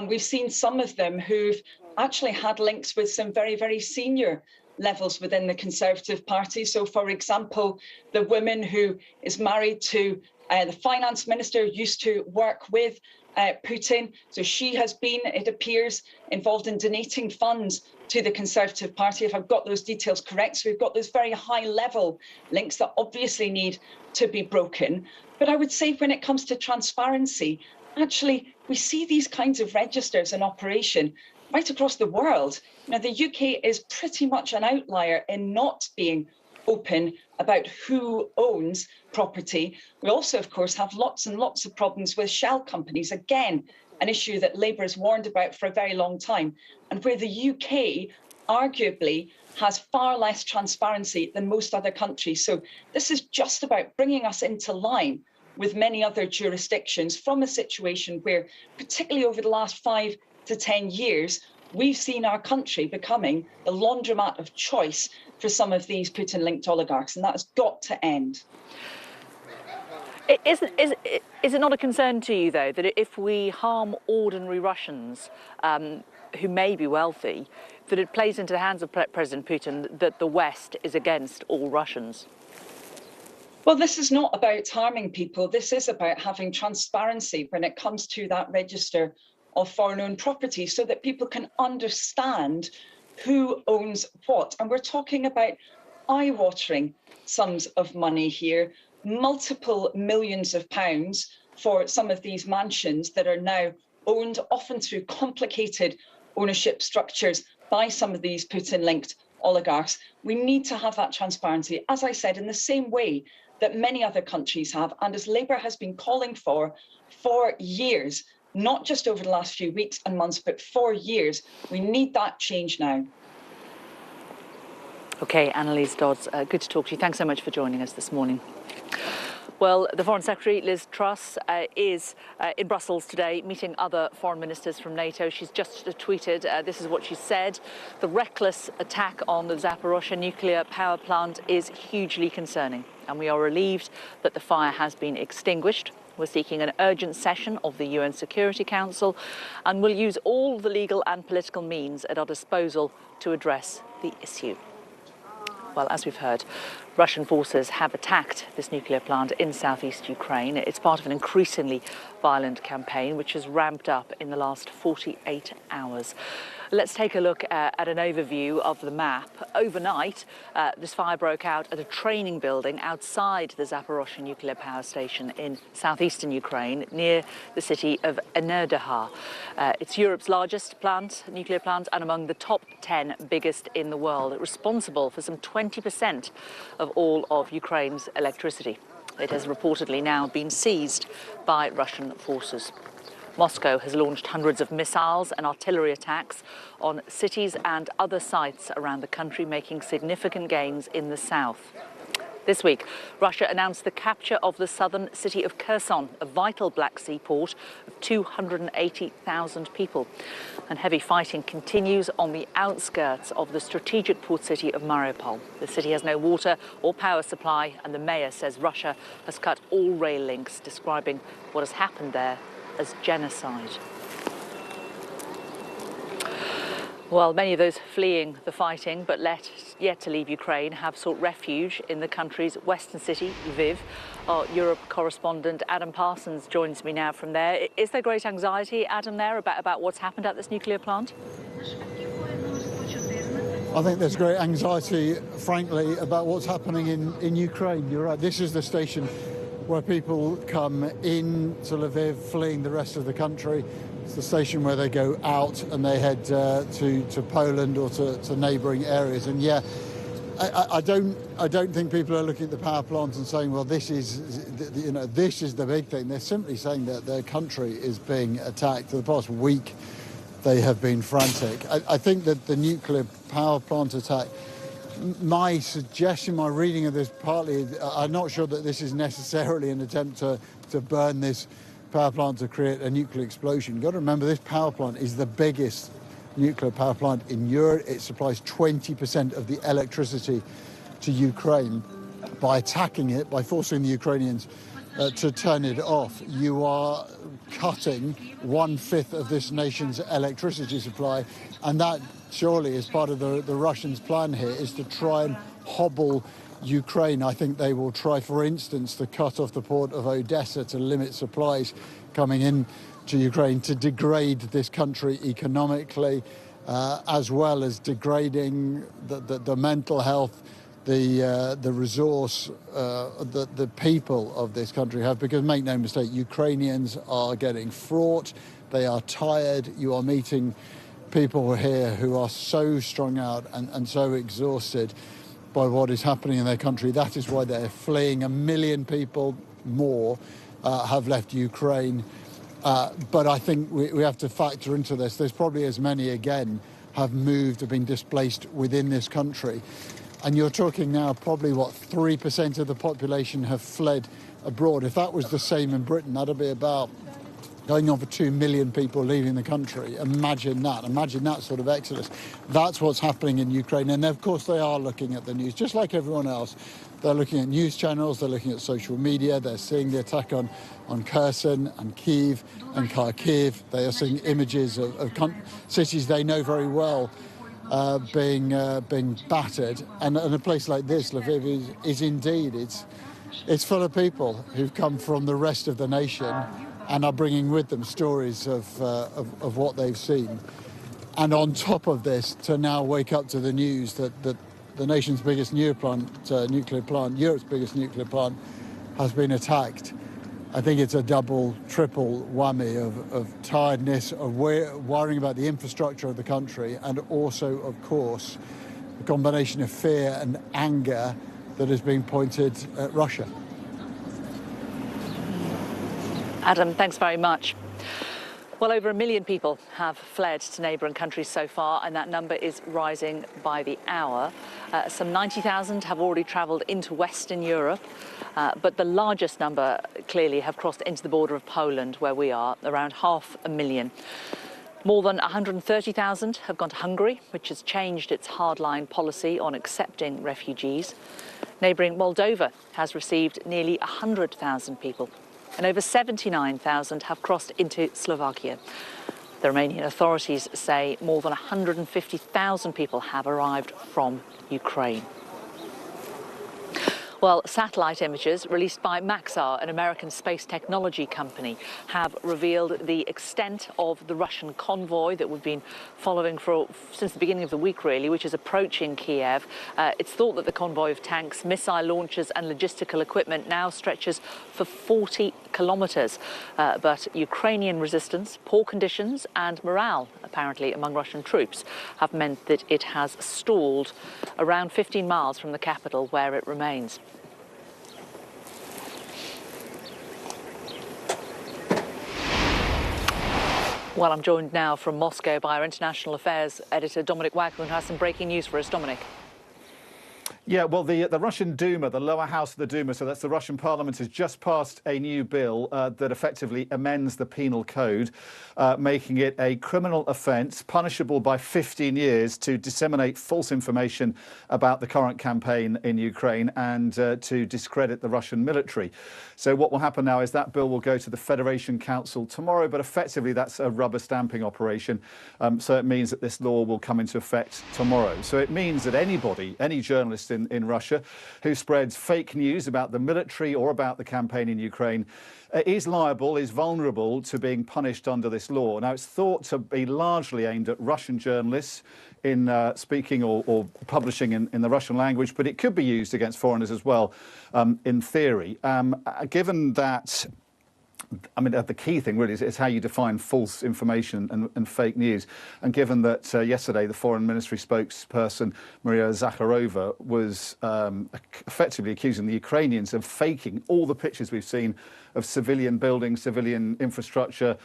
We've seen some of them who've actually had links with some very, very senior levels within the Conservative Party. So, for example, the woman who is married to the finance minister used to work with Putin. So she has been, it appears, involved in donating funds to the Conservative Party, if I've got those details correct. So we've got those very high-level links that obviously need to be broken. But I would say when it comes to transparency, actually, we see these kinds of registers in operation right across the world. Now, the UK is pretty much an outlier in not being open about who owns property. We also, of course, have lots and lots of problems with shell companies. Again, an issue that Labour has warned about for a very long time, and where the UK arguably has far less transparency than most other countries. So this is just about bringing us into line with many other jurisdictions from a situation where, particularly over the last 5 to 10 years, we've seen our country becoming the laundromat of choice for some of these Putin-linked oligarchs, and that has got to end.
Is it not a concern to you, though, that if we harm ordinary Russians who may be wealthy, that it plays into the hands of President Putin that the West is against all Russians?
Well, this is not about harming people. This is about having transparency when it comes to that register of foreign-owned property so that people can understand who owns what. And we're talking about eye-watering sums of money here, multiple millions of pounds for some of these mansions that are now owned, often through complicated ownership structures by some of these Putin-linked oligarchs. We need to have that transparency, as I said, in the same way that many other countries have, and as Labour has been calling for years, not just over the last few weeks and months, but for years. We need that change now.
OK, Annalise Dodds, good to talk to you. Thanks so much for joining us this morning. Well, the Foreign Secretary, Liz Truss, is in Brussels today, meeting other foreign ministers from NATO. She's just tweeted, this is what she said: the reckless attack on the Zaporozhye nuclear power plant is hugely concerning, and we are relieved that the fire has been extinguished. We're seeking an urgent session of the UN Security Council, and we'll use all the legal and political means at our disposal to address the issue. Well, as we've heard, Russian forces have attacked this nuclear plant in southeast Ukraine. It's part of an increasingly violent campaign which has ramped up in the last 48 hours. Let's take a look at an overview of the map. Overnight, this fire broke out at a training building outside the Zaporozhye nuclear power station in southeastern Ukraine, near the city of Enerdoha. It's Europe's largest nuclear plant, and among the top 10 biggest in the world, responsible for some 20% of all of Ukraine's electricity. It has reportedly now been seized by Russian forces. Moscow has launched hundreds of missiles and artillery attacks on cities and other sites around the country, making significant gains in the south. This week, Russia announced the capture of the southern city of Kherson, a vital Black Sea port of 280,000 people. And heavy fighting continues on the outskirts of the strategic port city of Mariupol. The city has no water or power supply, and the mayor says Russia has cut all rail links, describing what has happened there as genocide. Well, many of those fleeing the fighting but yet to leave Ukraine have sought refuge in the country's western city, Lviv. Our Europe correspondent Adam Parsons joins me now from there. Is there great anxiety, Adam, there about what's happened at this nuclear plant?
I think there's great anxiety, frankly, about what's happening in Ukraine. You're right, this is the station where people come in to Lviv, fleeing the rest of the country. It's the station where they go out and they head to Poland or to neighbouring areas. And yeah, I don't think people are looking at the power plant and saying, well, this is the big thing. They're simply saying that their country is being attacked. For the past week, they have been frantic. I think that the nuclear power plant attack, my suggestion, my reading of this partly, I'm not sure that this is necessarily an attempt to burn this power plant to create a nuclear explosion. You've got to remember, this power plant is the biggest nuclear power plant in Europe. It supplies 20% of the electricity to Ukraine. By attacking it, by forcing the Ukrainians to turn it off, you are cutting 1/5 of this nation's electricity supply, and that surely is part of the Russians' plan here, is to try and hobble Ukraine. I think they will try, for instance, to cut off the port of Odessa to limit supplies coming in to Ukraine, to degrade this country economically, as well as degrading the mental health, the resource the people of this country have. Because make no mistake, Ukrainians are getting fraught, they are tired. You are meeting people here who are so strung out and so exhausted by what is happening in their country. That is why they're fleeing. 1 million people more have left Ukraine. But I think we have to factor into this. There's probably as many again have been displaced within this country. And you're talking now probably, 3% of the population have fled abroad. If that was the same in Britain, that'd be about going on for 2 million people leaving the country. Imagine that sort of exodus. That's what's happening in Ukraine. And of course they are looking at the news, just like everyone else. They're looking at news channels, they're looking at social media, they're seeing the attack on Kherson and Kyiv and Kharkiv. They are seeing images of cities they know very well being battered. And a place like this, Lviv, is indeed, it's full of people who've come from the rest of the nation and are bringing with them stories of what they've seen. And on top of this, to now wake up to the news that the nation's biggest nuclear plant, Europe's biggest nuclear plant, has been attacked. I think it's a double, triple whammy of tiredness, of worrying about the infrastructure of the country, and also, of course, a combination of fear and anger that is being pointed at Russia.
Adam, thanks very much. Well, over 1 million people have fled to neighbouring countries so far, and that number is rising by the hour. Some 90,000 have already travelled into Western Europe, but the largest number clearly have crossed into the border of Poland, where we are, around 500,000. More than 130,000 have gone to Hungary, which has changed its hardline policy on accepting refugees. Neighbouring Moldova has received nearly 100,000 people, and over 79,000 have crossed into Slovakia. The Romanian authorities say more than 150,000 people have arrived from Ukraine. Well, satellite images released by Maxar, an American space technology company, have revealed the extent of the Russian convoy that we've been following since the beginning of the week, really, which is approaching Kiev. It's thought that the convoy of tanks, missile launchers and logistical equipment now stretches for 40 kilometres. But Ukrainian resistance, poor conditions and morale, apparently, among Russian troops have meant that it has stalled around 15 miles from the capital, where it remains. Well, I'm joined now from Moscow by our international affairs editor, Dominic Wagner, who has some breaking news for us. Dominic.
Yeah, well, the Russian Duma, the lower house of the Duma, so that's the Russian parliament, has just passed a new bill that effectively amends the penal code, making it a criminal offence, punishable by 15 years, to disseminate false information about the current campaign in Ukraine and to discredit the Russian military. So what will happen now is that bill will go to the Federation Council tomorrow, but effectively that's a rubber stamping operation. So it means that this law will come into effect tomorrow. So it means that anybody, any journalist in Russia who spreads fake news about the military or about the campaign in Ukraine is liable, is vulnerable to being punished under this law. Now, it's thought to be largely aimed at Russian journalists in speaking or publishing in the Russian language, but it could be used against foreigners as well, in theory. Given that, I mean, the key thing really is how you define false information and fake news. And given that yesterday the Foreign Ministry spokesperson, Maria Zakharova, was effectively accusing the Ukrainians of faking all the pictures we've seen of civilian buildings, civilian infrastructure,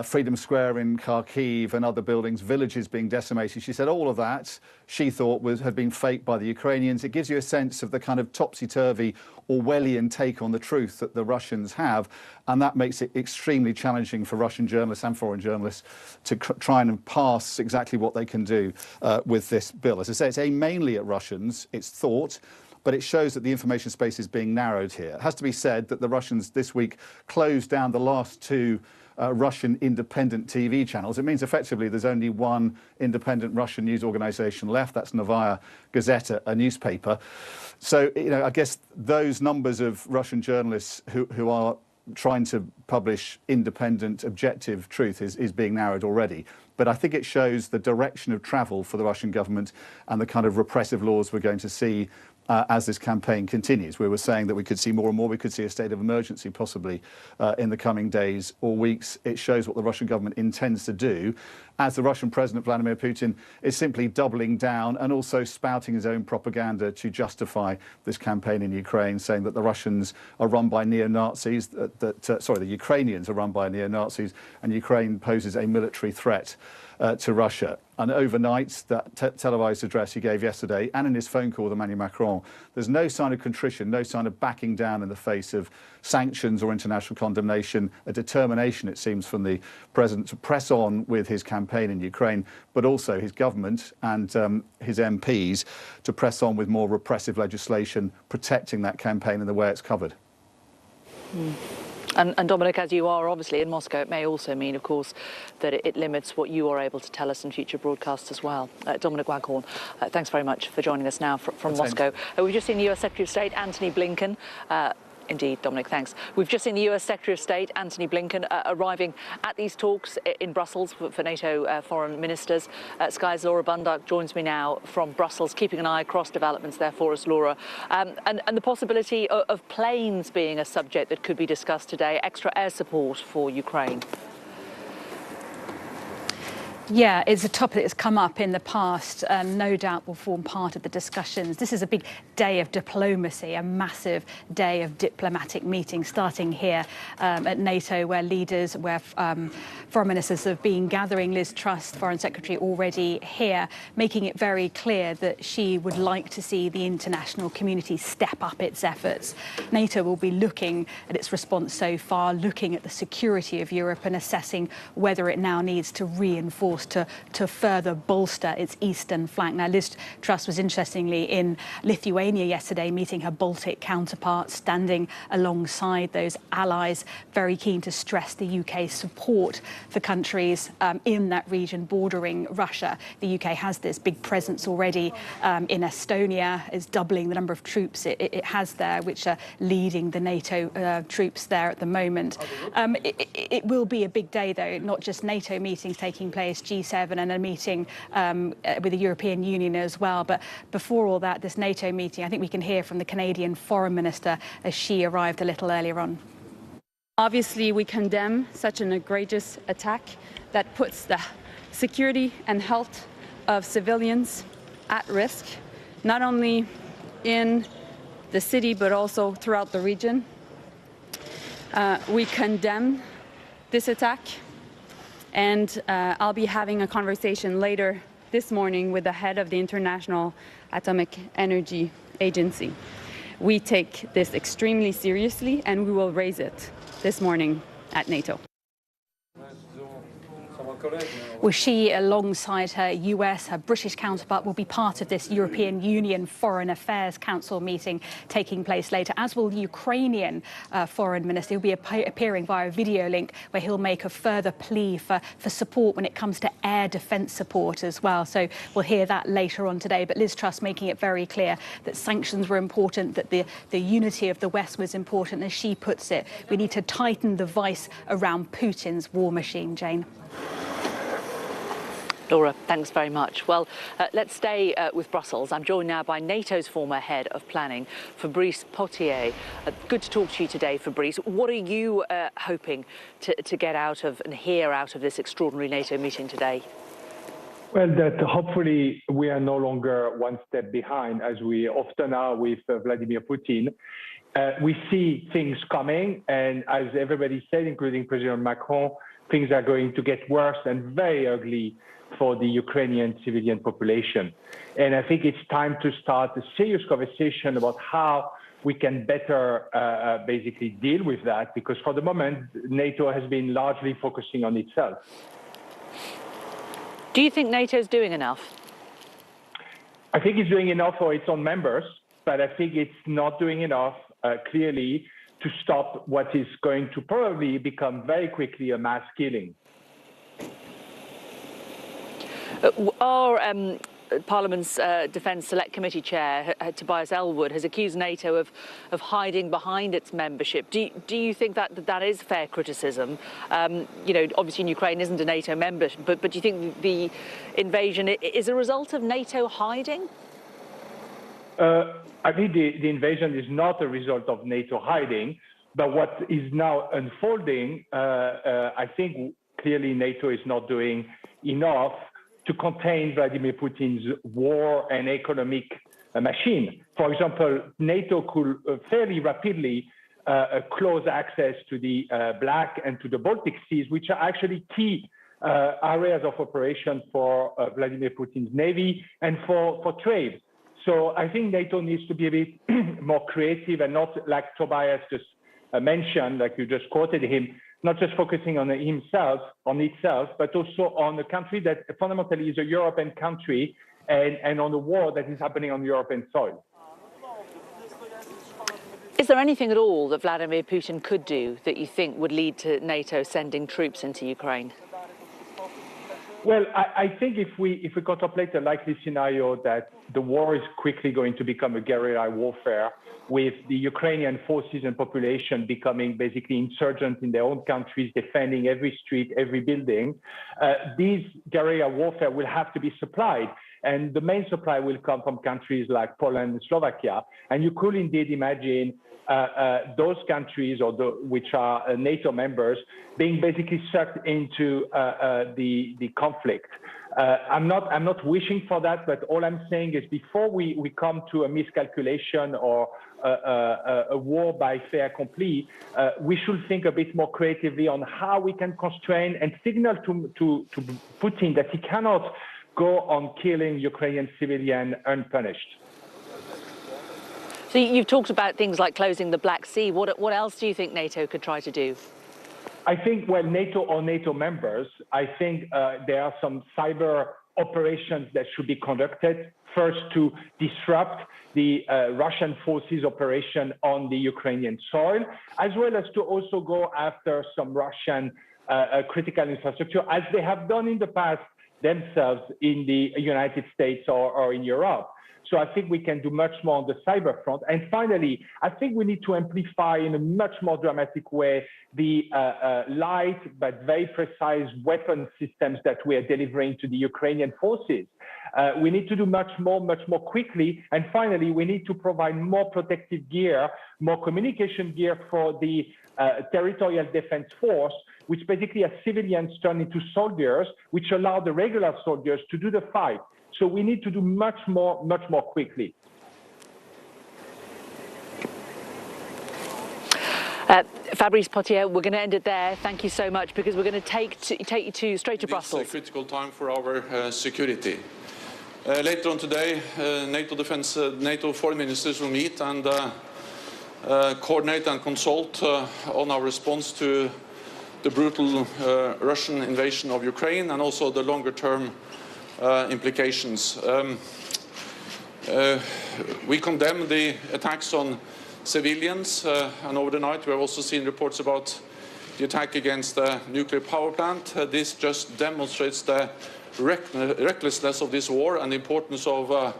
Freedom Square in Kharkiv and other buildings, villages being decimated. She said all of that, she thought, had been faked by the Ukrainians. It gives you a sense of the kind of topsy-turvy Orwellian take on the truth that the Russians have, and that makes it extremely challenging for Russian journalists and foreign journalists to try and pass exactly what they can do with this bill. As I say, it's aimed mainly at Russians, it's thought, but it shows that the information space is being narrowed here. It has to be said that the Russians this week closed down the last two Russian independent TV channels. It means effectively there's only one independent Russian news organisation left. That's Novaya Gazeta, a newspaper. So, you know, I guess those numbers of Russian journalists who are trying to publish independent, objective truth is being narrowed already. But I think it shows the direction of travel for the Russian government and the kind of repressive laws we're going to see as this campaign continues. We were saying that we could see more and more. We could see a state of emergency possibly in the coming days or weeks. It shows what the Russian government intends to do. as the Russian President Vladimir Putin is simply doubling down and also spouting his own propaganda to justify this campaign in Ukraine, saying that the Russians are run by neo-Nazis, the Ukrainians are run by neo-Nazis, and Ukraine poses a military threat to Russia. And overnight, that televised address he gave yesterday, and in his phone call with Emmanuel Macron, there's no sign of contrition, no sign of backing down in the face of sanctions or international condemnation, a determination, it seems, from the president to press on with his campaign in Ukraine, but also his government and his MPs to press on with more repressive legislation, protecting that campaign and the way it's covered.
And Dominic, as you are obviously in Moscow, it may also mean, of course, that it limits what you are able to tell us in future broadcasts as well. Dominic Waghorn, thanks very much for joining us now from Moscow. We've just seen the US Secretary of State, Antony Blinken. Indeed, Dominic, thanks. We've just seen the US Secretary of State, Antony Blinken, arriving at these talks in Brussels for NATO foreign ministers. Sky's Laura Bundock joins me now from Brussels, keeping an eye across developments there for us, Laura. And the possibility of planes being a subject that could be discussed today, extra air support for Ukraine.
Yeah, it's a topic that's come up in the past and no doubt will form part of the discussions. This is a big day of diplomacy, a massive day of diplomatic meetings starting here at NATO, where foreign ministers have been gathering. Liz Truss, Foreign Secretary, already here, making it very clear that she would like to see the international community step up its efforts. NATO will be looking at its response so far, looking at the security of Europe and assessing whether it now needs to reinforce to further bolster its eastern flank. Now, Liz Truss was interestingly in Lithuania yesterday, meeting her Baltic counterparts, standing alongside those allies, very keen to stress the UK's support for countries in that region bordering Russia. The UK has this big presence already in Estonia, is doubling the number of troops it has there, which are leading the NATO troops there at the moment. It will be a big day, though, not just NATO meetings taking place, G7 and a meeting with the European Union as well. But before all that, this NATO meeting, I think we can hear from the Canadian Foreign Minister as she arrived a little earlier on.
Obviously, we condemn such an egregious attack that puts the security and health of civilians at risk, not only in the city, but also throughout the region. We condemn this attack. And I'll be having a conversation later this morning with the head of the International Atomic Energy Agency. We take this extremely seriously, and we will raise it this morning at NATO.
Well, she, alongside her US, her British counterpart, will be part of this European Union Foreign Affairs Council meeting taking place later, as will the Ukrainian Foreign Minister. He'll be appearing via a video link where he'll make a further plea for support when it comes to air defence support as well. So we'll hear that later on today. But Liz Truss making it very clear that sanctions were important, that the unity of the West was important. As she puts it, we need to tighten the vice around Putin's war machine, Jane.
Laura, thanks very much. Well, let's stay with Brussels. I'm joined now by NATO's former head of planning, Fabrice Potier. Good to talk to you today, Fabrice. What are you hoping to get out of and hear out of this extraordinary NATO meeting today?
Well, that hopefully we are no longer one step behind, as we often are with Vladimir Putin. We see things coming, and as everybody said, including President Macron, things are going to get worse and very ugly for the Ukrainian civilian population. And I think it's time to start a serious conversation about how we can better basically deal with that, because for the moment, NATO has been largely focusing on itself.
Do you think NATO is doing enough?
I think it's doing enough for its own members, but I think it's not doing enough, clearly, to stop what is going to probably become very quickly a mass killing.
Our Parliament's Defence Select Committee Chair, Tobias Ellwood, has accused NATO of hiding behind its membership. Do you think that is fair criticism? You know, obviously Ukraine isn't a NATO member, but do you think the invasion is a result of NATO hiding?
I think the invasion is not a result of NATO hiding, but what is now unfolding, I think, clearly NATO is not doing enough to contain Vladimir Putin's war and economic machine. For example, NATO could fairly rapidly close access to the Black and to the Baltic Seas, which are actually key areas of operation for Vladimir Putin's navy and for trade. So I think NATO needs to be a bit more creative and not, like Tobias just mentioned, like you just quoted him, not just focusing on itself, but also on a country that fundamentally is a European country and on the war that is happening on European soil.
Is there anything at all that Vladimir Putin could do that you think would lead to NATO sending troops into Ukraine?
Well, I think if we contemplate a likely scenario that the war is quickly going to become a guerrilla warfare, with the Ukrainian forces and population becoming basically insurgent in their own countries, defending every street, every building, these guerrilla warfare will have to be supplied. And the main supply will come from countries like Poland and Slovakia. And you could indeed imagine those countries, which are NATO members, being basically sucked into the conflict. I'm not wishing for that, but all I'm saying is before we come to a miscalculation or a war by fait accompli, we should think a bit more creatively on how we can constrain and signal to Putin that he cannot go on killing Ukrainian civilians unpunished.
So you've talked about things like closing the Black Sea. What else do you think NATO could try to do?
I think, well, NATO or NATO members, I think there are some cyber operations that should be conducted. First, to disrupt the Russian forces operation on the Ukrainian soil, as well as to also go after some Russian critical infrastructure, as they have done in the past themselves in the United States or in Europe. So I think we can do much more on the cyber front. And finally, I think we need to amplify in a much more dramatic way the light but very precise weapon systems that we are delivering to the Ukrainian forces. We need to do much more quickly. And finally, we need to provide more protective gear, more communication gear for the territorial defense force, which basically are civilians turned into soldiers, which allow the regular soldiers to do the fight. So we need to do much more quickly.
Fabrice Potier, we're going to end it there. Thank you so much, because we're going to take you straight to Brussels.
It's a critical time for our security. Later on today, NATO foreign ministers will meet and coordinate and consult on our response to the brutal Russian invasion of Ukraine and also the longer-term implications. We condemn the attacks on civilians, and over the night we have also seen reports about the attack against the nuclear power plant. This just demonstrates the recklessness of this war and the importance of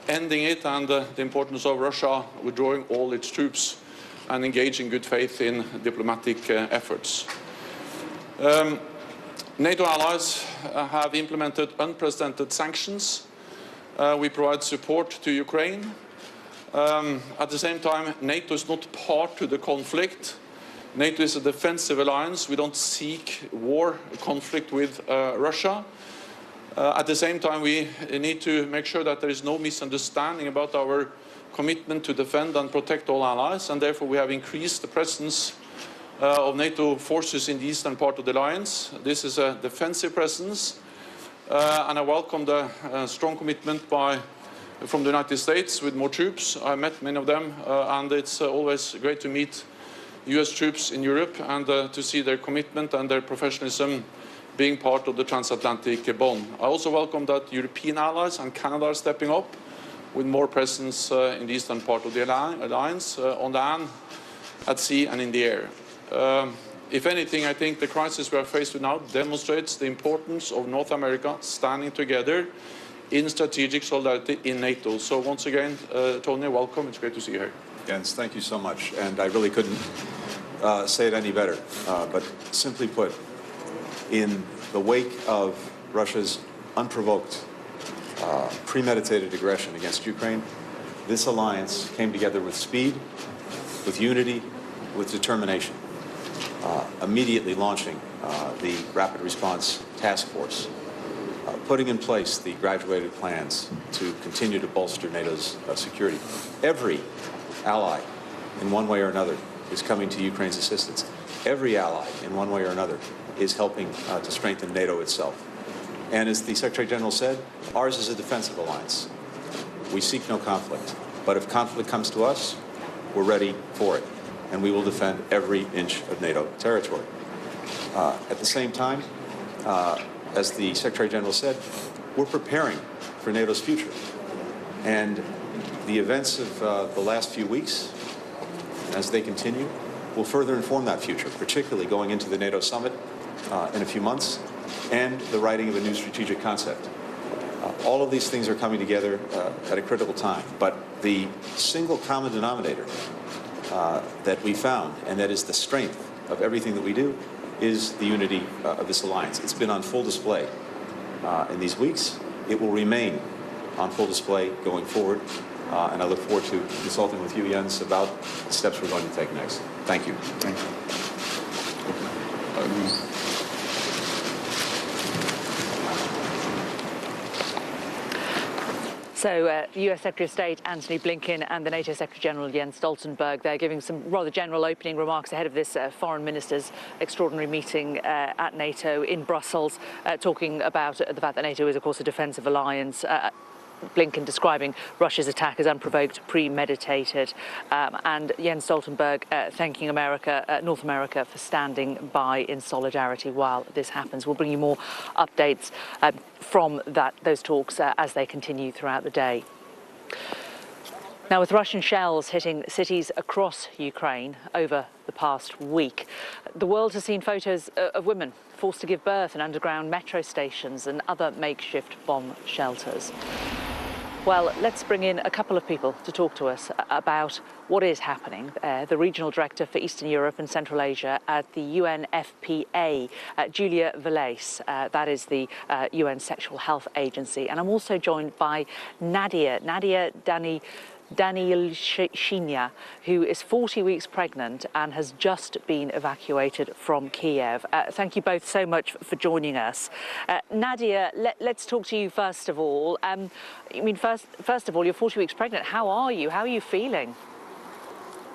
ending it, and the importance of Russia withdrawing all its troops and engaging in good faith in diplomatic efforts. NATO allies have implemented unprecedented sanctions. We provide support to Ukraine. At the same time, NATO is not part to the conflict. NATO is a defensive alliance. We don't seek conflict with Russia. At the same time, we need to make sure that there is no misunderstanding about our commitment to defend and protect all allies, and therefore we have increased the presence of NATO forces in the eastern part of the alliance. This is a defensive presence, and I welcome the strong commitment from the United States with more troops. I met many of them, and it's always great to meet US troops in Europe and to see their commitment and their professionalism being part of the transatlantic bond. I also welcome that European allies and Canada are stepping up with more presence in the eastern part of the alliance, on land, at sea and in the air. If anything, I think the crisis we are faced with now demonstrates the importance of North America standing together in strategic solidarity in NATO. So once again, Tony, welcome. It's great to see you here.
Jens, thank you so much. And I really couldn't say it any better. But simply put, in the wake of Russia's unprovoked, premeditated aggression against Ukraine, this alliance came together with speed, with unity, with determination, immediately launching the Rapid Response Task Force, putting in place the graduated plans to continue to bolster NATO's security. Every ally, in one way or another, is coming to Ukraine's assistance. Every ally, in one way or another, is helping to strengthen NATO itself. And as the Secretary General said, ours is a defensive alliance. We seek no conflict. But if conflict comes to us, we're ready for it. And we will defend every inch of NATO territory. At the same time, as the Secretary General said, we're preparing for NATO's future. And the events of the last few weeks, as they continue, will further inform that future, particularly going into the NATO summit in a few months, and the writing of a new strategic concept. All of these things are coming together at a critical time, but the single common denominator that we found, and that is the strength of everything that we do, is the unity of this alliance. It's been on full display in these weeks. It will remain on full display going forward, and I look forward to consulting with you, Jens, about the steps we're going to take next. Thank you. Thank you.
So the US Secretary of State Antony Blinken and the NATO Secretary General Jens Stoltenberg, they're giving some rather general opening remarks ahead of this foreign ministers' extraordinary meeting at NATO in Brussels, talking about the fact that NATO is, of course, a defensive alliance. Blinken describing Russia's attack as unprovoked, premeditated, and Jens Stoltenberg thanking North America for standing by in solidarity while this happens. We'll bring you more updates from those talks as they continue throughout the day. Now, with Russian shells hitting cities across Ukraine over the past week, the world has seen photos of women forced to give birth in underground metro stations and other makeshift bomb shelters. Well, let's bring in a couple of people to talk to us about what is happening. The Regional Director for Eastern Europe and Central Asia at the UNFPA, Julia Velez, that is the UN Sexual Health Agency. And I'm also joined by Nadia Daniilshina, who is 40 weeks pregnant and has just been evacuated from Kiev. Thank you both so much for joining us. Nadia, let's talk to you first of all. First of all, you're 40 weeks pregnant. How are you? How are you feeling?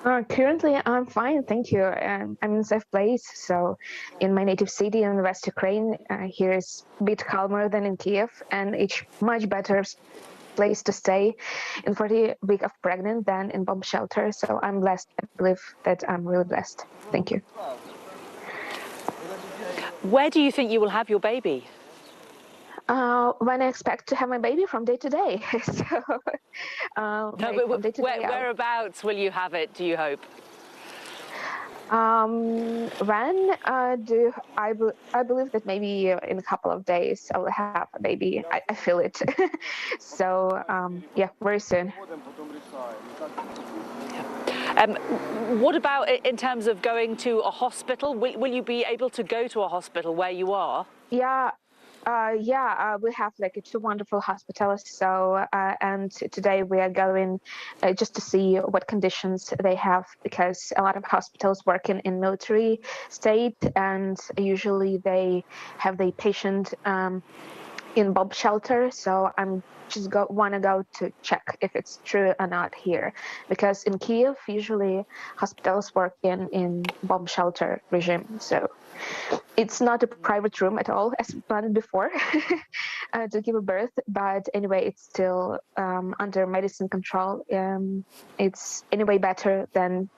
Currently, I'm fine, thank you. I'm in a safe place. So, in my native city in West Ukraine, here is a bit calmer than in Kiev, and it's much better place to stay in 40 weeks of pregnant than in bomb shelter. So I'm blessed. I believe that I'm really blessed. Thank you.
Where do you think you will have your baby?
When I expect to have my baby from day to day.
Whereabouts will you have it, do you hope?
When I believe that maybe in a couple of days I will have a baby. I feel it. So yeah, very soon.
What about in terms of going to a hospital? Will you be able to go to a hospital where you are?
Yeah. We have like 2 wonderful hospitals. So and today we are going just to see what conditions they have, because a lot of hospitals work in military state, and usually they have the patient in bomb shelter. So I'm just want to go to check if it's true or not here, because in Kiev usually hospitals work in bomb shelter regime. So it's not a private room at all as planned before to give a birth, but anyway, it's still under medicine control. It's anyway better than.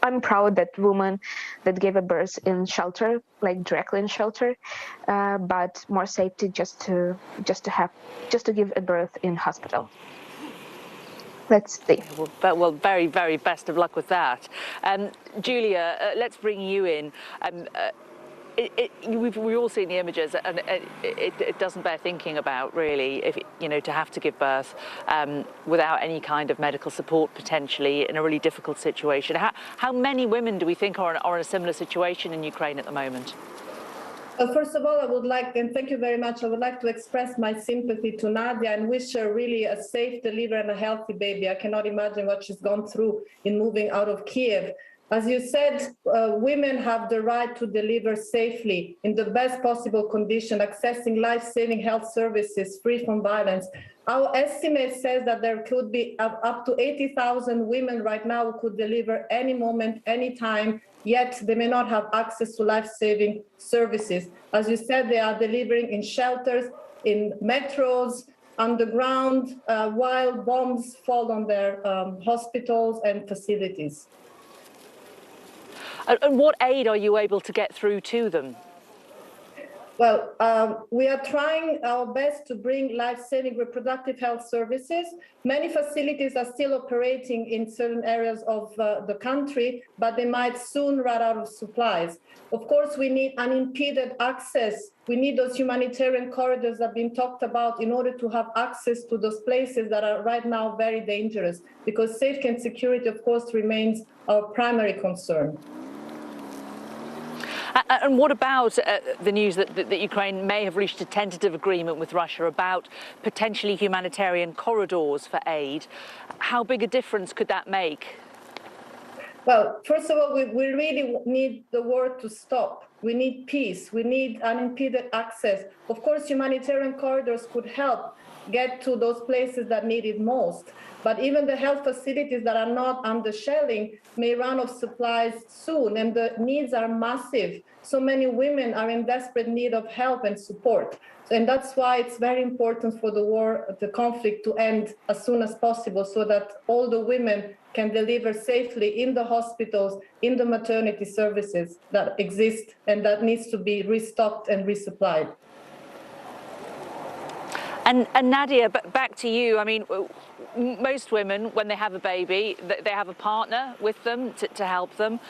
I'm proud that woman that gave a birth in shelter, like directly in shelter, but more safety just to give a birth in hospital. Let's see.
Well, very, very best of luck with that. Julia, let's bring you in. We've all seen the images, and it doesn't bear thinking about, really, if to have to give birth without any kind of medical support, potentially in a really difficult situation. How many women do we think are in a similar situation in Ukraine at the moment?
First of all, I would like, and thank you very much, I would like to express my sympathy to Nadia and wish her really a safe delivery and a healthy baby. I cannot imagine what she's gone through in moving out of Kiev. As you said, women have the right to deliver safely in the best possible condition, accessing life-saving health services free from violence. Our estimate says that there could be up to 80,000 women right now who could deliver any moment, any time, yet they may not have access to life-saving services. As you said, they are delivering in shelters, in metros, underground, while bombs fall on their hospitals and facilities.
And what aid are you able to get through to them?
Well, we are trying our best to bring life-saving reproductive health services. Many facilities are still operating in certain areas of the country, but they might soon run out of supplies. Of course, we need unimpeded access. We need those humanitarian corridors that have been talked about in order to have access to those places that are right now very dangerous, because safety and security, of course, remains our primary concern.
And what about the news that Ukraine may have reached a tentative agreement with Russia about potentially humanitarian corridors for aid? How big a difference could that make?
Well, first of all, we really need the war to stop. We need peace. We need unimpeded access. Of course, humanitarian corridors could help get to those places that need it most. But even the health facilities that are not under shelling may run out of supplies soon, and the needs are massive. So many women are in desperate need of help and support. And that's why it's very important for the conflict to end as soon as possible, so that all the women can deliver safely in the hospitals, in the maternity services that exist and that needs to be restocked and resupplied.
And Nadia, back to you. I mean, most women, when they have a baby, they have a partner with them to help them.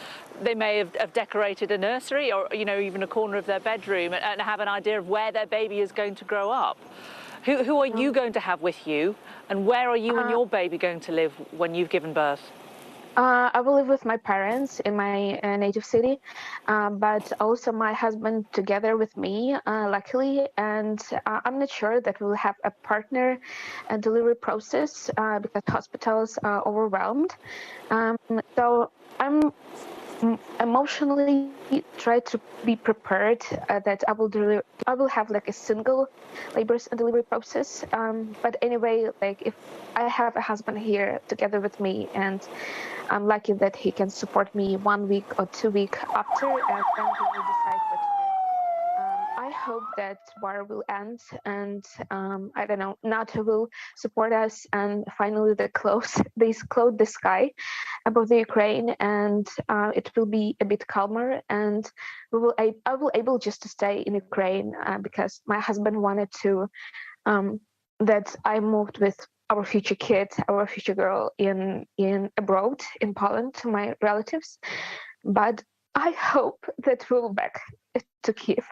They may have decorated a nursery or, you know, even a corner of their bedroom and have an idea of where their baby is going to grow up. Who are you going to have with you, and where are you and your baby going to live when you've given birth?
I will live with my parents in my native city, but also my husband together with me, luckily. And I'm not sure that we'll have a partner delivery process because hospitals are overwhelmed. So I'm emotionally try to be prepared that I will have like a single labor and delivery process. But anyway, like if I have a husband here together with me, and I'm lucky that he can support me 1 week or 2 weeks after, and then we will decide what to do. I hope that war will end, and I don't know, NATO will support us, and finally they close the sky above the Ukraine, and it will be a bit calmer, and I will able just to stay in Ukraine because my husband wanted to that I moved with our future kid, our future girl in abroad in Poland to my relatives, but I hope that we'll back to Kiev.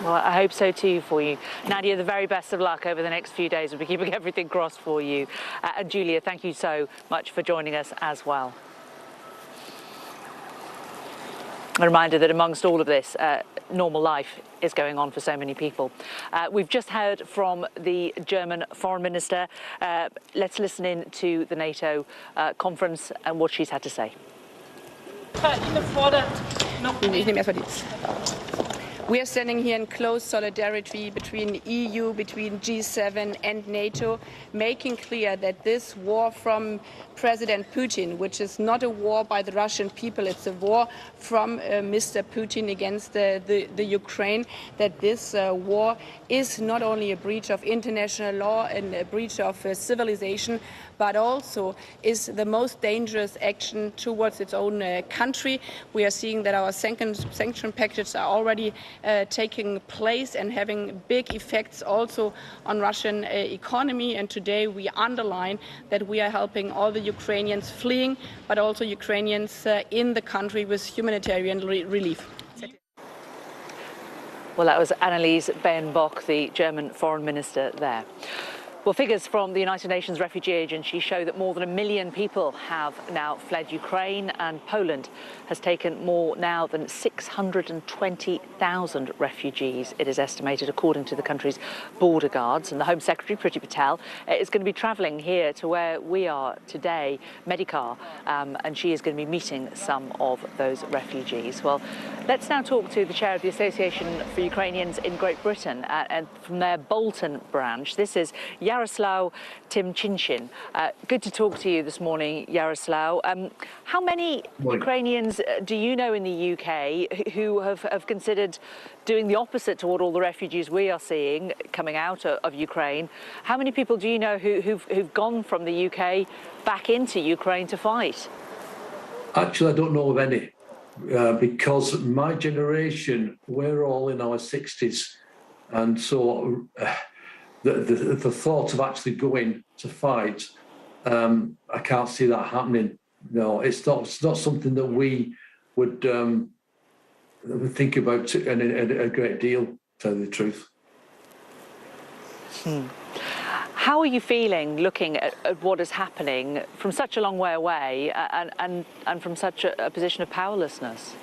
Well, I hope so too for you. Nadia, the very best of luck over the next few days. We'll be keeping everything crossed for you. And Julia, thank you so much for joining us as well. A reminder that amongst all of this, normal life is going on for so many people. We've just heard from the German Foreign Minister. Let's listen in to the NATO conference and what she's had to say.
We are standing here in close solidarity between EU, between G7 and NATO, making clear that this war from President Putin, which is not a war by the Russian people, it's a war from Mr. Putin against the Ukraine, that this war is not only a breach of international law and a breach of civilization, but also is the most dangerous action towards its own country. We are seeing that our sanction packages are already taking place and having big effects also on Russian economy. And today we underline that we are helping all the Ukrainians fleeing, but also Ukrainians in the country with humanitarian relief.
Well, that was Annelies Baerbock, the German Foreign Minister there. Well, figures from the United Nations Refugee Agency show that more than 1 million people have now fled Ukraine, and Poland has taken more now than 620,000 refugees, it is estimated, according to the country's border guards. And the Home Secretary, Priti Patel, is going to be travelling here to where we are today, Medicar, and she is going to be meeting some of those refugees. Well, let's now talk to the chair of the Association for Ukrainians in Great Britain, and from their Bolton branch. This is Yaroslaw Tymczyncin. Good to talk to you this morning, Yaroslaw. How many Ukrainians do you know in the UK who have considered doing the opposite to what all the refugees we are seeing coming out of Ukraine? How many people do you know who've gone from the UK back into Ukraine to fight?
Actually, I don't know of any, because my generation, we're all in our 60s, and so the thought of actually going to fight, I can't see that happening. No, it's not something that we would think about a great deal, to tell you the truth.
How are you feeling looking at what is happening from such a long way away and from such a position of powerlessness?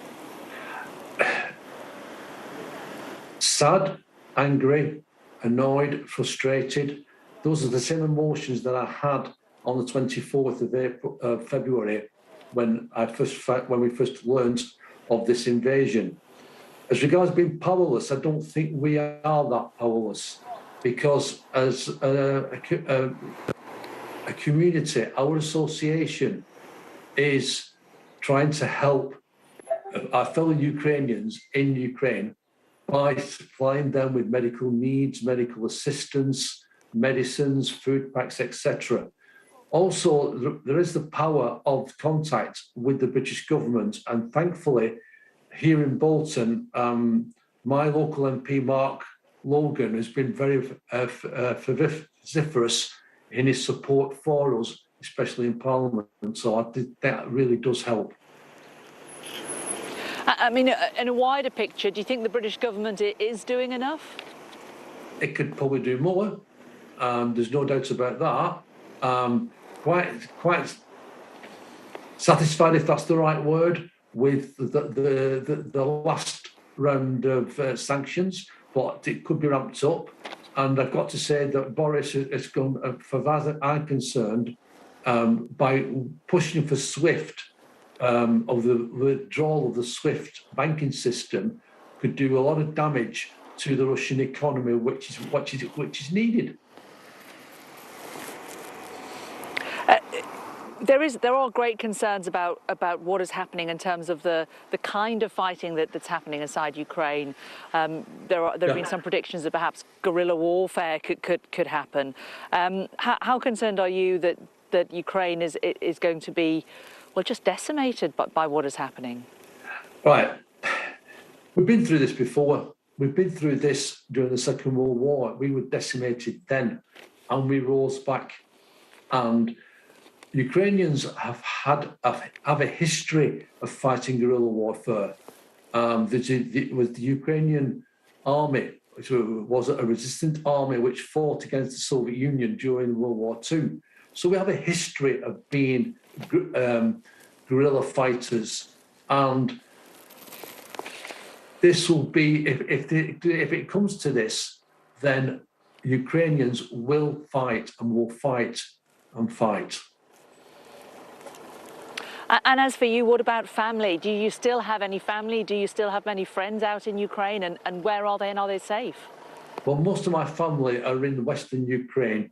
Sad, angry, annoyed, frustrated. Those are the same emotions that I had on the 24th of February when we first learned of this invasion. As regards being powerless, I don't think we are that powerless, because as a community, our association is trying to help our fellow Ukrainians in Ukraine by supplying them with medical needs, medical assistance, medicines, food packs, etc. Also, there is the power of contact with the British government, and thankfully, here in Bolton, my local MP, Mark Logan, has been very vociferous in his support for us, especially in Parliament. So I think that really does help.
I mean, in a wider picture, do you think the British government is doing enough?
It could probably do more. There's no doubt about that. Quite satisfied, if that's the right word, with the last round of sanctions, but it could be ramped up. And I've got to say that Boris has gone, for as I'm concerned, by pushing for SWIFT, of the withdrawal of the SWIFT banking system, could do a lot of damage to the Russian economy, which is needed.
There are great concerns about what is happening in terms of the kind of fighting that's happening inside Ukraine. There have been some predictions that perhaps guerrilla warfare could happen. How concerned are you that Ukraine is going to be, well, just decimated by what is happening?
Right. We've been through this before. We've been through this during the Second World War. We were decimated then, and we rose back. And Ukrainians have a history of fighting guerrilla warfare. The Ukrainian army, which was a resistant army which fought against the Soviet Union during World War II. So we have a history of being guerrilla fighters, and this will be, if it comes to this, then Ukrainians will fight and will fight and fight.
And as for you, what about family? Do you still have any family? Do you still have many friends out in Ukraine? And where are they, and are they safe?
Well, most of my family are in western Ukraine,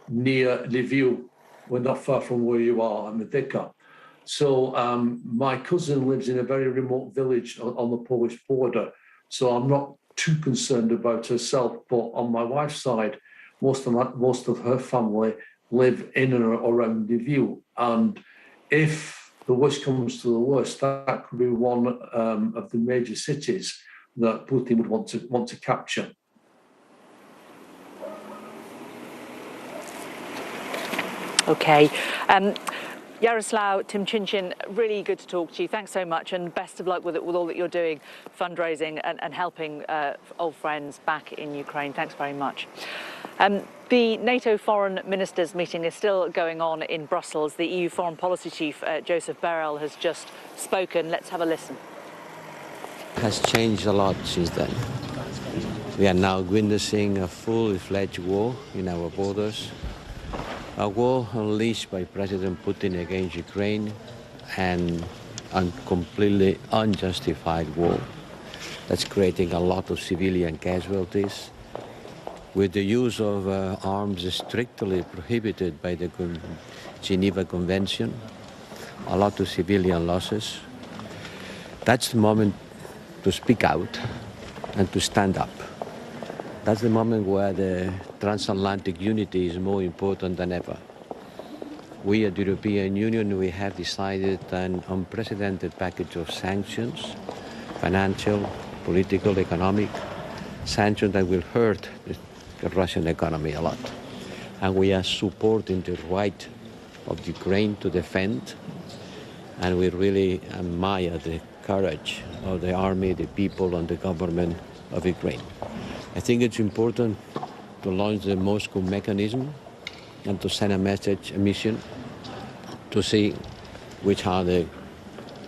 near Lviv. We're not far from where you are, Medicar. So my cousin lives in a very remote village on the Polish border. So I'm not too concerned about herself. But on my wife's side, most of her family live in and around Lviv. And if the worst comes to the worst, that could be one of the major cities that Putin would want to capture.
Okay. Yaroslaw Tymczyncin, really good to talk to you. Thanks so much, and best of luck with all that you're doing, fundraising and helping old friends back in Ukraine. Thanks very much. The NATO foreign ministers meeting is still going on in Brussels. The EU foreign policy chief, Joseph Borrell, has just spoken. Let's have a listen.
Has changed a lot since then. We are now witnessing a full-fledged war in our borders, a war unleashed by President Putin against Ukraine, and a completely unjustified war that's creating a lot of civilian casualties, with the use of arms strictly prohibited by the Geneva Convention, a lot of civilian losses. That's the moment to speak out and to stand up. That's the moment where the transatlantic unity is more important than ever. We at the European Union, we have decided an unprecedented package of sanctions, financial, political, economic, sanctions that will hurt the Russian economy a lot. And we are supporting the right of Ukraine to defend, and we really admire the courage of the army, the people, and the government of Ukraine. I think it's important to launch the Moscow mechanism and to send a message, a mission, to see which are the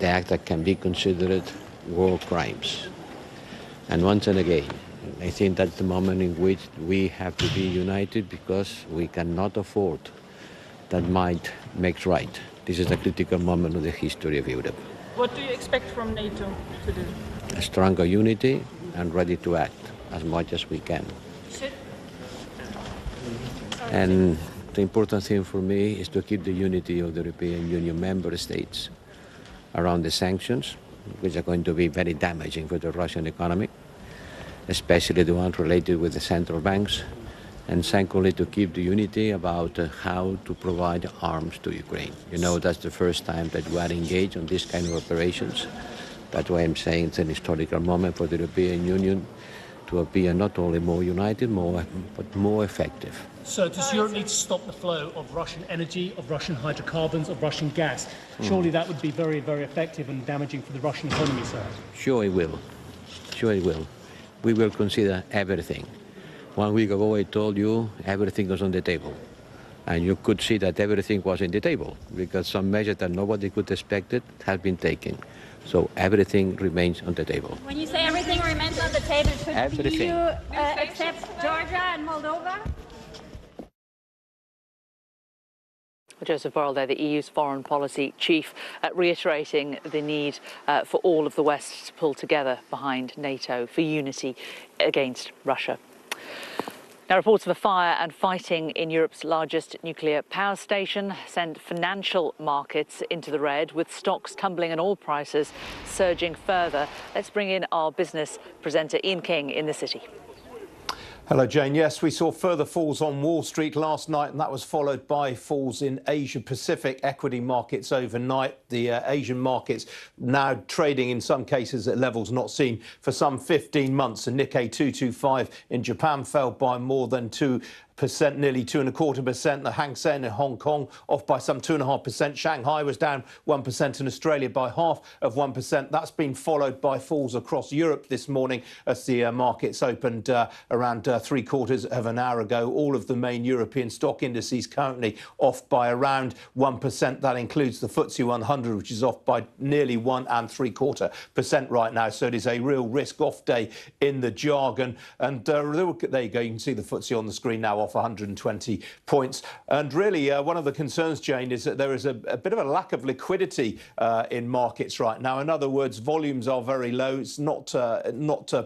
acts that can be considered war crimes. And once and again, I think that's the moment in which we have to be united, because we cannot afford that might makes right. This is a critical moment of the history of Europe.
What do you expect from NATO to do?
A stronger unity and ready to act as much as we can. And the important thing for me is to keep the unity of the European Union member states around the sanctions, which are going to be very damaging for the Russian economy, especially the ones related with the central banks, and secondly, to keep the unity about how to provide arms to Ukraine. You know, that's the first time that we are engaged on this kind of operations. That's why I'm saying it's an historical moment for the European Union to appear not only more united, but more effective.
So does Europe need to stop the flow of Russian energy, of Russian hydrocarbons, of Russian gas? Surely that would be very, very effective and damaging for the Russian economy, sir.
Sure it will. Sure it will. We will consider everything. 1 week ago I told you everything was on the table. And you could see that everything was on the table, because some measures that nobody could expect it have been taken. So everything remains on the table.
When you say everything remains on the table, should
Everything.
you accept Georgia and Moldova?
Joseph Borrell there, the EU's foreign policy chief, reiterating the need for all of the West to pull together behind NATO for unity against Russia. Now, reports of a fire and fighting in Europe's largest nuclear power station sent financial markets into the red, with stocks tumbling and oil prices surging further. Let's bring in our business presenter, Ian King, in the city.
Hello, Jane. Yes, we saw further falls on Wall Street last night, and that was followed by falls in Asia-Pacific equity markets overnight. The Asian markets now trading in some cases at levels not seen for some 15 months. The Nikkei 225 in Japan fell by more than 2%, nearly 2.25%. The Hang Seng in Hong Kong off by some 2.5%. Shanghai was down 1%, and Australia by 0.5%. That's been followed by falls across Europe this morning as the markets opened around 3/4 of an hour ago. All of the main European stock indices currently off by around 1%. That includes the FTSE 100, which is off by nearly 1.75% right now. So it is a real risk-off day in the jargon. And there you go. You can see the FTSE on the screen now, off 120 points. And really, one of the concerns, Jane, is that there is a bit of a lack of liquidity in markets right now. In other words, volumes are very low. It's not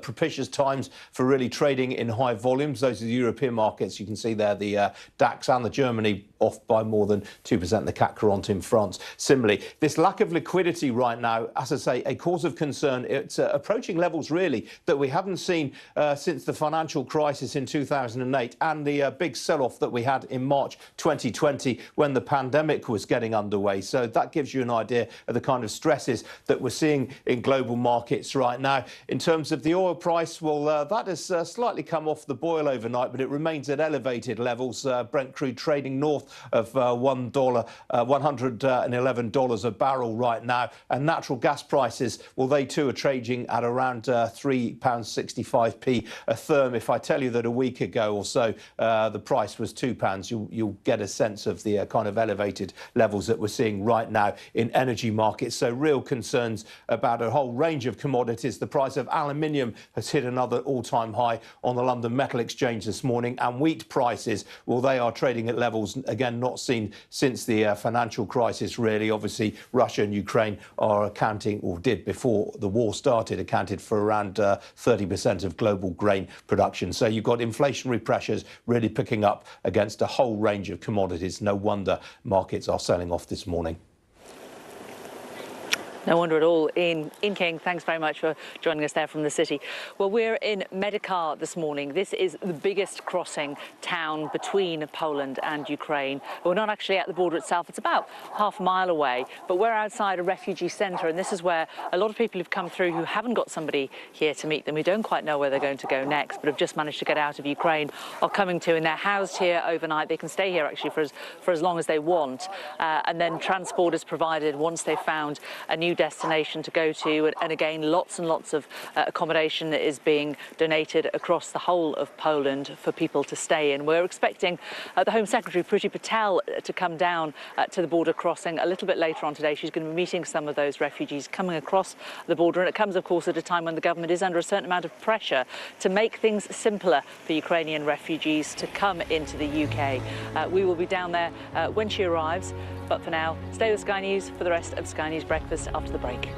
propitious times for really trading in high volumes. Those are the European markets. You can see there the DAX and the Germany off by more than 2%, the CAC 40 in France. Similarly, this lack of liquidity right now, as I say, a cause of concern. It's approaching levels, really, that we haven't seen since the financial crisis in 2008 and the big sell-off that we had in March 2020 when the pandemic was getting underway. So that gives you an idea of the kind of stresses that we're seeing in global markets right now. In terms of the oil price, well, that has slightly come off the boil overnight, but it remains at elevated levels. Brent crude trading north of $111 a barrel right now. And natural gas prices, well, they too are trading at around £3.65p a therm. If I tell you that a week ago or so, the price was £2, you'll get a sense of the kind of elevated levels that we're seeing right now in energy markets. So real concerns about a whole range of commodities. The price of aluminium has hit another all-time high on the London Metal Exchange this morning, and wheat prices, well, they are trading at levels, again, not seen since the financial crisis, really. Obviously, Russia and Ukraine are accounting, or did before the war started, accounted for around 30% of global grain production. So you've got inflationary pressures really picking up against a whole range of commodities. No wonder markets are selling off this morning.
No wonder at all. Ian King, thanks very much for joining us there from the city. Well, we're in Medikar this morning. This is the biggest crossing town between Poland and Ukraine. We're not actually at the border itself. It's about half a mile away, but we're outside a refugee centre, and this is where a lot of people who've come through who haven't got somebody here to meet them, who don't quite know where they're going to go next, but have just managed to get out of Ukraine, are coming to, and they're housed here overnight. They can stay here actually for as long as they want, and then transport is provided once they've found a new destination to go to, and again lots and lots of accommodation is being donated across the whole of Poland for people to stay in. We're expecting the Home Secretary Priti Patel to come down to the border crossing a little bit later on today. She's going to be meeting some of those refugees coming across the border, and it comes of course at a time when the government is under a certain amount of pressure to make things simpler for Ukrainian refugees to come into the UK. We will be down there when she arrives. But for now, stay with Sky News for the rest of Sky News Breakfast after the break.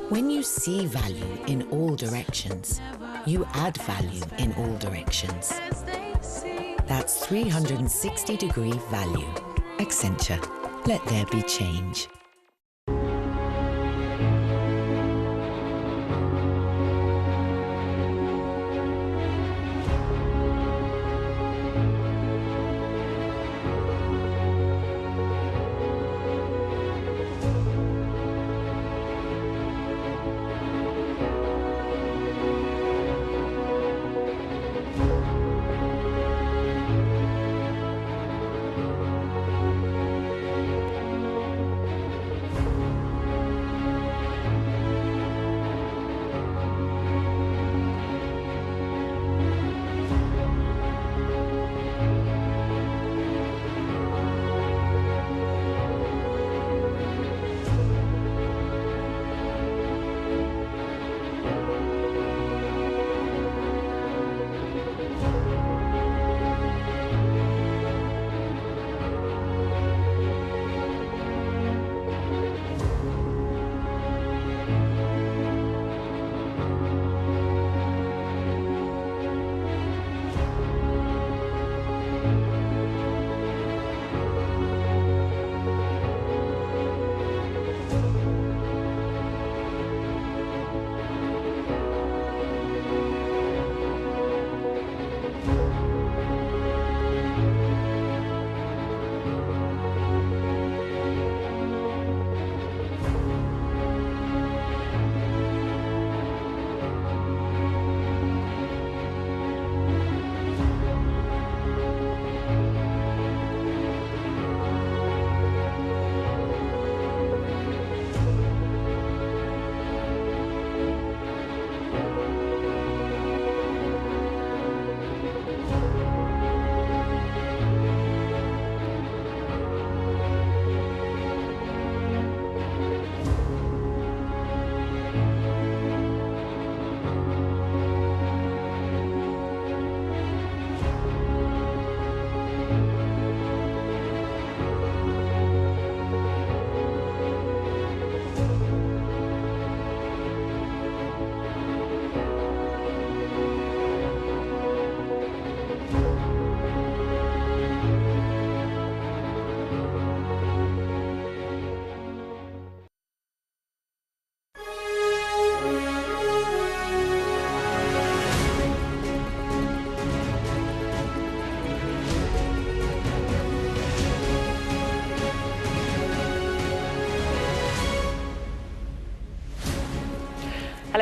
When you see value in all directions, you add value in all directions. That's 360-degree value. Accenture. Let there be change.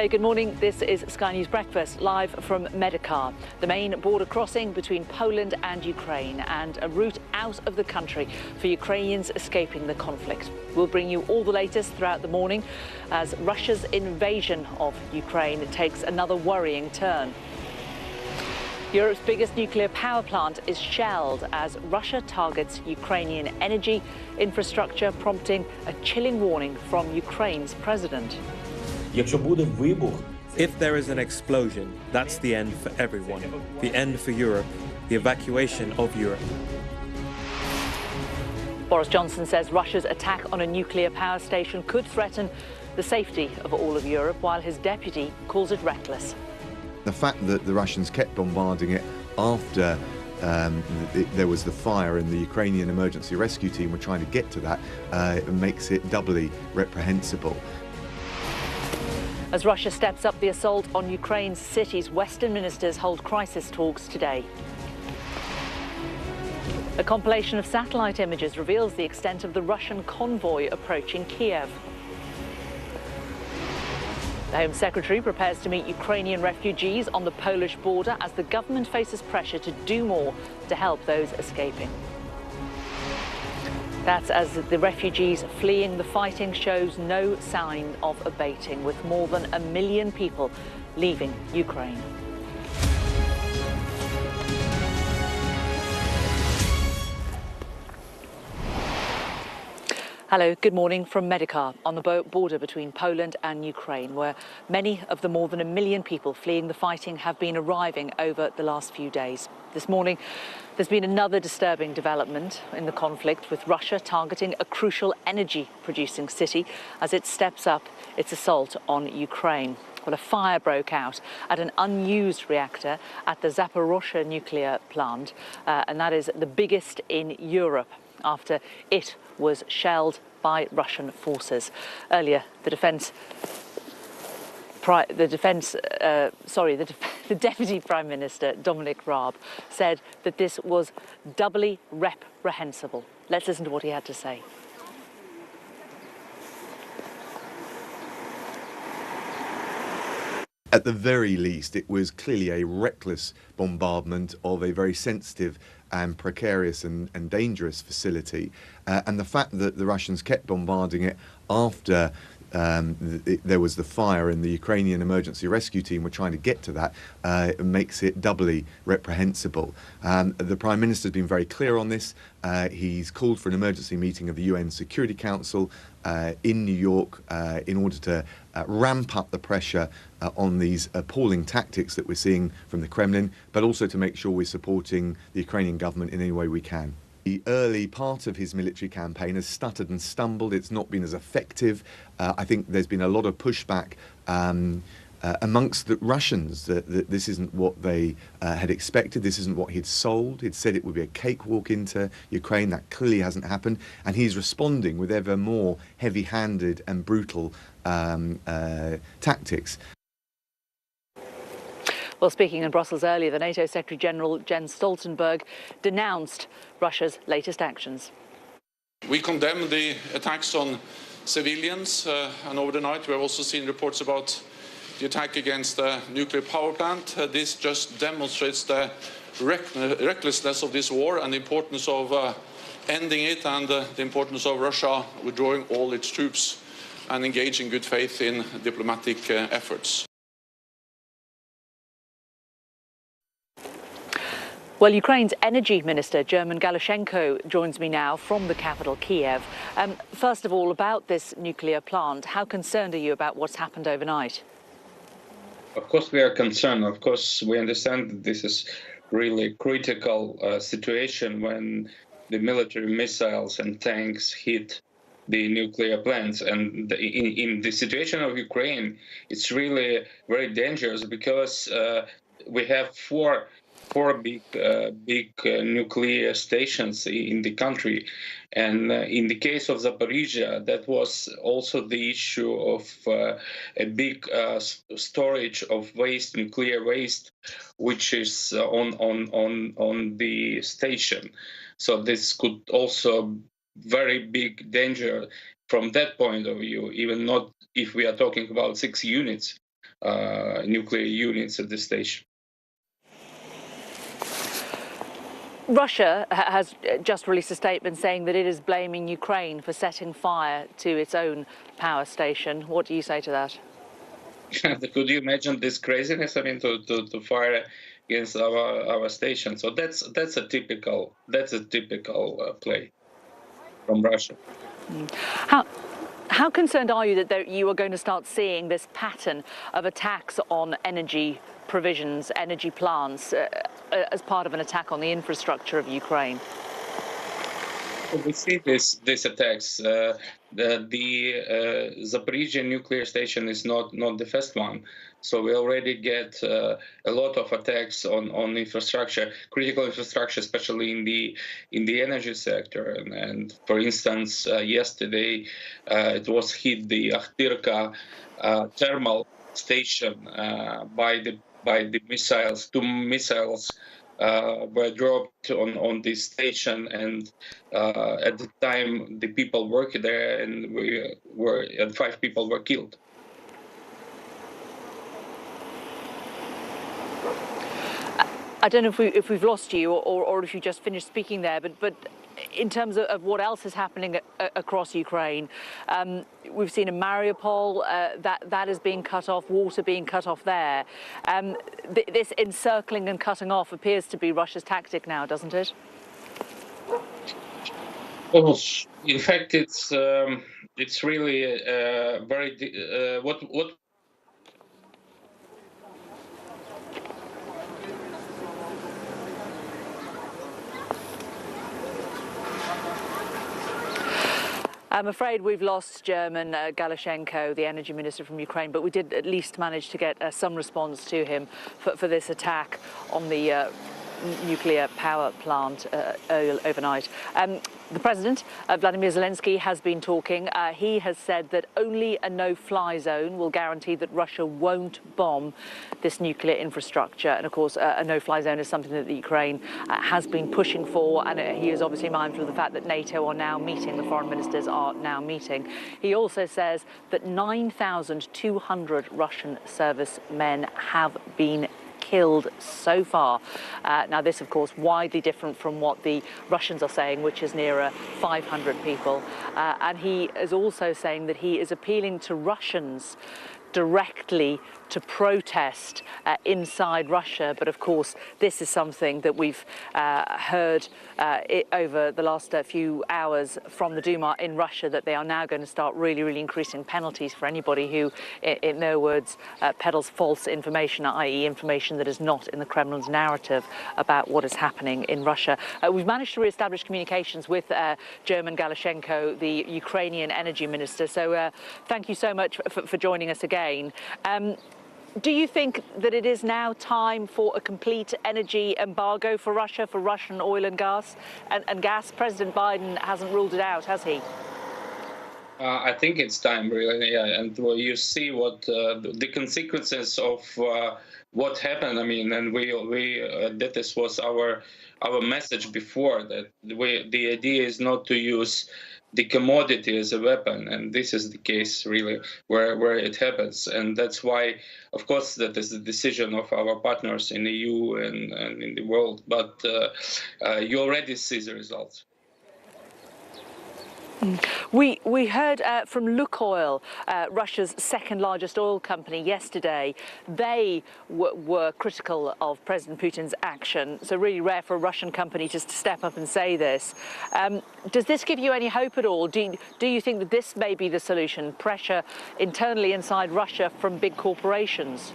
Hello, good morning. This is Sky News Breakfast, live from Medikar, the main border crossing between Poland and Ukraine, and a route out of the country for Ukrainians escaping the conflict. We'll bring you all the latest throughout the morning as Russia's invasion of Ukraine takes another worrying turn. Europe's biggest nuclear power plant is shelled as Russia targets Ukrainian energy infrastructure, prompting a chilling warning from Ukraine's president.
If there is an explosion, that's the end for everyone. The end for Europe, the evacuation of Europe.
Boris Johnson says Russia's attack on a nuclear power station could threaten the safety of all of Europe, while his deputy calls it reckless.
The fact that the Russians kept bombarding it after there was the fire and the Ukrainian emergency rescue team were trying to get to that makes it doubly reprehensible.
As Russia steps up the assault on Ukraine's cities, Western ministers hold crisis talks today. A compilation of satellite images reveals the extent of the Russian convoy approaching Kiev. The Home Secretary prepares to meet Ukrainian refugees on the Polish border as the government faces pressure to do more to help those escaping. That's as the refugees fleeing the fighting shows no sign of abating, with more than 1 million people leaving Ukraine. Hello, good morning from Medikar on the border between Poland and Ukraine, where many of the more than 1 million people fleeing the fighting have been arriving over the last few days. This morning, there's been another disturbing development in the conflict, with Russia targeting a crucial energy-producing city as it steps up its assault on Ukraine. Well, a fire broke out at an unused reactor at the Zaporozhye nuclear plant, and that is the biggest in Europe, after it was shelled by Russian forces. Earlier, the Deputy Prime Minister, Dominic Raab, said that this was doubly reprehensible. Let's listen to what he had to say.
At the very least, it was clearly a reckless bombardment of a very sensitive and precarious and dangerous facility. And the fact that the Russians kept bombarding it after there was the fire and the Ukrainian emergency rescue team were trying to get to that makes it doubly reprehensible. The Prime Minister's been very clear on this. He's called for an emergency meeting of the UN Security Council in New York in order to ramp up the pressure on these appalling tactics that we're seeing from the Kremlin, but also to make sure we're supporting the Ukrainian government in any way we can. The early part of his military campaign has stuttered and stumbled. It's not been as effective. I think there's been a lot of pushback amongst the Russians that this isn't what they had expected. This isn't what he'd sold. He'd said it would be a cakewalk into Ukraine. That clearly hasn't happened. And he's responding with ever more heavy-handed and brutal tactics.
Well, speaking in Brussels earlier, the NATO Secretary-General Jens Stoltenberg denounced Russia's latest actions.
We condemn the attacks on civilians, and over the night we have also seen reports about the attack against the nuclear power plant. This just demonstrates the recklessness of this war and the importance of ending it, and the importance of Russia withdrawing all its troops and engaging in good faith in diplomatic efforts.
Well, Ukraine's energy minister, German Galushenko, joins me now from the capital, Kiev. First of all, about this nuclear plant, how concerned are you about what's happened overnight?
Of course, we are concerned. Of course, we understand that this is really critical situation when the military missiles and tanks hit the nuclear plants. And in the situation of Ukraine, it's really very dangerous because we have four big nuclear stations in the country. And in the case of Zaporizhia, that was also the issue of a big storage of waste, nuclear waste, which is on the station. So this could also very big danger from that point of view, even not if we are talking about 6 units, nuclear units at the station.
Russia has just released a statement saying that it is blaming Ukraine for setting fire to its own power station. What do you say to that?
Could you imagine this craziness? I mean, to fire against our station. So that's a typical play from Russia.
How concerned are you that you are going to start seeing this pattern of attacks on energy provisions, energy plants, as part of an attack on the infrastructure of Ukraine?
We see these attacks. The Zaporizhzhia nuclear station is not the first one. So we already get a lot of attacks on infrastructure, critical infrastructure, especially in the energy sector. And for instance, yesterday it was hit the Akhtirka thermal station by the missiles. 2 missiles were dropped on this station, and at the time the people working there, and 5 people were killed.
I don't know if we've lost you or if you just finished speaking there, but in terms of what else is happening across Ukraine, we've seen in Mariupol that is being cut off, water being cut off there. This encircling and cutting off appears to be Russia's tactic now, doesn't it?
Well, in fact, it's really very what.
I'm afraid we've lost German Galushenko, the energy minister from Ukraine, but we did at least manage to get some response to him for this attack on the nuclear power plant overnight. The president, Vladimir Zelensky, has been talking. He has said that only a no-fly zone will guarantee that Russia won't bomb this nuclear infrastructure. And of course, a no-fly zone is something that the Ukraine has been pushing for. And he is obviously mindful of the fact that NATO are now meeting, the foreign ministers are now meeting. He also says that 9,200 Russian servicemen have been killed so far. Now this, of course, widely different from what the Russians are saying, which is nearer 500 people. And he is also saying that he is appealing to Russians directly to protest inside Russia. But of course, this is something that we've heard over the last few hours from the Duma in Russia, that they are now going to start really increasing penalties for anybody who, in their words, peddles false information, i.e. information that is not in the Kremlin's narrative about what is happening in Russia. We've managed to re-establish communications with German Galushenko, the Ukrainian energy minister. So thank you so much for joining us again. Do you think that it is now time for a complete energy embargo for Russia, for Russian oil and gas? And gas, President Biden hasn't ruled it out, has he?
I think it's time, really, yeah. And you see what the consequences of what happened. I mean, and that this was our message before, that the idea is not to use the commodity as a weapon, and this is the case really where it happens. And that's why, of course, that is the decision of our partners in the EU and in the world, but you already see the results.
We heard from Lukoil, Russia's second largest oil company, yesterday. They were critical of President Putin's action. So really rare for a Russian company just to step up and say this. Does this give you any hope at all? Do you think that this may be the solution? Pressure internally inside Russia from big corporations?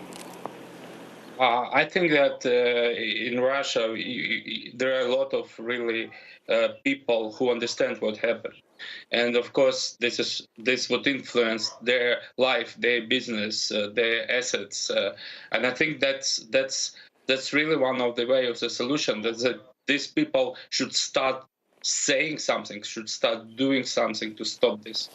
I think that in Russia there are a lot of really people who understand what happened. And of course, this would influence their life, their business, their assets, and I think that's really one of the ways of the solution. That these people should start saying something, should start doing something to stop this.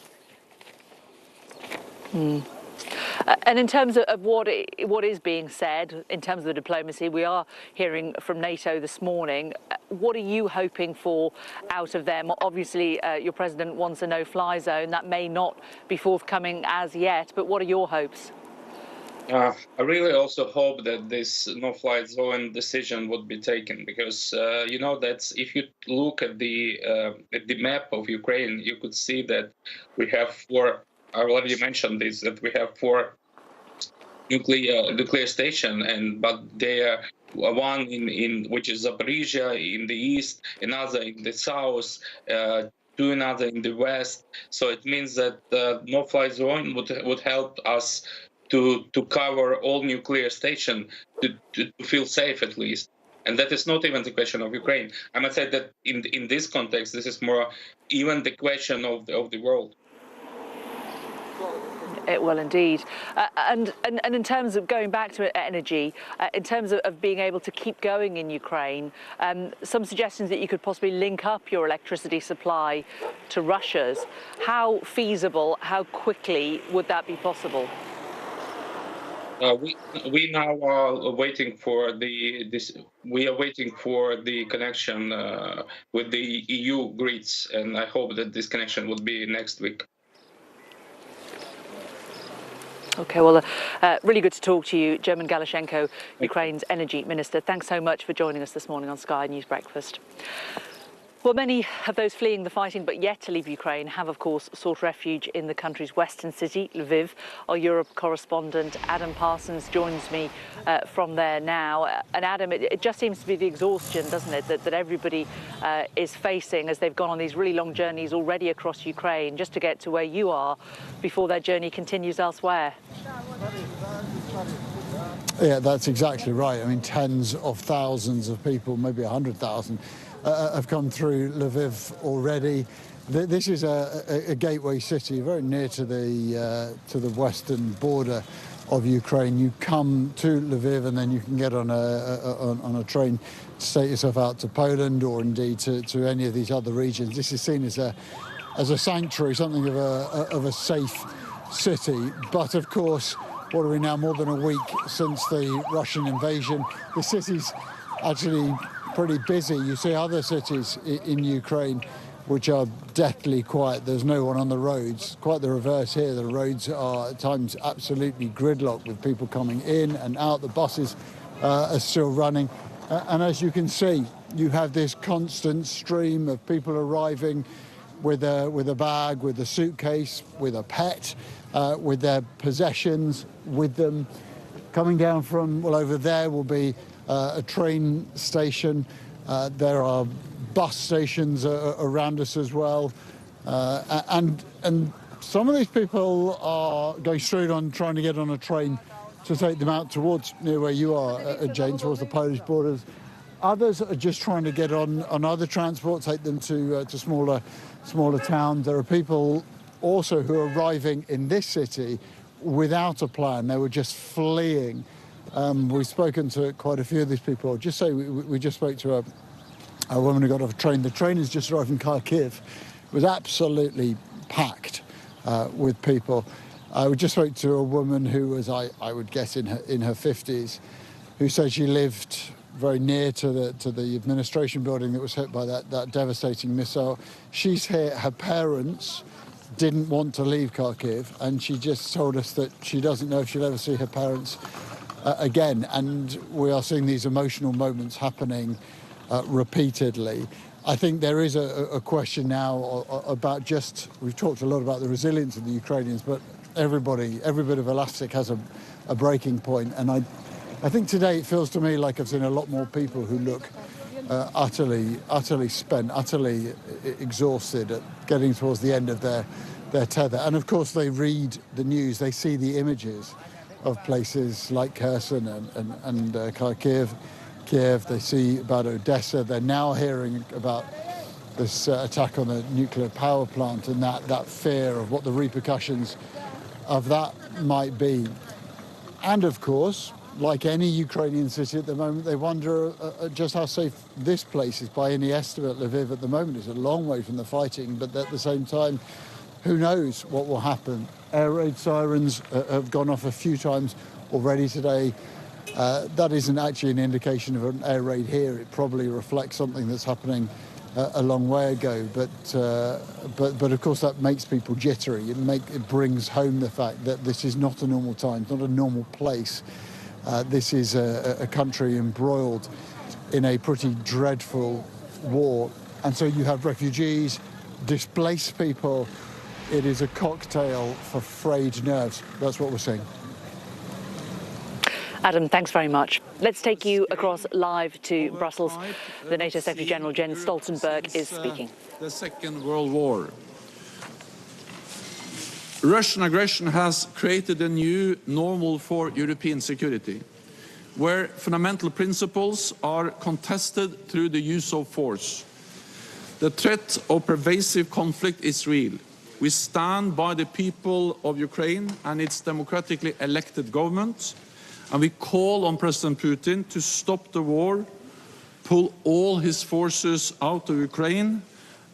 And in terms of what is being said, in terms of the diplomacy, we are hearing from NATO this morning. What are you hoping for out of them? Obviously, your president wants a no-fly zone. That may not be forthcoming as yet, but what are your hopes?
I really also hope that this no-fly zone decision would be taken, because you know that if you look at the map of Ukraine, you could see that we have 4. I already mentioned this, that we have 4 nuclear station, but they are one in which is Zaporizhia in the east, another in the south, 2 another in the west. So it means that no-fly zone would help us to cover all nuclear station to feel safe at least. And that is not even the question of Ukraine. I must say that in this context, this is more even the question of the world.
It will indeed. And in terms of going back to energy, in terms of being able to keep going in Ukraine, some suggestions that you could possibly link up your electricity supply to Russia's. How feasible, how quickly would that be possible?
We now are waiting for we are waiting for the connection with the EU grids, and I hope that this connection will be next week.
OK, well, really good to talk to you, German Galushenko, Ukraine's energy minister. Thanks so much for joining us this morning on Sky News Breakfast. Well, many of those fleeing the fighting but yet to leave Ukraine have, of course, sought refuge in the country's western city, Lviv. Our Europe correspondent Adam Parsons joins me from there now. And Adam, it just seems to be the exhaustion, doesn't it, that everybody is facing as they've gone on these really long journeys already across Ukraine just to get to where you are before their journey continues elsewhere.
Yeah, that's exactly right. I mean, tens of thousands of people, maybe 100,000, have come through Lviv already. This is a gateway city, very near to the western border of Ukraine. You come to Lviv and then you can get on a train to take yourself out to Poland or indeed to any of these other regions. This is seen as a sanctuary, something of a safe city. But of course, what are we now, more than a week since the Russian invasion? The city's actually pretty busy. You see other cities in Ukraine which are deathly quiet. There's no one on the roads. Quite the reverse here. The roads are at times absolutely gridlocked with people coming in and out. The buses are still running. And as you can see, you have this constant stream of people arriving with a bag, with a suitcase, with a pet, with their possessions with them. Coming down from, well, over there will be a train station. There are bus stations around us as well. And some of these people are going straight on, trying to get on a train to take them out towards near where you are, Jane, towards the Polish borders. Others are just trying to get on other transport, take them to smaller towns. There are people also who are arriving in this city without a plan. They were just fleeing. We've spoken to quite a few of these people. Just say we just spoke to a woman who got off a train. The train has just arrived in Kharkiv. It was absolutely packed with people. We just spoke to a woman who was, I would guess, in her 50s, who said she lived very near to the administration building that was hit by that devastating missile. She's here. Her parents didn't want to leave Kharkiv, and she just told us that she doesn't know if she'll ever see her parents again. And we are seeing these emotional moments happening repeatedly. I think there is a question now about we've talked a lot about the resilience of the Ukrainians, but every bit of elastic has a breaking point. And I think today it feels to me like I've seen a lot more people who look utterly spent, utterly exhausted at getting towards the end of their tether. And of course they read the news, they see the images of places like Kherson and Kharkiv, Kiev. They see about Odessa. They're now hearing about this attack on the nuclear power plant and that fear of what the repercussions of that might be. And of course, like any Ukrainian city at the moment, they wonder just how safe this place is. By any estimate, Lviv at the moment is a long way from the fighting, but at the same time, who knows what will happen. Air raid sirens have gone off a few times already today. That isn't actually an indication of an air raid here. It probably reflects something that's happening a long way ago, but of course that makes people jittery. It brings home the fact that this is not a normal time, not a normal place. This is a country embroiled in a pretty dreadful war, and so you have refugees, displaced people. It is a cocktail for frayed nerves. That's what we're seeing.
Adam, thanks very much. Let's take you across live to Brussels. The NATO Secretary-General Jens Stoltenberg is speaking.
The Second World War. Russian aggression has created a new normal for European security, where fundamental principles are contested through the use of force. The threat of pervasive conflict is real. We stand by the people of Ukraine and its democratically elected government, and we call on President Putin to stop the war, pull all his forces out of Ukraine,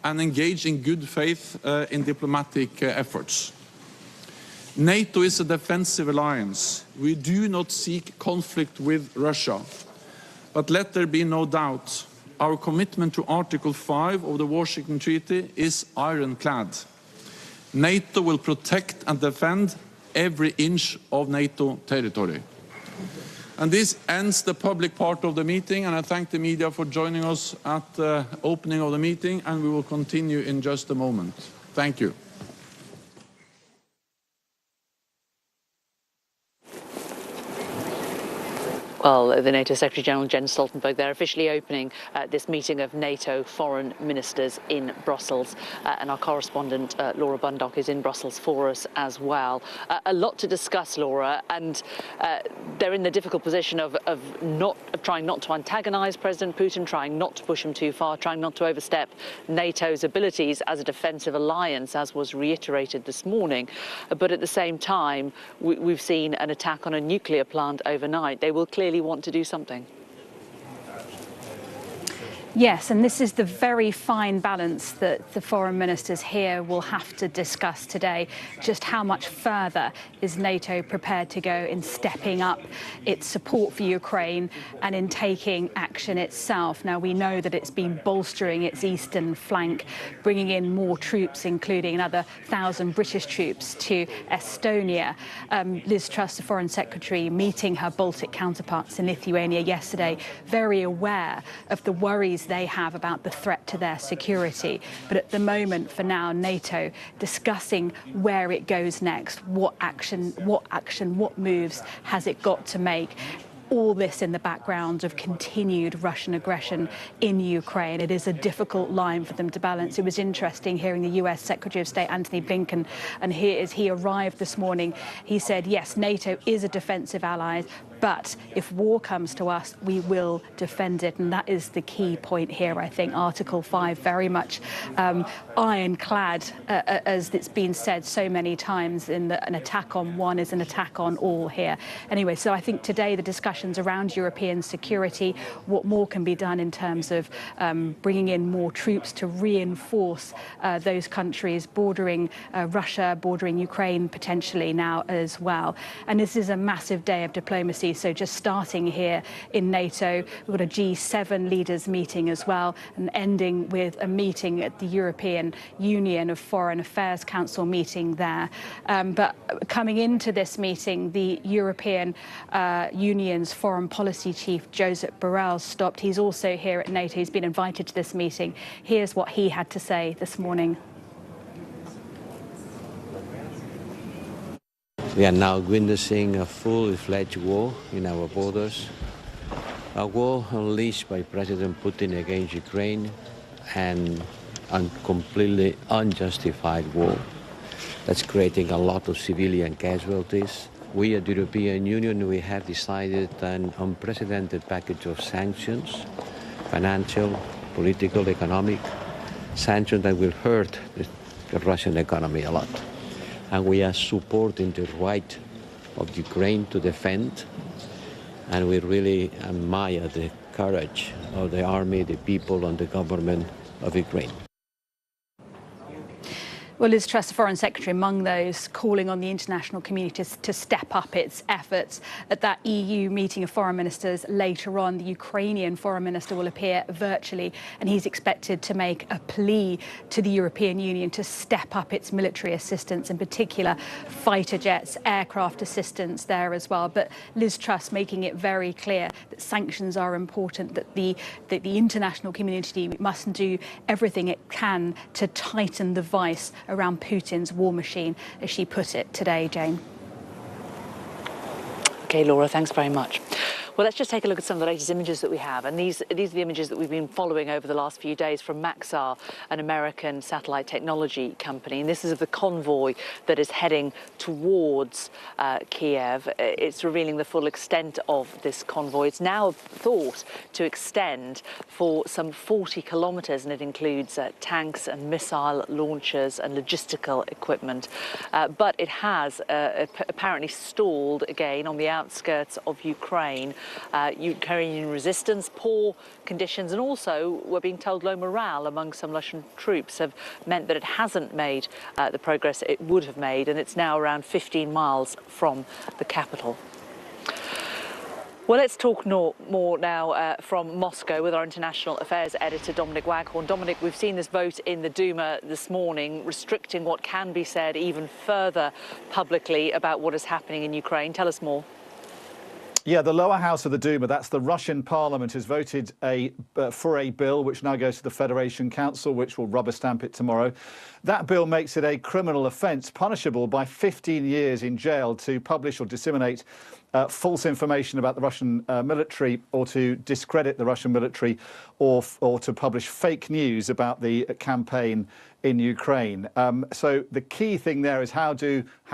and engage in good faith in diplomatic efforts. NATO is a defensive alliance. We do not seek conflict with Russia. But let there be no doubt, our commitment to Article 5 of the Washington Treaty is ironclad. NATO will protect and defend every inch of NATO territory. And this ends the public part of the meeting, and I thank the media for joining us at the opening of the meeting, and we will continue in just a moment. Thank you.
Well, the NATO Secretary-General Jens Stoltenberg there officially opening this meeting of NATO foreign ministers in Brussels. And our correspondent, Laura Bundock, is in Brussels for us as well. A lot to discuss, Laura, and they're in the difficult position of trying not to antagonise President Putin, trying not to push him too far, trying not to overstep NATO's abilities as a defensive alliance, as was reiterated this morning. But at the same time, we've seen an attack on a nuclear plant overnight. They will clearly want to do something.
Yes, and this is the very fine balance that the foreign ministers here will have to discuss today. Just how much further is NATO prepared to go in stepping up its support for Ukraine and in taking action itself? Now, we know that it's been bolstering its eastern flank, bringing in more troops, including another 1,000 British troops to Estonia. Liz Truss, the Foreign Secretary, meeting her Baltic counterparts in Lithuania yesterday, very aware of the worries they have about the threat to their security. But at the moment, for now, NATO discussing where it goes next, what moves has it got to make. All this in the background of continued Russian aggression in Ukraine. It is a difficult line for them to balance. It was interesting hearing the US Secretary of State Antony Blinken, and here as he arrived this morning, he said, yes, NATO is a defensive ally, but if war comes to us, we will defend it. And that is the key point here, I think. Article 5 very much ironclad, as it's been said so many times, in that an attack on one is an attack on all here. Anyway, so I think today the discussions around European security, what more can be done in terms of bringing in more troops to reinforce those countries bordering Russia, bordering Ukraine potentially now as well. And this is a massive day of diplomacy. So just starting here in NATO, we've got a G7 leaders meeting as well, and ending with a meeting at the European Union of Foreign Affairs Council meeting there. But coming into this meeting, the European Union's foreign policy chief, Josep Borrell, stopped. He's also here at NATO. He's been invited to this meeting. Here's what he had to say this morning.
We are now witnessing a full-fledged war in our borders, a war unleashed by President Putin against Ukraine, and a completely unjustified war that's creating a lot of civilian casualties. We at the European Union, we have decided an unprecedented package of sanctions, financial, political, economic, sanctions that will hurt the Russian economy a lot. And we are supporting the right of Ukraine to defend, and we really admire the courage of the army, the people, and the government of Ukraine.
Well, Liz Truss, the Foreign Secretary, among those calling on the international community to step up its efforts. At that EU meeting of foreign ministers later on, the Ukrainian foreign minister will appear virtually, and he's expected to make a plea to the European Union to step up its military assistance, in particular fighter jets, aircraft assistance there as well. But Liz Truss making it very clear that sanctions are important, that the international community must do everything it can to tighten the vice around Putin's war machine, as she put it today, Jane.
OK, Laura, thanks very much. Well, let's just take a look at some of the latest images that we have. And these are the images that we've been following over the last few days from Maxar, an American satellite technology company. And this is of the convoy that is heading towards Kiev. It's revealing the full extent of this convoy. It's now thought to extend for some 40 kilometres, and it includes tanks and missile launchers and logistical equipment. But it has apparently stalled again on the outskirts of Ukraine. Ukrainian resistance, poor conditions, and also, we're being told, low morale among some Russian troops have meant that it hasn't made the progress it would have made, and it's now around 15 miles from the capital. Well, let's talk more now from Moscow with our international affairs editor, Dominic Waghorn. Dominic, we've seen this vote in the Duma this morning, restricting what can be said even further publicly about what is happening in Ukraine. Tell us more.
Yeah, the lower house of the Duma, that's the Russian parliament, has voted for a bill which now goes to the Federation Council, which will rubber stamp it tomorrow. That bill makes it a criminal offence, punishable by 15 years in jail to publish or disseminate false information about the Russian military, or to discredit the Russian military, or to publish fake news about the campaign in Ukraine. So the key thing there is how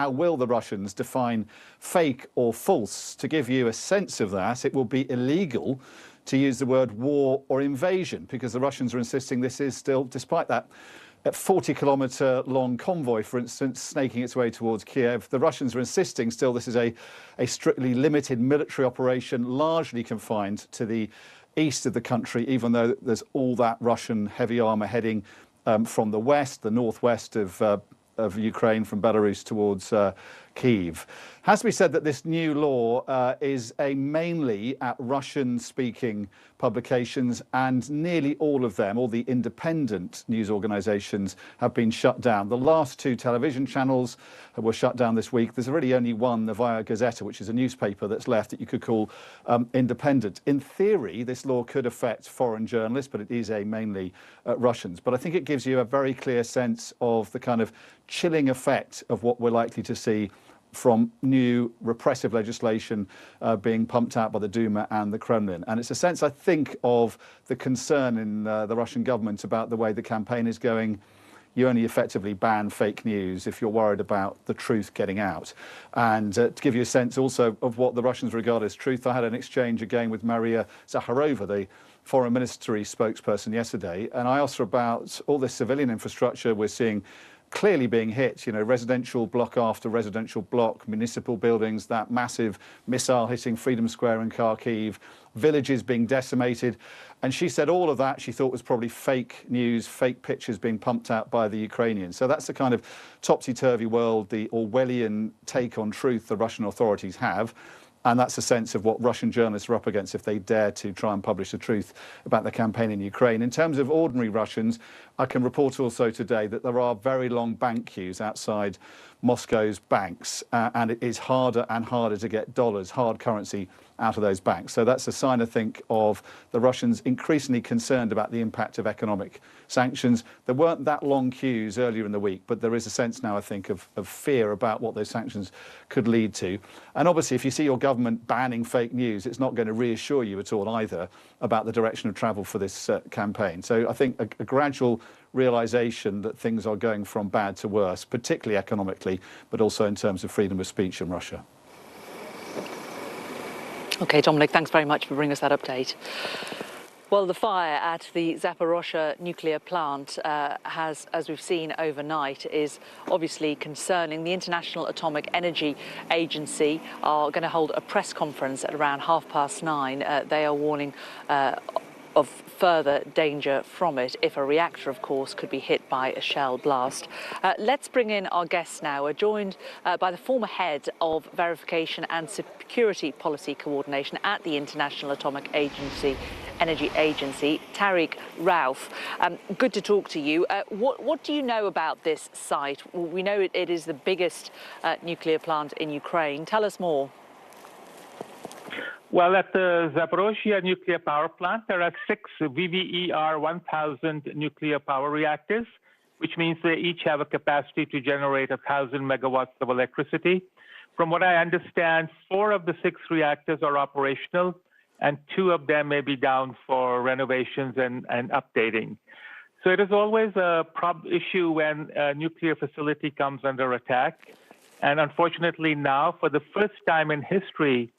will the Russians define fake or false? To give you a sense of that, it will be illegal to use the word war or invasion, because the Russians are insisting this is still, despite that 40-kilometre long convoy, for instance, snaking its way towards Kiev, the Russians are insisting still this is a strictly limited military operation, largely confined to the east of the country, even though there's all that Russian heavy armour heading from the west, the northwest of Ukraine, from Belarus towards Kyiv. Has to be said that this new law is aimed mainly at Russian-speaking publications, and nearly all of them, all the independent news organisations, have been shut down. The last two television channels were shut down this week. There's really only one, the Novaya Gazeta, which is a newspaper that's left that you could call independent. In theory, this law could affect foreign journalists, but it is aimed mainly at Russians. But I think it gives you a very clear sense of the kind of chilling effect of what we're likely to see from new repressive legislation being pumped out by the Duma and the Kremlin. And it's a sense, I think, of the concern in the Russian government about the way the campaign is going. You only effectively ban fake news if you're worried about the truth getting out. And to give you a sense also of what the Russians regard as truth, I had an exchange again with Maria Zakharova, the foreign ministry spokesperson, yesterday, and I asked her about all this civilian infrastructure we're seeing clearly being hit, residential block after residential block, municipal buildings, that massive missile hitting Freedom Square in Kharkiv, villages being decimated. And she said all of that she thought was probably fake news, fake pictures being pumped out by the Ukrainians. So that's the kind of topsy-turvy world, the Orwellian take on truth the Russian authorities have. And that's a sense of what Russian journalists are up against if they dare to try and publish the truth about the campaign in Ukraine. In terms of ordinary Russians, I can report also today that there are very long bank queues outside Moscow's banks, and it is harder and harder to get dollars, hard currency, out of those banks. So that's a sign, I think, of the Russians increasingly concerned about the impact of economic sanctions. There weren't that long queues earlier in the week, but there is a sense now, I think, of fear about what those sanctions could lead to. And obviously, if you see your government banning fake news, it's not going to reassure you at all either about the direction of travel for this campaign. So I think a gradual realisation that things are going from bad to worse, particularly economically, but also in terms of freedom of speech in Russia.
OK, Dominic, thanks very much for bringing us that update. Well, the fire at the Zaporozhye nuclear plant has, as we've seen overnight, is obviously concerning. The International Atomic Energy Agency are going to hold a press conference at around 9:30. They are warning of further danger from it if a reactor, of course, could be hit by a shell blast. Let's bring in our guests now. We're joined by the former head of Verification and Security Policy Coordination at the International Atomic Energy Agency, Tariq Rauf. Good to talk to you. What do you know about this site? We know it is the biggest nuclear plant in Ukraine. Tell us more.
Well, at the Zaporozhye nuclear power plant, there are 6 VVER 1000 nuclear power reactors, which means they each have a capacity to generate 1,000 megawatts of electricity. From what I understand, 4 of the 6 reactors are operational, and 2 of them may be down for renovations and updating. So it is always a issue when a nuclear facility comes under attack. And unfortunately now, for the first time in history,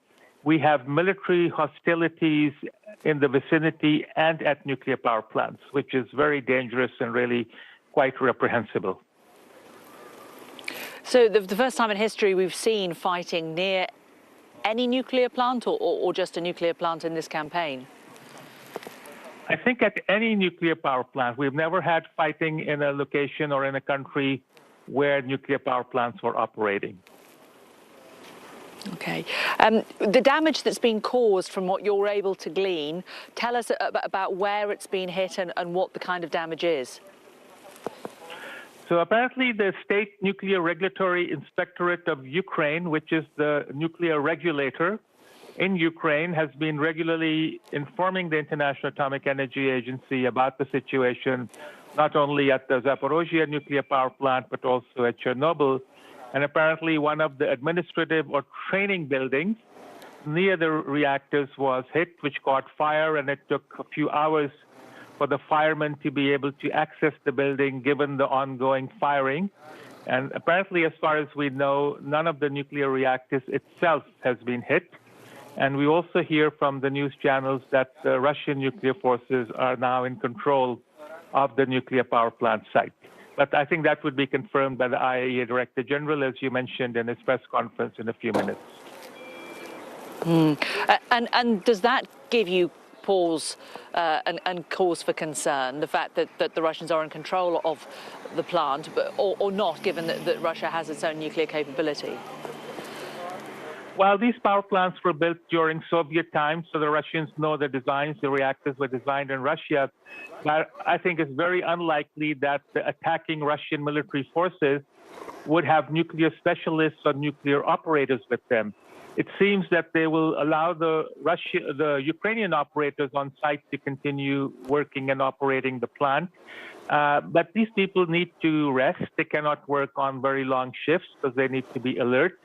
we have military hostilities in the vicinity and at nuclear power plants, which is very dangerous and really quite reprehensible.
So the first time in history we've seen fighting near any nuclear plant or just a nuclear plant in this campaign?
I think at any nuclear power plant. We've never had fighting in a location or in a country where nuclear power plants were operating.
Okay. The damage that's been caused from what you're able to glean, tell us about where it's been hit and what the kind of damage is.
So apparently the State Nuclear Regulatory Inspectorate of Ukraine, which is the nuclear regulator in Ukraine, has been regularly informing the International Atomic Energy Agency about the situation, not only at the Zaporozhye nuclear power plant, but also at Chernobyl. And apparently one of the administrative or training buildings near the reactors was hit, which caught fire, and it took a few hours for the firemen to be able to access the building given the ongoing firing. And apparently, as far as we know, none of the nuclear reactors itself has been hit. And we also hear from the news channels that the Russian nuclear forces are now in control of the nuclear power plant site. But I think that would be confirmed by the IAEA Director General, as you mentioned in his press conference in a few minutes.
And does that give you pause and cause for concern, the fact that the Russians are in control of the plant, or not, given that Russia has its own nuclear capability?
Well, these power plants were built during Soviet times, so the Russians know the designs. The reactors were designed in Russia. But I think it's very unlikely that the attacking Russian military forces would have nuclear specialists or nuclear operators with them. It seems that they will allow the Ukrainian operators on site to continue working and operating the plant. But these people need to rest. They cannot work on very long shifts because they need to be alert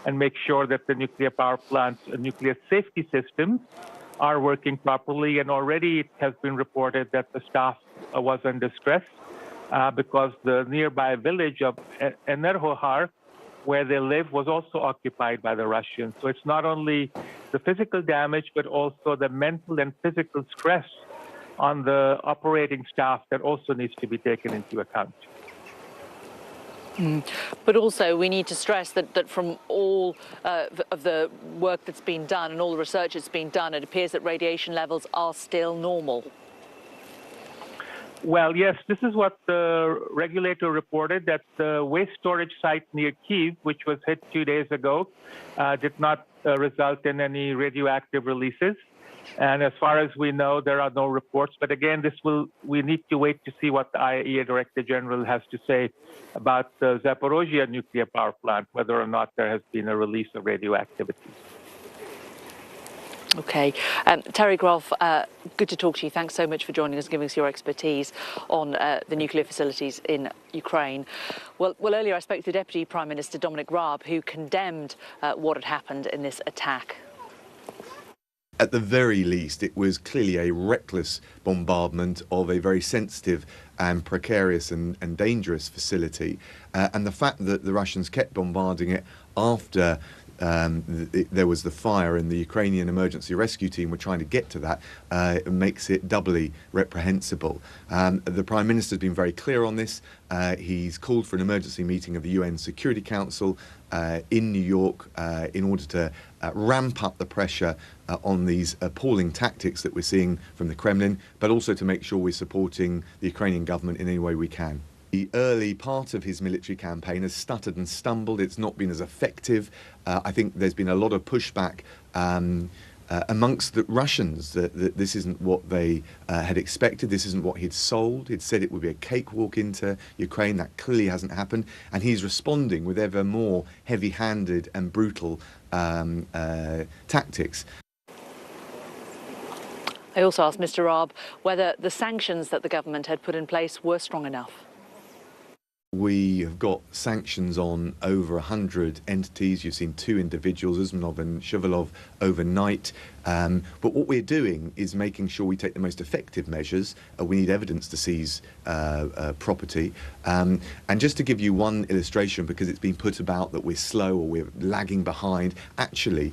and make sure that the nuclear power plant's nuclear safety systems are working properly. And already it has been reported that the staff was under stress because the nearby village of Enerhohar, where they live, was also occupied by the Russians. So it's not only the physical damage, but also the mental and physical stress on the operating staff that also needs to be taken into account.
But also we need to stress that from all of the work that's been done and all the research that's been done, it appears that radiation levels are still normal.
Well, yes, this is what the regulator reported, that the waste storage site near Kyiv, which was hit 2 days ago, did not result in any radioactive releases. And as far as we know, there are no reports. But again, we need to wait to see what the IAEA Director General has to say about the Zaporozhye nuclear power plant, whether or not there has been a release of radioactivity.
Okay. Tariq Rauf, good to talk to you. Thanks so much for joining us, giving us your expertise on the nuclear facilities in Ukraine. Well, earlier I spoke to the Deputy Prime Minister, Dominic Raab, who condemned what had happened in this attack.
At the very least, it was clearly a reckless bombardment of a very sensitive and precarious and dangerous facility. And the fact that the Russians kept bombarding it after there was the fire and the Ukrainian emergency rescue team were trying to get to that, it makes it doubly reprehensible. The Prime Minister's been very clear on this. He's called for an emergency meeting of the UN Security Council in New York in order to ramp up the pressure on these appalling tactics that we're seeing from the Kremlin, but also to make sure we're supporting the Ukrainian government in any way we can. The early part of his military campaign has stuttered and stumbled. It's not been as effective. I think there's been a lot of pushback amongst the Russians that this isn't what they had expected. This isn't what he'd sold. He'd said it would be a cakewalk into Ukraine. That clearly hasn't happened. And he's responding with ever more heavy-handed and brutal tactics.
I also asked Mr. Raab whether the sanctions that the government had put in place were strong enough.
We have got sanctions on over 100 entities. You've seen 2 individuals, Usmanov and Shuvalov, overnight. But what we're doing is making sure we take the most effective measures. We need evidence to seize property. And just to give you one illustration, because it's been put about that we're slow or we're lagging behind, actually,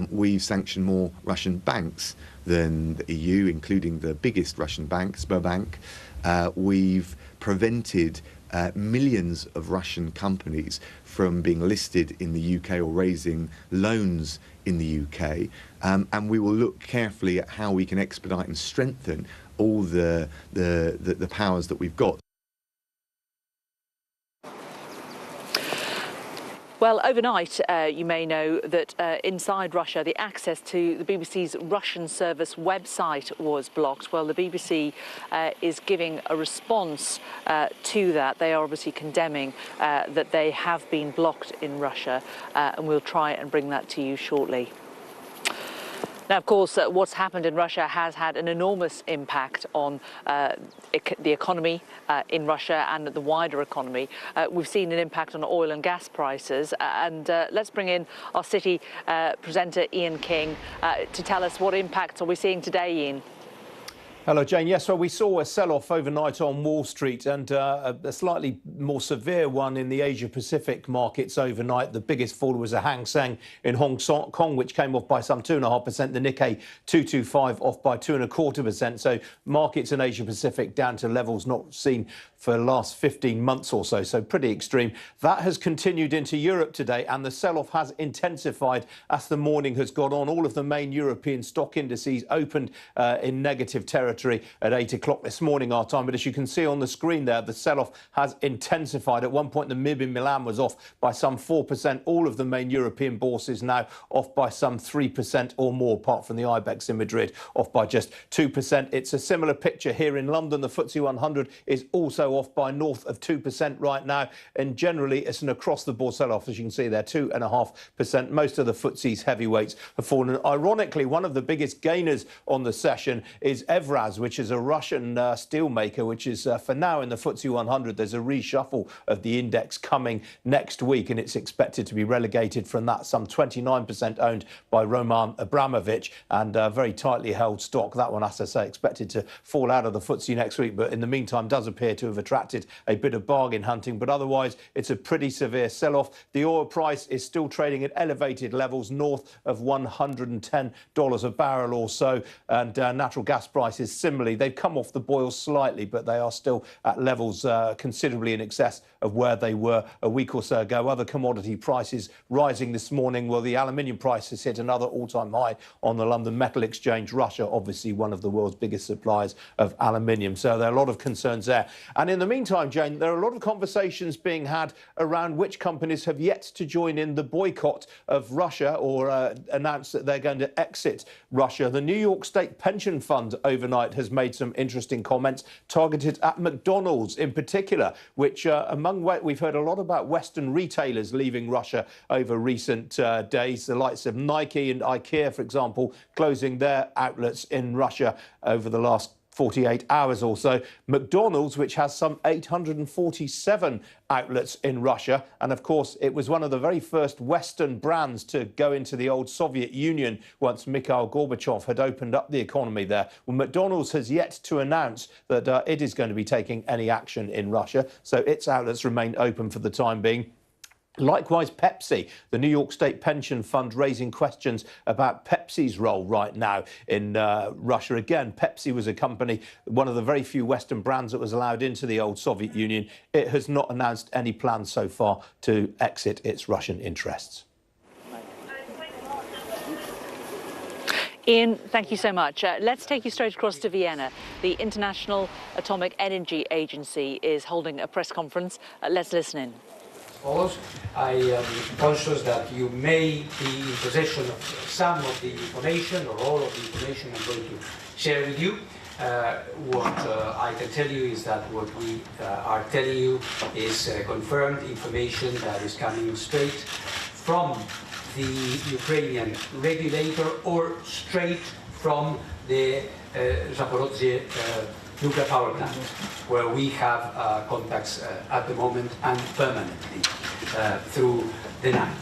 we've sanctioned more Russian banks than the EU, including the biggest Russian bank, Sberbank. We've prevented millions of Russian companies from being listed in the UK or raising loans in the UK. And we will look carefully at how we can expedite and strengthen all the powers that we've got.
Well, overnight, you may know that inside Russia, the access to the BBC's Russian service website was blocked. Well, the BBC is giving a response to that. They are obviously condemning that they have been blocked in Russia, and we'll try and bring that to you shortly. Now, of course, what's happened in Russia has had an enormous impact on the economy in Russia and the wider economy. We've seen an impact on oil and gas prices. And let's bring in our city presenter, Ian King, to tell us what impacts are we seeing today, Ian.
Hello, Jane. Yes, well, we saw a sell-off overnight on Wall Street and a slightly more severe one in the Asia-Pacific markets overnight. The biggest fall was a Hang Seng in Hong Kong, which came off by some 2.5%. The Nikkei 225 off by 2.25%. So markets in Asia-Pacific down to levels not seen for the last 15 months or so. So pretty extreme. That has continued into Europe today, and the sell-off has intensified as the morning has gone on. All of the main European stock indices opened in negative territory at 8 o'clock this morning, our time. But as you can see on the screen there, the sell-off has intensified. At one point, the MIB in Milan was off by some 4%. All of the main European bourses now off by some 3% or more, apart from the IBEX in Madrid, off by just 2%. It's a similar picture here in London. The FTSE 100 is also off by north of 2% right now. And generally, it's an across-the-board sell-off, as you can see there, 2.5%. Most of the FTSE's heavyweights have fallen. Ironically, one of the biggest gainers on the session is Evraz, which is a Russian steel maker, which is, for now, in the FTSE 100. There's a reshuffle of the index coming next week, and it's expected to be relegated from that, some 29% owned by Roman Abramovich, and very tightly held stock. That one, as I say, expected to fall out of the FTSE next week, but in the meantime does appear to have attracted a bit of bargain hunting. But otherwise, it's a pretty severe sell-off. The oil price is still trading at elevated levels, north of $110 a barrel or so, and natural gas prices similarly. They've come off the boil slightly, but they are still at levels considerably in excess of where they were a week or so ago. Other commodity prices rising this morning. Well, the aluminium price has hit another all-time high on the London Metal Exchange. Russia, obviously one of the world's biggest suppliers of aluminium. So there are a lot of concerns there. And in the meantime, Jane, there are a lot of conversations being had around which companies have yet to join in the boycott of Russia or announce that they're going to exit Russia. The New York State Pension Fund overnight has made some interesting comments targeted at McDonald's in particular, which we've heard a lot about Western retailers leaving Russia over recent days. The likes of Nike and IKEA, for example, closing their outlets in Russia over the last 48 hours or so. McDonald's, which has some 847 outlets in Russia, and of course it was one of the very first Western brands to go into the old Soviet Union once Mikhail Gorbachev had opened up the economy there. Well, McDonald's has yet to announce that it is going to be taking any action in Russia, so its outlets remain open for the time being. Likewise, Pepsi, the New York State Pension Fund, raising questions about Pepsi's role right now in Russia. Again, Pepsi was a company, one of the very few Western brands that was allowed into the old Soviet Union. It has not announced any plans so far to exit its Russian interests.
Ian, thank you so much. Let's take you straight across to Vienna. The International Atomic Energy Agency is holding a press conference. Let's listen in.
I am conscious that you may be in possession of some of the information or all of the information I'm going to share with you. What I can tell you is that what we are telling you is confirmed information that is coming straight from the Ukrainian regulator or straight from the Zaporozhye nuclear power plant, where we have contacts at the moment and permanently through the night.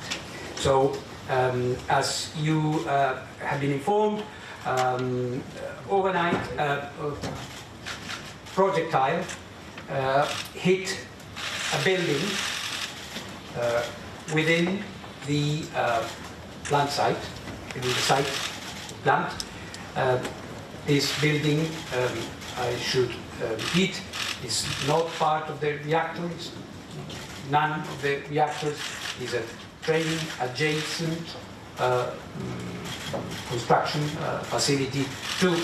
So, as you have been informed, overnight a projectile hit a building within the plant site, within the site plant. This building, I should repeat, is not part of the reactors. None of the reactors is a training adjacent construction facility to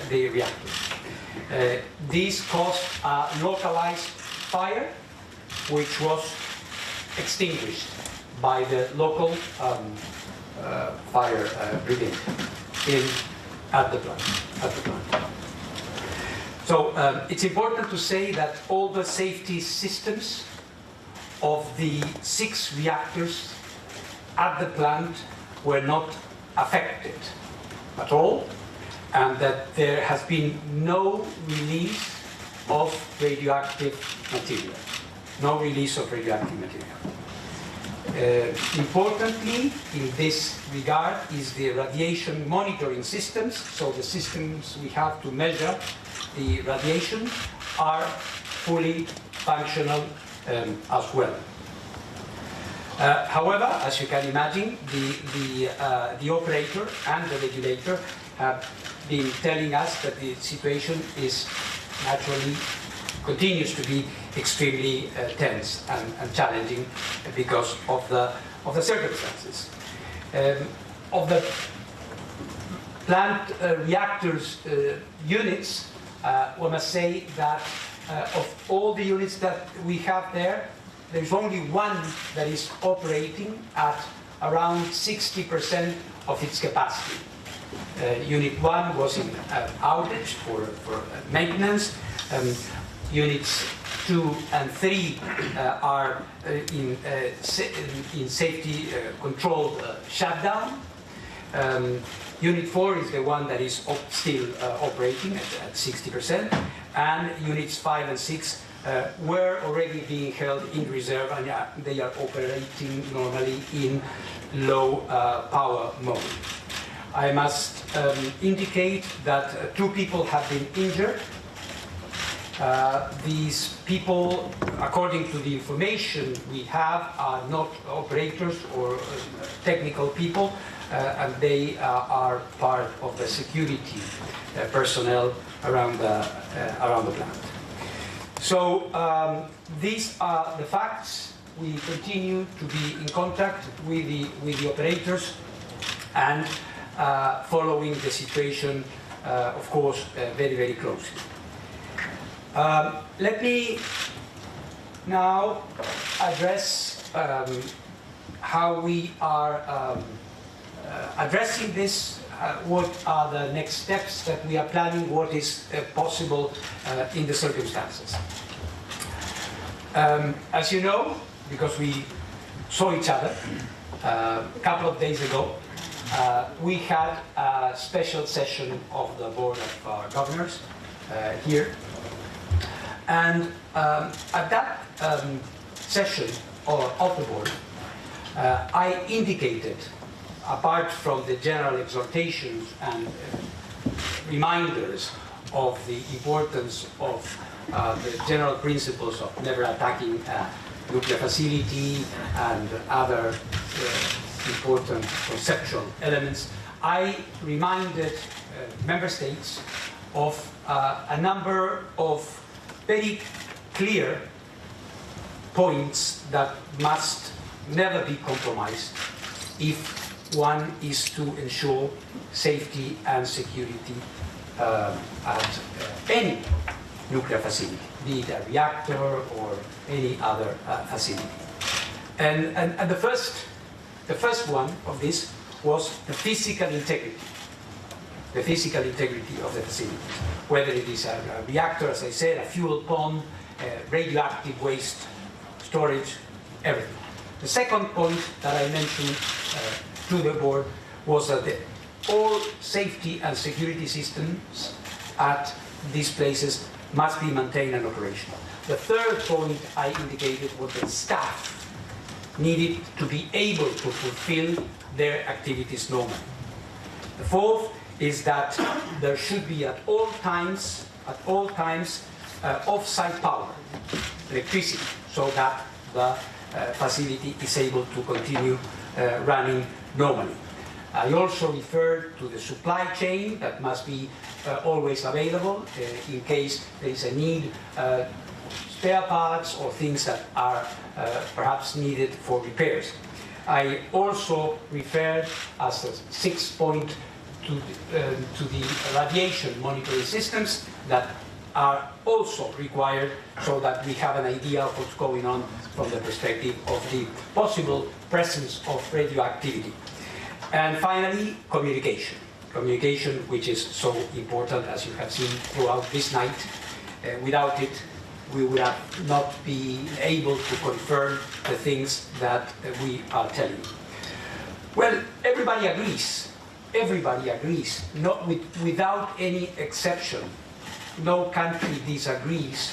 the reactor. These caused a localized fire, which was extinguished by the local fire brigade at the plant. So it's important to say that all the safety systems of the 6 reactors at the plant were not affected at all, and that there has been no release of radioactive material. No release of radioactive material. Importantly, in this regard, is the radiation monitoring systems. So the systems we have to measure the radiation are fully functional as well. However, as you can imagine, the operator and the regulator have been telling us that the situation is naturally continues to be extremely tense and challenging because of the circumstances. Of the plant reactors units, we must say that of all the units that we have there's only one that is operating at around 60% of its capacity. Unit 1 was in outage for maintenance. Units 2 and 3 are in safety controlled shutdown. Unit 4 is the one that is still operating at 60%, and units 5 and 6 were already being held in reserve, and they are operating normally in low power mode. I must indicate that 2 people have been injured. These people, according to the information we have, are not operators or technical people, and they are part of the security personnel around the plant. So these are the facts. We continue to be in contact with the operators and following the situation, of course, very, very closely. Let me now address how we are addressing this, what are the next steps that we are planning, what is possible in the circumstances. As you know, because we saw each other a couple of days ago, we had a special session of the Board of Governors here. And at that session of the board, I indicated, apart from the general exhortations and reminders of the importance of the general principles of never attacking nuclear facility and other important conceptual elements, I reminded member states of a number of very clear points that must never be compromised if one is to ensure safety and security at any nuclear facility, be it a reactor or any other facility. And the first one of this was the physical integrity. The physical integrity of the facility, whether it is a reactor, as I said, a fuel pond, radioactive waste storage, everything. The second point that I mentioned to the board was that all safety and security systems at these places must be maintained and operational. The third point I indicated was that staff needed to be able to fulfill their activities normally. The fourth is that there should be at all times off-site power, electricity, so that the facility is able to continue running normally. I also referred to the supply chain that must be always available in case there is a need, spare parts or things that are perhaps needed for repairs. I also referred as a sixth point to the radiation monitoring systems that are also required so that we have an idea of what's going on from the perspective of the possible presence of radioactivity. And finally, communication. Communication, which is so important, as you have seen throughout this night. Without it, we would have not been able to confirm the things that we are telling you. Well, everybody agrees. Everybody agrees, without any exception. No country disagrees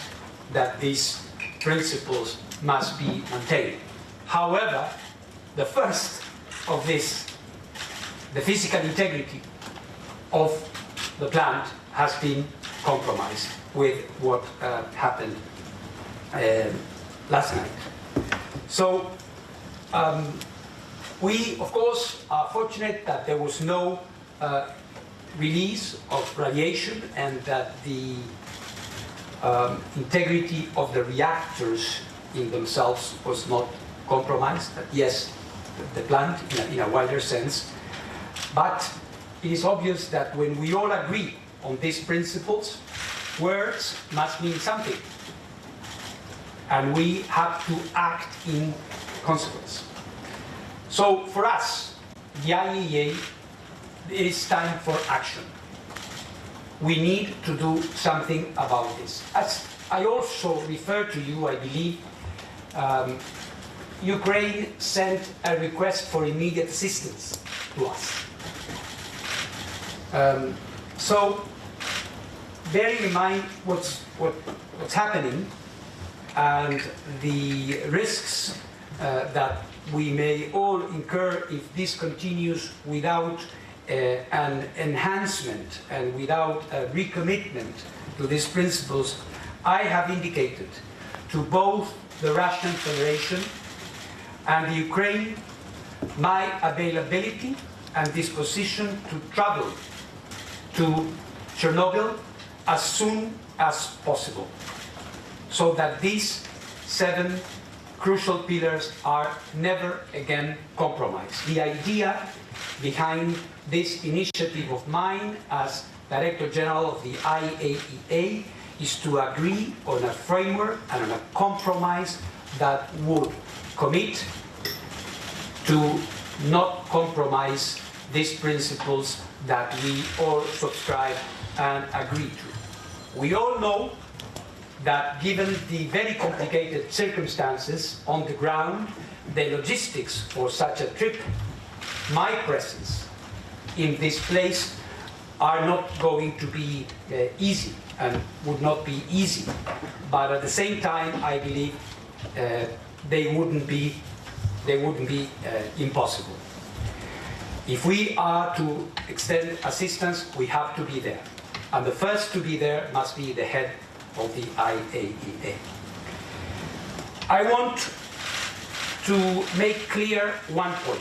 that these principles must be maintained. However, the first of this, the physical integrity of the plant, has been compromised with what happened last night. So we, of course, are fortunate that there was no release of radiation and that the integrity of the reactors in themselves was not compromised. But yes, the plant in a wider sense. But it is obvious that when we all agree on these principles, words must mean something. And we have to act in consequence. So for us, the IAEA, it is time for action. We need to do something about this. As I also referred to you, I believe, Ukraine sent a request for immediate assistance to us. So bearing in mind what's happening and the risks that we may all incur if this continues without an enhancement and without a recommitment to these principles, I have indicated to both the Russian Federation and the Ukraine my availability and disposition to travel to Chernobyl as soon as possible, so that these 7 crucial pillars are never again compromised. The idea behind this initiative of mine as Director General of the IAEA is to agree on a framework and on a compromise that would commit to not compromise these principles that we all subscribe and agree to. We all know that given the very complicated circumstances on the ground, the logistics for such a trip, my presence in this place are not going to be easy and would not be easy. But at the same time, I believe they wouldn't be impossible. If we are to extend assistance, we have to be there. And the first to be there must be the head of the IAEA. I want to make clear one point.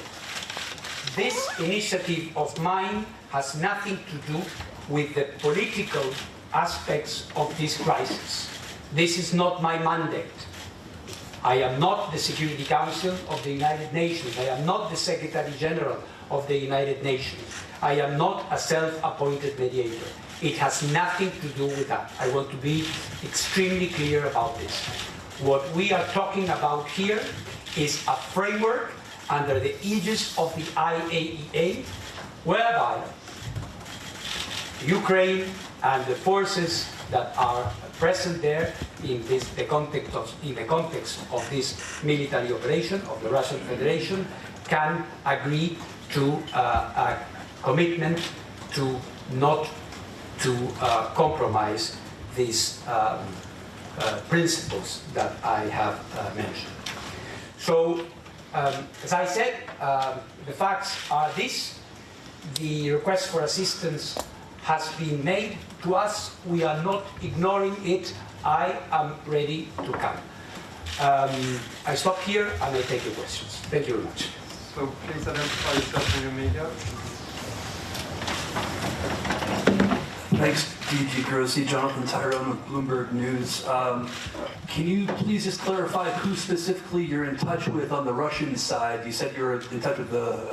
This initiative of mine has nothing to do with the political aspects of this crisis. This is not my mandate. I am not the Security Council of the United Nations. I am not the Secretary General of the United Nations. I am not a self-appointed mediator. It has nothing to do with that. I want to be extremely clear about this. What we are talking about here is a framework under the aegis of the IAEA, whereby Ukraine and the forces that are present there in the context of this military operation of the Russian Federation can agree to a commitment to not to compromise these principles that I have mentioned. So, as I said, the facts are this. The request for assistance has been made to us. We are not ignoring it. I am ready to come. I stop here and I take your questions. Thank you very much.
So please identify yourself in your media.
Thanks, DG Grossi. Jonathan Tyrone with Bloomberg News. Can you please just clarify who specifically you're in touch with on the Russian side? You said you're in touch with the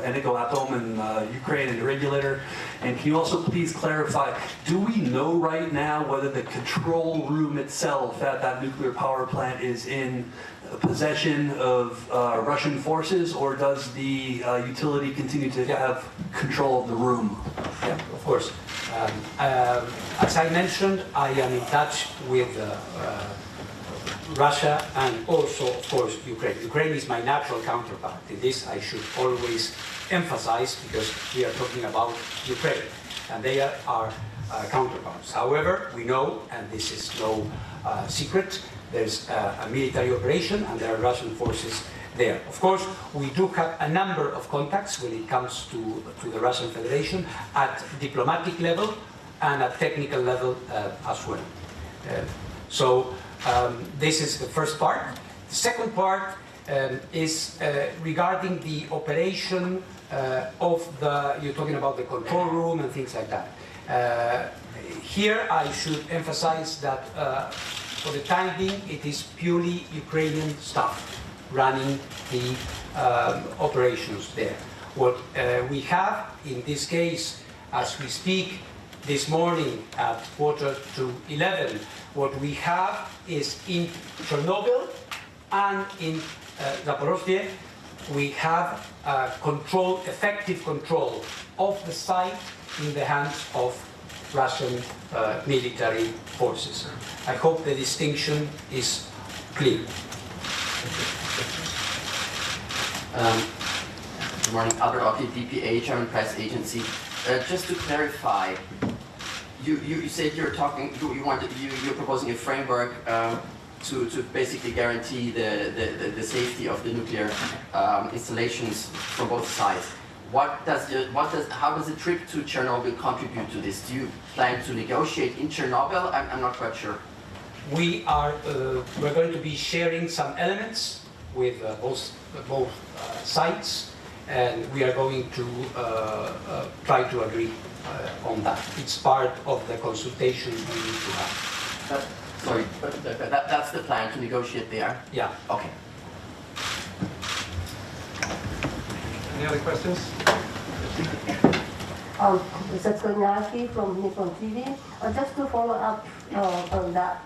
Energoatom in Ukraine and the regulator. And can you also please clarify, do we know right now whether the control room itself at that nuclear power plant is in possession of Russian forces, or does the utility continue to have control of the room?
Yeah, of course. As I mentioned, I am in touch with Russia and also, of course, Ukraine. Ukraine is my natural counterpart. In this, I should always emphasize, because we are talking about Ukraine, and they are our counterparts. However, we know, and this is no secret, there's a military operation and there are Russian forces there. Of course, we do have a number of contacts when it comes to the Russian Federation at diplomatic level and at technical level as well. So this is the first part. The second part is regarding the operation of you're talking about the control room and things like that. Here I should emphasize that for the time being it is purely Ukrainian staff running the operations there. What we have in this case, as we speak this morning at 11:15, what we have is in Chernobyl and in Zaporozhye, we have effective control of the site in the hands of Russian military forces. I hope the distinction is clear.
Good morning, Albert Oki, DPA, German press agency. Just to clarify, you said you're proposing a framework to basically guarantee the safety of the nuclear installations from both sides. How does the trip to Chernobyl contribute to this? Do you plan to negotiate in Chernobyl? I'm not quite sure.
We're going to be sharing some elements with both sides, and we are going to try to agree on that. It's part of the consultation we need to have.
That's the plan, to negotiate there?
Yeah.
Okay.
Any other questions?
Zatskonyaski from Nippon TV. Just to follow up on that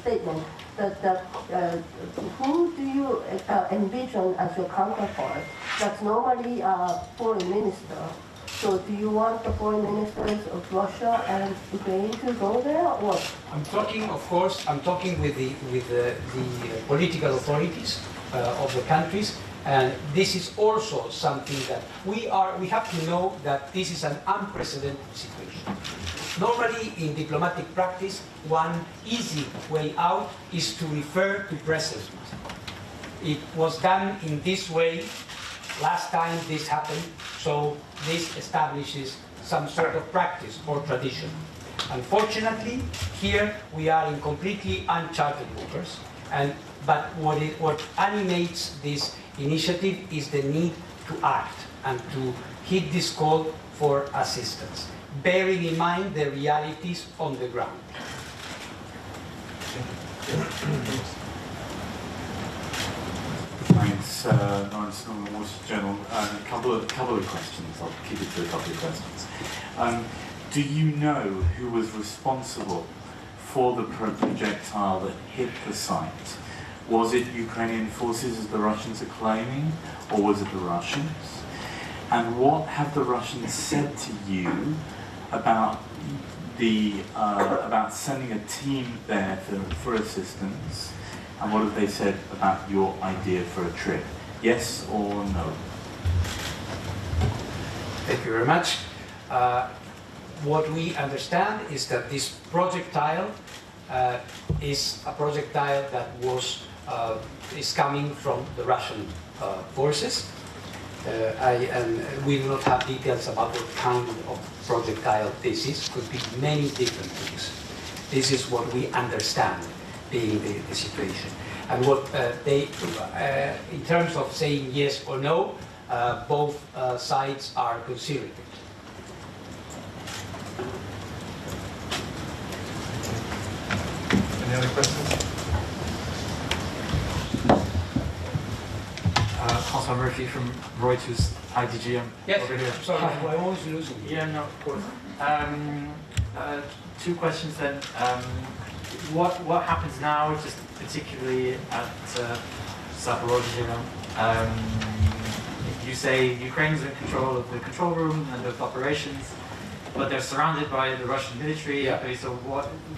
statement, who do you envision as your counterpart? That's normally a foreign minister. So do you want the foreign ministers of Russia and Ukraine to go there, or?
I'm talking, of course, with the political authorities of the countries. And this is also something that we have to know that this is an unprecedented situation. Normally, in diplomatic practice, one easy way out is to refer to precedent. It was done in this way last time this happened, so this establishes some sort of practice or tradition. Unfortunately, here we are in completely uncharted waters. But what animates this initiative is the need to act and to hit this call for assistance, bearing in mind the realities on the ground.
Thanks, Lawrence from the Wall Street Journal. A couple of questions. I'll keep it to a couple of questions. Do you know who was responsible for the projectile that hit the site? Was it Ukrainian forces, as the Russians are claiming, or was it the Russians? And what have the Russians said to you about about sending a team there for assistance? And what have they said about your idea for a trip? Yes or no?
Thank you very much. What we understand is that this projectile is a projectile that is coming from the Russian forces. We do not have details about what kind of projectile this is. Could be many different things. This is what we understand being the situation. And what in terms of saying yes or no, both sides are considering it.
Any other questions?
François Murphy from Reuters, IDG.
Yes,
over here.
sorry, I'm always losing you.
Yeah, no, of course. Two questions then. What happens now, just particularly at Zaporozhye? You say Ukraine's in control of the control room and of operations, but they're surrounded by the Russian military.
Yeah.
Okay, so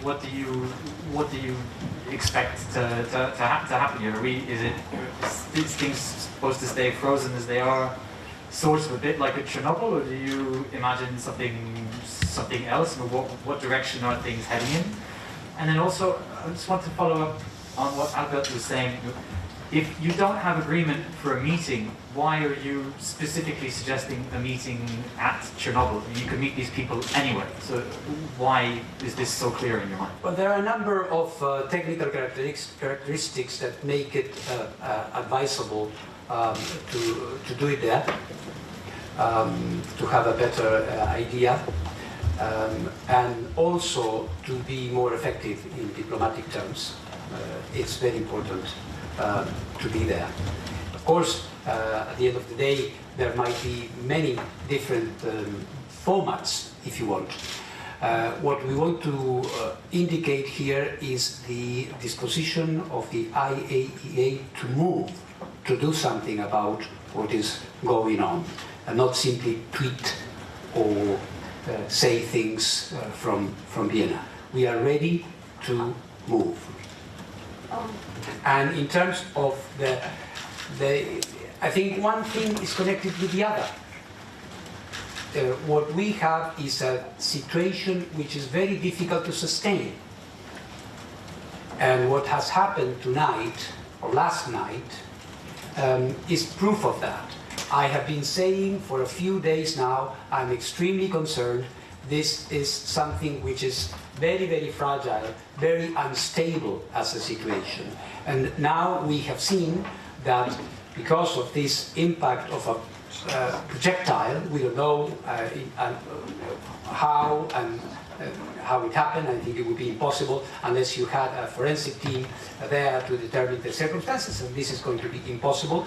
what do you expect to happen here? Is these things supposed to stay frozen as they are, sort of a bit like a Chernobyl, or do you imagine something else? And what direction are things heading in? And then also, I just want to follow up on what Albert was saying. If you don't have agreement for a meeting, why are you specifically suggesting a meeting at Chernobyl? You could meet these people anyway. So why is this so clear in your mind?
Well, there are a number of technical characteristics that make it advisable to do it there, to have a better idea, and also to be more effective in diplomatic terms. It's very important to be there. Of course, at the end of the day, there might be many different formats, if you want. What we want to indicate here is the disposition of the IAEA to move, to do something about what is going on, and not simply tweet or say things from Vienna. We are ready to move. And in terms of I think one thing is connected with the other. What we have is a situation which is very difficult to sustain. And what has happened tonight, or last night, is proof of that. I have been saying for a few days now, I'm extremely concerned. This is something which is very, very fragile, very unstable as a situation. And now we have seen that because of this impact of a projectile, we don't know how it happened. I think it would be impossible unless you had a forensic team there to determine the circumstances, and this is going to be impossible.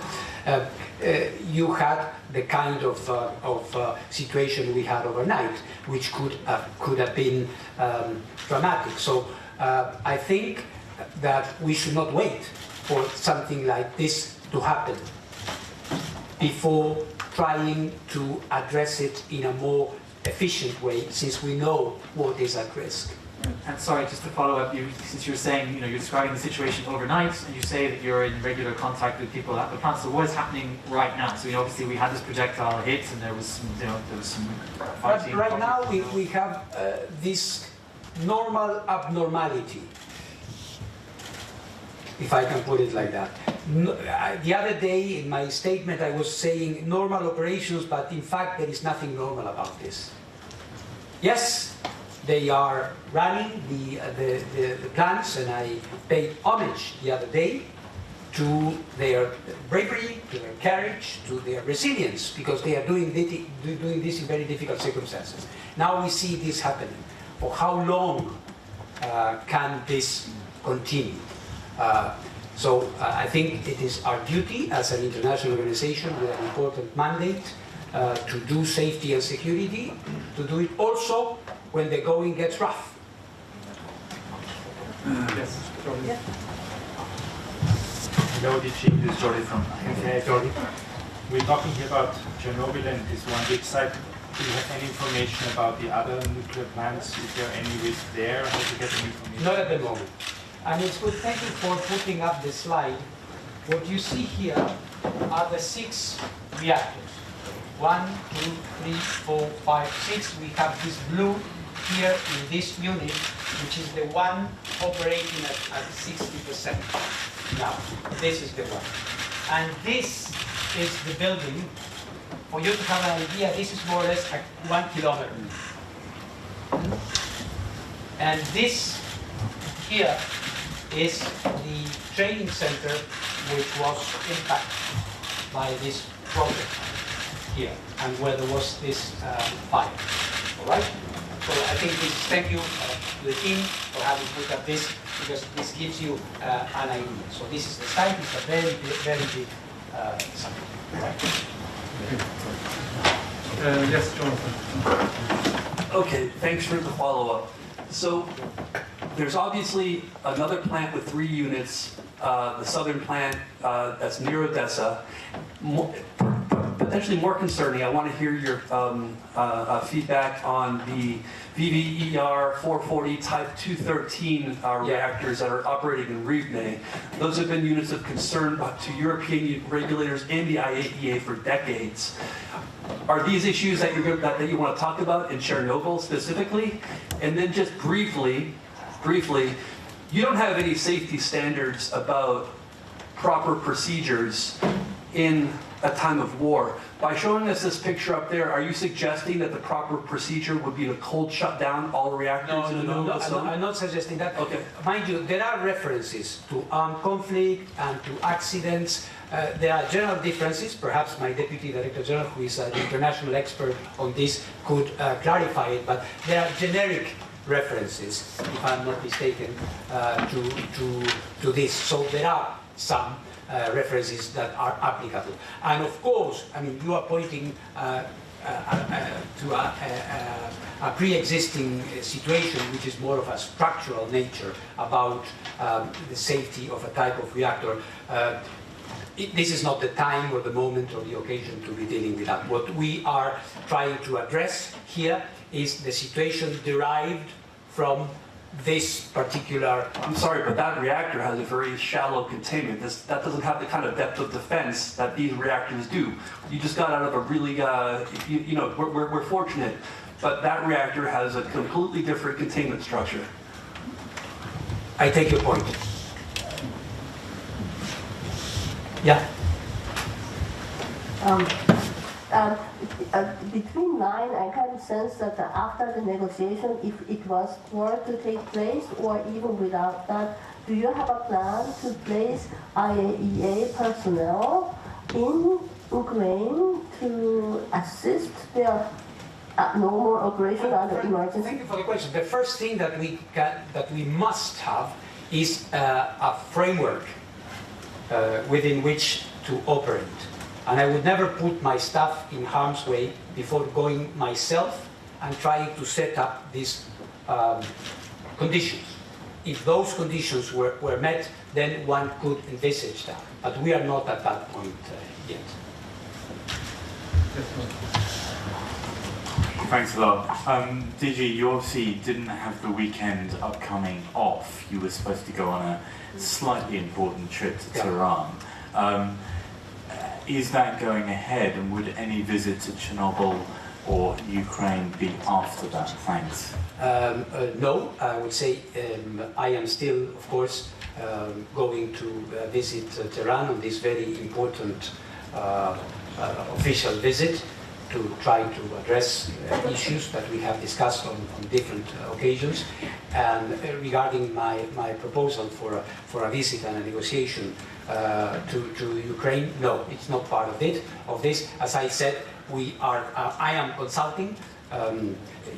You had the kind of situation we had overnight, which could have been dramatic. So I think that we should not wait for something like this to happen before trying to address it in a more efficient way, since we know what is at risk.
And sorry, just to follow up, since you're saying, you're describing the situation overnight, and you say that you're in regular contact with people at the plant. So what is happening right now? So obviously we had this projectile hit, and there was some fighting.
Right now we have this normal abnormality, if I can put it like that. The other day in my statement I was saying normal operations, but in fact there is nothing normal about this. Yes, they are running the plants, and I paid homage the other day to their bravery, to their courage, to their resilience, because they are doing this in very difficult circumstances. Now we see this happening. For how long can this continue? So I think it is our duty as an international organization with an important mandate to do safety and security, to do it also when the going gets rough.
Yes, Jordi.
Yeah.
Hello, DG, this is Jordi from Jordi. We're talking here about Chernobyl and this one big site. Do you have any information about the other nuclear plants? Is there any risk there? How to get any information?
Not at the moment. And it's good, thank you for putting up the slide. What you see here are the 6 reactors. 1, 2, 3, 4, 5, 6. We have this blue here in this unit, which is the one operating at 60%. Now, this is the one. And this is the building. For you to have an idea, this is more or less 1 kilometer. And this here is the training center which was impacted by this project here, and where there was this fire. All right? So I think this, thank you to the team for having put up this, because this gives you an idea. So this is the site. It's a very big site. Right?
Yes, Jonathan.
Okay, thanks for the follow-up. So there's obviously another plant with 3 units, the southern plant that's near Odessa. Potentially more concerning, I want to hear your feedback on the VVER 440 Type 213 reactors that are operating in Rivne. Those have been units of concern to European regulators and the IAEA for decades. Are these issues that you want to talk about in Chernobyl specifically? And then just briefly, you don't have any safety standards about proper procedures in a time of war. By showing us this picture up there, are you suggesting that the proper procedure would be to cold shut down all reactors in the middle of the summer?
I'm not suggesting that.
Okay.
Mind you, there are references to armed conflict and to accidents. There are general differences. Perhaps my Deputy Director General, who is an international expert on this, could clarify it, but there are generic references, if I'm not mistaken, to this. So there are some references that are applicable. And of course, I mean, you are pointing to a pre-existing situation which is more of a structural nature about the safety of a type of reactor. This is not the time or the moment or the occasion to be dealing with that. What we are trying to address here is the situation derived from this particular...
I'm sorry, but that reactor has a very shallow containment. That doesn't have the kind of depth of defense that these reactors do. You just got out of a really, we're fortunate, but that reactor has a completely different containment structure.
I take your point. Yeah.
Between line, I kind of sense that after the negotiation, if it was to take place, or even without that, do you have a plan to place IAEA personnel in Ukraine to assist their normal operation under emergency?
Thank you for the question. The first thing that we must have is a framework within which to operate. And I would never put my staff in harm's way before going myself and trying to set up these conditions. If those conditions were met, then one could envisage that. But we are not at that point yet.
Thanks a lot. DG, you obviously didn't have the weekend upcoming off. You were supposed to go on a slightly important trip to Tehran. Is that going ahead, and would any visit to Chernobyl or Ukraine be after that? Thanks.
No, I would say I am still, of course, going to visit Tehran on this very important official visit to try to address issues that we have discussed on different occasions. And regarding my proposal for a visit and a negotiation to Ukraine, no, it's not part of it. Of this, as I said, I am consulting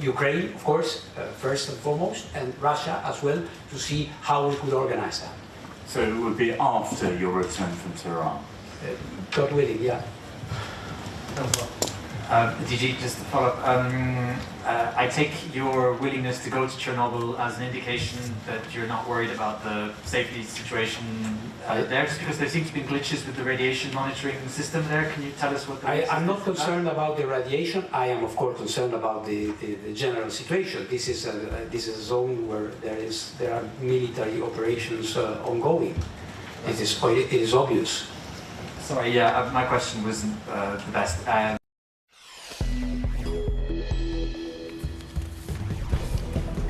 Ukraine, of course, first and foremost, and Russia as well, to see how we could organize that.
So it would be after your return from Tehran?
God willing, yeah.
DG, just to follow up, I take your willingness to go to Chernobyl as an indication that you're not worried about the safety situation there, just because there seems to be glitches with the radiation monitoring system there. Can you tell us what
I'm not concerned about the radiation. I am, of course, concerned about the general situation. This is a zone where there are military operations ongoing. It is obvious.
Sorry, yeah, my question wasn't the best.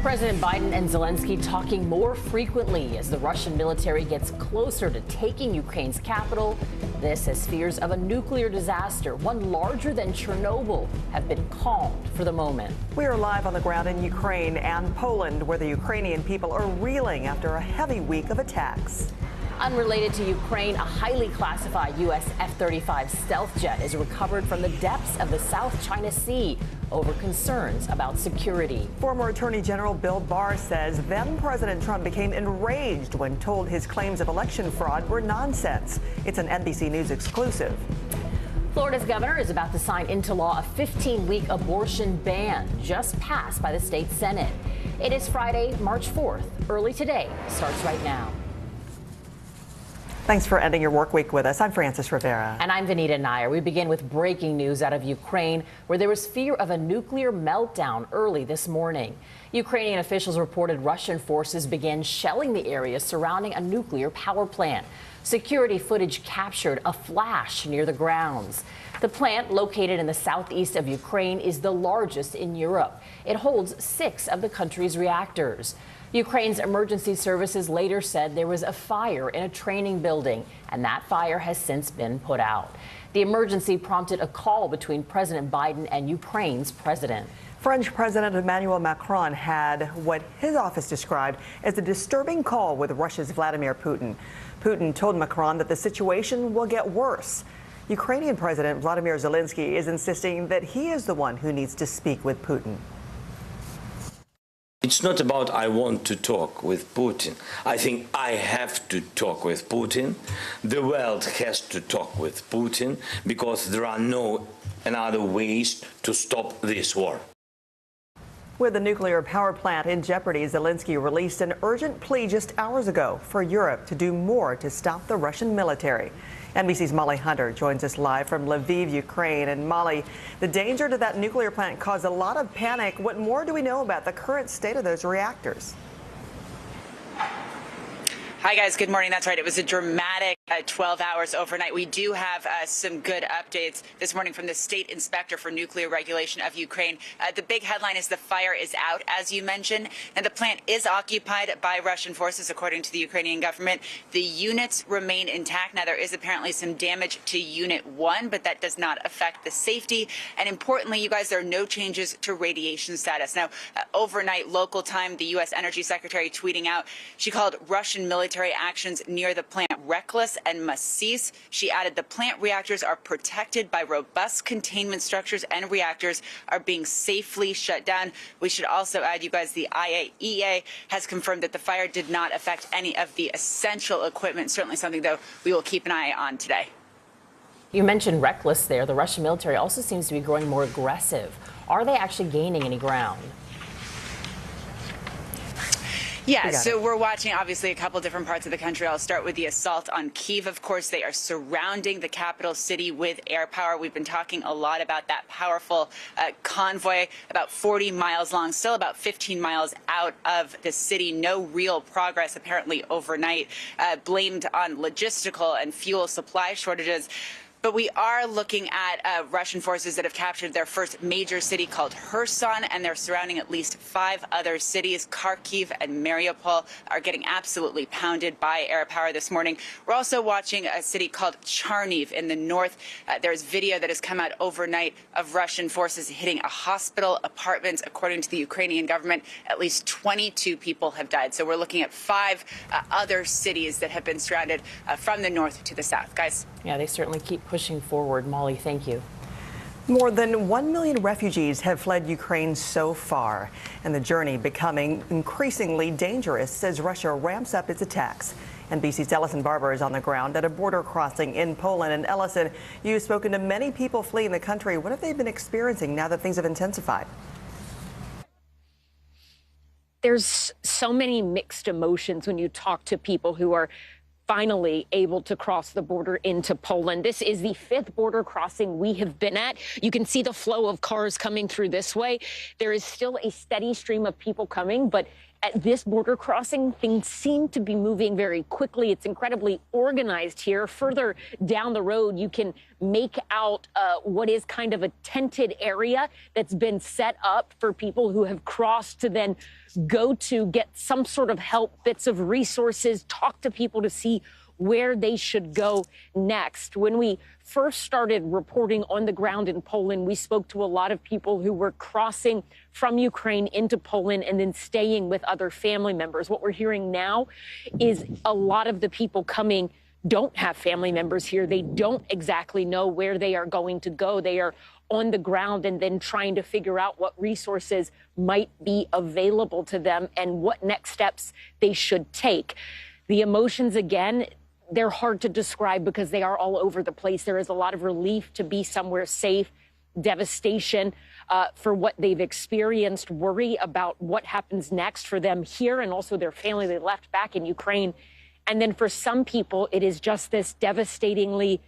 President Biden and Zelensky talking more frequently as the Russian military gets closer to taking Ukraine's capital. This as fears of a nuclear disaster, one larger than Chernobyl, have been calmed for the moment.
We are live on the ground in Ukraine and Poland, where the Ukrainian people are reeling after a heavy week of attacks.
Unrelated to Ukraine, a highly classified U.S. F-35 stealth jet is recovered from the depths of the South China Sea over concerns about security.
Former Attorney General Bill Barr says then President Trump became enraged when told his claims of election fraud were nonsense. It's an NBC News exclusive.
Florida's governor is about to sign into law a 15-week abortion ban just passed by the state Senate. It is Friday, March 4th. Early Today starts right now.
Thanks for ending your work week with us. I'm Frances Rivera.
And I'm Vanita Nair. We begin with breaking news out of Ukraine, where there was fear of a nuclear meltdown early this morning. Ukrainian officials reported Russian forces began shelling the area surrounding a nuclear power plant. Security footage captured a flash near the grounds. The plant, located in the southeast of Ukraine, is the largest in Europe. It holds 6 of the country's reactors. Ukraine's emergency services later said there was a fire in a training building, and that fire has since been put out. The emergency prompted a call between President Biden and Ukraine's president.
French President Emmanuel Macron had what his office described as a disturbing call with Russia's Vladimir Putin. Putin told Macron that the situation will get worse. Ukrainian President Vladimir Zelensky is insisting that he is the one who needs to speak with Putin.
It's not about I want to talk with Putin. I think I have to talk with Putin. The world has to talk with Putin because there are no other ways to stop this war.
With the nuclear power plant in jeopardy, Zelensky released an urgent plea just hours ago for Europe to do more to stop the Russian military. NBC's Molly Hunter joins us live from Lviv, Ukraine. And Molly, the danger to that nuclear plant caused a lot of panic. What more do we know about the current state of those reactors?
Hi, guys. Good morning. That's right. It was a dramatic 12 hours overnight. We do have some good updates this morning from the State Inspector for Nuclear Regulation of Ukraine. The big headline is the fire is out, as you mentioned, and the plant is occupied by Russian forces, according to the Ukrainian government. The units remain intact. Now, there is apparently some damage to Unit 1, but that does not affect the safety. And importantly, you guys, there are no changes to radiation status. Now, overnight local time, the U.S. Energy Secretary tweeting out, she called Russian military actions near the plant reckless and must cease. She added the plant reactors are protected by robust containment structures and reactors are being safely shut down. We should also add, you guys, the IAEA has confirmed that the fire did not affect any of the essential equipment. Certainly something, though, we will keep an eye on today.
You mentioned reckless there. The Russian military also seems to be growing more aggressive. Are they actually gaining any ground?
Yeah, so we're watching, obviously, a couple different parts of the country. I'll start with the assault on Kyiv. Of course, they are surrounding the capital city with air power. We've been talking a lot about that powerful convoy, about 40 miles long, still about 15 miles out of the city. No real progress, apparently, overnight, blamed on logistical and fuel supply shortages. But we are looking at Russian forces that have captured their first major city called Kherson, and they're surrounding at least 5 other cities. Kharkiv and Mariupol are getting absolutely pounded by air power this morning. We're also watching a city called Charniv in the north. There's video that has come out overnight of Russian forces hitting a hospital, apartments. According to the Ukrainian government, at least 22 people have died. So we're looking at 5 other cities that have been surrounded from the north to the south. Guys?
Yeah, they certainly keep pushing forward. Molly, thank you.
More than 1 million refugees have fled Ukraine so far, and the journey becoming increasingly dangerous as Russia ramps up its attacks. NBC's Ellison Barber is on the ground at a border crossing in Poland. And Ellison, you've spoken to many people fleeing the country. What have they been experiencing now that things have intensified?
There's so many mixed emotions when you talk to people who are finally able to cross the border into Poland. This is the 5th border crossing we have been at. You can see the flow of cars coming through this way. There is still a steady stream of people coming, but at this border crossing, things seem to be moving very quickly. It's incredibly organized here. Further down the road, you can make out what is kind of a tented area that's been set up for people who have crossed to then go to get some sort of help, bits of resources, talk to people to see where they should go next. When we first started reporting on the ground in Poland, we spoke to a lot of people who were crossing from Ukraine into Poland and then staying with other family members. What we're hearing now is a lot of the people coming don't have family members here. They don't exactly know where they are going to go. They are on the ground and then trying to figure out what resources might be available to them and what next steps they should take. The emotions, again, they're hard to describe because they are all over the place. There is a lot of relief to be somewhere safe, devastation for what they've experienced, worry about what happens next for them here and also their family they left back in Ukraine. And then for some people, it is just this devastatingly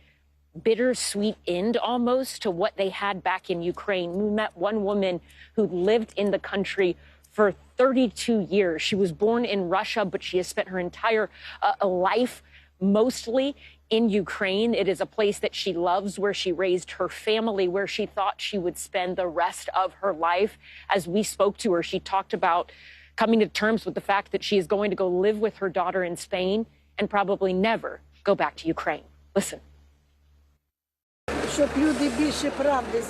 bittersweet end almost to what they had back in Ukraine. We met one woman who lived in the country for 32 years. She was born in Russia, but she has spent her entire life mostly in Ukraine. It is a place that she loves, where she raised her family, where she thought she would spend the rest of her life. As we spoke to her, she talked about coming to terms with the fact that she is going to go live with her daughter in Spain and probably never go back to Ukraine. Listen.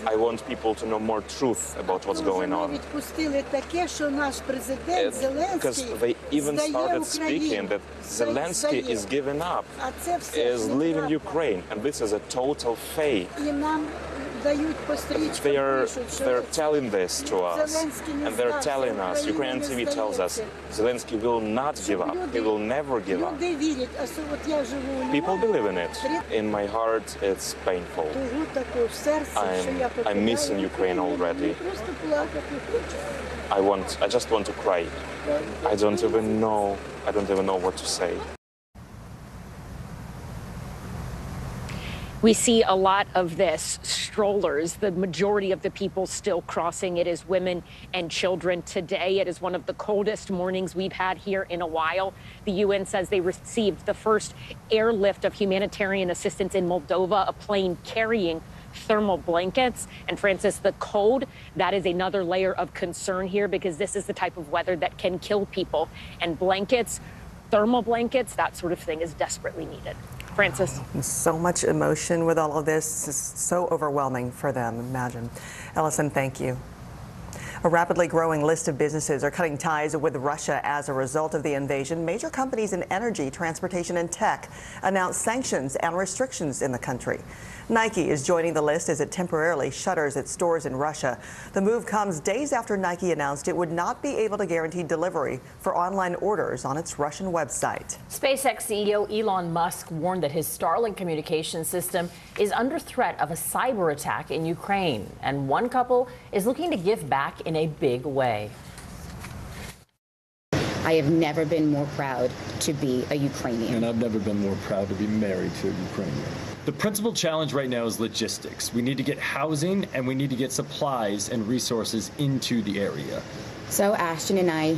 I want people to know more truth about what's going on. Because they even started speaking that Zelensky is giving up, is leaving Ukraine, and this is a total fake. They're telling this to us, and they're telling us, Ukrainian TV tells us, Zelensky will not give up, he will never give up. People believe in it. In my heart, it's painful. I'm missing Ukraine already. I just want to cry. I don't even know what to say.
We see a lot of this, strollers, the majority of the people still crossing. It is women and children today. It is one of the coldest mornings we've had here in a while. The UN says they received the first airlift of humanitarian assistance in Moldova, a plane carrying thermal blankets. And Francis, the cold, that is another layer of concern here, because this is the type of weather that can kill people. And blankets, thermal blankets, that sort of thing is desperately needed. Francis.
So much emotion with all of this. It's so overwhelming for them, imagine. Ellison, thank you. A rapidly growing list of businesses are cutting ties with Russia as a result of the invasion. Major companies in energy, transportation, and tech announced sanctions and restrictions in the country. Nike is joining the list as it temporarily shutters its stores in Russia. The move comes days after Nike announced it would not be able to guarantee delivery for online orders on its Russian website.
SpaceX CEO Elon Musk warned that his Starlink communication system is under threat of a cyber attack in Ukraine. And one couple is looking to give back in a big way.
I have never been more proud to be a Ukrainian.
And I've never been more proud to be married to a Ukrainian. The principal challenge right now is logistics. We need to get housing and we need to get supplies and resources into the area.
So Ashton and I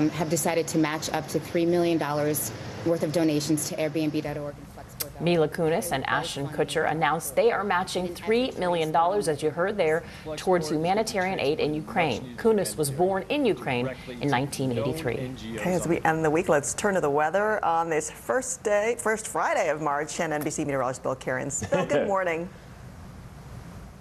have decided to match up to $3 million worth of donations to Airbnb.org and Flex.
Mila Kunis and Ashton Kutcher announced they are matching $3 million, as you heard there, towards humanitarian aid in Ukraine. Kunis was born in Ukraine in 1983.
Okay, as we end the week, let's turn to the weather on this first Friday of March. And NBC meteorologist Bill Cairns. Bill, good morning.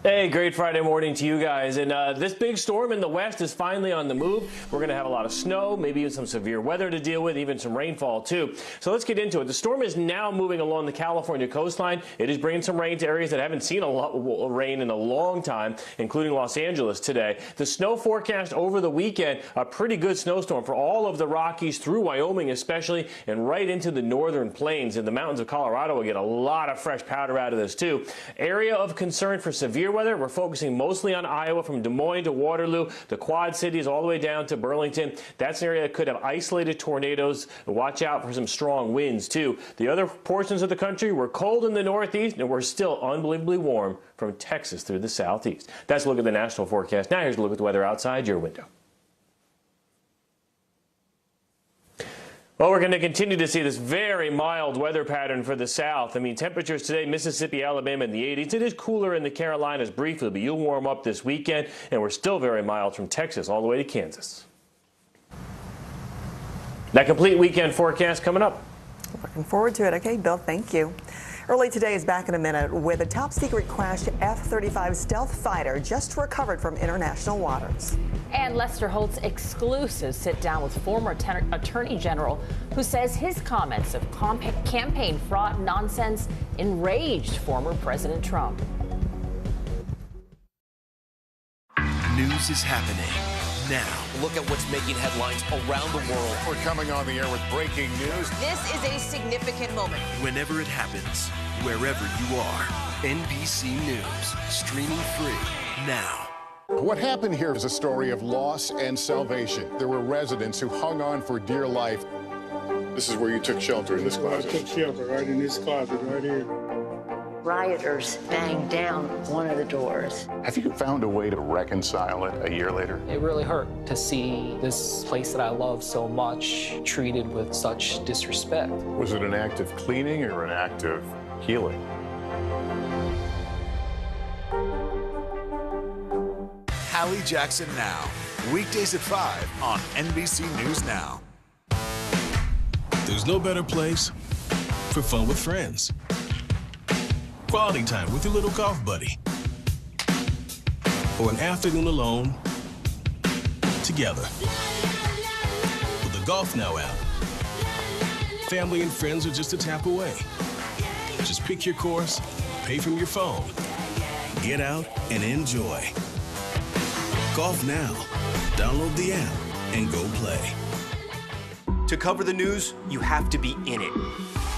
Hey, great Friday morning to you guys. And this big storm in the west is finally on the move. We're going to have a lot of snow, maybe even some severe weather to deal with, even some rainfall too. So let's get into it. The storm is now moving along the California coastline. It is bringing some rain to areas that haven't seen a lot of rain in a long time, including Los Angeles today. The snow forecast over the weekend, a pretty good snowstorm for all of the Rockies through Wyoming especially, and right into the northern plains. And the mountains of Colorado will get a lot of fresh powder out of this too. Area of concern for severe weather, we're focusing mostly on Iowa from Des Moines to Waterloo, the Quad Cities all the way down to Burlington. That's an area that could have isolated tornadoes. Watch out for some strong winds too. The other portions of the country were cold in the northeast, and we're still unbelievably warm from Texas through the southeast. That's a look at the national forecast. Now here's a look at the weather outside your window. Well, we're going to continue to see this very mild weather pattern for the south. I mean, temperatures today, Mississippi, Alabama in the 80s. It is cooler in the Carolinas briefly, but you'll warm up this weekend, and we're still very mild from Texas all the way to Kansas. That complete weekend forecast coming up.
Looking forward to it. Okay, Bill, thank you. Early today is Back in a Minute with a top-secret crashed F-35 stealth fighter just recovered from international waters.
And Lester Holt's exclusive sit-down with former Attorney General, who says his comments of campaign fraud nonsense enraged former President Trump.
News is happening now. Look at what's making headlines around the world.
We're coming on the air with breaking news.
This is a significant moment.
Whenever it happens, wherever you are, NBC News, streaming free now.
What happened here is a story of loss and salvation. There were residents who hung on for dear life. This is where you took shelter, in this closet.
I took shelter right in this closet right here.
Rioters banged down one of the doors.
Have you found a way to reconcile it a year later?
It really hurt to see this place that I love so much treated with such disrespect.
Was it an act of cleaning or an act of healing?
Hallie Jackson Now, weekdays at 5 on NBC News Now.
There's no better place for fun with friends. Quality time with your little golf buddy. Or an afternoon alone together. With the Golf Now app, family and friends are just a tap away. Just pick your course, pay from your phone, get out and enjoy. Golf Now. Download the app and go play.
To cover the news, you have to be in it.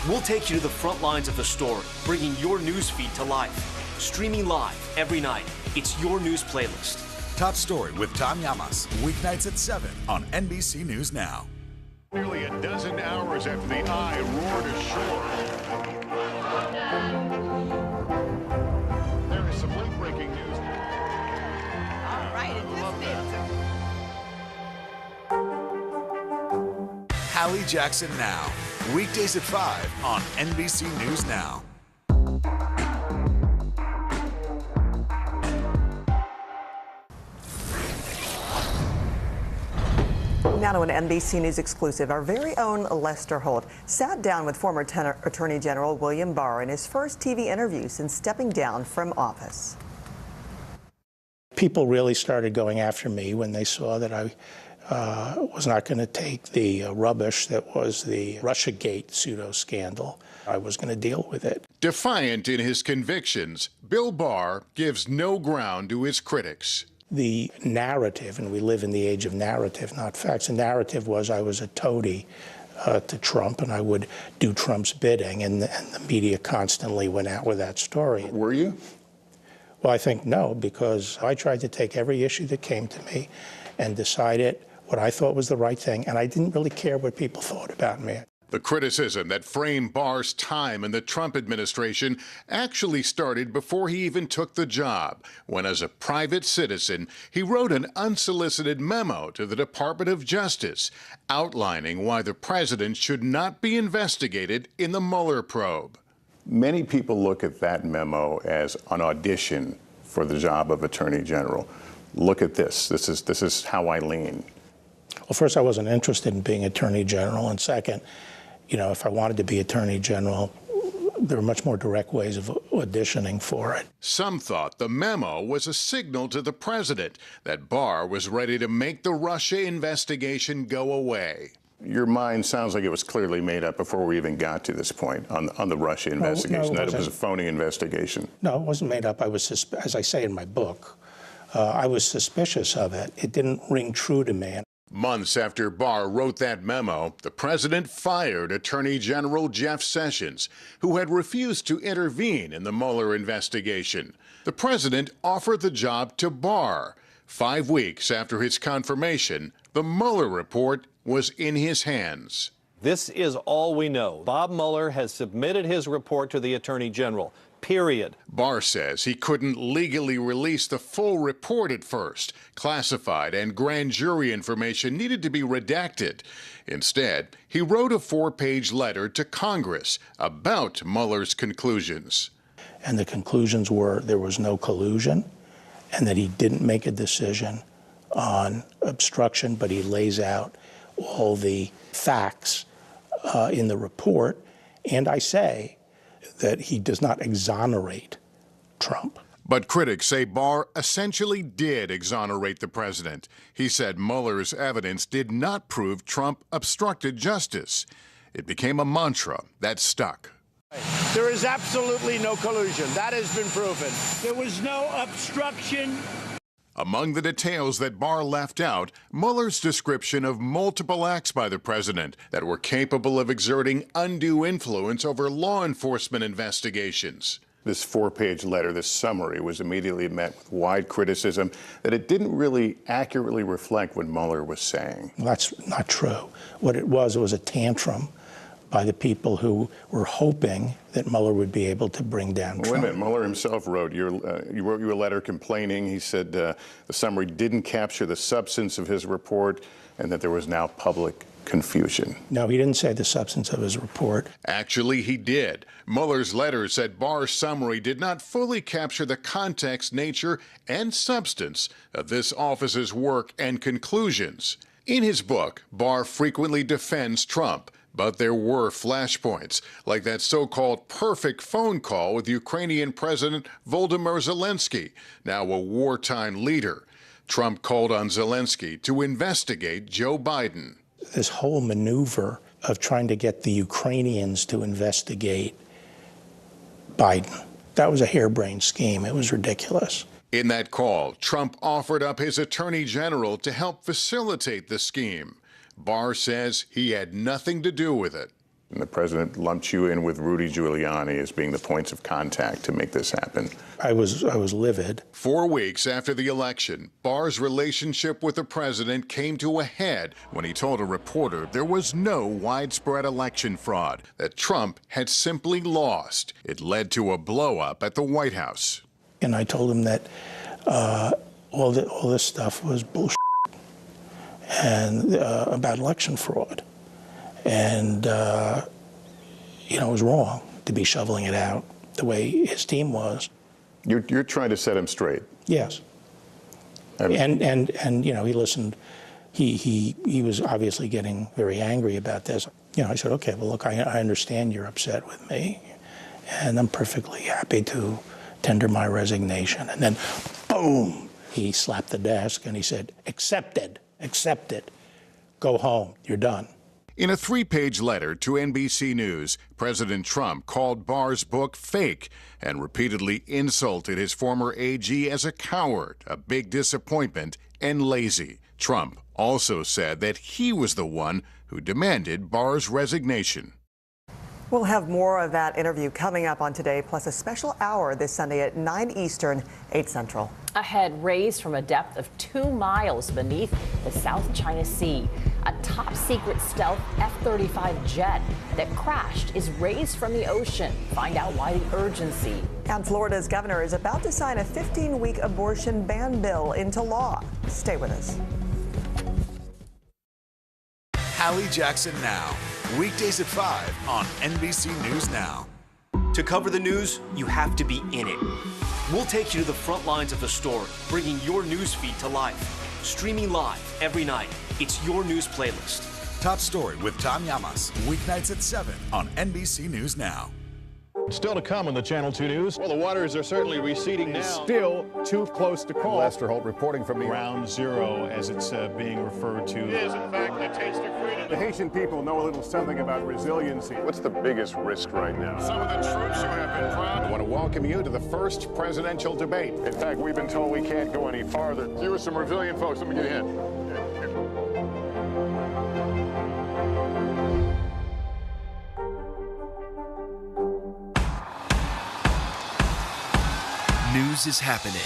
We'll take you to the front lines of the story, bringing your news feed to life. Streaming live every night. It's your news playlist. Top Story with Tom Llamas, weeknights at 7 on NBC News Now.
Nearly a dozen hours after the eye roared ashore. There is some late-breaking news.
All right, it is
Hallie Jackson Now, weekdays at 5 on NBC News Now.
Now to an NBC News exclusive. Our very own Lester Holt sat down with former Attorney General William Barr in his first TV interview since stepping down from office.
People really started going after me when they saw that I was not going to take the rubbish that was the Russiagate pseudo-scandal. I was going to deal with it.
Defiant in his convictions, Bill Barr gives no ground to his critics.
The narrative, and we live in the age of narrative, not facts. The narrative was I was a toady to Trump, and I would do Trump's bidding, and the media constantly went out with that story.
Were you?
Well, I think no, because I tried to take every issue that came to me and decide what I thought was the right thing, and I didn't really care what people thought about me.
The criticism that framed Barr's time in the Trump administration actually started before he even took the job, when as a private citizen, he wrote an unsolicited memo to the Department of Justice outlining why the president should not be investigated in the Mueller probe. Many people look at that memo as an audition for the job of Attorney General. Look at this. This is how I lean.
Well, first, I wasn't interested in being Attorney General, and second, if I wanted to be Attorney General, there were much more direct ways of auditioning for it.
Some thought the memo was a signal to the president that Barr was ready to make the Russia investigation go away. Your mind sounds like it was clearly made up before we even got to this point on the Russia investigation, that it was a phony investigation.
No, it wasn't made up. I was, as I say in my book, I was suspicious of it. It didn't ring true to me.
Months after Barr wrote that memo, the president fired Attorney General Jeff Sessions, who had refused to intervene in the Mueller investigation. The president offered the job to Barr. 5 weeks after his confirmation, the Mueller report was in his hands.
This is all we know. Bob Mueller has submitted his report to the Attorney General. Period.
Barr says he couldn't legally release the full report at first. Classified and grand jury information needed to be redacted. Instead, he wrote a 4-page letter to Congress about Mueller's conclusions.
And the conclusions were there was no collusion and that he didn't make a decision on obstruction, but he lays out all the facts in the report. And I say that he does not exonerate Trump.
But critics say Barr essentially did exonerate the president. He said Mueller's evidence did not prove Trump obstructed justice. It became a mantra that stuck.
There is absolutely no collusion. That has been proven. There was no obstruction.
Among the details that Barr left out, Mueller's description of multiple acts by the president that were capable of exerting undue influence over law enforcement investigations. This 4-page letter, this summary, was immediately met with wide criticism that it didn't really accurately reflect what Mueller was saying.
Well, that's not true. What it was a tantrum by the people who were hoping that Mueller would be able to bring down Trump.
Wait a minute, Mueller himself wrote you a letter complaining. He said the summary didn't capture the substance of his report and that there was now public confusion.
No, he didn't say the substance of his report.
Actually, he did. Mueller's letter said Barr's summary did not fully capture the context, nature, and substance of this office's work and conclusions. In his book, Barr frequently defends Trump. But there were flashpoints, like that so-called perfect phone call with Ukrainian President Volodymyr Zelensky, now a wartime leader. Trump called on Zelensky to investigate Joe Biden.
This whole maneuver of trying to get the Ukrainians to investigate Biden, that was a harebrained scheme. It was ridiculous.
In that call, Trump offered up his attorney general to help facilitate the scheme. Barr says he had nothing to do with it. And the president lumped you in with Rudy Giuliani as being the points of contact to make this happen.
I was livid.
4 weeks after the election, Barr's relationship with the president came to a head when he told a reporter there was no widespread election fraud, that Trump had simply lost. It led to a blow-up at the White House.
And I told him that all this stuff was bullshit. And about election fraud. And, it was wrong to be shoveling it out the way his team was.
You're trying to set him straight?
Yes. And he listened. He was obviously getting very angry about this. I said, okay, well, look, I understand you're upset with me, and I'm perfectly happy to tender my resignation. And then, boom, he slapped the desk and he said, accepted. Accept it. Go home. You're done.
In a 3-page letter to NBC News, President Trump called Barr's book fake and repeatedly insulted his former AG as a coward, a big disappointment, and lazy. Trump also said that he was the one who demanded Barr's resignation.
We'll have more of that interview coming up on Today, plus a special hour this Sunday at 9 Eastern, 8 Central.
A head raised from a depth of 2 miles beneath the South China Sea. A top-secret stealth F-35 jet that crashed is raised from the ocean. Find out why the urgency.
And Florida's governor is about to sign a 15-week abortion ban bill into law. Stay with us.
Hallie Jackson Now. Weekdays at 5 on NBC News Now.
To cover the news, you have to be in it. We'll take you to the front lines of the story, bringing your news feed to life. Streaming live every night. It's your news playlist.
Top Story with Tom Llamas, weeknights at 7 on NBC News Now.
Still to come on the Channel 2 News. Well, the waters are certainly receding now.
Still too close to call.
Lester Holt reporting from Ground Zero, as it's being referred to.
It is, in fact, a taste of freedom. The Haitian people know a little something about resiliency.
What's the biggest risk right now?
Some of the troops who have been proud.
I want to welcome you to the first presidential debate.
In fact, we've been told we can't go any farther. You with some resilient folks. Let me get a hint.
News is happening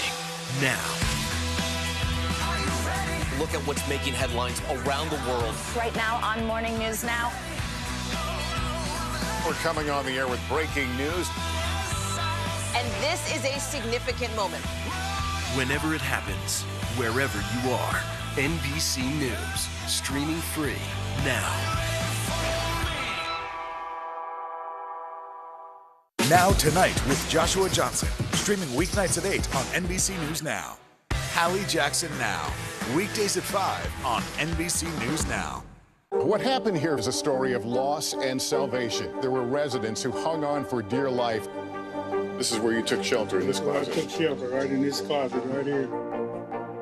now.
Look at what's making headlines around the world.
Right now on Morning News Now.
We're coming on the air with breaking news.
And this is a significant moment.
Whenever it happens, wherever you are, NBC News, streaming free now.
Now Tonight with Joshua Johnson, streaming weeknights at 8 on NBC News Now. Hallie Jackson Now, weekdays at 5 on NBC News Now.
What happened here is a story of loss and salvation. There were residents who hung on for dear life. This is where you took shelter, in this closet.
I took shelter right in this closet right here.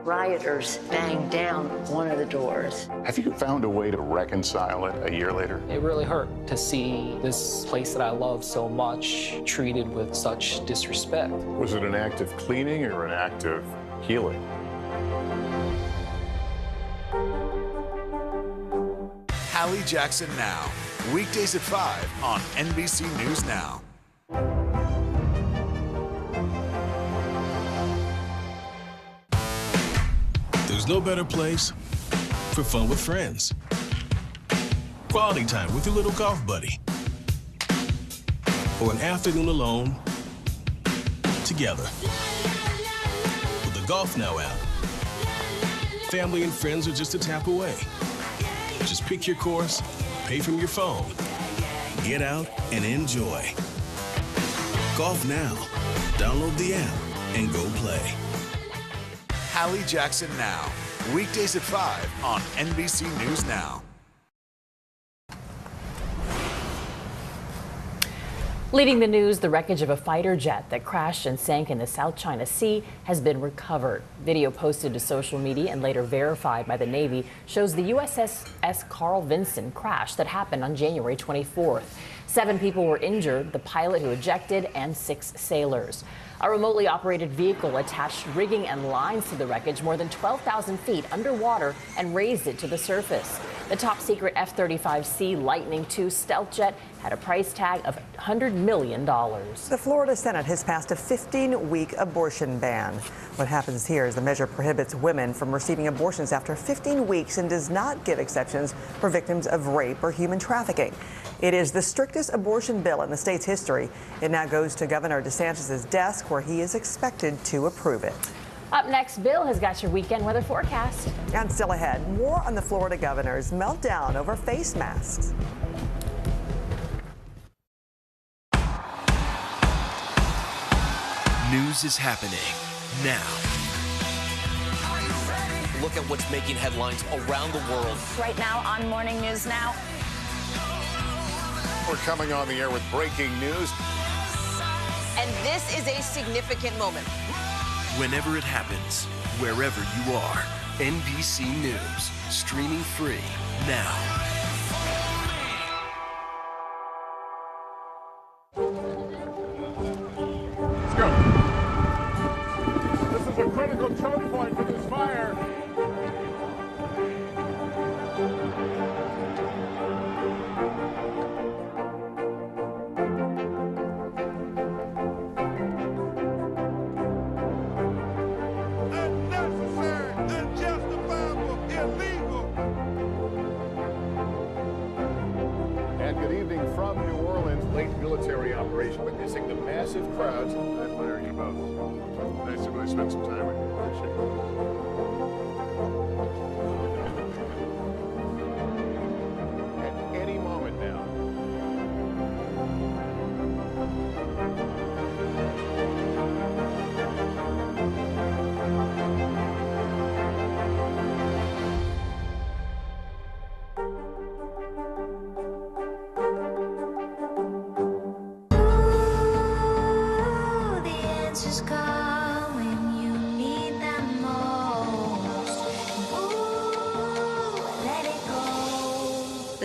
Rioters banged down one of the doors.
Have you found a way to reconcile it a year later?
It really hurt to see this place that I love so much treated with such disrespect.
Was it an act of cleaning or an act of healing?
Hallie Jackson Now, weekdays at 5 on NBC News Now.
There's no better place for fun with friends. Quality time with your little golf buddy. Or an afternoon alone together. With the Golf Now app, family and friends are just a tap away. Just pick your course, pay from your phone, get out and enjoy. Golf Now. Download the app and go play.
Hallie Jackson Now, weekdays at 5 on NBC News Now.
Leading the news, the wreckage of a fighter jet that crashed and sank in the South China Sea has been recovered. Video posted to social media and later verified by the Navy shows the USS Carl Vinson crash that happened on January 24th. 7 people were injured, the pilot who ejected and 6 sailors. A remotely operated vehicle attached rigging and lines to the wreckage more than 12,000 feet underwater and raised it to the surface. The top secret F-35C Lightning II stealth jet had a price tag of $100 million.
The Florida Senate has passed a 15-week abortion ban. What happens here is the measure prohibits women from receiving abortions after 15 weeks and does not give exceptions for victims of rape or human trafficking. It is the strictest abortion bill in the state's history. It now goes to Governor DeSantis' desk, where he is expected to approve it.
Up next, Bill has got your weekend weather forecast.
And still ahead, more on the Florida governor's meltdown over face masks.
News is happening now.
Look at what's making headlines around the world.
Right now on Morning News Now.
We're coming on the air with breaking news.
And this is a significant moment.
Whenever it happens, wherever you are, NBC News, streaming free now.
Let's go. This is a critical choke point for this fire. And good evening from New Orleans. Late military operation witnessing the massive crowds. I admire you both. Nice to really spend some time with you. Appreciate it. At any moment now.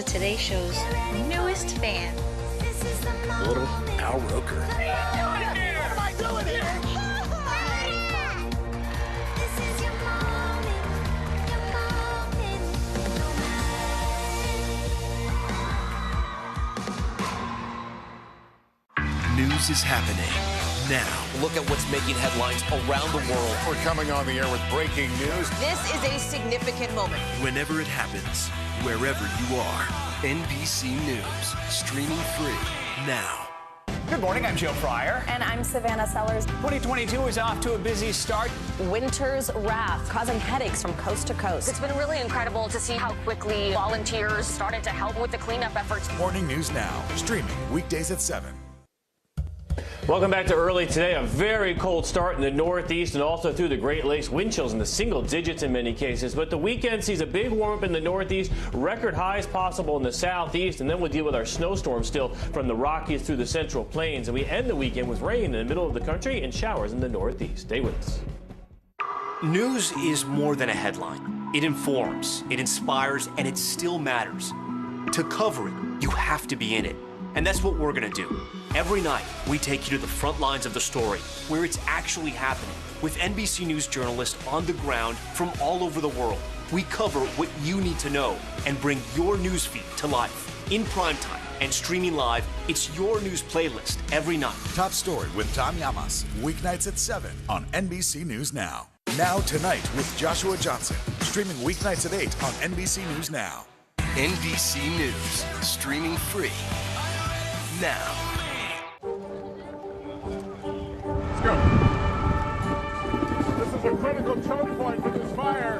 Today Show's newest fan.
Little Al Roker.
What am I doing here?
News is happening now.
Look at what's making headlines around the world.
We're coming on the air with breaking news.
This is a significant moment.
Whenever it happens, wherever you are, NBC News, streaming free now.
Good morning, I'm Joe Fryer.
And I'm Savannah Sellers.
2022 is off to a busy start.
Winter's wrath causing headaches from coast to coast.
It's been really incredible to see how quickly volunteers started to help with the cleanup efforts.
Morning News Now, streaming weekdays at 7.
Welcome back to Early Today. A very cold start in the Northeast and also through the Great Lakes. Wind chills in the single digits in many cases. But the weekend sees a big warm up in the Northeast, record highs possible in the Southeast, and then we'll deal with our snowstorms still from the Rockies through the Central Plains. And we end the weekend with rain in the middle of the country and showers in the Northeast. Stay with us.
News is more than a headline. It informs, it inspires, and it still matters. To cover it, you have to be in it. And that's what we're going to do. Every night, we take you to the front lines of the story, where it's actually happening, with NBC News journalists on the ground from all over the world. We cover what you need to know and bring your newsfeed to life. In primetime and streaming live, it's your news playlist every night.
Top Story with Tom Llamas, weeknights at 7 on NBC News Now. Now Tonight with Joshua Johnson, streaming weeknights at 8 on NBC News Now.
NBC News, streaming free now.
Let's go. This is a critical choke point for this fire.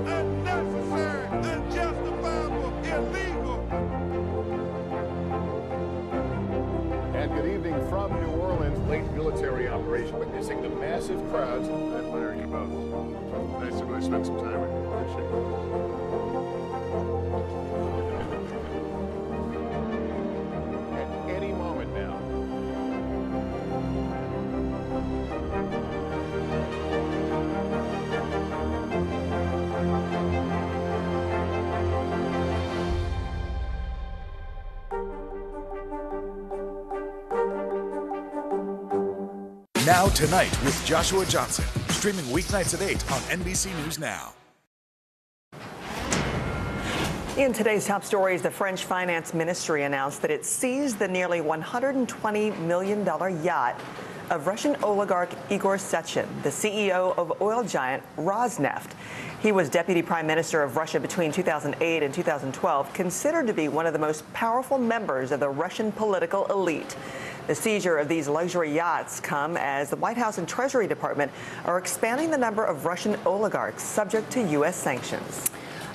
Unnecessary, unjustifiable, illegal. And good evening from New Orleans. Late military operation witnessing the massive crowds. I admire you both. Nice to really spend some time with you. Appreciate it. At any moment now.
Now Tonight with Joshua Johnson, streaming weeknights at 8 on NBC News Now.
In today's top stories, the French finance ministry announced that it seized the nearly $120 million yacht of Russian oligarch Igor Sechin, the CEO of oil giant Rosneft. He was deputy prime minister of Russia between 2008 and 2012, considered to be one of the most powerful members of the Russian political elite. The seizure of these luxury yachts come as the White House and Treasury Department are expanding the number of Russian oligarchs subject to U.S. sanctions.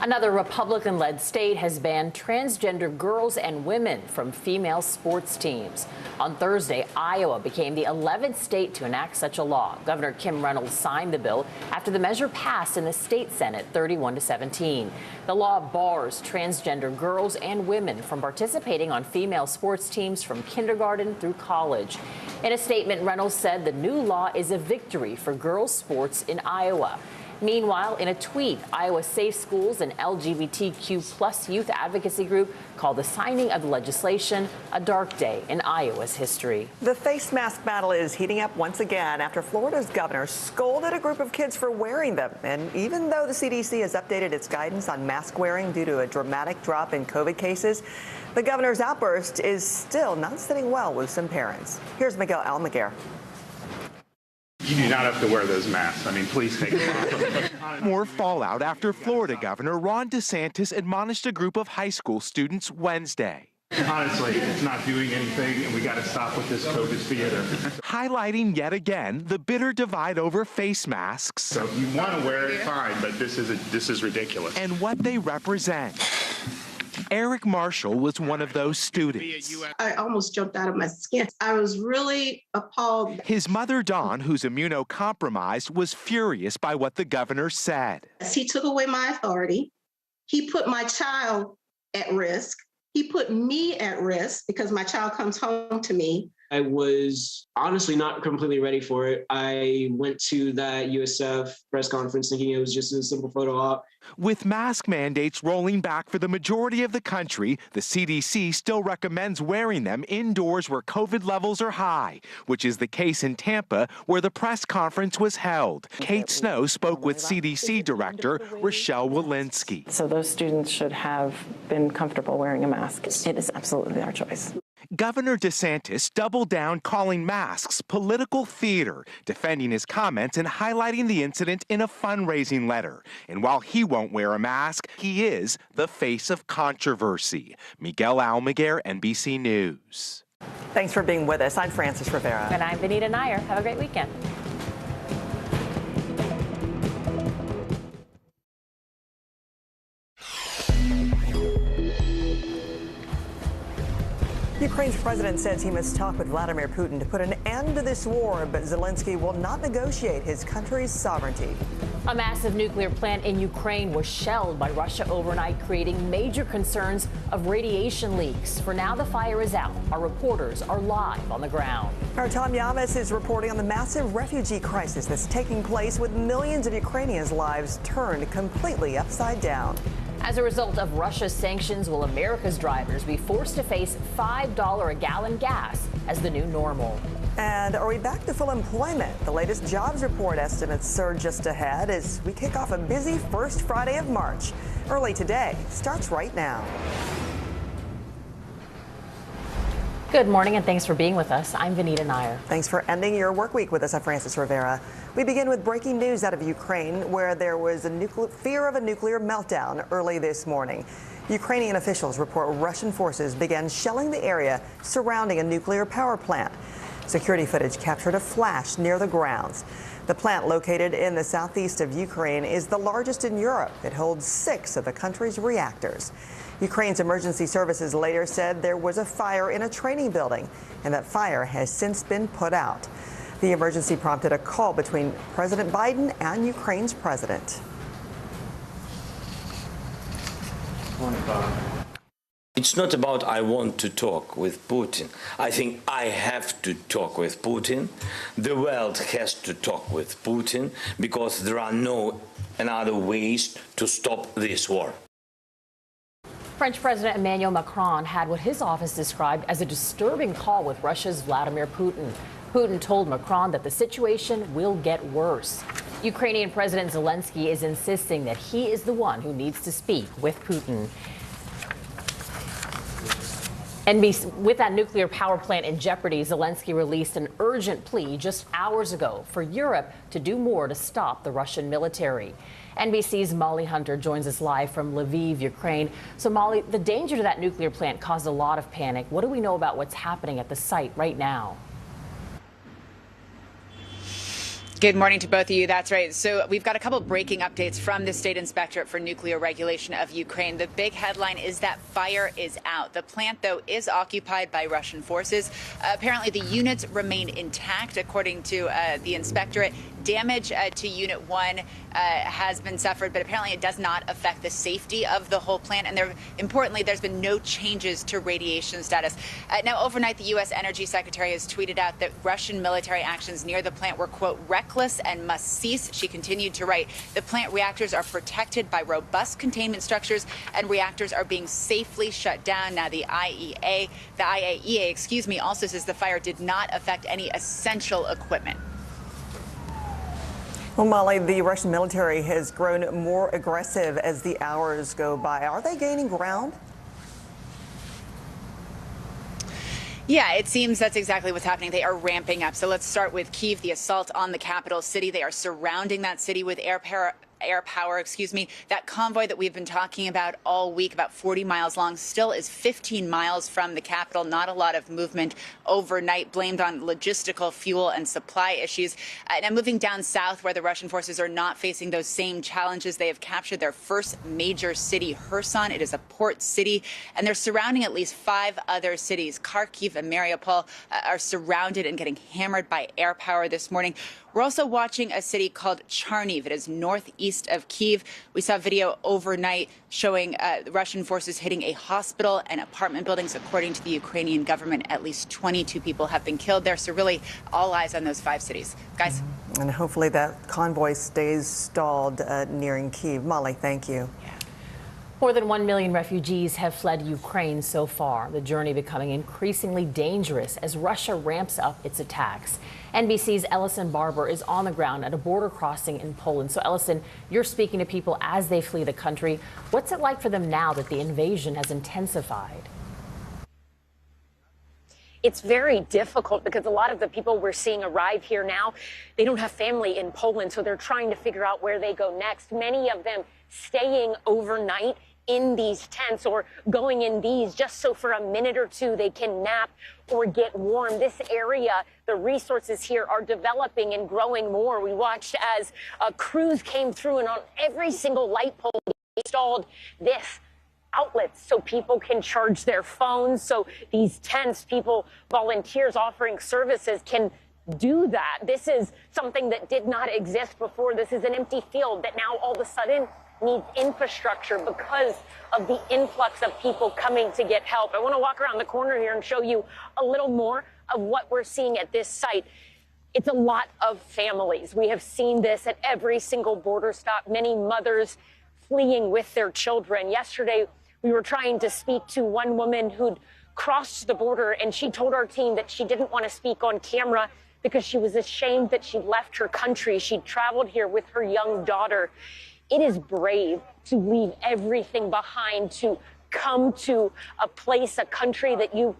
Another Republican-led state has banned transgender girls and women from female sports teams. On Thursday, Iowa became the 11th state to enact such a law. Governor Kim Reynolds signed the bill after the measure passed in the state Senate 31-17. The law bars transgender girls and women from participating on female sports teams from kindergarten through college. In a statement, Reynolds said the new law is a victory for girls' sports in Iowa. Meanwhile, in a tweet, Iowa Safe Schools and LGBTQ+ youth advocacy group called the signing of the legislation a dark day in Iowa's history.
The face mask battle is heating up once again after Florida's governor scolded a group of kids for wearing them. And even though the CDC has updated its guidance on mask wearing due to a dramatic drop in COVID cases, the governor's outburst is still not sitting well with some parents. Here's Miguel Almaguer.
You do not have to wear those masks. I mean, please take them off.
More fallout after Florida Governor Ron DeSantis admonished a group of high school students Wednesday.
Honestly, it's not doing anything, and we got to stop with this COVID theater.
Highlighting yet again the bitter divide over face masks.
So if you want to wear it, fine, but this is ridiculous.
And what they represent. Eric Marshall was one of those students.
I almost jumped out of my skin. I was really appalled.
His mother, Dawn, who's immunocompromised, was furious by what the governor said.
He took away my authority. He put my child at risk. He put me at risk because my child comes home to me.
I was honestly not completely ready for it. I went to that USF press conference thinking it was just a simple photo op.
With mask mandates rolling back for the majority of the country, the CDC still recommends wearing them indoors where COVID levels are high, which is the case in Tampa, where the press conference was held. Kate Snow spoke with CDC Director Rochelle Walensky.
So those students should have been comfortable wearing a mask. It is absolutely their choice.
Governor DeSantis doubled down, calling masks political theater, defending his comments and highlighting the incident in a fundraising letter. And while he won't wear a mask, he is the face of controversy. Miguel Almaguer, NBC News.
Thanks for being with us. I'm Frances Rivera.
And I'm Vanita Nair. Have a great weekend.
Ukraine's president says he must talk with Vladimir Putin to put an end to this war, but Zelensky will not negotiate his country's sovereignty.
A massive nuclear plant in Ukraine was shelled by Russia overnight, creating major concerns of radiation leaks. For now, the fire is out. Our reporters are live on the ground.
Our Tom Yamas is reporting on the massive refugee crisis that's taking place, with millions of Ukrainians' lives turned completely upside down.
As a result of Russia's sanctions, will America's drivers be forced to face $5 a gallon gas as the new normal?
And are we back to full employment? The latest jobs report estimates surge just ahead as we kick off a busy first Friday of March. Early today starts right now.
Good morning and thanks for being with us. I'm Vanita Nair.
Thanks for ending your work week with us. I'm Frances Rivera. We begin with breaking news out of Ukraine, where there was fear of a nuclear meltdown early this morning. Ukrainian officials report Russian forces began shelling the area surrounding a nuclear power plant. Security footage captured a flash near the grounds. The plant, located in the southeast of Ukraine, is the largest in Europe. It holds 6 of the country's reactors. Ukraine's emergency services later said there was a fire in a training building, and that fire has since been put out. The emergency prompted a call between President Biden and Ukraine's president.
It's not about I want to talk with Putin. I think I have to talk with Putin. The world has to talk with Putin because there are no other ways to stop this war.
French President Emmanuel Macron had what his office described as a disturbing call with Russia's Vladimir Putin. Putin told Macron that the situation will get worse. Ukrainian President Zelensky is insisting that he is the one who needs to speak with Putin. With that nuclear power plant in jeopardy, Zelensky released an urgent plea just hours ago for Europe to do more to stop the Russian military. NBC's Molly Hunter joins us live from Lviv, Ukraine. So, Molly, the danger to that nuclear plant caused a lot of panic. What do we know about what's happening at the site right now?
Good morning to both of you. That's right. So we've got a couple breaking updates from the State Inspectorate for Nuclear Regulation of Ukraine. The big headline is that fire is out. The plant, though, is occupied by Russian forces. Apparently, the units remain intact, according to the Inspectorate. Damage to Unit 1 has been suffered, but apparently it does not affect the safety of the whole plant. And importantly, there's been no changes to radiation status. Now, overnight, the U.S. Energy Secretary has tweeted out that Russian military actions near the plant were, quote, reckless and must cease. She continued to write, the plant reactors are protected by robust containment structures and reactors are being safely shut down. Now, the IAEA, also says the fire did not affect any essential equipment.
Well, Molly, the Russian military has grown more aggressive as the hours go by. Are they gaining ground?
Yeah, it seems that's exactly what's happening. They are ramping up. So let's start with Kyiv, the assault on the capital city. They are surrounding that city with air power. That convoy that we've been talking about all week, about 40 miles long, still is 15 miles from the capital. Not a lot of movement overnight, blamed on logistical, fuel and supply issues. Now moving down south, where the Russian forces are not facing those same challenges, they have captured their first major city, Kherson. It is a port city, and they're surrounding at least 5 other cities. Kharkiv and Mariupol are surrounded and getting hammered by air power this morning. We're also watching a city called Charniv. It is northeast east of Kyiv. We saw video overnight showing Russian forces hitting a hospital and apartment buildings. According to the Ukrainian government, at least 22 people have been killed there. So really, all eyes on those 5 cities. Guys.
And hopefully that convoy stays stalled nearing Kyiv. Molly, thank you.
More than 1 million refugees have fled Ukraine so far, the journey becoming increasingly dangerous as Russia ramps up its attacks. NBC's Ellison Barber is on the ground at a border crossing in Poland. So, Ellison, you're speaking to people as they flee the country. What's it like for them now that the invasion has intensified?
It's very difficult because a lot of the people we're seeing arrive here now, they don't have family in Poland, so they're trying to figure out where they go next. Many of them staying overnight in these tents or going in these just so for a minute or two they can nap or get warm. This area, the resources here are developing and growing more. We watched as crews came through, and on every single light pole they installed this outlets so people can charge their phones. So these tents, people, volunteers offering services can do that. This is something that did not exist before. This is an empty field that now all of a sudden needs infrastructure because of the influx of people coming to get help. I want to walk around the corner here and show you a little more of what we're seeing at this site. It's a lot of families. We have seen this at every single border stop, many mothers fleeing with their children. Yesterday, we were trying to speak to one woman who'd crossed the border, and she told our team that she didn't want to speak on camera because she was ashamed that she'd left her country. She'd traveled here with her young daughter. It is brave to leave everything behind, to come to a place, a country that you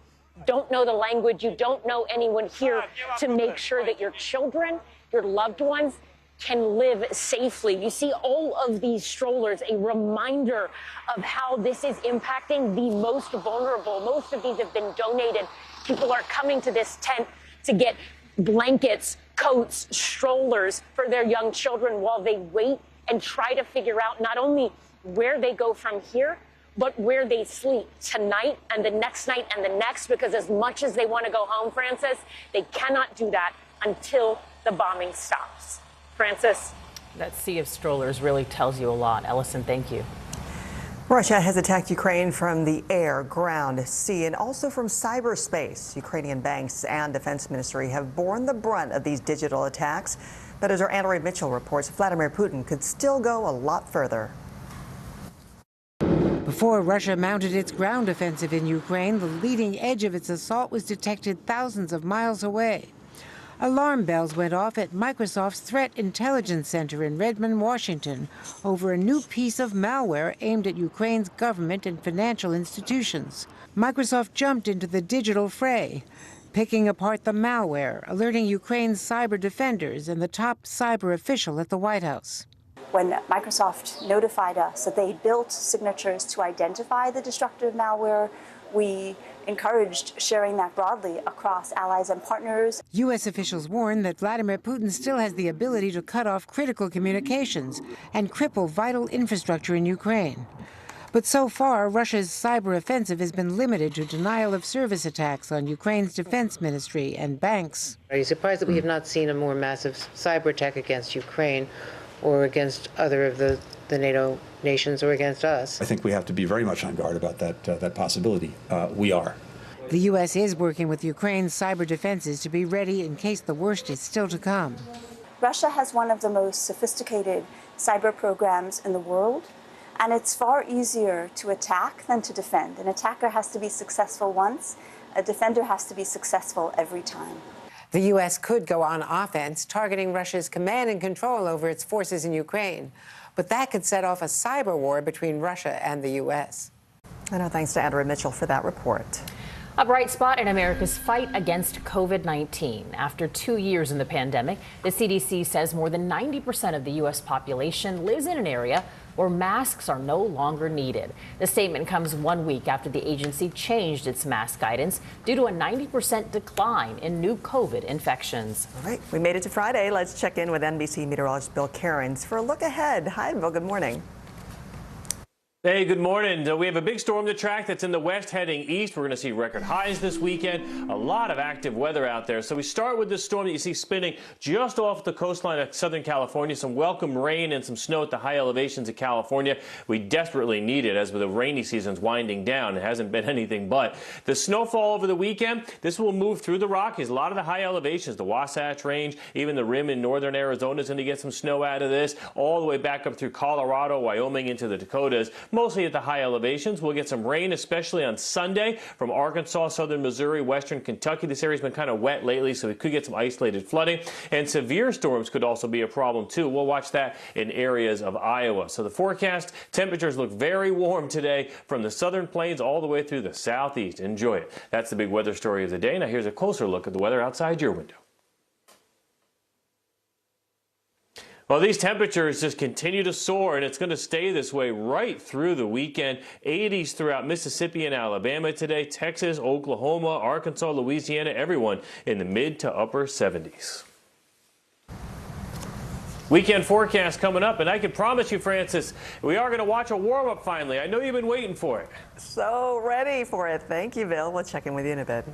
don't know the language, you don't know anyone here, to make sure that your children, your loved ones, can live safely. You see all of these strollers, a reminder of how this is impacting the most vulnerable. Most of these have been donated. People are coming to this tent to get blankets, coats, strollers for their young children while they wait and try to figure out not only where they go from here, but where they sleep tonight and the next night and the next, because as much as they want to go home, Francis, they cannot do that until the bombing stops. Francis?
That sea of strollers really tells you a lot. Ellison, thank you.
Russia has attacked Ukraine from the air, ground, sea, and also from cyberspace. Ukrainian banks and defense ministry have borne the brunt of these digital attacks. But as our Andrea Mitchell reports, Vladimir Putin could still go a lot further.
Before Russia mounted its ground offensive in Ukraine, the leading edge of its assault was detected thousands of miles away. Alarm bells went off at Microsoft's Threat Intelligence Center in Redmond, Washington, over a new piece of malware aimed at Ukraine's government and financial institutions. Microsoft jumped into the digital fray, picking apart the malware, alerting Ukraine's cyber defenders and the top cyber official at the White House.
When Microsoft notified us that they built signatures to identify the destructive malware, we encouraged sharing that broadly across allies and partners.
U.S. officials warn that Vladimir Putin still has the ability to cut off critical communications and cripple vital infrastructure in Ukraine. But so far, Russia's cyber offensive has been limited to denial of service attacks on Ukraine's defense ministry and banks.
Are you surprised that we have not seen a more massive cyber attack against Ukraine or against other of the NATO nations or against us?
I think we have to be very much on guard about that possibility. We are.
The U.S. is working with Ukraine's cyber defenses to be ready in case the worst is still to come.
Russia has one of the most sophisticated cyber programs in the world, and it's far easier to attack than to defend. An attacker has to be successful once, a defender has to be successful every time.
The U.S. could go on offense, targeting Russia's command and control over its forces in Ukraine. But that could set off a cyber war between Russia and the U.S.
And our thanks to Andrea Mitchell for that report.
A bright spot in America's fight against COVID-19. After 2 years in the pandemic, the CDC says more than 90% of the U.S. population lives in an area where masks are no longer needed. The statement comes 1 week after the agency changed its mask guidance due to a 90% decline in new COVID infections.
All right, we made it to Friday. Let's check in with NBC meteorologist Bill Cairns for a look ahead. Hi, Bill. Good morning.
Hey, good morning. We have a big storm to track that's in the west heading east. We're going to see record highs this weekend. A lot of active weather out there. So we start with this storm that you see spinning just off the coastline of Southern California. Some welcome rain and some snow at the high elevations of California. We desperately need it as the rainy season's winding down. It hasn't been anything but. The snowfall over the weekend, this will move through the Rockies. A lot of the high elevations, the Wasatch Range, even the rim in northern Arizona is going to get some snow out of this, all the way back up through Colorado, Wyoming, into the Dakotas. Mostly at the high elevations. We'll get some rain, especially on Sunday from Arkansas, southern Missouri, western Kentucky. This area's been kind of wet lately, so we could get some isolated flooding. And severe storms could also be a problem, too. We'll watch that in areas of Iowa. So the forecast, temperatures look very warm today from the southern plains all the way through the southeast. Enjoy it. That's the big weather story of the day. Now here's a closer look at the weather outside your window. Well, these temperatures just continue to soar, and it's going to stay this way right through the weekend. 80s throughout Mississippi and Alabama today, Texas, Oklahoma, Arkansas, Louisiana, everyone in the mid to upper 70s. Weekend forecast coming up, and I can promise you, Francis, we are going to watch a warm-up finally. I know you've been waiting for it.
So ready for it. Thank you, Bill. We'll check in with you in a bit.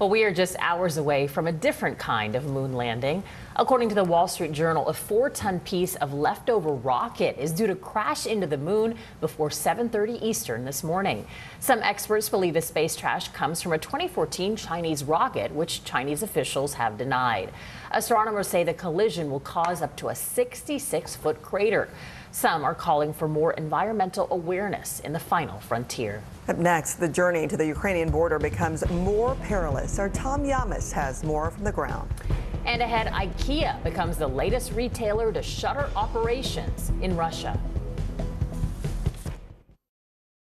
Well, we are just hours away from a different kind of moon landing. According to the Wall Street Journal, a 4-ton piece of leftover rocket is due to crash into the moon before 7:30 Eastern this morning. Some experts believe the space crash comes from a 2014 Chinese rocket, which Chinese officials have denied. Astronomers say the collision will cause up to a 66-foot crater. Some are calling for more environmental awareness in the final frontier.
Up next, the journey to the Ukrainian border becomes more perilous. Our Tom Yamas has more from the ground.
And ahead, IKEA becomes the latest retailer to shutter operations in Russia.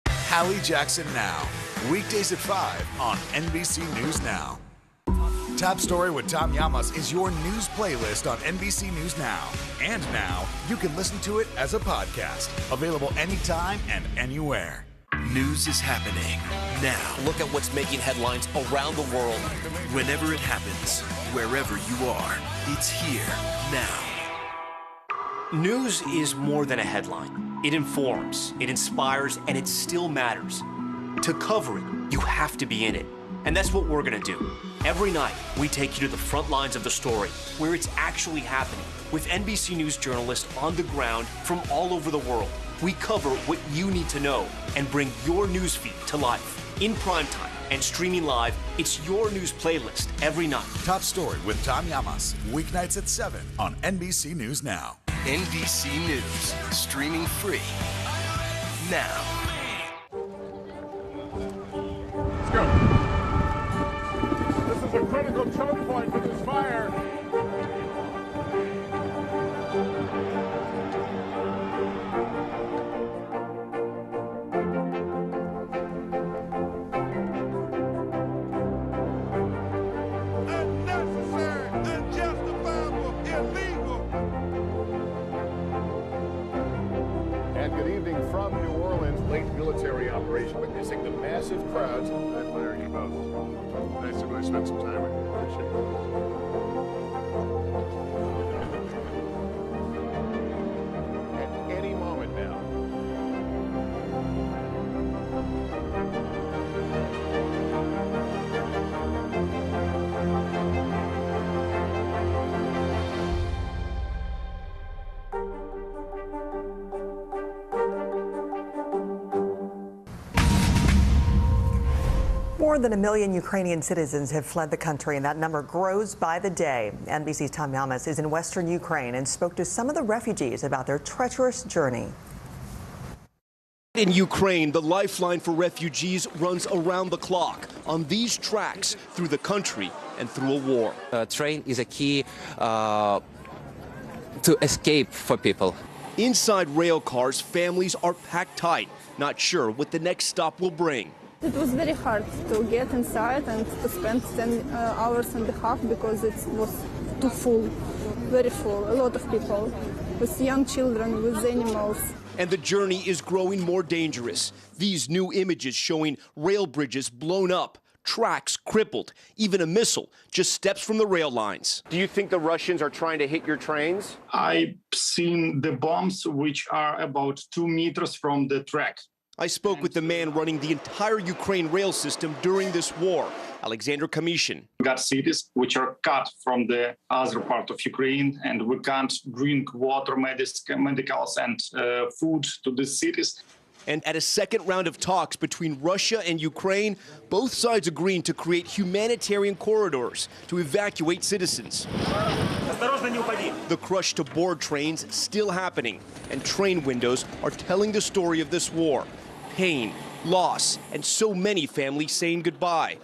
Hallie Jackson Now, weekdays at 5 on NBC News Now. Top Story with Tom Yamas is your news playlist on NBC News Now. And now, you can listen to it as a podcast. Available anytime and anywhere.
News is happening now.
Look at what's making headlines around the world.
Whenever it happens, wherever you are, it's here now.
News is more than a headline. It informs, it inspires, and it still matters. To cover it, you have to be in it. And that's what we're going to do. Every night, we take you to the front lines of the story, where it's actually happening, with NBC News journalists on the ground from all over the world. We cover what you need to know and bring your newsfeed to life. In primetime and streaming live, it's your news playlist every night.
Top Story with Tom Yamas, weeknights at 7 on NBC News Now.
NBC News, streaming free now.
Let's go. This is a critical choke point for this fire. Unnecessary, unjustifiable, illegal. And good evening from New Orleans. Late military operation witnessing the massive crowds. I admire you both. Nice to really spend some time with you. Appreciate it. At any moment now.
More than 1 million Ukrainian citizens have fled the country, and that number grows by the day. NBC's Tom Yamas is in western Ukraine and spoke to some of the refugees about their treacherous journey.
In Ukraine, the lifeline for refugees runs around the clock on these tracks through the country and through a war.
Train is a key to escape for people.
Inside rail cars, families are packed tight, not sure what the next stop will bring.
It was very hard to get inside and to spend 10 hours and a half because it was too full, very full, a lot of people, with young children, with animals.
And the journey is growing more dangerous. These new images showing rail bridges blown up,
tracks crippled, even a missile just steps from the rail lines.
Do you think the Russians are trying to hit your trains?
I've seen the bombs which are about 2 meters from the track.
I spoke with the man running the entire Ukraine rail system during this war, Alexander Kamishin.
We got cities which are cut from the other part of Ukraine, and we can't bring water, medicals, and food to these cities.
And at a second round of talks between Russia and Ukraine, both sides agreeing to create humanitarian corridors to evacuate citizens. The crush to board trains still happening, and train windows are telling the story of this war. Pain, loss, and so many families saying goodbye.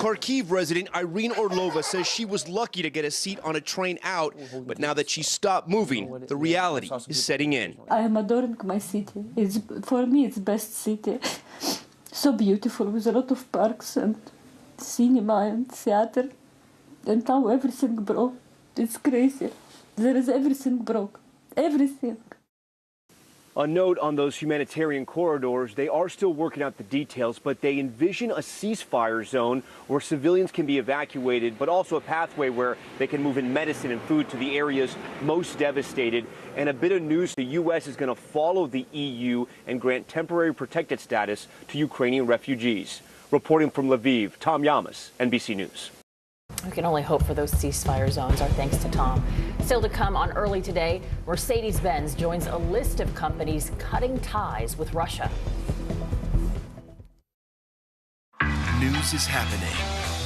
Kharkiv resident Irene Orlova says she was lucky to get a seat on a train out, but now that she's stopped moving, the reality is setting in.
I am adoring my city. For me, it's the best city. So beautiful, with a lot of parks and cinema and theater. And now everything broke. It's crazy. There is everything broke. Everything.
A note on those humanitarian corridors, they are still working out the details, but they envision a ceasefire zone where civilians can be evacuated, but also a pathway where they can move in medicine and food to the areas most devastated. And a bit of news, the U.S. is going to follow the EU and grant temporary protected status to Ukrainian refugees. Reporting from Lviv, Tom Yamas, NBC News.
We can only hope for those ceasefire zones. Our thanks to Tom. Still to come on Early Today, Mercedes-Benz joins a list of companies cutting ties with Russia.
News is happening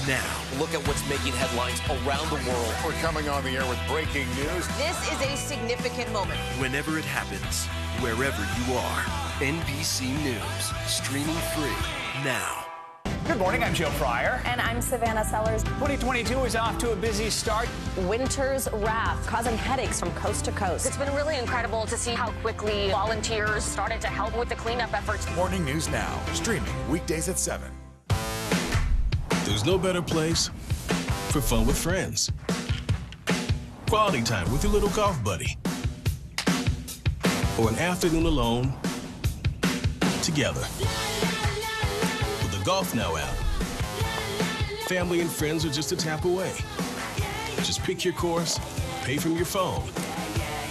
now.
Look at what's making headlines around the world.
We're coming on the air with breaking news.
This is a significant moment.
Whenever it happens, wherever you are, NBC News, streaming free now.
Good morning, I'm Joe Fryer.
And I'm Savannah Sellers.
2022 is off to a busy start.
Winter's wrath causing headaches from coast to coast.
It's been really incredible to see how quickly volunteers started to help with the cleanup efforts.
Morning News Now, streaming weekdays at 7.
There's no better place for fun with friends. Quality time with your little golf buddy. Or an afternoon alone together. Golf Now app. Family and friends are just a tap away. Just pick your course, pay from your phone,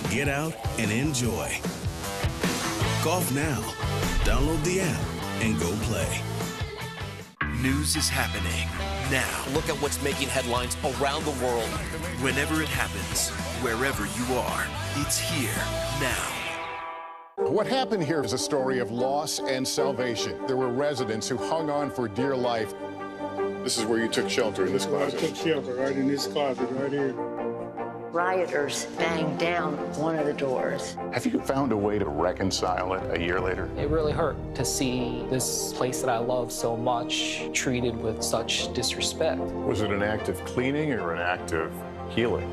get out and enjoy. Golf Now. Download the app and go play.
News is happening now.
Look at what's making headlines around the world.
Whenever it happens, wherever you are, it's here now.
What happened here is a story of loss and salvation. There were residents who hung on for dear life. This is where you took shelter, in this closet.
I took shelter right in this closet right here.
Rioters banged down one of the doors.
Have you found a way to reconcile it a year later?
It really hurt to see this place that I love so much treated with such disrespect.
Was it an act of cleaning or an act of healing?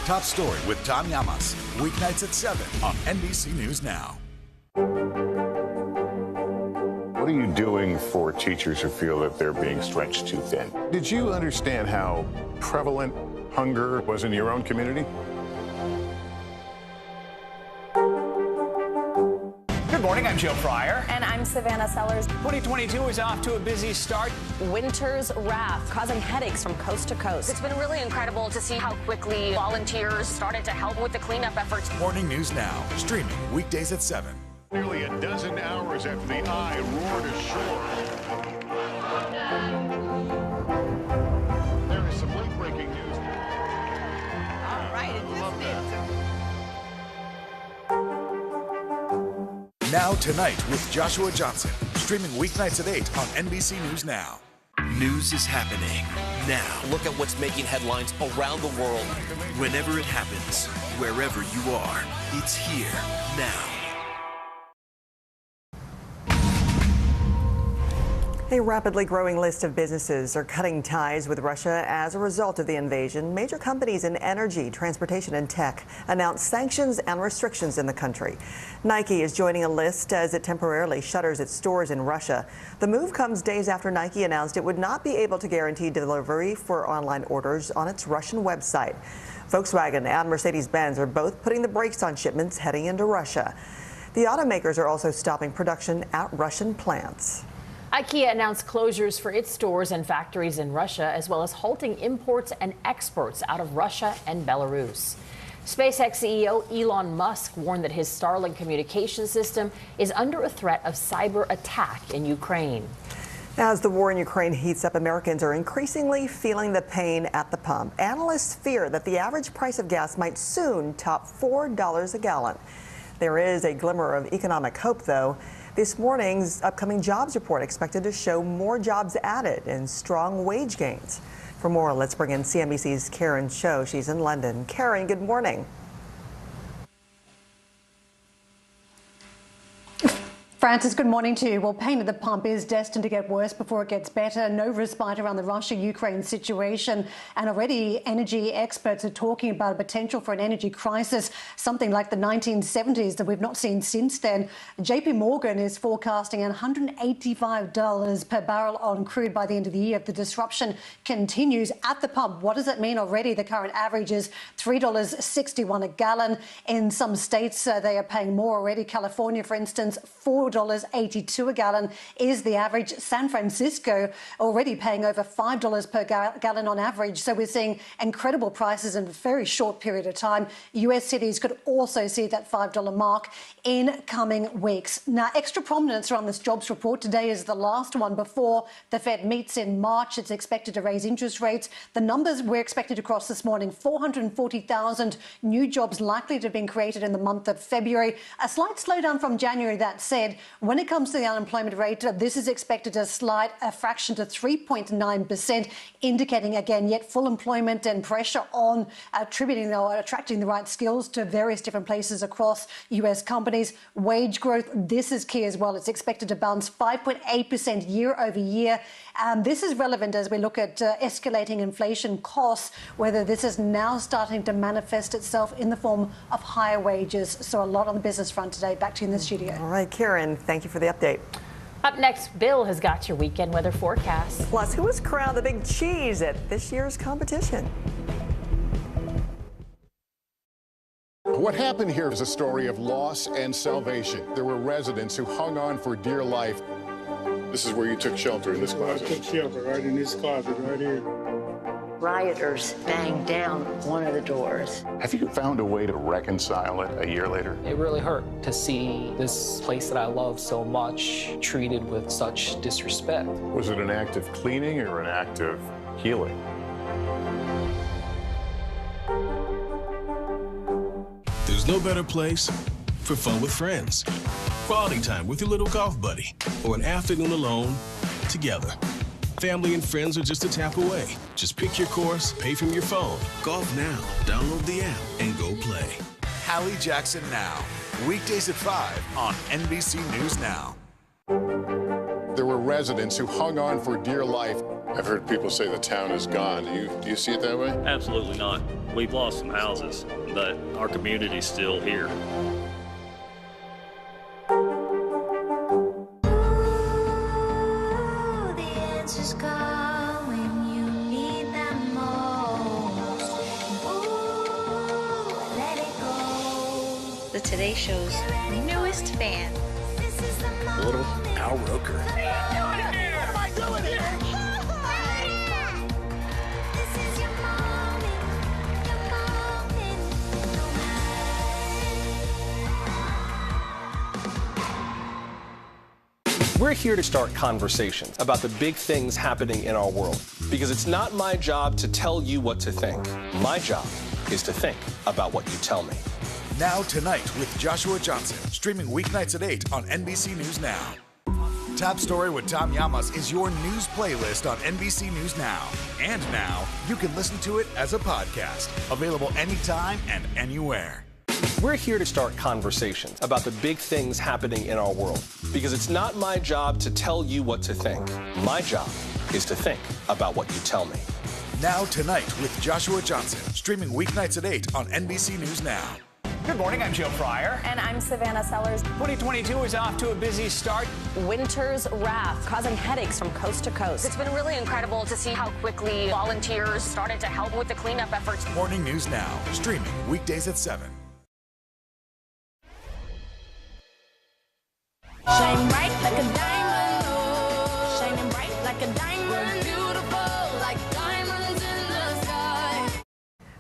Top Story with Tom Yamas, weeknights at 7 on NBC News Now.
What are you doing for teachers who feel that they're being stretched too thin? Did you understand how prevalent hunger was in your own community?
Good morning, I'm Joe Fryer.
And I'm Savannah Sellers.
2022 is off to a busy start.
Winter's wrath causing headaches from coast to coast.
It's been really incredible to see how quickly volunteers started to help with the cleanup efforts.
Morning News Now, streaming weekdays at 7.
Nearly a dozen hours after the eye roared ashore. There is some late breaking news.
All right,
Now Tonight with Joshua Johnson, streaming weeknights at 8 on NBC News Now.
News is happening now.
Look at what's making headlines around the world.
Whenever it happens, wherever you are, it's here now.
A rapidly growing list of businesses are cutting ties with Russia as a result of the invasion. Major companies in energy, transportation, and tech announced sanctions and restrictions in the country. Nike is joining a list as it temporarily shutters its stores in Russia. The move comes days after Nike announced it would not be able to guarantee delivery for online orders on its Russian website. Volkswagen and Mercedes-Benz are both putting the brakes on shipments heading into Russia. The automakers are also stopping production at Russian plants.
IKEA announced closures for its stores and factories in Russia, as well as halting imports and exports out of Russia and Belarus. SpaceX CEO Elon Musk warned that his Starlink communication system is under a threat of cyber attack in Ukraine.
As the war in Ukraine heats up, Americans are increasingly feeling the pain at the pump. Analysts fear that the average price of gas might soon top $4 a gallon. There is a glimmer of economic hope, though. This morning's upcoming jobs report expected to show more jobs added and strong wage gains. For more, let's bring in CNBC's Karen Cho. She's in London. Karen, good morning.
Francis, good morning to you. Well, pain at the pump is destined to get worse before it gets better. No respite around the Russia-Ukraine situation. And already energy experts are talking about a potential for an energy crisis, something like the 1970s that we've not seen since then. JP Morgan is forecasting $185 per barrel on crude by the end of the year if the disruption continues at the pump. What does that mean already? The current average is $3.61 a gallon. In some states, they are paying more already. California, for instance, $4.82 a gallon is the average. San Francisco already paying over $5 per gallon on average. So we're seeing incredible prices in a very short period of time. US cities could also see that $5 mark in coming weeks. Now, extra prominence around this jobs report. Today is the last one before the Fed meets in March. It's expected to raise interest rates. The numbers we're expected to cross this morning, 440,000 new jobs likely to have been created in the month of February. A slight slowdown from January, that said. When it comes to the unemployment rate, this is expected to slide a fraction to 3.9%, indicating again yet full employment and pressure on attributing or attracting the right skills to various different places across US companies. Wage growth, this is key as well. It's expected to bounce 5.8% year over year. This is relevant as we look at escalating inflation costs, whether this is now starting to manifest itself in the form of higher wages. So a lot on the business front today. Back to you in the studio.
All right, Karen, thank you for the update.
Up next, Bill has got your weekend weather forecast.
Plus, who was crowned the big cheese at this year's competition?
What happened here is a story of loss and salvation. There were residents who hung on for dear life. This is where you took shelter, in this closet.
I took shelter right in this closet right here.
Rioters banged down one of the doors.
Have you found a way to reconcile it a year later?
It really hurt to see this place that I love so much treated with such disrespect.
Was it an act of cleaning or an act of healing?
There's no better place for fun with friends. Quality time with your little golf buddy, or an afternoon alone together. Family and friends are just a tap away. Just pick your course, pay from your phone. Golf now. Download the app and go play.
Hallie Jackson Now, weekdays at 5 on NBC News Now.
There were residents who hung on for dear life. I've heard people say the town is gone. Do you see it that way?
Absolutely not. We've lost some houses, but our community's still here.
The Today Show's newest fan.
A little Al Roker.
What am I doing here?
We're here to start conversations about the big things happening in our world, because it's not my job to tell you what to think. My job is to think about what you tell me.
Now Tonight with Joshua Johnson, streaming weeknights at 8 on NBC News Now. Top Story with Tom Llamas is your news playlist on NBC News Now. And now, you can listen to it as a podcast, available anytime and anywhere.
We're here to start conversations about the big things happening in our world, because it's not my job to tell you what to think. My job is to think about what you tell me.
Now Tonight with Joshua Johnson, streaming weeknights at 8 on NBC News Now.
Good morning, I'm Joe Fryer.
And I'm Savannah Sellers.
2022 is off to a busy start.
Winter's wrath causing headaches from coast to coast.
It's been really incredible to see how quickly volunteers started to help with the cleanup efforts.
Morning News Now, streaming weekdays at 7.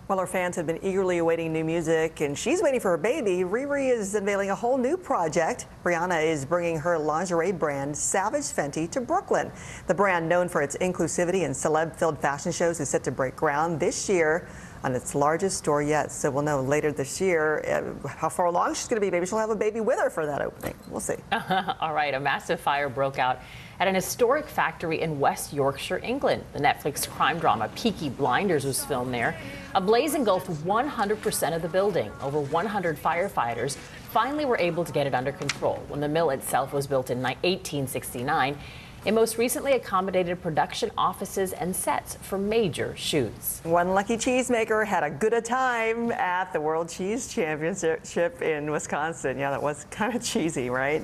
While her fans have been eagerly awaiting new music and she's waiting for her baby, Riri is unveiling a whole new project. Rihanna is bringing her lingerie brand Savage Fenty to Brooklyn. The brand, known for its inclusivity and celeb-filled fashion shows, is set to break ground this year on its largest store yet. So we'll know later this year how far along she's going to be. Maybe she'll have a baby with her for that opening. We'll see.
All right, a massive fire broke out at an historic factory in West Yorkshire, England. The Netflix crime drama Peaky Blinders was filmed there. A blaze engulfed 100% of the building. Over 100 firefighters finally were able to get it under control. When the mill itself was built in 1869, it most recently accommodated production offices and sets for major shoots.
One lucky cheesemaker had a good a time at the World Cheese Championship in Wisconsin. Yeah, that was kind of cheesy, right?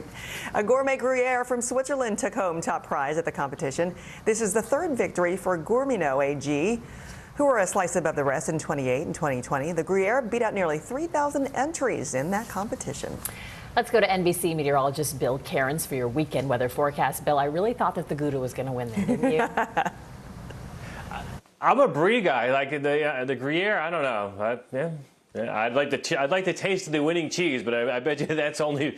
A gourmet Gruyere from Switzerland took home top prize at the competition. This is the third victory for Gourmino AG, who were a slice above the rest in 28 and 2020. The Gruyere beat out nearly 3,000 entries in that competition.
Let's go to NBC meteorologist Bill Cairns for your weekend weather forecast. Bill, I really thought that the Gouda was going to win there, didn't you?
I'm a brie guy. Like the Gruyere, I don't know. I'd like the taste of the winning cheese, but I bet you that's only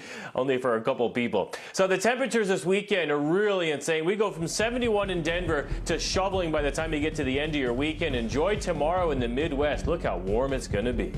for a couple people. So the temperatures this weekend are really insane. We go from 71 in Denver to shoveling by the time you get to the end of your weekend. Enjoy tomorrow in the Midwest. Look how warm it's going to be.